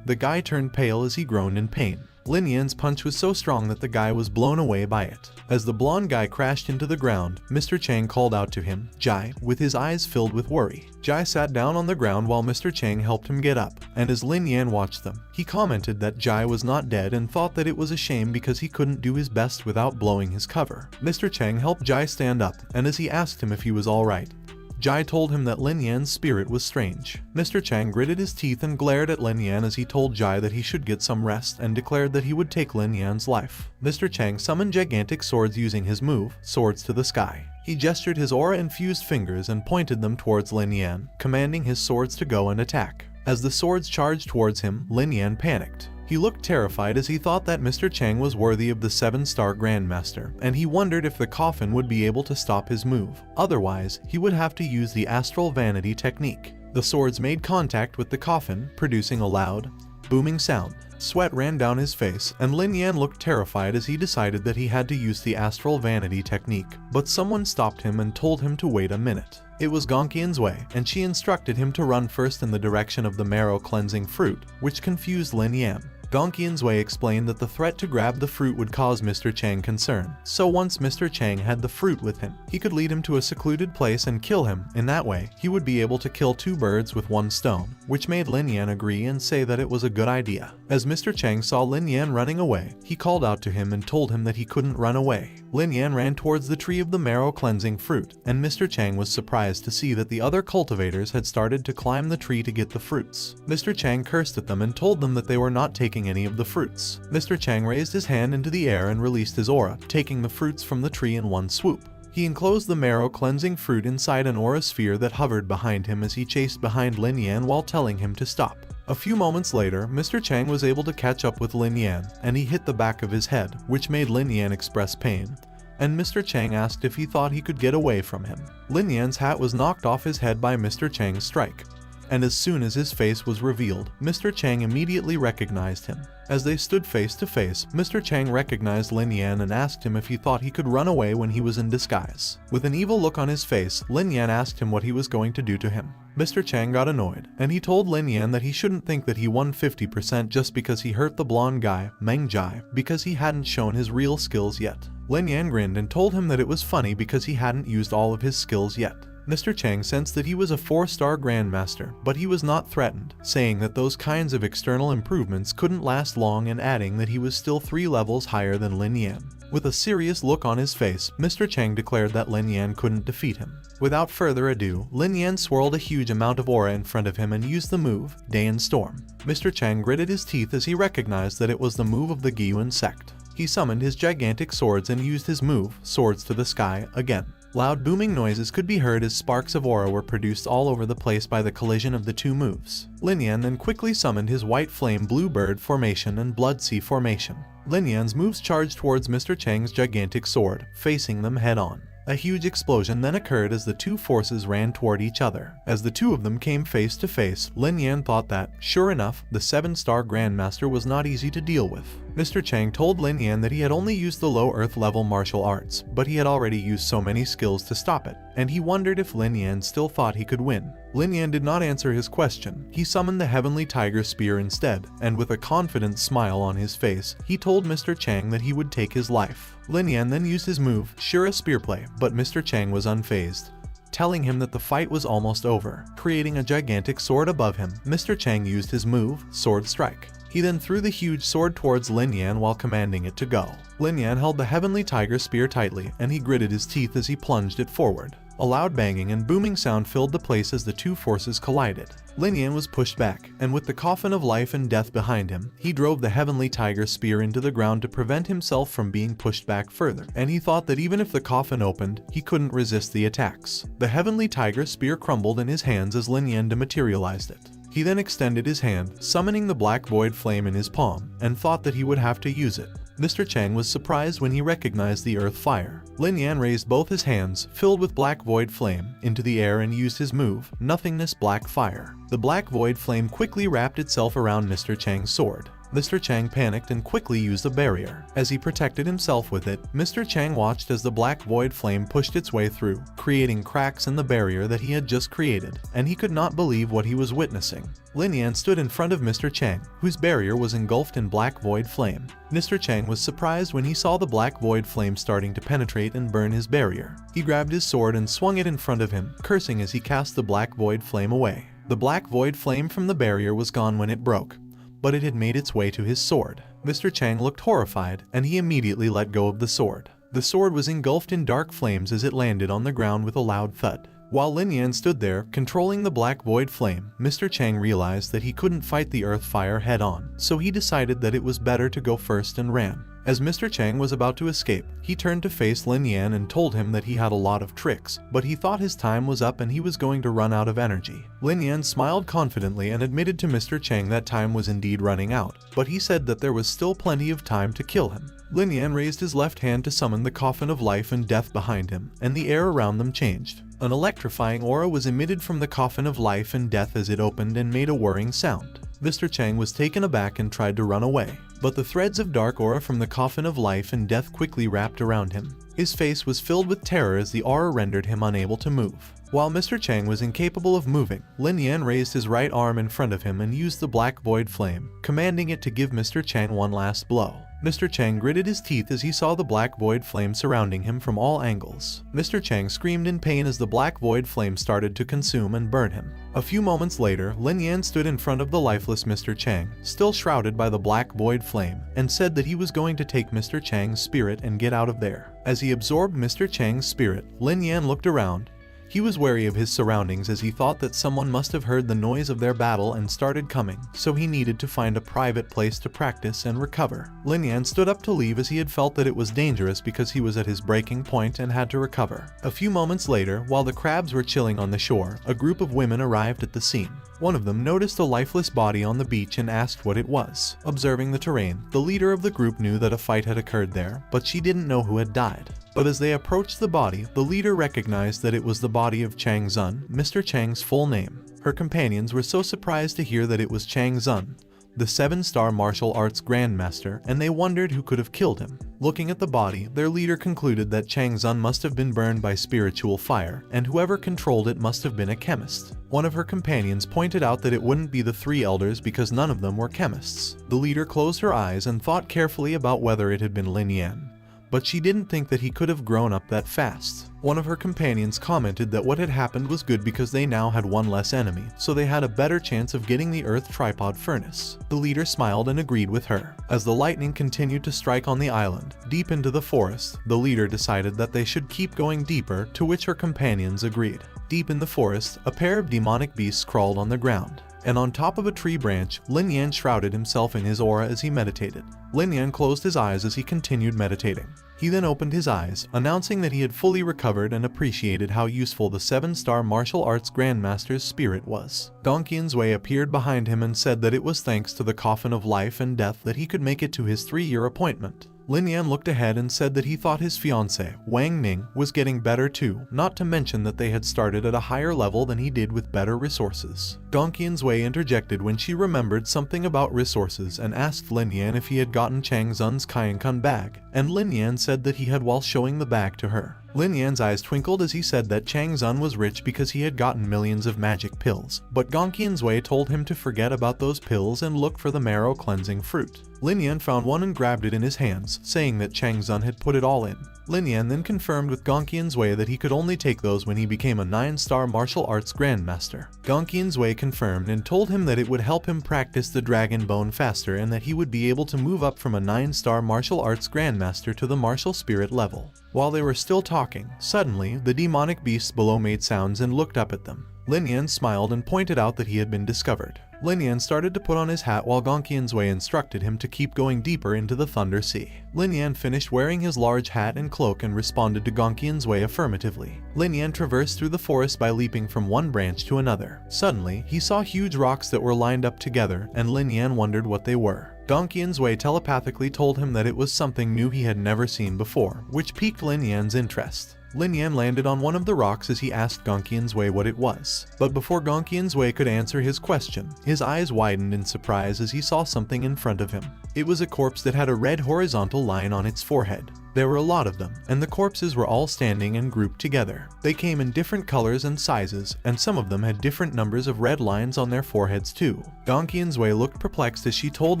the guy turned pale as he groaned in pain. Lin Yan's punch was so strong that the guy was blown away by it. As the blonde guy crashed into the ground, Mr. Chang called out to him, "Jai," with his eyes filled with worry. Jai sat down on the ground while Mr. Chang helped him get up, and as Lin Yan watched them, he commented that Jai was not dead and thought that it was a shame because he couldn't do his best without blowing his cover. Mr. Chang helped Jai stand up, and as he asked him if he was alright, Jai told him that Lin Yan's spirit was strange. Mr. Chang gritted his teeth and glared at Lin Yan as he told Jai that he should get some rest and declared that he would take Lin Yan's life. Mr. Chang summoned gigantic swords using his move, Swords to the Sky. He gestured his aura-infused fingers and pointed them towards Lin Yan, commanding his swords to go and attack. As the swords charged towards him, Lin Yan panicked. He looked terrified as he thought that Mr. Chang was worthy of the 7-star Grandmaster, and he wondered if the coffin would be able to stop his move. Otherwise, he would have to use the astral vanity technique. The swords made contact with the coffin, producing a loud, booming sound. Sweat ran down his face, and Lin Yan looked terrified as he decided that he had to use the astral vanity technique. But someone stopped him and told him to wait a minute. It was Gongqian's Wei, and she instructed him to run first in the direction of the marrow-cleansing fruit, which confused Lin Yan. Gongqian's Wei explained that the threat to grab the fruit would cause Mr. Chang concern, so once Mr. Chang had the fruit with him, he could lead him to a secluded place and kill him. In that way, he would be able to kill 2 birds with 1 stone, which made Lin Yan agree and say that it was a good idea. As Mr. Chang saw Lin Yan running away, he called out to him and told him that he couldn't run away. Lin Yan ran towards the tree of the marrow-cleansing fruit, and Mr. Chang was surprised to see that the other cultivators had started to climb the tree to get the fruits. Mr. Chang cursed at them and told them that they were not taking any of the fruits. Mr. Chang raised his hand into the air and released his aura, taking the fruits from the tree in one swoop. He enclosed the marrow-cleansing fruit inside an aura sphere that hovered behind him as he chased behind Lin Yan while telling him to stop. A few moments later, Mr. Chang was able to catch up with Lin Yan, and he hit the back of his head, which made Lin Yan express pain. And Mr. Chang asked if he thought he could get away from him. Lin Yan's hat was knocked off his head by Mr. Chang's strike, and as soon as his face was revealed, Mr. Chang immediately recognized him. As they stood face to face, Mr. Chang recognized Lin Yan and asked him if he thought he could run away when he was in disguise. With an evil look on his face, Lin Yan asked him what he was going to do to him. Mr. Chang got annoyed, and he told Lin Yan that he shouldn't think that he won 50% just because he hurt the blonde guy, Meng Jai, because he hadn't shown his real skills yet. Lin Yan grinned and told him that it was funny because he hadn't used all of his skills yet. Mr. Chang sensed that he was a 4-star Grandmaster, but he was not threatened, saying that those kinds of external improvements couldn't last long and adding that he was still 3 levels higher than Lin Yan. With a serious look on his face, Mr. Chang declared that Lin Yan couldn't defeat him. Without further ado, Lin Yan swirled a huge amount of aura in front of him and used the move, Day and Storm. Mr. Chang gritted his teeth as he recognized that it was the move of the Gyuan sect. He summoned his gigantic swords and used his move, Swords to the Sky, again. Loud booming noises could be heard as sparks of aura were produced all over the place by the collision of the 2 moves. Lin Yan then quickly summoned his White Flame Blue Bird formation and Blood Sea formation. Lin Yan's moves charged towards Mr. Chang's gigantic sword, facing them head-on. A huge explosion then occurred as the 2 forces ran toward each other. As the 2 of them came face to face, Lin Yan thought that, sure enough, the 7-star Grandmaster was not easy to deal with. Mr. Chang told Lin Yan that he had only used the low earth level martial arts, but he had already used so many skills to stop it, and he wondered if Lin Yan still thought he could win. Lin Yan did not answer his question. He summoned the Heavenly Tiger Spear instead, and with a confident smile on his face, he told Mr. Chang that he would take his life. Lin Yan then used his move, Shura Spearplay, but Mr. Chang was unfazed, telling him that the fight was almost over. Creating a gigantic sword above him, Mr. Chang used his move, Sword Strike. He then threw the huge sword towards Lin Yan while commanding it to go. Lin Yan held the Heavenly Tiger Spear tightly, and he gritted his teeth as he plunged it forward. A loud banging and booming sound filled the place as the two forces collided. Lin Yan was pushed back, and with the coffin of life and death behind him, he drove the heavenly tiger spear into the ground to prevent himself from being pushed back further, and he thought that even if the coffin opened, he couldn't resist the attacks. The heavenly tiger spear crumbled in his hands as Lin Yan dematerialized it. He then extended his hand, summoning the black void flame in his palm, and thought that he would have to use it. Mr. Chang was surprised when he recognized the earth fire. Lin Yan raised both his hands, filled with black void flame, into the air and used his move, Nothingness Black Fire. The black void flame quickly wrapped itself around Mr. Chang's sword. Mr. Chang panicked and quickly used a barrier. As he protected himself with it, Mr. Chang watched as the black void flame pushed its way through, creating cracks in the barrier that he had just created, and he could not believe what he was witnessing. Lin Yan stood in front of Mr. Chang, whose barrier was engulfed in black void flame. Mr. Chang was surprised when he saw the black void flame starting to penetrate and burn his barrier. He grabbed his sword and swung it in front of him, cursing as he cast the black void flame away. The black void flame from the barrier was gone when it broke, but it had made its way to his sword. Mr. Chang looked horrified, and he immediately let go of the sword. The sword was engulfed in dark flames as it landed on the ground with a loud thud. While Lin Yan stood there, controlling the black void flame, Mr. Chang realized that he couldn't fight the earth fire head-on, so he decided that it was better to go first and ran. As Mr. Chang was about to escape, he turned to face Lin Yan and told him that he had a lot of tricks, but he thought his time was up and he was going to run out of energy. Lin Yan smiled confidently and admitted to Mr. Chang that time was indeed running out, but he said that there was still plenty of time to kill him. Lin Yan raised his left hand to summon the coffin of life and death behind him, and the air around them changed. An electrifying aura was emitted from the coffin of life and death as it opened and made a whirring sound. Mr. Chang was taken aback and tried to run away, but the threads of dark aura from the coffin of life and death quickly wrapped around him. His face was filled with terror as the aura rendered him unable to move. While Mr. Chang was incapable of moving, Lin Yan raised his right arm in front of him and used the black void flame, commanding it to give Mr. Chang one last blow. Mr. Chang gritted his teeth as he saw the black void flame surrounding him from all angles. Mr. Chang screamed in pain as the black void flame started to consume and burn him. A few moments later, Lin Yan stood in front of the lifeless Mr. Chang, still shrouded by the black void flame, and said that he was going to take Mr. Chang's spirit and get out of there. As he absorbed Mr. Chang's spirit, Lin Yan looked around. He was wary of his surroundings as he thought that someone must have heard the noise of their battle and started coming, so he needed to find a private place to practice and recover. Lin Yan stood up to leave as he had felt that it was dangerous because he was at his breaking point and had to recover. A few moments later, while the crabs were chilling on the shore, a group of women arrived at the scene. One of them noticed a lifeless body on the beach and asked what it was. Observing the terrain, the leader of the group knew that a fight had occurred there, but she didn't know who had died. But as they approached the body, the leader recognized that it was the body of Chang Zun, Mr. Chang's full name. Her companions were so surprised to hear that it was Chang Zun, the 7-star martial arts grandmaster, and they wondered who could have killed him. Looking at the body, their leader concluded that Chang Zun must have been burned by spiritual fire, and whoever controlled it must have been a chemist. One of her companions pointed out that it wouldn't be the 3 elders because none of them were chemists. The leader closed her eyes and thought carefully about whether it had been Lin Yan, but she didn't think that he could have grown up that fast. One of her companions commented that what had happened was good because they now had one less enemy, so they had a better chance of getting the Earth Tripod Furnace. The leader smiled and agreed with her. As the lightning continued to strike on the island, deep into the forest, the leader decided that they should keep going deeper, to which her companions agreed. Deep in the forest, a pair of demonic beasts crawled on the ground, and on top of a tree branch, Lin Yan shrouded himself in his aura as he meditated. Lin Yan closed his eyes as he continued meditating. He then opened his eyes, announcing that he had fully recovered and appreciated how useful the 7-star martial arts grandmaster's spirit was. Dong Qian's appeared behind him and said that it was thanks to the coffin of life and death that he could make it to his 3-year appointment. Lin Yan looked ahead and said that he thought his fiancée, Wang Ning, was getting better too, not to mention that they had started at a higher level than he did with better resources. Dong Qian's interjected when she remembered something about resources and asked Lin Yan if he had gotten Chang Zun's Kaienkan bag, and Lin Yan said that he had while showing the bag to her. Lin Yan's eyes twinkled as he said that Chang Zun was rich because he had gotten millions of magic pills, but Dong Qian's told him to forget about those pills and look for the marrow cleansing fruit. Lin Yan found one and grabbed it in his hands, saying that Chang Zun had put it all in. Lin Yan then confirmed with Gongqian Zui that he could only take those when he became a 9-star martial arts grandmaster. Gongqian Zui confirmed and told him that it would help him practice the dragon bone faster and that he would be able to move up from a 9-star martial arts grandmaster to the martial spirit level. While they were still talking, suddenly the demonic beasts below made sounds and looked up at them. Lin Yan smiled and pointed out that he had been discovered. Lin Yan started to put on his hat while Gongqian Zui instructed him to keep going deeper into the Thunder Sea. Lin Yan finished wearing his large hat and cloak and responded to Gongqian Zui affirmatively. Lin Yan traversed through the forest by leaping from one branch to another. Suddenly, he saw huge rocks that were lined up together, and Lin Yan wondered what they were. Gongqian Zui telepathically told him that it was something new he had never seen before, which piqued Lin Yan's interest. Lin Yan landed on one of the rocks as he asked Gongqian Zui what it was. But before Gongqian Zui could answer his question, his eyes widened in surprise as he saw something in front of him. It was a corpse that had a red horizontal line on its forehead. There were a lot of them, and the corpses were all standing and grouped together. They came in different colors and sizes, and some of them had different numbers of red lines on their foreheads too. Gongqian Zui looked perplexed as she told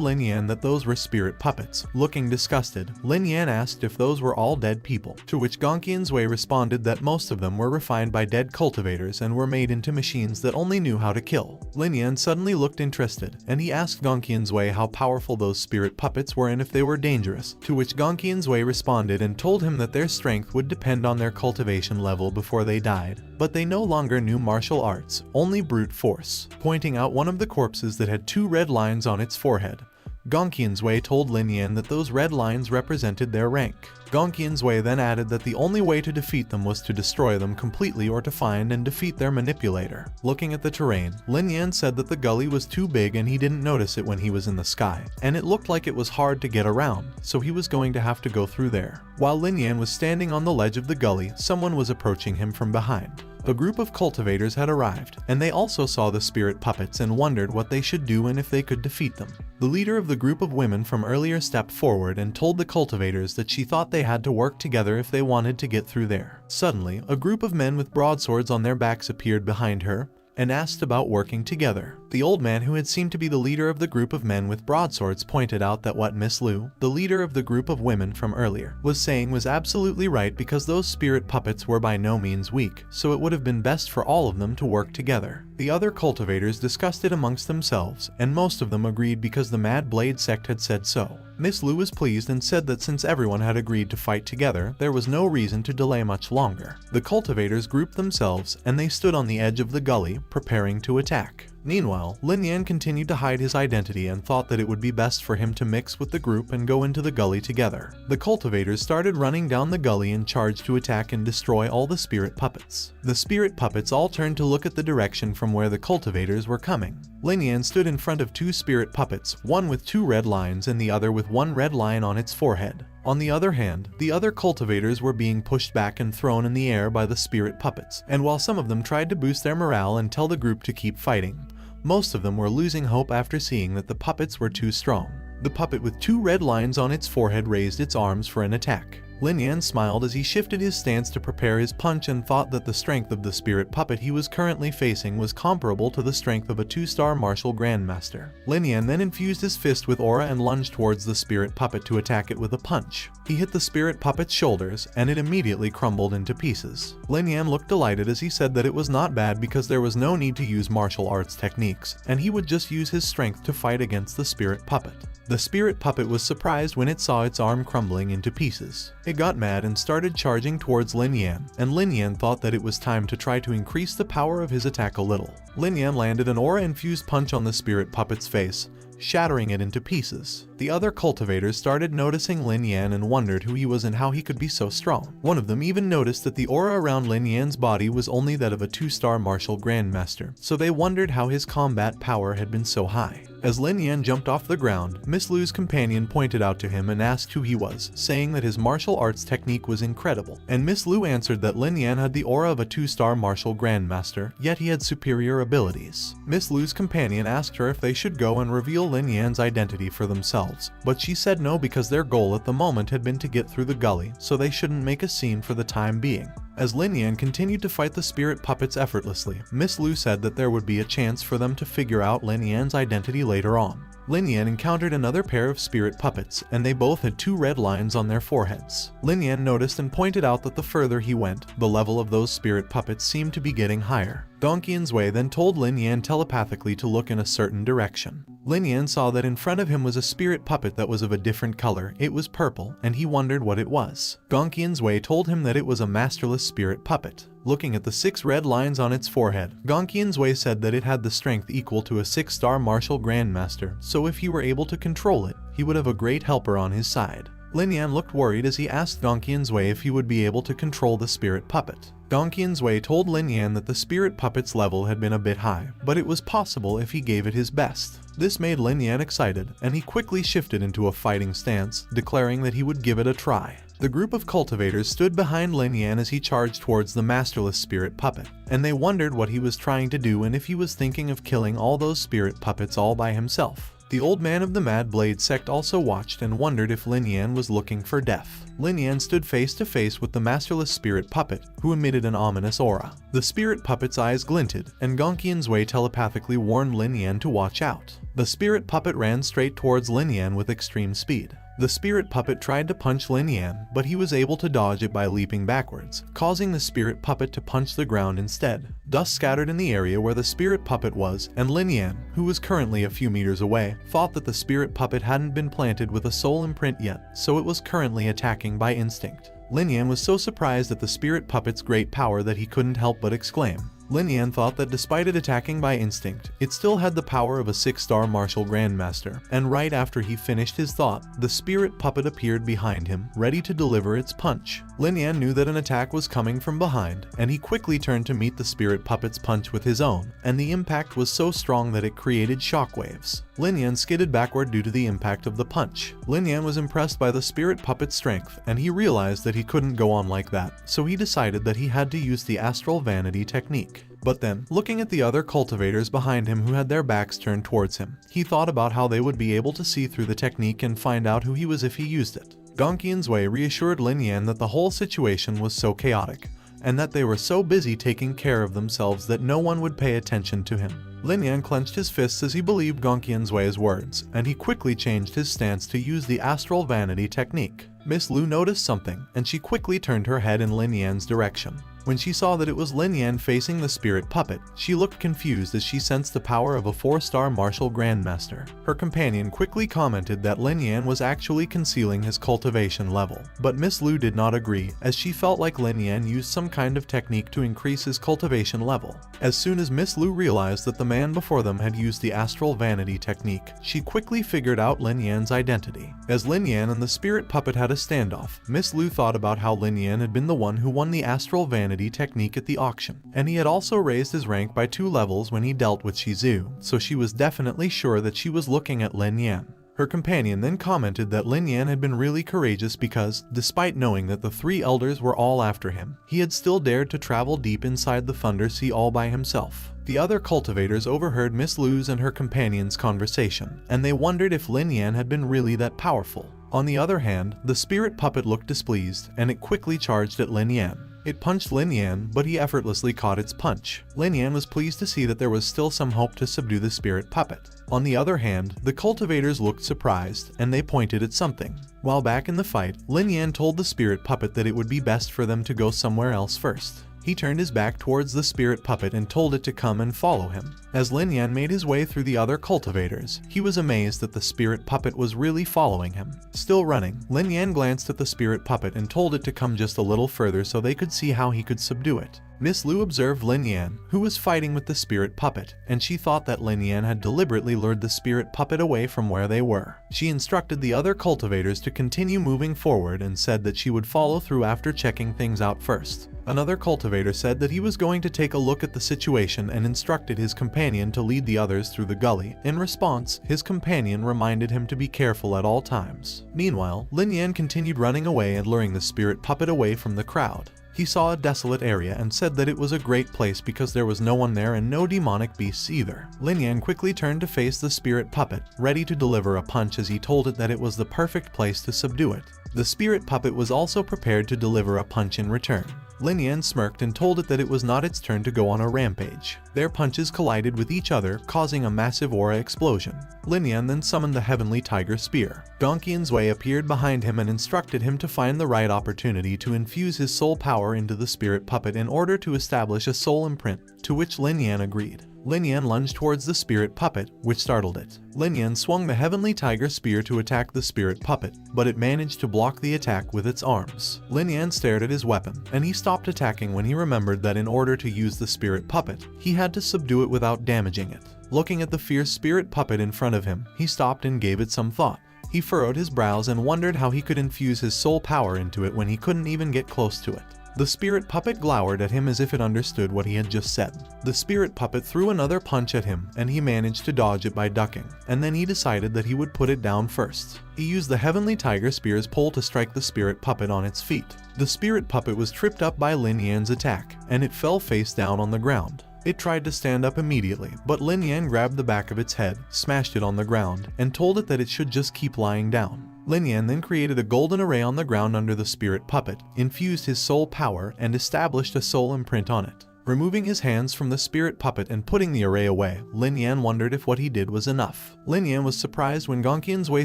Lin Yan that those were spirit puppets. Looking disgusted, Lin Yan asked if those were all dead people, to which Gongqian Zui responded that most of them were refined by dead cultivators and were made into machines that only knew how to kill. Lin Yan suddenly looked interested, and he asked Gongqian Zui how powerful those spirit puppets were and if they were dangerous, to which Gongqian Zui responded and told him that their strength would depend on their cultivation level before they died. But they no longer knew martial arts, only brute force, pointing out one of the corpses that had 2 red lines on its forehead. Gongqian Zui told Lin Yan that those red lines represented their rank. Gongqian Zui then added that the only way to defeat them was to destroy them completely or to find and defeat their manipulator. Looking at the terrain, Lin Yan said that the gully was too big and he didn't notice it when he was in the sky, and it looked like it was hard to get around, so he was going to have to go through there. While Lin Yan was standing on the ledge of the gully, someone was approaching him from behind. A group of cultivators had arrived, and they also saw the spirit puppets and wondered what they should do and if they could defeat them. The leader of the group of women from earlier stepped forward and told the cultivators that she thought they had to work together if they wanted to get through there. Suddenly, a group of men with broadswords on their backs appeared behind her and asked about working together. The old man, who had seemed to be the leader of the group of men with broadswords, pointed out that what Miss Lu, the leader of the group of women from earlier, was saying was absolutely right because those spirit puppets were by no means weak, so it would have been best for all of them to work together. The other cultivators discussed it amongst themselves, and most of them agreed because the Mad Blade sect had said so. Miss Lu was pleased and said that since everyone had agreed to fight together, there was no reason to delay much longer. The cultivators grouped themselves, and they stood on the edge of the gully, preparing to attack. Meanwhile, Lin Yan continued to hide his identity and thought that it would be best for him to mix with the group and go into the gully together. The cultivators started running down the gully and charged to attack and destroy all the spirit puppets. The spirit puppets all turned to look at the direction from where the cultivators were coming. Lin Yan stood in front of 2 spirit puppets, one with 2 red lines and the other with 1 red line on its forehead. On the other hand, the other cultivators were being pushed back and thrown in the air by the spirit puppets, and while some of them tried to boost their morale and tell the group to keep fighting, most of them were losing hope after seeing that the puppets were too strong. The puppet with 2 red lines on its forehead raised its arms for an attack. Lin Yan smiled as he shifted his stance to prepare his punch and thought that the strength of the spirit puppet he was currently facing was comparable to the strength of a 2-star martial grandmaster. Lin Yan then infused his fist with aura and lunged towards the spirit puppet to attack it with a punch. He hit the spirit puppet's shoulders, and it immediately crumbled into pieces. Lin Yan looked delighted as he said that it was not bad because there was no need to use martial arts techniques, and he would just use his strength to fight against the spirit puppet. The spirit puppet was surprised when it saw its arm crumbling into pieces. It got mad and started charging towards Lin Yan, and Lin Yan thought that it was time to try to increase the power of his attack a little. Lin Yan landed an aura-infused punch on the spirit puppet's face, shattering it into pieces. The other cultivators started noticing Lin Yan and wondered who he was and how he could be so strong. One of them even noticed that the aura around Lin Yan's body was only that of a 2-star martial grandmaster, so they wondered how his combat power had been so high. As Lin Yan jumped off the ground, Miss Lu's companion pointed out to him and asked who he was, saying that his martial arts technique was incredible, and Miss Lu answered that Lin Yan had the aura of a 2-star martial grandmaster, yet he had superior abilities. Miss Lu's companion asked her if they should go and reveal Lin Yan's identity for themselves, but she said no because their goal at the moment had been to get through the gully, so they shouldn't make a scene for the time being. As Lin Yan continued to fight the spirit puppets effortlessly, Miss Lu said that there would be a chance for them to figure out Lin Yan's identity later on. Lin Yan encountered another pair of spirit puppets, and they both had 2 red lines on their foreheads. Lin Yan noticed and pointed out that the further he went, the level of those spirit puppets seemed to be getting higher. Gongqian's Wei then told Lin Yan telepathically to look in a certain direction. Lin Yan saw that in front of him was a spirit puppet that was of a different color. It was purple, and he wondered what it was. Gongqian's Wei told him that it was a masterless spirit puppet. Looking at the 6 red lines on its forehead, Gongqian's Wei said that it had the strength equal to a 6-star martial grandmaster, so if he were able to control it, he would have a great helper on his side. Lin Yan looked worried as he asked Gongqian's Wei if he would be able to control the spirit puppet. Gongqian's Wei told Lin Yan that the spirit puppet's level had been a bit high, but it was possible if he gave it his best. This made Lin Yan excited, and he quickly shifted into a fighting stance, declaring that he would give it a try. The group of cultivators stood behind Lin Yan as he charged towards the masterless spirit puppet, and they wondered what he was trying to do and if he was thinking of killing all those spirit puppets all by himself. The old man of the Mad Blade sect also watched and wondered if Lin Yan was looking for death. Lin Yan stood face to face with the masterless spirit puppet, who emitted an ominous aura. The spirit puppet's eyes glinted, and Gongqian's Wei telepathically warned Lin Yan to watch out. The spirit puppet ran straight towards Lin Yan with extreme speed. The spirit puppet tried to punch Lin Yan, but he was able to dodge it by leaping backwards, causing the spirit puppet to punch the ground instead. Dust scattered in the area where the spirit puppet was, and Lin Yan, who was currently a few meters away, thought that the spirit puppet hadn't been planted with a soul imprint yet, so it was currently attacking by instinct. Lin Yan was so surprised at the spirit puppet's great power that he couldn't help but exclaim. Lin Yan thought that despite it attacking by instinct, it still had the power of a 6-star martial grandmaster, and right after he finished his thought, the spirit puppet appeared behind him, ready to deliver its punch. Lin Yan knew that an attack was coming from behind, and he quickly turned to meet the spirit puppet's punch with his own, and the impact was so strong that it created shockwaves. Lin Yan skidded backward due to the impact of the punch. Lin Yan was impressed by the spirit puppet's strength, and he realized that he couldn't go on like that, so he decided that he had to use the astral vanity technique. But then, looking at the other cultivators behind him who had their backs turned towards him, he thought about how they would be able to see through the technique and find out who he was if he used it. Gongqian's Wei reassured Lin Yan that the whole situation was so chaotic, and that they were so busy taking care of themselves that no one would pay attention to him. Lin Yan clenched his fists as he believed Gongqian's Wei's words, and he quickly changed his stance to use the astral vanity technique. Miss Lu noticed something, and she quickly turned her head in Lin Yan's direction. When she saw that it was Lin Yan facing the spirit puppet, she looked confused as she sensed the power of a 4-star martial grandmaster. Her companion quickly commented that Lin Yan was actually concealing his cultivation level, but Miss Lu did not agree, as she felt like Lin Yan used some kind of technique to increase his cultivation level. As soon as Miss Lu realized that the man before them had used the astral vanity technique, she quickly figured out Lin Yan's identity. As Lin Yan and the spirit puppet had a standoff, Miss Lu thought about how Lin Yan had been the one who won the astral vanity technique at the auction, and he had also raised his rank by 2 levels when he dealt with Shizu, so she was definitely sure that she was looking at Lin Yan. Her companion then commented that Lin Yan had been really courageous because, despite knowing that the 3 elders were all after him, he had still dared to travel deep inside the Thunder Sea all by himself. The other cultivators overheard Miss Lu's and her companion's conversation, and they wondered if Lin Yan had been really that powerful. On the other hand, the spirit puppet looked displeased, and it quickly charged at Lin Yan. It punched Lin Yan, but he effortlessly caught its punch. Lin Yan was pleased to see that there was still some hope to subdue the spirit puppet. On the other hand, the cultivators looked surprised, and they pointed at something. While back in the fight, Lin Yan told the spirit puppet that it would be best for them to go somewhere else first. He turned his back towards the spirit puppet and told it to come and follow him. As Lin Yan made his way through the other cultivators, he was amazed that the spirit puppet was really following him. Still running, Lin Yan glanced at the spirit puppet and told it to come just a little further so they could see how he could subdue it. Miss Lu observed Lin Yan, who was fighting with the spirit puppet, and she thought that Lin Yan had deliberately lured the spirit puppet away from where they were. She instructed the other cultivators to continue moving forward and said that she would follow through after checking things out first. Another cultivator said that he was going to take a look at the situation and instructed his companion to lead the others through the gully. In response, his companion reminded him to be careful at all times. Meanwhile, Lin Yan continued running away and luring the spirit puppet away from the crowd. He saw a desolate area and said that it was a great place because there was no one there and no demonic beasts either. Lin Yan quickly turned to face the spirit puppet, ready to deliver a punch as he told it that it was the perfect place to subdue it. The spirit puppet was also prepared to deliver a punch in return. Lin Yan smirked and told it that it was not its turn to go on a rampage. Their punches collided with each other, causing a massive aura explosion. Lin Yan then summoned the Heavenly Tiger Spear. Gongqian's Wei appeared behind him and instructed him to find the right opportunity to infuse his soul power into the spirit puppet in order to establish a soul imprint, to which Lin Yan agreed. Lin Yan lunged towards the spirit puppet, which startled it. Lin Yan swung the Heavenly Tiger Spear to attack the spirit puppet, but it managed to block the attack with its arms. Lin Yan stared at his weapon, and he stopped attacking when he remembered that in order to use the spirit puppet, he had to subdue it without damaging it. Looking at the fierce spirit puppet in front of him, he stopped and gave it some thought. He furrowed his brows and wondered how he could infuse his soul power into it when he couldn't even get close to it. The spirit puppet glowered at him as if it understood what he had just said. The spirit puppet threw another punch at him, and he managed to dodge it by ducking, and then he decided that he would put it down first. He used the Heavenly Tiger Spear's pole to strike the spirit puppet on its feet. The spirit puppet was tripped up by Lin Yan's attack, and it fell face down on the ground. It tried to stand up immediately, but Lin Yan grabbed the back of its head, smashed it on the ground, and told it that it should just keep lying down. Lin Yan then created a golden array on the ground under the spirit puppet, infused his soul power, and established a soul imprint on it. Removing his hands from the spirit puppet and putting the array away, Lin Yan wondered if what he did was enough. Lin Yan was surprised when Gongqian's Wei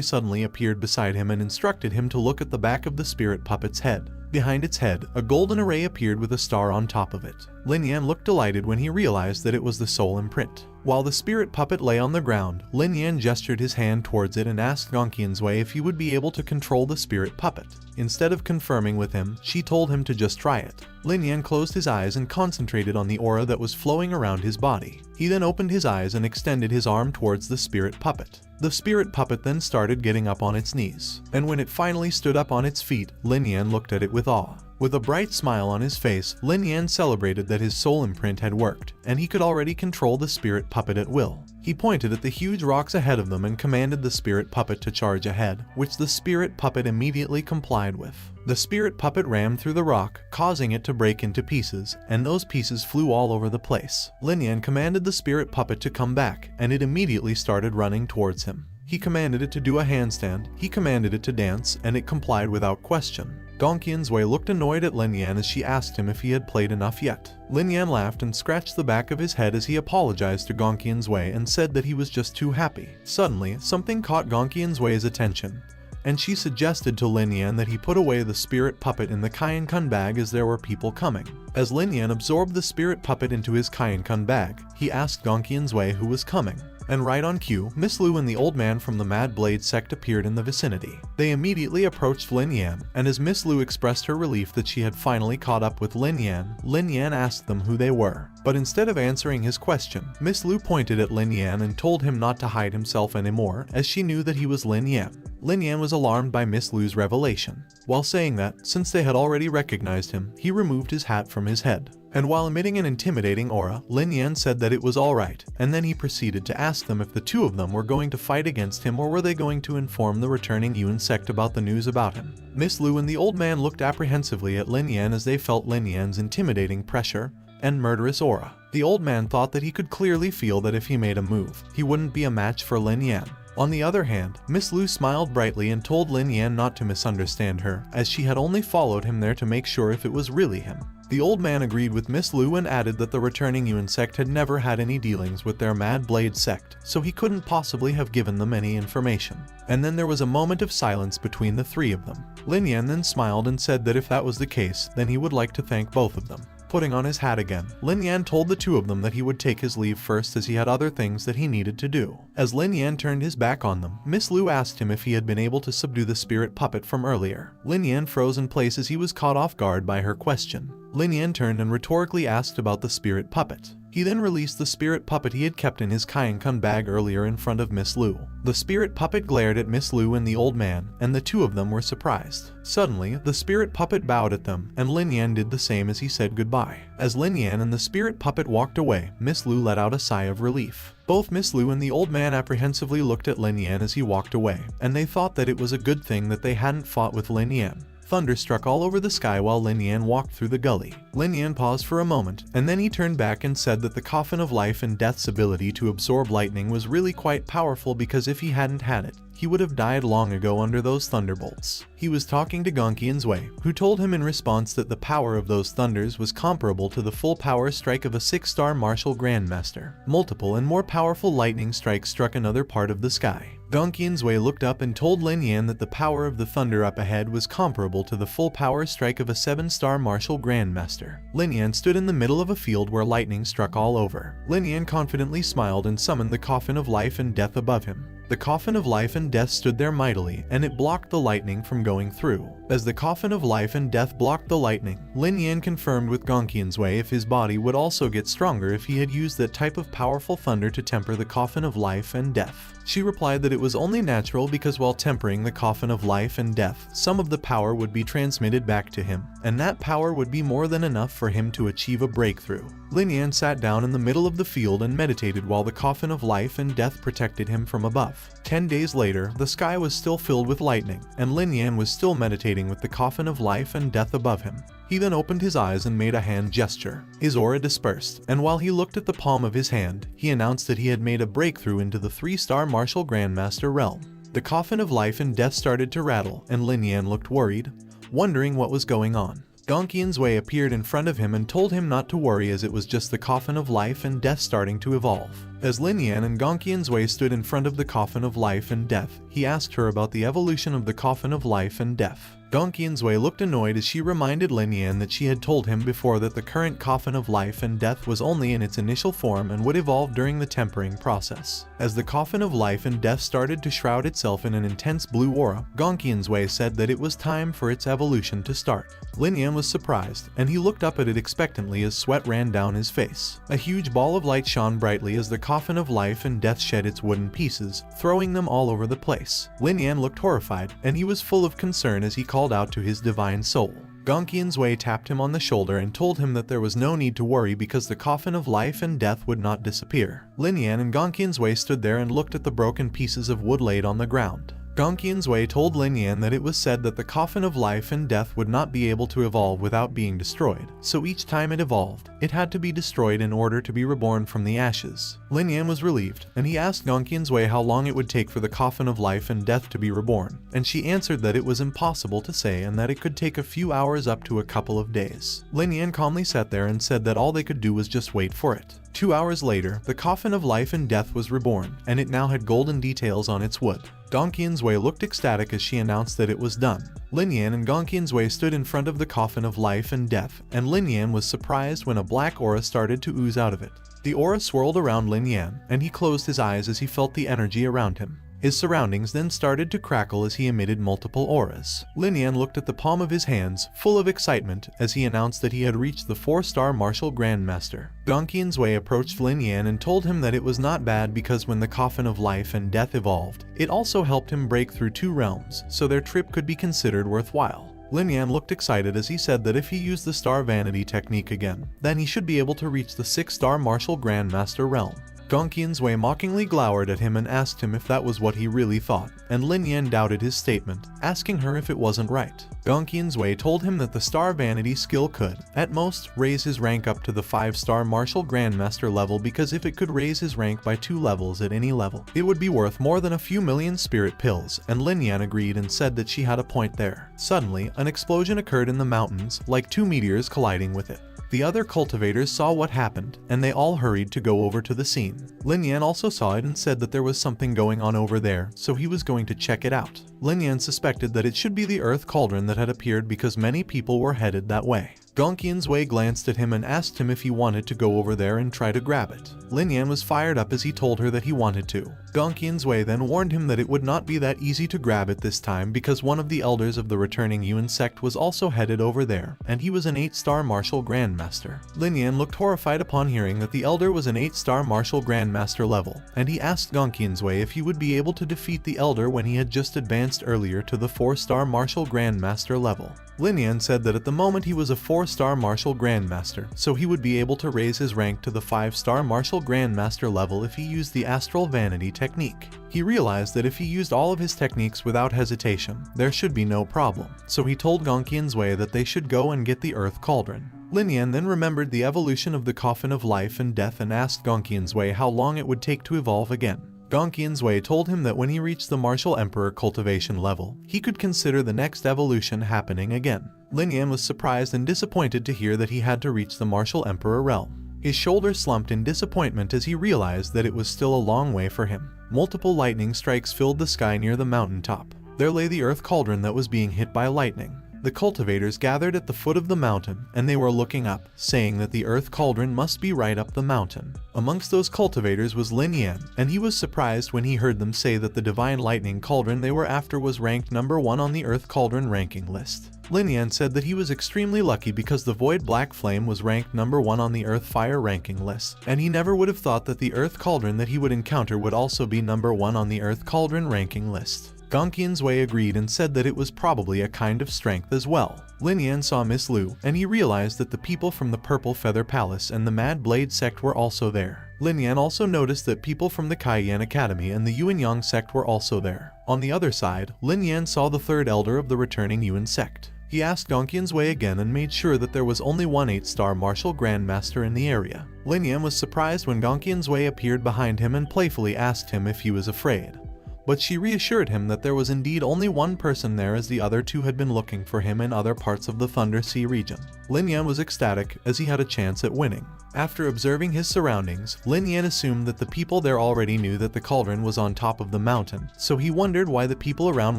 suddenly appeared beside him and instructed him to look at the back of the spirit puppet's head. Behind its head, a golden array appeared with a star on top of it. Lin Yan looked delighted when he realized that it was the soul imprint. While the spirit puppet lay on the ground, Lin Yan gestured his hand towards it and asked Gongqian's Wei if he would be able to control the spirit puppet. Instead of confirming with him, she told him to just try it. Lin Yan closed his eyes and concentrated on the aura that was flowing around his body. He then opened his eyes and extended his arm towards the spirit puppet. The spirit puppet then started getting up on its knees, and when it finally stood up on its feet, Lin Yan looked at it with awe. With a bright smile on his face, Lin Yan celebrated that his soul imprint had worked, and he could already control the spirit puppet at will. He pointed at the huge rocks ahead of them and commanded the spirit puppet to charge ahead, which the spirit puppet immediately complied with. The spirit puppet rammed through the rock, causing it to break into pieces, and those pieces flew all over the place. Lin Yan commanded the spirit puppet to come back, and it immediately started running towards him. He commanded it to do a handstand, he commanded it to dance, and it complied without question. Gongqian's Wei looked annoyed at Lin Yan as she asked him if he had played enough yet. Lin Yan laughed and scratched the back of his head as he apologized to Gongqian's Wei and said that he was just too happy. Suddenly, something caught Gongqian's Wei's attention, and she suggested to Lin Yan that he put away the spirit puppet in the Kaienkun bag as there were people coming. As Lin Yan absorbed the spirit puppet into his Kaienkun bag, he asked Gongqian's Wei who was coming. And right on cue, Miss Lu and the old man from the Mad Blade sect appeared in the vicinity. They immediately approached Lin Yan, and as Miss Lu expressed her relief that she had finally caught up with Lin Yan asked them who they were. But instead of answering his question, Miss Lu pointed at Lin Yan and told him not to hide himself anymore, as she knew that he was Lin Yan. Lin Yan was alarmed by Miss Lu's revelation. While saying that, since they had already recognized him, he removed his hat from his head. And while emitting an intimidating aura, Lin Yan said that it was alright, and then he proceeded to ask them if the two of them were going to fight against him or were they going to inform the returning Yuan sect about the news about him. Miss Lu and the old man looked apprehensively at Lin Yan as they felt Lin Yan's intimidating pressure and murderous aura. The old man thought that he could clearly feel that if he made a move, he wouldn't be a match for Lin Yan. On the other hand, Miss Lu smiled brightly and told Lin Yan not to misunderstand her, as she had only followed him there to make sure if it was really him. The old man agreed with Miss Lu and added that the returning Yuan sect had never had any dealings with their Mad Blade sect, so he couldn't possibly have given them any information. And then there was a moment of silence between the three of them. Lin Yan then smiled and said that if that was the case, then he would like to thank both of them. Putting on his hat again, Lin Yan told the two of them that he would take his leave first as he had other things that he needed to do. As Lin Yan turned his back on them, Miss Lu asked him if he had been able to subdue the spirit puppet from earlier. Lin Yan froze in place as he was caught off guard by her question. Lin Yan turned and rhetorically asked about the spirit puppet. He then released the spirit puppet he had kept in his Kaienkun bag earlier in front of Miss Lu. The spirit puppet glared at Miss Lu and the old man, and the two of them were surprised. Suddenly, the spirit puppet bowed at them, and Lin Yan did the same as he said goodbye. As Lin Yan and the spirit puppet walked away, Miss Lu let out a sigh of relief. Both Miss Lu and the old man apprehensively looked at Lin Yan as he walked away, and they thought that it was a good thing that they hadn't fought with Lin Yan. Thunder struck all over the sky while Lin Yan walked through the gully. Lin Yan paused for a moment, and then he turned back and said that the coffin of life and death's ability to absorb lightning was really quite powerful because if he hadn't had it, he would have died long ago under those thunderbolts. He was talking to Gonqian's Wei, who told him in response that the power of those thunders was comparable to the full power strike of a 6-star martial grandmaster. Multiple and more powerful lightning strikes struck another part of the sky. Gonqian's Wei looked up and told Lin Yan that the power of the thunder up ahead was comparable to the full power strike of a 7-star martial grandmaster. Lin Yan stood in the middle of a field where lightning struck all over. Lin Yan confidently smiled and summoned the coffin of life and death above him. The coffin of life and death stood there mightily, and it blocked the lightning from going through. As the coffin of life and death blocked the lightning, Lin Yan confirmed with Gonqian's Wei if his body would also get stronger if he had used that type of powerful thunder to temper the coffin of life and death. She replied that it was only natural because while tempering the coffin of life and death, some of the power would be transmitted back to him, and that power would be more than enough for him to achieve a breakthrough. Lin Yan sat down in the middle of the field and meditated while the coffin of life and death protected him from above. 10 days later, the sky was still filled with lightning, and Lin Yan was still meditating with the coffin of life and death above him. He then opened his eyes and made a hand gesture. His aura dispersed, and while he looked at the palm of his hand, he announced that he had made a breakthrough into the 3-star martial grandmaster realm. The coffin of life and death started to rattle, and Lin Yan looked worried, wondering what was going on. Gonqian's Wei appeared in front of him and told him not to worry as it was just the coffin of life and death starting to evolve. As Lin Yan and Gonqian's Wei stood in front of the coffin of life and death, he asked her about the evolution of the coffin of life and death. Gonqian's Wei looked annoyed as she reminded Lin Yan that she had told him before that the current coffin of life and death was only in its initial form and would evolve during the tempering process. As the coffin of life and death started to shroud itself in an intense blue aura, Gonqian's Wei said that it was time for its evolution to start. Lin Yan was surprised, and he looked up at it expectantly as sweat ran down his face. A huge ball of light shone brightly as the coffin of life and death shed its wooden pieces, throwing them all over the place. Lin Yan looked horrified, and he was full of concern as he called out to his divine soul. Gonqian's Wei tapped him on the shoulder and told him that there was no need to worry because the coffin of life and death would not disappear. Lin Yan and Gonqian's Wei stood there and looked at the broken pieces of wood laid on the ground. Gonqian's Wei told Lin Yan that it was said that the coffin of life and death would not be able to evolve without being destroyed, so each time it evolved, it had to be destroyed in order to be reborn from the ashes. Lin Yan was relieved, and he asked Gonqian's Wei how long it would take for the coffin of life and death to be reborn, and she answered that it was impossible to say and that it could take a few hours up to a couple of days. Lin Yan calmly sat there and said that all they could do was just wait for it. 2 hours later, the coffin of life and death was reborn, and it now had golden details on its wood. Gonqian's Wei looked ecstatic as she announced that it was done. Lin Yan and Gonqian's Wei stood in front of the coffin of life and death, and Lin Yan was surprised when a black aura started to ooze out of it. The aura swirled around Lin Yan, and he closed his eyes as he felt the energy around him. His surroundings then started to crackle as he emitted multiple auras. Lin Yan looked at the palm of his hands, full of excitement, as he announced that he had reached the 4-star martial grandmaster. Gonqian's Wei approached Lin Yan and told him that it was not bad because when the coffin of life and death evolved, it also helped him break through 2 realms, so their trip could be considered worthwhile. Lin Yan looked excited as he said that if he used the star vanity technique again, then he should be able to reach the 6-star martial grandmaster realm. Gonqian's Wei mockingly glowered at him and asked him if that was what he really thought, and Lin Yan doubted his statement, asking her if it wasn't right. Gonqian's Wei told him that the star vanity skill could, at most, raise his rank up to the 5-star martial grandmaster level because if it could raise his rank by 2 levels at any level, it would be worth more than a few million spirit pills, and Lin Yan agreed and said that she had a point there. Suddenly, an explosion occurred in the mountains, like 2 meteors colliding with it. The other cultivators saw what happened, and they all hurried to go over to the scene. Lin Yan also saw it and said that there was something going on over there, so he was going to check it out. Lin Yan suspected that it should be the earth cauldron that had appeared because many people were headed that way. Gonqian's Wei glanced at him and asked him if he wanted to go over there and try to grab it. Lin Yan was fired up as he told her that he wanted to. Gonqian's Wei then warned him that it would not be that easy to grab it this time because one of the elders of the returning Yuan sect was also headed over there, and he was an 8-star martial grandmaster. Lin Yan looked horrified upon hearing that the elder was an 8-star martial grandmaster level, and he asked Gonqian's Wei if he would be able to defeat the elder when he had just advanced earlier to the 4-star martial grandmaster level. Lin Yan said that at the moment he was a 4-star martial grandmaster, so he would be able to raise his rank to the 5-star martial grandmaster level if he used the astral vanity technique. He realized that if he used all of his techniques without hesitation, there should be no problem, so he told Gonqian's Wei that they should go and get the earth cauldron. Lin Yan then remembered the evolution of the coffin of life and death and asked Gonqian's Wei how long it would take to evolve again. Gongqian's Wei told him that when he reached the martial emperor cultivation level, he could consider the next evolution happening again. Lin Yan was surprised and disappointed to hear that he had to reach the martial emperor realm. His shoulders slumped in disappointment as he realized that it was still a long way for him. Multiple lightning strikes filled the sky near the mountaintop. There lay the earth cauldron that was being hit by lightning. The cultivators gathered at the foot of the mountain, and they were looking up, saying that the earth cauldron must be right up the mountain. Amongst those cultivators was Lin Yan, and he was surprised when he heard them say that the divine lightning cauldron they were after was ranked number 1 on the earth cauldron ranking list. Lin Yan said that he was extremely lucky because the void black flame was ranked number 1 on the earth fire ranking list, and he never would have thought that the earth cauldron that he would encounter would also be number 1 on the earth cauldron ranking list. Gongqian's Wei agreed and said that it was probably a kind of strength as well. Lin Yan saw Miss Lu, and he realized that the people from the Purple Feather Palace and the Mad Blade sect were also there. Lin Yan also noticed that people from the Kaiyan Academy and the Yuan Yang sect were also there. On the other side, Lin Yan saw the third elder of the returning Yuan sect. He asked Gongqian's Wei again and made sure that there was only one 8-star martial grandmaster in the area. Lin Yan was surprised when Gongqian's Wei appeared behind him and playfully asked him if he was afraid. But she reassured him that there was indeed only one person there, as the other two had been looking for him in other parts of the Thunder Sea region. Lin Yan was ecstatic as he had a chance at winning. After observing his surroundings, Lin Yan assumed that the people there already knew that the cauldron was on top of the mountain, so he wondered why the people around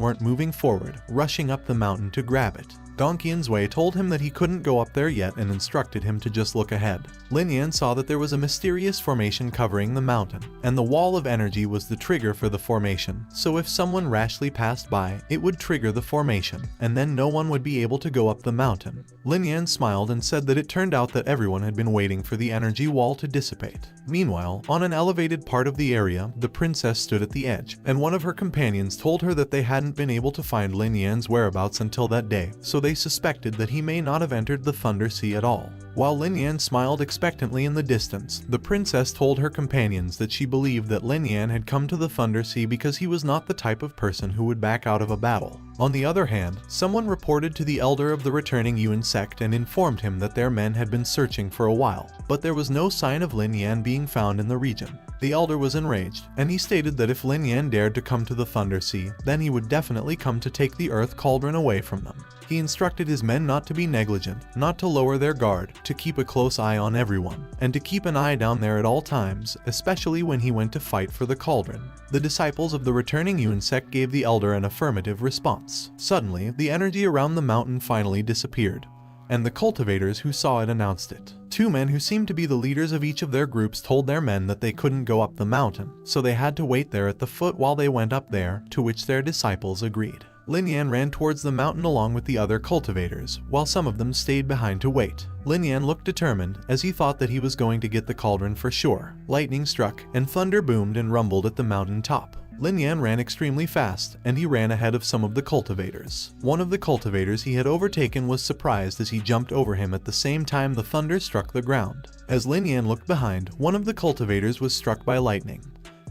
weren't moving forward, rushing up the mountain to grab it. Gongqian's Wei told him that he couldn't go up there yet and instructed him to just look ahead. Lin Yan saw that there was a mysterious formation covering the mountain, and the wall of energy was the trigger for the formation, so if someone rashly passed by, it would trigger the formation, and then no one would be able to go up the mountain. Lin Yan smiled and said that it turned out that everyone had been waiting for the energy wall to dissipate. Meanwhile, on an elevated part of the area, the princess stood at the edge, and one of her companions told her that they hadn't been able to find Lin Yan's whereabouts until that day, so they suspected that he may not have entered the Thunder Sea at all. While Lin Yan smiled expectantly in the distance, the princess told her companions that she believed that Lin Yan had come to the Thunder Sea because he was not the type of person who would back out of a battle. On the other hand, someone reported to the elder of the returning Yuan sect and informed him that their men had been searching for a while, but there was no sign of Lin Yan being found in the region. The elder was enraged, and he stated that if Lin Yan dared to come to the Thunder Sea, then he would definitely come to take the earth cauldron away from them. He instructed his men not to be negligent, not to lower their guard, to keep a close eye on everyone, and to keep an eye down there at all times, especially when he went to fight for the cauldron. The disciples of the returning Yuan sect gave the elder an affirmative response. Suddenly, the energy around the mountain finally disappeared, and the cultivators who saw it announced it. Two men who seemed to be the leaders of each of their groups told their men that they couldn't go up the mountain, so they had to wait there at the foot while they went up there, to which their disciples agreed. Lin Yan ran towards the mountain along with the other cultivators, while some of them stayed behind to wait. Lin Yan looked determined, as he thought that he was going to get the cauldron for sure. Lightning struck, and thunder boomed and rumbled at the mountain top. Lin Yan ran extremely fast, and he ran ahead of some of the cultivators. One of the cultivators he had overtaken was surprised as he jumped over him at the same time the thunder struck the ground. As Lin Yan looked behind, one of the cultivators was struck by lightning,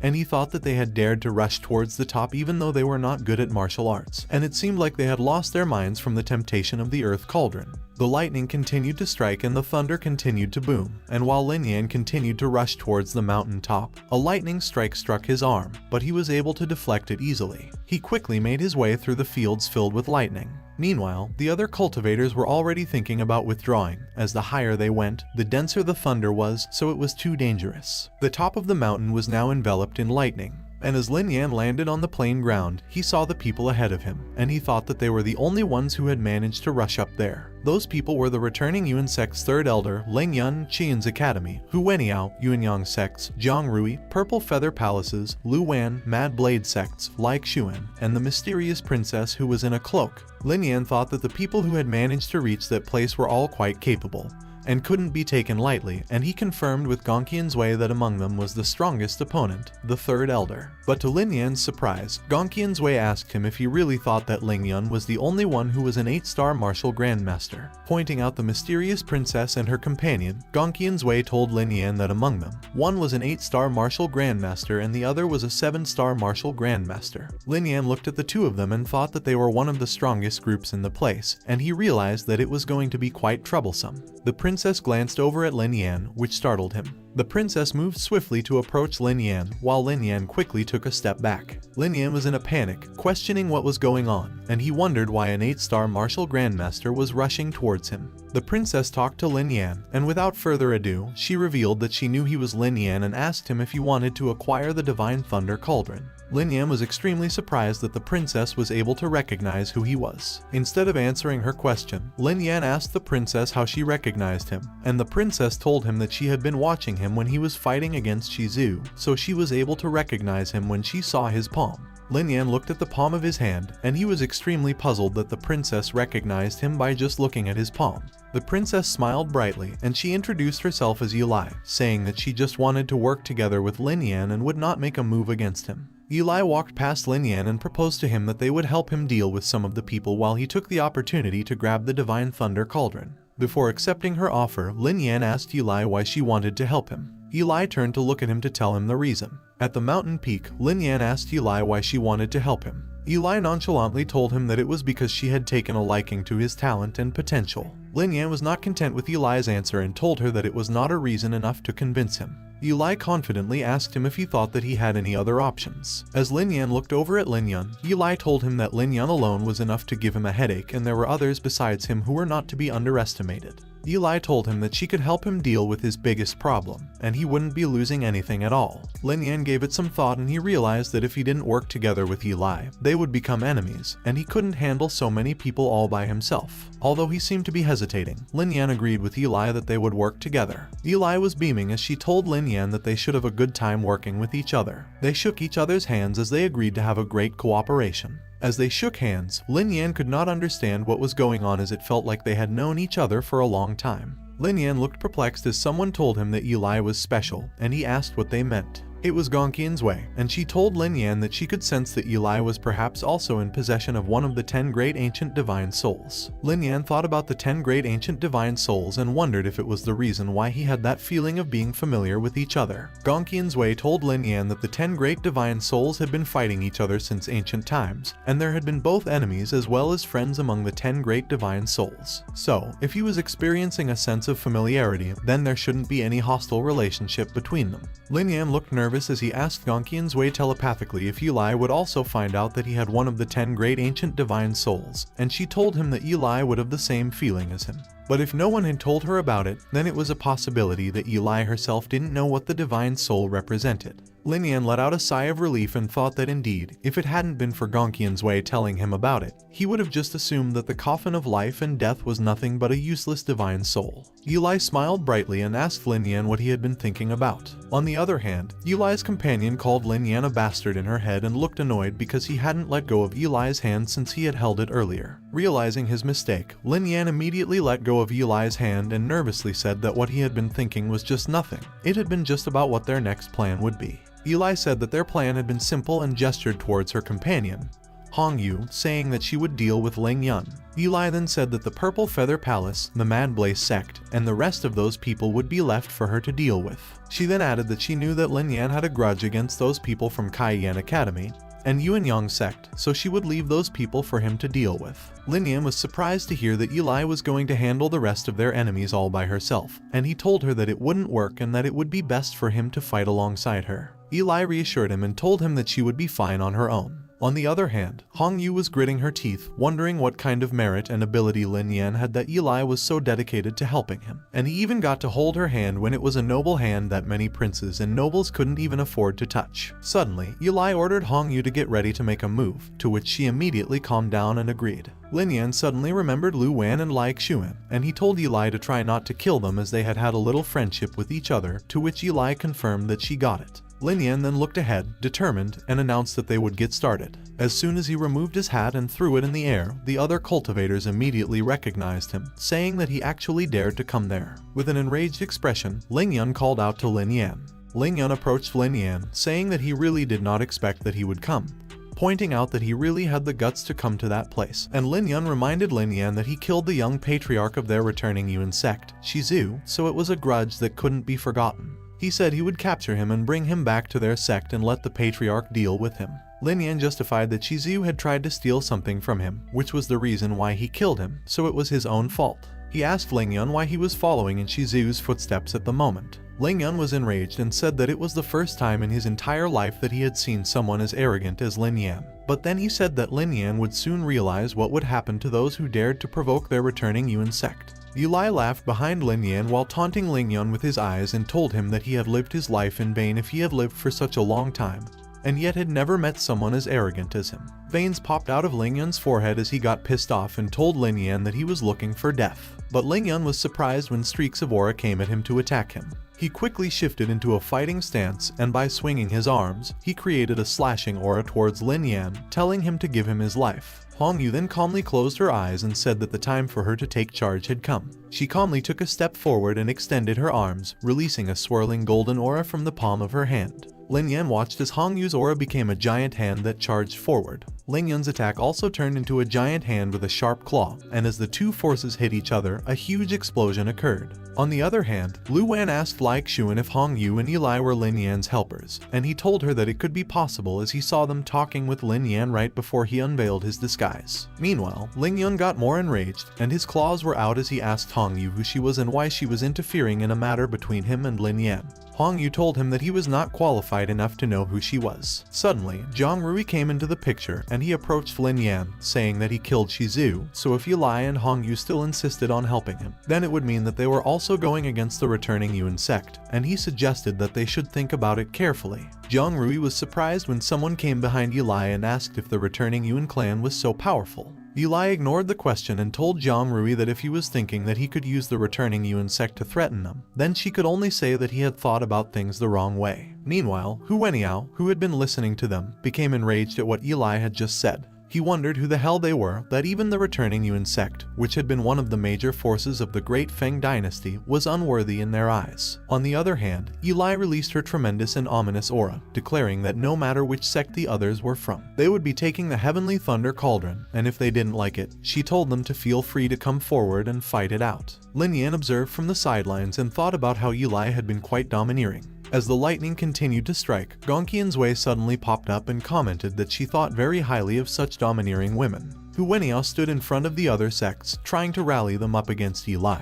and he thought that they had dared to rush towards the top even though they were not good at martial arts, and it seemed like they had lost their minds from the temptation of the earth cauldron. The lightning continued to strike and the thunder continued to boom, and while Lin Yan continued to rush towards the mountain top, a lightning strike struck his arm, but he was able to deflect it easily. He quickly made his way through the fields filled with lightning. Meanwhile, the other cultivators were already thinking about withdrawing, as the higher they went, the denser the thunder was, so it was too dangerous. The top of the mountain was now enveloped in lightning, and as Lin Yan landed on the plain ground, he saw the people ahead of him, and he thought that they were the only ones who had managed to rush up there. Those people were the returning Yuan sect's third elder, Lin Yan, Qian's academy, Hu Weniao, Yuan Yang sects, Zhang Rui, Purple Feather Palaces, Lu Wan, Mad Blade sects, like Xuan, and the mysterious princess who was in a cloak. Lin Yan thought that the people who had managed to reach that place were all quite capable, and couldn't be taken lightly, and he confirmed with Gongqian's Wei that among them was the strongest opponent, the third elder. But to Lin Yan's surprise, Gongqian's Wei asked him if he really thought that Lin Yan was the only one who was an 8-star martial grandmaster. Pointing out the mysterious princess and her companion, Gongqian's Wei told Lin Yan that among them, one was an 8-star martial grandmaster and the other was a 7-star martial grandmaster. Lin Yan looked at the two of them and thought that they were one of the strongest groups in the place, and he realized that it was going to be quite troublesome. The princess princess glanced over at Lin Yan, which startled him. The princess moved swiftly to approach Lin Yan, while Lin Yan quickly took a step back. Lin Yan was in a panic, questioning what was going on, and he wondered why an 8-star martial grandmaster was rushing towards him. The princess talked to Lin Yan, and without further ado, she revealed that she knew he was Lin Yan and asked him if he wanted to acquire the Divine Thunder Cauldron. Lin Yan was extremely surprised that the princess was able to recognize who he was. Instead of answering her question, Lin Yan asked the princess how she recognized him, and the princess told him that she had been watching him when he was fighting against Shizu, so she was able to recognize him when she saw his palm. Lin Yan looked at the palm of his hand, and he was extremely puzzled that the princess recognized him by just looking at his palm. The princess smiled brightly, and she introduced herself as Eli, saying that she just wanted to work together with Lin Yan and would not make a move against him. Eli walked past Lin Yan and proposed to him that they would help him deal with some of the people while he took the opportunity to grab the Divine Thunder Cauldron. Before accepting her offer, Lin Yan asked Eli why she wanted to help him. Eli turned to look at him to tell him the reason. At the mountain peak, Lin Yan asked Eli why she wanted to help him. Eli nonchalantly told him that it was because she had taken a liking to his talent and potential. Lin Yan was not content with Eli's answer and told her that it was not a reason enough to convince him. Eli confidently asked him if he thought that he had any other options. As Lin Yan looked over at Lin Yan, Eli told him that Lin Yan alone was enough to give him a headache and there were others besides him who were not to be underestimated. Eli told him that she could help him deal with his biggest problem, and he wouldn't be losing anything at all. Lin Yan gave it some thought and he realized that if he didn't work together with Eli, they would become enemies, and he couldn't handle so many people all by himself. Although he seemed to be hesitating, Lin Yan agreed with Eli that they would work together. Eli was beaming as she told Lin Yan that they should have a good time working with each other. They shook each other's hands as they agreed to have a great cooperation. As they shook hands, Lin Yan could not understand what was going on as it felt like they had known each other for a long time. Lin Yan looked perplexed as someone told him that Eli was special, and he asked what they meant. It was Gongqian's way, and she told Lin Yan that she could sense that Eli was perhaps also in possession of one of the 10 great ancient divine souls. Lin Yan thought about the 10 great ancient divine souls and wondered if it was the reason why he had that feeling of being familiar with each other. Gongqian's way told Lin Yan that the 10 great divine souls had been fighting each other since ancient times, and there had been both enemies as well as friends among the 10 great divine souls. So, if he was experiencing a sense of familiarity, then there shouldn't be any hostile relationship between them. Lin Yan looked nervous as he asked Gongqian's way telepathically if Eli would also find out that he had one of the 10 great ancient divine souls, and she told him that Eli would have the same feeling as him. But if no one had told her about it, then it was a possibility that Eli herself didn't know what the divine soul represented. Lin Yan let out a sigh of relief and thought that indeed, if it hadn't been for Gongqian's way telling him about it, he would have just assumed that the coffin of life and death was nothing but a useless divine soul. Eli smiled brightly and asked Lin Yan what he had been thinking about. On the other hand, Eli's companion called Lin Yan a bastard in her head and looked annoyed because he hadn't let go of Eli's hand since he had held it earlier. Realizing his mistake, Lin Yan immediately let go of Eli's hand and nervously said that what he had been thinking was just nothing. It had been just about what their next plan would be. Eli said that their plan had been simple and gestured towards her companion, Hongyu, saying that she would deal with Lin Yan. Eli then said that the Purple Feather Palace, the Mad Blaze sect, and the rest of those people would be left for her to deal with. She then added that she knew that Lin Yan had a grudge against those people from Kaiyan Academy and Yuan Yang sect, so she would leave those people for him to deal with. Lin Yan was surprised to hear that Eli was going to handle the rest of their enemies all by herself, and he told her that it wouldn't work and that it would be best for him to fight alongside her. Eli reassured him and told him that she would be fine on her own. On the other hand, Hongyu was gritting her teeth, wondering what kind of merit and ability Lin Yan had that Eli was so dedicated to helping him. And he even got to hold her hand when it was a noble hand that many princes and nobles couldn't even afford to touch. Suddenly, Eli ordered Hongyu to get ready to make a move, to which she immediately calmed down and agreed. Lin Yan suddenly remembered Lu Wan and Lai Xuan, and he told Eli to try not to kill them as they had had a little friendship with each other, to which Eli confirmed that she got it. Lin Yan then looked ahead, determined, and announced that they would get started. As soon as he removed his hat and threw it in the air, the other cultivators immediately recognized him, saying that he actually dared to come there. With an enraged expression, Lin Yan called out to Lin Yan. Lin Yan approached Lin Yan, saying that he really did not expect that he would come, pointing out that he really had the guts to come to that place. And Lin Yan reminded Lin Yan that he killed the young patriarch of their returning Yuan sect, Shizu, so it was a grudge that couldn't be forgotten. He said he would capture him and bring him back to their sect and let the patriarch deal with him. Lin Yan justified that Shizu had tried to steal something from him, which was the reason why he killed him, so it was his own fault. He asked Lin Yan why he was following in Shizu's footsteps at the moment. Lin Yan was enraged and said that it was the first time in his entire life that he had seen someone as arrogant as Lin Yan. But then he said that Lin Yan would soon realize what would happen to those who dared to provoke their returning Yuan sect. Eli laughed behind Lin Yan while taunting Lin Yan with his eyes and told him that he had lived his life in vain if he had lived for such a long time, and yet had never met someone as arrogant as him. Veins popped out of Lin Yan's forehead as he got pissed off and told Lin Yan that he was looking for death. But Lin Yan was surprised when streaks of aura came at him to attack him. He quickly shifted into a fighting stance, and by swinging his arms, he created a slashing aura towards Lin Yan, telling him to give him his life. Hong Yu then calmly closed her eyes and said that the time for her to take charge had come. She calmly took a step forward and extended her arms, releasing a swirling golden aura from the palm of her hand. Lin Yan watched as Hong Yu's aura became a giant hand that charged forward. Lin Yan's attack also turned into a giant hand with a sharp claw, and as the two forces hit each other, a huge explosion occurred. On the other hand, Lu Wan asked Lai Xuan if Hong Yu and Eli were Lin Yan's helpers, and he told her that it could be possible as he saw them talking with Lin Yan right before he unveiled his disguise. Meanwhile, Lin Yan got more enraged, and his claws were out as he asked Hong Yu who she was and why she was interfering in a matter between him and Lin Yan. Hong Yu told him that he was not qualified enough to know who she was. Suddenly, Zhang Rui came into the picture and he approached Lin Yan, saying that he killed Shizu, so if Eli and Hong Yu still insisted on helping him, then it would mean that they were also going against the returning Yuan sect, and he suggested that they should think about it carefully. Zhang Rui was surprised when someone came behind Eli and asked if the returning Yuan clan was so powerful. Eli ignored the question and told Zhang Rui that if he was thinking that he could use the returning Yuan sect to threaten them, then she could only say that he had thought about things the wrong way. Meanwhile, Hu Weniao, who had been listening to them, became enraged at what Eli had just said. He wondered who the hell they were, that even the returning Yuan sect, which had been one of the major forces of the Great Feng dynasty, was unworthy in their eyes. On the other hand, Eli released her tremendous and ominous aura, declaring that no matter which sect the others were from, they would be taking the Heavenly Thunder Cauldron, and if they didn't like it, she told them to feel free to come forward and fight it out. Lin Yan observed from the sidelines and thought about how Eli had been quite domineering. As the lightning continued to strike, Gonqian's Wei suddenly popped up and commented that she thought very highly of such domineering women. Hu Weniao stood in front of the other sects, trying to rally them up against Eli,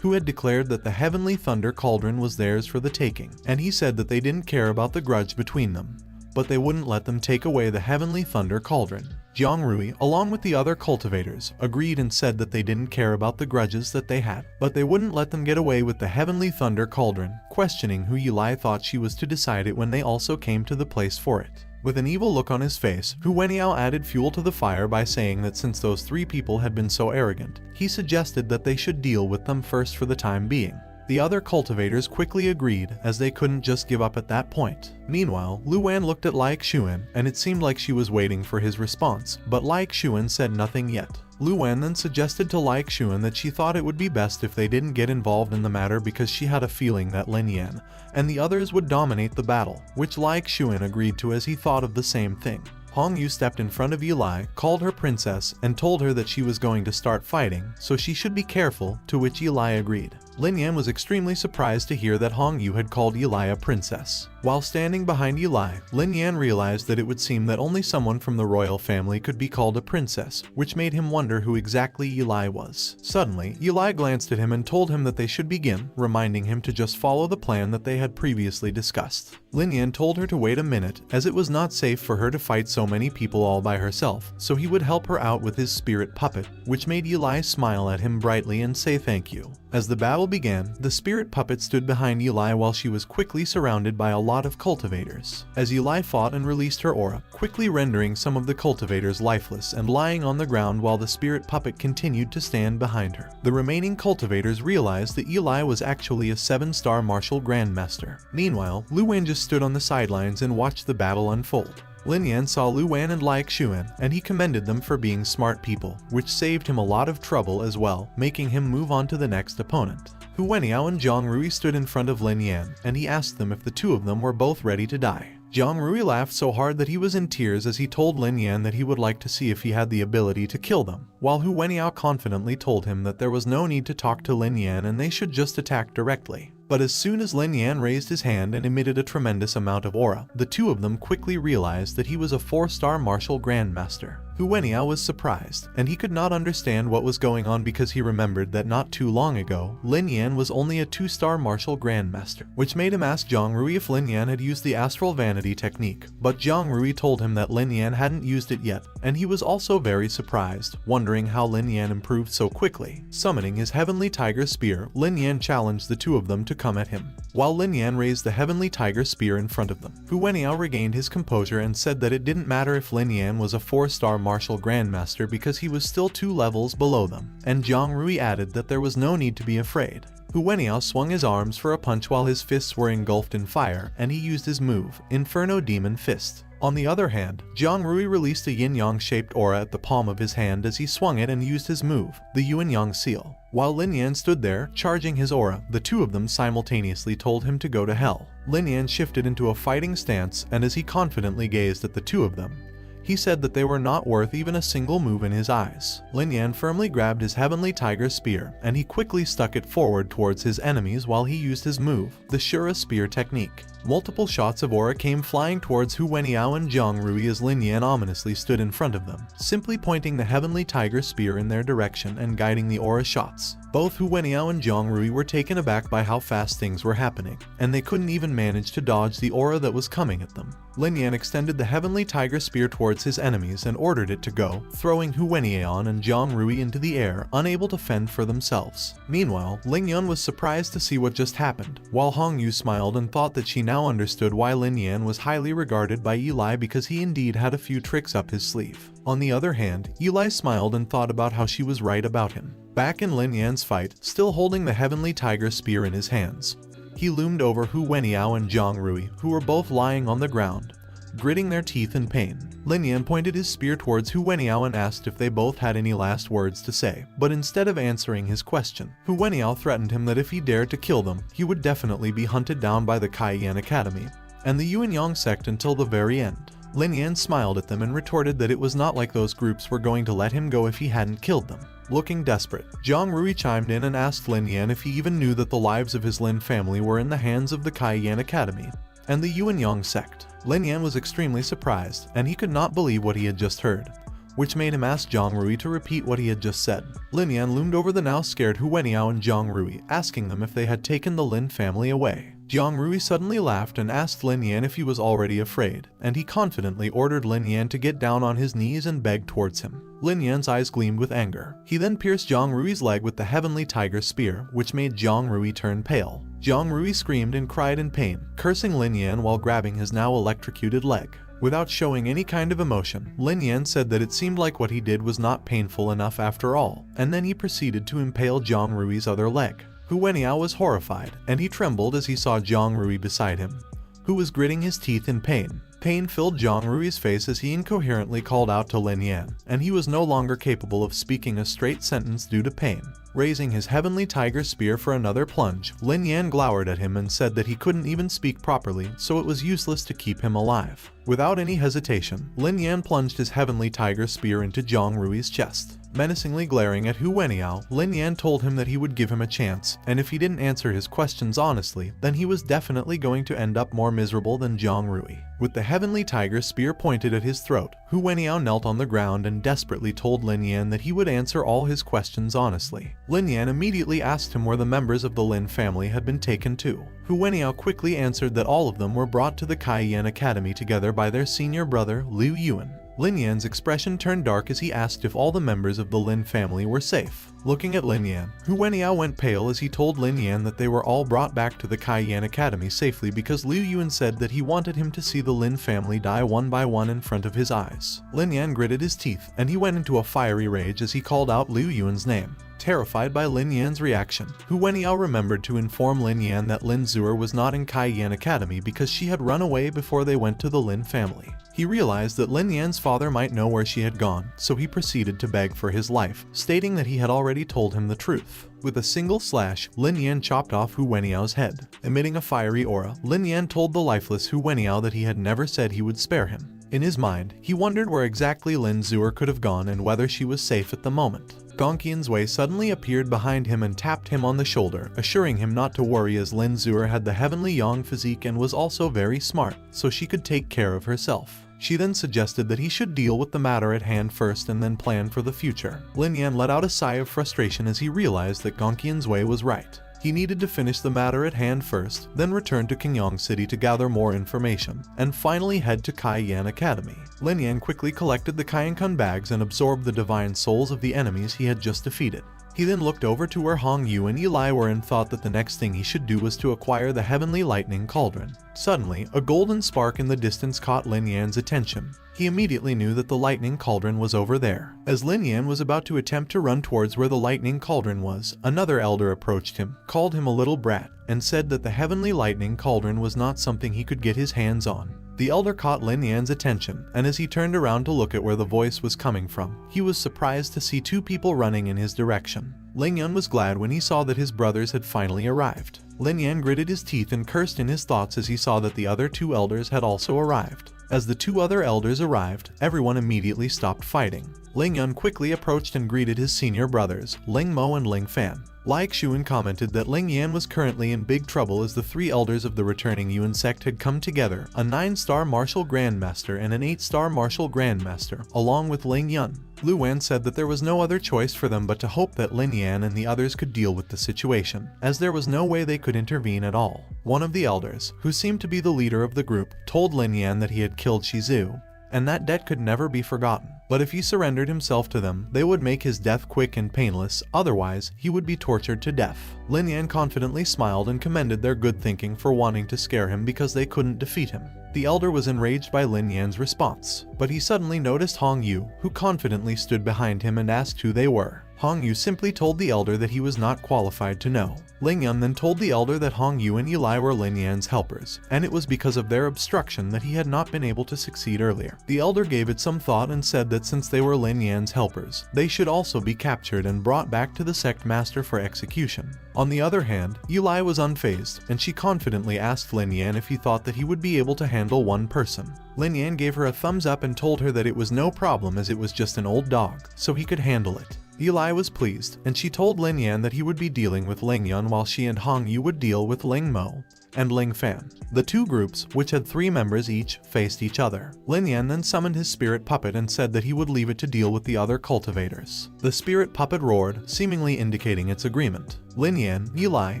who had declared that the Heavenly Thunder Cauldron was theirs for the taking, and he said that they didn't care about the grudge between them, but they wouldn't let them take away the Heavenly Thunder Cauldron. Zhang Rui, along with the other cultivators, agreed and said that they didn't care about the grudges that they had, but they wouldn't let them get away with the Heavenly Thunder Cauldron, questioning who Eli thought she was to decide it when they also came to the place for it. With an evil look on his face, Hu Weniao added fuel to the fire by saying that since those three people had been so arrogant, he suggested that they should deal with them first for the time being. The other cultivators quickly agreed, as they couldn't just give up at that point. Meanwhile, Lu Wan looked at Lai Xuan, and it seemed like she was waiting for his response, but Lai Xuan said nothing yet. Lu Wan then suggested to Lai Xuan that she thought it would be best if they didn't get involved in the matter because she had a feeling that Lin Yan and the others would dominate the battle, which Lai Xuan agreed to as he thought of the same thing. Hong Yu stepped in front of Eli, called her princess, and told her that she was going to start fighting, so she should be careful, to which Eli agreed. Lin Yan was extremely surprised to hear that Hong Yu had called Eli a princess. While standing behind Eli, Lin Yan realized that it would seem that only someone from the royal family could be called a princess, which made him wonder who exactly Eli was. Suddenly, Eli glanced at him and told him that they should begin, reminding him to just follow the plan that they had previously discussed. Lin Yan told her to wait a minute, as it was not safe for her to fight so many people all by herself, so he would help her out with his spirit puppet, which made Eli smile at him brightly and say thank you. As the battle began, the spirit puppet stood behind Eli while she was quickly surrounded by a lot of cultivators. As Eli fought and released her aura, quickly rendering some of the cultivators lifeless and lying on the ground while the spirit puppet continued to stand behind her. The remaining cultivators realized that Eli was actually a 7-star martial grandmaster. Meanwhile, Lu Wan just stood on the sidelines and watched the battle unfold. Lin Yan saw Lu Wan and Lai Xuan, and he commended them for being smart people, which saved him a lot of trouble as well, making him move on to the next opponent. Hu Weniao and Zhang Rui stood in front of Lin Yan, and he asked them if the two of them were both ready to die. Zhang Rui laughed so hard that he was in tears as he told Lin Yan that he would like to see if he had the ability to kill them, while Hu Weniao confidently told him that there was no need to talk to Lin Yan and they should just attack directly. But as soon as Lin Yan raised his hand and emitted a tremendous amount of aura, the two of them quickly realized that he was a 4-star martial grandmaster. Hu Weniao was surprised, and he could not understand what was going on because he remembered that not too long ago, Lin Yan was only a 2-star martial grandmaster, which made him ask Zhang Rui if Lin Yan had used the astral vanity technique. But Zhang Rui told him that Lin Yan hadn't used it yet, and he was also very surprised, wondering how Lin Yan improved so quickly. Summoning his heavenly tiger spear, Lin Yan challenged the two of them to come at him. While Lin Yan raised the heavenly tiger spear in front of them, Hu Weniao regained his composure and said that it didn't matter if Lin Yan was a 4-star martial grandmaster because he was still 2 levels below them, and Zhang Rui added that there was no need to be afraid. Hu Weniao swung his arms for a punch while his fists were engulfed in fire, and he used his move, Inferno Demon Fist. On the other hand, Zhang Rui released a yin-yang shaped aura at the palm of his hand as he swung it and used his move, the Yin-Yang Seal. While Lin Yan stood there, charging his aura, the two of them simultaneously told him to go to hell. Lin Yan shifted into a fighting stance, and as he confidently gazed at the two of them, he said that they were not worth even a single move in his eyes. Lin Yan firmly grabbed his heavenly tiger spear, and he quickly stuck it forward towards his enemies while he used his move, the Shura Spear technique. Multiple shots of aura came flying towards Hu Weniao and Zhang Rui as Lin Yan ominously stood in front of them, simply pointing the heavenly tiger spear in their direction and guiding the aura shots. Both Hu Weniao and Zhang Rui were taken aback by how fast things were happening, and they couldn't even manage to dodge the aura that was coming at them. Lin Yan extended the heavenly tiger spear towards his enemies and ordered it to go, throwing Hu Weniao and Zhang Rui into the air, unable to fend for themselves. Meanwhile, Lin Yan was surprised to see what just happened, while Hong Yu smiled and thought that she now understood why Lin Yan was highly regarded by Eli because he indeed had a few tricks up his sleeve. On the other hand, Eli smiled and thought about how she was right about him. Back in Lin Yan's fight, still holding the heavenly tiger spear in his hands, he loomed over Hu Weniao and Zhang Rui, who were both lying on the ground, gritting their teeth in pain. Lin Yan pointed his spear towards Hu Weniao and asked if they both had any last words to say, but instead of answering his question, Hu Weniao threatened him that if he dared to kill them, he would definitely be hunted down by the Cayenne Academy and the Yuan Yang sect until the very end. Lin Yan smiled at them and retorted that it was not like those groups were going to let him go if he hadn't killed them. Looking desperate, Zhang Rui chimed in and asked Lin Yan if he even knew that the lives of his Lin family were in the hands of the Cayenne Academy and the Yuan Yang sect. Lin Yan was extremely surprised, and he could not believe what he had just heard, which made him ask Zhang Rui to repeat what he had just said. Lin Yan loomed over the now scared Hu Weniao and Zhang Rui, asking them if they had taken the Lin family away. Zhang Rui suddenly laughed and asked Lin Yan if he was already afraid, and he confidently ordered Lin Yan to get down on his knees and beg towards him. Lin Yan's eyes gleamed with anger. He then pierced Zhang Rui's leg with the heavenly tiger spear, which made Zhang Rui turn pale. Zhang Rui screamed and cried in pain, cursing Lin Yan while grabbing his now electrocuted leg. Without showing any kind of emotion, Lin Yan said that it seemed like what he did was not painful enough after all, and then he proceeded to impale Zhang Rui's other leg. Hu Weniao was horrified, and he trembled as he saw Zhang Rui beside him, who was gritting his teeth in pain. Pain filled Zhang Rui's face as he incoherently called out to Lin Yan, and he was no longer capable of speaking a straight sentence due to pain. Raising his heavenly tiger spear for another plunge, Lin Yan glowered at him and said that he couldn't even speak properly, so it was useless to keep him alive. Without any hesitation, Lin Yan plunged his heavenly tiger spear into Zhang Rui's chest. Menacingly glaring at Hu Weniao, Lin Yan told him that he would give him a chance, and if he didn't answer his questions honestly, then he was definitely going to end up more miserable than Zhang Rui. With the heavenly tiger spear pointed at his throat, Hu Weniao knelt on the ground and desperately told Lin Yan that he would answer all his questions honestly. Lin Yan immediately asked him where the members of the Lin family had been taken to. Hu Weniao quickly answered that all of them were brought to the Cayenne Academy together by their senior brother, Liu Yuan. Lin Yan's expression turned dark as he asked if all the members of the Lin family were safe. Looking at Lin Yan, Hu Weniao went pale as he told Lin Yan that they were all brought back to the Cayenne Academy safely because Liu Yuan said that he wanted him to see the Lin family die one by one in front of his eyes. Lin Yan gritted his teeth, and he went into a fiery rage as he called out Liu Yuan's name. Terrified by Lin Yan's reaction, Hu Weniao remembered to inform Lin Yan that Lin Zuer was not in Cayenne Academy because she had run away before they went to the Lin family. He realized that Lin Yan's father might know where she had gone, so he proceeded to beg for his life, stating that he had already told him the truth. With a single slash, Lin Yan chopped off Hu Weniao's head. Emitting a fiery aura, Lin Yan told the lifeless Hu Weniao that he had never said he would spare him. In his mind, he wondered where exactly Lin Zuer could have gone and whether she was safe at the moment. Gong Qian's Wei suddenly appeared behind him and tapped him on the shoulder, assuring him not to worry as Lin Zuer had the heavenly yang physique and was also very smart, so she could take care of herself. She then suggested that he should deal with the matter at hand first and then plan for the future. Lin Yan let out a sigh of frustration as he realized that Gong Qian's Wei was right. He needed to finish the matter at hand first, then return to Qingyang City to gather more information, and finally head to Kai Yan Academy. Lin Yan quickly collected the Kaiyankun bags and absorbed the divine souls of the enemies he had just defeated. He then looked over to where Hong Yu and Eli were and thought that the next thing he should do was to acquire the heavenly lightning cauldron. Suddenly, a golden spark in the distance caught Lin Yan's attention. He immediately knew that the lightning cauldron was over there. As Lin Yan was about to attempt to run towards where the lightning cauldron was, another elder approached him, called him a little brat, and said that the heavenly lightning cauldron was not something he could get his hands on. The elder caught Lin Yan's attention, and as he turned around to look at where the voice was coming from, he was surprised to see two people running in his direction. Lin Yan was glad when he saw that his brothers had finally arrived. Lin Yan gritted his teeth and cursed in his thoughts as he saw that the other two elders had also arrived. As the two other elders arrived, everyone immediately stopped fighting. Lin Yan quickly approached and greeted his senior brothers, Ling Mo and Ling Fan. Like Xuan commented that Ling Yan was currently in big trouble as the three elders of the returning Yuan sect had come together, a 9-star martial grandmaster and an 8-star martial grandmaster, along with Ling Yan. Lu Wan said that there was no other choice for them but to hope that Lin Yan and the others could deal with the situation, as there was no way they could intervene at all. One of the elders, who seemed to be the leader of the group, told Lin Yan that he had killed Shizu, and that debt could never be forgotten. But if he surrendered himself to them, they would make his death quick and painless, otherwise he would be tortured to death. Lin Yan confidently smiled and commended their good thinking for wanting to scare him because they couldn't defeat him. The elder was enraged by Lin Yan's response, but he suddenly noticed Hong Yu, who confidently stood behind him and asked who they were. Hong Yu simply told the elder that he was not qualified to know. Ling Yan then told the elder that Hong Yu and Eli were Lin Yan's helpers, and it was because of their obstruction that he had not been able to succeed earlier. The elder gave it some thought and said that since they were Lin Yan's helpers, they should also be captured and brought back to the sect master for execution. On the other hand, Eli was unfazed, and she confidently asked Lin Yan if he thought that he would be able to handle one person. Lin Yan gave her a thumbs up and told her that it was no problem as it was just an old dog, so he could handle it. Eli was pleased, and she told Lin Yan that he would be dealing with Ling Yan while she and Hong Yu would deal with Ling Mo and Ling Fan. The two groups, which had 3 members each, faced each other. Lin Yan then summoned his spirit puppet and said that he would leave it to deal with the other cultivators. The spirit puppet roared, seemingly indicating its agreement. Lin Yan, Eli,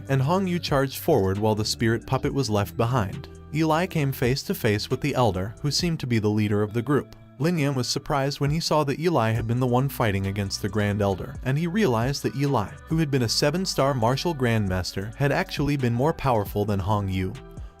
and Hong Yu charged forward while the spirit puppet was left behind. Eli came face to face with the elder, who seemed to be the leader of the group. Lin Yan was surprised when he saw that Eli had been the one fighting against the Grand Elder, and he realized that Eli, who had been a 7-star martial grandmaster, had actually been more powerful than Hong Yu,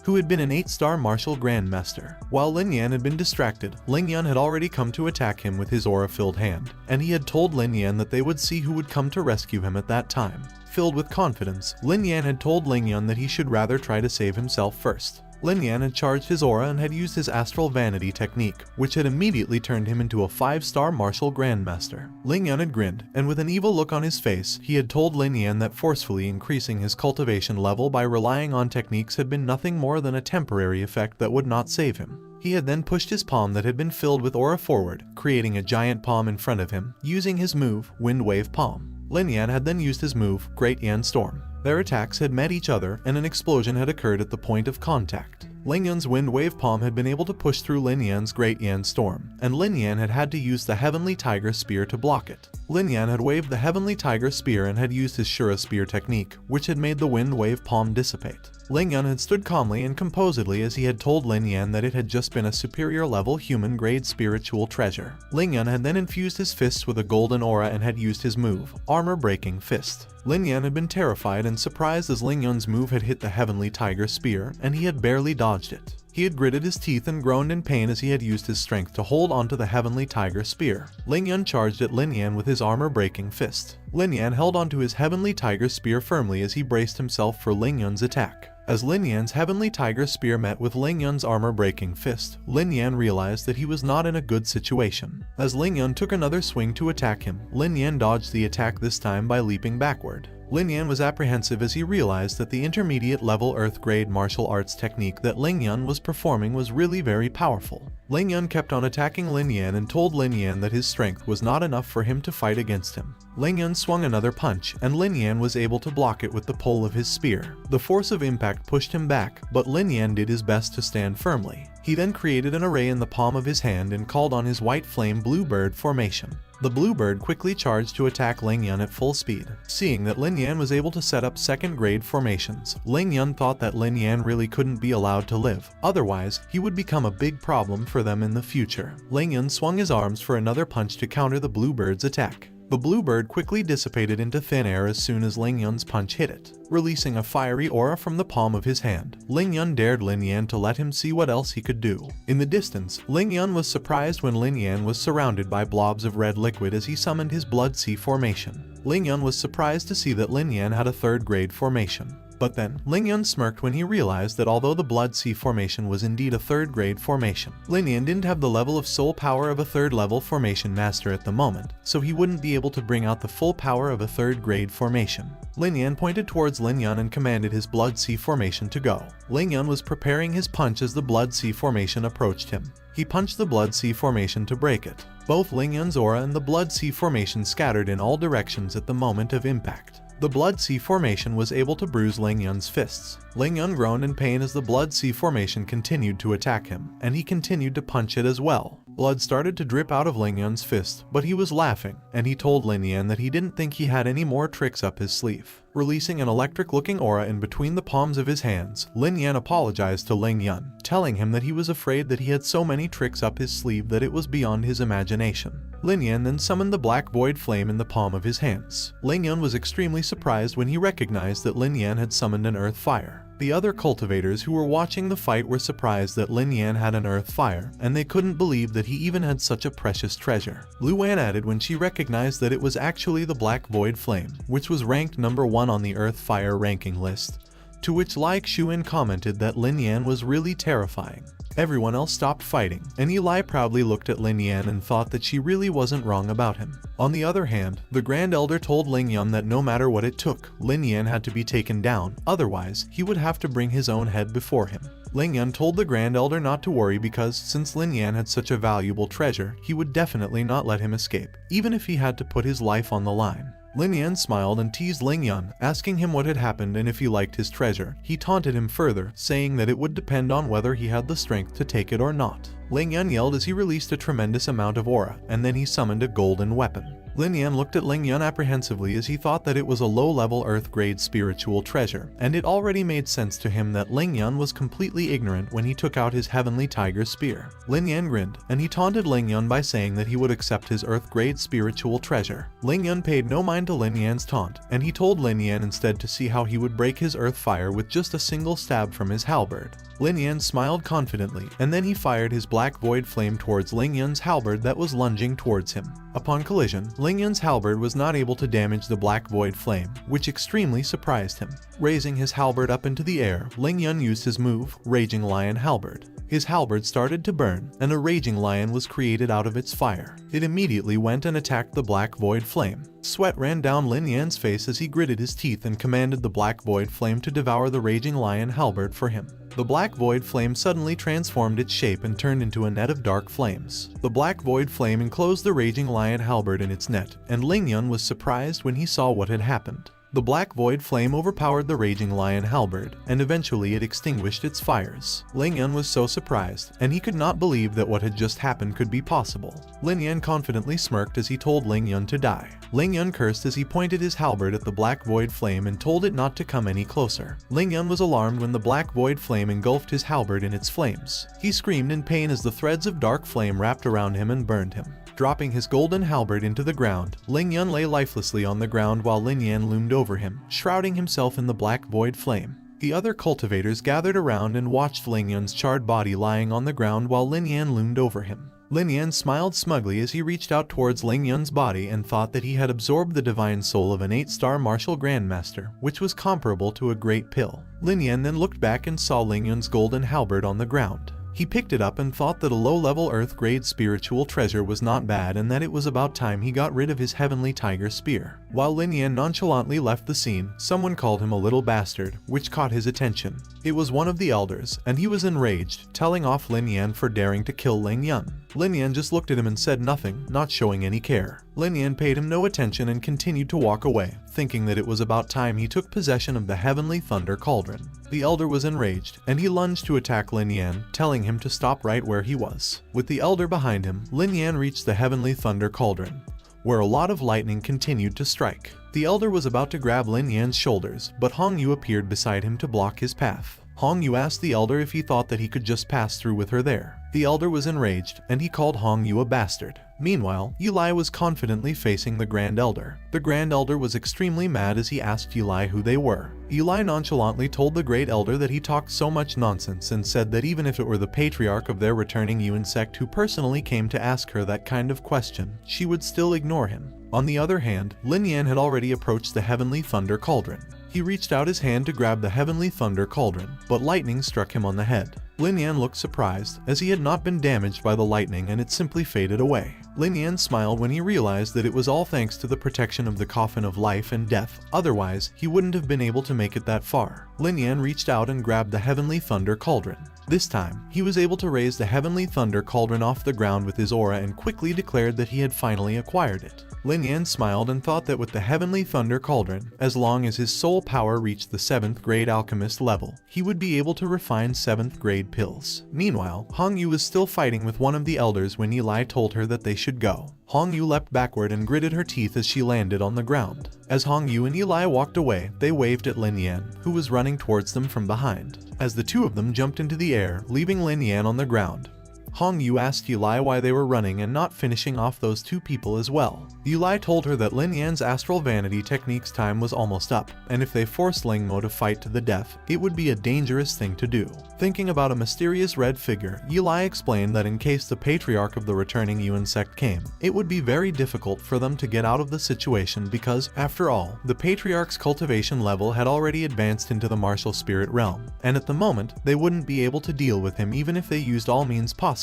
who had been an 8-star martial grandmaster. While Lin Yan had been distracted, Ling Yan had already come to attack him with his aura-filled hand, and he had told Lin Yan that they would see who would come to rescue him at that time. Filled with confidence, Lin Yan had told Ling Yan that he should rather try to save himself first. Lin Yan had charged his aura and had used his astral vanity technique, which had immediately turned him into a 5-star martial grandmaster. Ling Yan had grinned, and with an evil look on his face, he had told Lin Yan that forcefully increasing his cultivation level by relying on techniques had been nothing more than a temporary effect that would not save him. He had then pushed his palm that had been filled with aura forward, creating a giant palm in front of him, using his move, Wind Wave Palm. Lin Yan had then used his move, Great Yan Storm. Their attacks had met each other, and an explosion had occurred at the point of contact. Ling Yan's Wind Wave Palm had been able to push through Lin Yan's Great Yan Storm, and Lin Yan had had to use the Heavenly Tiger Spear to block it. Lin Yan had waved the Heavenly Tiger Spear and had used his Shura Spear technique, which had made the Wind Wave Palm dissipate. Ling Yan had stood calmly and composedly as he had told Lin Yan that it had just been a superior level human-grade spiritual treasure. Ling Yan had then infused his fists with a golden aura and had used his move, Armor-Breaking Fist. Lin Yan had been terrified and surprised as Ling Yan's move had hit the Heavenly Tiger Spear, and he had barely dodged it. He had gritted his teeth and groaned in pain as he had used his strength to hold onto the Heavenly Tiger Spear. Ling Yan charged at Lin Yan with his armor-breaking fist. Lin Yan held onto his Heavenly Tiger Spear firmly as he braced himself for Ling Yan's attack. As Lin Yan's heavenly tiger spear met with Lin Yan's armor-breaking fist, Lin Yan realized that he was not in a good situation. As Lin Yan took another swing to attack him, Lin Yan dodged the attack this time by leaping backward. Lin Yan was apprehensive as he realized that the intermediate-level Earth-grade martial arts technique that Lin Yan was performing was really very powerful. Lin Yan kept on attacking Lin Yan and told Lin Yan that his strength was not enough for him to fight against him. Lin Yan swung another punch, and Lin Yan was able to block it with the pole of his spear. The force of impact pushed him back, but Lin Yan did his best to stand firmly. He then created an array in the palm of his hand and called on his white flame bluebird formation. The bluebird quickly charged to attack Lin Yan at full speed. Seeing that Lin Yan was able to set up second-grade formations, Lin Yan thought that Lin Yan really couldn't be allowed to live. Otherwise, he would become a big problem for them in the future. Lin Yan swung his arms for another punch to counter the bluebird's attack. The bluebird quickly dissipated into thin air as soon as Lin Yan's punch hit it. Releasing a fiery aura from the palm of his hand, Lin Yan dared Lin Yan to let him see what else he could do. In the distance, Lin Yan was surprised when Lin Yan was surrounded by blobs of red liquid as he summoned his Blood Sea formation. Lin Yan was surprised to see that Lin Yan had a third-grade formation. But then, Lin Yan smirked when he realized that although the Blood Sea formation was indeed a third-grade formation, Lin Yan didn't have the level of soul power of a third-level formation master at the moment, so he wouldn't be able to bring out the full power of a third-grade formation. Lin Yan pointed towards Lin Yan and commanded his Blood Sea formation to go. Lin Yan was preparing his punch as the Blood Sea formation approached him. He punched the Blood Sea formation to break it. Both Lin Yan's aura and the Blood Sea formation scattered in all directions at the moment of impact. The Blood Sea formation was able to bruise Lin Yan's fists. Lin Yan groaned in pain as the Blood Sea formation continued to attack him, and he continued to punch it as well. Blood started to drip out of Lin Yan's fist, but he was laughing, and he told Lin Yan that he didn't think he had any more tricks up his sleeve. Releasing an electric-looking aura in between the palms of his hands, Lin Yan apologized to Lin Yan, telling him that he was afraid that he had so many tricks up his sleeve that it was beyond his imagination. Lin Yan then summoned the black void flame in the palm of his hands. Lin Yan was extremely surprised when he recognized that Lin Yan had summoned an earth fire. The other cultivators who were watching the fight were surprised that Lin Yan had an earth fire, and they couldn't believe that he even had such a precious treasure. Luan added when she recognized that it was actually the black void flame, which was ranked number 1 on the earth fire ranking list, to which Shounen commented that Lin Yan was really terrifying. Everyone else stopped fighting, and Eli proudly looked at Lin Yan and thought that she really wasn't wrong about him. On the other hand, the Grand Elder told Lin Yan that no matter what it took, Lin Yan had to be taken down, otherwise he would have to bring his own head before him. Lin Yan told the Grand Elder not to worry because since Lin Yan had such a valuable treasure, he would definitely not let him escape, even if he had to put his life on the line. Lin Yan smiled and teased Lin Yan, asking him what had happened and if he liked his treasure. He taunted him further, saying that it would depend on whether he had the strength to take it or not. Lin Yan yelled as he released a tremendous amount of aura, and then he summoned a golden weapon. Lin Yan looked at Lin Yan apprehensively as he thought that it was a low-level Earth-grade spiritual treasure, and it already made sense to him that Lin Yan was completely ignorant when he took out his heavenly tiger spear. Lin Yan grinned, and he taunted Lin Yan by saying that he would accept his Earth-grade spiritual treasure. Lin Yan paid no mind to Lin Yan's taunt, and he told Lin Yan instead to see how he would break his earth fire with just a single stab from his halberd. Lin Yan smiled confidently, and then he fired his black void flame towards Lin Yan's halberd that was lunging towards him. Upon collision, Lin Yan's halberd was not able to damage the black void flame, which extremely surprised him. Raising his halberd up into the air, Lin Yan used his move, Raging Lion Halberd. His halberd started to burn, and a raging lion was created out of its fire. It immediately went and attacked the black void flame. Sweat ran down Lin Yan's face as he gritted his teeth and commanded the black void flame to devour the raging lion halberd for him. The black void flame suddenly transformed its shape and turned into a net of dark flames. The black void flame enclosed the raging lion halberd in its net, and Lin Yan was surprised when he saw what had happened. The black void flame overpowered the raging lion halberd, and eventually it extinguished its fires. Lin Yan was so surprised, and he could not believe that what had just happened could be possible. Lin Yan confidently smirked as he told Lin Yan to die. Lin Yan cursed as he pointed his halberd at the black void flame and told it not to come any closer. Lin Yan was alarmed when the black void flame engulfed his halberd in its flames. He screamed in pain as the threads of dark flame wrapped around him and burned him. Dropping his golden halberd into the ground, Lin Yan lay lifelessly on the ground while Lin Yan loomed over him, shrouding himself in the black void flame. The other cultivators gathered around and watched Lin Yan's charred body lying on the ground while Lin Yan loomed over him. Lin Yan smiled smugly as he reached out towards Lin Yan's body and thought that he had absorbed the divine soul of an 8-star martial grandmaster, which was comparable to a great pill. Lin Yan then looked back and saw Lin Yan's golden halberd on the ground. He picked it up and thought that a low-level Earth-grade spiritual treasure was not bad and that it was about time he got rid of his heavenly tiger spear. While Lin Yan nonchalantly left the scene, someone called him a little bastard, which caught his attention. It was one of the elders, and he was enraged, telling off Lin Yan for daring to kill Lin Yan. Lin Yan just looked at him and said nothing, not showing any care. Lin Yan paid him no attention and continued to walk away, thinking that it was about time he took possession of the heavenly thunder cauldron. The elder was enraged, and he lunged to attack Lin Yan, telling him to stop right where he was. With the elder behind him, Lin Yan reached the heavenly thunder cauldron, where a lot of lightning continued to strike. The elder was about to grab Lin Yan's shoulders, but Hong Yu appeared beside him to block his path. Hong Yu asked the elder if he thought that he could just pass through with her there. The elder was enraged, and he called Hong Yu a bastard. Meanwhile, Eli was confidently facing the Grand Elder. The Grand Elder was extremely mad as he asked Eli who they were. Eli nonchalantly told the Great Elder that he talked so much nonsense and said that even if it were the patriarch of their returning Yuan sect who personally came to ask her that kind of question, she would still ignore him. On the other hand, Lin Yan had already approached the heavenly thunder cauldron. He reached out his hand to grab the heavenly thunder cauldron, but lightning struck him on the head. Lin Yan looked surprised, as he had not been damaged by the lightning and it simply faded away. Lin Yan smiled when he realized that it was all thanks to the protection of the coffin of life and death, otherwise he wouldn't have been able to make it that far. Lin Yan reached out and grabbed the heavenly thunder cauldron. This time, he was able to raise the heavenly thunder cauldron off the ground with his aura and quickly declared that he had finally acquired it. Lin Yan smiled and thought that with the heavenly thunder cauldron, as long as his soul power reached the 7th grade alchemist level, he would be able to refine 7th grade pills. Meanwhile, Hong Yu was still fighting with one of the elders when Eli told her that they should go. Hong Yu leapt backward and gritted her teeth as she landed on the ground. As Hong Yu and Eli walked away, they waved at Lin Yan, who was running towards them from behind. As the two of them jumped into the air, leaving Lin Yan on the ground, Hong Yu asked Eli why they were running and not finishing off those two people as well. Eli told her that Lin Yan's astral vanity technique's time was almost up, and if they forced Ling Mo to fight to the death, it would be a dangerous thing to do. Thinking about a mysterious red figure, Eli explained that in case the patriarch of the returning Yuan sect came, it would be very difficult for them to get out of the situation because, after all, the patriarch's cultivation level had already advanced into the martial spirit realm, and at the moment, they wouldn't be able to deal with him even if they used all means possible.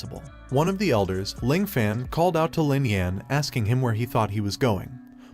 One of the elders, Ling Fan, called out to Lin Yan, asking him where he thought he was going.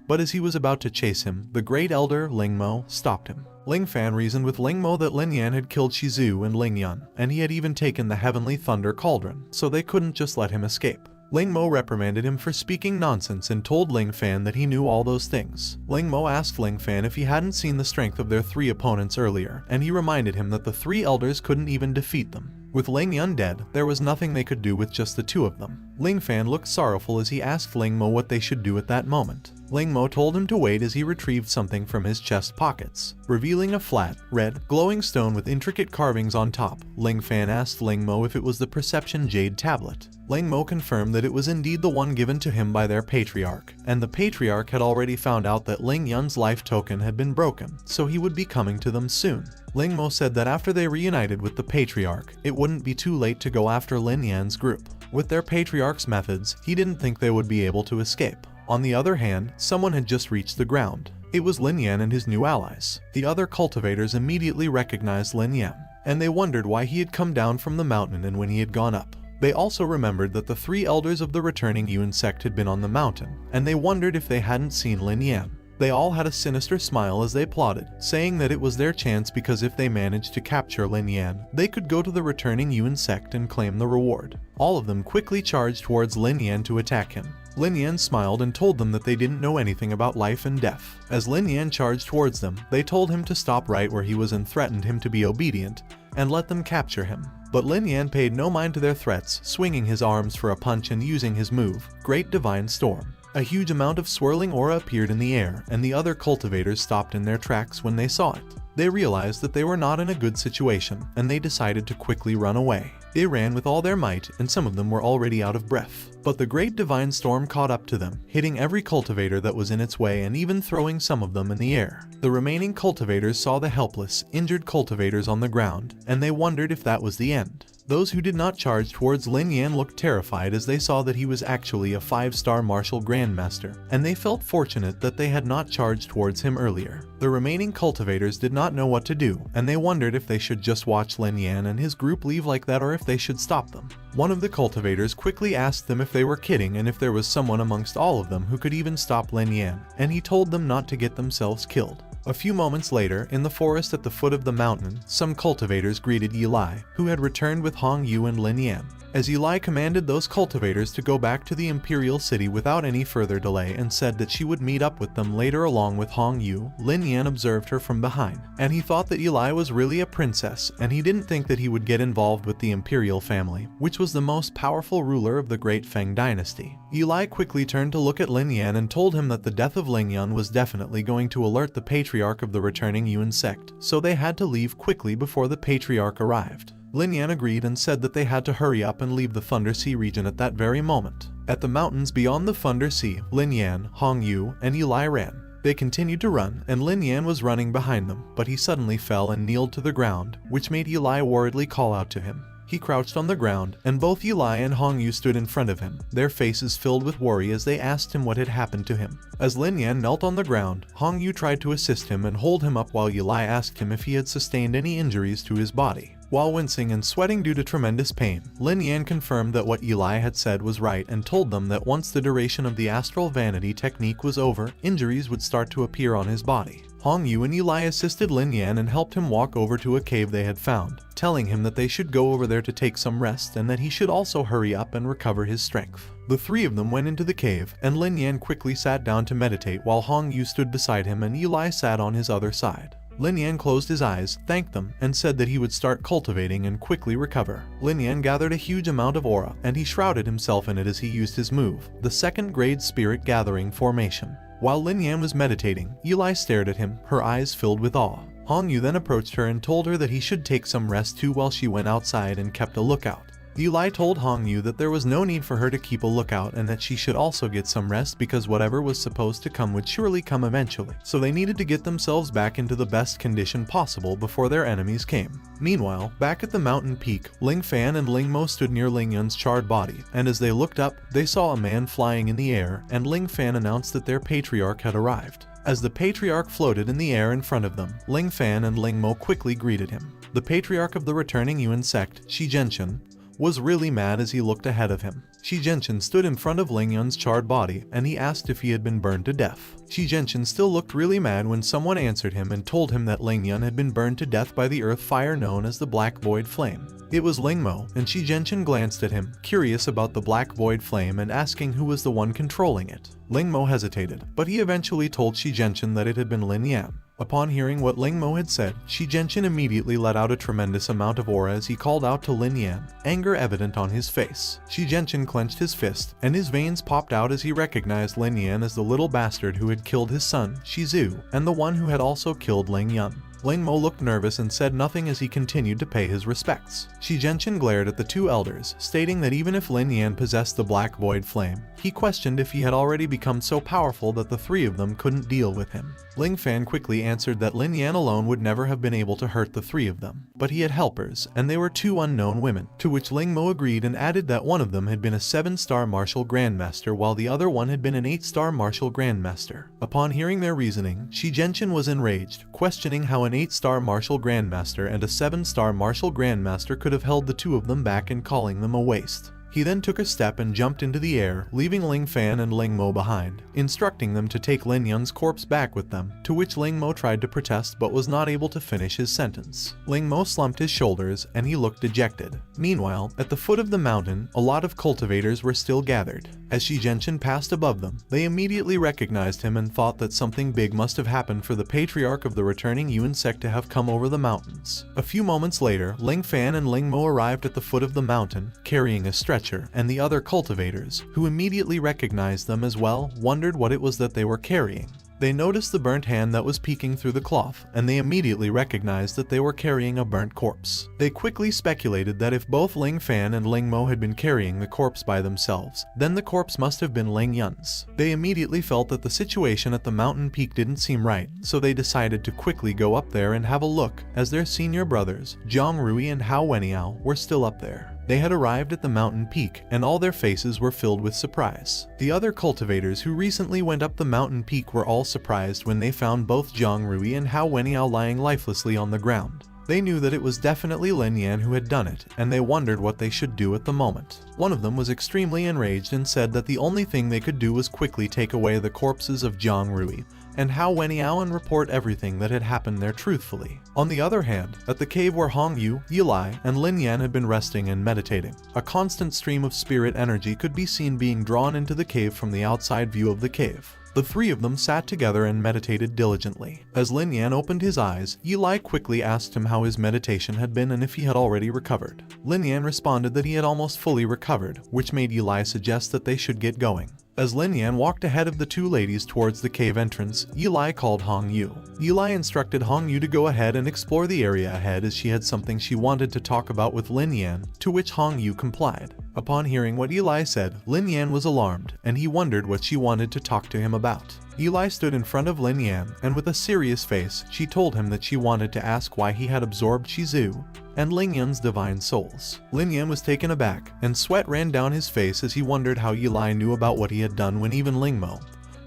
But as he was about to chase him, the great elder, Ling Mo, stopped him. Ling Fan reasoned with Ling Mo that Lin Yan had killed Shizu and Ling Yan, and he had even taken the heavenly thunder cauldron, so they couldn't just let him escape. Ling Mo reprimanded him for speaking nonsense and told Ling Fan that he knew all those things. Ling Mo asked Ling Fan if he hadn't seen the strength of their 3 opponents earlier, and he reminded him that the 3 elders couldn't even defeat them. With Ling Yan dead, there was nothing they could do with just the 2 of them. Ling Fan looked sorrowful as he asked Ling Mo what they should do at that moment. Ling Mo told him to wait as he retrieved something from his chest pockets, revealing a flat, red, glowing stone with intricate carvings on top. Ling Fan asked Ling Mo if it was the Perception Jade tablet. Ling Mo confirmed that it was indeed the one given to him by their patriarch, and the patriarch had already found out that Ling Yan's life token had been broken, so he would be coming to them soon. Ling Mo said that after they reunited with the patriarch, it wouldn't be too late to go after Lin Yan's group. With their patriarch's methods, he didn't think they would be able to escape. On the other hand, someone had just reached the ground. It was Lin Yan and his new allies. The other cultivators immediately recognized Lin Yan, and they wondered why he had come down from the mountain and when he had gone up. They also remembered that the 3 elders of the returning Yuan sect had been on the mountain, and they wondered if they hadn't seen Lin Yan. They all had a sinister smile as they plotted, saying that it was their chance because if they managed to capture Lin Yan, they could go to the returning Yuan sect and claim the reward. All of them quickly charged towards Lin Yan to attack him. Lin Yan smiled and told them that they didn't know anything about life and death. As Lin Yan charged towards them, they told him to stop right where he was and threatened him to be obedient and let them capture him. But Lin Yan paid no mind to their threats, swinging his arms for a punch and using his move, Great Divine Storm. A huge amount of swirling aura appeared in the air, and the other cultivators stopped in their tracks when they saw it. They realized that they were not in a good situation, and they decided to quickly run away. They ran with all their might, and some of them were already out of breath. But the Great Divine Storm caught up to them, hitting every cultivator that was in its way and even throwing some of them in the air. The remaining cultivators saw the helpless, injured cultivators on the ground, and they wondered if that was the end. Those who did not charge towards Lin Yan looked terrified as they saw that he was actually a 5-star martial grandmaster, and they felt fortunate that they had not charged towards him earlier. The remaining cultivators did not know what to do, and they wondered if they should just watch Lin Yan and his group leave like that or if they should stop them. One of the cultivators quickly asked them if they were kidding and if there was someone amongst all of them who could even stop Lin Yan, and he told them not to get themselves killed. A few moments later, in the forest at the foot of the mountain, some cultivators greeted Eli, who had returned with Hong Yu and Lin Yan. As Eli commanded those cultivators to go back to the imperial city without any further delay and said that she would meet up with them later along with Hong Yu, Lin Yan observed her from behind, and he thought that Eli was really a princess, and he didn't think that he would get involved with the imperial family, which was the most powerful ruler of the Great Feng dynasty. Eli quickly turned to look at Lin Yan and told him that the death of Lin Yan was definitely going to alert the patriarch of the returning Yuan sect, so they had to leave quickly before the patriarch arrived. Lin Yan agreed and said that they had to hurry up and leave the Thunder Sea region at that very moment. At the mountains beyond the Thunder Sea, Lin Yan, Hong Yu, and Eli ran. They continued to run, and Lin Yan was running behind them, but he suddenly fell and kneeled to the ground, which made Eli worriedly call out to him. He crouched on the ground, and both Eli and Hong Yu stood in front of him, their faces filled with worry as they asked him what had happened to him. As Lin Yan knelt on the ground, Hong Yu tried to assist him and hold him up while Eli asked him if he had sustained any injuries to his body. While wincing and sweating due to tremendous pain, Lin Yan confirmed that what Eli had said was right and told them that once the duration of the astral vanity technique was over, injuries would start to appear on his body. Hong Yu and Eli assisted Lin Yan and helped him walk over to a cave they had found, telling him that they should go over there to take some rest and that he should also hurry up and recover his strength. The three of them went into the cave, and Lin Yan quickly sat down to meditate while Hong Yu stood beside him and Eli sat on his other side. Lin Yan closed his eyes, thanked them, and said that he would start cultivating and quickly recover. Lin Yan gathered a huge amount of aura, and he shrouded himself in it as he used his move, the second-grade spirit gathering formation. While Lin Yan was meditating, Eli stared at him, her eyes filled with awe. Hong Yu then approached her and told her that he should take some rest too while she went outside and kept a lookout. Eli told Hong Yu that there was no need for her to keep a lookout and that she should also get some rest because whatever was supposed to come would surely come eventually, so they needed to get themselves back into the best condition possible before their enemies came. Meanwhile, back at the mountain peak, Ling Fan and Ling Mo stood near Ling Yan's charred body, and as they looked up, they saw a man flying in the air, and Ling Fan announced that their patriarch had arrived. As the patriarch floated in the air in front of them, Ling Fan and Ling Mo quickly greeted him. The patriarch of the returning Yuan sect, Shi Genshin, was really mad as he looked ahead of him. Shi Genshin stood in front of Ling Yan's charred body, and he asked if he had been burned to death. Shi Genshin still looked really mad when someone answered him and told him that Ling Yan had been burned to death by the earth fire known as the Black Void Flame. It was Ling Mo, and Shi Genshin glanced at him, curious about the Black Void Flame and asking who was the one controlling it. Ling Mo hesitated, but he eventually told Shi Genshin that it had been Lin Yan. Upon hearing what Ling Mo had said, Shi Genshin immediately let out a tremendous amount of aura as he called out to Lin Yan, anger evident on his face. Shi Genshin clenched his fist, and his veins popped out as he recognized Lin Yan as the little bastard who had killed his son, Shizu, and the one who had also killed Ling Yan. Ling Mo looked nervous and said nothing as he continued to pay his respects. Shi Genshin glared at the two elders, stating that even if Lin Yan possessed the Black Void Flame, he questioned if he had already become so powerful that the three of them couldn't deal with him. Ling Fan quickly answered that Lin Yan alone would never have been able to hurt the three of them, but he had helpers, and they were two unknown women, to which Ling Mo agreed and added that one of them had been a 7-star martial grandmaster while the other one had been an 8-star martial grandmaster. Upon hearing their reasoning, Shi Genshin was enraged, questioning how an 8-star martial grandmaster and a 7-star martial grandmaster could have held the two of them back and calling them a waste. He then took a step and jumped into the air, leaving Ling Fan and Ling Mo behind, instructing them to take Lin Yan's corpse back with them, to which Ling Mo tried to protest but was not able to finish his sentence. Ling Mo slumped his shoulders and he looked dejected. Meanwhile, at the foot of the mountain, a lot of cultivators were still gathered. As Shi Genshin passed above them, they immediately recognized him and thought that something big must have happened for the patriarch of the returning Yuan sect to have come over the mountains. A few moments later, Ling Fan and Ling Mo arrived at the foot of the mountain, carrying a stretcher, and the other cultivators, who immediately recognized them as well, wondered what it was that they were carrying. They noticed the burnt hand that was peeking through the cloth, and they immediately recognized that they were carrying a burnt corpse. They quickly speculated that if both Ling Fan and Ling Mo had been carrying the corpse by themselves, then the corpse must have been Ling Yan's. They immediately felt that the situation at the mountain peak didn't seem right, so they decided to quickly go up there and have a look, as their senior brothers, Jiang Rui and Hao Weniao, were still up there. They had arrived at the mountain peak, and all their faces were filled with surprise. The other cultivators who recently went up the mountain peak were all surprised when they found both Jiang Rui and Hao Weniao lying lifelessly on the ground. They knew that it was definitely Lin Yan who had done it, and they wondered what they should do at the moment. One of them was extremely enraged and said that the only thing they could do was quickly take away the corpses of Jiang Rui and Hao Weniao and report everything that had happened there truthfully. On the other hand, at the cave where Hong Yu, Yilai, and Lin Yan had been resting and meditating, a constant stream of spirit energy could be seen being drawn into the cave from the outside view of the cave. The three of them sat together and meditated diligently. As Lin Yan opened his eyes, Yilai quickly asked him how his meditation had been and if he had already recovered. Lin Yan responded that he had almost fully recovered, which made Yilai suggest that they should get going. As Lin Yan walked ahead of the two ladies towards the cave entrance, Yilai called Hong Yu. Yilai instructed Hong Yu to go ahead and explore the area ahead as she had something she wanted to talk about with Lin Yan, to which Hong Yu complied. Upon hearing what Yilai said, Lin Yan was alarmed, and he wondered what she wanted to talk to him about. Yilai stood in front of Lin Yan, and with a serious face, she told him that she wanted to ask why he had absorbed Shizu and Ling Yan's divine souls. Lin Yan was taken aback, and sweat ran down his face as he wondered how Yilai knew about what he had done when even Ling Mo,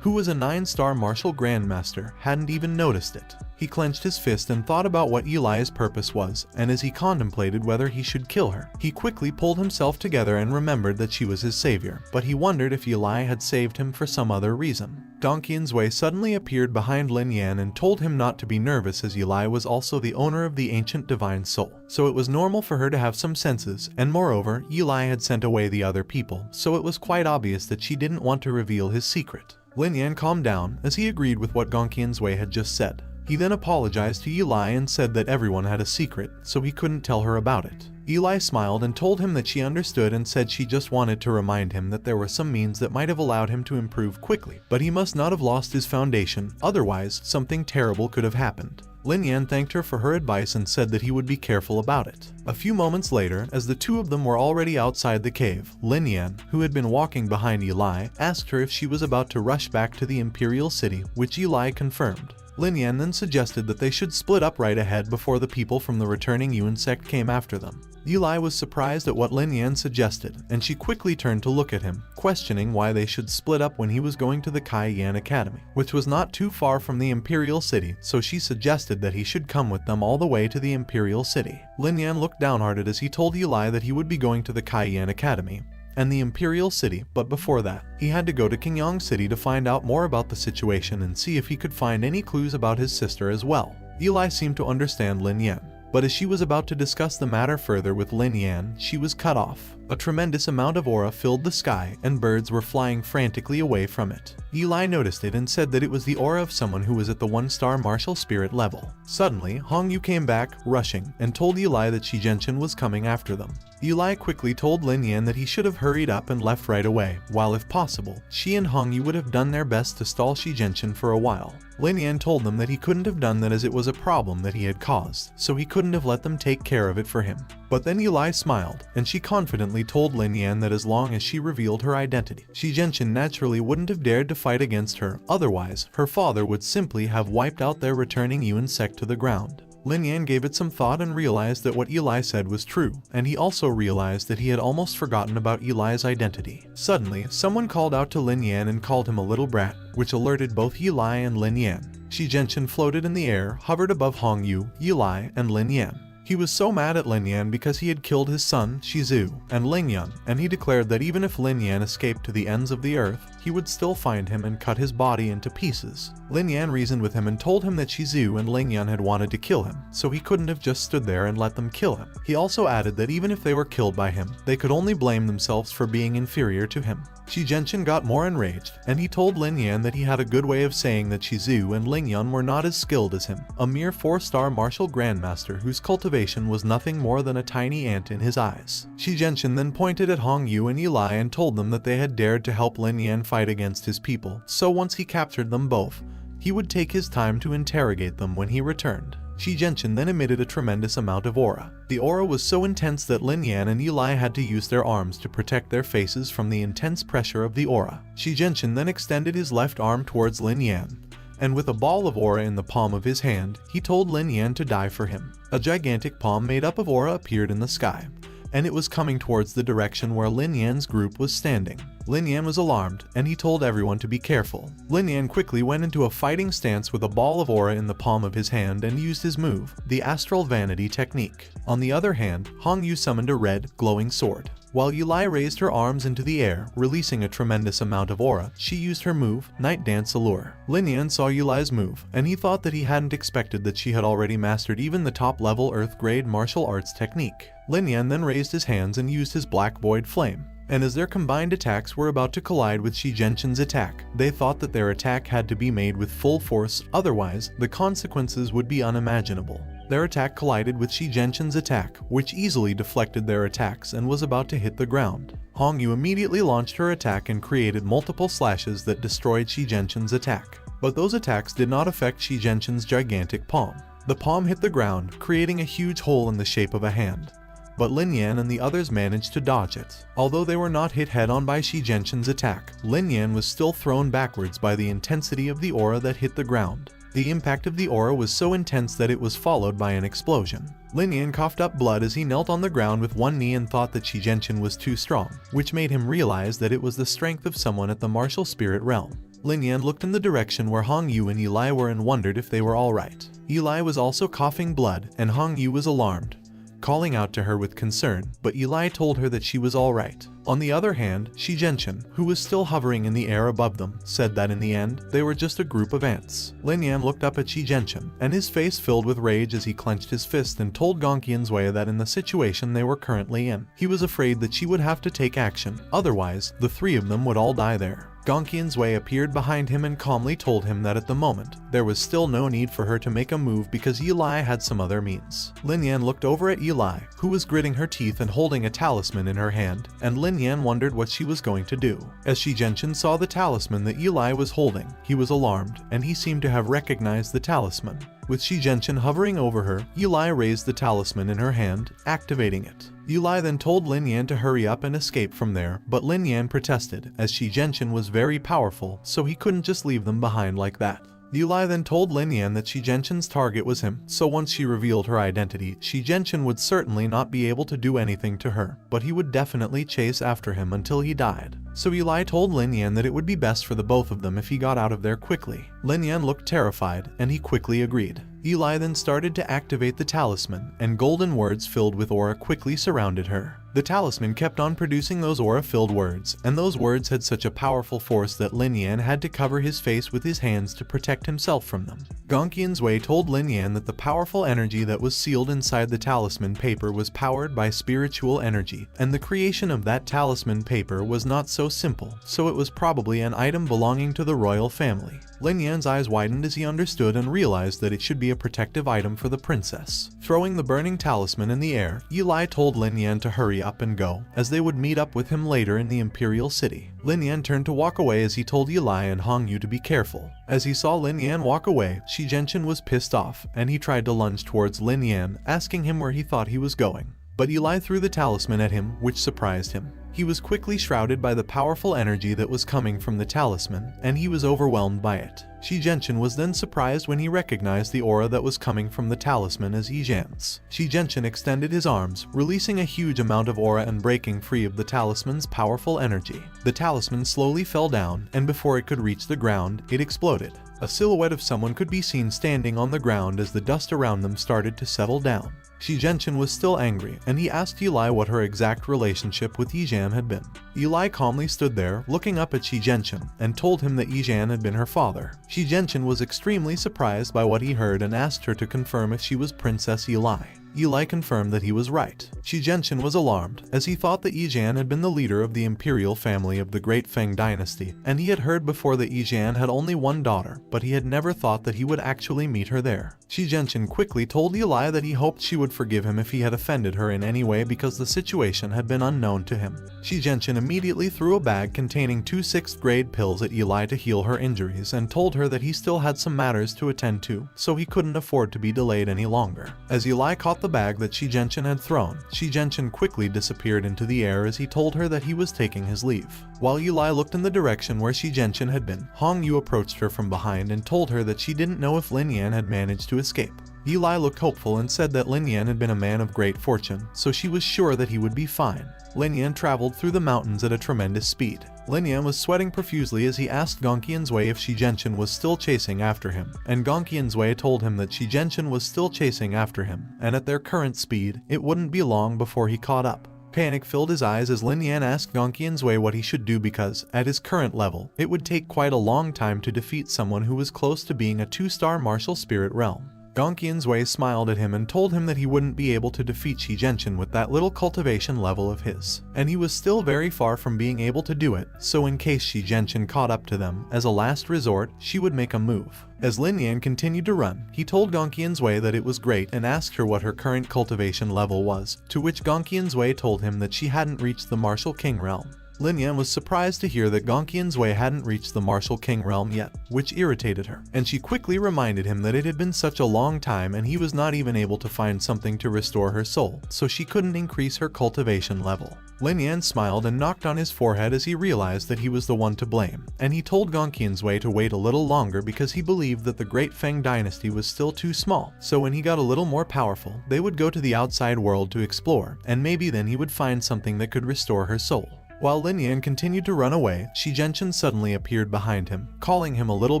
who was a 9-star martial grandmaster, hadn't even noticed it. He clenched his fist and thought about what Yilai's purpose was, and as he contemplated whether he should kill her, he quickly pulled himself together and remembered that she was his savior, but he wondered if Yilai had saved him for some other reason. Dong Qianzui suddenly appeared behind Lin Yan and told him not to be nervous as Yilai was also the owner of the ancient divine soul, so it was normal for her to have some senses, and moreover, Yilai had sent away the other people, so it was quite obvious that she didn't want to reveal his secret. Lin Yan calmed down as he agreed with what Gong Qianzui had just said. He then apologized to Yilai and said that everyone had a secret, so he couldn't tell her about it. Yilai smiled and told him that she understood and said she just wanted to remind him that there were some means that might have allowed him to improve quickly, but he must not have lost his foundation, otherwise something terrible could have happened. Lin Yan thanked her for her advice and said that he would be careful about it. A few moments later, as the two of them were already outside the cave, Lin Yan, who had been walking behind Yilai, asked her if she was about to rush back to the Imperial City, which Yilai confirmed. Lin Yan then suggested that they should split up right ahead before the people from the returning Yuan sect came after them. Yilai was surprised at what Lin Yan suggested, and she quickly turned to look at him, questioning why they should split up when he was going to the Kai Yan Academy, which was not too far from the Imperial City, so she suggested that he should come with them all the way to the Imperial City. Lin Yan looked downhearted as he told Yilai that he would be going to the Kai Yan Academy and the Imperial City, but before that, he had to go to Qingyang City to find out more about the situation and see if he could find any clues about his sister as well. Yilai seemed to understand Lin Yan, but as she was about to discuss the matter further with Lin Yan, she was cut off. A tremendous amount of aura filled the sky, and birds were flying frantically away from it. Yilai noticed it and said that it was the aura of someone who was at the 1-star martial spirit level. Suddenly, Hong Yu came back, rushing, and told Yilai that Shi Genshin was coming after them. Yilai quickly told Lin Yan that he should have hurried up and left right away, while if possible, she and Hong Yu would have done their best to stall Shi Genshin for a while. Lin Yan told them that he couldn't have done that as it was a problem that he had caused, so he couldn't have let them take care of it for him. But then Yilai smiled, and she confidently told Lin Yan that as long as she revealed her identity, Shi Genshin naturally wouldn't have dared to fight against her, otherwise, her father would simply have wiped out their returning Yuan sect to the ground. Lin Yan gave it some thought and realized that what Yilai said was true, and he also realized that he had almost forgotten about Yilai's identity. Suddenly, someone called out to Lin Yan and called him a little brat, which alerted both Yilai and Lin Yan. Shi Genshin floated in the air, hovered above Hong Yu, Yilai, and Lin Yan. He was so mad at Lin Yan because he had killed his son, Shizu, and Ling Yan, and he declared that even if Lin Yan escaped to the ends of the earth, he would still find him and cut his body into pieces. Lin Yan reasoned with him and told him that Shizu and Ling Yan had wanted to kill him, so he couldn't have just stood there and let them kill him. He also added that even if they were killed by him, they could only blame themselves for being inferior to him. Shi Genshin got more enraged, and he told Lin Yan that he had a good way of saying that Shizu and Ling Yan were not as skilled as him, a mere 4-star martial grandmaster whose cultivation was nothing more than a tiny ant in his eyes. Shi Genshin then pointed at Hong Yu and Yilai and told them that they had dared to help Lin Yan fight against his people, so once he captured them both, He would take his time to interrogate them when he returned. Shi Jianchen then emitted a tremendous amount of aura. The aura was so intense that Lin Yan and Eli had to use their arms to protect their faces from the intense pressure of the aura. Shi Jianchen then extended his left arm towards Lin Yan, and with a ball of aura in the palm of his hand, he told Lin Yan to die for him. A gigantic palm made up of aura appeared in the sky, and it was coming towards the direction where Lin Yan's group was standing. Lin Yan was alarmed, and he told everyone to be careful. Lin Yan quickly went into a fighting stance with a ball of aura in the palm of his hand and used his move, the Astral Vanity technique. On the other hand, Hong Yu summoned a red, glowing sword. While Yulai raised her arms into the air, releasing a tremendous amount of aura, she used her move, Night Dance Allure. Lin Yan saw Yulai's move, and he thought that he hadn't expected that she had already mastered even the top-level Earth-grade martial arts technique. Lin Yan then raised his hands and used his Black Void Flame. And as their combined attacks were about to collide with Shi Jianchen's attack, they thought that their attack had to be made with full force, otherwise, the consequences would be unimaginable. Their attack collided with Shi Jianchen's attack, which easily deflected their attacks and was about to hit the ground. Hong Yu immediately launched her attack and created multiple slashes that destroyed Shi Jianchen's attack. But those attacks did not affect Shi Jianchen's gigantic palm. The palm hit the ground, creating a huge hole in the shape of a hand. But Lin Yan and the others managed to dodge it. Although they were not hit head-on by Shi Jianchen's attack, Lin Yan was still thrown backwards by the intensity of the aura that hit the ground. The impact of the aura was so intense that it was followed by an explosion. Lin Yan coughed up blood as he knelt on the ground with one knee and thought that Shi Jianchen was too strong, which made him realize that it was the strength of someone at the martial spirit realm. Lin Yan looked in the direction where Hong Yu and Eli were and wondered if they were alright. Eli was also coughing blood, and Hong Yu was alarmed, calling out to her with concern, but Eli told her that she was alright. On the other hand, Shi Jianchen, who was still hovering in the air above them, said that in the end, they were just a group of ants. Lin Yan looked up at Shi Jianchen, and his face filled with rage as he clenched his fist and told Gong Qianzui that in the situation they were currently in, he was afraid that she would have to take action, otherwise, the three of them would all die there. Gong Qianzui appeared behind him and calmly told him that at the moment, there was still no need for her to make a move because Eli had some other means. Lin Yan looked over at Eli, who was gritting her teeth and holding a talisman in her hand, and Lin Yan wondered what she was going to do. As Shi Jianchen saw the talisman that Eli was holding, he was alarmed, and he seemed to have recognized the talisman. With Shi Jianchen hovering over her, Eli raised the talisman in her hand, activating it. Eli then told Lin Yan to hurry up and escape from there, but Lin Yan protested, as Shi Jianchen was very powerful, so he couldn't just leave them behind like that. Eli then told Lin Yan that Shi Jianchen's target was him, so once she revealed her identity, Shi Jianchen would certainly not be able to do anything to her, but he would definitely chase after him until he died. So Eli told Lin Yan that it would be best for the both of them if he got out of there quickly. Lin Yan looked terrified, and he quickly agreed. Eli then started to activate the talisman, and golden words filled with aura quickly surrounded her. The talisman kept on producing those aura-filled words, and those words had such a powerful force that Lin Yan had to cover his face with his hands to protect himself from them. Gong Qianzui told Lin Yan that the powerful energy that was sealed inside the talisman paper was powered by spiritual energy, and the creation of that talisman paper was not so simple, so it was probably an item belonging to the royal family. Lin Yan's eyes widened as he understood and realized that it should be a protective item for the princess. Throwing the burning talisman in the air, Eli told Lin Yan to hurry up and go, as they would meet up with him later in the imperial city. Lin Yan turned to walk away as he told Eli and Hong Yu to be careful. As he saw Lin Yan walk away, Shi Jianchen was pissed off, and he tried to lunge towards Lin Yan, asking him where he thought he was going. But Eli threw the talisman at him, which surprised him. He was quickly shrouded by the powerful energy that was coming from the talisman, and he was overwhelmed by it. Shi Jianchen was then surprised when he recognized the aura that was coming from the talisman as Yijan's. Shi Jianchen extended his arms, releasing a huge amount of aura and breaking free of the talisman's powerful energy. The talisman slowly fell down, and before it could reach the ground, it exploded. A silhouette of someone could be seen standing on the ground as the dust around them started to settle down. Shi Jianchen was still angry, and he asked Eli what her exact relationship with Yijan had been. Eli calmly stood there, looking up at Shi Jianchen, and told him that Yijan had been her father. Shi Jianchen was extremely surprised by what he heard and asked her to confirm if she was Princess Eli. Eli confirmed that he was right. Shi Jianchen was alarmed, as he thought that Yi Jian had been the leader of the imperial family of the Great Feng dynasty, and he had heard before that Yi Jian had only one daughter, but he had never thought that he would actually meet her there. Shi Jianchen quickly told Eli that he hoped she would forgive him if he had offended her in any way because the situation had been unknown to him. Shi Jianchen immediately threw a bag containing 2 6th-grade pills at Eli to heal her injuries and told her that he still had some matters to attend to, so he couldn't afford to be delayed any longer. As Eli caught the bag that Shi Jianchen had thrown, Shi Jianchen quickly disappeared into the air as he told her that he was taking his leave. While Eli looked in the direction where Shi Jianchen had been, Hong Yu approached her from behind and told her that she didn't know if Lin Yan had managed to escape. Eli looked hopeful and said that Lin Yan had been a man of great fortune, so she was sure that he would be fine. Lin Yan traveled through the mountains at a tremendous speed. Lin Yan was sweating profusely as he asked Gong Qianzui if Shi Jianchen was still chasing after him, and Gong Qianzui told him that Shi Jianchen was still chasing after him, and at their current speed, it wouldn't be long before he caught up. Panic filled his eyes as Lin Yan asked Gong Qianzui what he should do because, at his current level, it would take quite a long time to defeat someone who was close to being a 2-star martial spirit realm. Gong Qianzui smiled at him and told him that he wouldn't be able to defeat Shi Jianchen with that little cultivation level of his, and he was still very far from being able to do it, so in case Shi Jianchen caught up to them, as a last resort, she would make a move. As Lin Yan continued to run, he told Gong Qianzui that it was great and asked her what her current cultivation level was, to which Gong Qianzui told him that she hadn't reached the Martial King realm. Lin Yan was surprised to hear that Gong Qianzui hadn't reached the Martial King realm yet, which irritated her, and she quickly reminded him that it had been such a long time and he was not even able to find something to restore her soul, so she couldn't increase her cultivation level. Lin Yan smiled and knocked on his forehead as he realized that he was the one to blame, and he told Gong Qianzui to wait a little longer because he believed that the Great Feng dynasty was still too small, so when he got a little more powerful, they would go to the outside world to explore, and maybe then he would find something that could restore her soul. While Lin Yan continued to run away, Shi Jianchen suddenly appeared behind him, calling him a little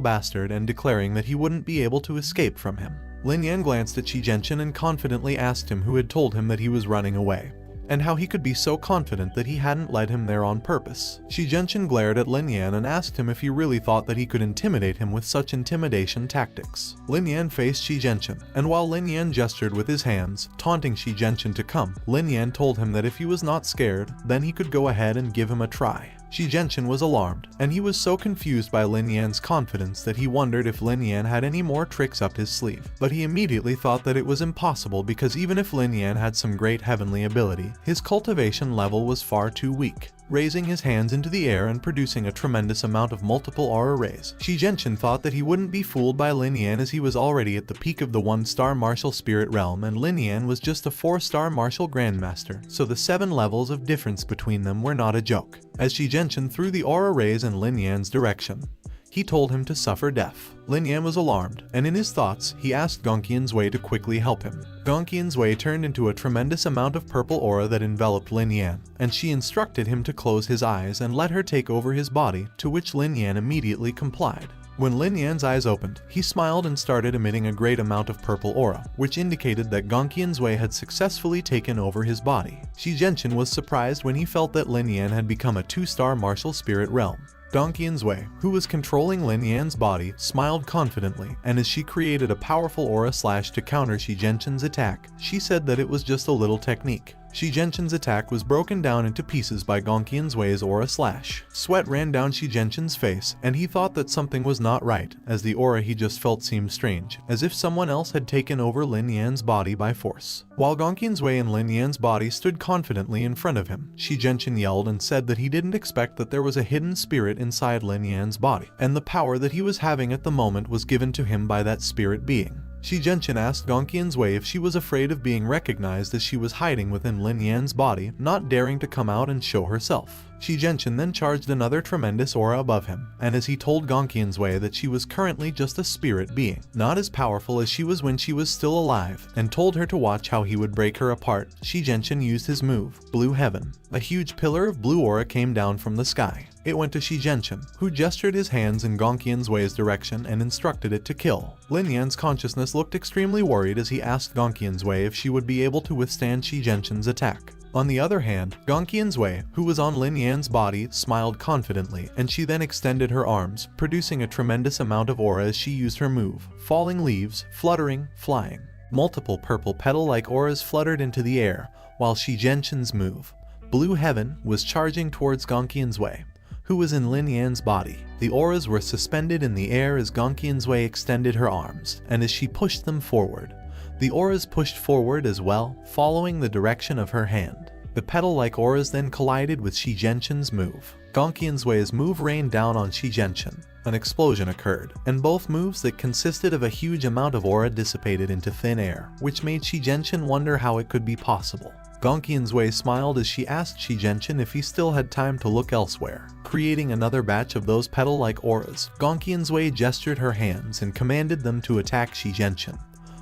bastard and declaring that he wouldn't be able to escape from him. Lin Yan glanced at Shi Jianchen and confidently asked him who had told him that he was running away, and how he could be so confident that he hadn't led him there on purpose. Shi Jianchen glared at Lin Yan and asked him if he really thought that he could intimidate him with such intimidation tactics. Lin Yan faced Shi Jianchen, and while Lin Yan gestured with his hands, taunting Shi Jianchen to come, Lin Yan told him that if he was not scared, then he could go ahead and give him a try. Shi Jianchen was alarmed, and he was so confused by Lin Yan's confidence that he wondered if Lin Yan had any more tricks up his sleeve. But he immediately thought that it was impossible because even if Lin Yan had some great heavenly ability, his cultivation level was far too weak. Raising his hands into the air and producing a tremendous amount of multiple aura rays, Shi Jianchen thought that he wouldn't be fooled by Lin Yan as he was already at the peak of the 1-star martial spirit realm and Lin Yan was just a 4-star martial grandmaster, so the 7 levels of difference between them were not a joke. As Shi Jianchen threw the aura rays in Lin Yan's direction, he told him to suffer death. Lin Yan was alarmed, and in his thoughts, he asked Gong Qianzui to quickly help him. Gong Qianzui turned into a tremendous amount of purple aura that enveloped Lin Yan, and she instructed him to close his eyes and let her take over his body, to which Lin Yan immediately complied. When Lin Yan's eyes opened, he smiled and started emitting a great amount of purple aura, which indicated that Gong Qianzui had successfully taken over his body. Shi Jianchen was surprised when he felt that Lin Yan had become a 2-star martial spirit realm. Gong Qianzui, who was controlling Lin Yan's body, smiled confidently, and as she created a powerful aura slash to counter Shi Jianchen's attack, she said that it was just a little technique. Shi Jianchen's attack was broken down into pieces by Gong Qianzui's aura slash. Sweat ran down Shi Jianchen's face, and he thought that something was not right, as the aura he just felt seemed strange, as if someone else had taken over Lin Yan's body by force. While Gong Qianzui and Lin Yan's body stood confidently in front of him, Shi Jianchen yelled and said that he didn't expect that there was a hidden spirit inside Lin Yan's body, and the power that he was having at the moment was given to him by that spirit being. Shi Jianchen asked Gong Qianzui if she was afraid of being recognized as she was hiding within Lin Yan's body, not daring to come out and show herself. Shi Jianchen then charged another tremendous aura above him, and as he told Gong Qianzui that she was currently just a spirit being, not as powerful as she was when she was still alive, and told her to watch how he would break her apart, Shi Jianchen used his move, Blue Heaven. A huge pillar of blue aura came down from the sky. It went to Shi Jianchen, who gestured his hands in Gong Qianzui's direction and instructed it to kill. Lin Yan's consciousness looked extremely worried as he asked Gong Qianzui if she would be able to withstand Shi Jianchen's attack. On the other hand, Gong Qianzui, who was on Lin Yan's body, smiled confidently, and she then extended her arms, producing a tremendous amount of aura as she used her move, falling leaves, fluttering, flying. Multiple purple petal-like auras fluttered into the air, while Shi Zhenqin's move, Blue Heaven, was charging towards Gongqian's Wei, who was in Lin Yan's body. The auras were suspended in the air as Gongqian's Wei extended her arms, and as she pushed them forward, the auras pushed forward as well, following the direction of her hand. The petal-like auras then collided with Shi Zhenqin's move. Gongqian's Wei's move rained down on Shi Zhenqin. An explosion occurred, and both moves that consisted of a huge amount of aura dissipated into thin air, which made Shi Zhenqin wonder how it could be possible. Gongqian's Wei smiled as she asked Shi Zhenqin if he still had time to look elsewhere. Creating another batch of those petal-like auras, Gongqian's Wei gestured her hands and commanded them to attack Shi Zhenqin,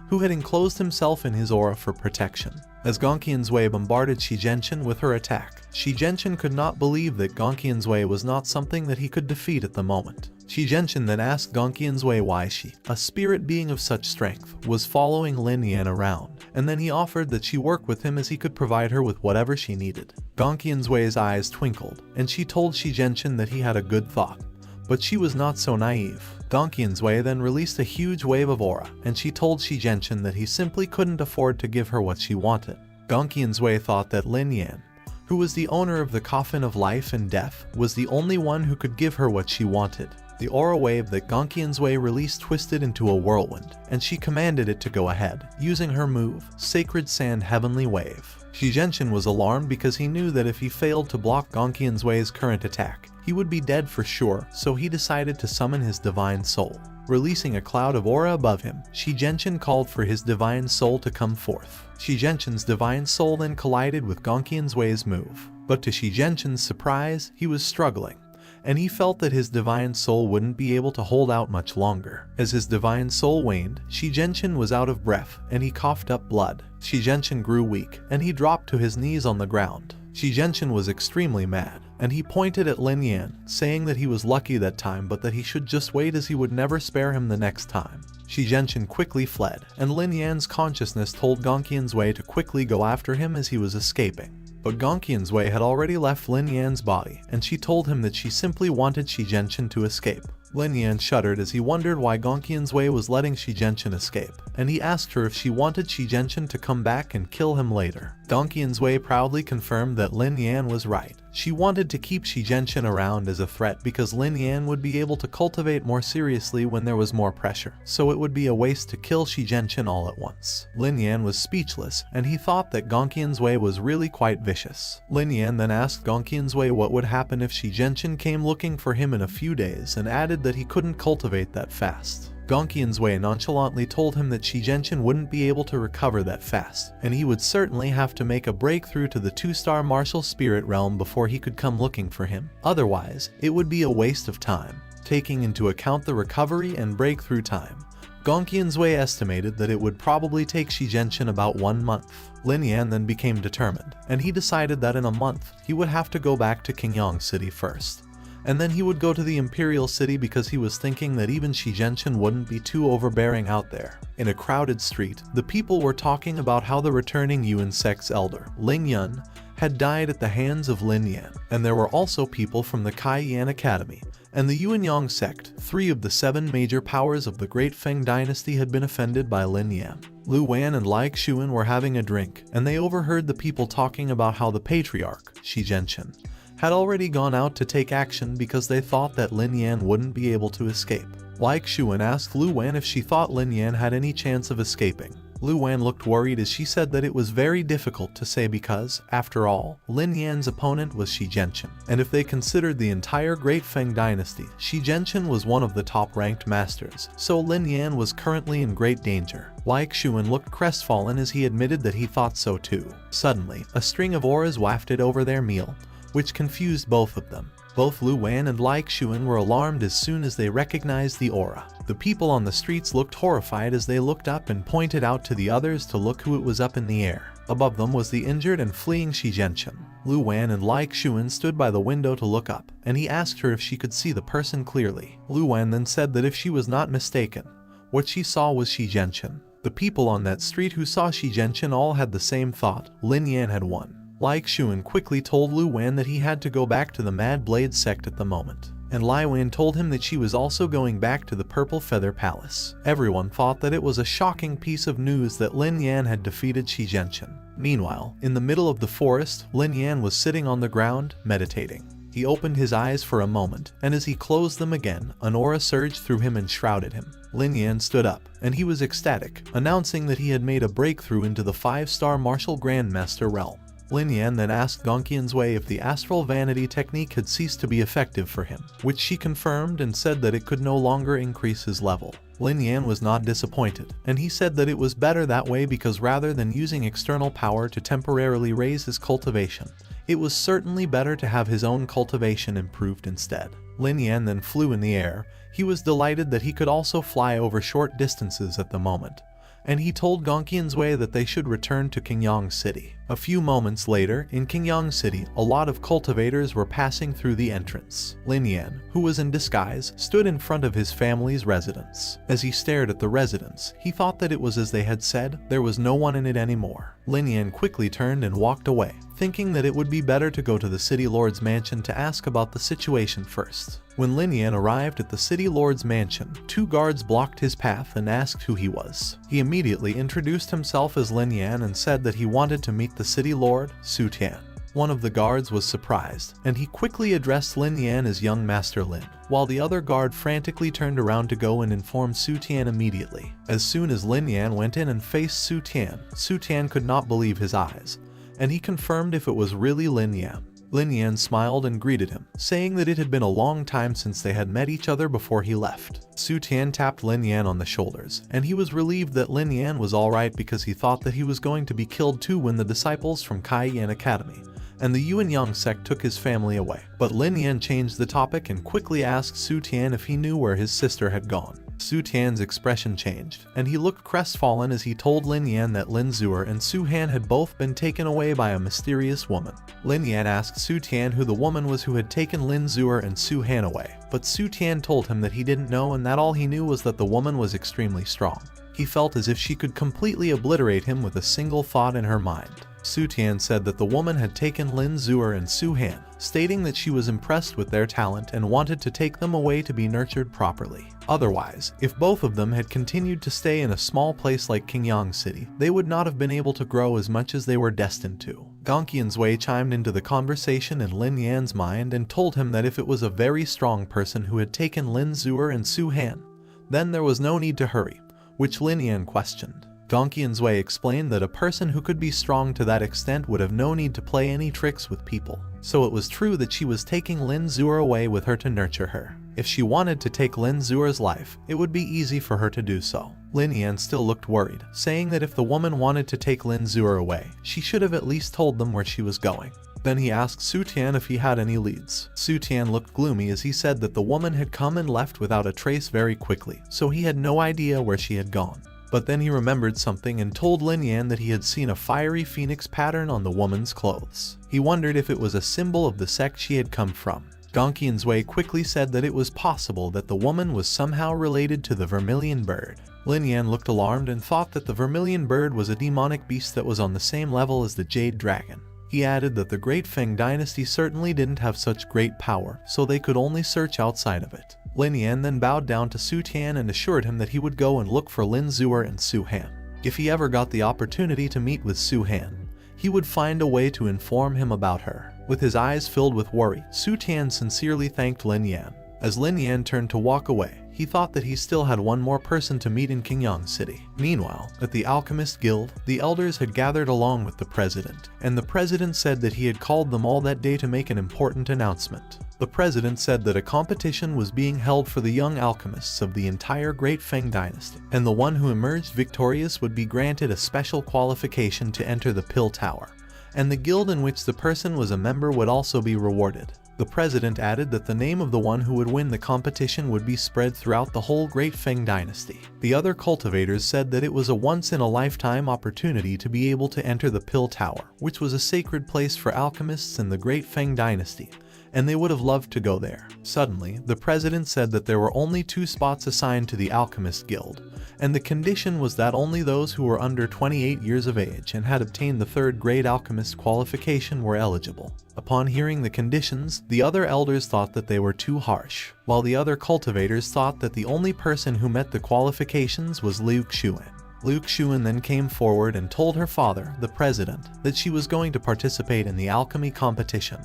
who had enclosed himself in his aura for protection. As Gongqian's Wei bombarded Shi Zhenqin with her attack, Shi Zhenqin could not believe that Gongqian's Wei was not something that he could defeat at the moment. Shi Zhenqin then asked Gongqian's Wei why she, a spirit being of such strength, was following Lin Yan around, and then he offered that she work with him as he could provide her with whatever she needed. Gongqian's Wei's eyes twinkled, and she told Shi Zhenqin that he had a good thought, but she was not so naive. Gongqian's Wei then released a huge wave of aura, and she told Shi Zhenqin that he simply couldn't afford to give her what she wanted. Gongqian's Wei thought that Lin Yan, who was the owner of the coffin of life and death, was the only one who could give her what she wanted. The aura wave that Gongqian's Wei released twisted into a whirlwind, and she commanded it to go ahead, using her move, Sacred Sand Heavenly Wave. Shi Zhenqin was alarmed because he knew that if he failed to block Gongqian's Wei's current attack, he would be dead for sure, so he decided to summon his divine soul. Releasing a cloud of aura above him, Shi Zhenqin called for his divine soul to come forth. Shi Zhenqin's divine soul then collided with Gongqian's Wei's move, but to Shi Zhenqin's surprise, he was struggling, and he felt that his divine soul wouldn't be able to hold out much longer. As his divine soul waned, Shi Zhenqin was out of breath, and he coughed up blood. Shi Zhenqin grew weak, and he dropped to his knees on the ground. Shi Zhenqin was extremely mad, and he pointed at Lin Yan, saying that he was lucky that time but that he should just wait as he would never spare him the next time. Shi Zhenqin quickly fled, and Lin Yan's consciousness told Gongqian's Wei to quickly go after him as he was escaping. But Gongqian's Wei had already left Lin Yan's body, and she told him that she simply wanted Shi Zhenqin to escape. Lin Yan shuddered as he wondered why Gongqian's Wei was letting Shi Zhenqin escape, and he asked her if she wanted Shi Zhenqin to come back and kill him later. Gongqian's Wei proudly confirmed that Lin Yan was right. She wanted to keep Shi Zhenqin around as a threat because Lin Yan would be able to cultivate more seriously when there was more pressure, so it would be a waste to kill Shi Zhenqin all at once. Lin Yan was speechless, and he thought that Gongqian's Wei was really quite vicious. Lin Yan then asked Gongqian's Wei what would happen if Shi Zhenqin came looking for him in a few days and added that he couldn't cultivate that fast. Gongqian's Wei nonchalantly told him that Shi Zhenqin wouldn't be able to recover that fast, and he would certainly have to make a breakthrough to the 2-star martial spirit realm before he could come looking for him. Otherwise, it would be a waste of time. Taking into account the recovery and breakthrough time, Gongqian's Wei estimated that it would probably take Shi Zhenqin about 1 month. Lin Yan then became determined, and he decided that in a month, he would have to go back to Qingyang City first, and then he would go to the Imperial City because he was thinking that even Shi Zhenqin wouldn't be too overbearing out there. In a crowded street, the people were talking about how the returning Yuan sect's elder, Lin Yan, had died at the hands of Lin Yan, and there were also people from the Kai Yan Academy and the Yuanyang sect. 3 of the 7 major powers of the Great Feng Dynasty had been offended by Lin Yan. Lu Wan and Lai Xuan were having a drink, and they overheard the people talking about how the patriarch, Shi Zhenqin, had already gone out to take action because they thought that Lin Yan wouldn't be able to escape. Lai Xuan asked Lu Wan if she thought Lin Yan had any chance of escaping. Lu Wan looked worried as she said that it was very difficult to say because, after all, Lin Yan's opponent was Shi Zhenqin, and if they considered the entire Great Feng Dynasty, Shi Zhenqin was one of the top-ranked masters, so Lin Yan was currently in great danger. Lai Xuan looked crestfallen as he admitted that he thought so too. Suddenly, a string of auras wafted over their meal, which confused both of them. Both Lu Wan and Lai Xuan were alarmed as soon as they recognized the aura. The people on the streets looked horrified as they looked up and pointed out to the others to look who it was up in the air. Above them was the injured and fleeing Shi Zhenqin. Lu Wan and Lai Xuan stood by the window to look up, and he asked her if she could see the person clearly. Lu Wan then said that if she was not mistaken, what she saw was Shi Zhenqin. The people on that street who saw Shi Zhenqin all had the same thought: Lin Yan had won. Lai Xuan quickly told Lu Wan that he had to go back to the Mad Blade sect at the moment, and Lai Wen told him that she was also going back to the Purple Feather Palace. Everyone thought that it was a shocking piece of news that Lin Yan had defeated Shi Zhenchen. Meanwhile, in the middle of the forest, Lin Yan was sitting on the ground, meditating. He opened his eyes for a moment, and as he closed them again, an aura surged through him and shrouded him. Lin Yan stood up, and he was ecstatic, announcing that he had made a breakthrough into the 5-star martial grandmaster realm. Lin Yan then asked Gong Qianzui if the astral vanity technique had ceased to be effective for him, which she confirmed and said that it could no longer increase his level. Lin Yan was not disappointed, and he said that it was better that way because rather than using external power to temporarily raise his cultivation, it was certainly better to have his own cultivation improved instead. Lin Yan then flew in the air. He was delighted that he could also fly over short distances at the moment, and he told Gong Qianzui that they should return to Qingyang City. A few moments later, in Qingyang City, a lot of cultivators were passing through the entrance. Lin Yan, who was in disguise, stood in front of his family's residence. As he stared at the residence, he thought that it was as they had said, there was no one in it anymore. Lin Yan quickly turned and walked away, thinking that it would be better to go to the city lord's mansion to ask about the situation first. When Lin Yan arrived at the city lord's mansion, 2 guards blocked his path and asked who he was. He immediately introduced himself as Lin Yan and said that he wanted to meet the city lord, Su Tian. One of the guards was surprised, and he quickly addressed Lin Yan as young Master Lin, while the other guard frantically turned around to go and inform Su Tian immediately. As soon as Lin Yan went in and faced Su Tian could not believe his eyes, and he confirmed if it was really Lin Yan. Lin Yan smiled and greeted him, saying that it had been a long time since they had met each other before he left. Su Tian tapped Lin Yan on the shoulders, and he was relieved that Lin Yan was alright because he thought that he was going to be killed too when the disciples from Kai Yan Academy and the Yuan Yang sect took his family away. But Lin Yan changed the topic and quickly asked Su Tian if he knew where his sister had gone. Su Tian's expression changed, and he looked crestfallen as he told Lin Yan that Lin Zuer and Su Han had both been taken away by a mysterious woman. Lin Yan asked Su Tian who the woman was who had taken Lin Zuer and Su Han away, but Su Tian told him that he didn't know and that all he knew was that the woman was extremely strong. He felt as if she could completely obliterate him with a single thought in her mind. Su Tian said that the woman had taken Lin Zuer and Su Han, stating that she was impressed with their talent and wanted to take them away to be nurtured properly. Otherwise, if both of them had continued to stay in a small place like Qingyang City, they would not have been able to grow as much as they were destined to. Gong Qianzui chimed into the conversation in Lin Yan's mind and told him that if it was a very strong person who had taken Lin Zuer and Su Han, then there was no need to hurry, which Lin Yan questioned. Gong Qianzui explained that a person who could be strong to that extent would have no need to play any tricks with people. So it was true that she was taking Lin Zuer away with her to nurture her. If she wanted to take Lin Zuer's life, it would be easy for her to do so. Lin Yan still looked worried, saying that if the woman wanted to take Lin Zuer away, she should have at least told them where she was going. Then he asked Su Tian if he had any leads. Su Tian looked gloomy as he said that the woman had come and left without a trace very quickly, so he had no idea where she had gone. But then he remembered something and told Lin Yan that he had seen a fiery phoenix pattern on the woman's clothes. He wondered if it was a symbol of the sect she had come from. Gong Qianzui quickly said that it was possible that the woman was somehow related to the vermilion bird. Lin Yan looked alarmed and thought that the vermilion bird was a demonic beast that was on the same level as the jade dragon. He added that the Great Feng dynasty certainly didn't have such great power, so they could only search outside of it. Lin Yan then bowed down to Su Tian and assured him that he would go and look for Lin Zuer and Su Han. If he ever got the opportunity to meet with Su Han, he would find a way to inform him about her. With his eyes filled with worry, Su Tian sincerely thanked Lin Yan. As Lin Yan turned to walk away, he thought that he still had one more person to meet in Qingyang City. Meanwhile, at the Alchemist Guild, the elders had gathered along with the president, and the president said that he had called them all that day to make an important announcement. The president said that a competition was being held for the young alchemists of the entire Great Feng dynasty, and the one who emerged victorious would be granted a special qualification to enter the Pill Tower, and the guild in which the person was a member would also be rewarded. The president added that the name of the one who would win the competition would be spread throughout the whole Great Feng dynasty. The other cultivators said that it was a once-in-a-lifetime opportunity to be able to enter the Pill Tower, which was a sacred place for alchemists in the Great Feng dynasty, and they would have loved to go there. Suddenly, the president said that there were only 2 spots assigned to the Alchemist Guild, and the condition was that only those who were under 28 years of age and had obtained the 3rd grade alchemist qualification were eligible. Upon hearing the conditions, the other elders thought that they were too harsh, while the other cultivators thought that the only person who met the qualifications was Liu Xuan. Liu Xuan then came forward and told her father, the president, that she was going to participate in the alchemy competition,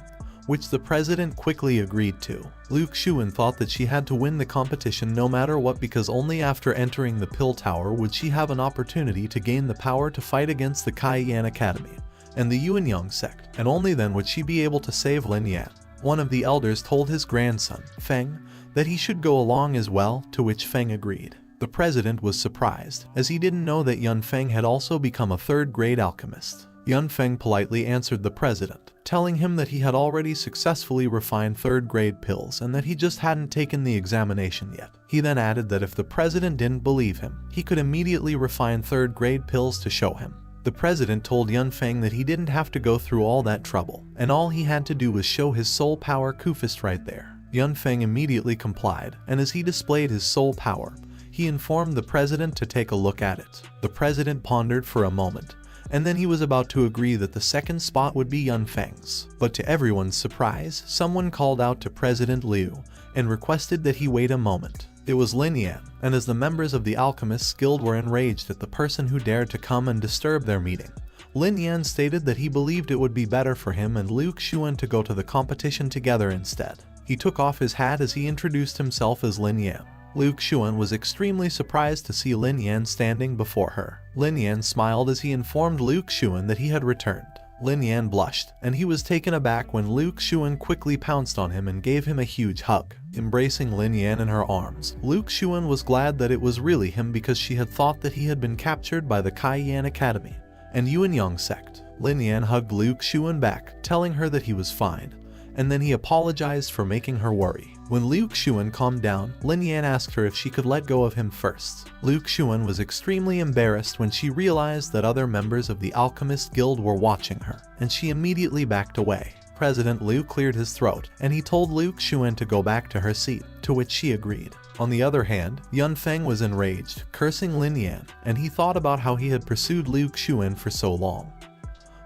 which the president quickly agreed to. Liu Xuan thought that she had to win the competition no matter what, because only after entering the Pill Tower would she have an opportunity to gain the power to fight against the Kai Yan Academy and the Yuan Yang sect, and only then would she be able to save Lin Yan. One of the elders told his grandson, Feng, that he should go along as well, to which Feng agreed. The president was surprised, as he didn't know that Yun Feng had also become a 3rd grade alchemist. Yun Feng politely answered the president, telling him that he had already successfully refined 3rd grade pills and that he just hadn't taken the examination yet. He then added that if the president didn't believe him, he could immediately refine 3rd grade pills to show him. The president told Yun Feng that he didn't have to go through all that trouble, and all he had to do was show his soul power Kufist right there. Yun Feng immediately complied, and as he displayed his soul power, he informed the president to take a look at it. The president pondered for a moment, and then he was about to agree that the 2nd spot would be Yun Feng's. But to everyone's surprise, someone called out to President Liu and requested that he wait a moment. It was Lin Yan, and as the members of the Alchemists Guild were enraged at the person who dared to come and disturb their meeting, Lin Yan stated that he believed it would be better for him and Liu Xuan to go to the competition together instead. He took off his hat as he introduced himself as Lin Yan. Liu Xuan was extremely surprised to see Lin Yan standing before her. Lin Yan smiled as he informed Liu Xuan that he had returned. Lin Yan blushed, and he was taken aback when Liu Xuan quickly pounced on him and gave him a huge hug. Embracing Lin Yan in her arms, Liu Xuan was glad that it was really him, because she had thought that he had been captured by the Kai Yan Academy and Yuan Yang sect. Lin Yan hugged Liu Xuan back, telling her that he was fine, and then he apologized for making her worry. When Liu Xuan calmed down, Lin Yan asked her if she could let go of him first. Liu Xuan was extremely embarrassed when she realized that other members of the Alchemist Guild were watching her, and she immediately backed away. President Liu cleared his throat, and he told Liu Xuan to go back to her seat, to which she agreed. On the other hand, Yun Feng was enraged, cursing Lin Yan, and he thought about how he had pursued Liu Xuan for so long.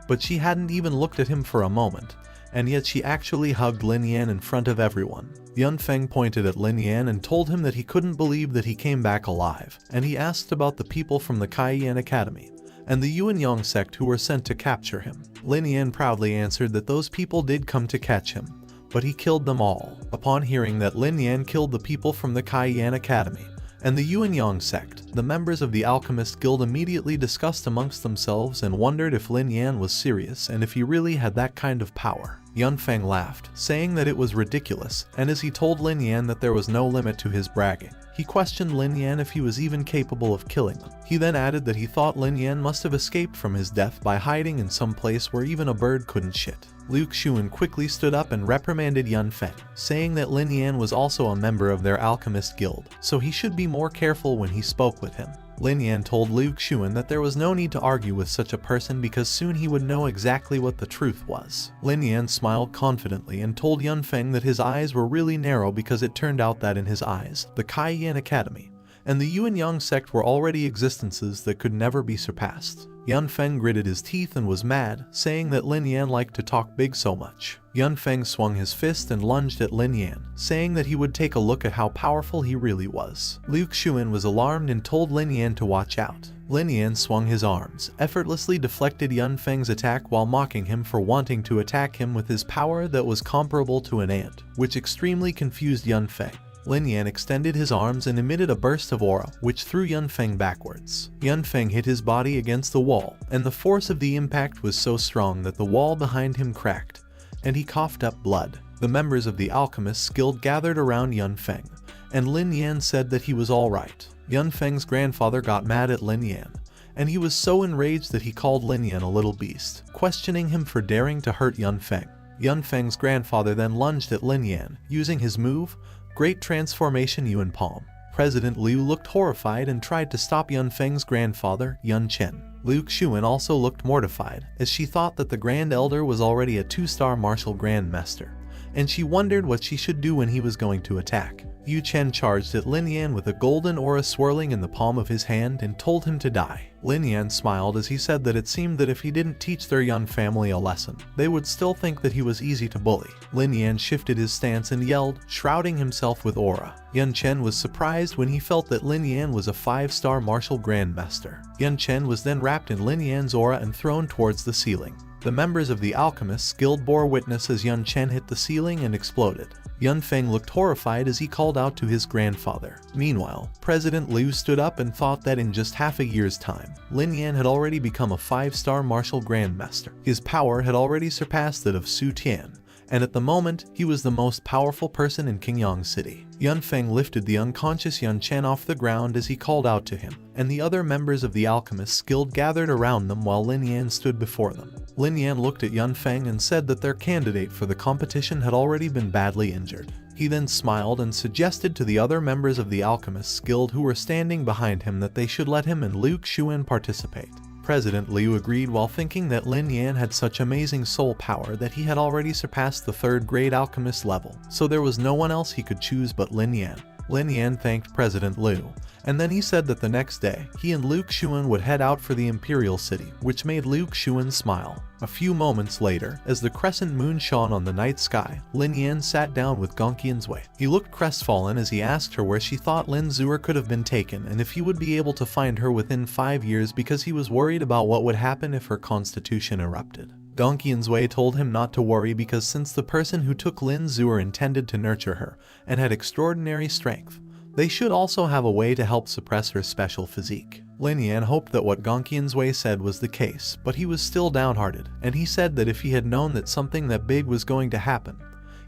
But she hadn't even looked at him for a moment, and yet she actually hugged Lin Yan in front of everyone. Yun Feng pointed at Lin Yan and told him that he couldn't believe that he came back alive, and he asked about the people from the Kai Yan Academy and the Yuan Yang sect who were sent to capture him. Lin Yan proudly answered that those people did come to catch him, but he killed them all. Upon hearing that Lin Yan killed the people from the Kai Yan Academy and the Yuan Yang sect, the members of the Alchemist Guild immediately discussed amongst themselves and wondered if Lin Yan was serious and if he really had that kind of power. Yun Feng laughed, saying that it was ridiculous, and as he told Lin Yan that there was no limit to his bragging, he questioned Lin Yan if he was even capable of killing them. He then added that he thought Lin Yan must have escaped from his death by hiding in some place where even a bird couldn't shit. Liu Xuan quickly stood up and reprimanded Yun Feng, saying that Lin Yan was also a member of their Alchemist Guild, so he should be more careful when he spoke with him. Lin Yan told Liu Xuan that there was no need to argue with such a person because soon he would know exactly what the truth was. Lin Yan smiled confidently and told Yun Feng that his eyes were really narrow because it turned out that in his eyes, the Kai Yan Academy and the Yuan Yang sect were already existences that could never be surpassed. Yun Feng gritted his teeth and was mad, saying that Lin Yan liked to talk big so much. Yun Feng swung his fist and lunged at Lin Yan, saying that he would take a look at how powerful he really was. Liu Xuan was alarmed and told Lin Yan to watch out. Lin Yan swung his arms, effortlessly deflected Yun Feng's attack while mocking him for wanting to attack him with his power that was comparable to an ant, which extremely confused Yun Feng. Lin Yan extended his arms and emitted a burst of aura, which threw Yun Feng backwards. Yun Feng hit his body against the wall, and the force of the impact was so strong that the wall behind him cracked, and he coughed up blood. The members of the Alchemists Guild gathered around Yun Feng, and Lin Yan said that he was alright. Yun Feng's grandfather got mad at Lin Yan, and he was so enraged that he called Lin Yan a little beast, questioning him for daring to hurt Yun Feng. Yun Feng's grandfather then lunged at Lin Yan, using his move, Great Transformation Yuan Palm. President Liu looked horrified and tried to stop Yun Feng's grandfather, Yun Chen. Liu Xuan also looked mortified, as she thought that the Grand Elder was already a 2-star martial Grand Master, and she wondered what she should do when he was going to attack. Yu Chen charged at Lin Yan with a golden aura swirling in the palm of his hand and told him to die. Lin Yan smiled as he said that it seemed that if he didn't teach their Yan family a lesson, they would still think that he was easy to bully. Lin Yan shifted his stance and yelled, shrouding himself with aura. Yun Chen was surprised when he felt that Lin Yan was a 5-star martial grandmaster. Yun Chen was then wrapped in Lin Yan's aura and thrown towards the ceiling. The members of the Alchemists Guild bore witness as Yun Chen hit the ceiling and exploded. Yun Feng looked horrified as he called out to his grandfather. Meanwhile, President Liu stood up and thought that in just half a year's time, Lin Yan had already become a 5-star martial grandmaster. His power had already surpassed that of Su Tian, and at the moment, he was the most powerful person in Qingyang City. Yun Feng lifted the unconscious Yun Chen off the ground as he called out to him, and the other members of the Alchemists Guild gathered around them while Lin Yan stood before them. Lin Yan looked at Yun Feng and said that their candidate for the competition had already been badly injured. He then smiled and suggested to the other members of the Alchemists Guild who were standing behind him that they should let him and Luke Xuan participate. President Liu agreed while thinking that Lin Yan had such amazing soul power that he had already surpassed the 3rd grade alchemist level, so there was no one else he could choose but Lin Yan. Lin Yan thanked President Liu, and then he said that the next day, he and Luke Xuan would head out for the Imperial City, which made Luke Xuan smile. A few moments later, as the crescent moon shone on the night sky, Lin Yan sat down with Gongqian's Wei. He looked crestfallen as he asked her where she thought Lin Zuer could have been taken and if he would be able to find her within 5 years because he was worried about what would happen if her constitution erupted. Gongqian's Wei told him not to worry because since the person who took Lin Zuer intended to nurture her and had extraordinary strength, they should also have a way to help suppress her special physique. Lin Yan hoped that what Gongqian's Wei said was the case, but he was still downhearted, and he said that if he had known that something that big was going to happen,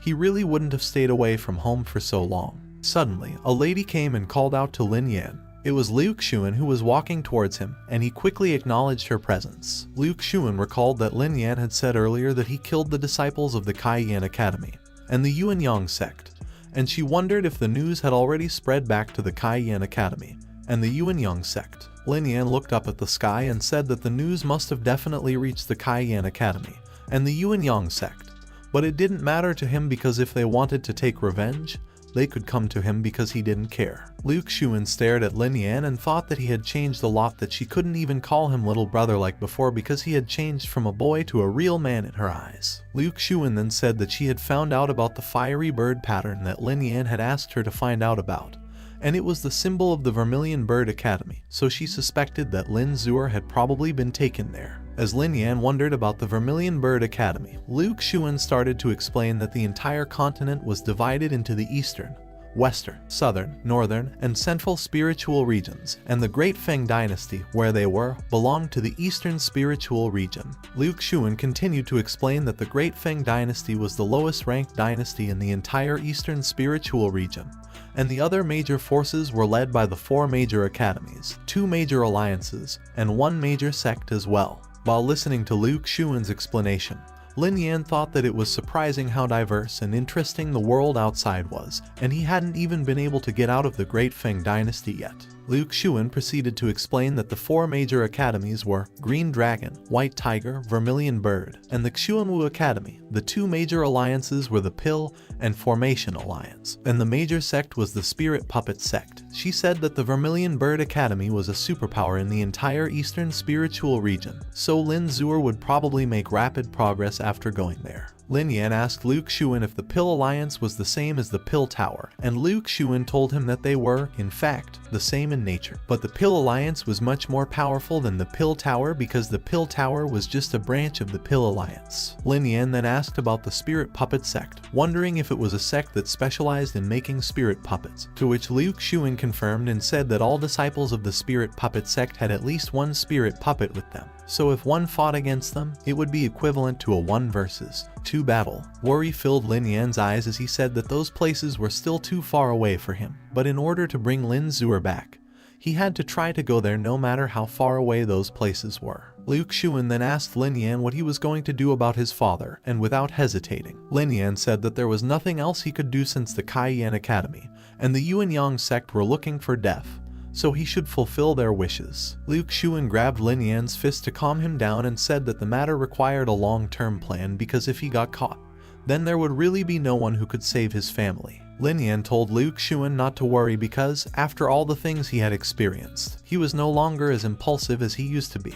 he really wouldn't have stayed away from home for so long. Suddenly, a lady came and called out to Lin Yan. It was Luke Xuan who was walking towards him, and he quickly acknowledged her presence. Luke Xuan recalled that Lin Yan had said earlier that he killed the disciples of the Kaiyan Academy and the Yuan Yang sect, and she wondered if the news had already spread back to the Kaiyan Academy and the Yuan Yang sect. Lin Yan looked up at the sky and said that the news must have definitely reached the Kaiyan Academy and the Yuan Yang sect, but it didn't matter to him because if they wanted to take revenge, they could come to him because he didn't care. Luke Xuan stared at Lin Yan and thought that he had changed a lot, that she couldn't even call him little brother like before because he had changed from a boy to a real man in her eyes. Luke Xuan then said that she had found out about the fiery bird pattern that Lin Yan had asked her to find out about, and it was the symbol of the Vermilion Bird Academy, so she suspected that Lin Zuer had probably been taken there. As Lin Yan wondered about the Vermilion Bird Academy, Luke Xuan started to explain that the entire continent was divided into the eastern, western, southern, northern, and central spiritual regions, and the Great Feng Dynasty, where they were, belonged to the eastern spiritual region. Luke Xuan continued to explain that the Great Feng Dynasty was the lowest ranked dynasty in the entire eastern spiritual region, and the other major forces were led by the 4 major academies, 2 major alliances, and 1 major sect as well. While listening to Luke Xuan's explanation, Lin Yan thought that it was surprising how diverse and interesting the world outside was, and he hadn't even been able to get out of the Great Feng Dynasty yet. Luke Xuan proceeded to explain that the 4 major academies were Green Dragon, White Tiger, Vermilion Bird, and the Xuanwu Academy. The 2 major alliances were the Pill and Formation Alliance, and the major sect was the Spirit Puppet sect. She said that the Vermilion Bird Academy was a superpower in the entire eastern spiritual region, so Lin Zuer would probably make rapid progress after going there. Lin Yan asked Luke Xuan if the Pill Alliance was the same as the Pill Tower, and Luke Xuan told him that they were, in fact, the same in nature. But the Pill Alliance was much more powerful than the Pill Tower because the Pill Tower was just a branch of the Pill Alliance. Lin Yan then asked about the Spirit Puppet sect, wondering if it was a sect that specialized in making spirit puppets, to which Luke Xuan confirmed and said that all disciples of the Spirit Puppet sect had at least 1 spirit puppet with them. So if one fought against them, it would be equivalent to a 1 versus 2 battle. Worry filled Lin Yan's eyes as he said that those places were still too far away for him, but in order to bring Lin Zuer back, he had to try to go there no matter how far away those places were. Luke Xuan then asked Lin Yan what he was going to do about his father, and without hesitating, Lin Yan said that there was nothing else he could do since the Kaiyan Academy and the Yuan Yang sect were looking for death, so he should fulfill their wishes. Luke Xuan grabbed Lin Yan's fist to calm him down and said that the matter required a long-term plan because if he got caught, then there would really be no one who could save his family. Lin Yan told Liu Xuan not to worry because, after all the things he had experienced, he was no longer as impulsive as he used to be,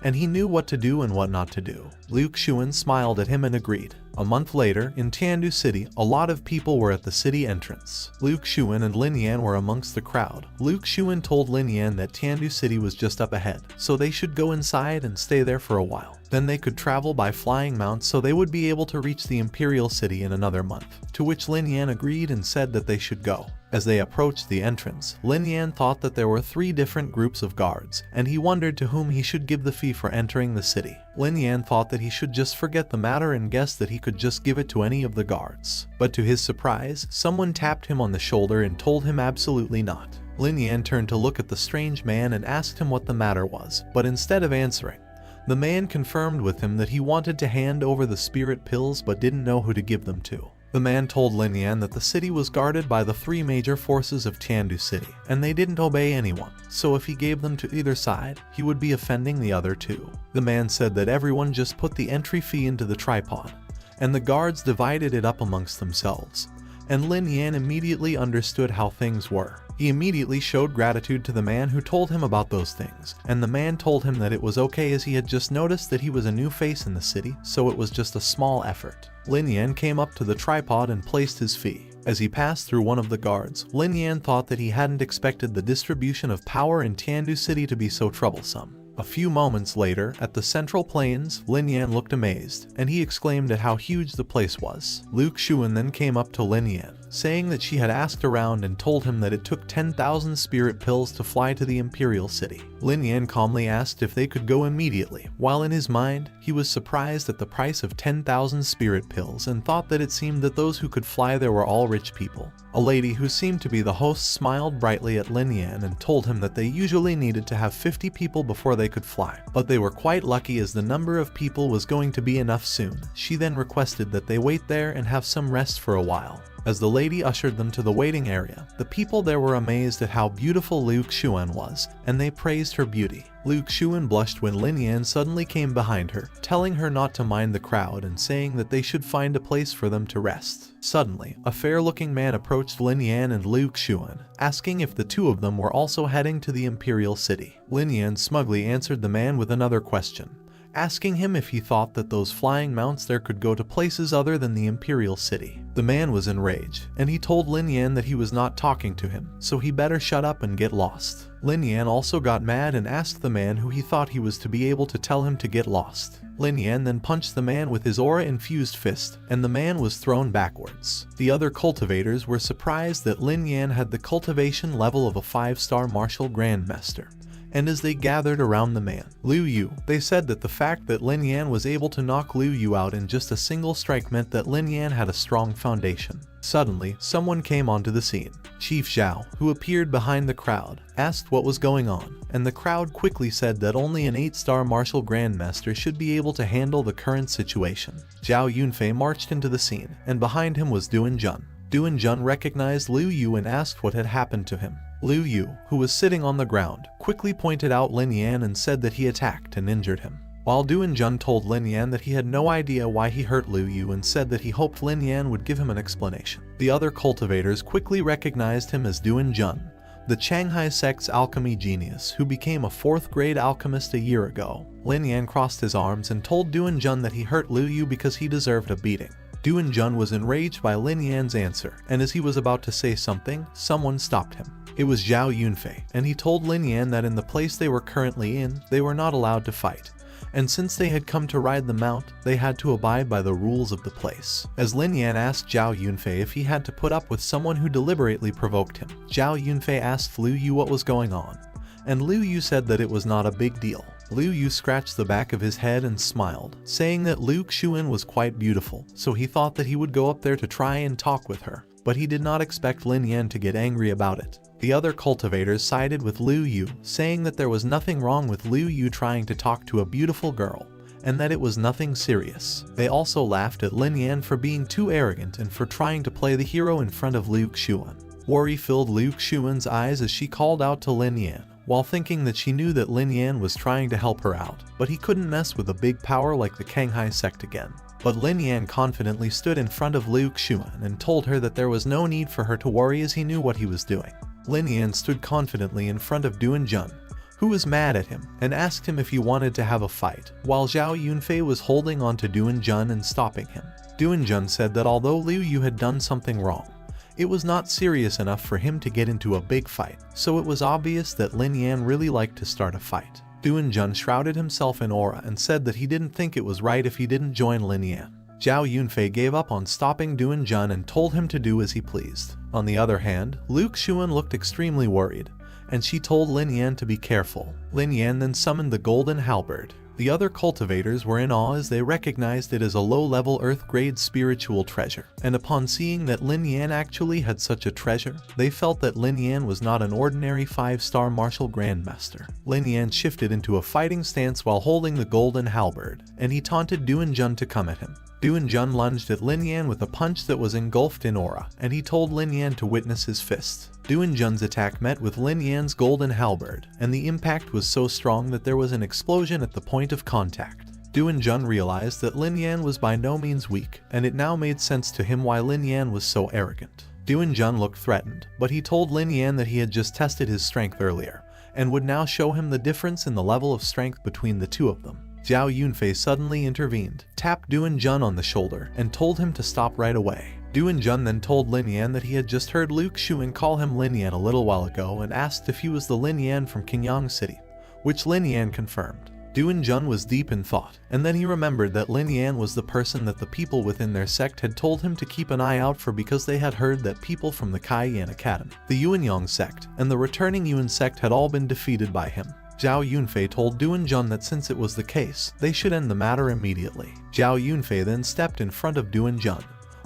and he knew what to do and what not to do. Liu Xuan smiled at him and agreed. A month later, in Tiandu City, a lot of people were at the city entrance. Liu Xuan and Lin Yan were amongst the crowd. Liu Xuan told Lin Yan that Tiandu City was just up ahead, so they should go inside and stay there for a while. Then they could travel by flying mounts so they would be able to reach the Imperial City in another month, to which Lin Yan agreed and said that they should go. As they approached the entrance, Lin Yan thought that there were 3 different groups of guards, and he wondered to whom he should give the fee for entering the city. Lin Yan thought that he should just forget the matter and guessed that he could just give it to any of the guards. But to his surprise, someone tapped him on the shoulder and told him absolutely not. Lin Yan turned to look at the strange man and asked him what the matter was, but instead of answering, the man confirmed with him that he wanted to hand over the spirit pills but didn't know who to give them to. The man told Lin Yan that the city was guarded by the 3 major forces of Tiandu City, and they didn't obey anyone, so if he gave them to either side, he would be offending the other 2. The man said that everyone just put the entry fee into the tripod, and the guards divided it up amongst themselves, and Lin Yan immediately understood how things were. He immediately showed gratitude to the man who told him about those things, and the man told him that it was okay as he had just noticed that he was a new face in the city, so it was just a small effort. Lin Yan came up to the tripod and placed his fee. As he passed through one of the guards, Lin Yan thought that he hadn't expected the distribution of power in Tiandu City to be so troublesome. A few moments later, at the central plains, Lin Yan looked amazed, and he exclaimed at how huge the place was. Liu Xuan then came up to Lin Yan, saying that she had asked around and told him that it took 10,000 spirit pills to fly to the Imperial City. Lin Yan calmly asked if they could go immediately, while in his mind, he was surprised at the price of 10,000 spirit pills and thought that it seemed that those who could fly there were all rich people. A lady who seemed to be the host smiled brightly at Lin Yan and told him that they usually needed to have 50 people before they could fly, but they were quite lucky as the number of people was going to be enough soon. She then requested that they wait there and have some rest for a while. As the lady ushered them to the waiting area, the people there were amazed at how beautiful Liu Xuan was, and they praised her beauty. Liu Xuan blushed when Lin Yan suddenly came behind her, telling her not to mind the crowd and saying that they should find a place for them to rest. Suddenly, a fair-looking man approached Lin Yan and Liu Xuan, asking if the 2 of them were also heading to the Imperial City. Lin Yan smugly answered the man with another question, asking him if he thought that those flying mounts there could go to places other than the Imperial City. The man was enraged, and he told Lin Yan that he was not talking to him, so he better shut up and get lost. Lin Yan also got mad and asked the man who he thought he was to be able to tell him to get lost. Lin Yan then punched the man with his aura-infused fist, and the man was thrown backwards. The other cultivators were surprised that Lin Yan had the cultivation level of a 5-star martial grandmaster. And as they gathered around the man, Liu Yu, they said that the fact that Lin Yan was able to knock Liu Yu out in just a single strike meant that Lin Yan had a strong foundation. Suddenly, someone came onto the scene. Chief Zhao, who appeared behind the crowd, asked what was going on, and the crowd quickly said that only an 8-star martial grandmaster should be able to handle the current situation. Zhao Yunfei marched into the scene, and behind him was Duan Jun. Duan Jun recognized Liu Yu and asked what had happened to him. Liu Yu, who was sitting on the ground, quickly pointed out Lin Yan and said that he attacked and injured him. While Duan Jun told Lin Yan that he had no idea why he hurt Liu Yu and said that he hoped Lin Yan would give him an explanation. The other cultivators quickly recognized him as Duan Jun, the Shanghai sect's alchemy genius who became a 4th-grade alchemist a year ago. Lin Yan crossed his arms and told Duan Jun that he hurt Liu Yu because he deserved a beating. Duan Jun was enraged by Lin Yan's answer, and as he was about to say something, someone stopped him. It was Zhao Yunfei, and he told Lin Yan that in the place they were currently in, they were not allowed to fight. And since they had come to ride the mount, they had to abide by the rules of the place. As Lin Yan asked Zhao Yunfei if he had to put up with someone who deliberately provoked him, Zhao Yunfei asked Liu Yu what was going on, and Liu Yu said that it was not a big deal. Liu Yu scratched the back of his head and smiled, saying that Liu Xuan was quite beautiful, so he thought that he would go up there to try and talk with her, but he did not expect Lin Yan to get angry about it. The other cultivators sided with Liu Yu, saying that there was nothing wrong with Liu Yu trying to talk to a beautiful girl, and that it was nothing serious. They also laughed at Lin Yan for being too arrogant and for trying to play the hero in front of Liu Xuan. Worry filled Liu Xuan's eyes as she called out to Lin Yan, while thinking that she knew that Lin Yan was trying to help her out, but he couldn't mess with a big power like the Shanghai sect again. But Lin Yan confidently stood in front of Liu Xuan and told her that there was no need for her to worry as he knew what he was doing. Lin Yan stood confidently in front of Duan Jun, who was mad at him, and asked him if he wanted to have a fight, while Zhao Yunfei was holding on to Duan Jun and stopping him. Duan Jun said that although Liu Yu had done something wrong, it was not serious enough for him to get into a big fight, so it was obvious that Lin Yan really liked to start a fight. Duan Jun shrouded himself in aura and said that he didn't think it was right if he didn't join Lin Yan. Zhao Yunfei gave up on stopping Duan Jun and told him to do as he pleased. On the other hand, Liu Xuan looked extremely worried, and she told Lin Yan to be careful. Lin Yan then summoned the golden halberd. The other cultivators were in awe as they recognized it as a low-level Earth-grade spiritual treasure, and upon seeing that Lin Yan actually had such a treasure, they felt that Lin Yan was not an ordinary 5-star martial grandmaster. Lin Yan shifted into a fighting stance while holding the golden halberd, and he taunted Duan Jun to come at him. Duan Jun lunged at Lin Yan with a punch that was engulfed in aura, and he told Lin Yan to witness his fist. Duan Jun's attack met with Lin Yan's golden halberd, and the impact was so strong that there was an explosion at the point of contact. Duan Jun realized that Lin Yan was by no means weak, and it now made sense to him why Lin Yan was so arrogant. Duan Jun looked threatened, but he told Lin Yan that he had just tested his strength earlier, and would now show him the difference in the level of strength between the two of them. Zhao Yunfei suddenly intervened, tapped Duan Jun on the shoulder, and told him to stop right away. Duan Jun then told Lin Yan that he had just heard Liu Xuan call him Lin Yan a little while ago and asked if he was the Lin Yan from Qingyang City, which Lin Yan confirmed. Duan Jun was deep in thought, and then he remembered that Lin Yan was the person that the people within their sect had told him to keep an eye out for because they had heard that people from the Kaiyan Academy, the Yuanyang sect, and the returning Yuan sect had all been defeated by him. Zhao Yunfei told Duan Jun that since it was the case, they should end the matter immediately. Zhao Yunfei then stepped in front of Duan Jun,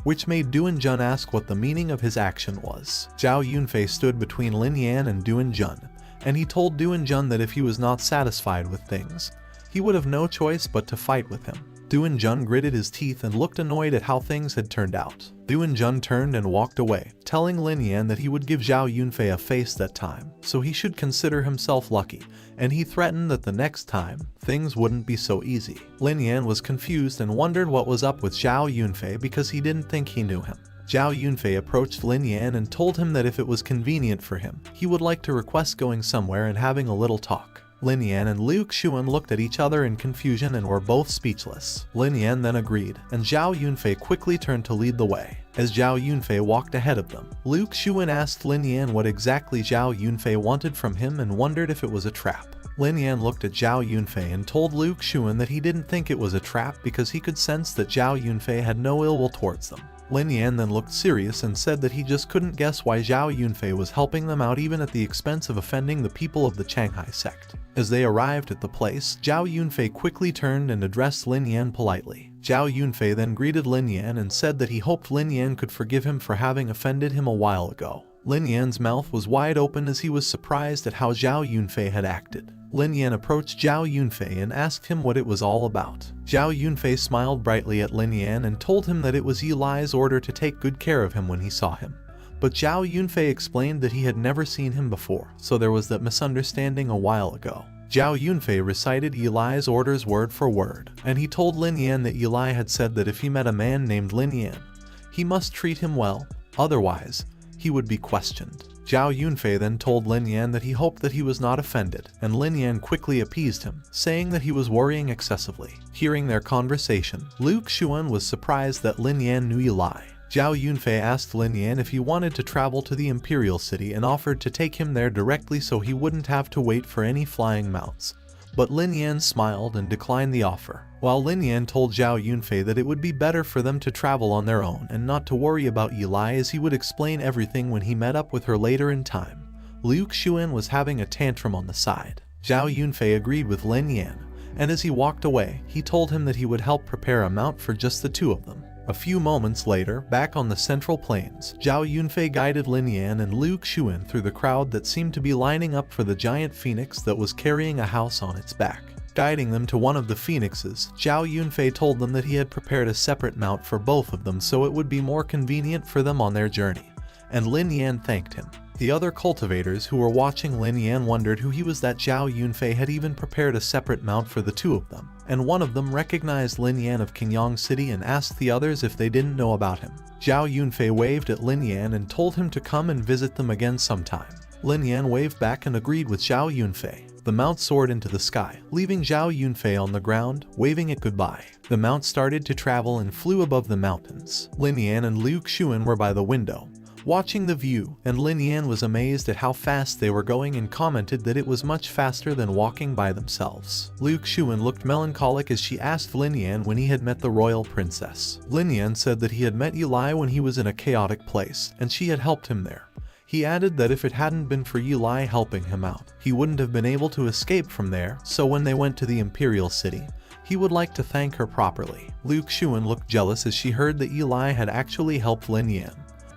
which made Duan Jun ask what the meaning of his action was. Zhao Yunfei stood between Lin Yan and Duan Jun, and he told Duan Jun that if he was not satisfied with things, he would have no choice but to fight with him. Duan Jun gritted his teeth and looked annoyed at how things had turned out. Duan Jun turned and walked away, telling Lin Yan that he would give Zhao Yunfei a face that time, so he should consider himself lucky, and he threatened that the next time, things wouldn't be so easy. Lin Yan was confused and wondered what was up with Zhao Yunfei because he didn't think he knew him. Zhao Yunfei approached Lin Yan and told him that if it was convenient for him, he would like to request going somewhere and having a little talk. Lin Yan and Liu Xuan looked at each other in confusion and were both speechless. Lin Yan then agreed, and Zhao Yunfei quickly turned to lead the way. As Zhao Yunfei walked ahead of them, Liu Xuan asked Lin Yan what exactly Zhao Yunfei wanted from him and wondered if it was a trap. Lin Yan looked at Zhao Yunfei and told Liu Xuan that he didn't think it was a trap because he could sense that Zhao Yunfei had no ill will towards them. Lin Yan then looked serious and said that he just couldn't guess why Zhao Yunfei was helping them out even at the expense of offending the people of the Shanghai sect. As they arrived at the place, Zhao Yunfei quickly turned and addressed Lin Yan politely. Zhao Yunfei then greeted Lin Yan and said that he hoped Lin Yan could forgive him for having offended him a while ago. Lin Yan's mouth was wide open as he was surprised at how Zhao Yunfei had acted. Lin Yan approached Zhao Yunfei and asked him what it was all about. Zhao Yunfei smiled brightly at Lin Yan and told him that it was Yi Lai's order to take good care of him when he saw him. But Zhao Yunfei explained that he had never seen him before, so there was that misunderstanding a while ago. Zhao Yunfei recited Yi Lai's orders word for word, and he told Lin Yan that Yi Lai had said that if he met a man named Lin Yan, he must treat him well, otherwise, he would be questioned. Zhao Yunfei then told Lin Yan that he hoped that he was not offended, and Lin Yan quickly appeased him, saying that he was worrying excessively. Hearing their conversation, Liu Xuan was surprised that Lin Yan knew Yi Lai. Zhao Yunfei asked Lin Yan if he wanted to travel to the Imperial City and offered to take him there directly so he wouldn't have to wait for any flying mounts. But Lin Yan smiled and declined the offer, while Lin Yan told Zhao Yunfei that it would be better for them to travel on their own and not to worry about Yi Lai as he would explain everything when he met up with her later in time. Liu Xuan was having a tantrum on the side. Zhao Yunfei agreed with Lin Yan, and as he walked away, he told him that he would help prepare a mount for just the two of them. A few moments later, back on the Central Plains, Zhao Yunfei guided Lin Yan and Liu Xuan through the crowd that seemed to be lining up for the giant phoenix that was carrying a house on its back. Guiding them to one of the phoenixes, Zhao Yunfei told them that he had prepared a separate mount for both of them so it would be more convenient for them on their journey, and Lin Yan thanked him. The other cultivators who were watching Lin Yan wondered who he was, that Zhao Yunfei had even prepared a separate mount for the two of them, and one of them recognized Lin Yan of Qingyang City and asked the others if they didn't know about him. Zhao Yunfei waved at Lin Yan and told him to come and visit them again sometime. Lin Yan waved back and agreed with Zhao Yunfei. The mount soared into the sky, leaving Zhao Yunfei on the ground, waving it goodbye. The mount started to travel and flew above the mountains. Lin Yan and Liu Xuan were by the window, watching the view, and Lin Yan was amazed at how fast they were going and commented that it was much faster than walking by themselves. Liu Xuan looked melancholic as she asked Lin Yan when he had met the royal princess. Lin Yan said that he had met Eli when he was in a chaotic place, and she had helped him there. He added that if it hadn't been for Eli helping him out, he wouldn't have been able to escape from there, so when they went to the Imperial City, he would like to thank her properly. Liu Xuan looked jealous as she heard that Eli had actually helped Lin Yan.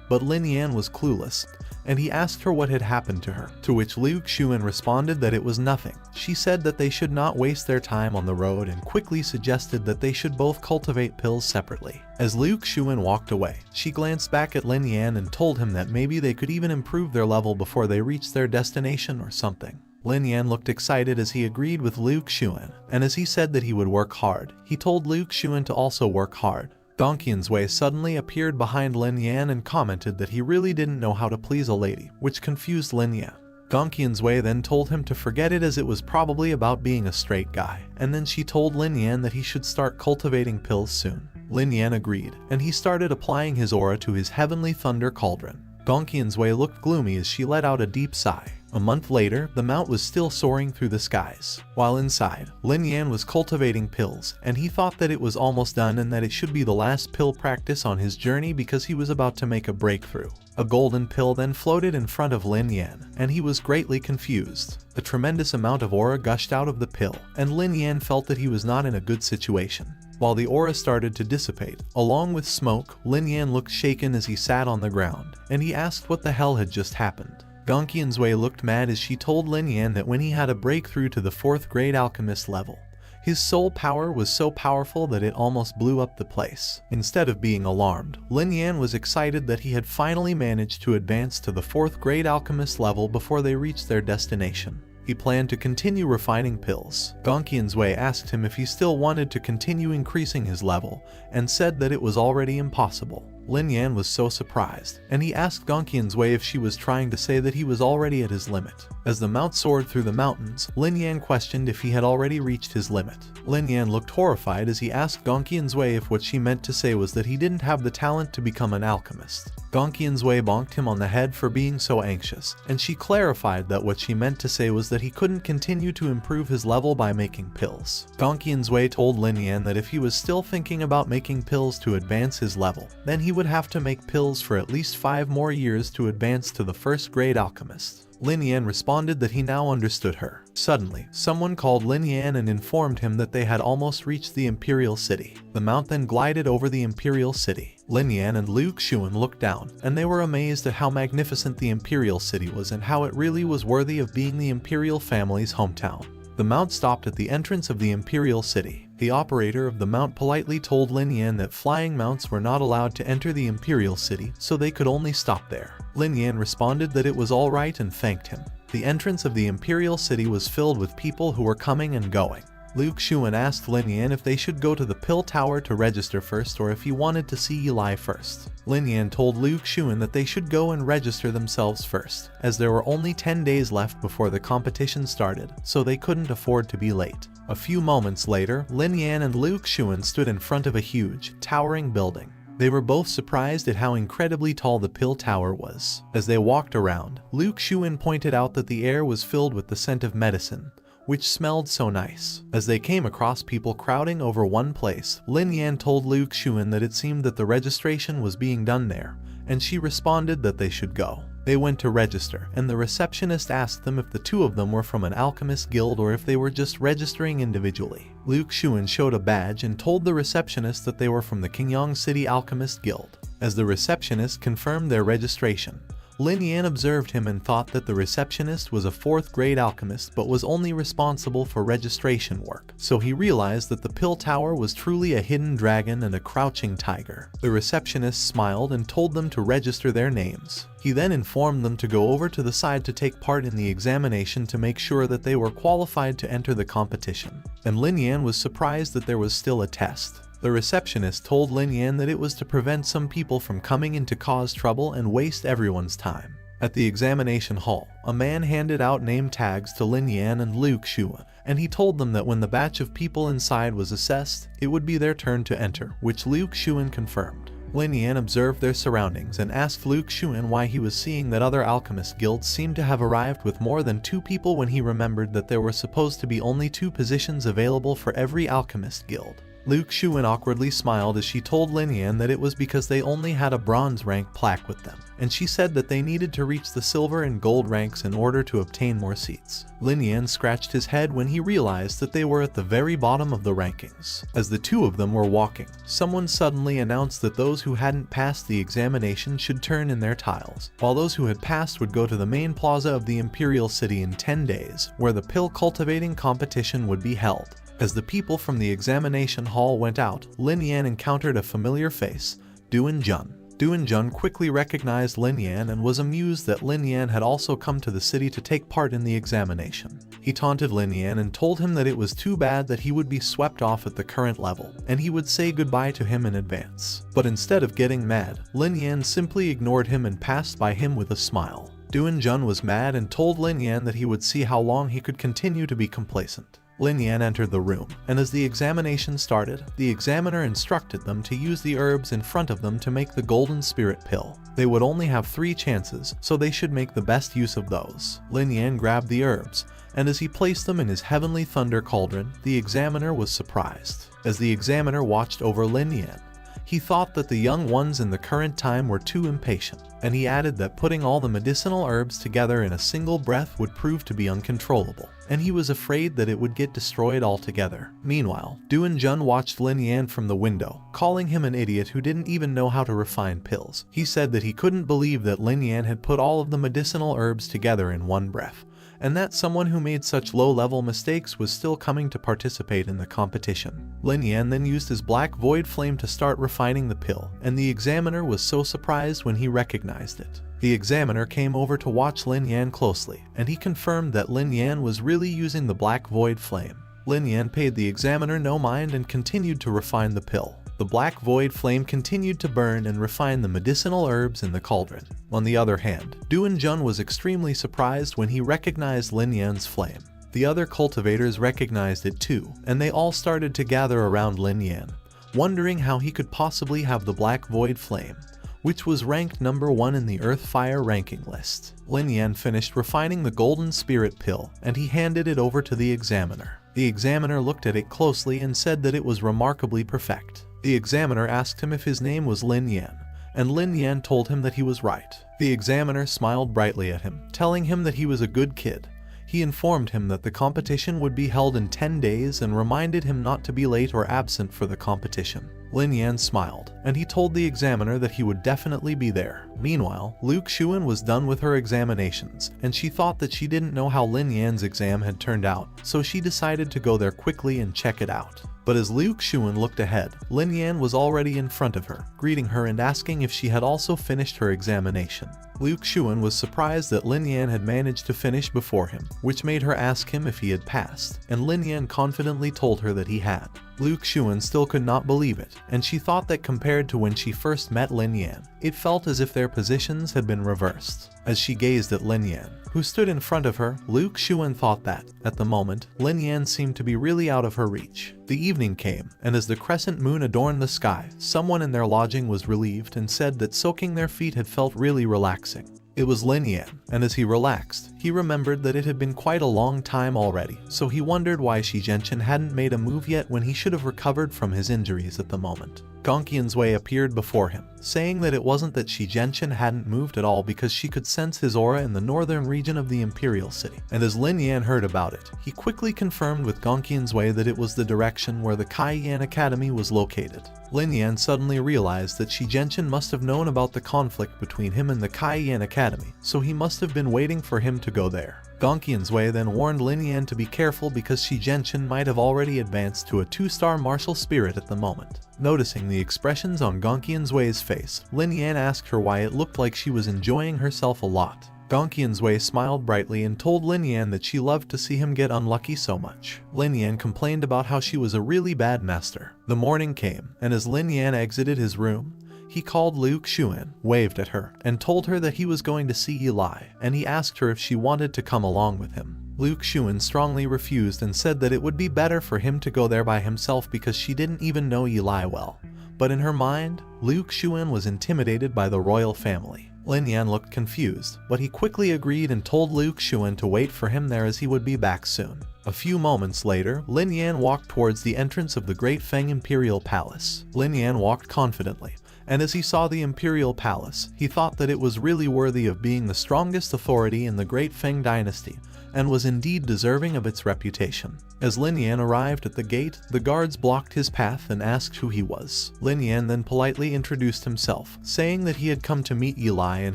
But Lin Yan was clueless, and he asked her what had happened to her, to which Liu Xuan responded that it was nothing. She said that they should not waste their time on the road and quickly suggested that they should both cultivate pills separately. As Liu Xuan walked away, she glanced back at Lin Yan and told him that maybe they could even improve their level before they reached their destination or something. Lin Yan looked excited as he agreed with Liu Xuan, and as he said that he would work hard, he told Liu Xuan to also work hard. Gong Qianzui suddenly appeared behind Lin Yan and commented that he really didn't know how to please a lady, which confused Lin Yan. Gong Qianzui then told him to forget it as it was probably about being a straight guy, and then she told Lin Yan that he should start cultivating pills soon. Lin Yan agreed, and he started applying his aura to his heavenly thunder cauldron. Gong Qianzui looked gloomy as she let out a deep sigh. A month later, the mount was still soaring through the skies. While inside, Lin Yan was cultivating pills, and he thought that it was almost done and that it should be the last pill practice on his journey because he was about to make a breakthrough. A golden pill then floated in front of Lin Yan, and he was greatly confused. A tremendous amount of aura gushed out of the pill, and Lin Yan felt that he was not in a good situation. While the aura started to dissipate, along with smoke, Lin Yan looked shaken as he sat on the ground, and he asked what the hell had just happened. Gong Qianzui looked mad as she told Lin Yan that when he had a breakthrough to the 4th grade alchemist level, his soul power was so powerful that it almost blew up the place. Instead of being alarmed, Lin Yan was excited that he had finally managed to advance to the 4th grade alchemist level before they reached their destination. He planned to continue refining pills. Gong Qianzui asked him if he still wanted to continue increasing his level, and said that it was already impossible. Lin Yan was so surprised, and he asked Gong Qianzui if she was trying to say that he was already at his limit. As the mount soared through the mountains, Lin Yan questioned if he had already reached his limit. Lin Yan looked horrified as he asked Gong Qianzui if what she meant to say was that he didn't have the talent to become an alchemist. Gong Qianzui bonked him on the head for being so anxious, and she clarified that what she meant to say was that he couldn't continue to improve his level by making pills. Gong Qianzui told Lin Yan that if he was still thinking about making pills to advance his level, then he would have to make pills for at least 5 more years to advance to the 1st grade alchemist. Lin Yan responded that he now understood her. Suddenly, someone called Lin Yan and informed him that they had almost reached the Imperial City. The mount then glided over the Imperial City. Lin Yan and Liu Xuan looked down, and they were amazed at how magnificent the Imperial City was and how it really was worthy of being the Imperial family's hometown. The mount stopped at the entrance of the Imperial City. The operator of the mount politely told Lin Yan that flying mounts were not allowed to enter the Imperial City, so they could only stop there. Lin Yan responded that it was all right and thanked him. The entrance of the Imperial City was filled with people who were coming and going. Liu Xuan asked Lin Yan if they should go to the Pill Tower to register first or if he wanted to see Eli first. Lin Yan told Liu Xuan that they should go and register themselves first, as there were only 10 days left before the competition started, so they couldn't afford to be late. A few moments later, Lin Yan and Liu Xuan stood in front of a huge, towering building. They were both surprised at how incredibly tall the Pill Tower was. As they walked around, Liu Xuan pointed out that the air was filled with the scent of medicine, which smelled so nice. As they came across people crowding over one place, Lin Yan told Liu Xuan that it seemed that the registration was being done there, and she responded that they should go. They went to register, and the receptionist asked them if the two of them were from an alchemist guild or if they were just registering individually. Liu Xuan showed a badge and told the receptionist that they were from the Qingyang City Alchemist Guild. As the receptionist confirmed their registration, Lin Yan observed him and thought that the receptionist was a 4th grade alchemist but was only responsible for registration work, so he realized that the pill tower was truly a hidden dragon and a crouching tiger. The receptionist smiled and told them to register their names. He then informed them to go over to the side to take part in the examination to make sure that they were qualified to enter the competition. And Lin Yan was surprised that there was still a test. The receptionist told Lin Yan that it was to prevent some people from coming in to cause trouble and waste everyone's time. At the examination hall, a man handed out name tags to Lin Yan and Wuxia, and he told them that when the batch of people inside was assessed, it would be their turn to enter, which Wuxia confirmed. Lin Yan observed their surroundings and asked Wuxia why he was seeing that other alchemist guilds seemed to have arrived with more than 2 people when he remembered that there were supposed to be only 2 positions available for every alchemist guild. Wuxia awkwardly smiled as she told Lin Yan that it was because they only had a bronze rank plaque with them, and she said that they needed to reach the silver and gold ranks in order to obtain more seats. Lin Yan scratched his head when he realized that they were at the very bottom of the rankings. As the 2 of them were walking, someone suddenly announced that those who hadn't passed the examination should turn in their tiles, while those who had passed would go to the main plaza of the Imperial City in 10 days, where the pill cultivating competition would be held. As the people from the examination hall went out, Lin Yan encountered a familiar face, Duan Jun. Duan Jun quickly recognized Lin Yan and was amused that Lin Yan had also come to the city to take part in the examination. He taunted Lin Yan and told him that it was too bad that he would be swept off at the current level, and he would say goodbye to him in advance. But instead of getting mad, Lin Yan simply ignored him and passed by him with a smile. Duan Jun was mad and told Lin Yan that he would see how long he could continue to be complacent. Lin Yan entered the room, and as the examination started, the examiner instructed them to use the herbs in front of them to make the golden spirit pill. They would only have 3 chances, so they should make the best use of those. Lin Yan grabbed the herbs, and as he placed them in his heavenly thunder cauldron, the examiner was surprised. As the examiner watched over Lin Yan, he thought that the young ones in the current time were too impatient, and he added that putting all the medicinal herbs together in a single breath would prove to be uncontrollable, and he was afraid that it would get destroyed altogether. Meanwhile, Duan Jun watched Lin Yan from the window, calling him an idiot who didn't even know how to refine pills. He said that he couldn't believe that Lin Yan had put all of the medicinal herbs together in one breath, and that someone who made such low-level mistakes was still coming to participate in the competition. Lin Yan then used his black void flame to start refining the pill, and the examiner was so surprised when he recognized it. The examiner came over to watch Lin Yan closely, and he confirmed that Lin Yan was really using the black void flame. Lin Yan paid the examiner no mind and continued to refine the pill. The black void flame continued to burn and refine the medicinal herbs in the cauldron. On the other hand, Duan Jun was extremely surprised when he recognized Lin Yan's flame. The other cultivators recognized it too, and they all started to gather around Lin Yan, wondering how he could possibly have the black void flame, which was ranked number 1 in the Earth Fire ranking list. Lin Yan finished refining the golden spirit pill, and he handed it over to the examiner. The examiner looked at it closely and said that it was remarkably perfect. The examiner asked him if his name was Lin Yan, and Lin Yan told him that he was right. The examiner smiled brightly at him, telling him that he was a good kid. He informed him that the competition would be held in 10 days and reminded him not to be late or absent for the competition. Lin Yan smiled, and he told the examiner that he would definitely be there. Meanwhile, Wuxia was done with her examinations, and she thought that she didn't know how Lin Yan's exam had turned out, so she decided to go there quickly and check it out. But as Wuxia looked ahead, Lin Yan was already in front of her, greeting her and asking if she had also finished her examination. Wuxia was surprised that Lin Yan had managed to finish before him, which made her ask him if he had passed, and Lin Yan confidently told her that he had. Wuxia still could not believe it, and she thought that compared to when she first met Lin Yan, it felt as if their positions had been reversed. As she gazed at Lin Yan, who stood in front of her, Wuxia thought that, at the moment, Lin Yan seemed to be really out of her reach. The evening came, and as the crescent moon adorned the sky, someone in their lodging was relieved and said that soaking their feet had felt really relaxing. It was Lin Yan, and as he relaxed, he He remembered that it had been quite a long time already, so he wondered why Shi Genshin hadn't made a move yet when he should have recovered from his injuries at the moment. Gongqian's Wei appeared before him, saying that it wasn't that Shi Genshin hadn't moved at all because she could sense his aura in the northern region of the Imperial City. And as Lin Yan heard about it, he quickly confirmed with Gongqian's Wei that it was the direction where the Kai Yan Academy was located. Lin Yan suddenly realized that Shi Genshin must have known about the conflict between him and the Kai Yan Academy, so he must have been waiting for him to go there. Gongqian's Wei then warned Lin Yan to be careful because Shi Genshin might have already advanced to a 2-star martial spirit at the moment. Noticing the expressions on Gongqian's Wei's face, Lin Yan asked her why it looked like she was enjoying herself a lot. Gongqian's Wei smiled brightly and told Lin Yan that she loved to see him get unlucky so much. Lin Yan complained about how she was a really bad master. The morning came, and as Lin Yan exited his room, he called Liu Xuan, waved at her, and told her that he was going to see Eli, and he asked her if she wanted to come along with him. Liu Xuan strongly refused and said that it would be better for him to go there by himself because she didn't even know Eli well. But in her mind, Liu Xuan was intimidated by the royal family. Lin Yan looked confused, but he quickly agreed and told Liu Xuan to wait for him there as he would be back soon. A few moments later, Lin Yan walked towards the entrance of the Great Feng Imperial Palace. Lin Yan walked confidently, and as he saw the Imperial Palace, he thought that it was really worthy of being the strongest authority in the Great Feng dynasty, and was indeed deserving of its reputation. As Lin Yan arrived at the gate, the guards blocked his path and asked who he was. Lin Yan then politely introduced himself, saying that he had come to meet Eli and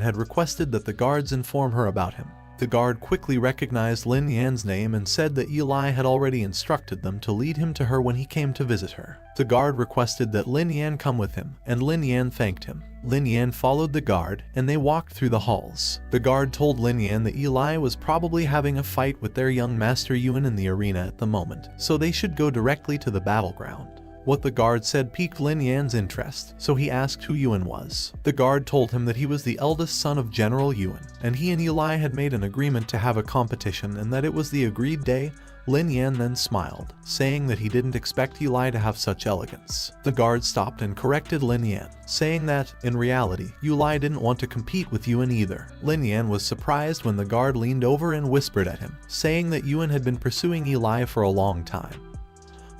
had requested that the guards inform her about him. The guard quickly recognized Lin Yan's name and said that Eli had already instructed them to lead him to her when he came to visit her. The guard requested that Lin Yan come with him, and Lin Yan thanked him. Lin Yan followed the guard, and they walked through the halls. The guard told Lin Yan that Eli was probably having a fight with their young master Yuan in the arena at the moment, so they should go directly to the battleground. What the guard said piqued Lin Yan's interest, so he asked who Yuan was. The guard told him that he was the eldest son of General Yuan, and he and Eli had made an agreement to have a competition and that it was the agreed day. Lin Yan then smiled, saying that he didn't expect Eli to have such elegance. The guard stopped and corrected Lin Yan, saying that, in reality, Eli didn't want to compete with Yuan either. Lin Yan was surprised when the guard leaned over and whispered at him, saying that Yuan had been pursuing Eli for a long time.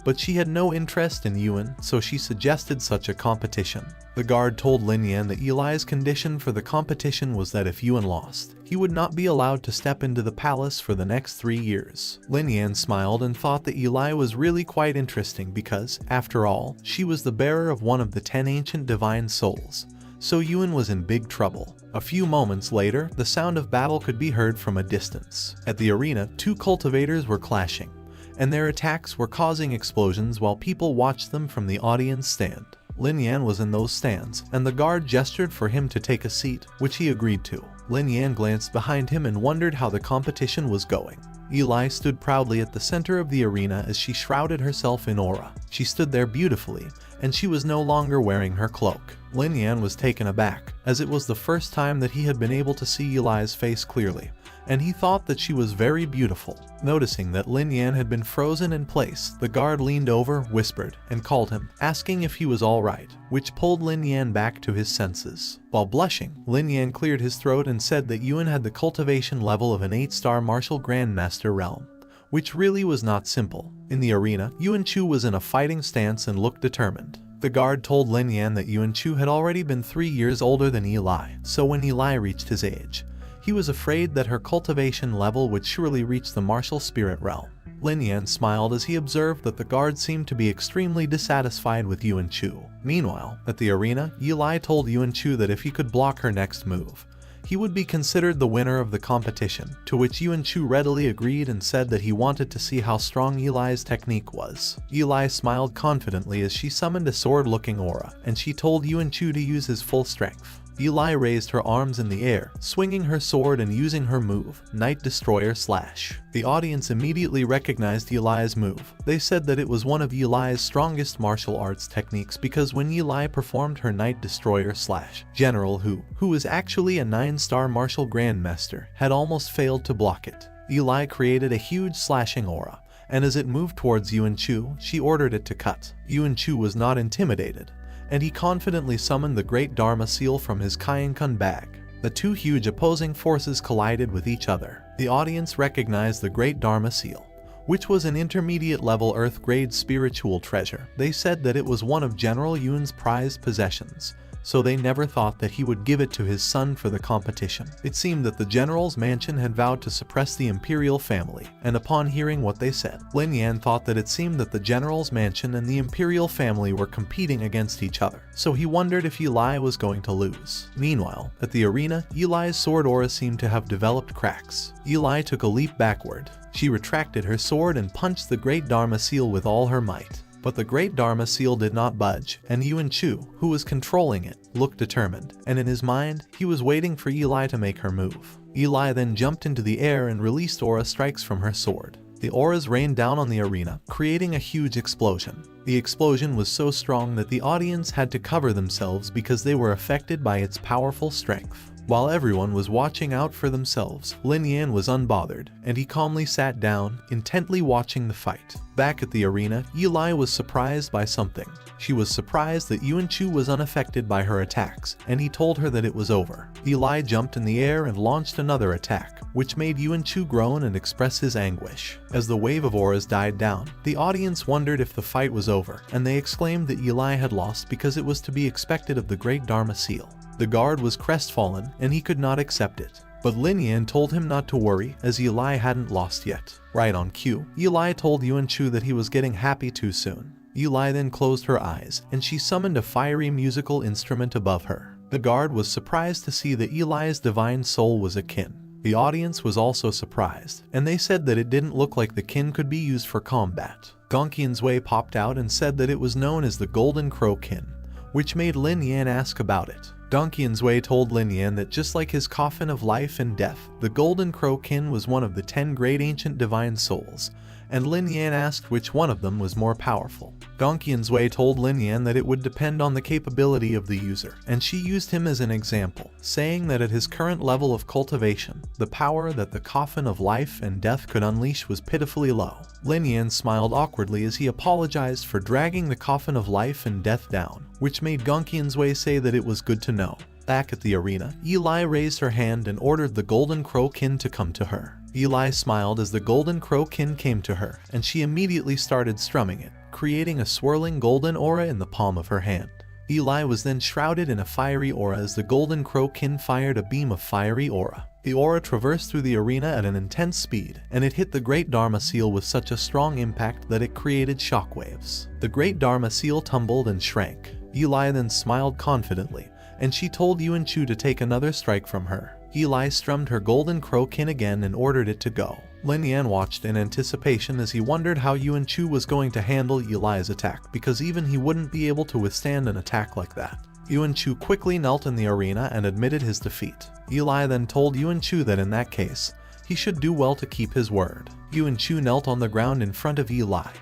But she had no interest in Yuan, so she suggested such a competition. The guard told Lin Yan that Eli's condition for the competition was that if Yuan lost, he would not be allowed to step into the palace for the next 3 years. Lin Yan smiled and thought that Eli was really quite interesting because, after all, she was the bearer of one of the 10 ancient divine souls. So Yuan was in big trouble. A few moments later, the sound of battle could be heard from a distance. At the arena, 2 cultivators were clashing, and their attacks were causing explosions while people watched them from the audience stand. Lin Yan was in those stands, and the guard gestured for him to take a seat, which he agreed to. Lin Yan glanced behind him and wondered how the competition was going. Eli stood proudly at the center of the arena as she shrouded herself in aura. She stood there beautifully, and she was no longer wearing her cloak. Lin Yan was taken aback, as it was the first time that he had been able to see Eli's face clearly, and he thought that she was very beautiful. Noticing that Lin Yan had been frozen in place, the guard leaned over, whispered, and called him, asking if he was alright, which pulled Lin Yan back to his senses. While blushing, Lin Yan cleared his throat and said that Yuan had the cultivation level of an 8-star martial grandmaster realm, which really was not simple. In the arena, Yuan Chu was in a fighting stance and looked determined. The guard told Lin Yan that Yuan Chu had already been 3 years older than Eli, so when Eli reached his age, he was afraid that her cultivation level would surely reach the martial spirit realm. Lin Yan smiled as he observed that the guard seemed to be extremely dissatisfied with Yuan Chu. Meanwhile, at the arena, Eli told Yuan Chu that if he could block her next move, he would be considered the winner of the competition, to which Yuan Chu readily agreed and said that he wanted to see how strong Eli's technique was. Eli smiled confidently as she summoned a sword-looking aura, and she told Yuan Chu to use his full strength. Eli raised her arms in the air, swinging her sword and using her move, Night Destroyer Slash. The audience immediately recognized Eli's move. They said that it was one of Eli's strongest martial arts techniques because when Eli performed her Night Destroyer Slash, General Hu, who was actually a 9-star martial grandmaster, had almost failed to block it. Eli created a huge slashing aura, and as it moved towards Yuan Chu, she ordered it to cut. Yuan Chu was not intimidated, and he confidently summoned the Great Dharma Seal from his Kaienkan bag. The 2 huge opposing forces collided with each other. The audience recognized the Great Dharma Seal, which was an intermediate-level Earth-grade spiritual treasure. They said that it was one of General Yun's prized possessions, so they never thought that he would give it to his son for the competition. It seemed that the general's mansion had vowed to suppress the imperial family, and upon hearing what they said, Lin Yan thought that it seemed that the general's mansion and the imperial family were competing against each other, so he wondered if Eli was going to lose. Meanwhile, at the arena, Eli's sword aura seemed to have developed cracks. Eli took a leap backward. She retracted her sword and punched the Great Dharma Seal with all her might. But the Great Dharma Seal did not budge, and Yuan Chu, who was controlling it, looked determined, and in his mind, he was waiting for Eli to make her move. Eli then jumped into the air and released aura strikes from her sword. The auras rained down on the arena, creating a huge explosion. The explosion was so strong that the audience had to cover themselves because they were affected by its powerful strength. While everyone was watching out for themselves, Lin Yan was unbothered, and he calmly sat down, intently watching the fight. Back at the arena, Eli was surprised by something. She was surprised that Yuan Chu was unaffected by her attacks, and he told her that it was over. Eli jumped in the air and launched another attack, which made Yuan Chu groan and express his anguish. As the wave of auras died down, the audience wondered if the fight was over, and they exclaimed that Eli had lost because it was to be expected of the Great Dharma Seal. The guard was crestfallen, and he could not accept it. But Lin Yan told him not to worry, as Eli hadn't lost yet. Right on cue, Eli told Yuan Chu that he was getting happy too soon. Eli then closed her eyes, and she summoned a fiery musical instrument above her. The guard was surprised to see that Eli's divine soul was a kin. The audience was also surprised, and they said that it didn't look like the kin could be used for combat. Gongqian's Wei popped out and said that it was known as the Golden Crow kin, which made Lin Yan ask about it. Gongqian's Wei told Lin Yan that just like his coffin of life and death, the Golden Crow kin was one of the 10 great ancient divine souls, and Lin Yan asked which one of them was more powerful. Gongqian's Wei told Lin Yan that it would depend on the capability of the user, and she used him as an example, saying that at his current level of cultivation, the power that the coffin of life and death could unleash was pitifully low. Lin Yan smiled awkwardly as he apologized for dragging the coffin of life and death down, which made Gongqian's Wei say that it was good to know. Back at the arena, Eli raised her hand and ordered the Golden Crow kin to come to her. Eli smiled as the Golden Crow kin came to her, and she immediately started strumming it, creating a swirling golden aura in the palm of her hand. Eli was then shrouded in a fiery aura as the Golden Crow kin fired a beam of fiery aura. The aura traversed through the arena at an intense speed, and it hit the Great Dharma Seal with such a strong impact that it created shockwaves. The Great Dharma Seal tumbled and shrank. Eli then smiled confidently, and she told Yuan Chu to take another strike from her. Eli strummed her Golden Crow kin again and ordered it to go. Lin Yan watched in anticipation as he wondered how Yuan Chu was going to handle Eli's attack, because even he wouldn't be able to withstand an attack like that. Yuan Chu quickly knelt in the arena and admitted his defeat. Eli then told Yuan Chu that in that case, he should do well to keep his word. Yuan Chu knelt on the ground in front of Eli,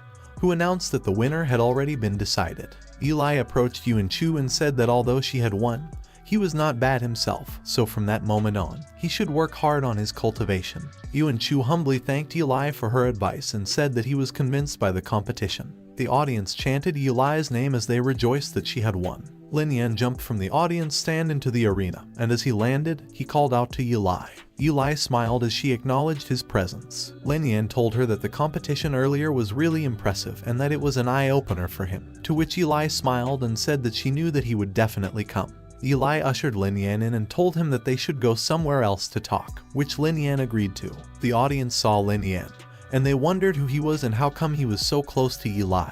who announced that the winner had already been decided. Eli approached Yuan Chu and said that although she had won, he was not bad himself, so from that moment on, he should work hard on his cultivation. Yuan Chu humbly thanked Eli for her advice and said that he was convinced by the competition. The audience chanted Eli's name as they rejoiced that she had won. Lin Yan jumped from the audience stand into the arena, and as he landed, he called out to Eli. Eli smiled as she acknowledged his presence. Lin Yan told her that the competition earlier was really impressive and that it was an eye-opener for him, to which Eli smiled and said that she knew that he would definitely come. Eli ushered Lin Yan in and told him that they should go somewhere else to talk, which Lin Yan agreed to. The audience saw Lin Yan, and they wondered who he was and how come he was so close to Eli.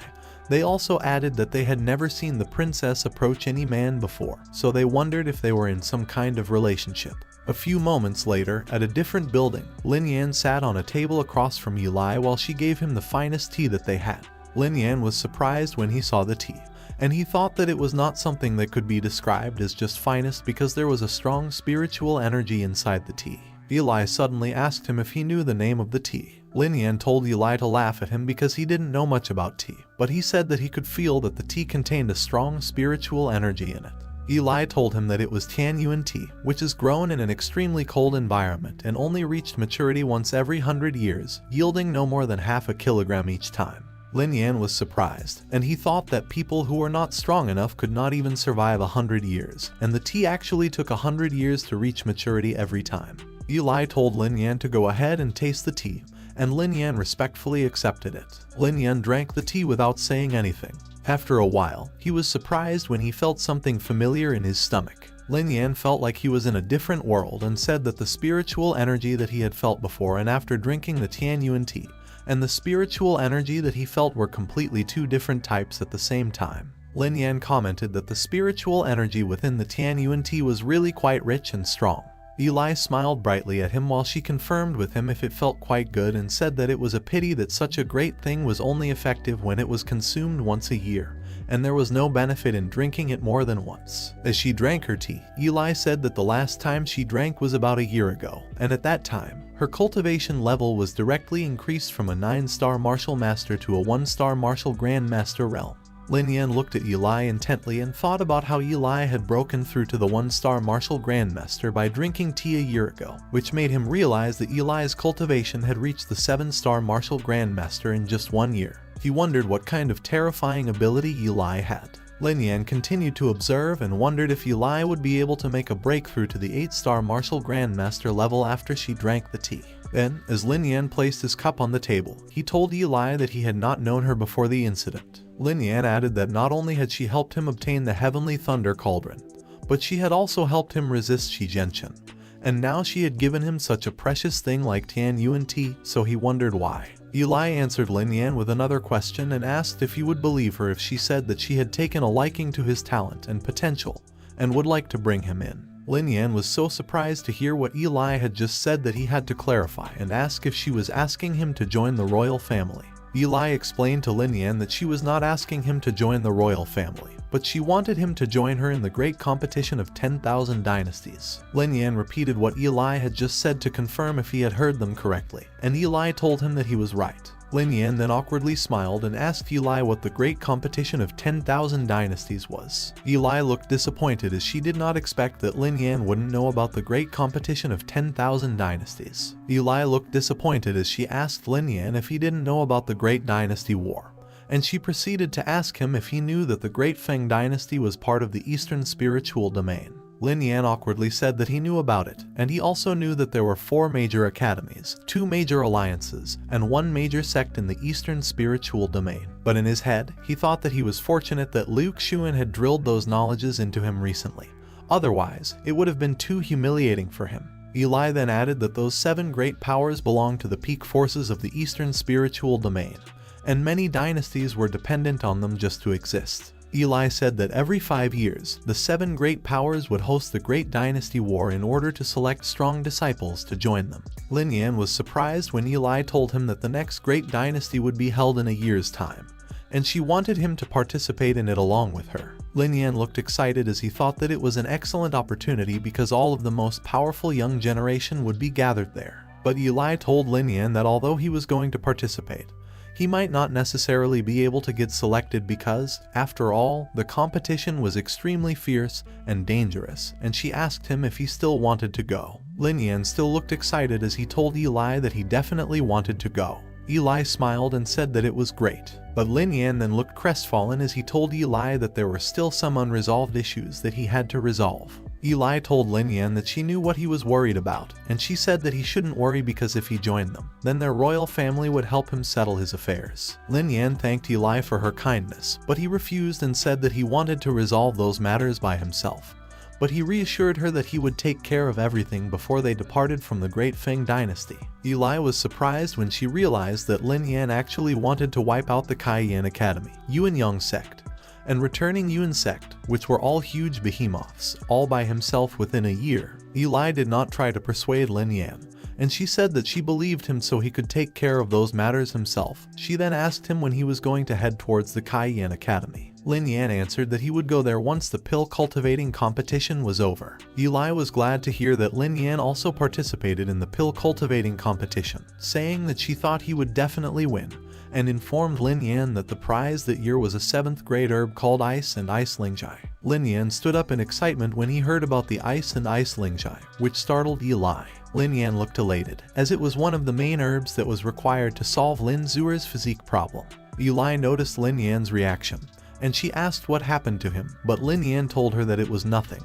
They also added that they had never seen the princess approach any man before, so they wondered if they were in some kind of relationship. A few moments later, at a different building, Lin Yan sat on a table across from Eli while she gave him the finest tea that they had. Lin Yan was surprised when he saw the tea, and he thought that it was not something that could be described as just finest because there was a strong spiritual energy inside the tea. Eli suddenly asked him if he knew the name of the tea. Lin Yan told Eli to laugh at him because he didn't know much about tea, but he said that he could feel that the tea contained a strong spiritual energy in it. Eli told him that it was Tian Yuan tea, which is grown in an extremely cold environment and only reached maturity once every 100 years, yielding no more than half a kilogram each time. Lin Yan was surprised, and he thought that people who were not strong enough could not even survive 100 years, and the tea actually took 100 years to reach maturity every time. Eli told Lin Yan to go ahead and taste the tea, and Lin Yan respectfully accepted it. Lin Yan drank the tea without saying anything. After a while, he was surprised when he felt something familiar in his stomach. Lin Yan felt like he was in a different world and said that the spiritual energy that he had felt before and after drinking the Tian Yuan tea, and the spiritual energy that he felt were completely two different types at the same time. Lin Yan commented that the spiritual energy within the Tian Yuan tea was really quite rich and strong. Eli smiled brightly at him while she confirmed with him if it felt quite good and said that it was a pity that such a great thing was only effective when it was consumed once a year, and there was no benefit in drinking it more than once. As she drank her tea, Eli said that the last time she drank was about a year ago, and at that time, her cultivation level was directly increased from a 9-star martial master to a 1-star martial grandmaster realm. Lin Yan looked at Eli intently and thought about how Eli had broken through to the 1-star martial grandmaster by drinking tea a year ago, which made him realize that Eli's cultivation had reached the 7-star martial grandmaster in just 1 year. He wondered what kind of terrifying ability Eli had. Lin Yan continued to observe and wondered if Eli would be able to make a breakthrough to the 8-star martial grandmaster level after she drank the tea. Then, as Lin Yan placed his cup on the table, he told Eli that he had not known her before the incident. Lin Yan added that not only had she helped him obtain the Heavenly Thunder Cauldron, but she had also helped him resist Shi Genshin, and now she had given him such a precious thing like Tian Yuan tea, so he wondered why. Eli answered Lin Yan with another question and asked if he would believe her if she said that she had taken a liking to his talent and potential, and would like to bring him in. Lin Yan was so surprised to hear what Eli had just said that he had to clarify and ask if she was asking him to join the royal family. Eli explained to Lin Yan that she was not asking him to join the royal family, but she wanted him to join her in the great competition of 10,000 dynasties. Lin Yan repeated what Eli had just said to confirm if he had heard them correctly, and Eli told him that he was right. Lin Yan then awkwardly smiled and asked Eli what the great competition of 10,000 dynasties was. Eli looked disappointed as she did not expect that Lin Yan wouldn't know about the great competition of 10,000 dynasties. Eli looked disappointed as she asked Lin Yan if he didn't know about the Great Dynasty War, and she proceeded to ask him if he knew that the Great Feng Dynasty was part of the Eastern Spiritual Domain. Lin Yan awkwardly said that he knew about it, and he also knew that there were 4 major academies, 2 major alliances, and 1 major sect in the Eastern Spiritual Domain. But in his head, he thought that he was fortunate that Liu Xuan had drilled those knowledges into him recently. Otherwise, it would have been too humiliating for him. Eli then added that those 7 great powers belonged to the peak forces of the Eastern Spiritual Domain, and many dynasties were dependent on them just to exist. Eli said that every 5 years, the 7 great powers would host the Great Dynasty War in order to select strong disciples to join them. Lin Yan was surprised when Eli told him that the next Great Dynasty would be held in a year's time, and she wanted him to participate in it along with her. Lin Yan looked excited as he thought that it was an excellent opportunity because all of the most powerful young generation would be gathered there. But Eli told Lin Yan that although he was going to participate, he might not necessarily be able to get selected because, after all, the competition was extremely fierce and dangerous, and she asked him if he still wanted to go. Lin Yan still looked excited as he told Eli that he definitely wanted to go. Eli smiled and said that it was great, but Lin Yan then looked crestfallen as he told Eli that there were still some unresolved issues that he had to resolve. Eli told Lin Yan that she knew what he was worried about, and she said that he shouldn't worry because if he joined them, then their royal family would help him settle his affairs. Lin Yan thanked Eli for her kindness, but he refused and said that he wanted to resolve those matters by himself. But he reassured her that he would take care of everything before they departed from the Great Feng Dynasty. Eli was surprised when she realized that Lin Yan actually wanted to wipe out the Cayenne Academy, Yuan Yang sect, and returning Yuan sect, which were all huge behemoths, all by himself within a year. Eli did not try to persuade Lin Yan, and she said that she believed him so he could take care of those matters himself. She then asked him when he was going to head towards the Cayenne Academy. Lin Yan answered that he would go there once the pill cultivating competition was over. Eli was glad to hear that Lin Yan also participated in the pill cultivating competition, saying that she thought he would definitely win, and informed Lin Yan that the prize that year was a 7th grade herb called Ice and Ice Lingjai. Lin Yan stood up in excitement when he heard about the Ice and Ice Lingjai, which startled Eli. Lin Yan looked elated, as it was one of the main herbs that was required to solve Lin Zuer's physique problem. Eli noticed Lin Yan's reaction, and she asked what happened to him, but Lin Yan told her that it was nothing,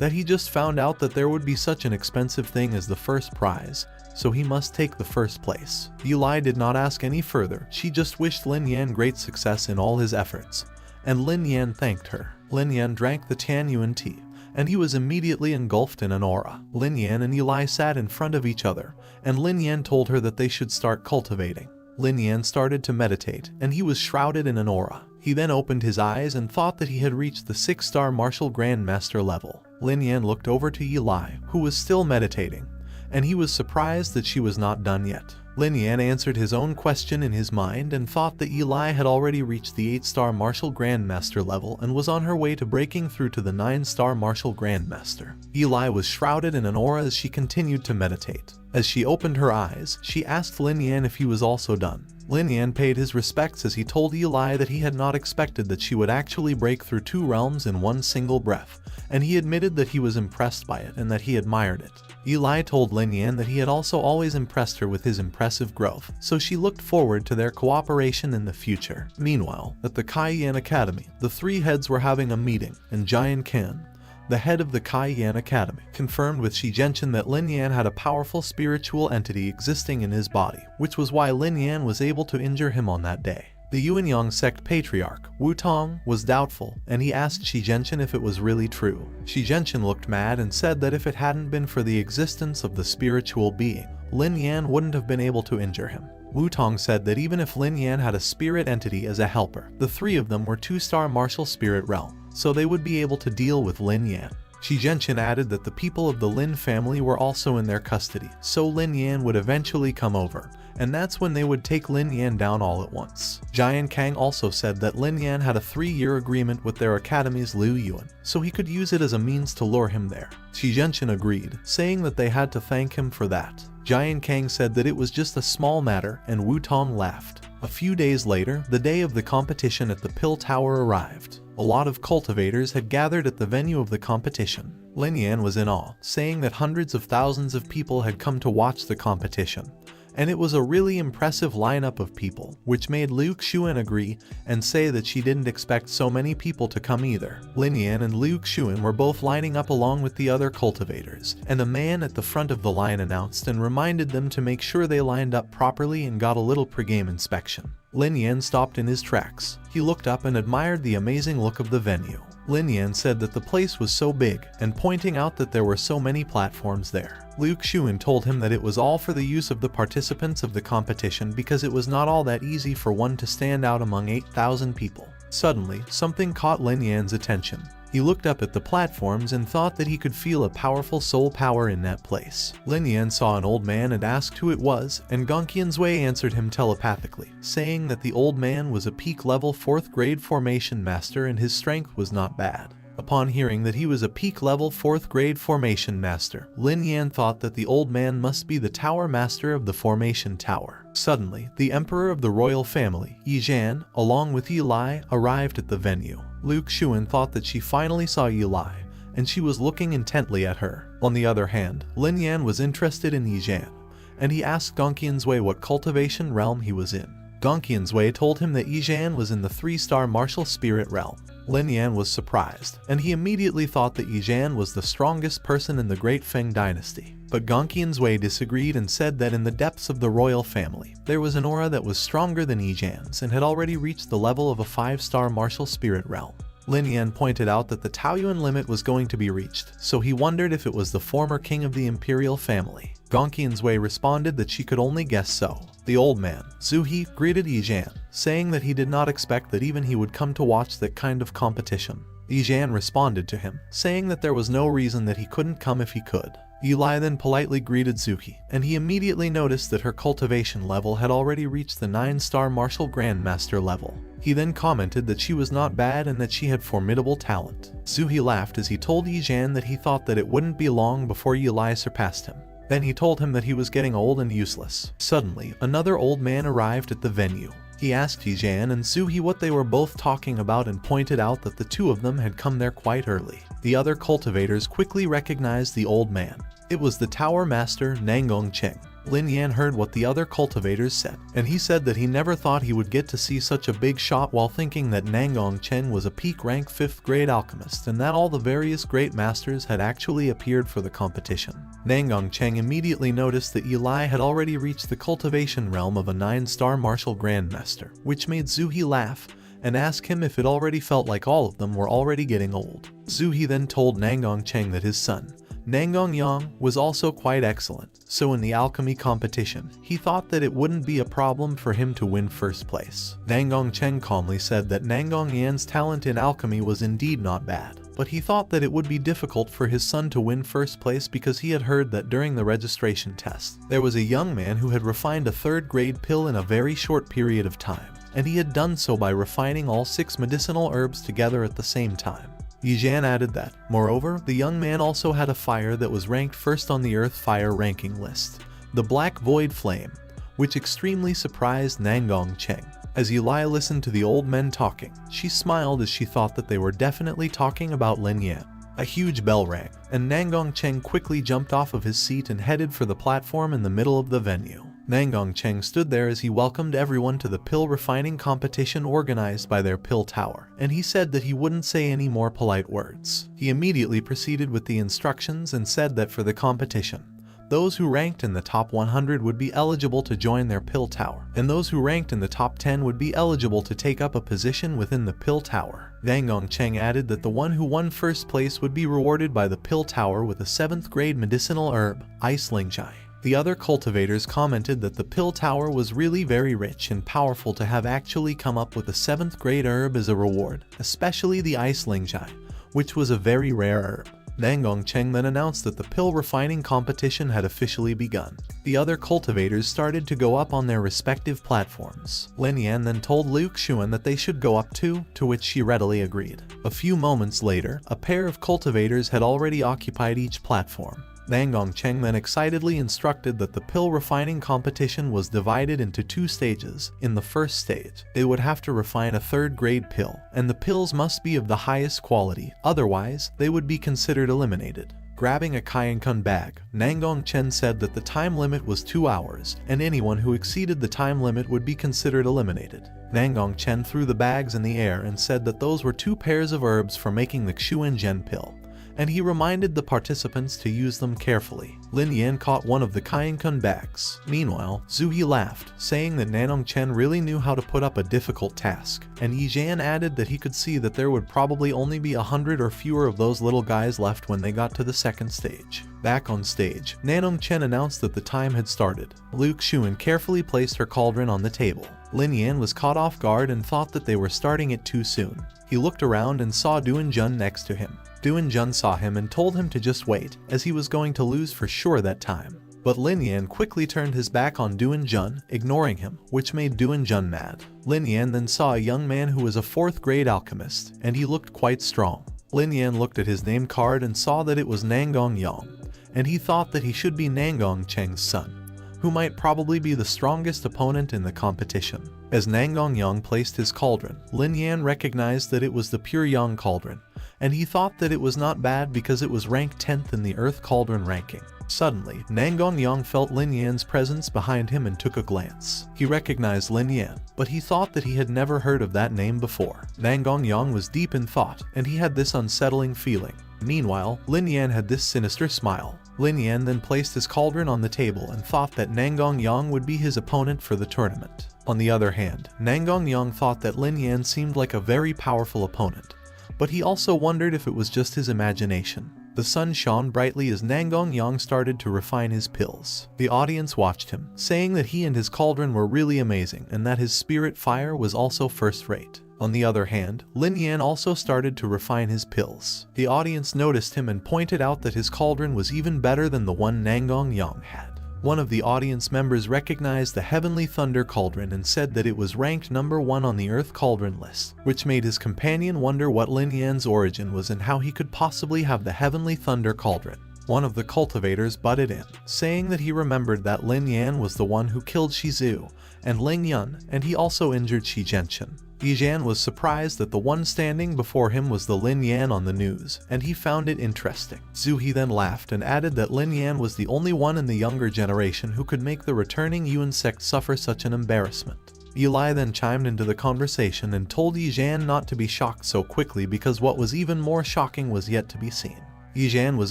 that he just found out that there would be such an expensive thing as the first prize, so he must take the first place. Eli did not ask any further, she just wished Lin Yan great success in all his efforts, and Lin Yan thanked her. Lin Yan drank the Tan Yuan tea, and he was immediately engulfed in an aura. Lin Yan and Eli sat in front of each other, and Lin Yan told her that they should start cultivating. Lin Yan started to meditate, and he was shrouded in an aura. He then opened his eyes and thought that he had reached the 6-star martial grandmaster level. Lin Yan looked over to Eli, who was still meditating, and he was surprised that she was not done yet. Lin Yan answered his own question in his mind and thought that Eli had already reached the 8-star martial grandmaster level and was on her way to breaking through to the 9-star martial grandmaster. Eli was shrouded in an aura as she continued to meditate. As she opened her eyes, she asked Lin Yan if he was also done. Lin Yan paid his respects as he told Eli that he had not expected that she would actually break through 2 realms in one single breath, and he admitted that he was impressed by it and that he admired it. Eli told Lin Yan that he had also always impressed her with his impressive growth, so she looked forward to their cooperation in the future. Meanwhile, at the Cayenne Academy, the 3 heads were having a meeting, and Jian Kan, the head of the Cayenne Academy, confirmed with Shi Jianchen that Lin Yan had a powerful spiritual entity existing in his body, which was why Lin Yan was able to injure him on that day. The Yuanyang sect patriarch, Wu Tong, was doubtful, and he asked Shi Jianchen if it was really true. Shi Jianchen looked mad and said that if it hadn't been for the existence of the spiritual being, Lin Yan wouldn't have been able to injure him. Wu Tong said that even if Lin Yan had a spirit entity as a helper, the 3 of them were 2-star martial spirit realm, so they would be able to deal with Lin Yan. Shi Jianchen added that the people of the Lin family were also in their custody, so Lin Yan would eventually come over, and that's when they would take Lin Yan down all at once. Jian Kang also said that Lin Yan had a 3-year agreement with their academy's Liu Yuan, so he could use it as a means to lure him there. Shi Jianchen agreed, saying that they had to thank him for that. Jian Kang said that it was just a small matter, and Wu Tong laughed. A few days later, the day of the competition at the Pill Tower arrived. A lot of cultivators had gathered at the venue of the competition. Lin Yan was in awe, saying that hundreds of thousands of people had come to watch the competition, and it was a really impressive lineup of people, which made Liu Xuan agree and say that she didn't expect so many people to come either. Lin Yan and Liu Xuan were both lining up along with the other cultivators, and a man at the front of the line announced and reminded them to make sure they lined up properly and got a little pregame inspection. Lin Yan stopped in his tracks. He looked up and admired the amazing look of the venue. Lin Yan said that the place was so big, and pointing out that there were so many platforms there. Liu Xuan told him that it was all for the use of the participants of the competition because it was not all that easy for one to stand out among 8,000 people. Suddenly, something caught Lin Yan's attention. He looked up at the platforms and thought that he could feel a powerful soul power in that place. Lin Yan saw an old man and asked who it was, and Gongqian Zui answered him telepathically, saying that the old man was a peak level 4th grade formation master and his strength was not bad. Upon hearing that he was a peak level 4th grade formation master, Lin Yan thought that the old man must be the tower master of the formation tower. Suddenly, the emperor of the royal family, Yi Zhan, along with Eli, arrived at the venue. Liu Xuan thought that she finally saw Eli, and she was looking intently at her. On the other hand, Lin Yan was interested in Yi Zhan, and he asked Gongqian Zui what cultivation realm he was in. Gongqian Zui told him that Yi Zhan was in the 3-star martial spirit realm. Lin Yan was surprised, and he immediately thought that Yi Zhan was the strongest person in the Great Feng dynasty. But Gongqian Zui disagreed and said that in the depths of the royal family, there was an aura that was stronger than Yi Zhan's and had already reached the level of a 5-star martial spirit realm. Lin Yan pointed out that the Taoyuan limit was going to be reached, so he wondered if it was the former king of the imperial family. Gongqian Zui responded that she could only guess so. The old man, Zhu He, greeted Yi Zhan, saying that he did not expect that even he would come to watch that kind of competition. Yi Zhan responded to him, saying that there was no reason that he couldn't come if he could. Eli then politely greeted Zuki, and he immediately noticed that her cultivation level had already reached the 9-star martial grandmaster level. He then commented that she was not bad and that she had formidable talent. Zuhi laughed as he told Yi Zhan that he thought that it wouldn't be long before Eli surpassed him. Then he told him that he was getting old and useless. Suddenly, another old man arrived at the venue. He asked Yi Zhan and Zuhi what they were both talking about and pointed out that the 2 of them had come there quite early. The other cultivators quickly recognized the old man. It was the tower master Nangong Cheng. Lin Yan heard what the other cultivators said, and he said that he never thought he would get to see such a big shot, while thinking that Nangong Chen was a peak rank 5th grade alchemist and that all the various great masters had actually appeared for the competition. Nangong Chen immediately noticed that Eli had already reached the cultivation realm of a 9-star martial grandmaster, which made Zuhi laugh and asked him if it already felt like all of them were already getting old. Zuhi then told Nangong Chen that his son, Nangong Yang, was also quite excellent, so in the alchemy competition, he thought that it wouldn't be a problem for him to win first place. Nangong Chen calmly said that Nangong Yan's talent in alchemy was indeed not bad, but he thought that it would be difficult for his son to win first place because he had heard that during the registration test, there was a young man who had refined a 3rd grade pill in a very short period of time, and he had done so by refining all 6 medicinal herbs together at the same time. Yizhan added that, moreover, the young man also had a fire that was ranked first on the Earth Fire ranking list, the Black Void Flame, which extremely surprised Nangong Chen. As Eli listened to the old men talking, she smiled as she thought that they were definitely talking about Lin Yan. A huge bell rang, and Nangong Chen quickly jumped off of his seat and headed for the platform in the middle of the venue. Nangong Chen stood there as he welcomed everyone to the pill refining competition organized by their pill tower, and he said that he wouldn't say any more polite words. He immediately proceeded with the instructions and said that for the competition, those who ranked in the top 100 would be eligible to join their pill tower, and those who ranked in the top 10 would be eligible to take up a position within the pill tower. Nangong Chen added that the one who won first place would be rewarded by the pill tower with a 7th grade medicinal herb, Ice Lingjai. The other cultivators commented that the pill tower was really very rich and powerful to have actually come up with a 7th grade herb as a reward, especially the Ice Lingjai, which was a very rare herb. Nangong Chen then announced that the pill refining competition had officially begun. The other cultivators started to go up on their respective platforms. Lin Yan then told Wuxia that they should go up too, to which she readily agreed. A few moments later, a pair of cultivators had already occupied each platform. Nangong Chen then excitedly instructed that the pill refining competition was divided into 2 stages. In the first stage, they would have to refine a 3rd grade pill, and the pills must be of the highest quality, otherwise they would be considered eliminated. Grabbing a Kainkun bag, Nangong Chen said that the time limit was 2 hours, and anyone who exceeded the time limit would be considered eliminated. Nangong Chen threw the bags in the air and said that those were 2 pairs of herbs for making the Xuanzhen pill, and he reminded the participants to use them carefully. Lin Yan caught one of the Kainkun bags. Meanwhile, Zuhi laughed, saying that Nangong Chen really knew how to put up a difficult task, and Yizhan added that he could see that there would probably only be 100 or fewer of those little guys left when they got to the 2nd stage. Back on stage, Nangong Chen announced that the time had started. Wuxia carefully placed her cauldron on the table. Lin Yan was caught off guard and thought that they were starting it too soon. He looked around and saw Duanjun next to him. Duanjun saw him and told him to just wait, as he was going to lose for sure that time. But Lin Yan quickly turned his back on Duanjun, ignoring him, which made Duanjun mad. Lin Yan then saw a young man who was a 4th grade alchemist, and he looked quite strong. Lin Yan looked at his name card and saw that it was Nangong Yang, and he thought that he should be Nangong Cheng's son, who might probably be the strongest opponent in the competition. As Nangong Yang placed his cauldron, Lin Yan recognized that it was the pure Yang cauldron, and he thought that it was not bad because it was ranked 10th in the Earth Cauldron ranking. Suddenly, Nangong Yang felt Lin Yan's presence behind him and took a glance. He recognized Lin Yan, but he thought that he had never heard of that name before. Nangong Yang was deep in thought, and he had this unsettling feeling. Meanwhile, Lin Yan had this sinister smile. Lin Yan then placed his cauldron on the table and thought that Nangong Yang would be his opponent for the tournament. On the other hand, Nangong Yang thought that Lin Yan seemed like a very powerful opponent, but he also wondered if it was just his imagination. The sun shone brightly as Nangong Yang started to refine his pills. The audience watched him, saying that he and his cauldron were really amazing and that his spirit fire was also first rate. On the other hand, Lin Yan also started to refine his pills. The audience noticed him and pointed out that his cauldron was even better than the one Nangong Yang had. One of the audience members recognized the Heavenly Thunder Cauldron and said that it was ranked number 1 on the Earth Cauldron list, which made his companion wonder what Lin Yan's origin was and how he could possibly have the Heavenly Thunder Cauldron. One of the cultivators butted in, saying that he remembered that Lin Yan was the one who killed Shizu and Lin Yan, and he also injured Shi Genshin. Yijan was surprised that the one standing before him was the Lin Yan on the news, and he found it interesting. Zuhi then laughed and added that Lin Yan was the only one in the younger generation who could make the returning Yuan sect suffer such an embarrassment. Eli then chimed into the conversation and told Yijan not to be shocked so quickly because what was even more shocking was yet to be seen. Yijan was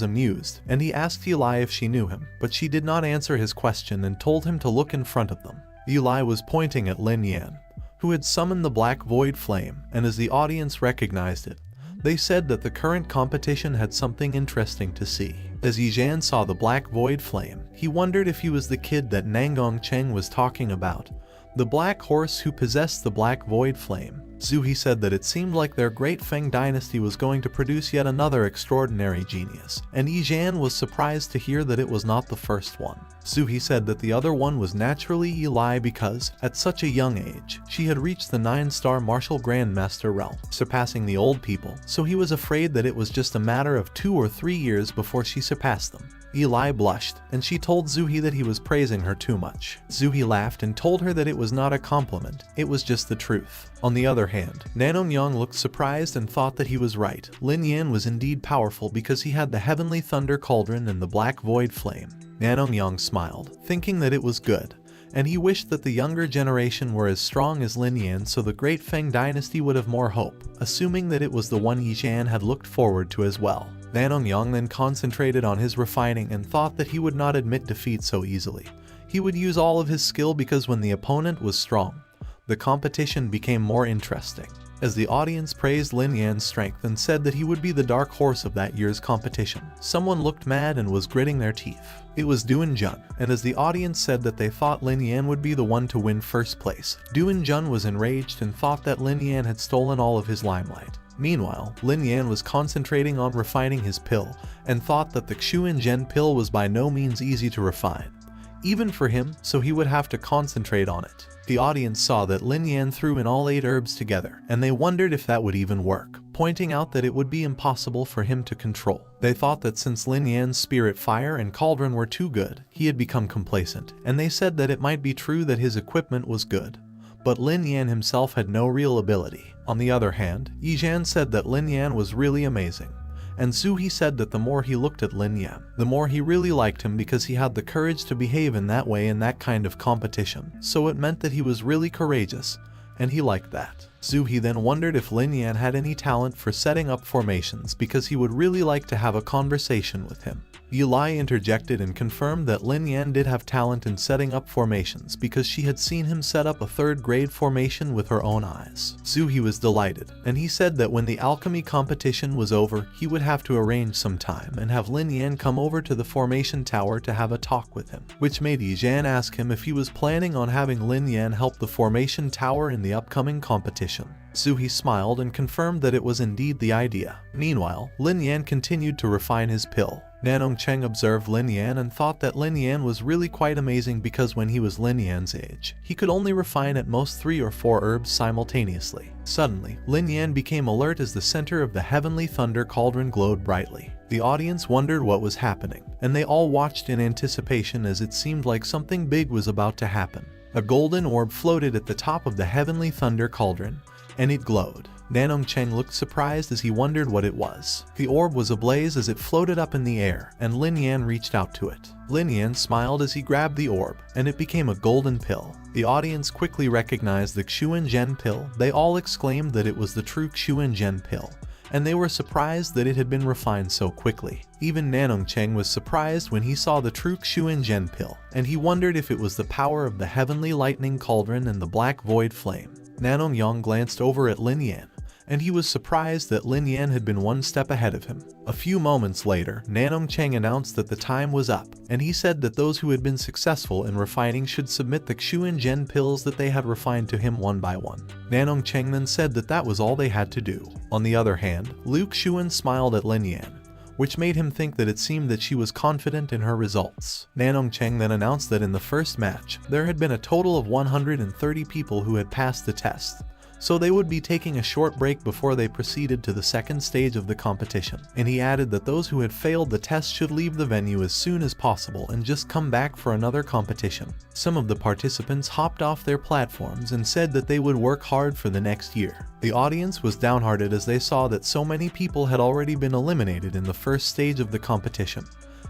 amused, and he asked Eli if she knew him, but she did not answer his question and told him to look in front of them. Eli was pointing at Lin Yan, who had summoned the black void flame, and as the audience recognized it, they said that the current competition had something interesting to see. As Yijan saw the black void flame, he wondered if he was the kid that Nangong Cheng was talking about, the black horse who possessed the black void flame. Zuhi said that it seemed like their great Feng dynasty was going to produce yet another extraordinary genius, and Yijan was surprised to hear that it was not the first one. Zuhi said that the other one was naturally Eli because, at such a young age, she had reached the 9-star martial grandmaster realm, surpassing the old people, so he was afraid that it was just a matter of 2 or 3 years before she surpassed them. Eli blushed, and she told Zuhi that he was praising her too much. Zuhi laughed and told her that it was not a compliment, it was just the truth. On the other hand, Nanongyang looked surprised and thought that he was right. Lin Yan was indeed powerful because he had the heavenly thunder cauldron and the black void flame. Nanongyang smiled, thinking that it was good, and he wished that the younger generation were as strong as Lin Yan so the great Feng dynasty would have more hope, assuming that it was the one Yijan had looked forward to as well. Nanongyang then concentrated on his refining and thought that he would not admit defeat so easily. He would use all of his skill because when the opponent was strong, the competition became more interesting. As the audience praised Lin Yan's strength and said that he would be the dark horse of that year's competition, someone looked mad and was gritting their teeth. It was Duan Jun, and as the audience said that they thought Lin Yan would be the one to win first place, Duan Jun was enraged and thought that Lin Yan had stolen all of his limelight. Meanwhile, Lin Yan was concentrating on refining his pill and thought that the Xuan Zhen pill was by no means easy to refine, even for him, so he would have to concentrate on it. The audience saw that Lin Yan threw in all 8 herbs together, and they wondered if that would even work, pointing out that it would be impossible for him to control. They thought that since Lin Yan's spirit fire and cauldron were too good, he had become complacent, and they said that it might be true that his equipment was good, but Lin Yan himself had no real ability. On the other hand, Yijan said that Lin Yan was really amazing, and Zuhi said that the more he looked at Lin Yan, the more he really liked him because he had the courage to behave in that way in that kind of competition, so it meant that he was really courageous, and he liked that. Zuhi then wondered if Lin Yan had any talent for setting up formations because he would really like to have a conversation with him. Yulai interjected and confirmed that Lin Yan did have talent in setting up formations because she had seen him set up a 3rd grade formation with her own eyes. Zuhi was delighted, and he said that when the alchemy competition was over, he would have to arrange some time and have Lin Yan come over to the formation tower to have a talk with him, which made Yijan ask him if he was planning on having Lin Yan help the formation tower in the upcoming competition. Zuhi smiled and confirmed that it was indeed the idea. Meanwhile, Lin Yan continued to refine his pill. Nanong Cheng observed Lin Yan and thought that Lin Yan was really quite amazing because when he was Lin Yan's age, he could only refine at most 3 or 4 herbs simultaneously. Suddenly, Lin Yan became alert as the center of the heavenly thunder cauldron glowed brightly. The audience wondered what was happening, and they all watched in anticipation as it seemed like something big was about to happen. A golden orb floated at the top of the heavenly thunder cauldron, and it glowed. Nanong Cheng looked surprised as he wondered what it was. The orb was ablaze as it floated up in the air, and Lin Yan reached out to it. Lin Yan smiled as he grabbed the orb, and it became a golden pill. The audience quickly recognized the Xuan Zhen pill. They all exclaimed that it was the true Xuan Zhen pill, and they were surprised that it had been refined so quickly. Even Nanong Cheng was surprised when he saw the true Xuan Zhen pill, and he wondered if it was the power of the heavenly lightning cauldron and the black void flame. Nanong Yang glanced over at Lin Yan, and he was surprised that Lin Yan had been 1 step ahead of him. A few moments later, Nanong Cheng announced that the time was up, and he said that those who had been successful in refining should submit the Xuan Zhen pills that they had refined to him one by one. Nanong Cheng then said that that was all they had to do. On the other hand, Liu Xuan smiled at Lin Yan, which made him think that it seemed that she was confident in her results. Nanong Cheng then announced that in the first match, there had been a total of 130 people who had passed the test, so they would be taking a short break before they proceeded to the second stage of the competition. And he added that those who had failed the test should leave the venue as soon as possible and just come back for another competition. Some of the participants hopped off their platforms and said that they would work hard for the next year. The audience was downhearted as they saw that so many people had already been eliminated in the first stage of the competition,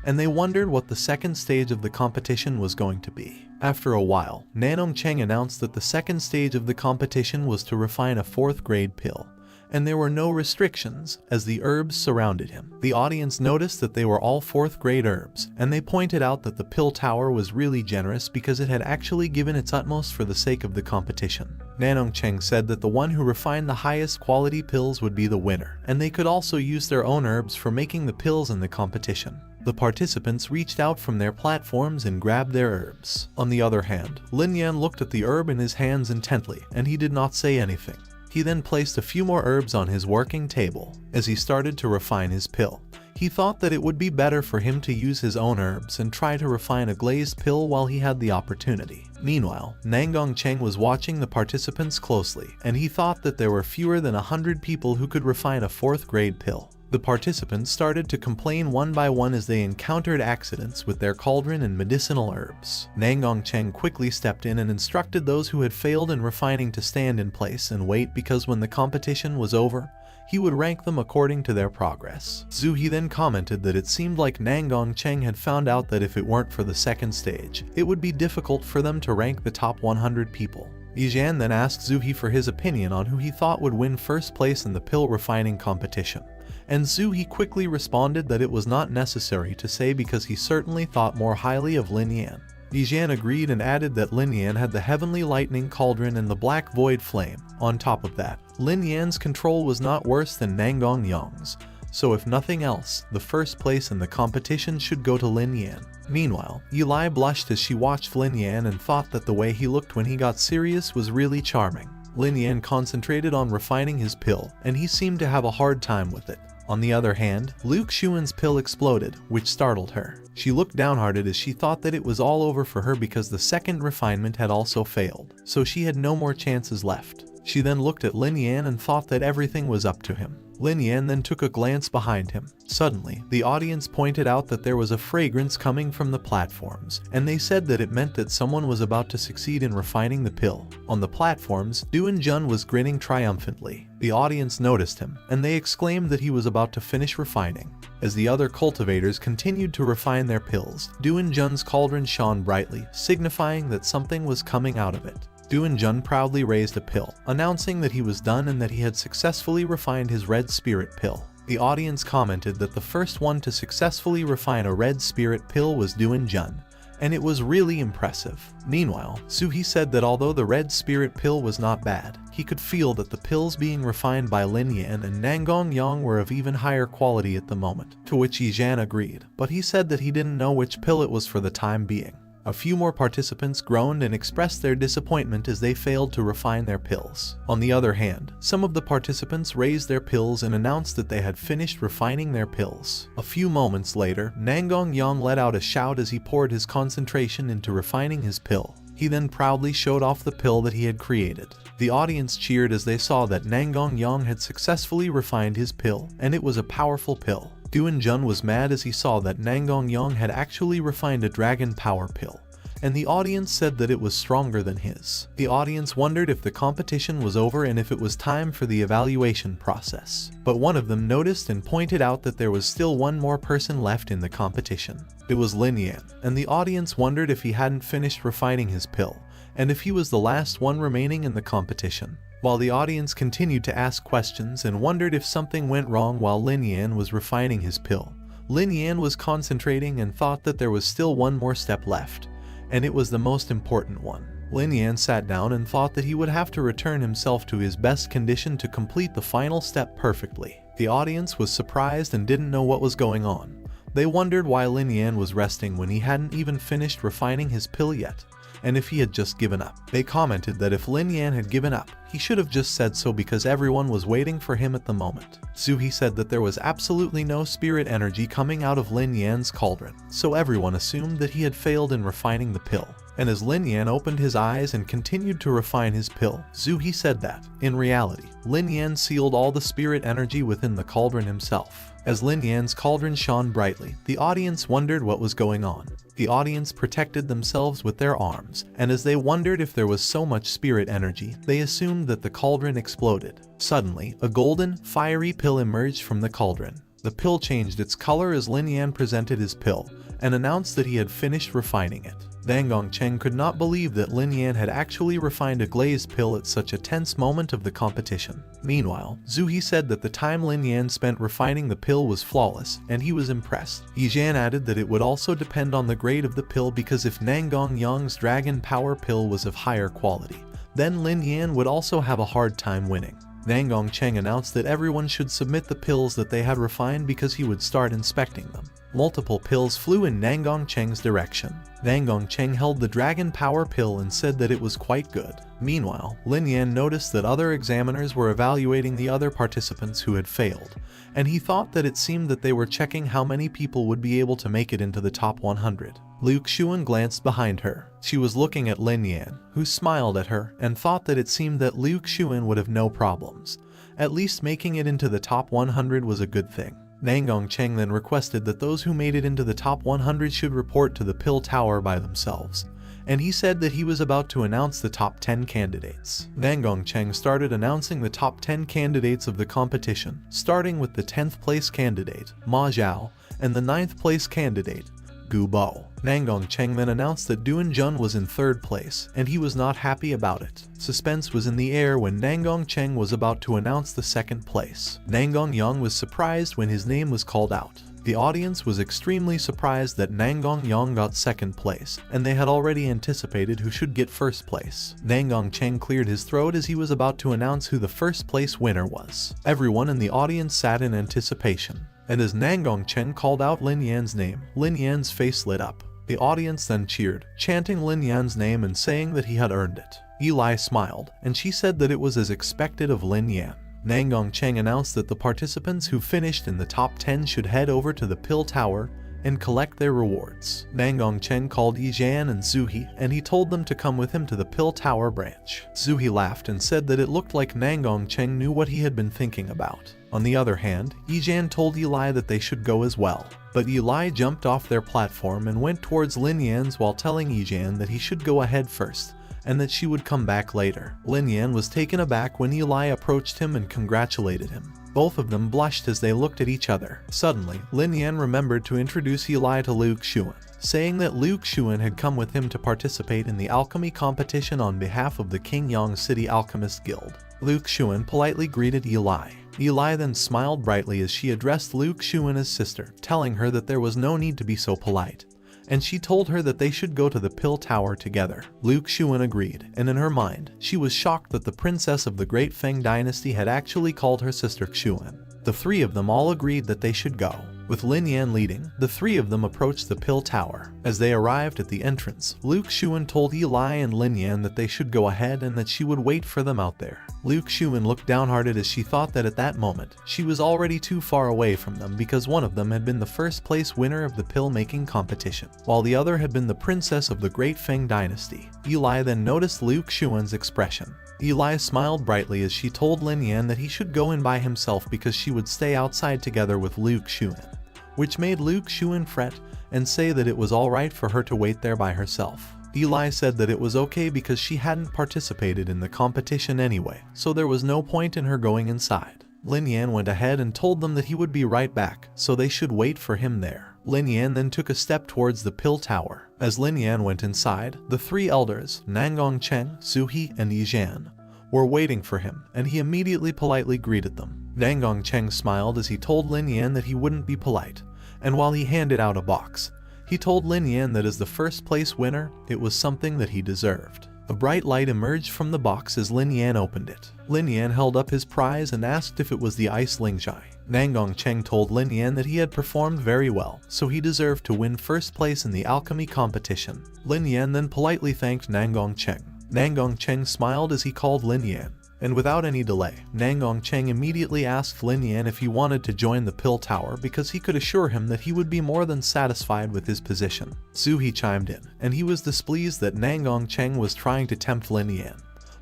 and they wondered what the second stage of the competition was going to be. After a while, Nanong Cheng announced that the second stage of the competition was to refine a 4th grade pill, and there were no restrictions as the herbs surrounded him. The audience noticed that they were all 4th grade herbs, and they pointed out that the pill tower was really generous because it had actually given its utmost for the sake of the competition. Nanong Cheng said that the one who refined the highest quality pills would be the winner, and they could also use their own herbs for making the pills in the competition. The participants reached out from their platforms and grabbed their herbs. On the other hand, Lin Yan looked at the herb in his hands intently, and he did not say anything. He then placed a few more herbs on his working table. As he started to refine his pill, he thought that it would be better for him to use his own herbs and try to refine a glazed pill while he had the opportunity. Meanwhile, Nanong Cheng was watching the participants closely, and he thought that there were fewer than 100 people who could refine a 4th grade pill. The participants started to complain one by one as they encountered accidents with their cauldron and medicinal herbs. Nanong Cheng quickly stepped in and instructed those who had failed in refining to stand in place and wait, because when the competition was over, he would rank them according to their progress. Zuhi then commented that it seemed like Nanong Cheng had found out that if it weren't for the second stage, it would be difficult for them to rank the top 100 people. Yijan then asked Zuhi for his opinion on who he thought would win first place in the pill refining competition, and Zuhi quickly responded that it was not necessary to say because he certainly thought more highly of Lin Yan. Yijan agreed and added that Lin Yan had the heavenly lightning cauldron and the black void flame. On top of that, Lin Yan's control was not worse than Nanong Yang's, so if nothing else, the first place in the competition should go to Lin Yan. Meanwhile, Eli blushed as she watched Lin Yan and thought that the way he looked when he got serious was really charming. Lin Yan concentrated on refining his pill, and he seemed to have a hard time with it. On the other hand, Luke Xuan's pill exploded, which startled her. She looked downhearted as she thought that it was all over for her because the second refinement had also failed, so she had no more chances left. She then looked at Lin Yan and thought that everything was up to him. Lin Yan then took a glance behind him. Suddenly, the audience pointed out that there was a fragrance coming from the platforms, and they said that it meant that someone was about to succeed in refining the pill. On the platforms, Duan Jun was grinning triumphantly. The audience noticed him, and they exclaimed that he was about to finish refining. As the other cultivators continued to refine their pills, Duan Jun's cauldron shone brightly, signifying that something was coming out of it. Duan Jun proudly raised a pill, announcing that he was done and that he had successfully refined his red spirit pill. The audience commented that the first one to successfully refine a red spirit pill was Duan Jun, and it was really impressive. Meanwhile, Suhi said that although the red spirit pill was not bad, he could feel that the pills being refined by Lin Yan and Nanong Yang were of even higher quality at the moment, to which Yijan agreed, but he said that he didn't know which pill it was for the time being. A few more participants groaned and expressed their disappointment as they failed to refine their pills. On the other hand, some of the participants raised their pills and announced that they had finished refining their pills. A few moments later, Nanong Yang let out a shout as he poured his concentration into refining his pill. He then proudly showed off the pill that he had created. The audience cheered as they saw that Nanong Yang had successfully refined his pill, and it was a powerful pill. Duan Jun was mad as he saw that Nanong Yang had actually refined a dragon power pill, and the audience said that it was stronger than his. The audience wondered if the competition was over and if it was time for the evaluation process. But one of them noticed and pointed out that there was still one more person left in the competition. It was Lin Yan, and the audience wondered if he hadn't finished refining his pill, and if he was the last one remaining in the competition. While the audience continued to ask questions and wondered if something went wrong while Lin Yan was refining his pill, Lin Yan was concentrating and thought that there was still one more step left, and it was the most important one. Lin Yan sat down and thought that he would have to return himself to his best condition to complete the final step perfectly. The audience was surprised and didn't know what was going on. They wondered why Lin Yan was resting when he hadn't even finished refining his pill yet, and if he had just given up. They commented that if Lin Yan had given up, he should have just said so because everyone was waiting for him at the moment. Zuhi said that there was absolutely no spirit energy coming out of Lin Yan's cauldron, so everyone assumed that he had failed in refining the pill. And as Lin Yan opened his eyes and continued to refine his pill, Zuhi said that, in reality, Lin Yan sealed all the spirit energy within the cauldron himself. As Lin Yan's cauldron shone brightly, the audience wondered what was going on. The audience protected themselves with their arms, and as they wondered if there was so much spirit energy, they assumed that the cauldron exploded. Suddenly, a golden, fiery pill emerged from the cauldron. The pill changed its color as Lin Yan presented his pill, and announced that he had finished refining it. Dang Gongcheng could not believe that Lin Yan had actually refined a glazed pill at such a tense moment of the competition. Meanwhile, Zuhi said that the time Lin Yan spent refining the pill was flawless, and he was impressed. Yijan added that it would also depend on the grade of the pill, because if Nangong Yang's Dragon Power pill was of higher quality, then Lin Yan would also have a hard time winning. Dang Gongcheng announced that everyone should submit the pills that they had refined because he would start inspecting them. Multiple pills flew in Nangongcheng's direction. Nangongcheng held the Dragon Power pill and said that it was quite good. Meanwhile, Lin Yan noticed that other examiners were evaluating the other participants who had failed, and he thought that it seemed that they were checking how many people would be able to make it into the top 100. Luke Xuan glanced behind her. She was looking at Lin Yan, who smiled at her and thought that it seemed that Luke Xuan would have no problems. At least making it into the top 100 was a good thing. Nangongcheng then requested that those who made it into the top 100 should report to the Pill Tower by themselves, and he said that he was about to announce the top 10 candidates. Nangongcheng started announcing the top 10 candidates of the competition, starting with the 10th place candidate, Ma Zhao, and the 9th place candidate, Gu Bo. Nangongcheng then announced that Duan Jun was in 3rd place, and he was not happy about it. Suspense was in the air when Nangongcheng was about to announce the 2nd place. Nangong Yang was surprised when his name was called out. The audience was extremely surprised that Nangong Yang got 2nd place, and they had already anticipated who should get 1st place. Nangongcheng cleared his throat as he was about to announce who the 1st place winner was. Everyone in the audience sat in anticipation, and as Nangongcheng called out Lin Yan's name, Lin Yan's face lit up. The audience then cheered, chanting Lin Yan's name and saying that he had earned it. Eli smiled, and she said that it was as expected of Lin Yan. Nangongcheng announced that the participants who finished in the top 10 should head over to the Pill Tower and collect their rewards. Nangongcheng called Yijan and Zuhi, and he told them to come with him to the Pill Tower branch. Zuhi laughed and said that it looked like Nangongcheng knew what he had been thinking about. On the other hand, Yijan told Eli that they should go as well. But Eli jumped off their platform and went towards Lin Yan's while telling Yijan that he should go ahead first, and that she would come back later. Lin Yan was taken aback when Eli approached him and congratulated him. Both of them blushed as they looked at each other. Suddenly, Lin Yan remembered to introduce Eli to Luke Xuan, saying that Luke Xuan had come with him to participate in the alchemy competition on behalf of the Qingyang City Alchemist Guild. Luke Xuan politely greeted Eli. Eli then smiled brightly as she addressed Luke Xuan as sister, telling her that there was no need to be so polite, and she told her that they should go to the Pill Tower together. Luke Xuan agreed, and in her mind, she was shocked that the princess of the Great Feng Dynasty had actually called her sister Xuan. The three of them all agreed that they should go. With Lin Yan leading, the three of them approached the Pill Tower. As they arrived at the entrance, Luke Xuan told Eli and Lin Yan that they should go ahead and that she would wait for them out there. Luke Xuan looked downhearted as she thought that at that moment, she was already too far away from them because one of them had been the 1st place winner of the pill-making competition, while the other had been the princess of the Great Feng Dynasty. Eli then noticed Luke Xuan's expression. Eli smiled brightly as she told Lin Yan that he should go in by himself because she would stay outside together with Luke Xuan, which made Luke Xuan fret and say that it was alright for her to wait there by herself. Eli said that it was okay because she hadn't participated in the competition anyway, so there was no point in her going inside. Lin Yan went ahead and told them that he would be right back, so they should wait for him there. Lin Yan then took a step towards the Pill Tower. As Lin Yan went inside, the three elders, Nangongcheng, Zuhi, and Yijan, were waiting for him, and he immediately politely greeted them. Nangongcheng smiled as he told Lin Yan that he wouldn't be polite, and while he handed out a box, he told Lin Yan that as the 1st place winner, it was something that he deserved. A bright light emerged from the box as Lin Yan opened it. Lin Yan held up his prize and asked if it was the ice lingjai. Nangongcheng told Lin Yan that he had performed very well, so he deserved to win 1st place in the alchemy competition. Lin Yan then politely thanked Nangongcheng. Nangongcheng smiled as he called Lin Yan, And without any delay, Nangong Cheng immediately asked Lin Yan if he wanted to join the pill tower because he could assure him that he would be more than satisfied with his position. Zhu chimed in, and he was displeased that Nangong Cheng was trying to tempt Lin Yan.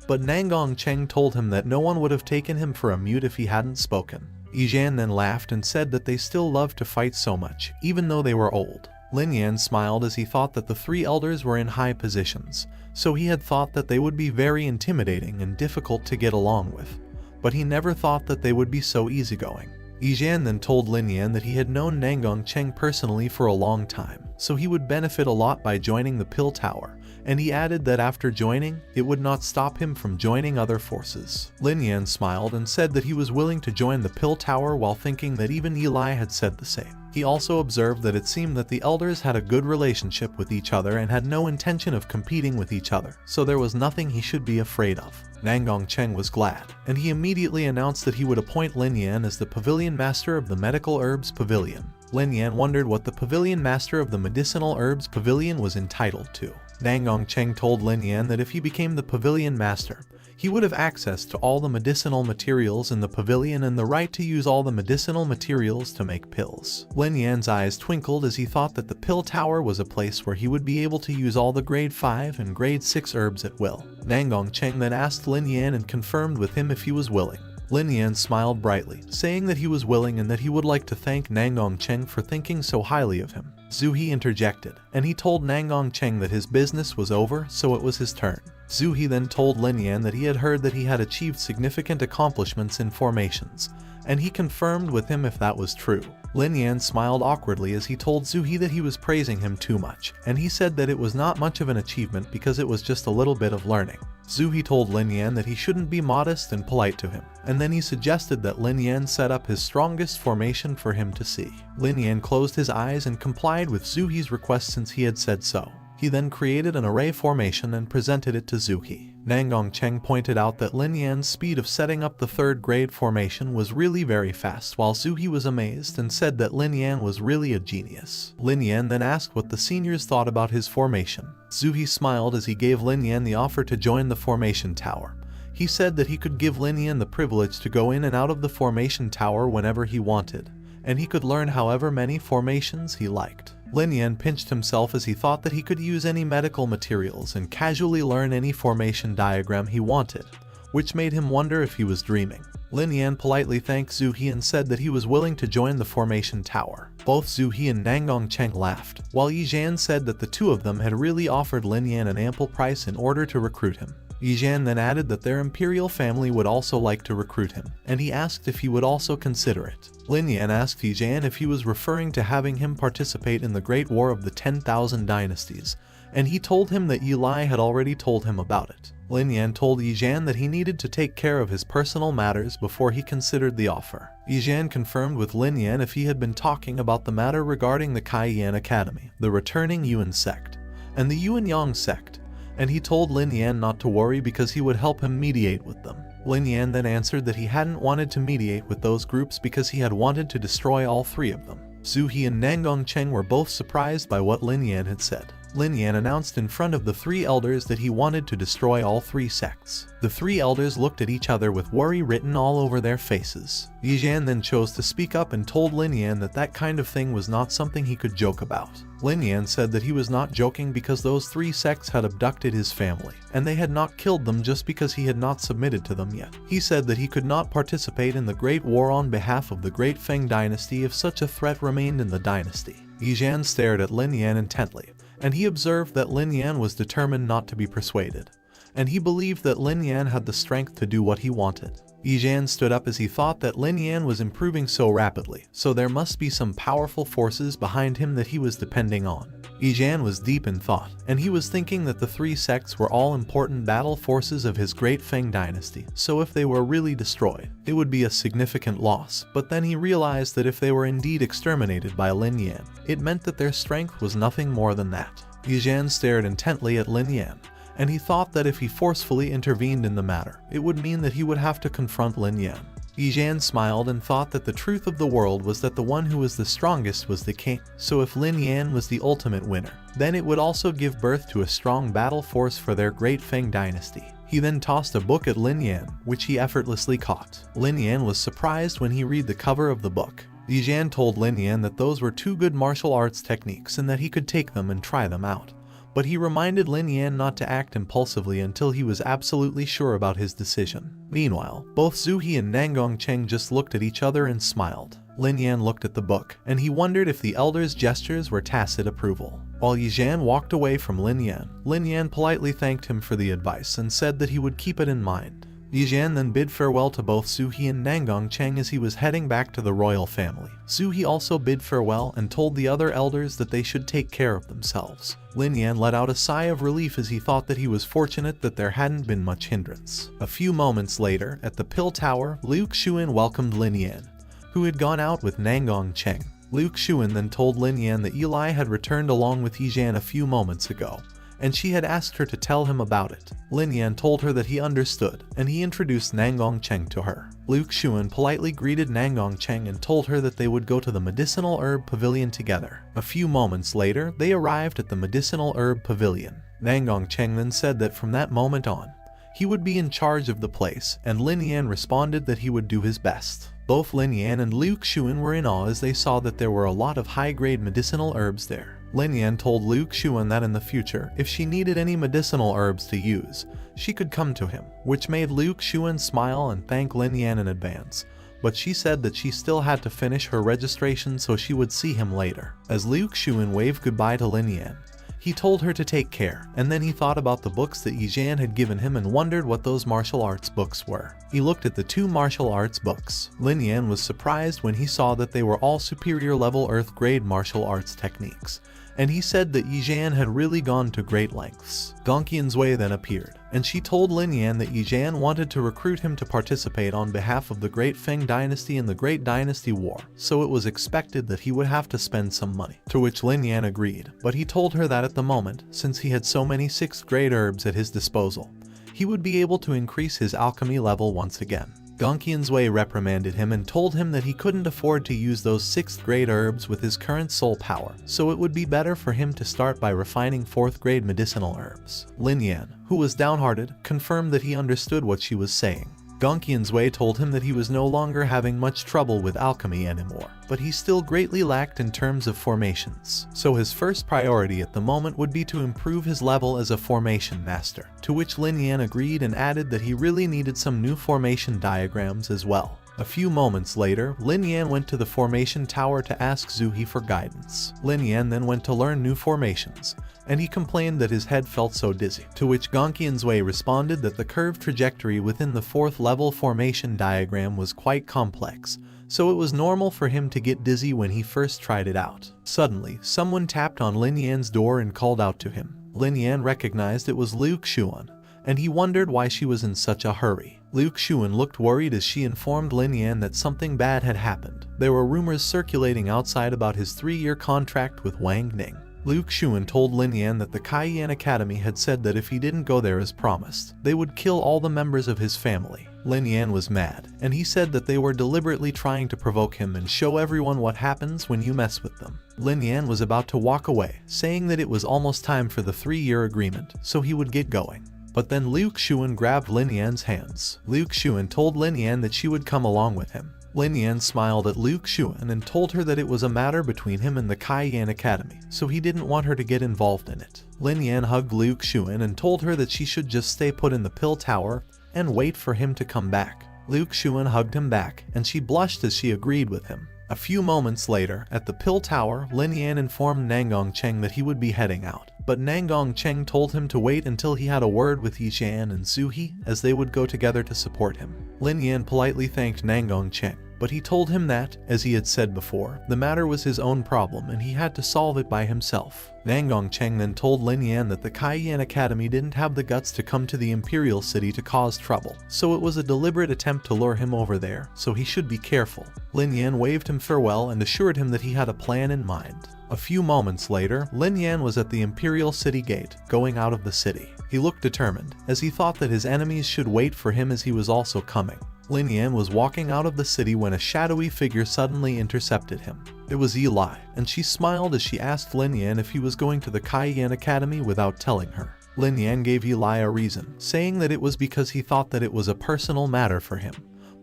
But Nangong Cheng told him that no one would have taken him for a mute if he hadn't spoken. Yijian then laughed and said that they still loved to fight so much, even though they were old. Lin Yan smiled as he thought that the three elders were in high positions, so he had thought that they would be very intimidating and difficult to get along with. But he never thought that they would be so easygoing. Yijian then told Lin Yan that he had known Nangong Cheng personally for a long time, so he would benefit a lot by joining the pill tower, and he added that after joining, it would not stop him from joining other forces. Lin Yan smiled and said that he was willing to join the pill tower while thinking that even Eli had said the same. He also observed that it seemed that the elders had a good relationship with each other and had no intention of competing with each other, so there was nothing he should be afraid of. Nangong Cheng was glad, and he immediately announced that he would appoint Lin Yan as the pavilion master of the medical herbs pavilion. Lin Yan wondered what the pavilion master of the medicinal herbs pavilion was entitled to. Nangong Cheng told Lin Yan that if he became the pavilion master, he would have access to all the medicinal materials in the pavilion and the right to use all the medicinal materials to make pills. Lin Yan's eyes twinkled as he thought that the pill tower was a place where he would be able to use all the grade 5 and grade 6 herbs at will. Nangong Cheng then asked Lin Yan and confirmed with him if he was willing. Lin Yan smiled brightly, saying that he was willing and that he would like to thank Nangong Cheng for thinking so highly of him. Zhu interjected, and he told Nangong Cheng that his business was over, so it was his turn. Zhu then told Lin Yan that he had heard that he had achieved significant accomplishments in formations, and he confirmed with him if that was true. Lin Yan smiled awkwardly as he told Zhu that he was praising him too much, and he said that it was not much of an achievement because it was just a little bit of learning. Zhu told Lin Yan that he shouldn't be modest and polite to him, and then he suggested that Lin Yan set up his strongest formation for him to see. Lin Yan closed his eyes and complied with Zhu's request since he had said so. He then created an array formation and presented it to Zhu. Nangong Cheng pointed out that Lin Yan's speed of setting up the third grade formation was really very fast, while Zhu was amazed and said that Lin Yan was really a genius. Lin Yan then asked what the seniors thought about his formation. Zhu smiled as he gave Lin Yan the offer to join the formation tower. He said that he could give Lin Yan the privilege to go in and out of the formation tower whenever he wanted, and he could learn however many formations he liked. Lin Yan pinched himself as he thought that he could use any medical materials and casually learn any formation diagram he wanted, which made him wonder if he was dreaming. Lin Yan politely thanked Zhu and said that he was willing to join the formation tower. Both Zhu and Nangong Cheng laughed, while Yijian said that the two of them had really offered Lin Yan an ample price in order to recruit him. Yijian then added that their imperial family would also like to recruit him, and he asked if he would also consider it. Lin Yan asked Yijian if he was referring to having him participate in the Great War of the 10,000 Dynasties, and he told him that Eli had already told him about it. Lin Yan told Yijian that he needed to take care of his personal matters before he considered the offer. Yijian confirmed with Lin Yan if he had been talking about the matter regarding the Kaiyan Academy, the returning Yuan sect, and the Yuan Yang sect, and he told Lin Yan not to worry because he would help him mediate with them. Lin Yan then answered that he hadn't wanted to mediate with those groups because he had wanted to destroy all three of them. Zhu and Nangong Cheng were both surprised by what Lin Yan had said. Lin Yan announced in front of the three elders that he wanted to destroy all three sects. The three elders looked at each other with worry written all over their faces. Yijian then chose to speak up and told Lin Yan that that kind of thing was not something he could joke about. Lin Yan said that he was not joking because those three sects had abducted his family, and they had not killed them just because he had not submitted to them yet. He said that he could not participate in the Great War on behalf of the Great Feng dynasty if such a threat remained in the dynasty. Yijian stared at Lin Yan intently, and he observed that Lin Yan was determined not to be persuaded, and he believed that Lin Yan had the strength to do what he wanted. Yijian stood up as he thought that Lin Yan was improving so rapidly, so there must be some powerful forces behind him that he was depending on. Yijian was deep in thought, and he was thinking that the three sects were all important battle forces of his Great Feng dynasty, so if they were really destroyed, it would be a significant loss. But then he realized that if they were indeed exterminated by Lin Yan, it meant that their strength was nothing more than that. Yijian stared intently at Lin Yan, and he thought that if he forcefully intervened in the matter, it would mean that he would have to confront Lin Yan. Yijian smiled and thought that the truth of the world was that the one who was the strongest was the king, so if Lin Yan was the ultimate winner, then it would also give birth to a strong battle force for their Great Feng dynasty. He then tossed a book at Lin Yan, which he effortlessly caught. Lin Yan was surprised when he read the cover of the book. Yan told Lin Yan that those were two good martial arts techniques and that he could take them and try them out. But he reminded Lin Yan not to act impulsively until he was absolutely sure about his decision. Meanwhile, both Zuhi and Nangong Cheng just looked at each other and smiled. Lin Yan looked at the book, and he wondered if the elder's gestures were tacit approval. While Yan walked away from Lin Yan politely thanked him for the advice and said that he would keep it in mind. Yan then bid farewell to both Zuhi and Nangong Cheng as he was heading back to the royal family. Zuhi also bid farewell and told the other elders that they should take care of themselves. Lin Yan let out a sigh of relief as he thought that he was fortunate that there hadn't been much hindrance. A few moments later, at the Pill Tower, Liu Xuan welcomed Lin Yan, who had gone out with Nangong Cheng. Liu Xuan then told Lin Yan that Eli had returned along with Yan a few moments ago, and she had asked her to tell him about it. Lin Yan told her that he understood, and he introduced Nangong Cheng to her. Liu Xuan politely greeted Nangong Cheng and told her that they would go to the medicinal herb pavilion together. A few moments later, they arrived at the medicinal herb pavilion. Nangong Cheng then said that from that moment on, he would be in charge of the place, and Lin Yan responded that he would do his best. Both Lin Yan and Liu Xuan were in awe as they saw that there were a lot of high-grade medicinal herbs there. Lin Yan told Liu Xuan that in the future, if she needed any medicinal herbs to use, she could come to him, which made Liu Xuan smile and thank Lin Yan in advance. But she said that she still had to finish her registration so she would see him later. As Liu Xuan waved goodbye to Lin Yan, he told her to take care, and then he thought about the books that Yan had given him and wondered what those martial arts books were. He looked at the two martial arts books. Lin Yan was surprised when he saw that they were all superior level earth grade martial arts techniques, and he said that Yan had really gone to great lengths. Gongqian's Wei then appeared, and she told Lin Yan that Yan wanted to recruit him to participate on behalf of the Great Feng Dynasty in the Great Dynasty War, so it was expected that he would have to spend some money. To which Lin Yan agreed, but he told her that at the moment, since he had so many 6th grade herbs at his disposal, he would be able to increase his alchemy level once again. Gongqian's Wei reprimanded him and told him that he couldn't afford to use those 6th grade herbs with his current soul power, so it would be better for him to start by refining 4th grade medicinal herbs. Lin Yan, who was downhearted, confirmed that he understood what she was saying. Gongqian's Wei told him that he was no longer having much trouble with alchemy anymore, but he still greatly lacked in terms of formations, so his first priority at the moment would be to improve his level as a formation master, to which Lin Yan agreed and added that he really needed some new formation diagrams as well. A few moments later, Lin Yan went to the formation tower to ask Zuhi for guidance. Lin Yan then went to learn new formations, and he complained that his head felt so dizzy, to which Gongqian's Wei responded that the curved trajectory within the 4th level formation diagram was quite complex, so it was normal for him to get dizzy when he first tried it out. Suddenly, someone tapped on Lin Yan's door and called out to him. Lin Yan recognized it was Liu Xuan, and he wondered why she was in such a hurry. Liu Xuan looked worried as she informed Lin Yan that something bad had happened. There were rumors circulating outside about his 3-year contract with Wang Ning. Liu Xuan told Lin Yan that the Cayenne Academy had said that if he didn't go there as promised, they would kill all the members of his family. Lin Yan was mad, and he said that they were deliberately trying to provoke him and show everyone what happens when you mess with them. Lin Yan was about to walk away, saying that it was almost time for the 3-year agreement, so he would get going. But then Liu Xuan grabbed Lin Yan's hands. Liu Xuan told Lin Yan that she would come along with him. Lin Yan smiled at Liu Xuan and told her that it was a matter between him and the Cayenne Academy, so he didn't want her to get involved in it. Lin Yan hugged Liu Xuan and told her that she should just stay put in the Pill Tower and wait for him to come back. Liu Xuan hugged him back, and she blushed as she agreed with him. A few moments later, at the Pill Tower, Lin Yan informed Nangong Cheng that he would be heading out, but Nangong Cheng told him to wait until he had a word with Yan and Zuhi, as they would go together to support him. Lin Yan politely thanked Nangong Cheng, but he told him that, as he had said before, the matter was his own problem and he had to solve it by himself. Nangong Cheng then told Lin Yan that the Cayenne Academy didn't have the guts to come to the Imperial City to cause trouble, so it was a deliberate attempt to lure him over there, so he should be careful. Lin Yan waved him farewell and assured him that he had a plan in mind. A few moments later, Lin Yan was at the Imperial City Gate, going out of the city. He looked determined, as he thought that his enemies should wait for him as he was also coming. Lin Yan was walking out of the city when a shadowy figure suddenly intercepted him. It was Eli, and she smiled as she asked Lin Yan if he was going to the Cayenne Academy without telling her. Lin Yan gave Eli a reason, saying that it was because he thought that it was a personal matter for him,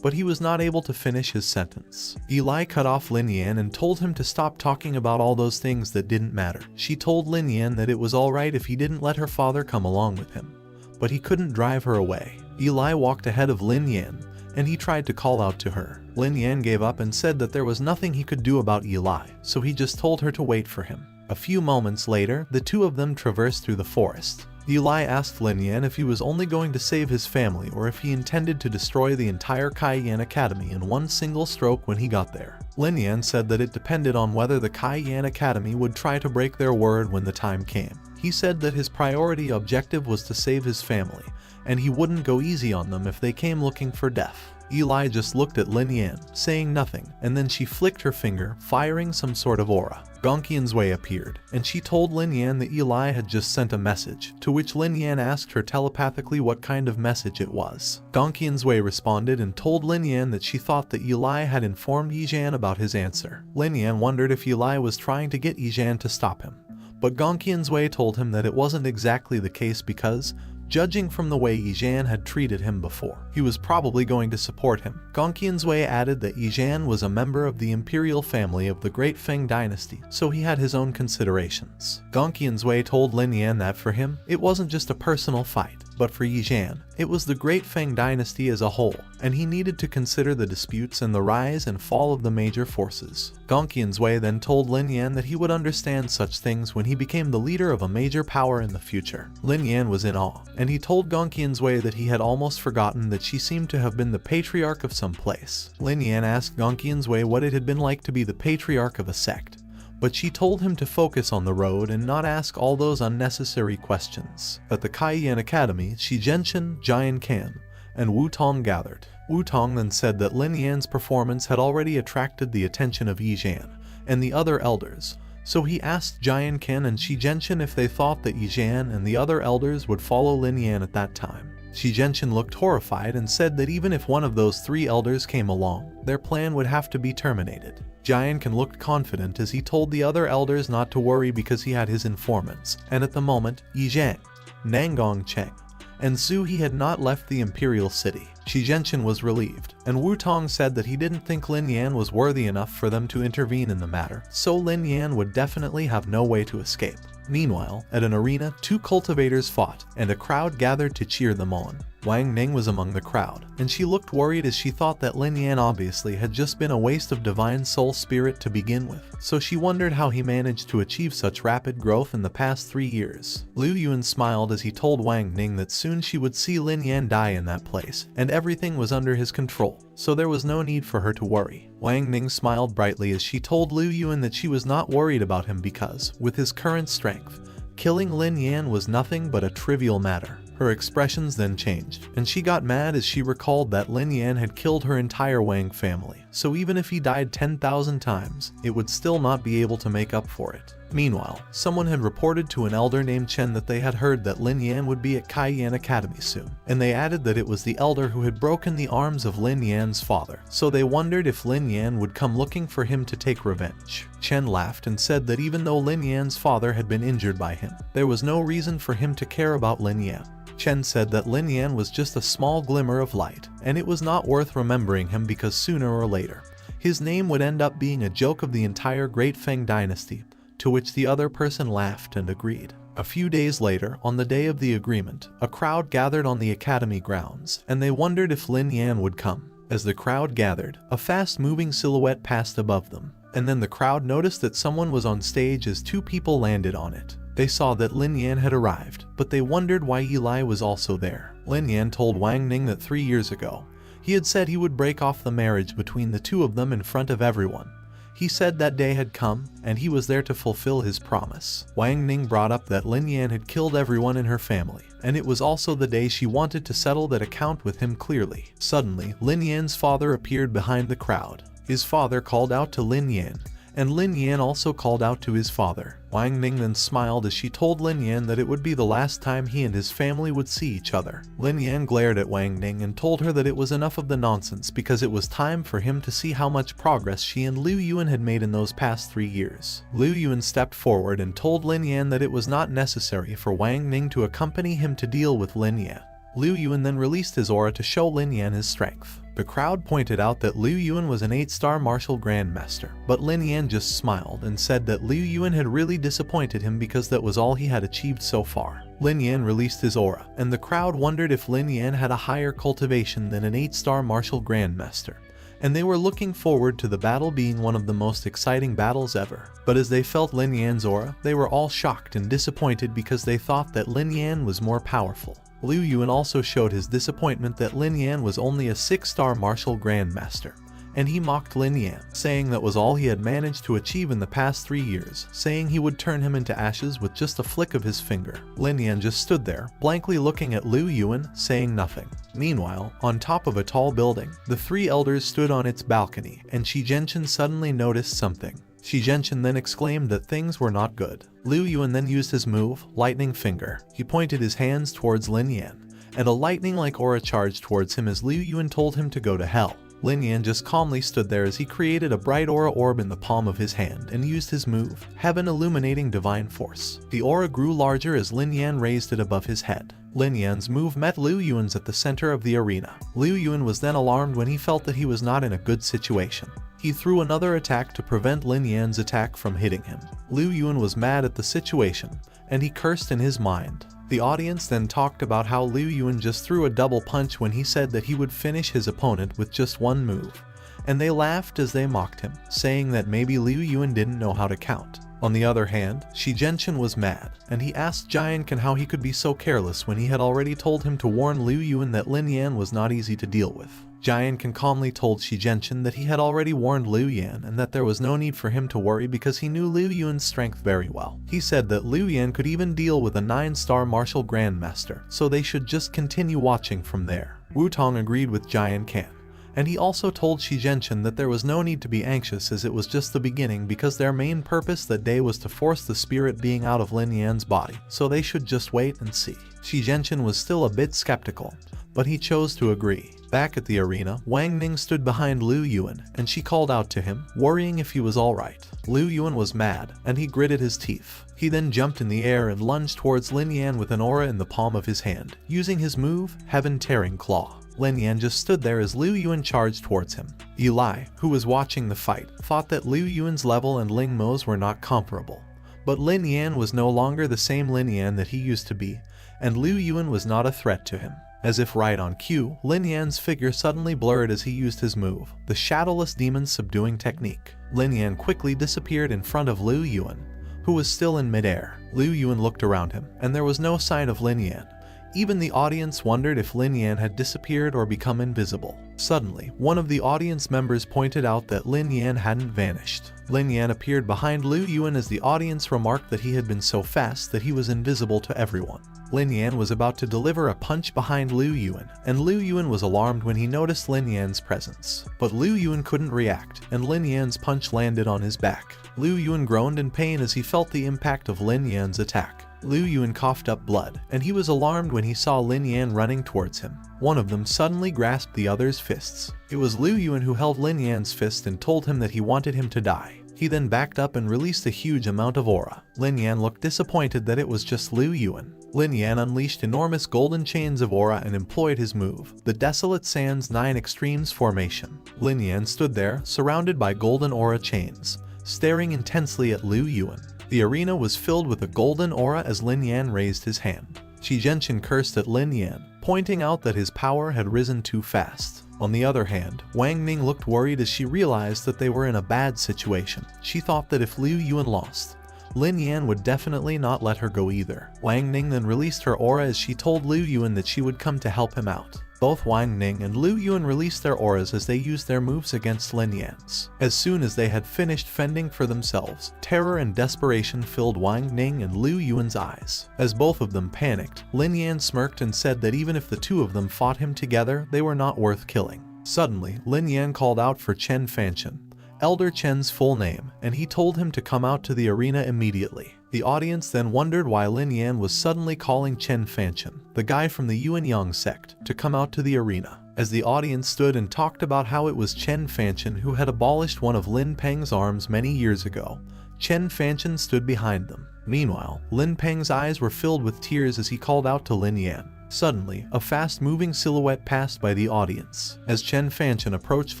but he was not able to finish his sentence. Eli cut off Lin Yan and told him to stop talking about all those things that didn't matter. She told Lin Yan that it was alright if he didn't let her father come along with him, but he couldn't drive her away. Eli walked ahead of Lin Yan, and he tried to call out to her. Lin Yan gave up and said that there was nothing he could do about Eli, so he just told her to wait for him. A few moments later, the two of them traversed through the forest. Eli asked Lin Yan if he was only going to save his family or if he intended to destroy the entire Cayenne Academy in one single stroke when he got there. Lin Yan said that it depended on whether the Cayenne Academy would try to break their word when the time came. He said that his priority objective was to save his family, and he wouldn't go easy on them if they came looking for death. Eli just looked at Lin Yan, saying nothing, and then she flicked her finger, firing some sort of aura. Gongqian's Wei appeared, and she told Lin Yan that Eli had just sent a message, to which Lin Yan asked her telepathically what kind of message it was. Gongqian's Wei responded and told Lin Yan that she thought that Eli had informed Yijan about his answer. Lin Yan wondered if Eli was trying to get Yijan to stop him, but Gongqian's Wei told him that it wasn't exactly the case because, judging from the way Yijan had treated him before, he was probably going to support him. Gongqian's Wei added that Yijan was a member of the imperial family of the Great Feng dynasty, so he had his own considerations. Gongqian's Wei told Lin Yan that for him, it wasn't just a personal fight, but for Yijan, it was the Great Feng dynasty as a whole, and he needed to consider the disputes and the rise and fall of the major forces. Gongqian's Wei then told Lin Yan that he would understand such things when he became the leader of a major power in the future. Lin Yan was in awe, and he told Gongqian's Wei that he had almost forgotten that she seemed to have been the patriarch of some place. Lin Yan asked Gongqian's Wei what it had been like to be the patriarch of a sect, but she told him to focus on the road and not ask all those unnecessary questions. At the Cayenne Academy, Shi Zhenshin, Jian Kan, and Wu Tong gathered. Wu Tong then said that Lin Yan's performance had already attracted the attention of Yijan and the other elders, so he asked Jian Kan and Shi Zhenshin if they thought that Yijan and the other elders would follow Lin Yan at that time. Shi Zhenshin looked horrified and said that even if one of those three elders came along, their plan would have to be terminated. Jian Kan looked confident as he told the other elders not to worry because he had his informants, and at the moment, Yi Zhang, Nangong Cheng, and Zhu He had not left the imperial city. Shi Zhenshin was relieved, and Wu Tong said that he didn't think Lin Yan was worthy enough for them to intervene in the matter, so Lin Yan would definitely have no way to escape. Meanwhile, at an arena, two cultivators fought, and a crowd gathered to cheer them on. Wang Ning was among the crowd, and she looked worried as she thought that Lin Yan obviously had just been a waste of divine soul spirit to begin with, so she wondered how he managed to achieve such rapid growth in the past 3 years. Liu Yuan smiled as he told Wang Ning that soon she would see Lin Yan die in that place, and everything was under his control, so there was no need for her to worry. Wang Ning smiled brightly as she told Liu Yuan that she was not worried about him because, with his current strength, killing Lin Yan was nothing but a trivial matter. Her expressions then changed, and she got mad as she recalled that Lin Yan had killed her entire Wang family, so even if he died 10,000 times, it would still not be able to make up for it. Meanwhile, someone had reported to an elder named Chen that they had heard that Lin Yan would be at Cayenne Academy soon, and they added that it was the elder who had broken the arms of Lin Yan's father, so they wondered if Lin Yan would come looking for him to take revenge. Chen laughed and said that even though Lin Yan's father had been injured by him, there was no reason for him to care about Lin Yan. Chen said that Lin Yan was just a small glimmer of light, and it was not worth remembering him because sooner or later, his name would end up being a joke of the entire Great Feng dynasty, to which the other person laughed and agreed. A few days later, on the day of the agreement, a crowd gathered on the academy grounds, and they wondered if Lin Yan would come. As the crowd gathered, a fast-moving silhouette passed above them, and then the crowd noticed that someone was on stage as two people landed on it. They saw that Lin Yan had arrived, but they wondered why Eli was also there. Lin Yan told Wang Ning that 3 years ago, he had said he would break off the marriage between the two of them in front of everyone. He said that day had come, and he was there to fulfill his promise. Wang Ning brought up that Lin Yan had killed everyone in her family, and it was also the day she wanted to settle that account with him clearly. Suddenly, Lin Yan's father appeared behind the crowd. His father called out to Lin Yan, and Lin Yan also called out to his father. Wang Ning then smiled as she told Lin Yan that it would be the last time he and his family would see each other. Lin Yan glared at Wang Ning and told her that it was enough of the nonsense because it was time for him to see how much progress she and Liu Yuan had made in those past 3 years. Liu Yuan stepped forward and told Lin Yan that it was not necessary for Wang Ning to accompany him to deal with Lin Yan. Liu Yuan then released his aura to show Lin Yan his strength. The crowd pointed out that Liu Yuan was an 8-star martial grandmaster, but Lin Yan just smiled and said that Liu Yuan had really disappointed him because that was all he had achieved so far. Lin Yan released his aura, and the crowd wondered if Lin Yan had a higher cultivation than an 8-star martial grandmaster, and they were looking forward to the battle being one of the most exciting battles ever. But as they felt Lin Yan's aura, they were all shocked and disappointed because they thought that Lin Yan was more powerful. Liu Yuan also showed his disappointment that Lin Yan was only a 6-star martial grandmaster, and he mocked Lin Yan, saying that was all he had managed to achieve in the past 3 years, saying he would turn him into ashes with just a flick of his finger. Lin Yan just stood there, blankly looking at Liu Yuan, saying nothing. Meanwhile, on top of a tall building, the 3 elders stood on its balcony, and Shi Zhenchen suddenly noticed something. Shi Zhenchen then exclaimed that things were not good. Liu Yuan then used his move, Lightning Finger. He pointed his hands towards Lin Yan, and a lightning-like aura charged towards him as Liu Yuan told him to go to hell. Lin Yan just calmly stood there as he created a bright aura orb in the palm of his hand and used his move, Heaven Illuminating Divine Force. The aura grew larger as Lin Yan raised it above his head. Lin Yan's move met Liu Yuan's at the center of the arena. Liu Yuan was then alarmed when he felt that he was not in a good situation. He threw another attack to prevent Lin Yan's attack from hitting him. Liu Yuan was mad at the situation, and he cursed in his mind. The audience then talked about how Liu Yuan just threw a double punch when he said that he would finish his opponent with just one move, and they laughed as they mocked him, saying that maybe Liu Yuan didn't know how to count. On the other hand, Shi Zhenchen was mad, and he asked Jianken how he could be so careless when he had already told him to warn Liu Yuan that Lin Yan was not easy to deal with. Jianken calmly told Shi Zhenchen that he had already warned Liu Yan and that there was no need for him to worry because he knew Liu Yuan's strength very well. He said that Liu Yan could even deal with a 9-star martial grandmaster, so they should just continue watching from there. Wu Tong agreed with Jianken, and he also told Shi Zhenchen that there was no need to be anxious as it was just the beginning because their main purpose that day was to force the spirit being out of Lin Yan's body, so they should just wait and see. Shi Zhenchen was still a bit skeptical, but he chose to agree. Back at the arena, Wang Ning stood behind Liu Yuan, and she called out to him, worrying if he was alright. Liu Yuan was mad, and he gritted his teeth. He then jumped in the air and lunged towards Lin Yan with an aura in the palm of his hand, using his move, Heaven Tearing Claw. Lin Yan just stood there as Liu Yuan charged towards him. Eli, who was watching the fight, thought that Liu Yuan's level and Ling Mo's were not comparable. But Lin Yan was no longer the same Lin Yan that he used to be, and Liu Yuan was not a threat to him. As if right on cue, Lin Yan's figure suddenly blurred as he used his move, the Shadowless Demon Subduing Technique. Lin Yan quickly disappeared in front of Liu Yuan, who was still in midair. Liu Yuan looked around him, and there was no sign of Lin Yan. Even the audience wondered if Lin Yan had disappeared or become invisible. Suddenly, one of the audience members pointed out that Lin Yan hadn't vanished. Lin Yan appeared behind Liu Yuan as the audience remarked that he had been so fast that he was invisible to everyone. Lin Yan was about to deliver a punch behind Liu Yuan, and Liu Yuan was alarmed when he noticed Lin Yan's presence. But Liu Yuan couldn't react, and Lin Yan's punch landed on his back. Liu Yuan groaned in pain as he felt the impact of Lin Yan's attack. Liu Yuan coughed up blood, and he was alarmed when he saw Lin Yan running towards him. One of them suddenly grasped the other's fists. It was Liu Yuan who held Lin Yan's fist and told him that he wanted him to die. He then backed up and released a huge amount of aura. Lin Yan looked disappointed that it was just Liu Yuan. Lin Yan unleashed enormous golden chains of aura and employed his move, the Desolate Sands 9 Extremes Formation. Lin Yan stood there, surrounded by golden aura chains, staring intensely at Liu Yuan. The arena was filled with a golden aura as Lin Yan raised his hand. Shi Zhenchen cursed at Lin Yan, pointing out that his power had risen too fast. On the other hand, Wang Ning looked worried as she realized that they were in a bad situation. She thought that if Liu Yuan lost, Lin Yan would definitely not let her go either. Wang Ning then released her aura as she told Liu Yuan that she would come to help him out. Both Wang Ning and Liu Yuan released their auras as they used their moves against Lin Yan's. As soon as they had finished fending for themselves, terror and desperation filled Wang Ning and Liu Yuan's eyes. As both of them panicked, Lin Yan smirked and said that even if the two of them fought him together, they were not worth killing. Suddenly, Lin Yan called out for Chen Fanchen, Elder Chen's full name, and he told him to come out to the arena immediately. The audience then wondered why Lin Yan was suddenly calling Chen Fanchen, the guy from the Yuan Yang sect, to come out to the arena. As the audience stood and talked about how it was Chen Fanchen who had abolished one of Lin Peng's arms many years ago, Chen Fanchen stood behind them. Meanwhile, Lin Peng's eyes were filled with tears as he called out to Lin Yan. Suddenly, a fast-moving silhouette passed by the audience. As Chen Fanchen approached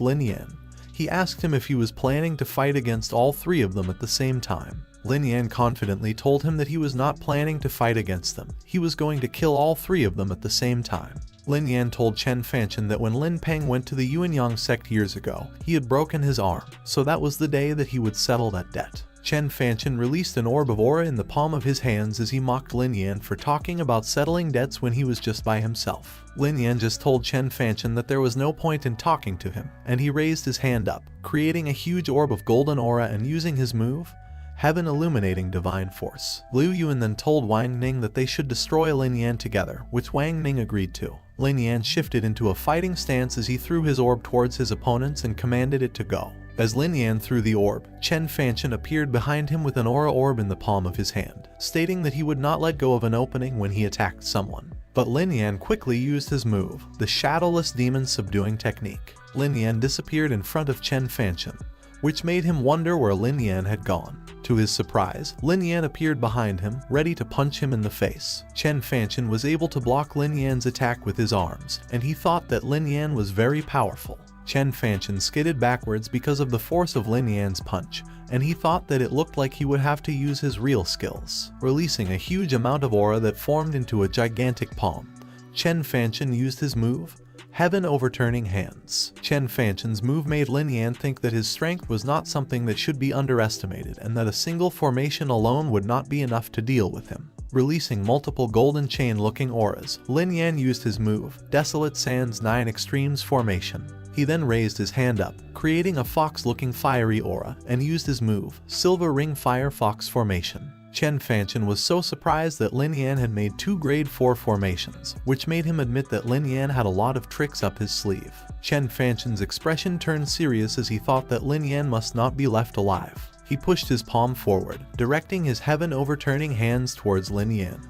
Lin Yan, he asked him if he was planning to fight against all three of them at the same time. Lin Yan confidently told him that he was not planning to fight against them. He was going to kill all three of them at the same time. Lin Yan told Chen Fanchen that when Lin Peng went to the Yuan Yang sect years ago, he had broken his arm, so that was the day that he would settle that debt. Chen Fanchen released an orb of aura in the palm of his hands as he mocked Lin Yan for talking about settling debts when he was just by himself. Lin Yan just told Chen Fanchen that there was no point in talking to him, and he raised his hand up, creating a huge orb of golden aura and using his move, Heaven Illuminating Divine Force. Liu Yuan then told Wang Ning that they should destroy Lin Yan together, which Wang Ning agreed to. Lin Yan shifted into a fighting stance as he threw his orb towards his opponents and commanded it to go. As Lin Yan threw the orb, Chen Fanchen appeared behind him with an aura orb in the palm of his hand, stating that he would not let go of an opening when he attacked someone. But Lin Yan quickly used his move, the Shadowless Demon Subduing Technique. Lin Yan disappeared in front of Chen Fanchen, which made him wonder where Lin Yan had gone. To his surprise, Lin Yan appeared behind him, ready to punch him in the face. Chen Fanchen was able to block Lin Yan's attack with his arms, and he thought that Lin Yan was very powerful. Chen Fanchen skidded backwards because of the force of Lin Yan's punch, and he thought that it looked like he would have to use his real skills. Releasing a huge amount of aura that formed into a gigantic palm, Chen Fanchen used his move, Heaven Overturning Hands. Chen Fanchen's move made Lin Yan think that his strength was not something that should be underestimated and that a single formation alone would not be enough to deal with him. Releasing multiple golden chain-looking auras, Lin Yan used his move, Desolate Sands 9 Extremes Formation. He then raised his hand up, creating a fox-looking fiery aura, and used his move, Silver Ring Fire Fox Formation. Chen Fanchen was so surprised that Lin Yan had made 2 grade 4 formations, which made him admit that Lin Yan had a lot of tricks up his sleeve. Chen Fanchen's expression turned serious as he thought that Lin Yan must not be left alive. He pushed his palm forward, directing his Heaven Overturning Hands towards Lin Yan,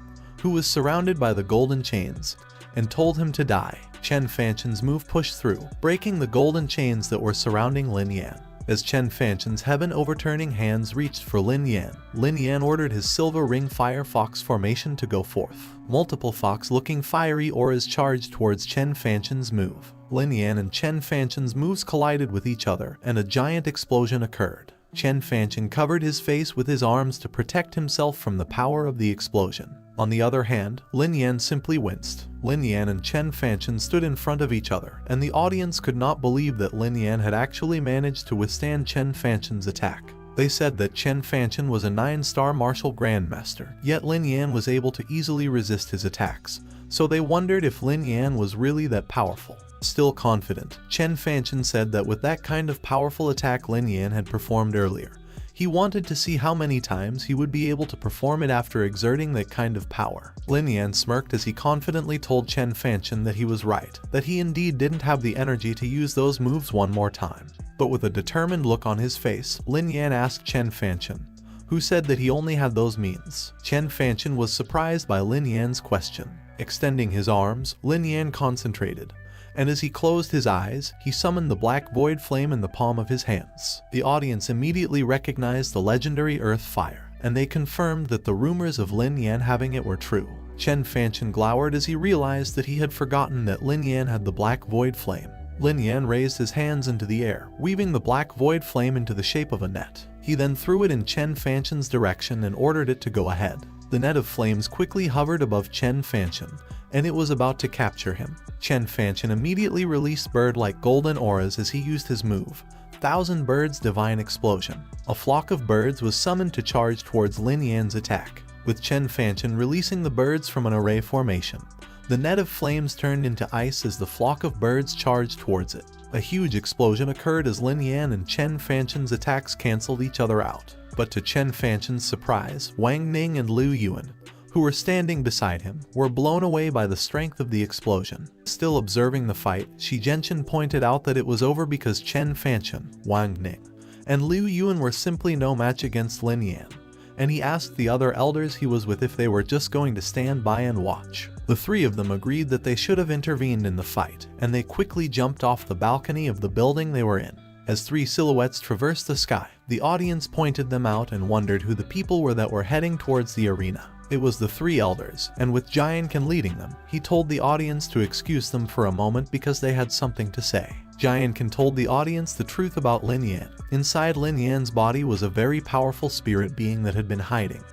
who was surrounded by the golden chains, and told him to die. Chen Fanchen's move pushed through, breaking the golden chains that were surrounding Lin Yan. As Chen Fanchen's Heaven Overturning Hands reached for Lin Yan ordered his Silver Ring Fire Fox Formation to go forth. Multiple fox-looking fiery auras charged towards Chen Fanchen's move. Lin Yan and Chen Fanchen's moves collided with each other, and a giant explosion occurred. Chen Fanchen covered his face with his arms to protect himself from the power of the explosion. On the other hand, Lin Yan simply winced. Lin Yan and Chen Fanchen stood in front of each other, and the audience could not believe that Lin Yan had actually managed to withstand Chen Fanchen's attack. They said that Chen Fanchen was a 9-star martial grandmaster, yet Lin Yan was able to easily resist his attacks, so they wondered if Lin Yan was really that powerful. Still confident, Chen Fanchen said that with that kind of powerful attack Lin Yan had performed earlier, he wanted to see how many times he would be able to perform it after exerting that kind of power. Lin Yan smirked as he confidently told Chen Fanchen that he was right, that he indeed didn't have the energy to use those moves one more time. But with a determined look on his face, Lin Yan asked Chen Fanchen, who said that he only had those means. Chen Fanchen was surprised by Lin Yan's question. Extending his arms, Lin Yan concentrated, and as he closed his eyes, he summoned the black void flame in the palm of his hands. The audience immediately recognized the legendary Earth Fire, and they confirmed that the rumors of Lin Yan having it were true. Chen Fanchen glowered as he realized that he had forgotten that Lin Yan had the black void flame. Lin Yan raised his hands into the air, weaving the black void flame into the shape of a net. He then threw it in Chen Fanchen's direction and ordered it to go ahead. The net of flames quickly hovered above Chen Fanchen, and it was about to capture him. Chen Fanchen immediately released bird-like golden auras as he used his move, 1000 Birds Divine Explosion. A flock of birds was summoned to charge towards Lin Yan's attack, with Chen Fanchen releasing the birds from an array formation. The net of flames turned into ice as the flock of birds charged towards it. A huge explosion occurred as Lin Yan and Chen Fanchen's attacks cancelled each other out. But to Chen Fanchen's surprise, Wang Ning and Liu Yuan, who were standing beside him, were blown away by the strength of the explosion. Still observing the fight, Shi Zhenchen pointed out that it was over because Chen Fanchen, Wang Ning, and Liu Yuan were simply no match against Lin Yan, and he asked the other elders he was with if they were just going to stand by and watch. The three of them agreed that they should have intervened in the fight, and they quickly jumped off the balcony of the building they were in. As three silhouettes traversed the sky, the audience pointed them out and wondered who the people were that were heading towards the arena. It was the three elders, and with Jianken leading them, he told the audience to excuse them for a moment because they had something to say. Jianken told the audience the truth about Lin Yan. Inside Lin Yan's body was a very powerful spirit being that had been hiding,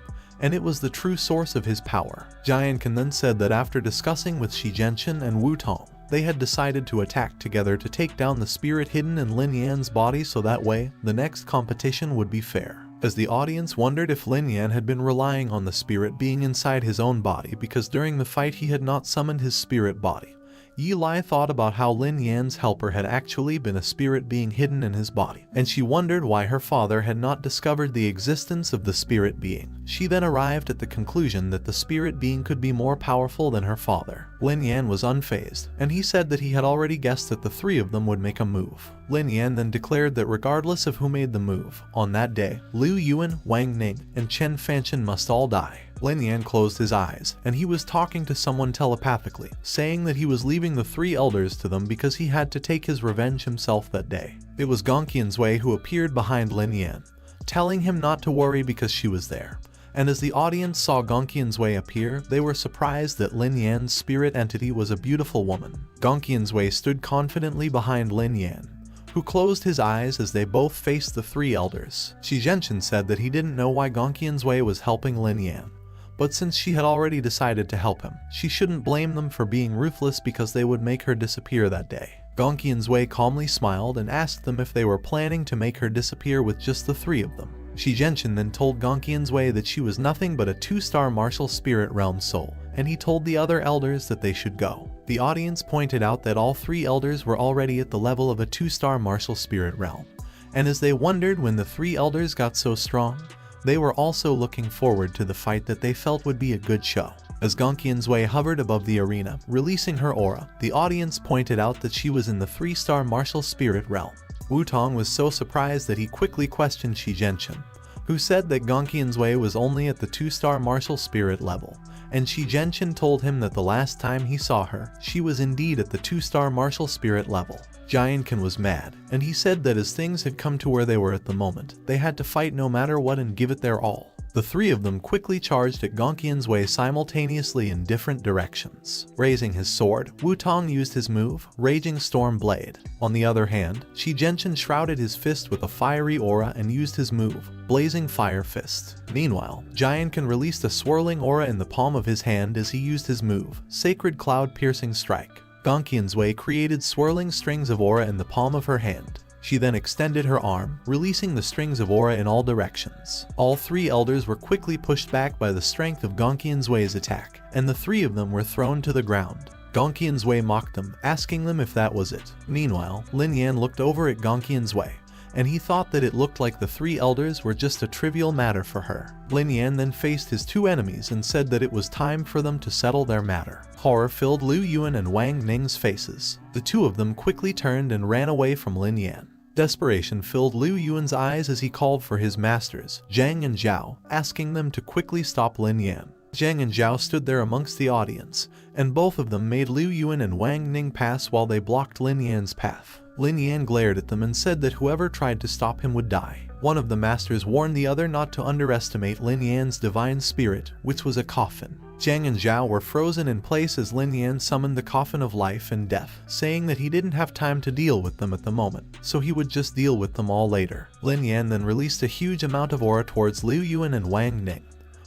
and it was the true source of his power. Jianken then said that after discussing with Shi Jianchen and Wu Tong, they had decided to attack together to take down the spirit hidden in Lin Yan's body so that way, the next competition would be fair. As the audience wondered if Lin Yan had been relying on the spirit being inside his own body because during the fight he had not summoned his spirit body, Yi Lai thought about how Lin Yan's helper had actually been a spirit being hidden in his body, and she wondered why her father had not discovered the existence of the spirit being. She then arrived at the conclusion that the spirit being could be more powerful than her father. Lin Yan was unfazed, and he said that he had already guessed that the three of them would make a move. Lin Yan then declared that regardless of who made the move, on that day, Liu Yuan, Wang Ning, and Chen Fanchen must all die. Lin Yan closed his eyes, and he was talking to someone telepathically, saying that he was leaving the three elders to them because he had to take his revenge himself that day. It was Gongqian's Wei who appeared behind Lin Yan, telling him not to worry because she was there. And as the audience saw Gongqian's Wei appear, they were surprised that Lin Yan's spirit entity was a beautiful woman. Gongqian's Wei stood confidently behind Lin Yan, who closed his eyes as they both faced the three elders. Shi Jianchen said that he didn't know why Gongqian's Wei was helping Lin Yan, but since she had already decided to help him, she shouldn't blame them for being ruthless because they would make her disappear that day. Gongqian's Wei calmly smiled and asked them if they were planning to make her disappear with just the three of them. Shi Jianchen then told Gongqian's Wei that she was nothing but a 2-star martial spirit realm soul, and he told the other elders that they should go. The audience pointed out that all three elders were already at the level of a 2-star martial spirit realm, and as they wondered when the three elders got so strong, they were also looking forward to the fight that they felt would be a good show. As Gongqian's Wei hovered above the arena, releasing her aura, the audience pointed out that she was in the 3-star martial spirit realm. Wu Tong was so surprised that he quickly questioned Shi Jianchen, who said that Gongqian's Wei was only at the 2-star martial spirit level, and Shi Jianchen told him that the last time he saw her, she was indeed at the 2-star martial spirit level. Jianken was mad, and he said that as things had come to where they were at the moment, they had to fight no matter what and give it their all. The three of them quickly charged at Gongqian's Wei simultaneously in different directions. Raising his sword, Wu Tong used his move, Raging Storm Blade. On the other hand, Shi Jianchen shrouded his fist with a fiery aura and used his move, Blazing Fire Fist. Meanwhile, Jianken released a swirling aura in the palm of his hand as he used his move, Sacred Cloud Piercing Strike. Gongqian's Wei created swirling strings of aura in the palm of her hand. She then extended her arm, releasing the strings of aura in all directions. All three elders were quickly pushed back by the strength of Gongqian's Wei's attack, and the three of them were thrown to the ground. Gongqian's Wei mocked them, asking them if that was it. Meanwhile, Lin Yan looked over at Gongqian's Wei, and he thought that it looked like the three elders were just a trivial matter for her. Lin Yan then faced his two enemies and said that it was time for them to settle their matter. Horror filled Liu Yuan and Wang Ning's faces. The two of them quickly turned and ran away from Lin Yan. Desperation filled Liu Yuan's eyes as he called for his masters, Zhang and Zhao, asking them to quickly stop Lin Yan. Zhang and Zhao stood there amongst the audience, and both of them made Liu Yuan and Wang Ning pass while they blocked Lin Yan's path. Lin Yan glared at them and said that whoever tried to stop him would die. One of the masters warned the other not to underestimate Lin Yan's divine spirit, which was a coffin. Zhang and Zhao were frozen in place as Lin Yan summoned the coffin of life and death, saying that he didn't have time to deal with them at the moment, so he would just deal with them all later. Lin Yan then released a huge amount of aura towards Liu Yuan and Wang Ning,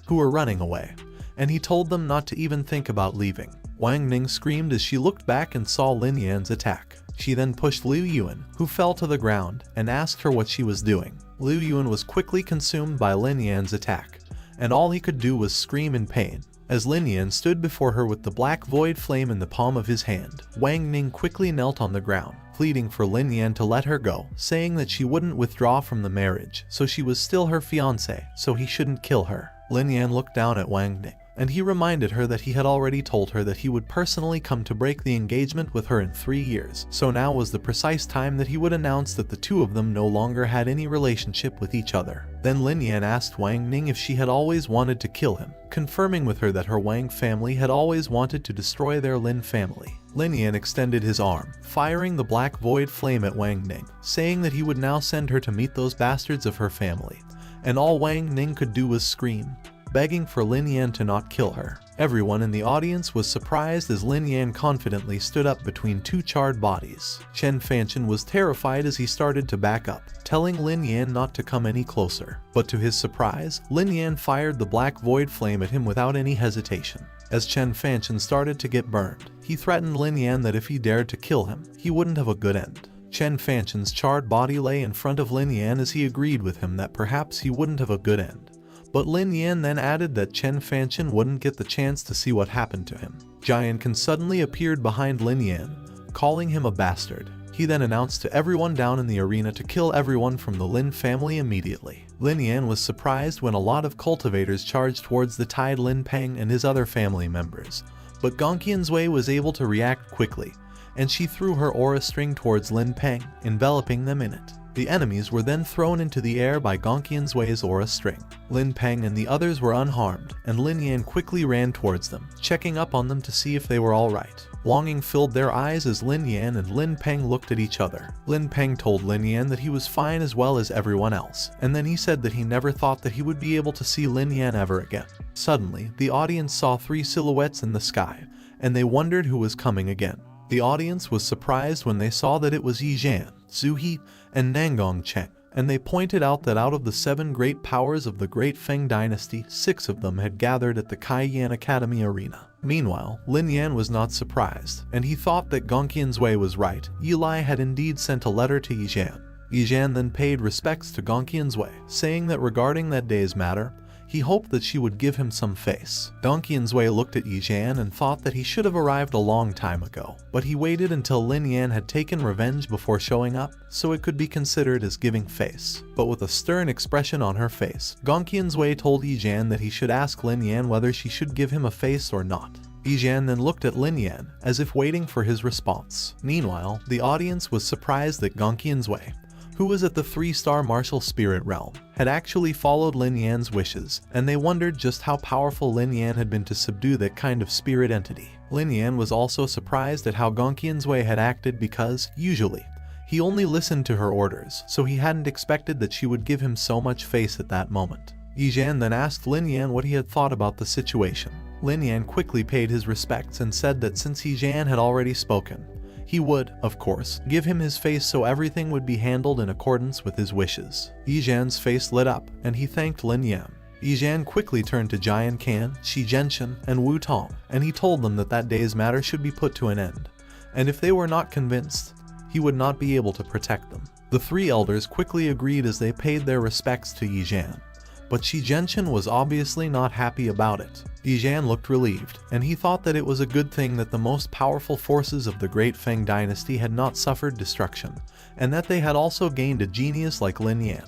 who were running away, and he told them not to even think about leaving. Wang Ning screamed as she looked back and saw Lin Yan's attack. She then pushed Liu Yuan, who fell to the ground, and asked her what she was doing. Liu Yuan was quickly consumed by Lin Yan's attack, and all he could do was scream in pain. As Lin Yan stood before her with the black void flame in the palm of his hand, Wang Ning quickly knelt on the ground, pleading for Lin Yan to let her go, saying that she wouldn't withdraw from the marriage, so she was still her fiancée, so he shouldn't kill her. Lin Yan looked down at Wang Ning and he reminded her that he had already told her that he would personally come to break the engagement with her in 3 years, so now was the precise time that he would announce that the two of them no longer had any relationship with each other. Then Lin Yan asked Wang Ning if she had always wanted to kill him, confirming with her that her Wang family had always wanted to destroy their Lin family. Lin Yan extended his arm, firing the black void flame at Wang Ning, saying that he would now send her to meet those bastards of her family. And all Wang Ning could do was scream, begging for Lin Yan to not kill her. Everyone in the audience was surprised as Lin Yan confidently stood up between two charred bodies. Chen Fanchen was terrified as he started to back up, telling Lin Yan not to come any closer. But to his surprise, Lin Yan fired the black void flame at him without any hesitation. As Chen Fanchen started to get burned, he threatened Lin Yan that if he dared to kill him, he wouldn't have a good end. Chen Fanchen's charred body lay in front of Lin Yan as he agreed with him that perhaps he wouldn't have a good end. But Lin Yan then added that Chen Fanchen wouldn't get the chance to see what happened to him. Jianken suddenly appeared behind Lin Yan, calling him a bastard. He then announced to everyone down in the arena to kill everyone from the Lin family immediately. Lin Yan was surprised when a lot of cultivators charged towards the tied Lin Peng and his other family members, but Gongqian Zui was able to react quickly, and she threw her aura string towards Lin Peng, enveloping them in it. The enemies were then thrown into the air by Gongqian Zui's aura string. Lin Peng and the others were unharmed, and Lin Yan quickly ran towards them, checking up on them to see if they were alright. Longing filled their eyes as Lin Yan and Lin Peng looked at each other. Lin Peng told Lin Yan that he was fine as well as everyone else, and then he said that he never thought that he would be able to see Lin Yan ever again. Suddenly, the audience saw 3 silhouettes in the sky, and they wondered who was coming again. The audience was surprised when they saw that it was Yi Zhan, Zhu He, and Nangong Cheng, and they pointed out that out of the 7 great powers of the Great Feng Dynasty, 6 of them had gathered at the Kaiyan Academy arena. Meanwhile, Lin Yan was not surprised, and he thought that Gongqian Zui was right. Eli had indeed sent a letter to Yi Zhan. Yi Zhan then paid respects to Gongqian Zui, saying that regarding that day's matter, he hoped that she would give him some face. Gongqian Zui looked at Yi Zhan and thought that he should have arrived a long time ago, but he waited until Lin Yan had taken revenge before showing up, so it could be considered as giving face. But with a stern expression on her face, Gongqian Zui told Yi Zhan that he should ask Lin Yan whether she should give him a face or not. Yi Zhan then looked at Lin Yan, as if waiting for his response. Meanwhile, the audience was surprised that Gongqian Zui, who was at the 3-star martial spirit realm, had actually followed Lin Yan's wishes, and they wondered just how powerful Lin Yan had been to subdue that kind of spirit entity. Lin Yan was also surprised at how Gongqian Zui had acted because, usually, he only listened to her orders, so he hadn't expected that she would give him so much face at that moment. Yi Zhan then asked Lin Yan what he had thought about the situation. Lin Yan quickly paid his respects and said that since Yi Zhan had already spoken, he would, of course, give him his face so everything would be handled in accordance with his wishes. Yi Zhan's face lit up, and he thanked Lin Yan. Yi Zhan quickly turned to Jiankan, Shi Zhenshin, and Wu Tong, and he told them that that day's matter should be put to an end, and if they were not convinced, he would not be able to protect them. The 3 elders quickly agreed as they paid their respects to Yi Zhan, but Shi Zhenshin was obviously not happy about it. Yi Zhan looked relieved, and he thought that it was a good thing that the most powerful forces of the Great Feng Dynasty had not suffered destruction, and that they had also gained a genius like Lin Yan,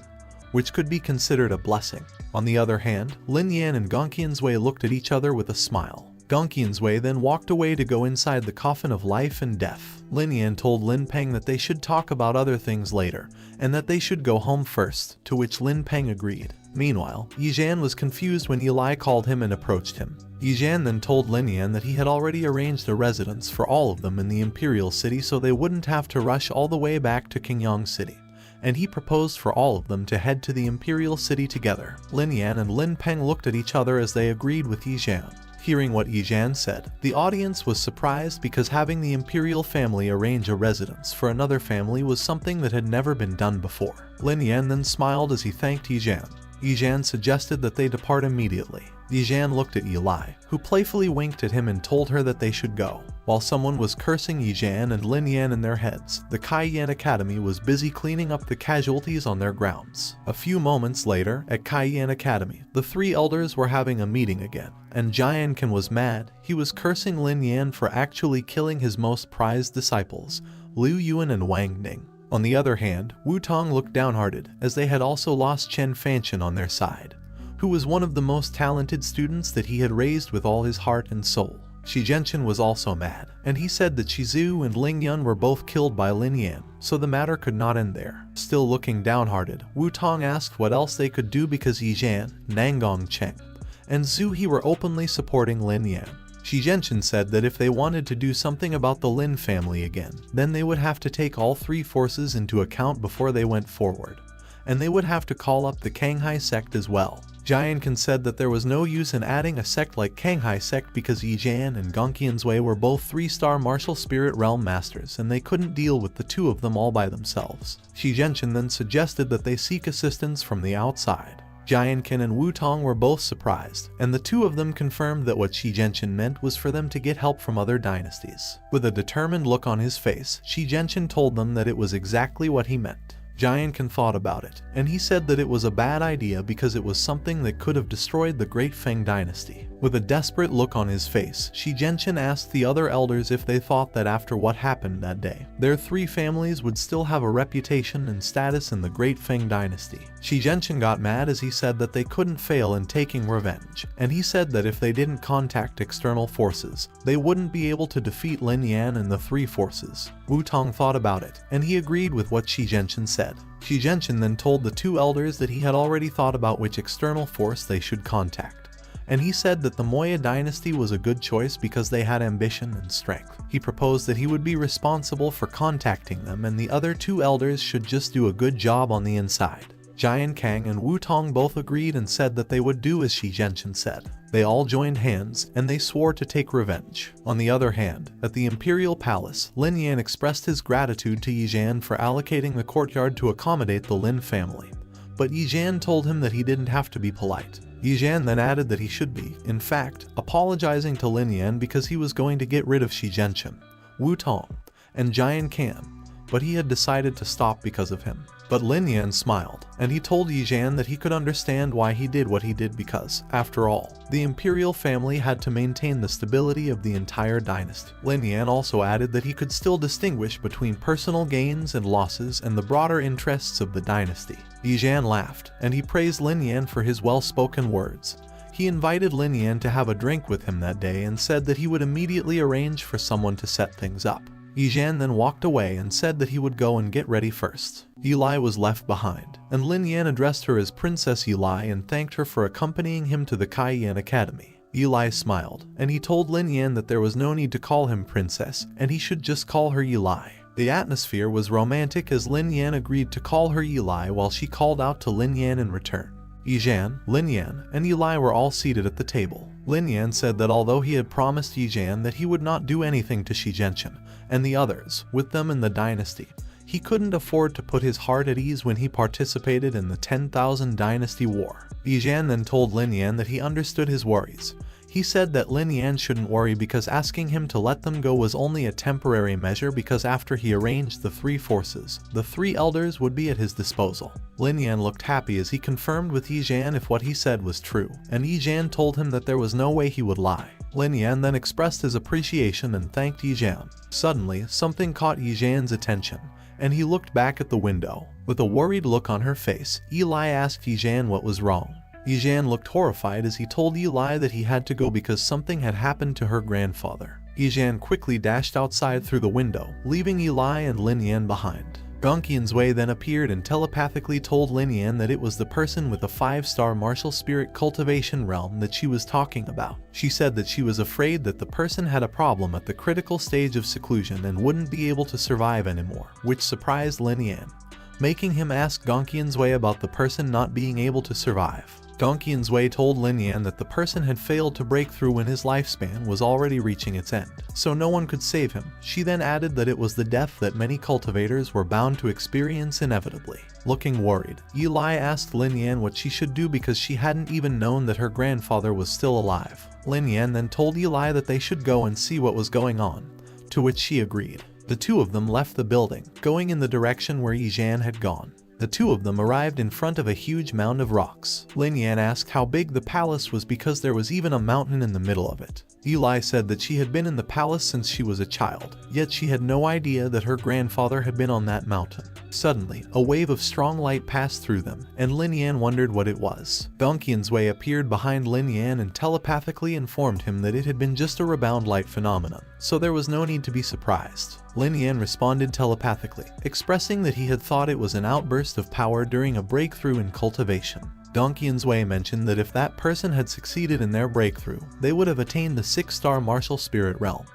which could be considered a blessing. On the other hand, Lin Yan and Gongqian Zui looked at each other with a smile. Gongqian Zui then walked away to go inside the coffin of life and death. Lin Yan told Lin Peng that they should talk about other things later, and that they should go home first, to which Lin Peng agreed. Meanwhile, Yi Zhan was confused when Eli called him and approached him. Yi Zhan then told Lin Yan that he had already arranged a residence for all of them in the Imperial City so they wouldn't have to rush all the way back to Qingyang City, and he proposed for all of them to head to the Imperial City together. Lin Yan and Lin Peng looked at each other as they agreed with Yi Zhan. Hearing what Yi Zhan said, the audience was surprised because having the imperial family arrange a residence for another family was something that had never been done before. Lin Yan then smiled as he thanked Yi Zhan. Yi Zhan suggested that they depart immediately. Yi Zhan looked at Eli, who playfully winked at him and told her that they should go. While someone was cursing Yi Zhan and Lin Yan in their heads, the Kaiyan Academy was busy cleaning up the casualties on their grounds. A few moments later, at Kaiyan Academy, the 3 elders were having a meeting again, and Jiankan was mad. He was cursing Lin Yan for actually killing his most prized disciples, Liu Yuan and Wang Ning. On the other hand, Wu Tong looked downhearted, as they had also lost Chen Fanchen on their side, who was one of the most talented students that he had raised with all his heart and soul. Shi Jianchen was also mad, and he said that Shizu and Lin Yan were both killed by Lin Yan, so the matter could not end there. Still looking downhearted, Wu Tong asked what else they could do because Yi Jian, Nangong Cheng, and Zhu He were openly supporting Lin Yan. Shi Jianchen said that if they wanted to do something about the Lin family again, then they would have to take all three forces into account before they went forward, and they would have to call up the Kanghai sect as well. Jianchen said that there was no use in adding a sect like Kanghai sect because Yi Jian and Gongqian's Wei were both 3-star martial spirit realm masters and they couldn't deal with the two of them all by themselves. Shi Jianchen then suggested that they seek assistance from the outside. Jianchen and Wu Tong were both surprised, and the two of them confirmed that what Shi Jianchen meant was for them to get help from other dynasties. With a determined look on his face, Shi Jianchen told them that it was exactly what he meant. Jianchen thought about it, and he said that it was a bad idea because it was something that could have destroyed the Great Feng dynasty. With a desperate look on his face, Shi Jianchen asked the other elders if they thought that after what happened that day, their three families would still have a reputation and status in the Great Feng dynasty. Shi Jianchen got mad as he said that they couldn't fail in taking revenge, and he said that if they didn't contact external forces, they wouldn't be able to defeat Lin Yan and the three forces. Wu Tong thought about it, and he agreed with what Shi Jianchen said. Shi Jianchen then told the two elders that he had already thought about which external force they should contact, and he said that the Moya dynasty was a good choice because they had ambition and strength. He proposed that he would be responsible for contacting them and the other two elders should just do a good job on the inside. Jian Kang and Wu Tong both agreed and said that they would do as Shi Jianchen said. They all joined hands, and they swore to take revenge. On the other hand, at the Imperial Palace, Lin Yan expressed his gratitude to Yi Jian for allocating the courtyard to accommodate the Lin family. But Yi Jian told him that he didn't have to be polite. Yi Jian then added that he should be, in fact, apologizing to Lin Yan because he was going to get rid of Shi Jianchen, Wu Tong, and Jian Kang, but he had decided to stop because of him. But Lin Yan smiled, and he told Yi Jian that he could understand why he did what he did because, after all, the imperial family had to maintain the stability of the entire dynasty. Lin Yan also added that he could still distinguish between personal gains and losses and the broader interests of the dynasty. Yi Jian laughed, and he praised Lin Yan for his well-spoken words. He invited Lin Yan to have a drink with him that day and said that he would immediately arrange for someone to set things up. Yi Jian then walked away and said that he would go and get ready first. Eli was left behind, and Lin Yan addressed her as Princess Eli and thanked her for accompanying him to the Kaiyan Academy. Eli smiled, and he told Lin Yan that there was no need to call him Princess, and he should just call her Eli. The atmosphere was romantic as Lin Yan agreed to call her Eli while she called out to Lin Yan in return. Yi Jian, Lin Yan, and Eli were all seated at the table. Lin Yan said that although he had promised Yi Jian that he would not do anything to Shi Jianchen and the others with them in the dynasty, he couldn't afford to put his heart at ease when he participated in the 10,000 dynasty war. Yi Jian then told Lin Yan that he understood his worries. He said that Lin Yan shouldn't worry because asking him to let them go was only a temporary measure because after he arranged the three forces, the three elders would be at his disposal. Lin Yan looked happy as he confirmed with Yi Jian if what he said was true, and Yi Jian told him that there was no way he would lie. Lin Yan then expressed his appreciation and thanked Yi Jian. Suddenly, something caught Yi Jian's attention, and he looked back at the window. With a worried look on her face, Eli asked Yi Jian what was wrong. Yi Jian looked horrified as he told Eli that he had to go because something had happened to her grandfather. Yi Jian quickly dashed outside through the window, leaving Eli and Lin Yan behind. Gongqian's Wei then appeared and telepathically told Lin Yan that it was the person with the 5-star martial spirit cultivation realm that she was talking about. She said that she was afraid that the person had a problem at the critical stage of seclusion and wouldn't be able to survive anymore, which surprised Lin Yan, making him ask Gongqian's Wei about the person not being able to survive. Gongqian's Wei told Lin Yan that the person had failed to break through when his lifespan was already reaching its end, so no one could save him. She then added that it was the death that many cultivators were bound to experience inevitably. Looking worried, Eli asked Lin Yan what she should do because she hadn't even known that her grandfather was still alive. Lin Yan then told Eli that they should go and see what was going on, to which she agreed. The two of them left the building, going in the direction where Yi Jian had gone. The two of them arrived in front of a huge mound of rocks. Lin Yan asked how big the palace was because there was even a mountain in the middle of it. Eli said that she had been in the palace since she was a child, yet she had no idea that her grandfather had been on that mountain. Suddenly, a wave of strong light passed through them, and Lin Yan wondered what it was. Gongqian's Wei appeared behind Lin Yan and telepathically informed him that it had been just a rebound light phenomenon, so there was no need to be surprised. Lin Yan responded telepathically, expressing that he had thought it was an outburst of power during a breakthrough in cultivation. Gongqian's Wei mentioned that if that person had succeeded in their breakthrough, they would have attained the 6-star martial spirit realm,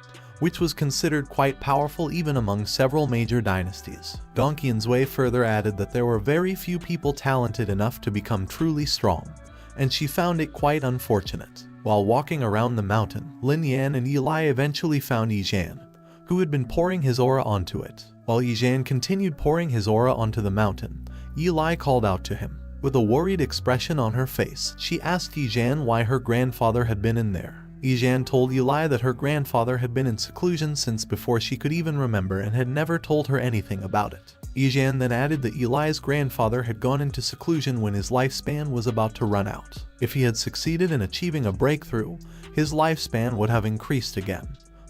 which was considered quite powerful even among several major dynasties. Gongqian's Wei further added that there were very few people talented enough to become truly strong, and she found it quite unfortunate. While walking around the mountain, Lin Yan and Eli eventually found Yijan, who had been pouring his aura onto it. While Yijan continued pouring his aura onto the mountain, Eli called out to him. With a worried expression on her face, she asked Yijan why her grandfather had been in there. Yijan told Eli that her grandfather had been in seclusion since before she could even remember and had never told her anything about it. Yijan then added that Eli's grandfather had gone into seclusion when his lifespan was about to run out. If he had succeeded in achieving a breakthrough, his lifespan would have increased again.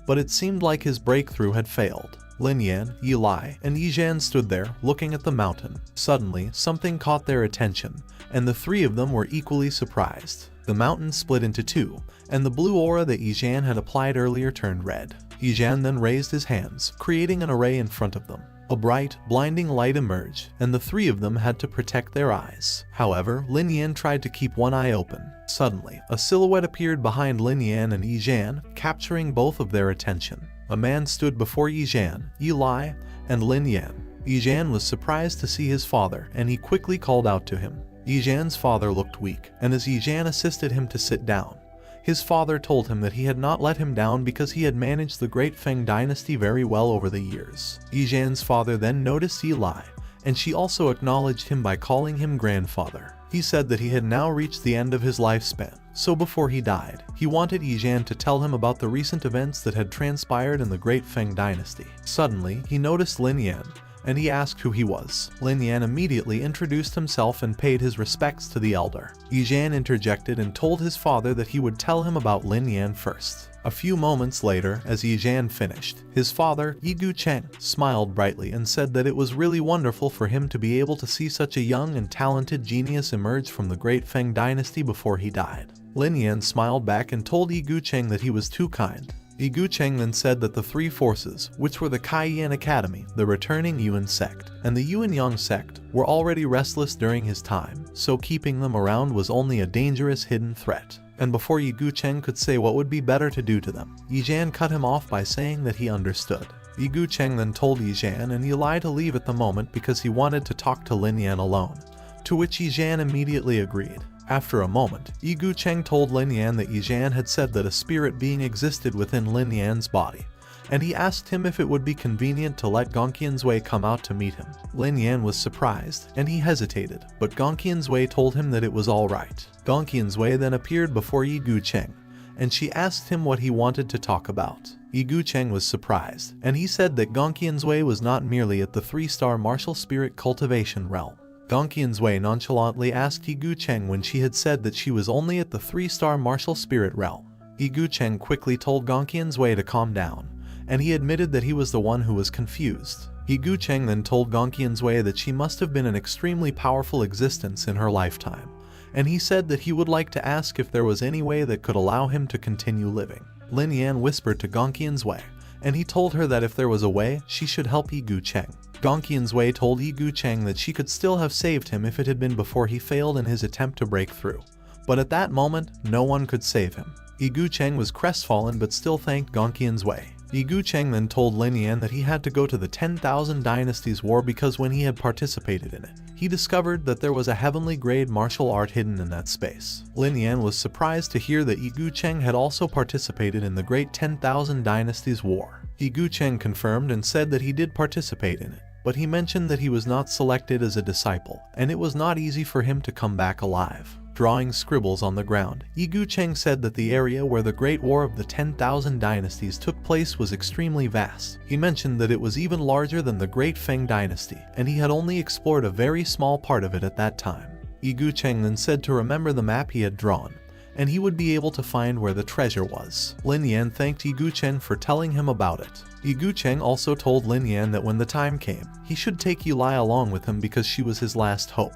But it seemed like his breakthrough had failed. Lin Yan, Eli, and Yijan stood there, looking at the mountain. Suddenly, something caught their attention, and the three of them were equally surprised. The mountain split into two, and the blue aura that Yijan had applied earlier turned red. Yijan then raised his hands, creating an array in front of them. A bright, blinding light emerged, and the three of them had to protect their eyes. However, Lin Yan tried to keep one eye open. Suddenly, a silhouette appeared behind Lin Yan and Yijan, capturing both of their attention. A man stood before Yijan, Eli, and Lin Yan. Yijan was surprised to see his father, and he quickly called out to him. Yijan's father looked weak, and as Yijan assisted him to sit down, his father told him that he had not let him down because he had managed the Great Feng dynasty very well over the years. Yijan's father then noticed Eli, and she also acknowledged him by calling him grandfather. He said that he had now reached the end of his lifespan, so before he died, he wanted Yijan to tell him about the recent events that had transpired in the Great Feng dynasty. Suddenly, he noticed Lin Yan, and he asked who he was. Lin Yan immediately introduced himself and paid his respects to the elder. Yijan interjected and told his father that he would tell him about Lin Yan first. A few moments later, as Yijan finished, his father, Yigu Cheng, smiled brightly and said that it was really wonderful for him to be able to see such a young and talented genius emerge from the Great Feng dynasty before he died. Lin Yan smiled back and told Yigu Cheng that he was too kind. Yigu Cheng then said that the three forces, which were the Kaiyan Academy, the returning Yuan sect, and the Yuan Yang sect, were already restless during his time, so keeping them around was only a dangerous hidden threat. And before Yigu Cheng could say what would be better to do to them, Yijan cut him off by saying that he understood. Yigu Cheng then told Yijan and Eli to leave at the moment because he wanted to talk to Lin Yan alone, to which Yijan immediately agreed. After a moment, Yigu Cheng told Lin Yan that Yijan had said that a spirit being existed within Lin Yan's body, and he asked him if it would be convenient to let Gongqian's Wei come out to meet him. Lin Yan was surprised, and he hesitated, but Gongqian's Wei told him that it was alright. Gongqian's Wei then appeared before Yigu Cheng, and she asked him what he wanted to talk about. Yigu Cheng was surprised, and he said that Gongqian's Wei was not merely at the 3-star martial spirit cultivation realm. Gongqian's Wei nonchalantly asked Yigu Cheng when she had said that she was only at the 3-star martial spirit realm. Yigu Cheng quickly told Gongqian's Wei to calm down, and he admitted that he was the one who was confused. Yigu Cheng then told Gongqian's Wei that she must have been an extremely powerful existence in her lifetime, and he said that he would like to ask if there was any way that could allow him to continue living. Lin Yan whispered to Gongqian's Wei, and he told her that if there was a way, she should help Yigu Cheng. Gongqian's Wei told Yigu Cheng that she could still have saved him if it had been before he failed in his attempt to break through, but at that moment, no one could save him. Yigu Cheng was crestfallen but still thanked Gongqian's Wei. Yigu Cheng then told Lin Yan that he had to go to the 10,000 Dynasties War because when he had participated in it, he discovered that there was a heavenly grade martial art hidden in that space. Lin Yan was surprised to hear that Yigu Cheng had also participated in the Great 10,000 Dynasties War. Yigu Cheng confirmed and said that he did participate in it, but he mentioned that he was not selected as a disciple, and it was not easy for him to come back alive. Drawing scribbles on the ground, Yi Gucheng said that the area where the Great War of the 10,000 Dynasties took place was extremely vast. He mentioned that it was even larger than the Great Feng Dynasty, and he had only explored a very small part of it at that time. Yi Gucheng then said to remember the map he had drawn, and he would be able to find where the treasure was. Lin Yan thanked Yi Gucheng for telling him about it. Yi Gucheng also told Lin Yan that when the time came, he should take Yulai along with him because she was his last hope.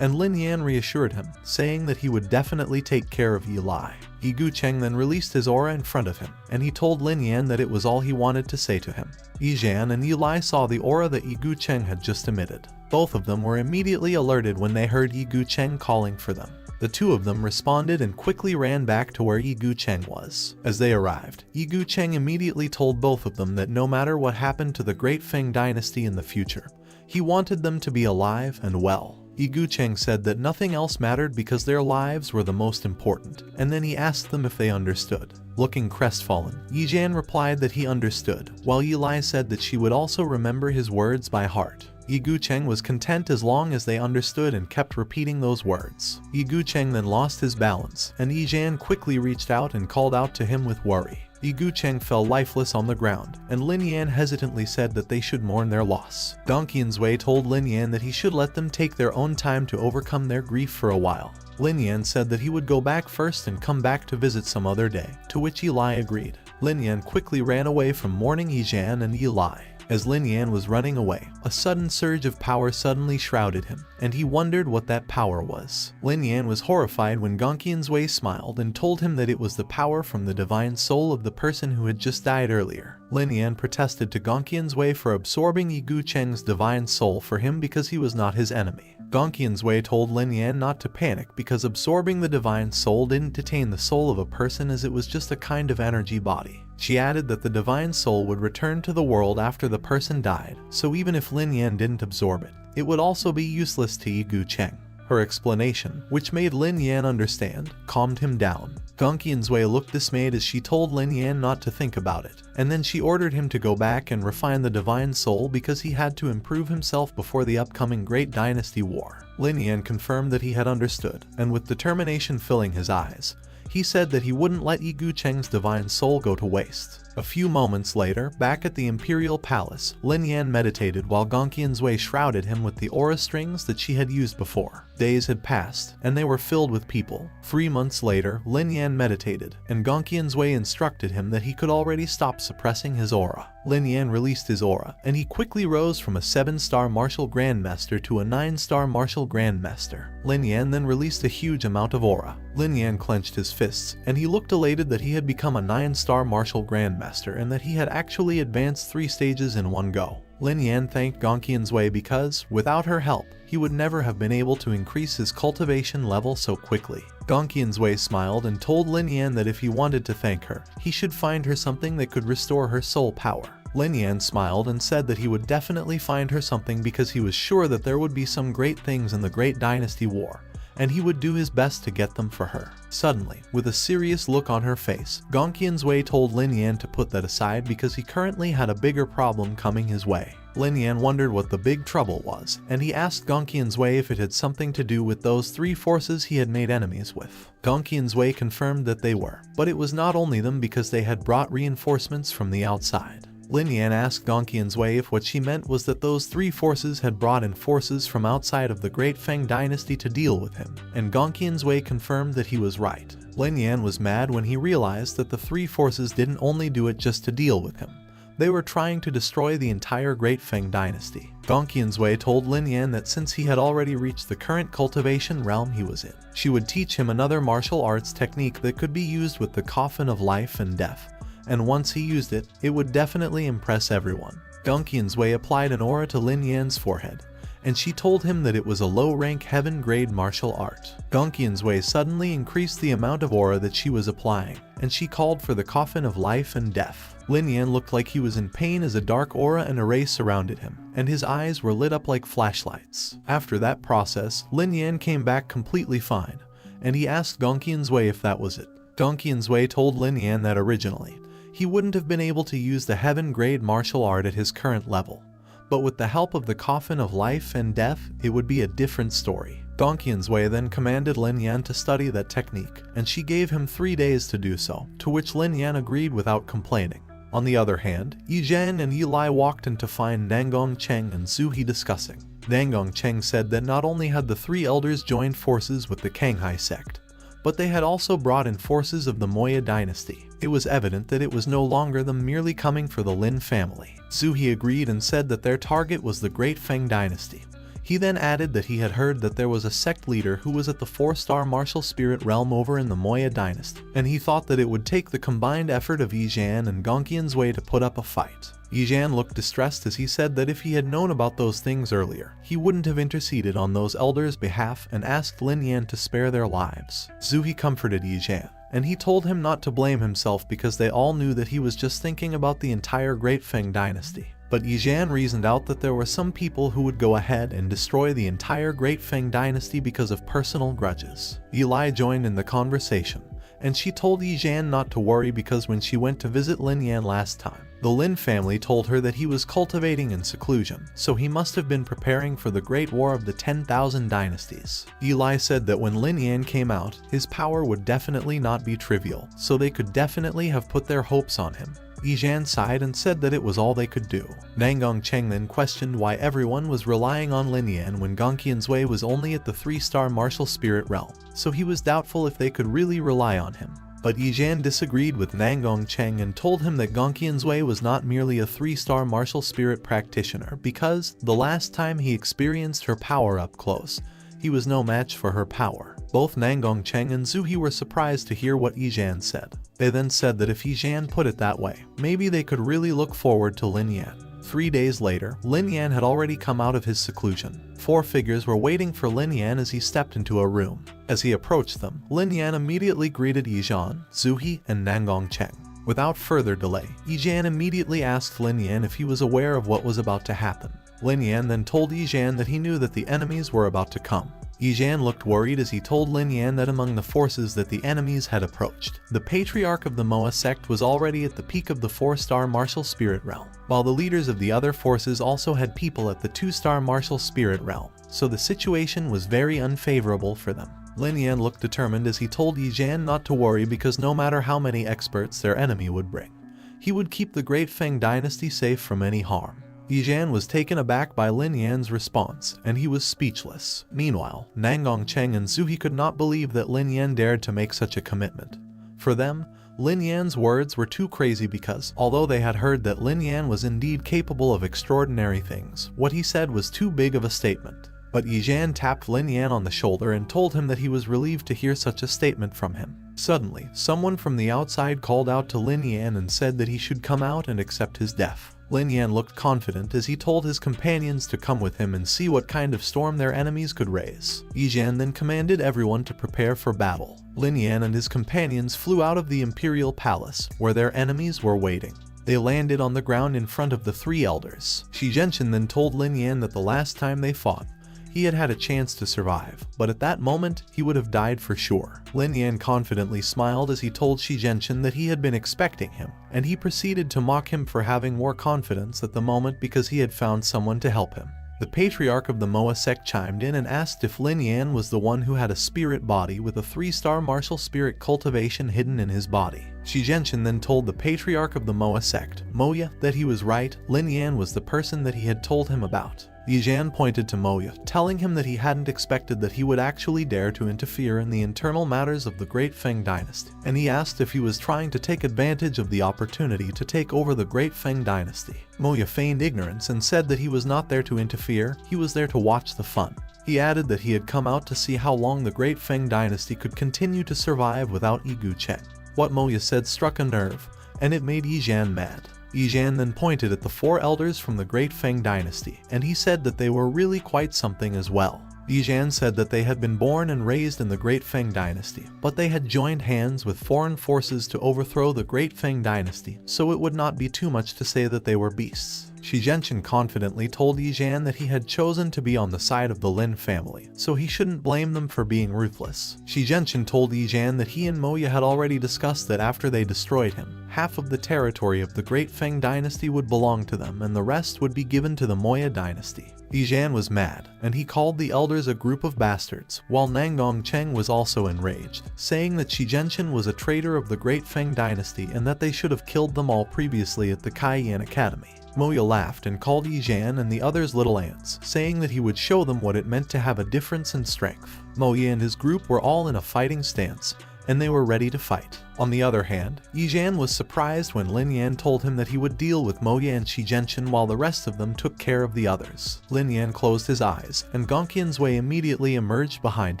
And Lin Yan reassured him, saying that he would definitely take care of Yulai. Yi Gucheng then released his aura in front of him, and he told Lin Yan that it was all he wanted to say to him. Yi Zhan and Yulai saw the aura that Yi Gucheng had just emitted. Both of them were immediately alerted when they heard Yi Gucheng calling for them. The two of them responded and quickly ran back to where Yi Gucheng was. As they arrived, Yi Gucheng immediately told both of them that no matter what happened to the Great Feng Dynasty in the future, he wanted them to be alive and well. Yi Gucheng said that nothing else mattered because their lives were the most important, and then he asked them if they understood. Looking crestfallen, Yi Zhan replied that he understood, while Yulai said that she would also remember his words by heart. Yi Gucheng was content as long as they understood and kept repeating those words. Yi Gucheng then lost his balance, and Yi Zhan quickly reached out and called out to him with worry. Yi Gucheng fell lifeless on the ground, and Lin Yan hesitantly said that they should mourn their loss. Gong Qianzui told Lin Yan that he should let them take their own time to overcome their grief for a while. Lin Yan said that he would go back first and come back to visit some other day, to which Yulai agreed. Lin Yan quickly ran away from mourning Yi Zhan and Yulai. As Lin Yan was running away, a sudden surge of power suddenly shrouded him, and he wondered what that power was. Lin Yan was horrified when Gong Qianzui smiled and told him that it was the power from the divine soul of the person who had just died earlier. Lin Yan protested to Gong Qianzui for absorbing Yi Gucheng's divine soul for him because he was not his enemy. Gong Qianzui told Lin Yan not to panic because absorbing the divine soul didn't detain the soul of a person as it was just a kind of energy body. She added that the divine soul would return to the world after the person died, so even if Lin Yan didn't absorb it, it would also be useless to Yi Gucheng. Her explanation, which made Lin Yan understand, calmed him down. Gong Qianzui looked dismayed as she told Lin Yan not to think about it, and then she ordered him to go back and refine the divine soul because he had to improve himself before the upcoming Great Dynasty War. Lin Yan confirmed that he had understood, and with determination filling his eyes, he said that he wouldn't let Yi Gucheng's divine soul go to waste. A few moments later, back at the Imperial Palace, Lin Yan meditated while Gong Qianzui shrouded him with the aura strings that she had used before. Days had passed, and they were filled with people. 3 months later, Lin Yan meditated, and Gong Qianzui instructed him that he could already stop suppressing his aura. Lin Yan released his aura, and he quickly rose from a 7-star martial grandmaster to a 9-star martial grandmaster. Lin Yan then released a huge amount of aura. Lin Yan clenched his fists, and he looked elated that he had become a 9-star martial grandmaster and that he had actually advanced 3 stages in one go. Lin Yan thanked Gong Qianzui because, without her help, he would never have been able to increase his cultivation level so quickly. Gong Qianzui smiled and told Lin Yan that if he wanted to thank her, he should find her something that could restore her soul power. Lin Yan smiled and said that he would definitely find her something because he was sure that there would be some great things in the Great Dynasty War, and he would do his best to get them for her. Suddenly, with a serious look on her face, Gong Qianzui told Lin Yan to put that aside because he currently had a bigger problem coming his way. Lin Yan wondered what the big trouble was, and he asked Gong Qianzui if it had something to do with those 3 forces he had made enemies with. Gong Qianzui confirmed that they were, but it was not only them because they had brought reinforcements from the outside. Lin Yan asked Gong Qianzui if what she meant was that those 3 forces had brought in forces from outside of the Great Feng Dynasty to deal with him, and Gong Qianzui confirmed that he was right. Lin Yan was mad when he realized that the 3 forces didn't only do it just to deal with him. They were trying to destroy the entire Great Feng Dynasty. Gong Qianzui told Lin Yan that since he had already reached the current cultivation realm he was in, she would teach him another martial arts technique that could be used with the coffin of life and death, and once he used it, it would definitely impress everyone. Gong Qianzui applied an aura to Lin Yan's forehead, and she told him that it was a low-rank heaven-grade martial art. Gong Qianzui suddenly increased the amount of aura that she was applying, and she called for the coffin of life and death. Lin Yan looked like he was in pain as a dark aura and a ray surrounded him, and his eyes were lit up like flashlights. After that process, Lin Yan came back completely fine, and he asked Gong Qianzui if that was it. Gong Qianzui told Lin Yan that originally, he wouldn't have been able to use the heaven-grade martial art at his current level, but with the help of the coffin of life and death, it would be a different story. Gongqian's Wei then commanded Lin Yan to study that technique, and she gave him 3 days to do so, to which Lin Yan agreed without complaining. On the other hand, Yi Zhan and Yi Lai walked in to find Nangong Cheng and Zhu He discussing. Nangong Cheng said that not only had the 3 elders joined forces with the Kanghai sect, but they had also brought in forces of the Moya dynasty. It was evident that it was no longer them merely coming for the Lin family. Zhu He agreed and said that their target was the Great Feng dynasty. He then added that he had heard that there was a sect leader who was at the 4-star martial spirit realm over in the Moya dynasty, and he thought that it would take the combined effort of Yi Zhan and Gongqian's Wei to put up a fight. Yi Zhan looked distressed as he said that if he had known about those things earlier, he wouldn't have interceded on those elders' behalf and asked Lin Yan to spare their lives. Zhu He comforted Yi Zhan, and he told him not to blame himself because they all knew that he was just thinking about the entire Great Feng dynasty. But Yi Zhan reasoned out that there were some people who would go ahead and destroy the entire Great Feng dynasty because of personal grudges. Yi Lai joined in the conversation, and she told Yi Zhan not to worry because when she went to visit Lin Yan last time, the Lin family told her that he was cultivating in seclusion, so he must have been preparing for the Great War of the 10,000 Dynasties. Yi Lai said that when Lin Yan came out, his power would definitely not be trivial, so they could definitely have put their hopes on him. Yi Zhan sighed and said that it was all they could do. Nangong Cheng then questioned why everyone was relying on Lin Yan when Gongqian's Wei was only at the 3-star martial spirit realm, so he was doubtful if they could really rely on him. But Yi Zhan disagreed with Nangong Cheng and told him that Gongqian's Wei was not merely a 3-star martial spirit practitioner because, the last time he experienced her power up close, he was no match for her power. Both Nangong Cheng and Zhu He were surprised to hear what Yi Zhan said. They then said that if Yi Zhan put it that way, maybe they could really look forward to Lin Yan. 3 days later, Lin Yan had already come out of his seclusion. 4 figures were waiting for Lin Yan as he stepped into a room. As he approached them, Lin Yan immediately greeted Yi Zhan, Zhu He, and Nangong Cheng. Without further delay, Yi Zhan immediately asked Lin Yan if he was aware of what was about to happen. Lin Yan then told Yi Zhan that he knew that the enemies were about to come. Yi Zhan looked worried as he told Lin Yan that among the forces that the enemies had approached, the patriarch of the Moa sect was already at the peak of the 4-star martial spirit realm, while the leaders of the other forces also had people at the 2-star martial spirit realm, so the situation was very unfavorable for them. Lin Yan looked determined as he told Yi Zhan not to worry because no matter how many experts their enemy would bring, he would keep the Great Feng dynasty safe from any harm. Yi Zhan was taken aback by Lin Yan's response, and he was speechless. Meanwhile, Nangong Cheng and Zhu He could not believe that Lin Yan dared to make such a commitment. For them, Lin Yan's words were too crazy because, although they had heard that Lin Yan was indeed capable of extraordinary things, what he said was too big of a statement. But Yi Zhan tapped Lin Yan on the shoulder and told him that he was relieved to hear such a statement from him. Suddenly, someone from the outside called out to Lin Yan and said that he should come out and accept his death. Lin Yan looked confident as he told his companions to come with him and see what kind of storm their enemies could raise. Yi Zhan then commanded everyone to prepare for battle. Lin Yan and his companions flew out of the imperial palace, where their enemies were waiting. They landed on the ground in front of the 3 elders. Shi Zhenchen then told Lin Yan that the last time they fought, he had had a chance to survive, but at that moment, he would have died for sure. Lin Yan confidently smiled as he told Shi Zhenchen that he had been expecting him, and he proceeded to mock him for having more confidence at the moment because he had found someone to help him. The patriarch of the Moa sect chimed in and asked if Lin Yan was the one who had a spirit body with a 3-star martial spirit cultivation hidden in his body. Shi Zhenchen then told the patriarch of the Moa sect, Moya, that he was right. Lin Yan was the person that he had told him about. Yi Zhan pointed to Moya, telling him that he hadn't expected that he would actually dare to interfere in the internal matters of the Great Feng dynasty, and he asked if he was trying to take advantage of the opportunity to take over the Great Feng dynasty. Moya feigned ignorance and said that he was not there to interfere, he was there to watch the fun. He added that he had come out to see how long the Great Feng dynasty could continue to survive without Yigu Cheng. What Moya said struck a nerve, and it made Yi Zhan mad. Yi Zhan then pointed at the 4 elders from the Great Feng dynasty, and he said that they were really quite something as well. Yi Zhan said that they had been born and raised in the Great Feng dynasty, but they had joined hands with foreign forces to overthrow the Great Feng dynasty, so it would not be too much to say that they were beasts. Shi Zhenchen confidently told Yi Zhan that he had chosen to be on the side of the Lin family, so he shouldn't blame them for being ruthless. Shi Zhenchen told Yi Zhan that he and Moya had already discussed that after they destroyed him, half of the territory of the Great Feng dynasty would belong to them and the rest would be given to the Moya dynasty. Yi Zhan was mad, and he called the elders a group of bastards, while Nangong Cheng was also enraged, saying that Shi Zhenchen was a traitor of the Great Feng Dynasty and that they should have killed them all previously at the Kaiyan Academy. Moya laughed and called Yi Zhan and the others little ants, saying that he would show them what it meant to have a difference in strength. Moya and his group were all in a fighting stance, and they were ready to fight. On the other hand, Yi Zhan was surprised when Lin Yan told him that he would deal with Moya and Shi Zhenchen while the rest of them took care of the others. Lin Yan closed his eyes, and Gongqian's Wei immediately emerged behind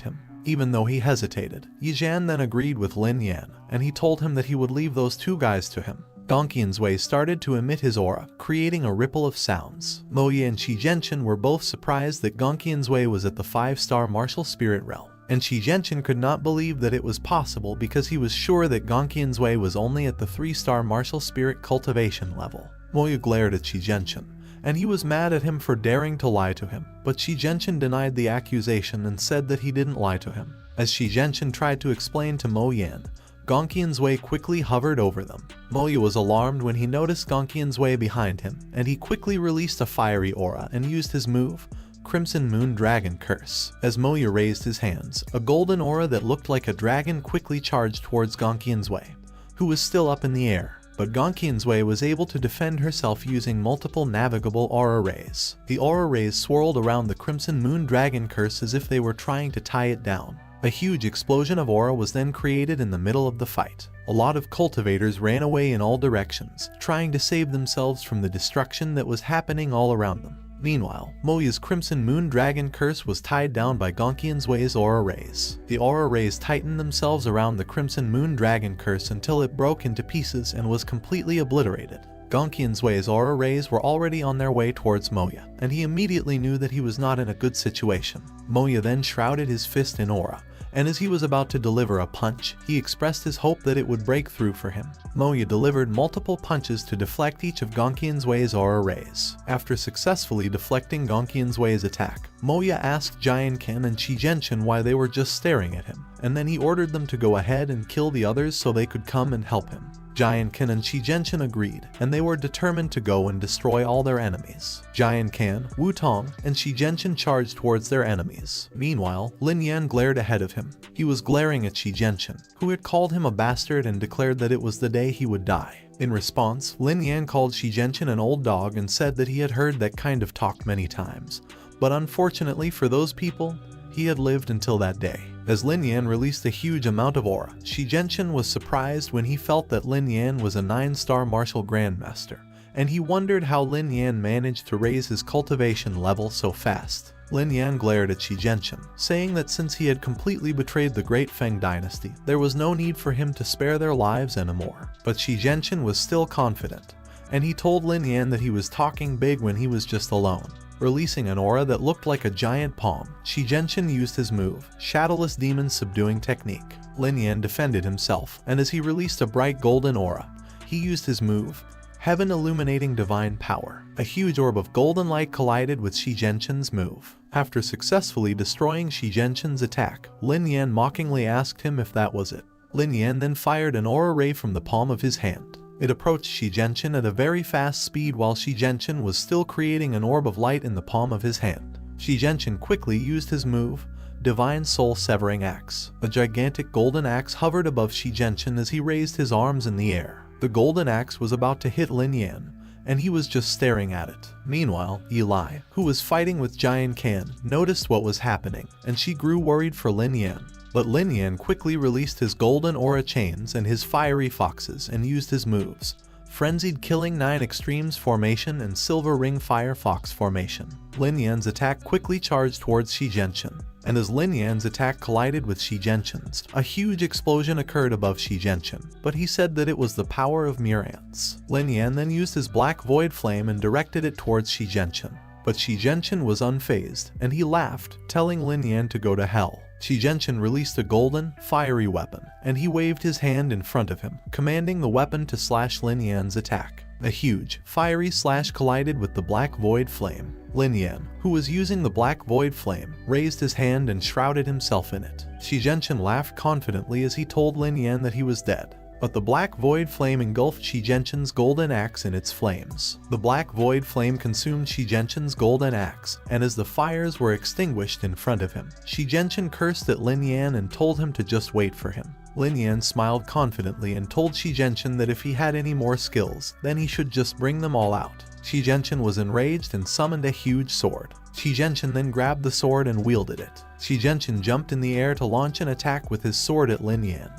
him. Even though he hesitated, Yi Zhan then agreed with Lin Yan, and he told him that he would leave those two guys to him. Gongqian's Wei started to emit his aura, creating a ripple of sounds. Moya and Shi Zhenchen were both surprised that Gongqian's Wei was at the 5-star martial spirit realm. And Shi Zhenchen could not believe that it was possible because he was sure that Gongqian's Wei was only at the 3-star martial spirit cultivation level. Moya glared at Shi Zhenchen, and he was mad at him for daring to lie to him, but Shi Zhenchen denied the accusation and said that he didn't lie to him. As Shi Zhenchen tried to explain to Mo Yan, Gongqian's Wei quickly hovered over them. Moya was alarmed when he noticed Gongqian's Wei behind him, and he quickly released a fiery aura and used his move, Crimson Moon Dragon Curse. As Moya raised his hands, a golden aura that looked like a dragon quickly charged towards Gongqian's Wei, who was still up in the air. But Gongqian's Wei was able to defend herself using multiple navigable aura rays. The aura rays swirled around the Crimson Moon Dragon Curse as if they were trying to tie it down. A huge explosion of aura was then created in the middle of the fight. A lot of cultivators ran away in all directions, trying to save themselves from the destruction that was happening all around them. Meanwhile, Moya's Crimson Moon Dragon Curse was tied down by Gongqian's Wei's aura rays. The aura rays tightened themselves around the Crimson Moon Dragon Curse until it broke into pieces and was completely obliterated. Gongqian's Wei's aura rays were already on their way towards Moya, and he immediately knew that he was not in a good situation. Moya then shrouded his fist in aura, and as he was about to deliver a punch, he expressed his hope that it would break through for him. Moya delivered multiple punches to deflect each of Gongqian's Wei's aura rays. After successfully deflecting Gongqian's Wei's attack, Moya asked Jianken and Shi Zhenchen why they were just staring at him, and then he ordered them to go ahead and kill the others so they could come and help him. Jianken and Shi Zhenchen agreed, and they were determined to go and destroy all their enemies. Jianken, Wu Tong, and Shi Zhenchen charged towards their enemies. Meanwhile, Lin Yan glared ahead of him. He was glaring at Shi Zhenchen, who had called him a bastard and declared that it was the day he would die. In response, Lin Yan called Shi Zhenchen an old dog and said that he had heard that kind of talk many times. But unfortunately for those people, he had lived until that day. As Lin Yan released a huge amount of aura, Shi Zhenchen was surprised when he felt that Lin Yan was a 9-star martial grandmaster, and he wondered how Lin Yan managed to raise his cultivation level so fast. Lin Yan glared at Shi Zhenchen, saying that since he had completely betrayed the Great Feng Dynasty, there was no need for him to spare their lives anymore. But Shi Zhenchen was still confident, and he told Lin Yan that he was talking big when he was just alone. Releasing an aura that looked like a giant palm, Shi Zhenchen used his move, Shadowless Demon Subduing Technique. Lin Yan defended himself, and as he released a bright golden aura, he used his move, Heaven Illuminating Divine Power. A huge orb of golden light collided with Shi Zhenchen's move. After successfully destroying Shi Zhenchen's attack, Lin Yan mockingly asked him if that was it. Lin Yan then fired an aura ray from the palm of his hand. It approached Shi Zhenchen at a very fast speed while Shi Zhenchen was still creating an orb of light in the palm of his hand. Shi Zhenchen quickly used his move, Divine Soul Severing Axe. A gigantic golden axe hovered above Shi Zhenchen as he raised his arms in the air. The golden axe was about to hit Lin Yan, and he was just staring at it. Meanwhile, Eli, who was fighting with Jianken, noticed what was happening, and she grew worried for Lin Yan. But Lin Yan quickly released his golden aura chains and his fiery foxes and used his moves, Frenzied Killing 9 Extremes Formation and Silver Ring Fire Fox Formation. Lin Yan's attack quickly charged towards Shi Zhenchen, and as Lin Yan's attack collided with Shi Zhenchen's, a huge explosion occurred above Shi Zhenchen, but he said that it was the power of mere ants. Lin Yan then used his Black Void Flame and directed it towards Shi Zhenchen. But Shi Zhenchen was unfazed, and he laughed, telling Lin Yan to go to hell. Shi Zhenchen released a golden, fiery weapon, and he waved his hand in front of him, commanding the weapon to slash Lin Yan's attack. A huge, fiery slash collided with the Black Void Flame. Lin Yan, who was using the Black Void Flame, raised his hand and shrouded himself in it. Shi Zhenchen laughed confidently as he told Lin Yan that he was dead. but the black void flame engulfed Shi Genshin's golden axe in its flames. The black void flame consumed Shi Genshin's golden axe, and as the fires were extinguished in front of him, Shi Genshin cursed at Lin Yan and told him to just wait for him. Lin Yan smiled confidently and told Shi Genshin that if he had any more skills, then he should just bring them all out. Shi Genshin was enraged and summoned a huge sword. Shi Genshin then grabbed the sword and wielded it. Shi Genshin jumped in the air to launch an attack with his sword at Lin Yan,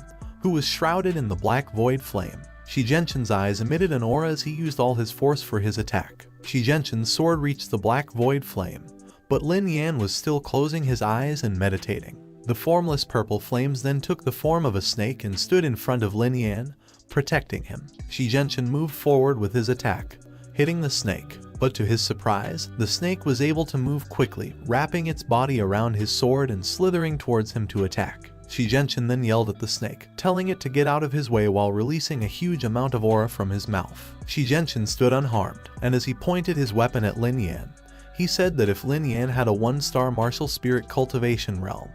who was shrouded in the black void flame. Shi Genshin's eyes emitted an aura as he used all his force for his attack. Shi Genshin's sword reached the black void flame, but Lin Yan was still closing his eyes and meditating. The formless purple flames then took the form of a snake and stood in front of Lin Yan, protecting him. Shi Genshin moved forward with his attack, hitting the snake, but to his surprise, the snake was able to move quickly, wrapping its body around his sword and slithering towards him to attack. Shi Genshin then yelled at the snake, telling it to get out of his way while releasing a huge amount of aura from his mouth. Shi Genshin stood unharmed, and as he pointed his weapon at Lin Yan, he said that if Lin Yan had a 1-star martial spirit cultivation realm,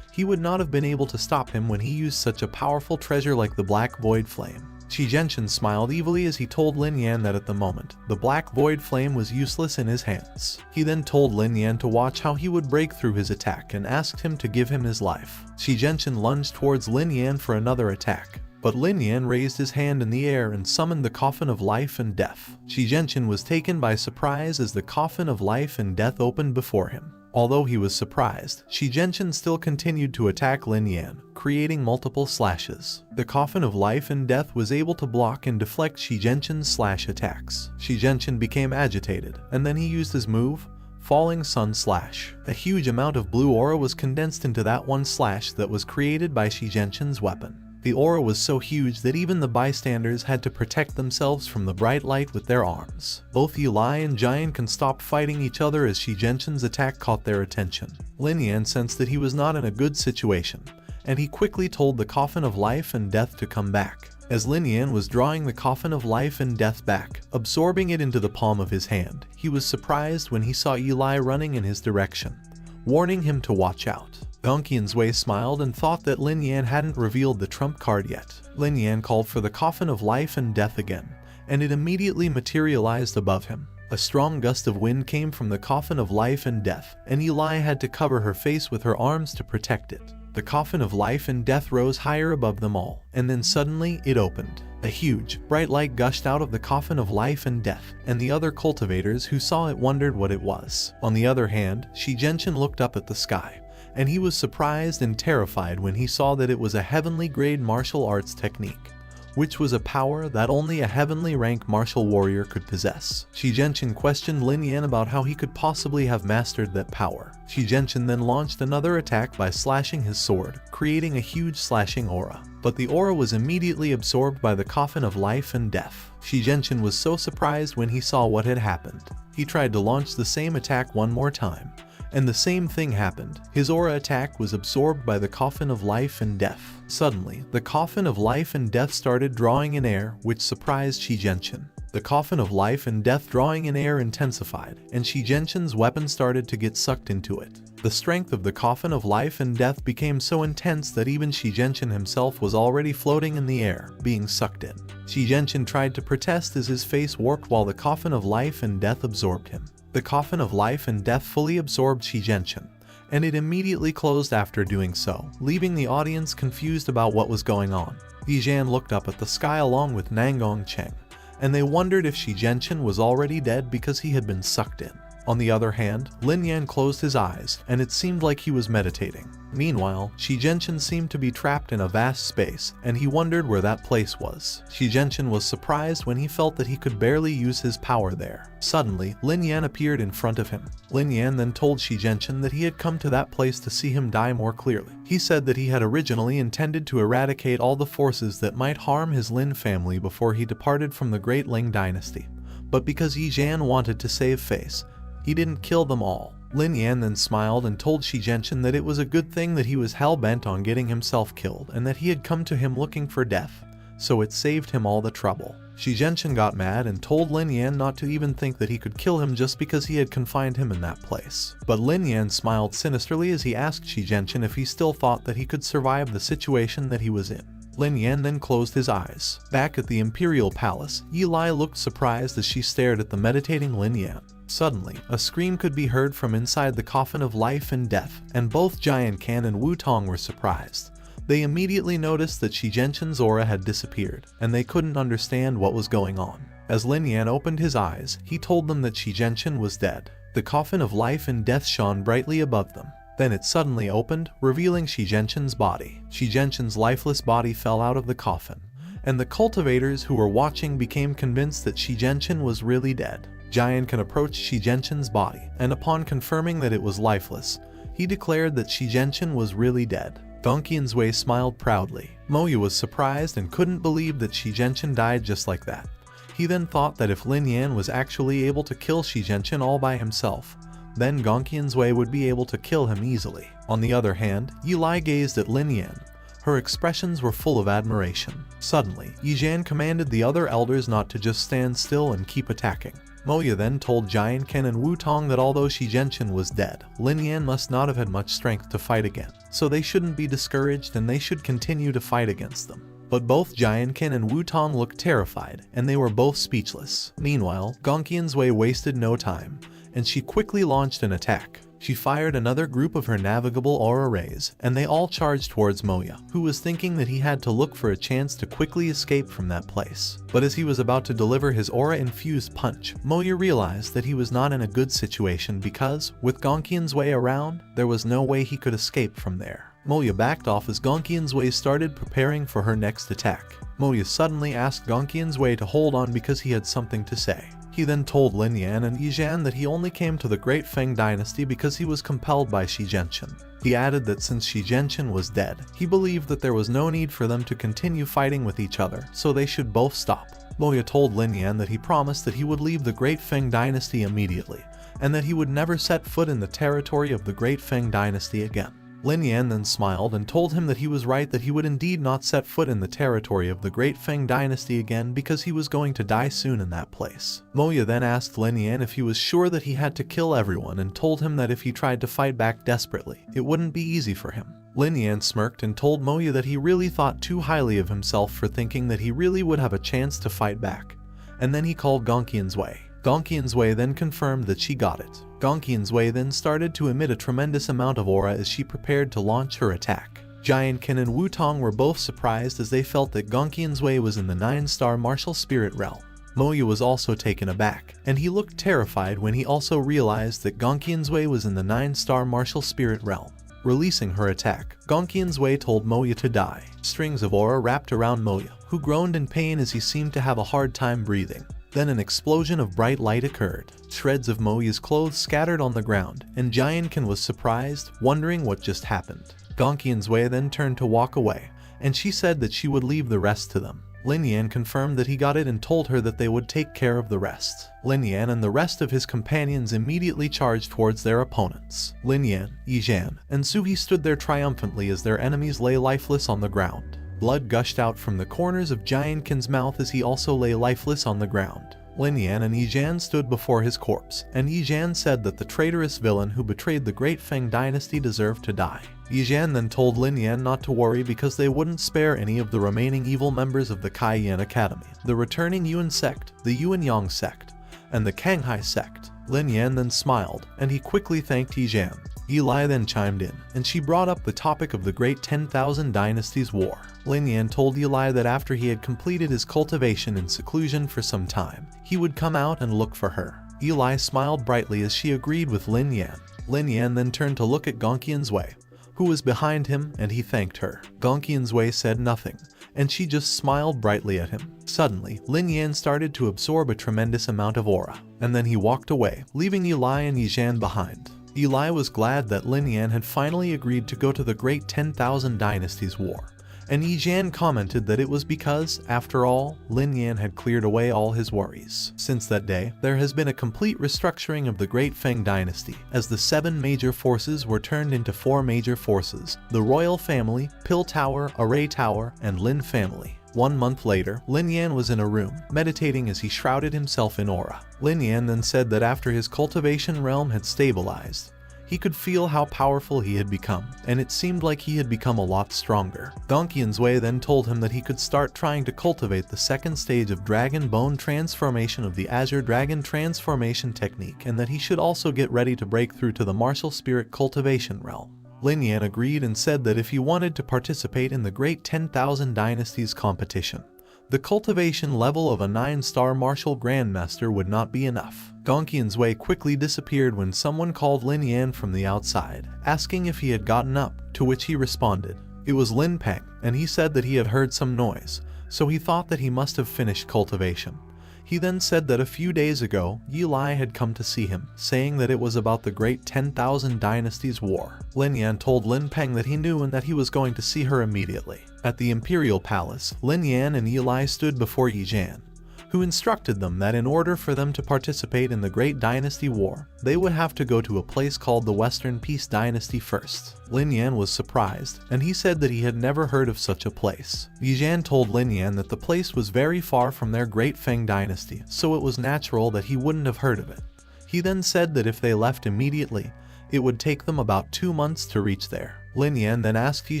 he would not have been able to stop him when he used such a powerful treasure like the black void flame. Shi Genshin smiled evilly as he told Lin Yan that at the moment, the black void flame was useless in his hands. He then told Lin Yan to watch how he would break through his attack and asked him to give him his life. Shi Genshin lunged towards Lin Yan for another attack, but Lin Yan raised his hand in the air and summoned the coffin of life and death. Shi Genshin was taken by surprise as the coffin of life and death opened before him. Although he was surprised, Shi Genshin still continued to attack Lin Yan, creating multiple slashes. The coffin of life and death was able to block and deflect Shi Genshin's slash attacks. Shi Genshin became agitated, and then he used his move, Falling Sun Slash. A huge amount of blue aura was condensed into that one slash that was created by Shi Genshin's weapon. The aura was so huge that even the bystanders had to protect themselves from the bright light with their arms. Both Eli and Giant can stop fighting each other as Shi Genshin's attack caught their attention. Lin Yan sensed that he was not in a good situation, and he quickly told the coffin of life and death to come back. As Lin Yan was drawing the coffin of life and death back, absorbing it into the palm of his hand, he was surprised when he saw Eli running in his direction, warning him to watch out. Donqian's Wei smiled and thought that Lin Yan hadn't revealed the trump card yet. Lin Yan called for the coffin of life and death again, and it immediately materialized above him. A strong gust of wind came from the coffin of life and death, and Eli had to cover her face with her arms to protect it. The coffin of life and death rose higher above them all, and then suddenly it opened. A huge, bright light gushed out of the coffin of life and death, and the other cultivators who saw it wondered what it was. On the other hand, Shi Genshin looked up at the sky, and he was surprised and terrified when he saw that it was a heavenly grade martial arts technique, which was a power that only a heavenly rank martial warrior could possess. Shi Genshin questioned Lin Yan about how he could possibly have mastered that power. Shi Genshin then launched another attack by slashing his sword, creating a huge slashing aura. But the aura was immediately absorbed by the coffin of life and death. Shi Genshin was so surprised when he saw what had happened. He tried to launch the same attack one more time, and the same thing happened. His aura attack was absorbed by the coffin of life and death. Suddenly, the coffin of life and death started drawing in air, which surprised Shi Genshin. The coffin of life and death drawing in air intensified, and Shi Genshin's weapon started to get sucked into it. The strength of the coffin of life and death became so intense that even Shi Genshin himself was already floating in the air, being sucked in. Shi Genshin tried to protest as his face warped while the coffin of life and death absorbed him. The coffin of life and death fully absorbed Shi Genshin, and it immediately closed after doing so, leaving the audience confused about what was going on. Yijan looked up at the sky along with Nangong Cheng, and they wondered if Shi Genshin was already dead because he had been sucked in. On the other hand, Lin Yan closed his eyes, and it seemed like he was meditating. Meanwhile, Shi Genshin seemed to be trapped in a vast space, and he wondered where that place was. Shi Genshin was surprised when he felt that he could barely use his power there. Suddenly, Lin Yan appeared in front of him. Lin Yan then told Shi Genshin that he had come to that place to see him die more clearly. He said that he had originally intended to eradicate all the forces that might harm his Lin family before he departed from the Great Ling dynasty, but because Yijan wanted to save face, he didn't kill them all. Lin Yan then smiled and told Shi Genshin that it was a good thing that he was hell-bent on getting himself killed and that he had come to him looking for death, so it saved him all the trouble. Shi Genshin got mad and told Lin Yan not to even think that he could kill him just because he had confined him in that place. But Lin Yan smiled sinisterly as he asked Shi Genshin if he still thought that he could survive the situation that he was in. Lin Yan then closed his eyes. Back at the Imperial Palace, Eli looked surprised as she stared at the meditating Lin Yan. Suddenly, a scream could be heard from inside the coffin of life and death, and both Giant Kan and Wu Tong were surprised. They immediately noticed that Shi Jinshin's aura had disappeared, and they couldn't understand what was going on. As Lin Yan opened his eyes, he told them that Shi Jinshin was dead. The coffin of life and death shone brightly above them. Then it suddenly opened, revealing Shi Jinshin's body. Shi Jinshin's lifeless body fell out of the coffin, and the cultivators who were watching became convinced that Shi Jinshin was really dead. Giant Kan approached Shi Jinshin's body, and upon confirming that it was lifeless, he declared that Shi Jinshin was really dead. Gongqian's Wei smiled proudly. Moya was surprised and couldn't believe that Shi Jinshin died just like that. He then thought that if Lin Yan was actually able to kill Shi Jinshin all by himself, then Gongqian's Wei would be able to kill him easily. On the other hand, Eli gazed at Lin Yan. Her expressions were full of admiration. Suddenly, Yizhan commanded the other elders not to just stand still and keep attacking. Moya then told Giant Kan and Wu Tong that although Shi Jinshin was dead, Lin Yan must not have had much strength to fight again, so they shouldn't be discouraged and they should continue to fight against them. But both Giant Kan and Wu Tong looked terrified, and they were both speechless. Meanwhile, Gongqian's Wei wasted no time, and she quickly launched an attack. She fired another group of her navigable aura rays, and they all charged towards Moya, who was thinking that he had to look for a chance to quickly escape from that place. But as he was about to deliver his aura-infused punch, Moya realized that he was not in a good situation because, with Gongqian's Wei around, there was no way he could escape from there. Moya backed off as Gongqian's Wei started preparing for her next attack. Moya suddenly asked Gongqian's Wei to hold on because he had something to say. He then told Lin Yan and Yizhan that he only came to the Great Feng Dynasty because he was compelled by Shi Jinshin. He added that since Shi Jinshin was dead, he believed that there was no need for them to continue fighting with each other, so they should both stop. Moya told Lin Yan that he promised that he would leave the Great Feng Dynasty immediately, and that he would never set foot in the territory of the Great Feng Dynasty again. Lin Yan then smiled and told him that he was right, that he would indeed not set foot in the territory of the Great Feng Dynasty again because he was going to die soon in that place. Moya then asked Lin Yan if he was sure that he had to kill everyone and told him that if he tried to fight back desperately, it wouldn't be easy for him. Lin Yan smirked and told Moya that he really thought too highly of himself for thinking that he really would have a chance to fight back. And then he called Gongqian's Wei. Gongqian's Wei then confirmed that she got it. Gongqian's Wei then started to emit a tremendous amount of aura as she prepared to launch her attack. Giant Kan and Wu Tong were both surprised as they felt that Gongqian's Wei was in the 9-star martial spirit realm. Moya was also taken aback, and he looked terrified when he also realized that Gongqian's Wei was in the 9-star martial spirit realm. Releasing her attack, Gongqian's Wei told Moya to die. Strings of aura wrapped around Moya, who groaned in pain as he seemed to have a hard time breathing. Then an explosion of bright light occurred. Shreds of Moya's clothes scattered on the ground, and Giant Kan was surprised, wondering what just happened. Gongqian's Wei then turned to walk away, and she said that she would leave the rest to them. Lin Yan confirmed that he got it and told her that they would take care of the rest. Lin Yan and the rest of his companions immediately charged towards their opponents. Lin Yan, Yizhan, and Suhi stood there triumphantly as their enemies lay lifeless on the ground. Blood gushed out from the corners of Giant Kan's mouth as he also lay lifeless on the ground. Lin Yan and Yizhan stood before his corpse, and Yizhan said that the traitorous villain who betrayed the Great Feng Dynasty deserved to die. Yizhan then told Lin Yan not to worry because they wouldn't spare any of the remaining evil members of the Kai Yan Academy, the returning Yuan sect, the Yuan Yang sect, and the Kanghai sect. Lin Yan then smiled, and he quickly thanked Yizhan. Eli then chimed in, and she brought up the topic of the Great 10,000 Dynasties War. Lin Yan told Eli that after he had completed his cultivation in seclusion for some time, he would come out and look for her. Eli smiled brightly as she agreed with Lin Yan. Lin Yan then turned to look at Gongqian's Wei, who was behind him, and he thanked her. Gongqian's Wei said nothing, and she just smiled brightly at him. Suddenly, Lin Yan started to absorb a tremendous amount of aura, and then he walked away, leaving Eli and Yizhan behind. Eli was glad that Lin Yan had finally agreed to go to the Great 10,000 Dynasties War, and Yizhan commented that it was because, after all, Lin Yan had cleared away all his worries. Since that day, there has been a complete restructuring of the Great Feng Dynasty, as the 7 major forces were turned into 4 major forces: the Royal Family, Pill Tower, Array Tower, and Lin Family. 1 month later, Lin Yan was in a room, meditating as he shrouded himself in aura. Lin Yan then said that after his cultivation realm had stabilized, He could feel how powerful he had become, and it seemed like he had become a lot stronger. Gong Qian's then told him that he could start trying to cultivate the second stage of Dragon Bone transformation of the Azure Dragon transformation technique, and that he should also get ready to break through to the martial spirit cultivation realm. Lin Yan agreed and said that if he wanted to participate in the Great 10,000 Dynasties competition, the cultivation level of a 9-star martial grandmaster would not be enough. Gong Qian's quickly disappeared when someone called Lin Yan from the outside, asking if he had gotten up, to which he responded. It was Lin Peng, and he said that he had heard some noise, so he thought that he must have finished cultivation. He then said that a few days ago, Yi Lai had come to see him, saying that it was about the Great 10,000 Dynasties War. Lin Yan told Lin Peng that he knew and that he was going to see her immediately. At the Imperial Palace, Lin Yan and Yi Lai stood before Yi Zhan, who instructed them that in order for them to participate in the Great Dynasty War, they would have to go to a place called the Western Peace Dynasty first. Lin Yan was surprised, and he said that he had never heard of such a place. Yi Zhan told Lin Yan that the place was very far from their Great Feng Dynasty, so it was natural that he wouldn't have heard of it. He then said that if they left immediately, it would take them about 2 months to reach there. Lin Yan then asked Yi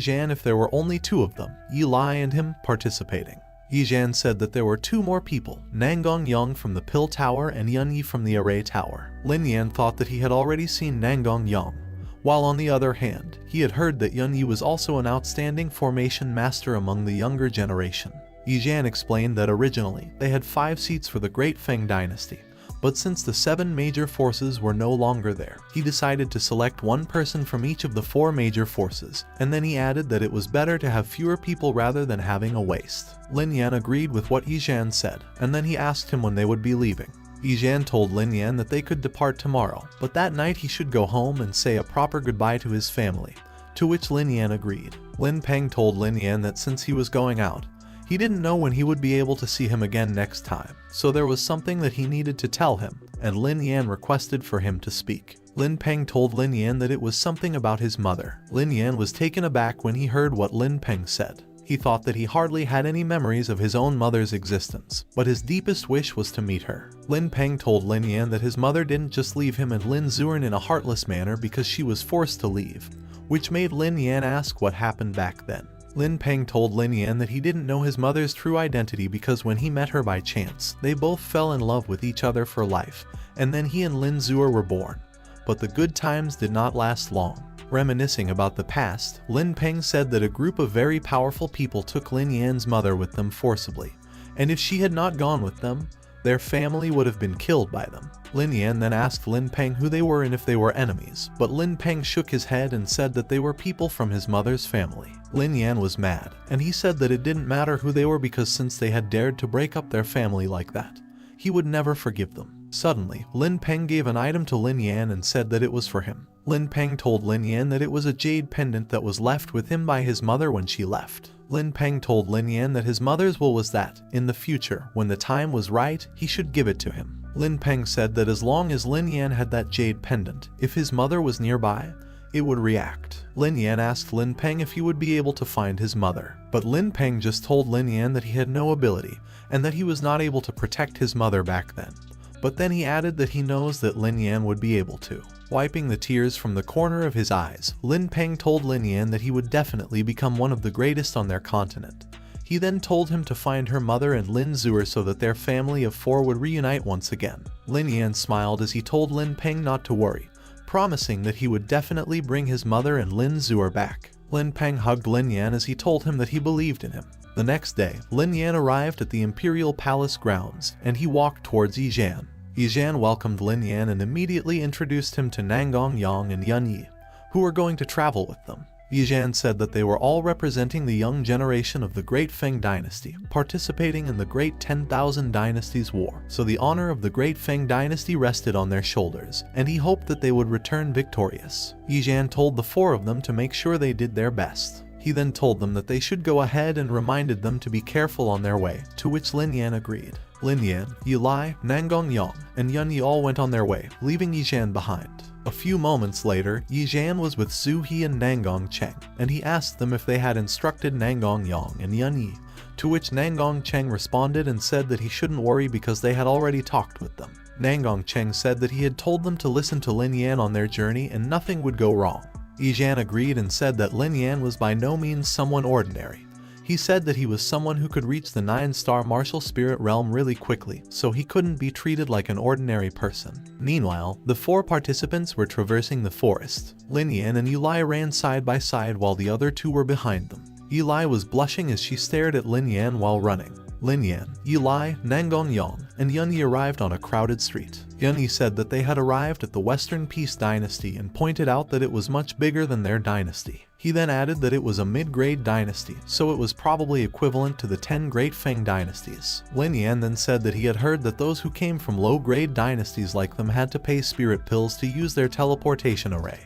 Zhan if there were only 2 of them, Yi Lai and him, participating. Yi Zhan said that there were 2 more people, Nangong Yang from the Pill Tower and Yun Yi from the Array Tower. Lin Yan thought that he had already seen Nangong Yang, while on the other hand, he had heard that Yun Yi was also an outstanding formation master among the younger generation. Yi Zhan explained that originally, they had 5 seats for the Great Feng Dynasty, but since the 7 major forces were no longer there, he decided to select 1 person from each of the 4 major forces, and then he added that it was better to have fewer people rather than having a waste. Lin Yan agreed with what Yi Zhan said, and then he asked him when they would be leaving. Yi Zhan told Lin Yan that they could depart tomorrow, but that night he should go home and say a proper goodbye to his family, to which Lin Yan agreed. Lin Peng told Lin Yan that since he was going out, he didn't know when he would be able to see him again next time, so there was something that he needed to tell him, and Lin Yan requested for him to speak. Lin Peng told Lin Yan that it was something about his mother. Lin Yan was taken aback when he heard what Lin Peng said. He thought that he hardly had any memories of his own mother's existence, but his deepest wish was to meet her. Lin Peng told Lin Yan that his mother didn't just leave him and Lin Zuren in a heartless manner because she was forced to leave, which made Lin Yan ask what happened back then. Lin Peng told Lin Yan that he didn't know his mother's true identity because when he met her by chance, they both fell in love with each other for life, and then he and Lin Zuer were born. But the good times did not last long. Reminiscing about the past, Lin Peng said that a group of very powerful people took Lin Yan's mother with them forcibly, and if she had not gone with them, their family would have been killed by them. Lin Yan then asked Lin Peng who they were and if they were enemies, but Lin Peng shook his head and said that they were people from his mother's family. Lin Yan was mad, and he said that it didn't matter who they were because since they had dared to break up their family like that, he would never forgive them. Suddenly, Lin Peng gave an item to Lin Yan and said that it was for him. Lin Peng told Lin Yan that it was a jade pendant that was left with him by his mother when she left. Lin Peng told Lin Yan that his mother's will was that, in the future, when the time was right, he should give it to him. Lin Peng said that as long as Lin Yan had that jade pendant, if his mother was nearby, it would react. Lin Yan asked Lin Peng if he would be able to find his mother, but Lin Peng just told Lin Yan that he had no ability, and that he was not able to protect his mother back then. But then he added that he knows that Lin Yan would be able to. Wiping the tears from the corner of his eyes, Lin Peng told Lin Yan that he would definitely become one of the greatest on their continent. He then told him to find her mother and Lin Zuer so that their family of 4 would reunite once again. Lin Yan smiled as he told Lin Peng not to worry, promising that he would definitely bring his mother and Lin Zuer back. Lin Peng hugged Lin Yan as he told him that he believed in him. The next day, Lin Yan arrived at the Imperial Palace grounds, and he walked towards Yi Zhan. Yi Zhan welcomed Lin Yan and immediately introduced him to Nangong Yang and Yun Yi, who were going to travel with them. Yi Zhan said that they were all representing the young generation of the Great Feng Dynasty, participating in the Great 10,000 Dynasties War, so the honor of the Great Feng Dynasty rested on their shoulders, and he hoped that they would return victorious. Yi Zhan told the 4 of them to make sure they did their best. He then told them that they should go ahead and reminded them to be careful on their way, to which Lin Yan agreed. Lin Yan, Yi Lai, Nangong Yang, and Yun Yi all went on their way, leaving Yi Zhan behind. A few moments later, Yi Zhan was with Su He and Nangong Cheng, and he asked them if they had instructed Nangong Yang and Yun Yi, to which Nangong Cheng responded and said that he shouldn't worry because they had already talked with them. Nangong Cheng said that he had told them to listen to Lin Yan on their journey and nothing would go wrong. Yijan agreed and said that Lin Yan was by no means someone ordinary. He said that he was someone who could reach the 9-star martial spirit realm really quickly, so he couldn't be treated like an ordinary person. Meanwhile, the 4 participants were traversing the forest. Lin Yan and Eli ran side by side while the other 2 were behind them. Eli was blushing as she stared at Lin Yan while running. Lin Yan, Eli, Nangong Yang, and Yunyi arrived on a crowded street. Yunyi said that they had arrived at the Western Peace Dynasty and pointed out that it was much bigger than their dynasty. He then added that it was a mid-grade dynasty, so it was probably equivalent to the 10 Great Feng dynasties. Lin Yan then said that he had heard that those who came from low-grade dynasties like them had to pay spirit pills to use their teleportation array,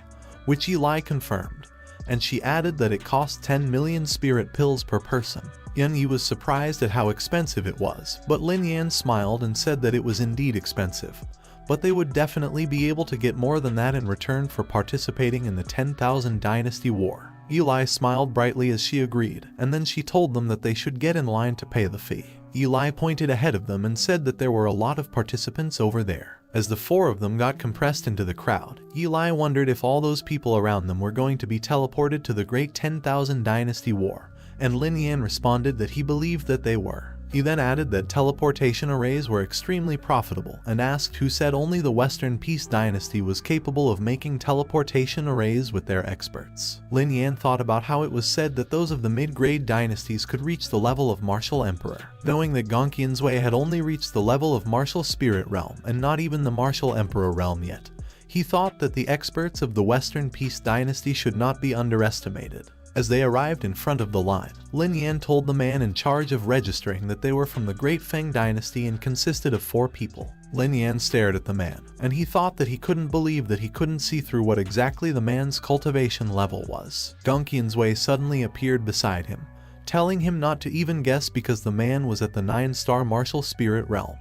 which Eli confirmed, and she added that it cost 10 million spirit pills per person. Yunyi was surprised at how expensive it was, but Lin Yan smiled and said that it was indeed expensive, but they would definitely be able to get more than that in return for participating in the 10,000 Dynasty War. Eli smiled brightly as she agreed, and then she told them that they should get in line to pay the fee. Eli pointed ahead of them and said that there were a lot of participants over there. As the 4 of them got compressed into the crowd, Eli wondered if all those people around them were going to be teleported to the Great 10,000 Dynasty War, and Lin Yan responded that he believed that they were. He then added that teleportation arrays were extremely profitable and asked who said only the Western Peace Dynasty was capable of making teleportation arrays with their experts. Lin Yan thought about how it was said that those of the mid-grade dynasties could reach the level of Martial Emperor, knowing that Gongqian's Way had only reached the level of Martial Spirit Realm and not even the Martial Emperor Realm yet. He thought that the experts of the Western Peace Dynasty should not be underestimated. As they arrived in front of the line, Lin Yan told the man in charge of registering that they were from the Great Feng Dynasty and consisted of 4 people. Lin Yan stared at the man, and he thought that he couldn't believe that he couldn't see through what exactly the man's cultivation level was. Gongqian's Way suddenly appeared beside him, telling him not to even guess because the man was at the 9-star Martial Spirit Realm,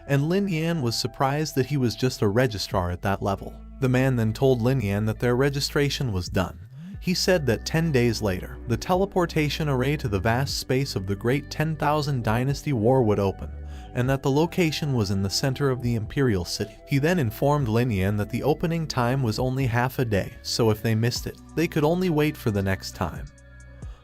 and Lin Yan was surprised that he was just a registrar at that level. The man then told Lin Yan that their registration was done. He said that 10 days later, the teleportation array to the vast space of the Great 10,000 Dynasty War would open, and that the location was in the center of the Imperial City. He then informed Lin Yan that the opening time was only half a day, so if they missed it, they could only wait for the next time.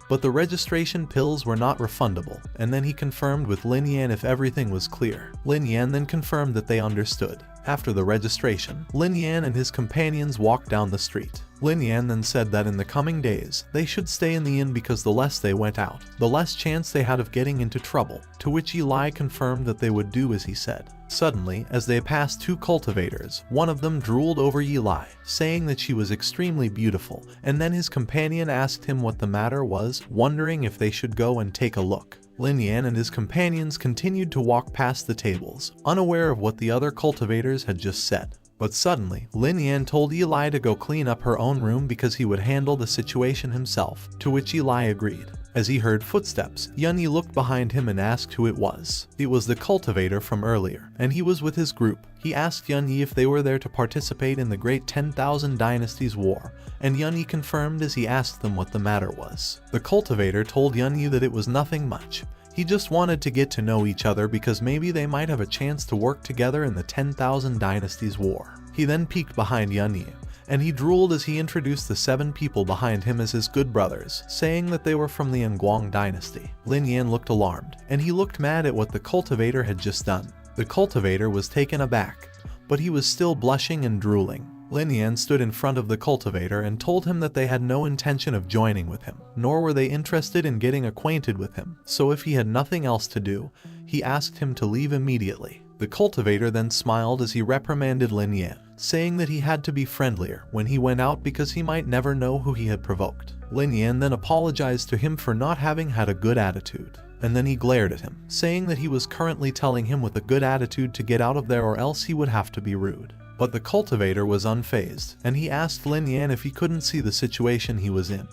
But the registration pills were not refundable, and then he confirmed with Lin Yan if everything was clear. Lin Yan then confirmed that they understood. After the registration, Lin Yan and his companions walked down the street. Lin Yan then said that in the coming days, they should stay in the inn because the less they went out, the less chance they had of getting into trouble, to which Eli confirmed that they would do as he said. Suddenly, as they passed 2 cultivators, one of them drooled over Eli, saying that she was extremely beautiful, and then his companion asked him what the matter was, wondering if they should go and take a look. Lin Yan and his companions continued to walk past the tables, unaware of what the other cultivators had just said. But suddenly, Lin Yan told Eli to go clean up her own room because he would handle the situation himself, to which Eli agreed. As he heard footsteps, Yunyi looked behind him and asked who it was. It was the cultivator from earlier, and he was with his group. He asked Yunyi if they were there to participate in the Great 10,000 Dynasties War, and Yunyi confirmed as he asked them what the matter was. The cultivator told Yunyi that it was nothing much. He just wanted to get to know each other because maybe they might have a chance to work together in the 10,000 Dynasties War. He then peeked behind Yunyi, and he drooled as he introduced the 7 people behind him as his good brothers, saying that they were from the Nguang dynasty. Lin Yan looked alarmed, and he looked mad at what the cultivator had just done. The cultivator was taken aback, but he was still blushing and drooling. Lin Yan stood in front of the cultivator and told him that they had no intention of joining with him, nor were they interested in getting acquainted with him, so if he had nothing else to do, he asked him to leave immediately. The cultivator then smiled as he reprimanded Lin Yan, saying that he had to be friendlier when he went out because he might never know who he had provoked. Lin Yan then apologized to him for not having had a good attitude, and then he glared at him, saying that he was currently telling him with a good attitude to get out of there or else he would have to be rude. But the cultivator was unfazed, and he asked Lin Yan if he couldn't see the situation he was in,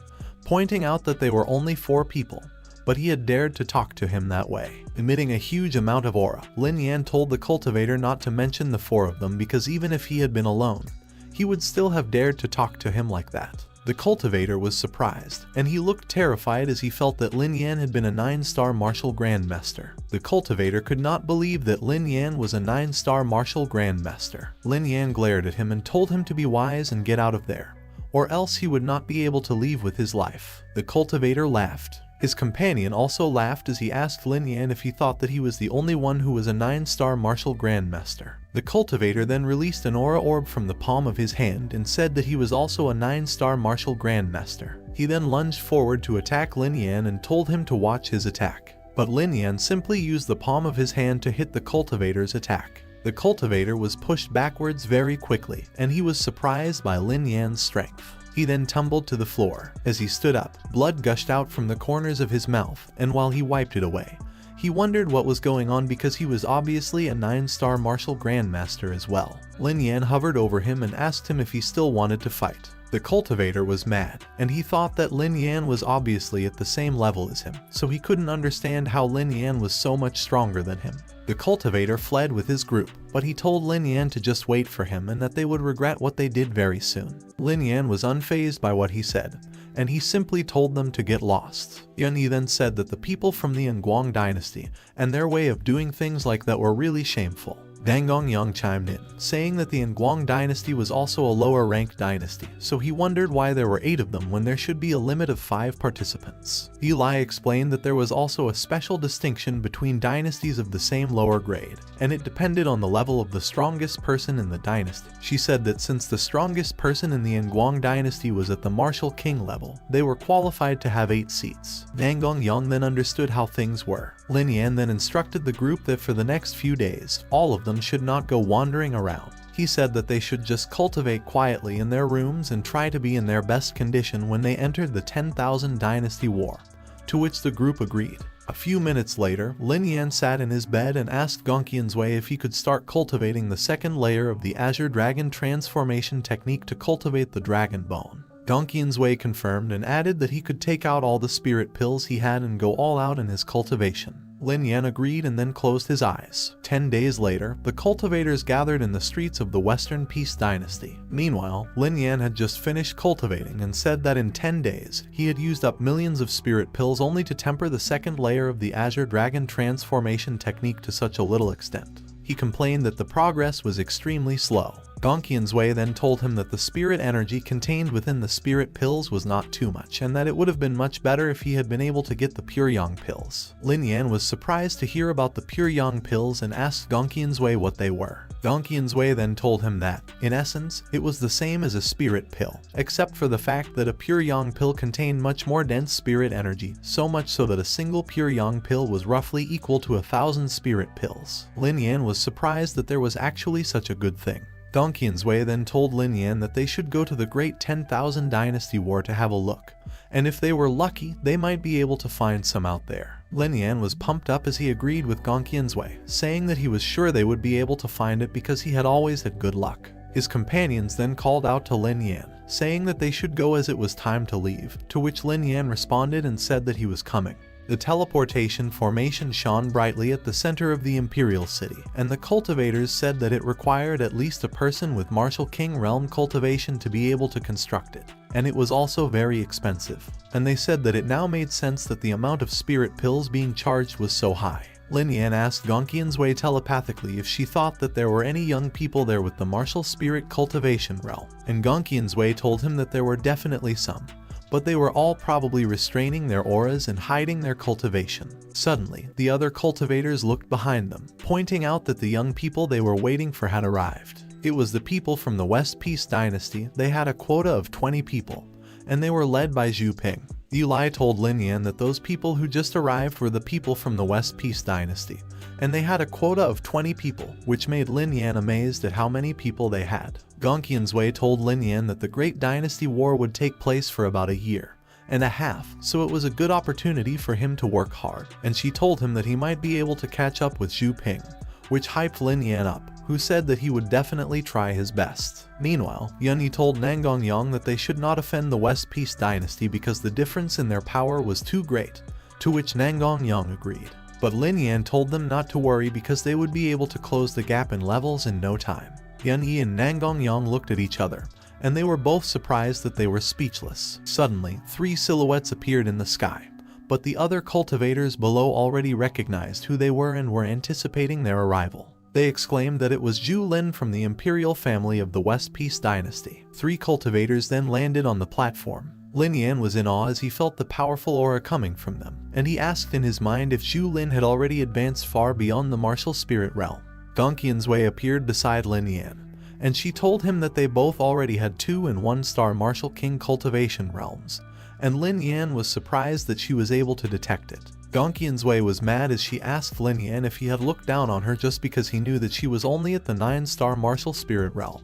pointing out that they were only 4 people, but he had dared to talk to him that way. Emitting a huge amount of aura, Lin Yan told the cultivator not to mention the 4 of them because even if he had been alone, he would still have dared to talk to him like that. The cultivator was surprised, and he looked terrified as he felt that Lin Yan had been a 9-star martial grandmaster. The cultivator could not believe that Lin Yan was a 9-star martial grandmaster. Lin Yan glared at him and told him to be wise and get out of there, or else he would not be able to leave with his life. The cultivator laughed. His companion also laughed as he asked Lin Yan if he thought that he was the only one who was a 9-star martial grandmaster. The cultivator then released an aura orb from the palm of his hand and said that he was also a 9-star martial grandmaster. He then lunged forward to attack Lin Yan and told him to watch his attack. But Lin Yan simply used the palm of his hand to hit the cultivator's attack. The cultivator was pushed backwards very quickly, and he was surprised by Lin Yan's strength. He then tumbled to the floor. As he stood up, blood gushed out from the corners of his mouth, and while he wiped it away, he wondered what was going on because he was obviously a 9-star martial grandmaster as well. Lin Yan hovered over him and asked him if he still wanted to fight. The cultivator was mad, and he thought that Lin Yan was obviously at the same level as him, so he couldn't understand how Lin Yan was so much stronger than him. The cultivator fled with his group, but he told Lin Yan to just wait for him and that they would regret what they did very soon. Lin Yan was unfazed by what he said, and he simply told them to get lost. Yan then said that the people from the Nguang dynasty and their way of doing things like that were really shameful. Dang Yang chimed in, saying that the Nguang dynasty was also a lower-ranked dynasty, so he wondered why there were 8 of them when there should be a limit of 5 participants. Eli explained that there was also a special distinction between dynasties of the same lower grade, and it depended on the level of the strongest person in the dynasty. She said that since the strongest person in the Nguang dynasty was at the martial king level, they were qualified to have 8 seats. Dang Yang then understood how things were. Lin Yan then instructed the group that for the next few days, all of them should not go wandering around. He said that they should just cultivate quietly in their rooms and try to be in their best condition when they entered the 10,000 Dynasty War, to which the group agreed. A few minutes later, Lin Yan sat in his bed and asked Gongqian's Wei if he could start cultivating the second layer of the Azure Dragon transformation technique to cultivate the dragon bone. Gongqian's Wei confirmed and added that he could take out all the spirit pills he had and go all out in his cultivation. Lin Yan agreed and then closed his eyes. 10 days later, the cultivators gathered in the streets of the Western Peace Dynasty. Meanwhile, Lin Yan had just finished cultivating and said that in 10 days, he had used up millions of spirit pills only to temper the second layer of the Azure Dragon transformation technique to such a little extent. He complained that the progress was extremely slow. Gongqian's Wei then told him that the spirit energy contained within the spirit pills was not too much, and that it would have been much better if he had been able to get the pure yang pills. Lin Yan was surprised to hear about the pure yang pills and asked Gongqian's Wei what they were. Gongqian's Wei then told him that, in essence, it was the same as a spirit pill, except for the fact that a pure yang pill contained much more dense spirit energy, so much so that a single pure yang pill was roughly equal to 1,000 spirit pills. Lin Yan was surprised that there was actually such a good thing. Gongqian's Wei then told Lin Yan that they should go to the Great 10,000 Dynasty War to have a look, and if they were lucky, they might be able to find some out there. Lin Yan was pumped up as he agreed with Gongqian's Wei, saying that he was sure they would be able to find it because he had always had good luck. His companions then called out to Lin Yan, saying that they should go as it was time to leave, to which Lin Yan responded and said that he was coming. The teleportation formation shone brightly at the center of the Imperial City, and the cultivators said that it required at least a person with Martial King Realm cultivation to be able to construct it, and it was also very expensive. And they said that it now made sense that the amount of spirit pills being charged was so high. Lin Yan asked Gongqian's Wei telepathically if she thought that there were any young people there with the martial spirit cultivation realm, and Gongqian's Wei told him that there were definitely some, but they were all probably restraining their auras and hiding their cultivation. Suddenly, the other cultivators looked behind them, pointing out that the young people they were waiting for had arrived. It was the people from the West Peace Dynasty. They had a quota of 20 people, and they were led by Zhu Ping. Eli told Lin Yan that those people who just arrived were the people from the West Peace Dynasty, and they had a quota of 20 people, which made Lin Yan amazed at how many people they had. Gongqian's Wei told Lin Yan that the Great Dynasty War would take place for about a year and a half, so it was a good opportunity for him to work hard, and she told him that he might be able to catch up with Zhu Ping, which hyped Lin Yan up, who said that he would definitely try his best. Meanwhile, Yunyi told Nangong Yang that they should not offend the West Peace Dynasty because the difference in their power was too great, to which Nangong Yang agreed. But Lin Yan told them not to worry because they would be able to close the gap in levels in no time. Yunyi and Nangong Yang looked at each other, and they were both surprised that they were speechless. Suddenly, 3 silhouettes appeared in the sky, but the other cultivators below already recognized who they were and were anticipating their arrival. They exclaimed that it was Zhu Lin from the imperial family of the West Peace Dynasty. 3 cultivators then landed on the platform. Lin Yan was in awe as he felt the powerful aura coming from them, and he asked in his mind if Zhu Lin had already advanced far beyond the martial spirit realm. Gongqian's Wei appeared beside Lin Yan, and she told him that they both already had 2 and 1-star martial king cultivation realms, and Lin Yan was surprised that she was able to detect it. Gongqian's Wei was mad as she asked Lin Yan if he had looked down on her just because he knew that she was only at the 9-star martial spirit realm,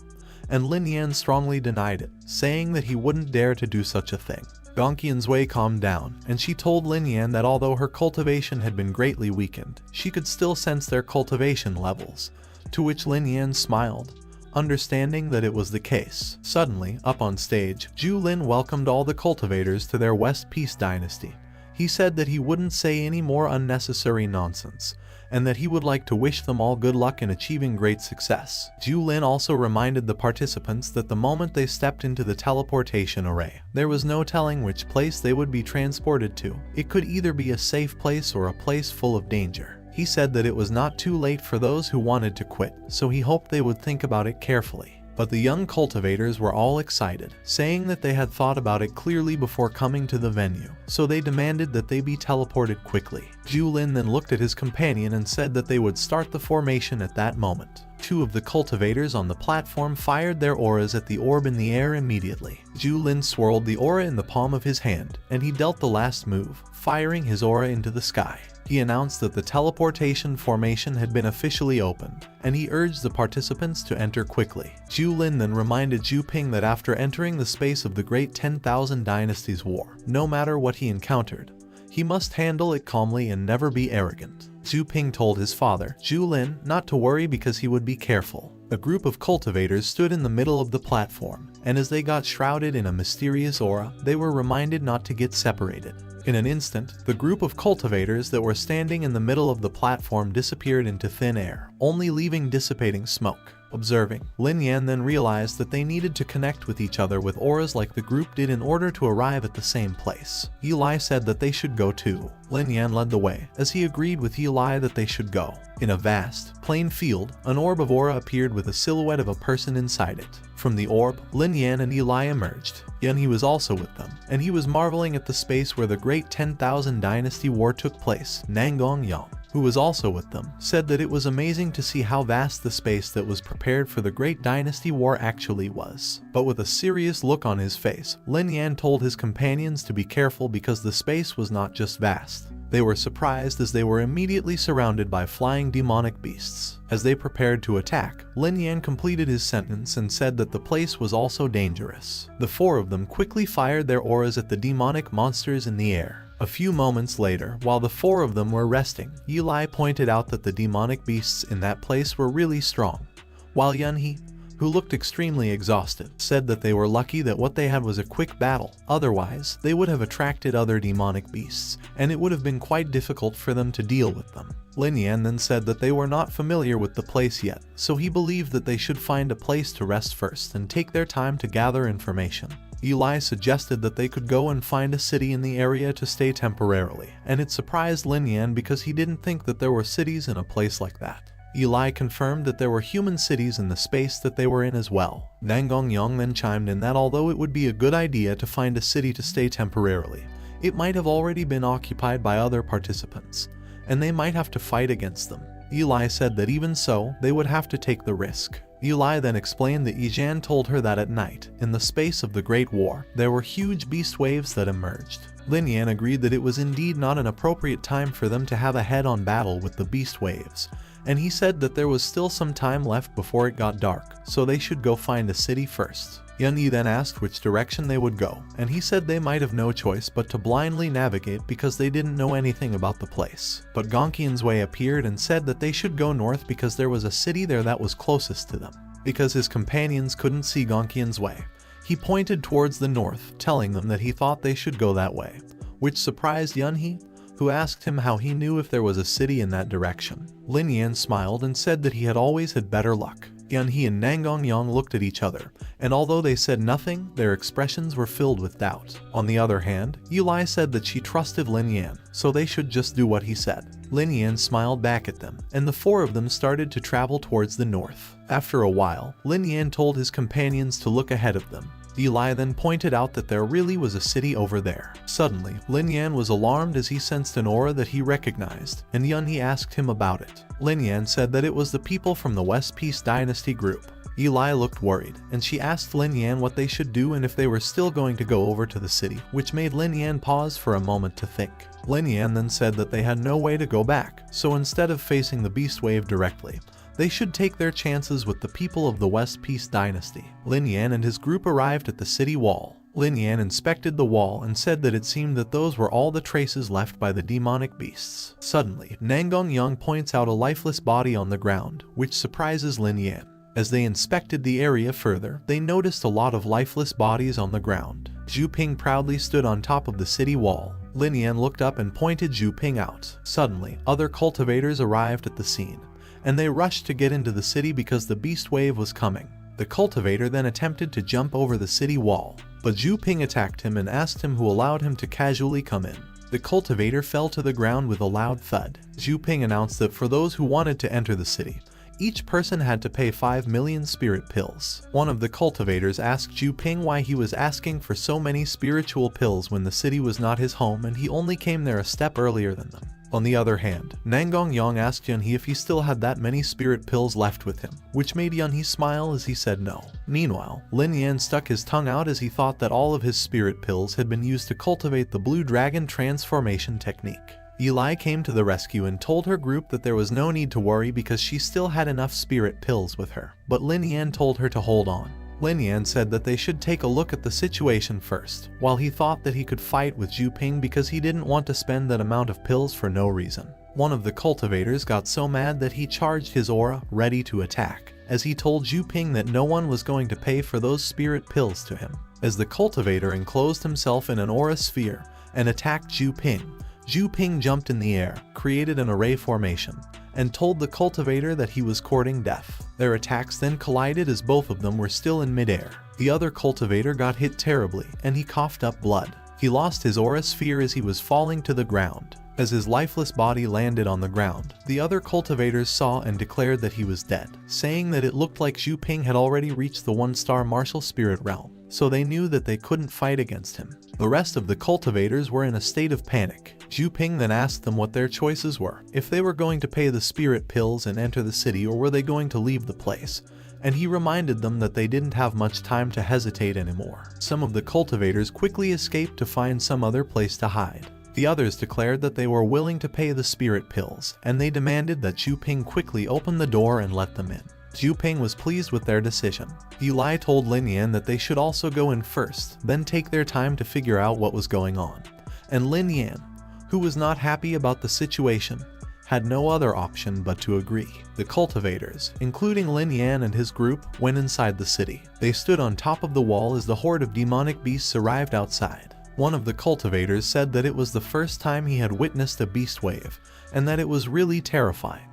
and Lin Yan strongly denied it, saying that he wouldn't dare to do such a thing. Gongqian's Wei calmed down, and she told Lin Yan that although her cultivation had been greatly weakened, she could still sense their cultivation levels, to which Lin Yan smiled, understanding that it was the case. Suddenly, up on stage, Zhu Lin welcomed all the cultivators to their West Peace Dynasty. He said that he wouldn't say any more unnecessary nonsense, and that he would like to wish them all good luck in achieving great success. Zhu Lin also reminded the participants that the moment they stepped into the teleportation array, there was no telling which place they would be transported to. It could either be a safe place or a place full of danger. He said that it was not too late for those who wanted to quit, so he hoped they would think about it carefully. But the young cultivators were all excited, saying that they had thought about it clearly before coming to the venue, so they demanded that they be teleported quickly. Zhu Lin then looked at his companion and said that they would start the formation at that moment. 2 of the cultivators on the platform fired their auras at the orb in the air immediately. Zhu Lin swirled the aura in the palm of his hand, and he dealt the last move, firing his aura into the sky. He announced that the teleportation formation had been officially opened, and he urged the participants to enter quickly. Zhu Lin then reminded Zhu Ping that after entering the space of the Great 10,000 Dynasties War, no matter what he encountered, he must handle it calmly and never be arrogant. Zhu Ping told his father, Zhu Lin, not to worry because he would be careful. A group of cultivators stood in the middle of the platform, and as they got shrouded in a mysterious aura, they were reminded not to get separated. In an instant, the group of cultivators that were standing in the middle of the platform disappeared into thin air, only leaving dissipating smoke. Observing, Lin Yan then realized that they needed to connect with each other with auras like the group did in order to arrive at the same place. Eli said that they should go too. Lin Yan led the way, as he agreed with Eli that they should go. In a vast, plain field, an orb of aura appeared with a silhouette of a person inside it. From the orb, Lin Yan and Eli emerged. He was also with them, and he was marveling at the space where the Great 10,000 Dynasty War took place. Nangong Yang, who was also with them, said that it was amazing to see how vast the space that was prepared for the Great Dynasty War actually was. But with a serious look on his face, Lin Yan told his companions to be careful because the space was not just vast. They were surprised as they were immediately surrounded by flying demonic beasts. As they prepared to attack, Lin Yan completed his sentence and said that the place was also dangerous. The 4 of them quickly fired their auras at the demonic monsters in the air. A few moments later, while the 4 of them were resting, Eli pointed out that the demonic beasts in that place were really strong, while Yunhee, who looked extremely exhausted, said that they were lucky that what they had was a quick battle. Otherwise, they would have attracted other demonic beasts, and it would have been quite difficult for them to deal with them. Lin Yan then said that they were not familiar with the place yet, so he believed that they should find a place to rest first and take their time to gather information. Eli suggested that they could go and find a city in the area to stay temporarily, and it surprised Lin Yan because he didn't think that there were cities in a place like that. Eli confirmed that there were human cities in the space that they were in as well. Nangong Yang then chimed in that although it would be a good idea to find a city to stay temporarily, it might have already been occupied by other participants, and they might have to fight against them. Eli said that even so, they would have to take the risk. Eli then explained that Yijan told her that at night, in the space of the Great War, there were huge beast waves that emerged. Lin Yan agreed that it was indeed not an appropriate time for them to have a head-on battle with the beast waves, and he said that there was still some time left before it got dark, so they should go find a city first. Yunhee then asked which direction they would go, and he said they might have no choice but to blindly navigate because they didn't know anything about the place. But Gongqian's Wei appeared and said that they should go north because there was a city there that was closest to them. Because his companions couldn't see Gongqian's Wei, he pointed towards the north, telling them that he thought they should go that way, which surprised Yunhee, who asked him how he knew if there was a city in that direction. Lin Yan smiled and said that he had always had better luck. Yunhee and Nangongyang looked at each other, and although they said nothing, their expressions were filled with doubt. On the other hand, Eli said that she trusted Lin Yan, so they should just do what he said. Lin Yan smiled back at them, and the four of them started to travel towards the north. After a while, Lin Yan told his companions to look ahead of them. Eli then pointed out that there really was a city over there. Suddenly, Lin Yan was alarmed as he sensed an aura that he recognized, and Yunhee asked him about it. Lin Yan said that it was the people from the West Peace Dynasty group. Eli looked worried, and she asked Lin Yan what they should do and if they were still going to go over to the city, which made Lin Yan pause for a moment to think. Lin Yan then said that they had no way to go back, so instead of facing the beast wave directly, they should take their chances with the people of the West Peace Dynasty. Lin Yan and his group arrived at the city wall. Lin Yan inspected the wall and said that it seemed that those were all the traces left by the demonic beasts. Suddenly, Nangongyang points out a lifeless body on the ground, which surprises Lin Yan. As they inspected the area further, they noticed a lot of lifeless bodies on the ground. Zhu Ping proudly stood on top of the city wall. Lin Yan looked up and pointed Zhu Ping out. Suddenly, other cultivators arrived at the scene, and they rushed to get into the city because the beast wave was coming. The cultivator then attempted to jump over the city wall, but Zhu Ping attacked him and asked him who allowed him to casually come in. The cultivator fell to the ground with a loud thud. Zhu Ping announced that for those who wanted to enter the city, each person had to pay 5 million spirit pills. One of the cultivators asked Zhu Ping why he was asking for so many spiritual pills when the city was not his home and he only came there a step earlier than them. On the other hand, Nangongyang asked Yunhee if he still had that many spirit pills left with him, which made Yunhee smile as he said no. Meanwhile, Lin Yan stuck his tongue out as he thought that all of his spirit pills had been used to cultivate the blue dragon transformation technique. Eli came to the rescue and told her group that there was no need to worry because she still had enough spirit pills with her, but Lin Yan told her to hold on. Lin Yan said that they should take a look at the situation first, while he thought that he could fight with Zhu Ping because he didn't want to spend that amount of pills for no reason. One of the cultivators got so mad that he charged his aura, ready to attack, as he told Zhu Ping that no one was going to pay for those spirit pills to him. As the cultivator enclosed himself in an aura sphere and attacked Zhu Ping jumped in the air, created an array formation, and told the cultivator that he was courting death. Their attacks then collided as both of them were still in midair. The other cultivator got hit terribly, and he coughed up blood. He lost his aura sphere as he was falling to the ground. As his lifeless body landed on the ground, the other cultivators saw and declared that he was dead, saying that it looked like Zhu Ping had already reached the 1-star martial spirit realm, so they knew that they couldn't fight against him. The rest of the cultivators were in a state of panic. Zhu Ping then asked them what their choices were, if they were going to pay the spirit pills and enter the city or were they going to leave the place, and he reminded them that they didn't have much time to hesitate anymore. Some of the cultivators quickly escaped to find some other place to hide. The others declared that they were willing to pay the spirit pills, and they demanded that Zhu Ping quickly open the door and let them in. Zhu Ping was pleased with their decision. Eli told Lin Yan that they should also go in first, then take their time to figure out what was going on. And Lin Yan, who was not happy about the situation, had no other option but to agree. The cultivators, including Lin Yan and his group, went inside the city. They stood on top of the wall as the horde of demonic beasts arrived outside. One of the cultivators said that it was the first time he had witnessed a beast wave, and that it was really terrifying,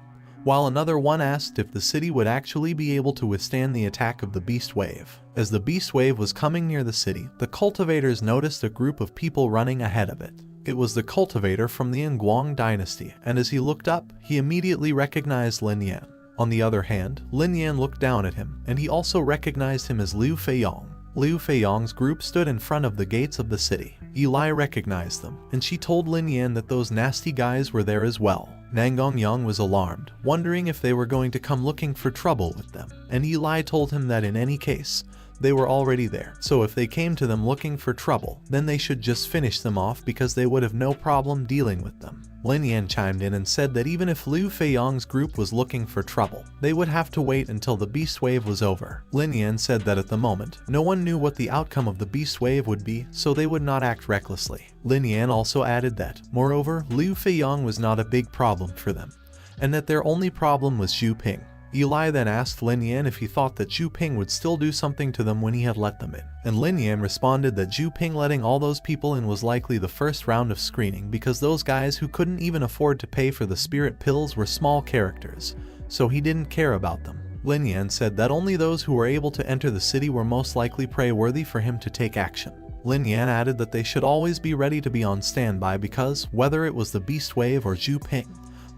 while another one asked if the city would actually be able to withstand the attack of the beast wave. As the beast wave was coming near the city, the cultivators noticed a group of people running ahead of it. It was the cultivator from the Nguang dynasty, and as he looked up, he immediately recognized Lin Yan. On the other hand, Lin Yan looked down at him, and he also recognized him as Liu Feiyong. Liu Feiyong's group stood in front of the gates of the city. Eli recognized them, and she told Lin Yan that those nasty guys were there as well. Nangongyang was alarmed, wondering if they were going to come looking for trouble with them, and Eli told him that in any case, they were already there, so if they came to them looking for trouble, then they should just finish them off because they would have no problem dealing with them. Lin Yan chimed in and said that even if Liu Feiyong's group was looking for trouble, they would have to wait until the beast wave was over. Lin Yan said that at the moment, no one knew what the outcome of the beast wave would be, so they would not act recklessly. Lin Yan also added that, moreover, Liu Feiyong was not a big problem for them, and that their only problem was Zhu Ping. Eli then asked Lin Yan if he thought that Zhu Ping would still do something to them when he had let them in, and Lin Yan responded that Zhu Ping letting all those people in was likely the first round of screening because those guys who couldn't even afford to pay for the spirit pills were small characters, so he didn't care about them. Lin Yan said that only those who were able to enter the city were most likely prey-worthy for him to take action. Lin Yan added that they should always be ready to be on standby because, whether it was the Beast Wave or Zhu Ping,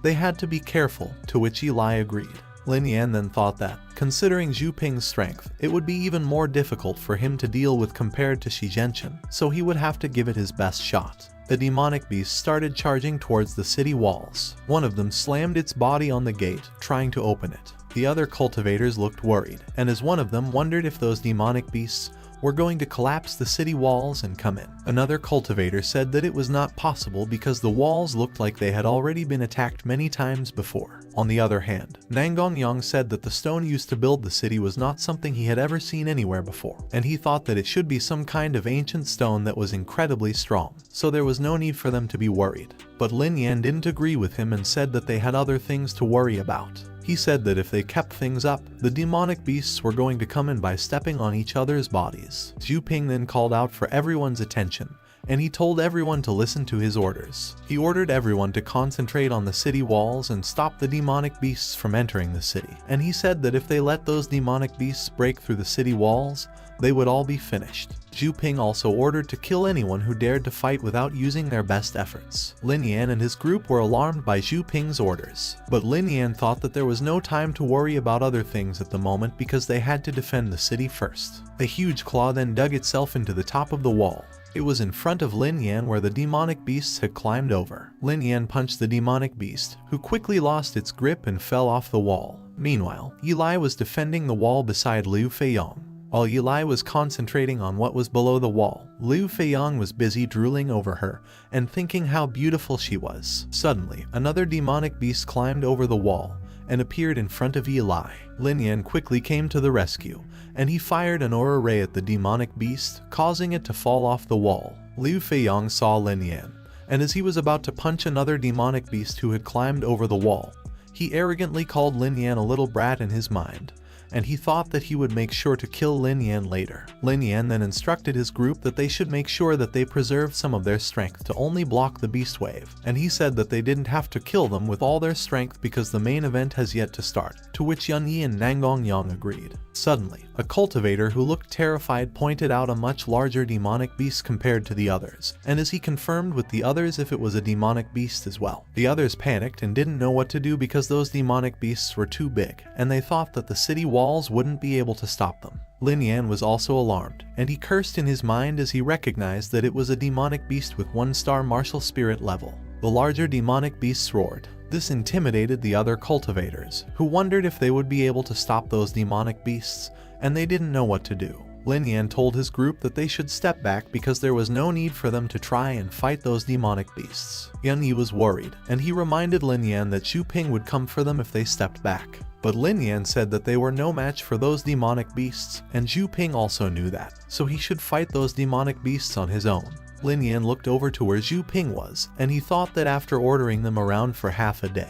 they had to be careful, to which Eli agreed. Lin Yan then thought that, considering Zhu Ping's strength, it would be even more difficult for him to deal with compared to Shi Zhenchen, so he would have to give it his best shot. The demonic beast started charging towards the city walls. One of them slammed its body on the gate, trying to open it. The other cultivators looked worried, and as one of them wondered if those demonic beasts were going to collapse the city walls and come in. Another cultivator said that it was not possible because the walls looked like they had already been attacked many times before. On the other hand, Nangongyang said that the stone used to build the city was not something he had ever seen anywhere before, and he thought that it should be some kind of ancient stone that was incredibly strong, so there was no need for them to be worried. But Lin Yan didn't agree with him and said that they had other things to worry about. He said that if they kept things up, the demonic beasts were going to come in by stepping on each other's bodies. Zhu Ping then called out for everyone's attention, and he told everyone to listen to his orders. He ordered everyone to concentrate on the city walls and stop the demonic beasts from entering the city. And he said that if they let those demonic beasts break through the city walls, they would all be finished. Zhu Ping also ordered to kill anyone who dared to fight without using their best efforts. Lin Yan and his group were alarmed by Zhu Ping's orders, but Lin Yan thought that there was no time to worry about other things at the moment because they had to defend the city first. A huge claw then dug itself into the top of the wall. It was in front of Lin Yan where the demonic beasts had climbed over. Lin Yan punched the demonic beast, who quickly lost its grip and fell off the wall. Meanwhile, Eli was defending the wall beside Liu Feiyong. While Eli was concentrating on what was below the wall, Liu Feiyong was busy drooling over her and thinking how beautiful she was. Suddenly, another demonic beast climbed over the wall and appeared in front of Eli. Lin Yan quickly came to the rescue, and he fired an aura ray at the demonic beast, causing it to fall off the wall. Liu Feiyong saw Lin Yan, and as he was about to punch another demonic beast who had climbed over the wall, he arrogantly called Lin Yan a little brat in his mind, and he thought that he would make sure to kill Lin Yan later. Lin Yan then instructed his group that they should make sure that they preserved some of their strength to only block the beast wave, and he said that they didn't have to kill them with all their strength because the main event has yet to start, to which Yun Yi and Nangongyang agreed. Suddenly, a cultivator who looked terrified pointed out a much larger demonic beast compared to the others, and as he confirmed with the others if it was a demonic beast as well. The others panicked and didn't know what to do because those demonic beasts were too big, and they thought that the city walls wouldn't be able to stop them. Lin Yan was also alarmed, and he cursed in his mind as he recognized that it was a demonic beast with 1-star martial spirit level. The larger demonic beasts roared. This intimidated the other cultivators, who wondered if they would be able to stop those demonic beasts, and they didn't know what to do. Lin Yan told his group that they should step back because there was no need for them to try and fight those demonic beasts. Yun Yi was worried, and he reminded Lin Yan that Zhu Ping would come for them if they stepped back. But Lin Yan said that they were no match for those demonic beasts, and Zhu Ping also knew that, so he should fight those demonic beasts on his own. Lin Yan looked over to where Zhu Ping was, and he thought that after ordering them around for half a day,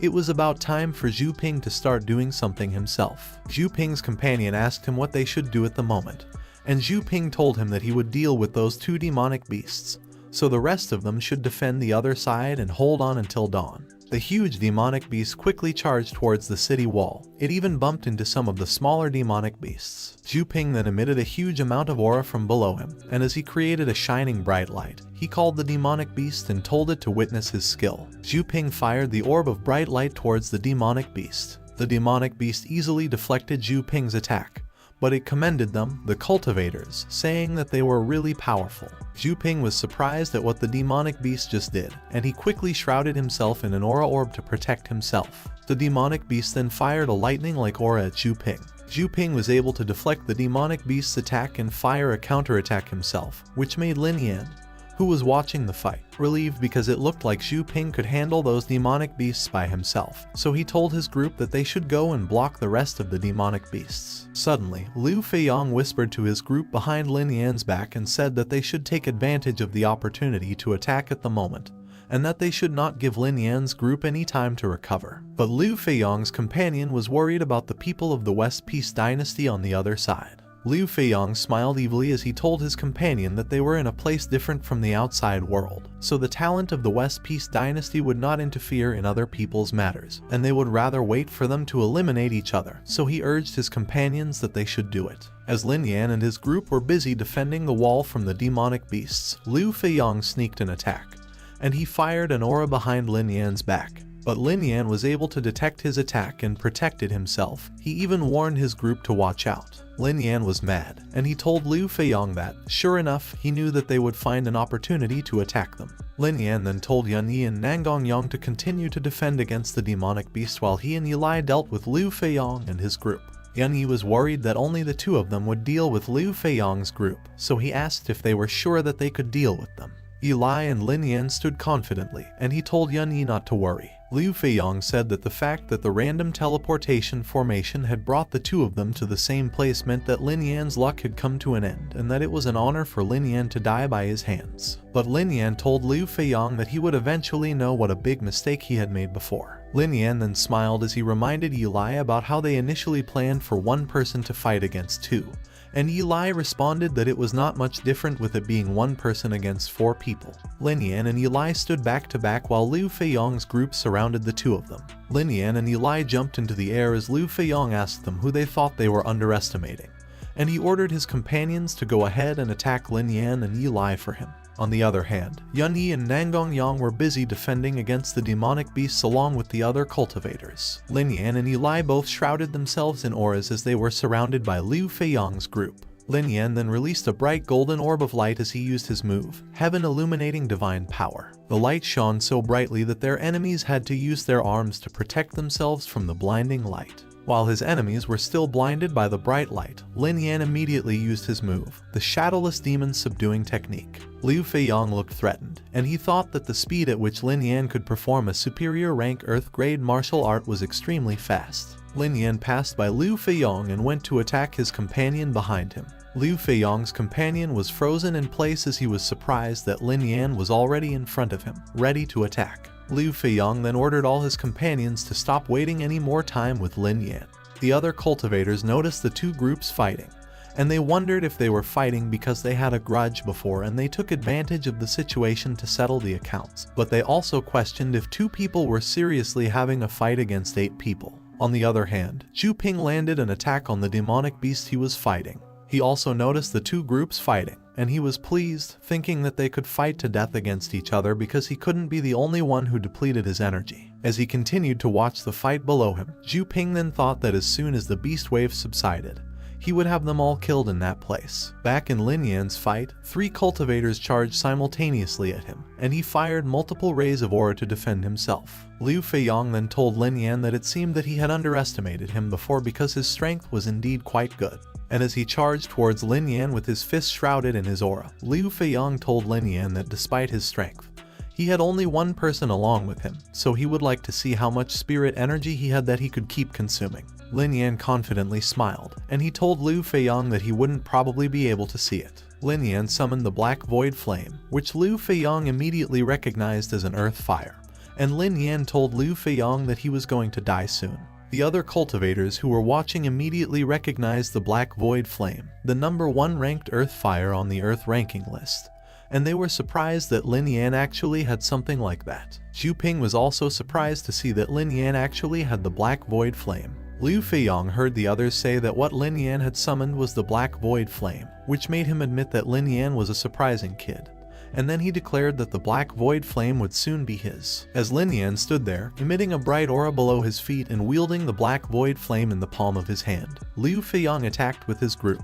it was about time for Zhu Ping to start doing something himself. Zhu Ping's companion asked him what they should do at the moment, and Zhu Ping told him that he would deal with those 2 demonic beasts, so the rest of them should defend the other side and hold on until dawn. The huge demonic beast quickly charged towards the city wall. It even bumped into some of the smaller demonic beasts. Zhu Ping then emitted a huge amount of aura from below him, and as he created a shining bright light, he called the demonic beast and told it to witness his skill. Zhu Ping fired the orb of bright light towards the demonic beast. The demonic beast easily deflected Zhu Ping's attack, but it commended them, the cultivators, saying that they were really powerful. Zhu Ping was surprised at what the demonic beast just did, and he quickly shrouded himself in an aura orb to protect himself. The demonic beast then fired a lightning-like aura at Zhu Ping. Zhu Ping was able to deflect the demonic beast's attack and fire a counterattack himself, which made Lin Yan, who was watching the fight, relieved because it looked like Zhu Ping could handle those demonic beasts by himself, so he told his group that they should go and block the rest of the demonic beasts. Suddenly, Liu Feiyong whispered to his group behind Lin Yan's back and said that they should take advantage of the opportunity to attack at the moment, and that they should not give Lin Yan's group any time to recover. But Liu Feiyong's companion was worried about the people of the West Peace Dynasty on the other side. Liu Feiyong smiled evilly as he told his companion that they were in a place different from the outside world, so the talent of the West Peace Dynasty would not interfere in other people's matters, and they would rather wait for them to eliminate each other, so he urged his companions that they should do it. As Lin Yan and his group were busy defending the wall from the demonic beasts, Liu Feiyong sneaked an attack, and he fired an aura behind Lin Yan's back. But Lin Yan was able to detect his attack and protected himself. He even warned his group to watch out. Lin Yan was mad, and he told Liu Feiyong that, sure enough, he knew that they would find an opportunity to attack them. Lin Yan then told Yan Yi and Nangongyang to continue to defend against the demonic beast while he and Eli dealt with Liu Feiyong and his group. Yan Yi was worried that only the two of them would deal with Liu Feiyong's group, so he asked if they were sure that they could deal with them. Eli and Lin Yan stood confidently, and he told Yan Yi not to worry. Liu Feiyong said that the fact that the random teleportation formation had brought the two of them to the same place meant that Lin Yan's luck had come to an end, and that it was an honor for Lin Yan to die by his hands. But Lin Yan told Liu Feiyong that he would eventually know what a big mistake he had made before. Lin Yan then smiled as he reminded Eli about how they initially planned for one person to fight against two, and Eli responded that it was not much different with it being one person against 4 people. Lin Yan and Eli stood back to back while Liu Feiyong's group surrounded the two of them. Lin Yan and Eli jumped into the air as Liu Feiyong asked them who they thought they were underestimating, and he ordered his companions to go ahead and attack Lin Yan and Eli for him. On the other hand, Yan Yi and Nangongyang were busy defending against the demonic beasts along with the other cultivators. Lin Yan and Eli both shrouded themselves in auras as they were surrounded by Liu Feiyong's group. Lin Yan then released a bright golden orb of light as he used his move, Heaven Illuminating Divine Power. The light shone so brightly that their enemies had to use their arms to protect themselves from the blinding light. While his enemies were still blinded by the bright light, Lin Yan immediately used his move, the Shadowless Demon Subduing Technique. Liu Feiyong looked threatened, and he thought that the speed at which Lin Yan could perform a superior rank Earth-grade martial art was extremely fast. Lin Yan passed by Liu Feiyong and went to attack his companion behind him. Liu Feiyong's companion was frozen in place as he was surprised that Lin Yan was already in front of him, ready to attack. Liu Feiyong then ordered all his companions to stop waiting any more time with Lin Yan. The other cultivators noticed the two groups fighting, and they wondered if they were fighting because they had a grudge before and they took advantage of the situation to settle the accounts. But they also questioned if 2 people were seriously having a fight against 8 people. On the other hand, Zhu Ping landed an attack on the demonic beast he was fighting. He also noticed the 2 groups fighting, and he was pleased, thinking that they could fight to death against each other because he couldn't be the only one who depleted his energy. As he continued to watch the fight below him, Zhu Ping then thought that as soon as the beast wave subsided, he would have them all killed in that place. Back in Lin Yan's fight, 3 cultivators charged simultaneously at him, and he fired multiple rays of aura to defend himself. Liu Feiyong then told Lin Yan that it seemed that he had underestimated him before because his strength was indeed quite good. And as he charged towards Lin Yan with his fist shrouded in his aura, Liu Feiyong told Lin Yan that despite his strength, he had only one person along with him, so he would like to see how much spirit energy he had that he could keep consuming. Lin Yan confidently smiled, and he told Liu Feiyong that he wouldn't probably be able to see it. Lin Yan summoned the Black Void Flame, which Liu Feiyong immediately recognized as an earth fire, and Lin Yan told Liu Feiyong that he was going to die soon. The other cultivators who were watching immediately recognized the Black Void Flame, the number 1 ranked earth fire on the earth ranking list, and they were surprised that Lin Yan actually had something like that. Zhu Ping was also surprised to see that Lin Yan actually had the Black Void Flame. Liu Feiyong heard the others say that what Lin Yan had summoned was the Black Void Flame, which made him admit that Lin Yan was a surprising kid. And then he declared that the Black Void Flame would soon be his. As Lin Yan stood there, emitting a bright aura below his feet and wielding the Black Void Flame in the palm of his hand, Liu Feiyong attacked with his group,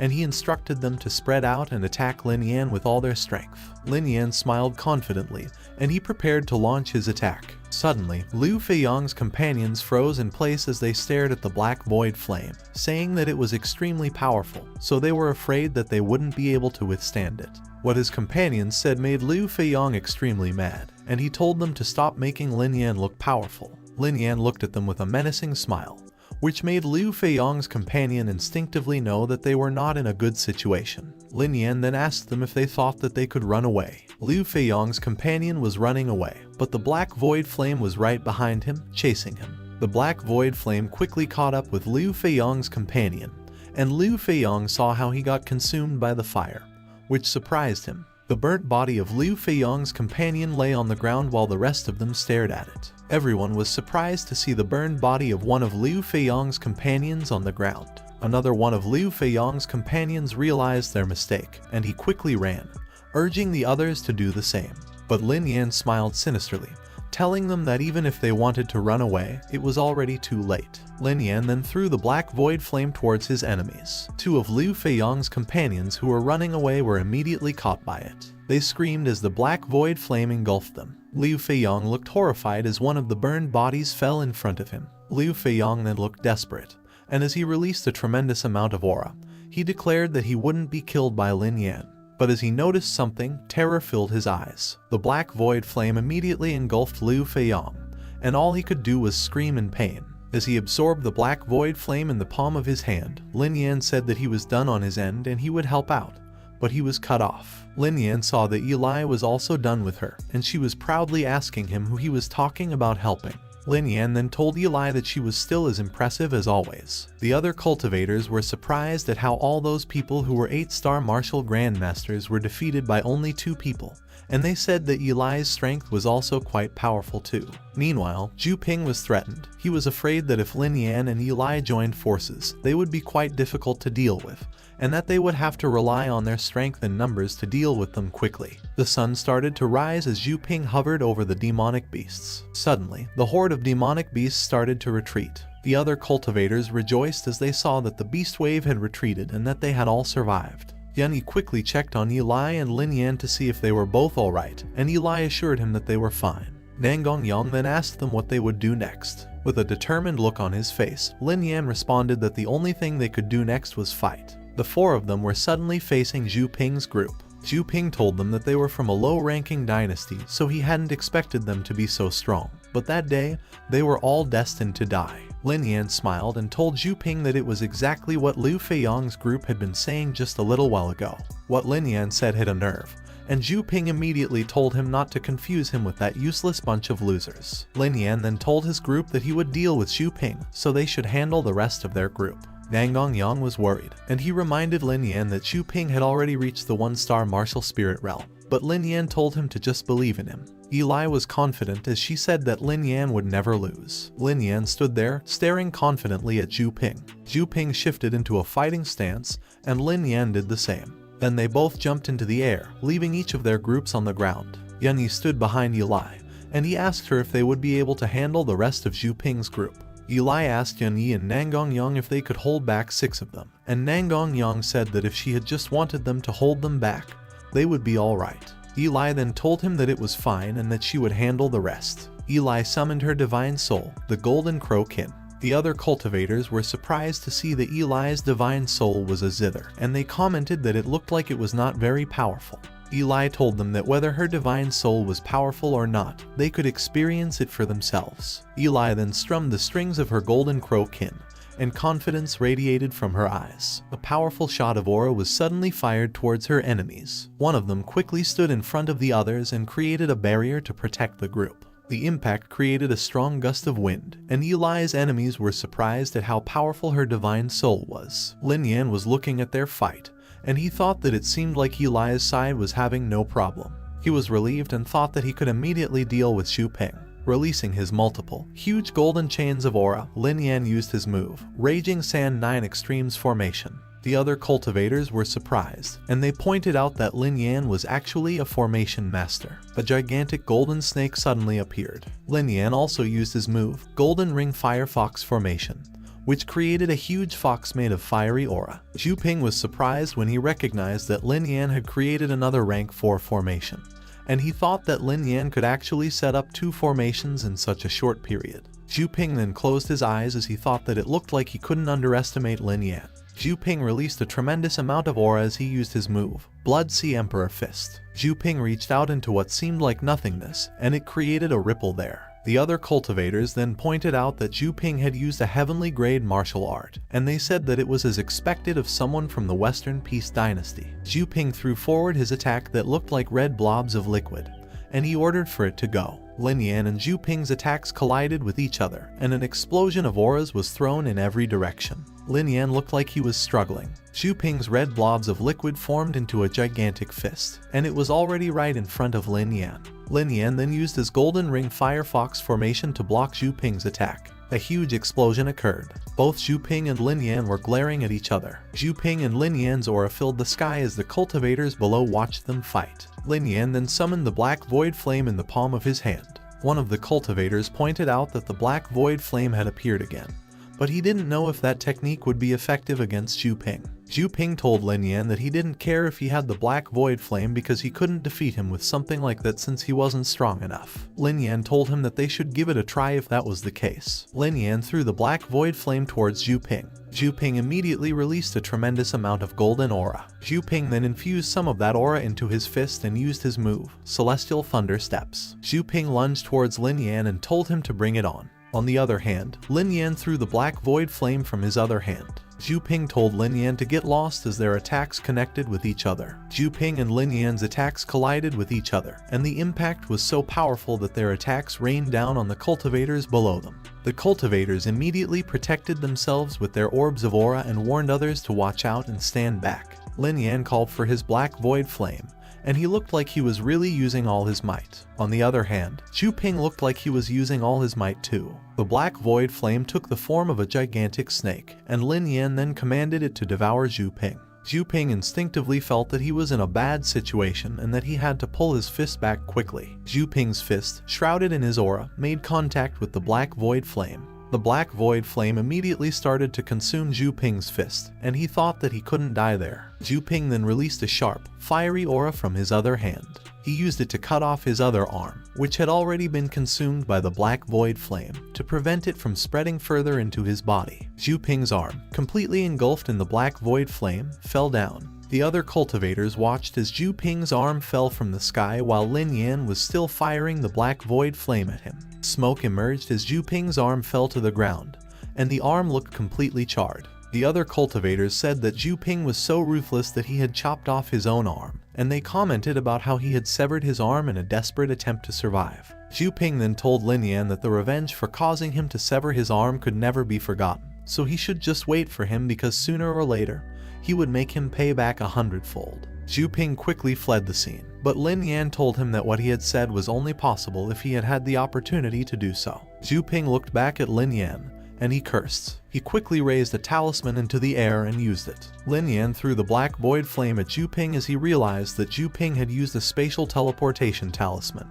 and he instructed them to spread out and attack Lin Yan with all their strength. Lin Yan smiled confidently, and he prepared to launch his attack. Suddenly, Liu Feiyong's companions froze in place as they stared at the Black Void Flame, saying that it was extremely powerful, so they were afraid that they wouldn't be able to withstand it. What his companions said made Liu Feiyong extremely mad, and he told them to stop making Lin Yan look powerful. Lin Yan looked at them with a menacing smile, which made Liu Feiyong's companion instinctively know that they were not in a good situation. Lin Yan then asked them if they thought that they could run away. Liu Feiyong's companion was running away, but the Black Void Flame was right behind him, chasing him. The Black Void Flame quickly caught up with Liu Feiyong's companion, and Liu Feiyong saw how he got consumed by the fire, which surprised him. The burnt body of Liu Feiyong's companion lay on the ground while the rest of them stared at it. Everyone was surprised to see the burned body of one of Liu Feiyong's companions on the ground. Another one of Liu Feiyong's companions realized their mistake, and he quickly ran, urging the others to do the same. But Lin Yan smiled sinisterly, telling them that even if they wanted to run away, it was already too late. Lin Yan then threw the black void flame towards his enemies. Two of Liu Feiyong's companions who were running away were immediately caught by it. They screamed as the black void flame engulfed them. Liu Feiyong looked horrified as one of the burned bodies fell in front of him. Liu Feiyong then looked desperate, and as he released a tremendous amount of aura, he declared that he wouldn't be killed by Lin Yan. But as he noticed something, terror filled his eyes. The black void flame immediately engulfed Liu Feiyong, and all he could do was scream in pain. As he absorbed the black void flame in the palm of his hand, Lin Yan said that he was done on his end and he would help out, but he was cut off. Lin Yan saw that Eli was also done with her, and she was proudly asking him who he was talking about helping. Lin Yan then told Eli that she was still as impressive as always. The other cultivators were surprised at how all those people who were 8-star martial grandmasters were defeated by only 2 people, and they said that Eli's strength was also quite powerful too. Meanwhile, Zhu Ping was threatened. He was afraid that if Lin Yan and Eli joined forces, they would be quite difficult to deal with, and that they would have to rely on their strength and numbers to deal with them quickly. The sun started to rise as Zhu Ping hovered over the demonic beasts. Suddenly, the horde of demonic beasts started to retreat. The other cultivators rejoiced as they saw that the beast wave had retreated and that they had all survived. Yunyi quickly checked on Eli and Lin Yan to see if they were both alright, and Eli assured him that they were fine. Nangongyang then asked them what they would do next. With a determined look on his face, Lin Yan responded that the only thing they could do next was fight. The 4 of them were suddenly facing Zhu Ping's group. Zhu Ping told them that they were from a low-ranking dynasty, so he hadn't expected them to be so strong. But that day, they were all destined to die. Lin Yan smiled and told Zhu Ping that it was exactly what Liu Feiyong's group had been saying just a little while ago. What Lin Yan said hit a nerve, and Zhu Ping immediately told him not to confuse him with that useless bunch of losers. Lin Yan then told his group that he would deal with Zhu Ping, so they should handle the rest of their group. Nangongyang was worried, and he reminded Lin Yan that Zhu Ping had already reached the 1-star martial spirit realm, but Lin Yan told him to just believe in him. Eli was confident as she said that Lin Yan would never lose. Lin Yan stood there, staring confidently at Zhu Ping. Zhu Ping shifted into a fighting stance, and Lin Yan did the same. Then they both jumped into the air, leaving each of their groups on the ground. Yunyi stood behind Eli, and he asked her if they would be able to handle the rest of Zhu Ping's group. Eli asked Yunyi and Nangongyang if they could hold back 6 of them, and Nangongyang said that if she had just wanted them to hold them back, they would be alright. Eli then told him that it was fine and that she would handle the rest. Eli summoned her divine soul, the Golden Crow Kin. The other cultivators were surprised to see that Eli's divine soul was a zither, and they commented that it looked like it was not very powerful. Eli told them that whether her divine soul was powerful or not, they could experience it for themselves. Eli then strummed the strings of her Golden Crow Kin, and confidence radiated from her eyes. A powerful shot of aura was suddenly fired towards her enemies. One of them quickly stood in front of the others and created a barrier to protect the group. The impact created a strong gust of wind, and Eli's enemies were surprised at how powerful her divine soul was. Lin Yan was looking at their fight, and he thought that it seemed like Eli's side was having no problem. He was relieved and thought that he could immediately deal with Zhu Ping. Releasing his multiple, huge golden chains of aura, Lin Yan used his move, Raging Sand 9 Extremes Formation. The other cultivators were surprised, and they pointed out that Lin Yan was actually a formation master. A gigantic golden snake suddenly appeared. Lin Yan also used his move, Golden Ring Firefox Formation, which created a huge fox made of fiery aura. Zhu Ping was surprised when he recognized that Lin Yan had created another rank 4 formation, and he thought that Lin Yan could actually set up 2 formations in such a short period. Zhu Ping then closed his eyes as he thought that it looked like he couldn't underestimate Lin Yan. Zhu Ping released a tremendous amount of aura as he used his move, Blood Sea Emperor Fist. Zhu Ping reached out into what seemed like nothingness, and it created a ripple there. The other cultivators then pointed out that Zhu Ping had used a heavenly grade martial art, and they said that it was as expected of someone from the Western Peace Dynasty. Zhu Ping threw forward his attack that looked like red blobs of liquid, and he ordered for it to go. Lin Yan and Zhu Ping's attacks collided with each other, and an explosion of auras was thrown in every direction. Lin Yan looked like he was struggling. Zhu Ping's red blobs of liquid formed into a gigantic fist, and it was already right in front of Lin Yan. Lin Yan then used his golden ring Firefox formation to block Zhu Ping's attack. A huge explosion occurred. Both Zhu Ping and Lin Yan were glaring at each other. Zhu Ping and Lin Yan's aura filled the sky as the cultivators below watched them fight. Lin Yan then summoned the black void flame in the palm of his hand. One of the cultivators pointed out that the black void flame had appeared again, but he didn't know if that technique would be effective against Zhu Ping. Zhu Ping told Lin Yan that he didn't care if he had the black void flame because he couldn't defeat him with something like that since he wasn't strong enough. Lin Yan told him that they should give it a try if that was the case. Lin Yan threw the black void flame towards Zhu Ping. Zhu Ping immediately released a tremendous amount of golden aura. Zhu Ping then infused some of that aura into his fist and used his move, Celestial Thunder Steps. Zhu Ping lunged towards Lin Yan and told him to bring it on. On the other hand, Lin Yan threw the black void flame from his other hand. Zhu Ping told Lin Yan to get lost as their attacks connected with each other. Zhu Ping and Lin Yan's attacks collided with each other, and the impact was so powerful that their attacks rained down on the cultivators below them. The cultivators immediately protected themselves with their orbs of aura and warned others to watch out and stand back. Lin Yan called for his black void flame, and he looked like he was really using all his might. On the other hand, Zhu Ping looked like he was using all his might too. The black void flame took the form of a gigantic snake, and Lin Yan then commanded it to devour Zhu Ping. Zhu Ping instinctively felt that he was in a bad situation and that he had to pull his fist back quickly. Zhu Ping's fist, shrouded in his aura, made contact with the black void flame. The black void flame immediately started to consume Zhu Ping's fist, and he thought that he couldn't die there. Zhu Ping then released a sharp, fiery aura from his other hand. He used it to cut off his other arm, which had already been consumed by the black void flame, to prevent it from spreading further into his body. Zhu Ping's arm, completely engulfed in the black void flame, fell down. The other cultivators watched as Zhu Ping's arm fell from the sky while Lin Yan was still firing the black void flame at him. Smoke emerged as Zhu Ping's arm fell to the ground, and the arm looked completely charred. The other cultivators said that Zhu Ping was so ruthless that he had chopped off his own arm, and they commented about how he had severed his arm in a desperate attempt to survive. Zhu Ping then told Lin Yan that the revenge for causing him to sever his arm could never be forgotten, so he should just wait for him because sooner or later, he would make him pay back 100-fold. Zhu Ping quickly fled the scene, but Lin Yan told him that what he had said was only possible if he had had the opportunity to do so. Zhu Ping looked back at Lin Yan, and he cursed. He quickly raised a talisman into the air and used it. Lin Yan threw the black void flame at Zhu Ping as he realized that Zhu Ping had used a spatial teleportation talisman,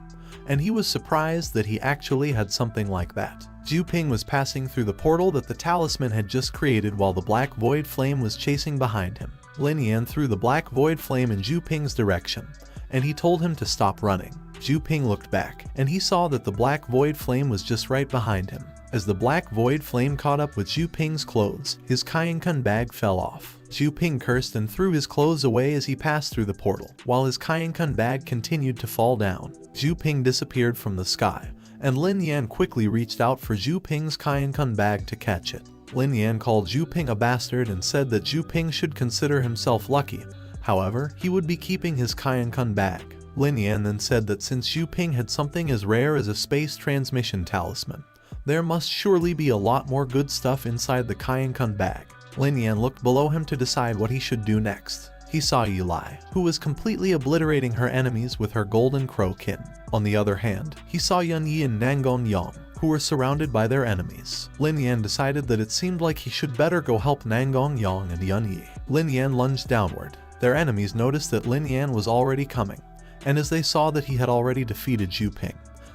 and he was surprised that he actually had something like that. Zhu Ping was passing through the portal that the talisman had just created while the black void flame was chasing behind him. Lin Yan threw the black void flame in Zhu Ping's direction, and he told him to stop running. Zhu Ping looked back, and he saw that the black void flame was just right behind him. As the black void flame caught up with Zhu Ping's clothes, his Kaienkun bag fell off. Zhu Ping cursed and threw his clothes away as he passed through the portal, while his Kaienkun bag continued to fall down. Zhu Ping disappeared from the sky, and Lin Yan quickly reached out for Zhu Ping's Kaienkun bag to catch it. Lin Yan called Zhu Ping a bastard and said that Zhu Ping should consider himself lucky. However, he would be keeping his Kaienkun bag. Lin Yan then said that since Zhu Ping had something as rare as a space transmission talisman, there must surely be a lot more good stuff inside the Kaienkun bag. Lin Yan looked below him to decide what he should do next. He saw Eli, who was completely obliterating her enemies with her golden crow kin. On the other hand, he saw Yun Yi and Nangong Yang, who were surrounded by their enemies. Lin Yan decided that it seemed like he should better go help Nangong Yang and Yun Yi. Lin Yan lunged downward. Their enemies noticed that Lin Yan was already coming, and as they saw that he had already defeated Zhu Ping,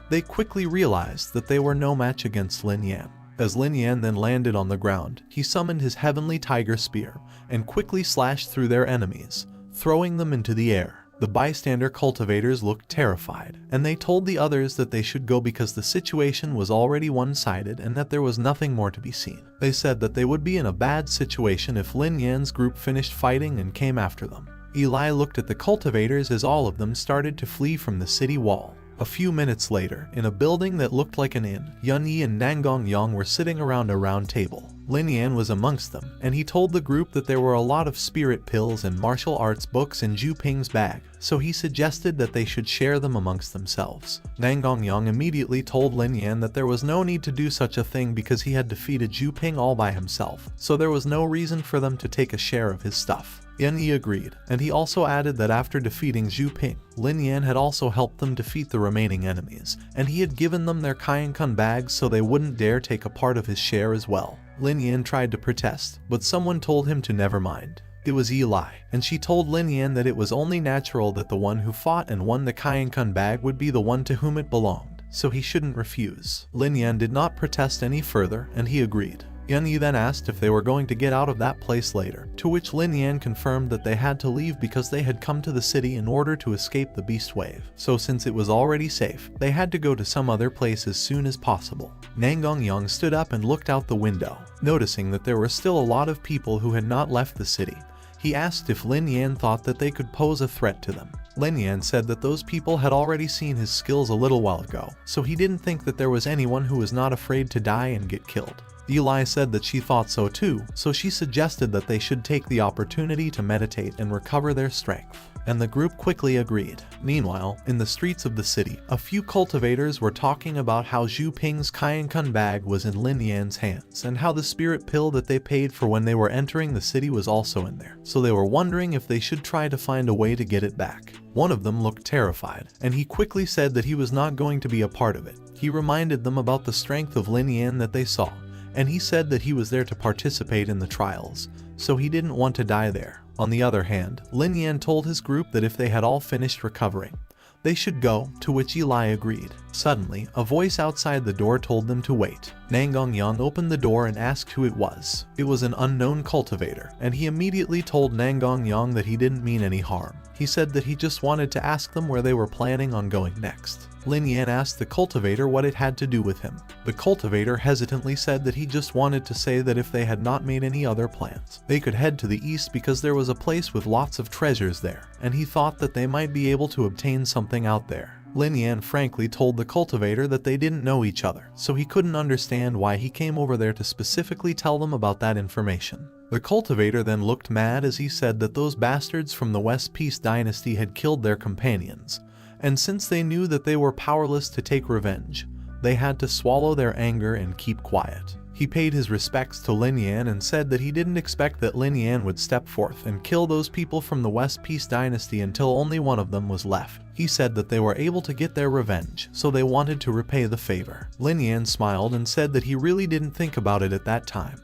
they quickly realized that they were no match against Lin Yan. As Lin Yan then landed on the ground, he summoned his heavenly tiger spear and quickly slashed through their enemies, throwing them into the air. The bystander cultivators looked terrified, and they told the others that they should go because the situation was already one-sided and that there was nothing more to be seen. They said that they would be in a bad situation if Lin Yan's group finished fighting and came after them. Eli looked at the cultivators as all of them started to flee from the city wall. A few minutes later, in a building that looked like an inn, Yun Yi and Nangong Yang were sitting around a round table. Lin Yan was amongst them, and he told the group that there were a lot of spirit pills and martial arts books in Zhu Ping's bag, so he suggested that they should share them amongst themselves. Nang Gongyang immediately told Lin Yan that there was no need to do such a thing because he had defeated Zhu Ping all by himself, so there was no reason for them to take a share of his stuff. Yan Yi agreed, and he also added that after defeating Zhu Ping, Lin Yan had also helped them defeat the remaining enemies, and he had given them their Kaienkan bags so they wouldn't dare take a part of his share as well. Lin Yan tried to protest, but someone told him to never mind. It was Eli, and she told Lin Yan that it was only natural that the one who fought and won the Kaienkan bag would be the one to whom it belonged, so he shouldn't refuse. Lin Yan did not protest any further, and he agreed. Yan Yi then asked if they were going to get out of that place later, to which Lin Yan confirmed that they had to leave because they had come to the city in order to escape the beast wave. So since it was already safe, they had to go to some other place as soon as possible. Nang Gongyang stood up and looked out the window, noticing that there were still a lot of people who had not left the city. He asked if Lin Yan thought that they could pose a threat to them. Lin Yan said that those people had already seen his skills a little while ago, so he didn't think that there was anyone who was not afraid to die and get killed. Eli said that she thought so too, so she suggested that they should take the opportunity to meditate and recover their strength, and the group quickly agreed. Meanwhile, in the streets of the city, a few cultivators were talking about how Zhu Ping's Kaienkan bag was in Lin Yan's hands, and how the spirit pill that they paid for when they were entering the city was also in there, so they were wondering if they should try to find a way to get it back. One of them looked terrified, and he quickly said that he was not going to be a part of it. He reminded them about the strength of Lin Yan that they saw, and he said that he was there to participate in the trials, so he didn't want to die there. On the other hand, Lin Yan told his group that if they had all finished recovering, they should go, to which Eli agreed. Suddenly, a voice outside the door told them to wait. Nang Gongyang opened the door and asked who it was. It was an unknown cultivator, and he immediately told Nang Gongyang that he didn't mean any harm. He said that he just wanted to ask them where they were planning on going next. Lin Yan asked the cultivator what it had to do with him. The cultivator hesitantly said that he just wanted to say that if they had not made any other plans, they could head to the east because there was a place with lots of treasures there, and he thought that they might be able to obtain something out there. Lin Yan frankly told the cultivator that they didn't know each other, so he couldn't understand why he came over there to specifically tell them about that information. The cultivator then looked mad as he said that those bastards from the West Peace dynasty had killed their companions, and since they knew that they were powerless to take revenge, they had to swallow their anger and keep quiet. He paid his respects to Lin Yan and said that he didn't expect that Lin Yan would step forth and kill those people from the West Peace dynasty until only one of them was left. He said that they were able to get their revenge, so they wanted to repay the favor. Lin Yan smiled and said that he really didn't think about it at that time,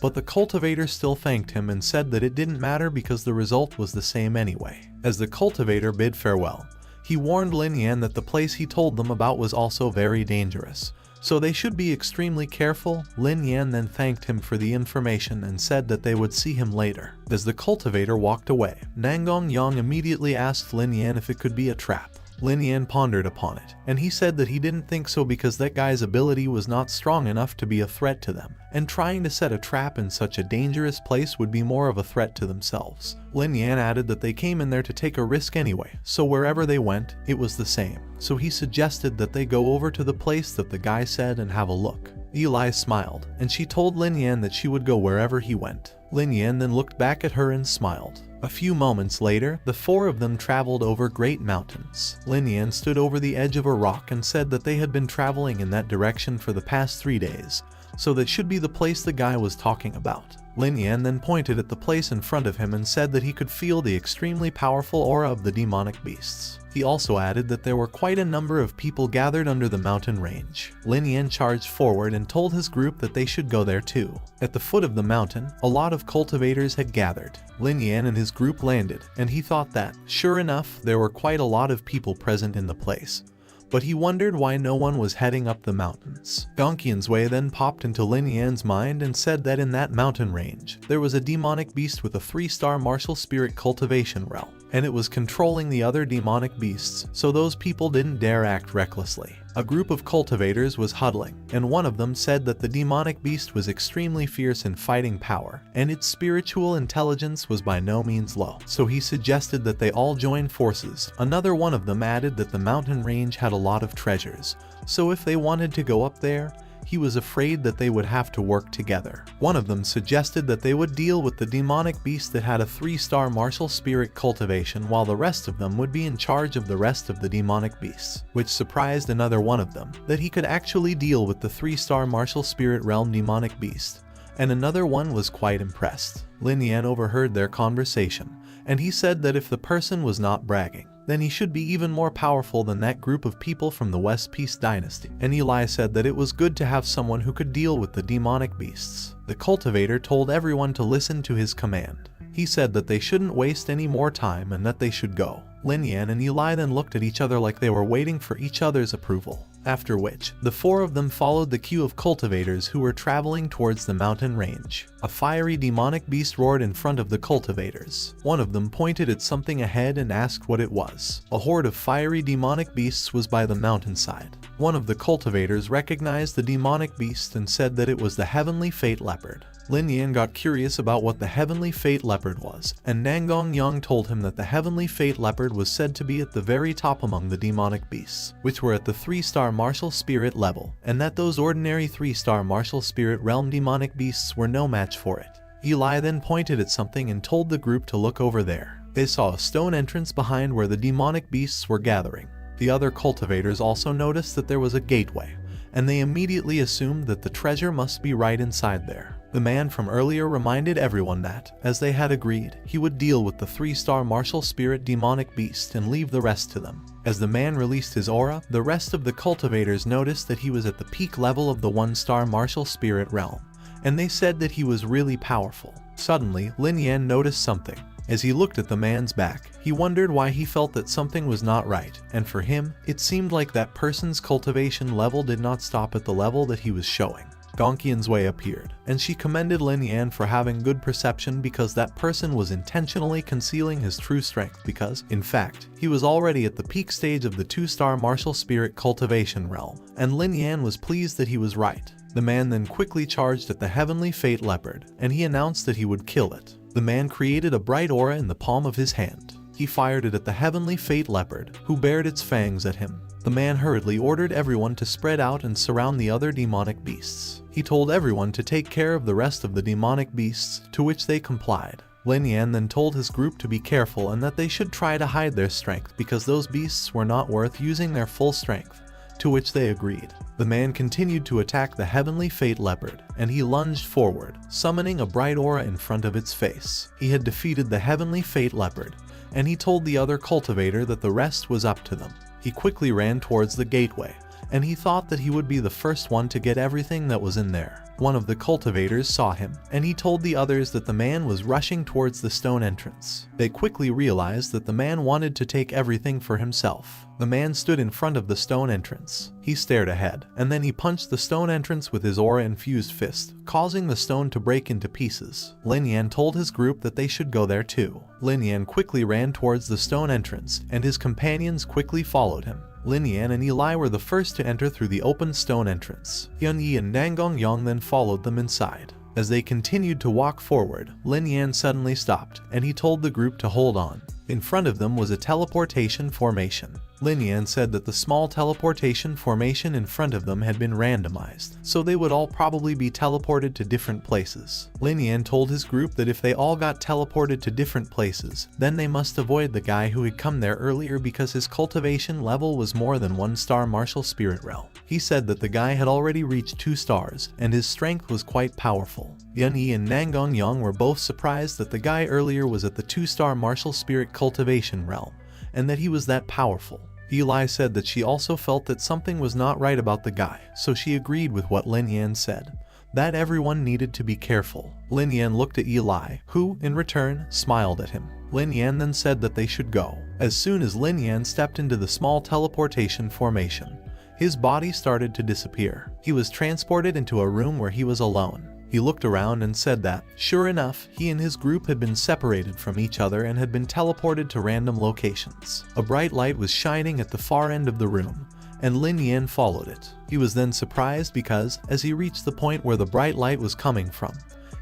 but the cultivator still thanked him and said that it didn't matter because the result was the same anyway. As the cultivator bid farewell, he warned Lin Yan that the place he told them about was also very dangerous, so they should be extremely careful. Lin Yan then thanked him for the information and said that they would see him later. As the cultivator walked away, Nang Gongyang immediately asked Lin Yan if it could be a trap. Lin Yan pondered upon it, and he said that he didn't think so because that guy's ability was not strong enough to be a threat to them, and trying to set a trap in such a dangerous place would be more of a threat to themselves. Lin Yan added that they came in there to take a risk anyway, so wherever they went, it was the same. So he suggested that they go over to the place that the guy said and have a look. Eli smiled, and she told Lin Yan that she would go wherever he went. Lin Yan then looked back at her and smiled. A few moments later, the four of them traveled over great mountains. Lin Yan stood over the edge of a rock and said that they had been traveling in that direction for the past 3 days, so that should be the place the guy was talking about. Lin Yan then pointed at the place in front of him and said that he could feel the extremely powerful aura of the demonic beasts. He also added that there were quite a number of people gathered under the mountain range. Lin Yan charged forward and told his group that they should go there too. At the foot of the mountain, a lot of cultivators had gathered. Lin Yan and his group landed, and he thought that, sure enough, there were quite a lot of people present in the place. But he wondered why no one was heading up the mountains. Gongqian's way then popped into Lin Yan's mind and said that in that mountain range, there was a demonic beast with a 3-star martial spirit cultivation realm, and it was controlling the other demonic beasts, so those people didn't dare act recklessly. A group of cultivators was huddling, and one of them said that the demonic beast was extremely fierce in fighting power, and its spiritual intelligence was by no means low, so he suggested that they all join forces. Another one of them added that the mountain range had a lot of treasures, so if they wanted to go up there, he was afraid that they would have to work together. One of them suggested that they would deal with the demonic beast that had a 3-star martial spirit cultivation, while the rest of them would be in charge of the rest of the demonic beasts, which surprised another one of them, that he could actually deal with the 3-star martial spirit realm demonic beast, and another one was quite impressed. Lin Yan overheard their conversation, and he said that if the person was not bragging, then he should be even more powerful than that group of people from the West Peace Dynasty. And Eli said that it was good to have someone who could deal with the demonic beasts. The cultivator told everyone to listen to his command. He said that they shouldn't waste any more time and that they should go. Lin Yan and Eli then looked at each other like they were waiting for each other's approval, after which the 4 of them followed the queue of cultivators who were traveling towards the mountain range. A fiery demonic beast roared in front of the cultivators. One of them pointed at something ahead and asked what it was. A horde of fiery demonic beasts was by the mountainside. One of the cultivators recognized the demonic beast and said that it was the heavenly fate leopard. Lin Yan got curious about what the heavenly fate leopard was, and Nangong Yang told him that the heavenly fate leopard was said to be at the very top among the demonic beasts, which were at the 3-star martial spirit level, and that those ordinary 3-star martial spirit realm demonic beasts were no match for it. Eli then pointed at something and told the group to look over there. They saw a stone entrance behind where the demonic beasts were gathering. The other cultivators also noticed that there was a gateway, and they immediately assumed that the treasure must be right inside there. The man from earlier reminded everyone that, as they had agreed, he would deal with the 3-star martial spirit demonic beast and leave the rest to them. As the man released his aura, the rest of the cultivators noticed that he was at the peak level of the 1-star martial spirit realm, and they said that he was really powerful. Suddenly, Lin Yan noticed something. As he looked at the man's back, he wondered why he felt that something was not right, and for him, it seemed like that person's cultivation level did not stop at the level that he was showing. Gongqian's way appeared, and she commended Lin Yan for having good perception because that person was intentionally concealing his true strength because, in fact, he was already at the peak stage of the 2-star martial spirit cultivation realm, and Lin Yan was pleased that he was right. The man then quickly charged at the heavenly fate leopard, and he announced that he would kill it. The man created a bright aura in the palm of his hand. He fired it at the heavenly fate leopard, who bared its fangs at him. The man hurriedly ordered everyone to spread out and surround the other demonic beasts. He told everyone to take care of the rest of the demonic beasts, to which they complied. Lin Yan then told his group to be careful and that they should try to hide their strength because those beasts were not worth using their full strength, to which they agreed. The man continued to attack the heavenly fate leopard, and he lunged forward, summoning a bright aura in front of its face. He had defeated the heavenly fate leopard, and he told the other cultivator that the rest was up to them. He quickly ran towards the gateway, and he thought that he would be the first one to get everything that was in there. One of the cultivators saw him, and he told the others that the man was rushing towards the stone entrance. They quickly realized that the man wanted to take everything for himself. The man stood in front of the stone entrance. He stared ahead, and then he punched the stone entrance with his aura-infused fist, causing the stone to break into pieces. Lin Yan told his group that they should go there too. Lin Yan quickly ran towards the stone entrance, and his companions quickly followed him. Lin Yan and Eli were the first to enter through the open stone entrance. Yun Yi and Nangong Yang then followed them inside. As they continued to walk forward, Lin Yan suddenly stopped, and he told the group to hold on. In front of them was a teleportation formation. Lin Yan said that the small teleportation formation in front of them had been randomized, so they would all probably be teleported to different places. Lin Yan told his group that if they all got teleported to different places, then they must avoid the guy who had come there earlier because his cultivation level was more than 1-star martial spirit realm. He said that the guy had already reached 2 stars, and his strength was quite powerful. Yun Yi and Nangong Yang were both surprised that the guy earlier was at the 2-star martial spirit cultivation realm, and that he was that powerful. Eli said that she also felt that something was not right about the guy, so she agreed with what Lin Yan said, that everyone needed to be careful. Lin Yan looked at Eli, who, in return, smiled at him. Lin Yan then said that they should go. As soon as Lin Yan stepped into the small teleportation formation, his body started to disappear. He was transported into a room where he was alone. He looked around and said that, sure enough, he and his group had been separated from each other and had been teleported to random locations. A bright light was shining at the far end of the room, and Lin Yan followed it. He was then surprised because, as he reached the point where the bright light was coming from,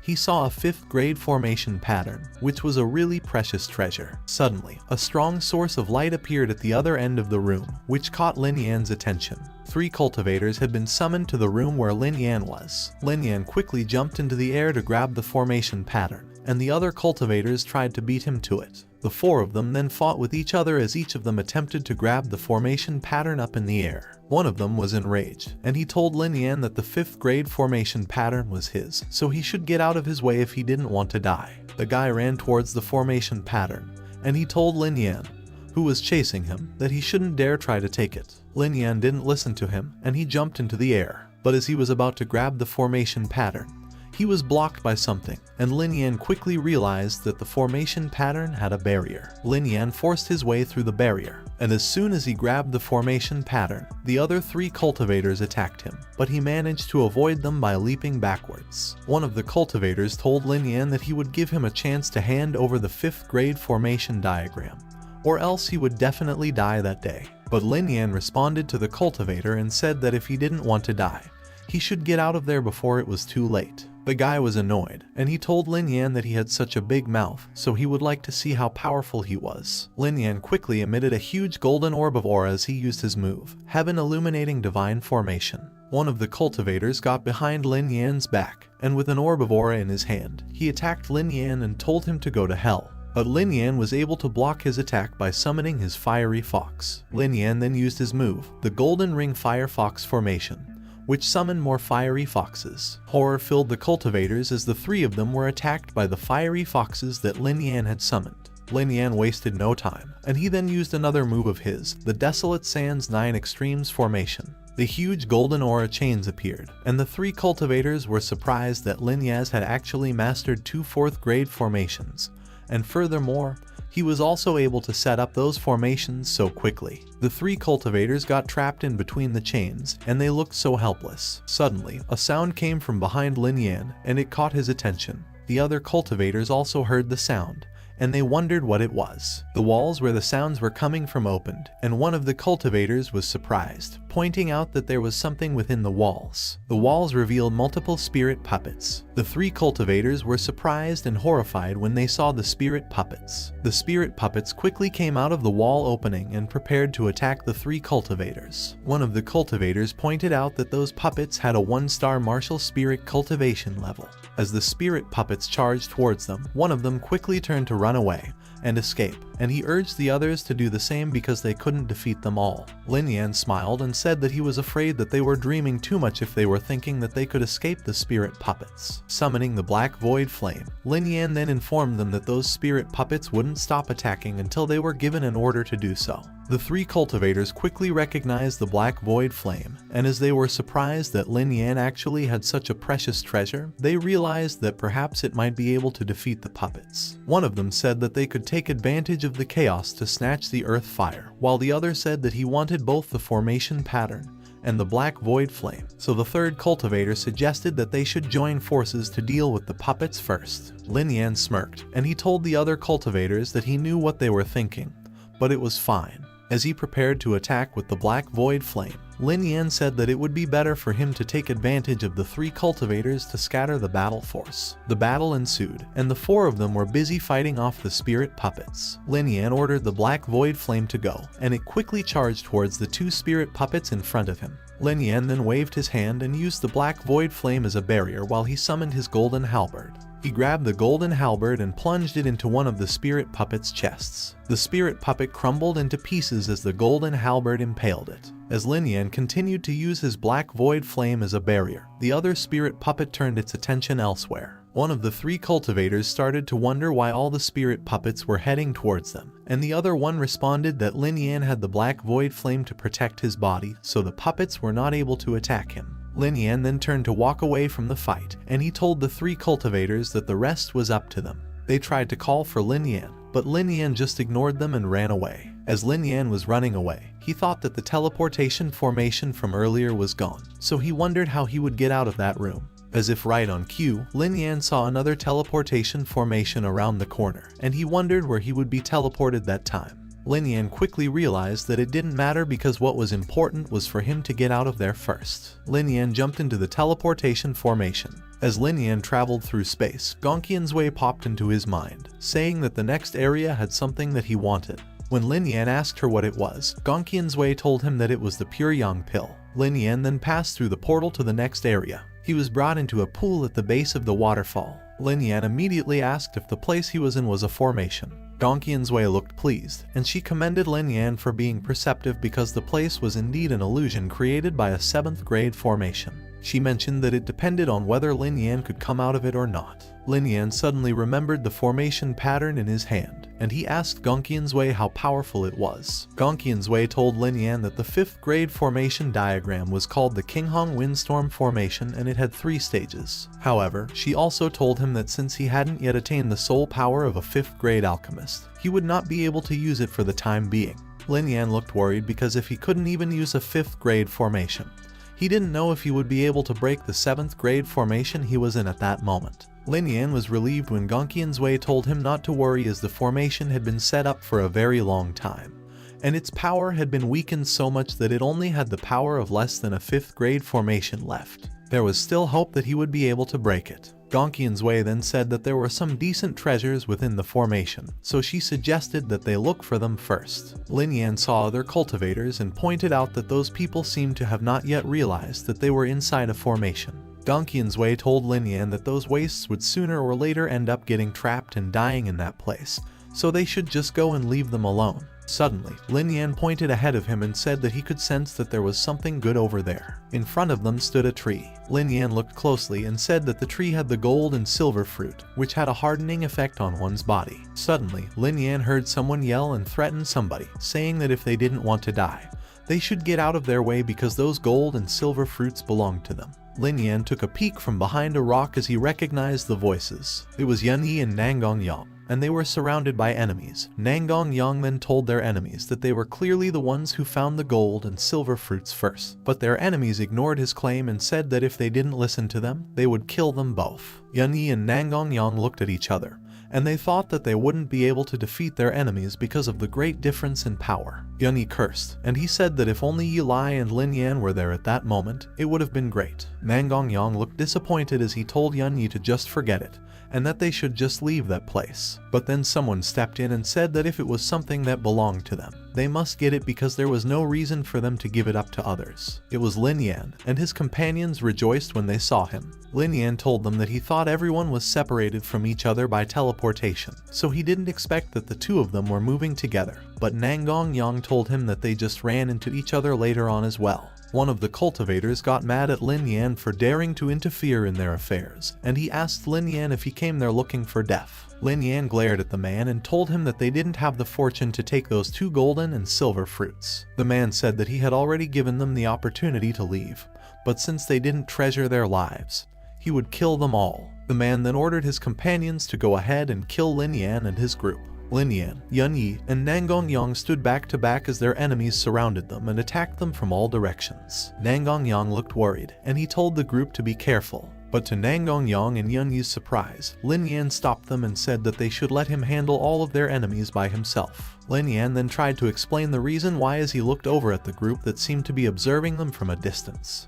he saw a 5th grade formation pattern, which was a really precious treasure. Suddenly, a strong source of light appeared at the other end of the room, which caught Lin Yan's attention. 3 cultivators had been summoned to the room where Lin Yan was. Lin Yan quickly jumped into the air to grab the formation pattern, and the other cultivators tried to beat him to it. The 4 of them then fought with each other as each of them attempted to grab the formation pattern up in the air. One of them was enraged, and he told Lin Yan that the 5th grade formation pattern was his, so he should get out of his way if he didn't want to die. The guy ran towards the formation pattern, and he told Lin Yan, who was chasing him, that he shouldn't dare try to take it. Lin Yan didn't listen to him, and he jumped into the air. But as he was about to grab the formation pattern, he was blocked by something, and Lin Yan quickly realized that the formation pattern had a barrier. Lin Yan forced his way through the barrier, and as soon as he grabbed the formation pattern, the other 3 cultivators attacked him, but he managed to avoid them by leaping backwards. One of the cultivators told Lin Yan that he would give him a chance to hand over the 5th grade formation diagram, or else he would definitely die that day. But Lin Yan responded to the cultivator and said that if he didn't want to die, he should get out of there before it was too late. The guy was annoyed, and he told Lin Yan that he had such a big mouth, so he would like to see how powerful he was. Lin Yan quickly emitted a huge golden orb of aura as he used his move, Heaven Illuminating Divine Formation. One of the cultivators got behind Lin Yan's back, and with an orb of aura in his hand, he attacked Lin Yan and told him to go to hell. But Lin Yan was able to block his attack by summoning his fiery fox. Lin Yan then used his move, the Golden Ring Fire Fox Formation, which summoned more fiery foxes. Horror filled the cultivators as the 3 of them were attacked by the fiery foxes that Lin Yan had summoned. Lin Yan wasted no time, and he then used another move of his, the Desolate Sands 9 Extremes Formation. The huge golden aura chains appeared, and the 3 cultivators were surprised that Lin Yan had actually mastered 2 4th grade formations, and furthermore, he was also able to set up those formations so quickly. The 3 cultivators got trapped in between the chains, and they looked so helpless. Suddenly, a sound came from behind Lin Yan, and it caught his attention. The other cultivators also heard the sound, and they wondered what it was. The walls where the sounds were coming from opened, and one of the cultivators was surprised, pointing out that there was something within the walls. The walls revealed multiple spirit puppets. The 3 cultivators were surprised and horrified when they saw the spirit puppets. The spirit puppets quickly came out of the wall opening and prepared to attack the 3 cultivators. One of the cultivators pointed out that those puppets had a 1-star martial spirit cultivation level. As the spirit puppets charged towards them, one of them quickly turned to run away and escape, and he urged the others to do the same because they couldn't defeat them all. Lin Yan smiled and said that he was afraid that they were dreaming too much if they were thinking that they could escape the spirit puppets. Summoning the Black Void Flame, Lin Yan then informed them that those spirit puppets wouldn't stop attacking until they were given an order to do so. The 3 cultivators quickly recognized the Black Void Flame, and as they were surprised that Lin Yan actually had such a precious treasure, they realized that perhaps it might be able to defeat the puppets. One of them said that they could take advantage of the chaos to snatch the earth fire, while the other said that he wanted both the formation pattern and the Black Void Flame, so the 3rd cultivator suggested that they should join forces to deal with the puppets first. Lin Yan smirked, and he told the other cultivators that he knew what they were thinking, but it was fine. As he prepared to attack with the Black Void Flame, Lin Yan said that it would be better for him to take advantage of the 3 cultivators to scatter the battle force. The battle ensued, and the 4 of them were busy fighting off the spirit puppets. Lin Yan ordered the Black Void Flame to go, and it quickly charged towards the 2 spirit puppets in front of him. Lin Yan then waved his hand and used the Black Void Flame as a barrier while he summoned his golden halberd. He grabbed the golden halberd and plunged it into one of the spirit puppet's chests. The spirit puppet crumbled into pieces as the golden halberd impaled it. As Lin Yan continued to use his Black Void Flame as a barrier, the other spirit puppet turned its attention elsewhere. One of the 3 cultivators started to wonder why all the spirit puppets were heading towards them, and the other one responded that Lin Yan had the Black Void Flame to protect his body, so the puppets were not able to attack him. Lin Yan then turned to walk away from the fight, and he told the 3 cultivators that the rest was up to them. They tried to call for Lin Yan, but Lin Yan just ignored them and ran away. As Lin Yan was running away, he thought that the teleportation formation from earlier was gone, so he wondered how he would get out of that room. As if right on cue, Lin Yan saw another teleportation formation around the corner, and he wondered where he would be teleported that time. Lin Yan quickly realized that it didn't matter because what was important was for him to get out of there first. Lin Yan jumped into the teleportation formation, As Lin Yan traveled through space, Gongqian's way popped into his mind, saying that the next area had something that he wanted. When Lin Yan asked her what it was, Gongqian's way told him that it was the pure yang pill. Lin Yan then passed through the portal to the next area. He was brought into a pool at the base of the waterfall. Lin Yan immediately asked if the place he was in was a formation. Gongqian's way looked pleased, and she commended Lin Yan for being perceptive because the place was indeed an illusion created by a 7th grade formation. She mentioned that it depended on whether Lin Yan could come out of it or not. Lin Yan suddenly remembered the formation pattern in his hand, and he asked Gongqian's way how powerful it was. Gongqian's way told Lin Yan that the 5th grade formation diagram was called the Qinghong Windstorm Formation and it had 3 stages. However, she also told him that since he hadn't yet attained the soul power of a 5th grade alchemist, he would not be able to use it for the time being. Lin Yan looked worried because if he couldn't even use a 5th grade formation, he didn't know if he would be able to break the 7th grade formation he was in at that moment. Lin Yan was relieved when Gongqian's way told him not to worry as the formation had been set up for a very long time, and its power had been weakened so much that it only had the power of less than a 5th grade formation left. There was still hope that he would be able to break it. Gongqian's way then said that there were some decent treasures within the formation, so she suggested that they look for them first. Lin Yan saw other cultivators and pointed out that those people seemed to have not yet realized that they were inside a formation. Gongqian's way told Lin Yan that those wastes would sooner or later end up getting trapped and dying in that place, so they should just go and leave them alone. Suddenly, Lin Yan pointed ahead of him and said that he could sense that there was something good over there. In front of them stood a tree. Lin Yan looked closely and said that the tree had the gold and silver fruit, which had a hardening effect on one's body. Suddenly, Lin Yan heard someone yell and threaten somebody, saying that if they didn't want to die, they should get out of their way because those gold and silver fruits belonged to them. Lin Yan took a peek from behind a rock as he recognized the voices. It was Yun Yi and Nangong Yang, and they were surrounded by enemies. Nangong Yang then told their enemies that they were clearly the ones who found the gold and silver fruits first, but their enemies ignored his claim and said that if they didn't listen to them, they would kill them both. Yun Yi and Nangong Yang looked at each other, and they thought that they wouldn't be able to defeat their enemies because of the great difference in power. Yun Yi cursed, and he said that if only Yi Lai and Lin Yan were there at that moment, it would have been great. Nangong Yang looked disappointed as he told Yun Yi to just forget it, and that they should just leave that place. But then someone stepped in and said that if it was something that belonged to them, they must get it because there was no reason for them to give it up to others. It was Lin Yan, and his companions rejoiced when they saw him. Lin Yan told them that he thought everyone was separated from each other by teleportation, so he didn't expect that the two of them were moving together. But Nangong Yang told him that they just ran into each other later on as well. One of the cultivators got mad at Lin Yan for daring to interfere in their affairs, and he asked Lin Yan if he came there looking for death. Lin Yan glared at the man and told him that they didn't have the fortune to take those 2 golden and silver fruits. The man said that he had already given them the opportunity to leave, but since they didn't treasure their lives, he would kill them all. The man then ordered his companions to go ahead and kill Lin Yan and his group. Lin Yan, Yun Yi, and Nangong Yang stood back to back as their enemies surrounded them and attacked them from all directions. Nangong Yang looked worried, and he told the group to be careful. But to Nangong Yang and Yun Yi's surprise, Lin Yan stopped them and said that they should let him handle all of their enemies by himself. Lin Yan then tried to explain the reason why as he looked over at the group that seemed to be observing them from a distance.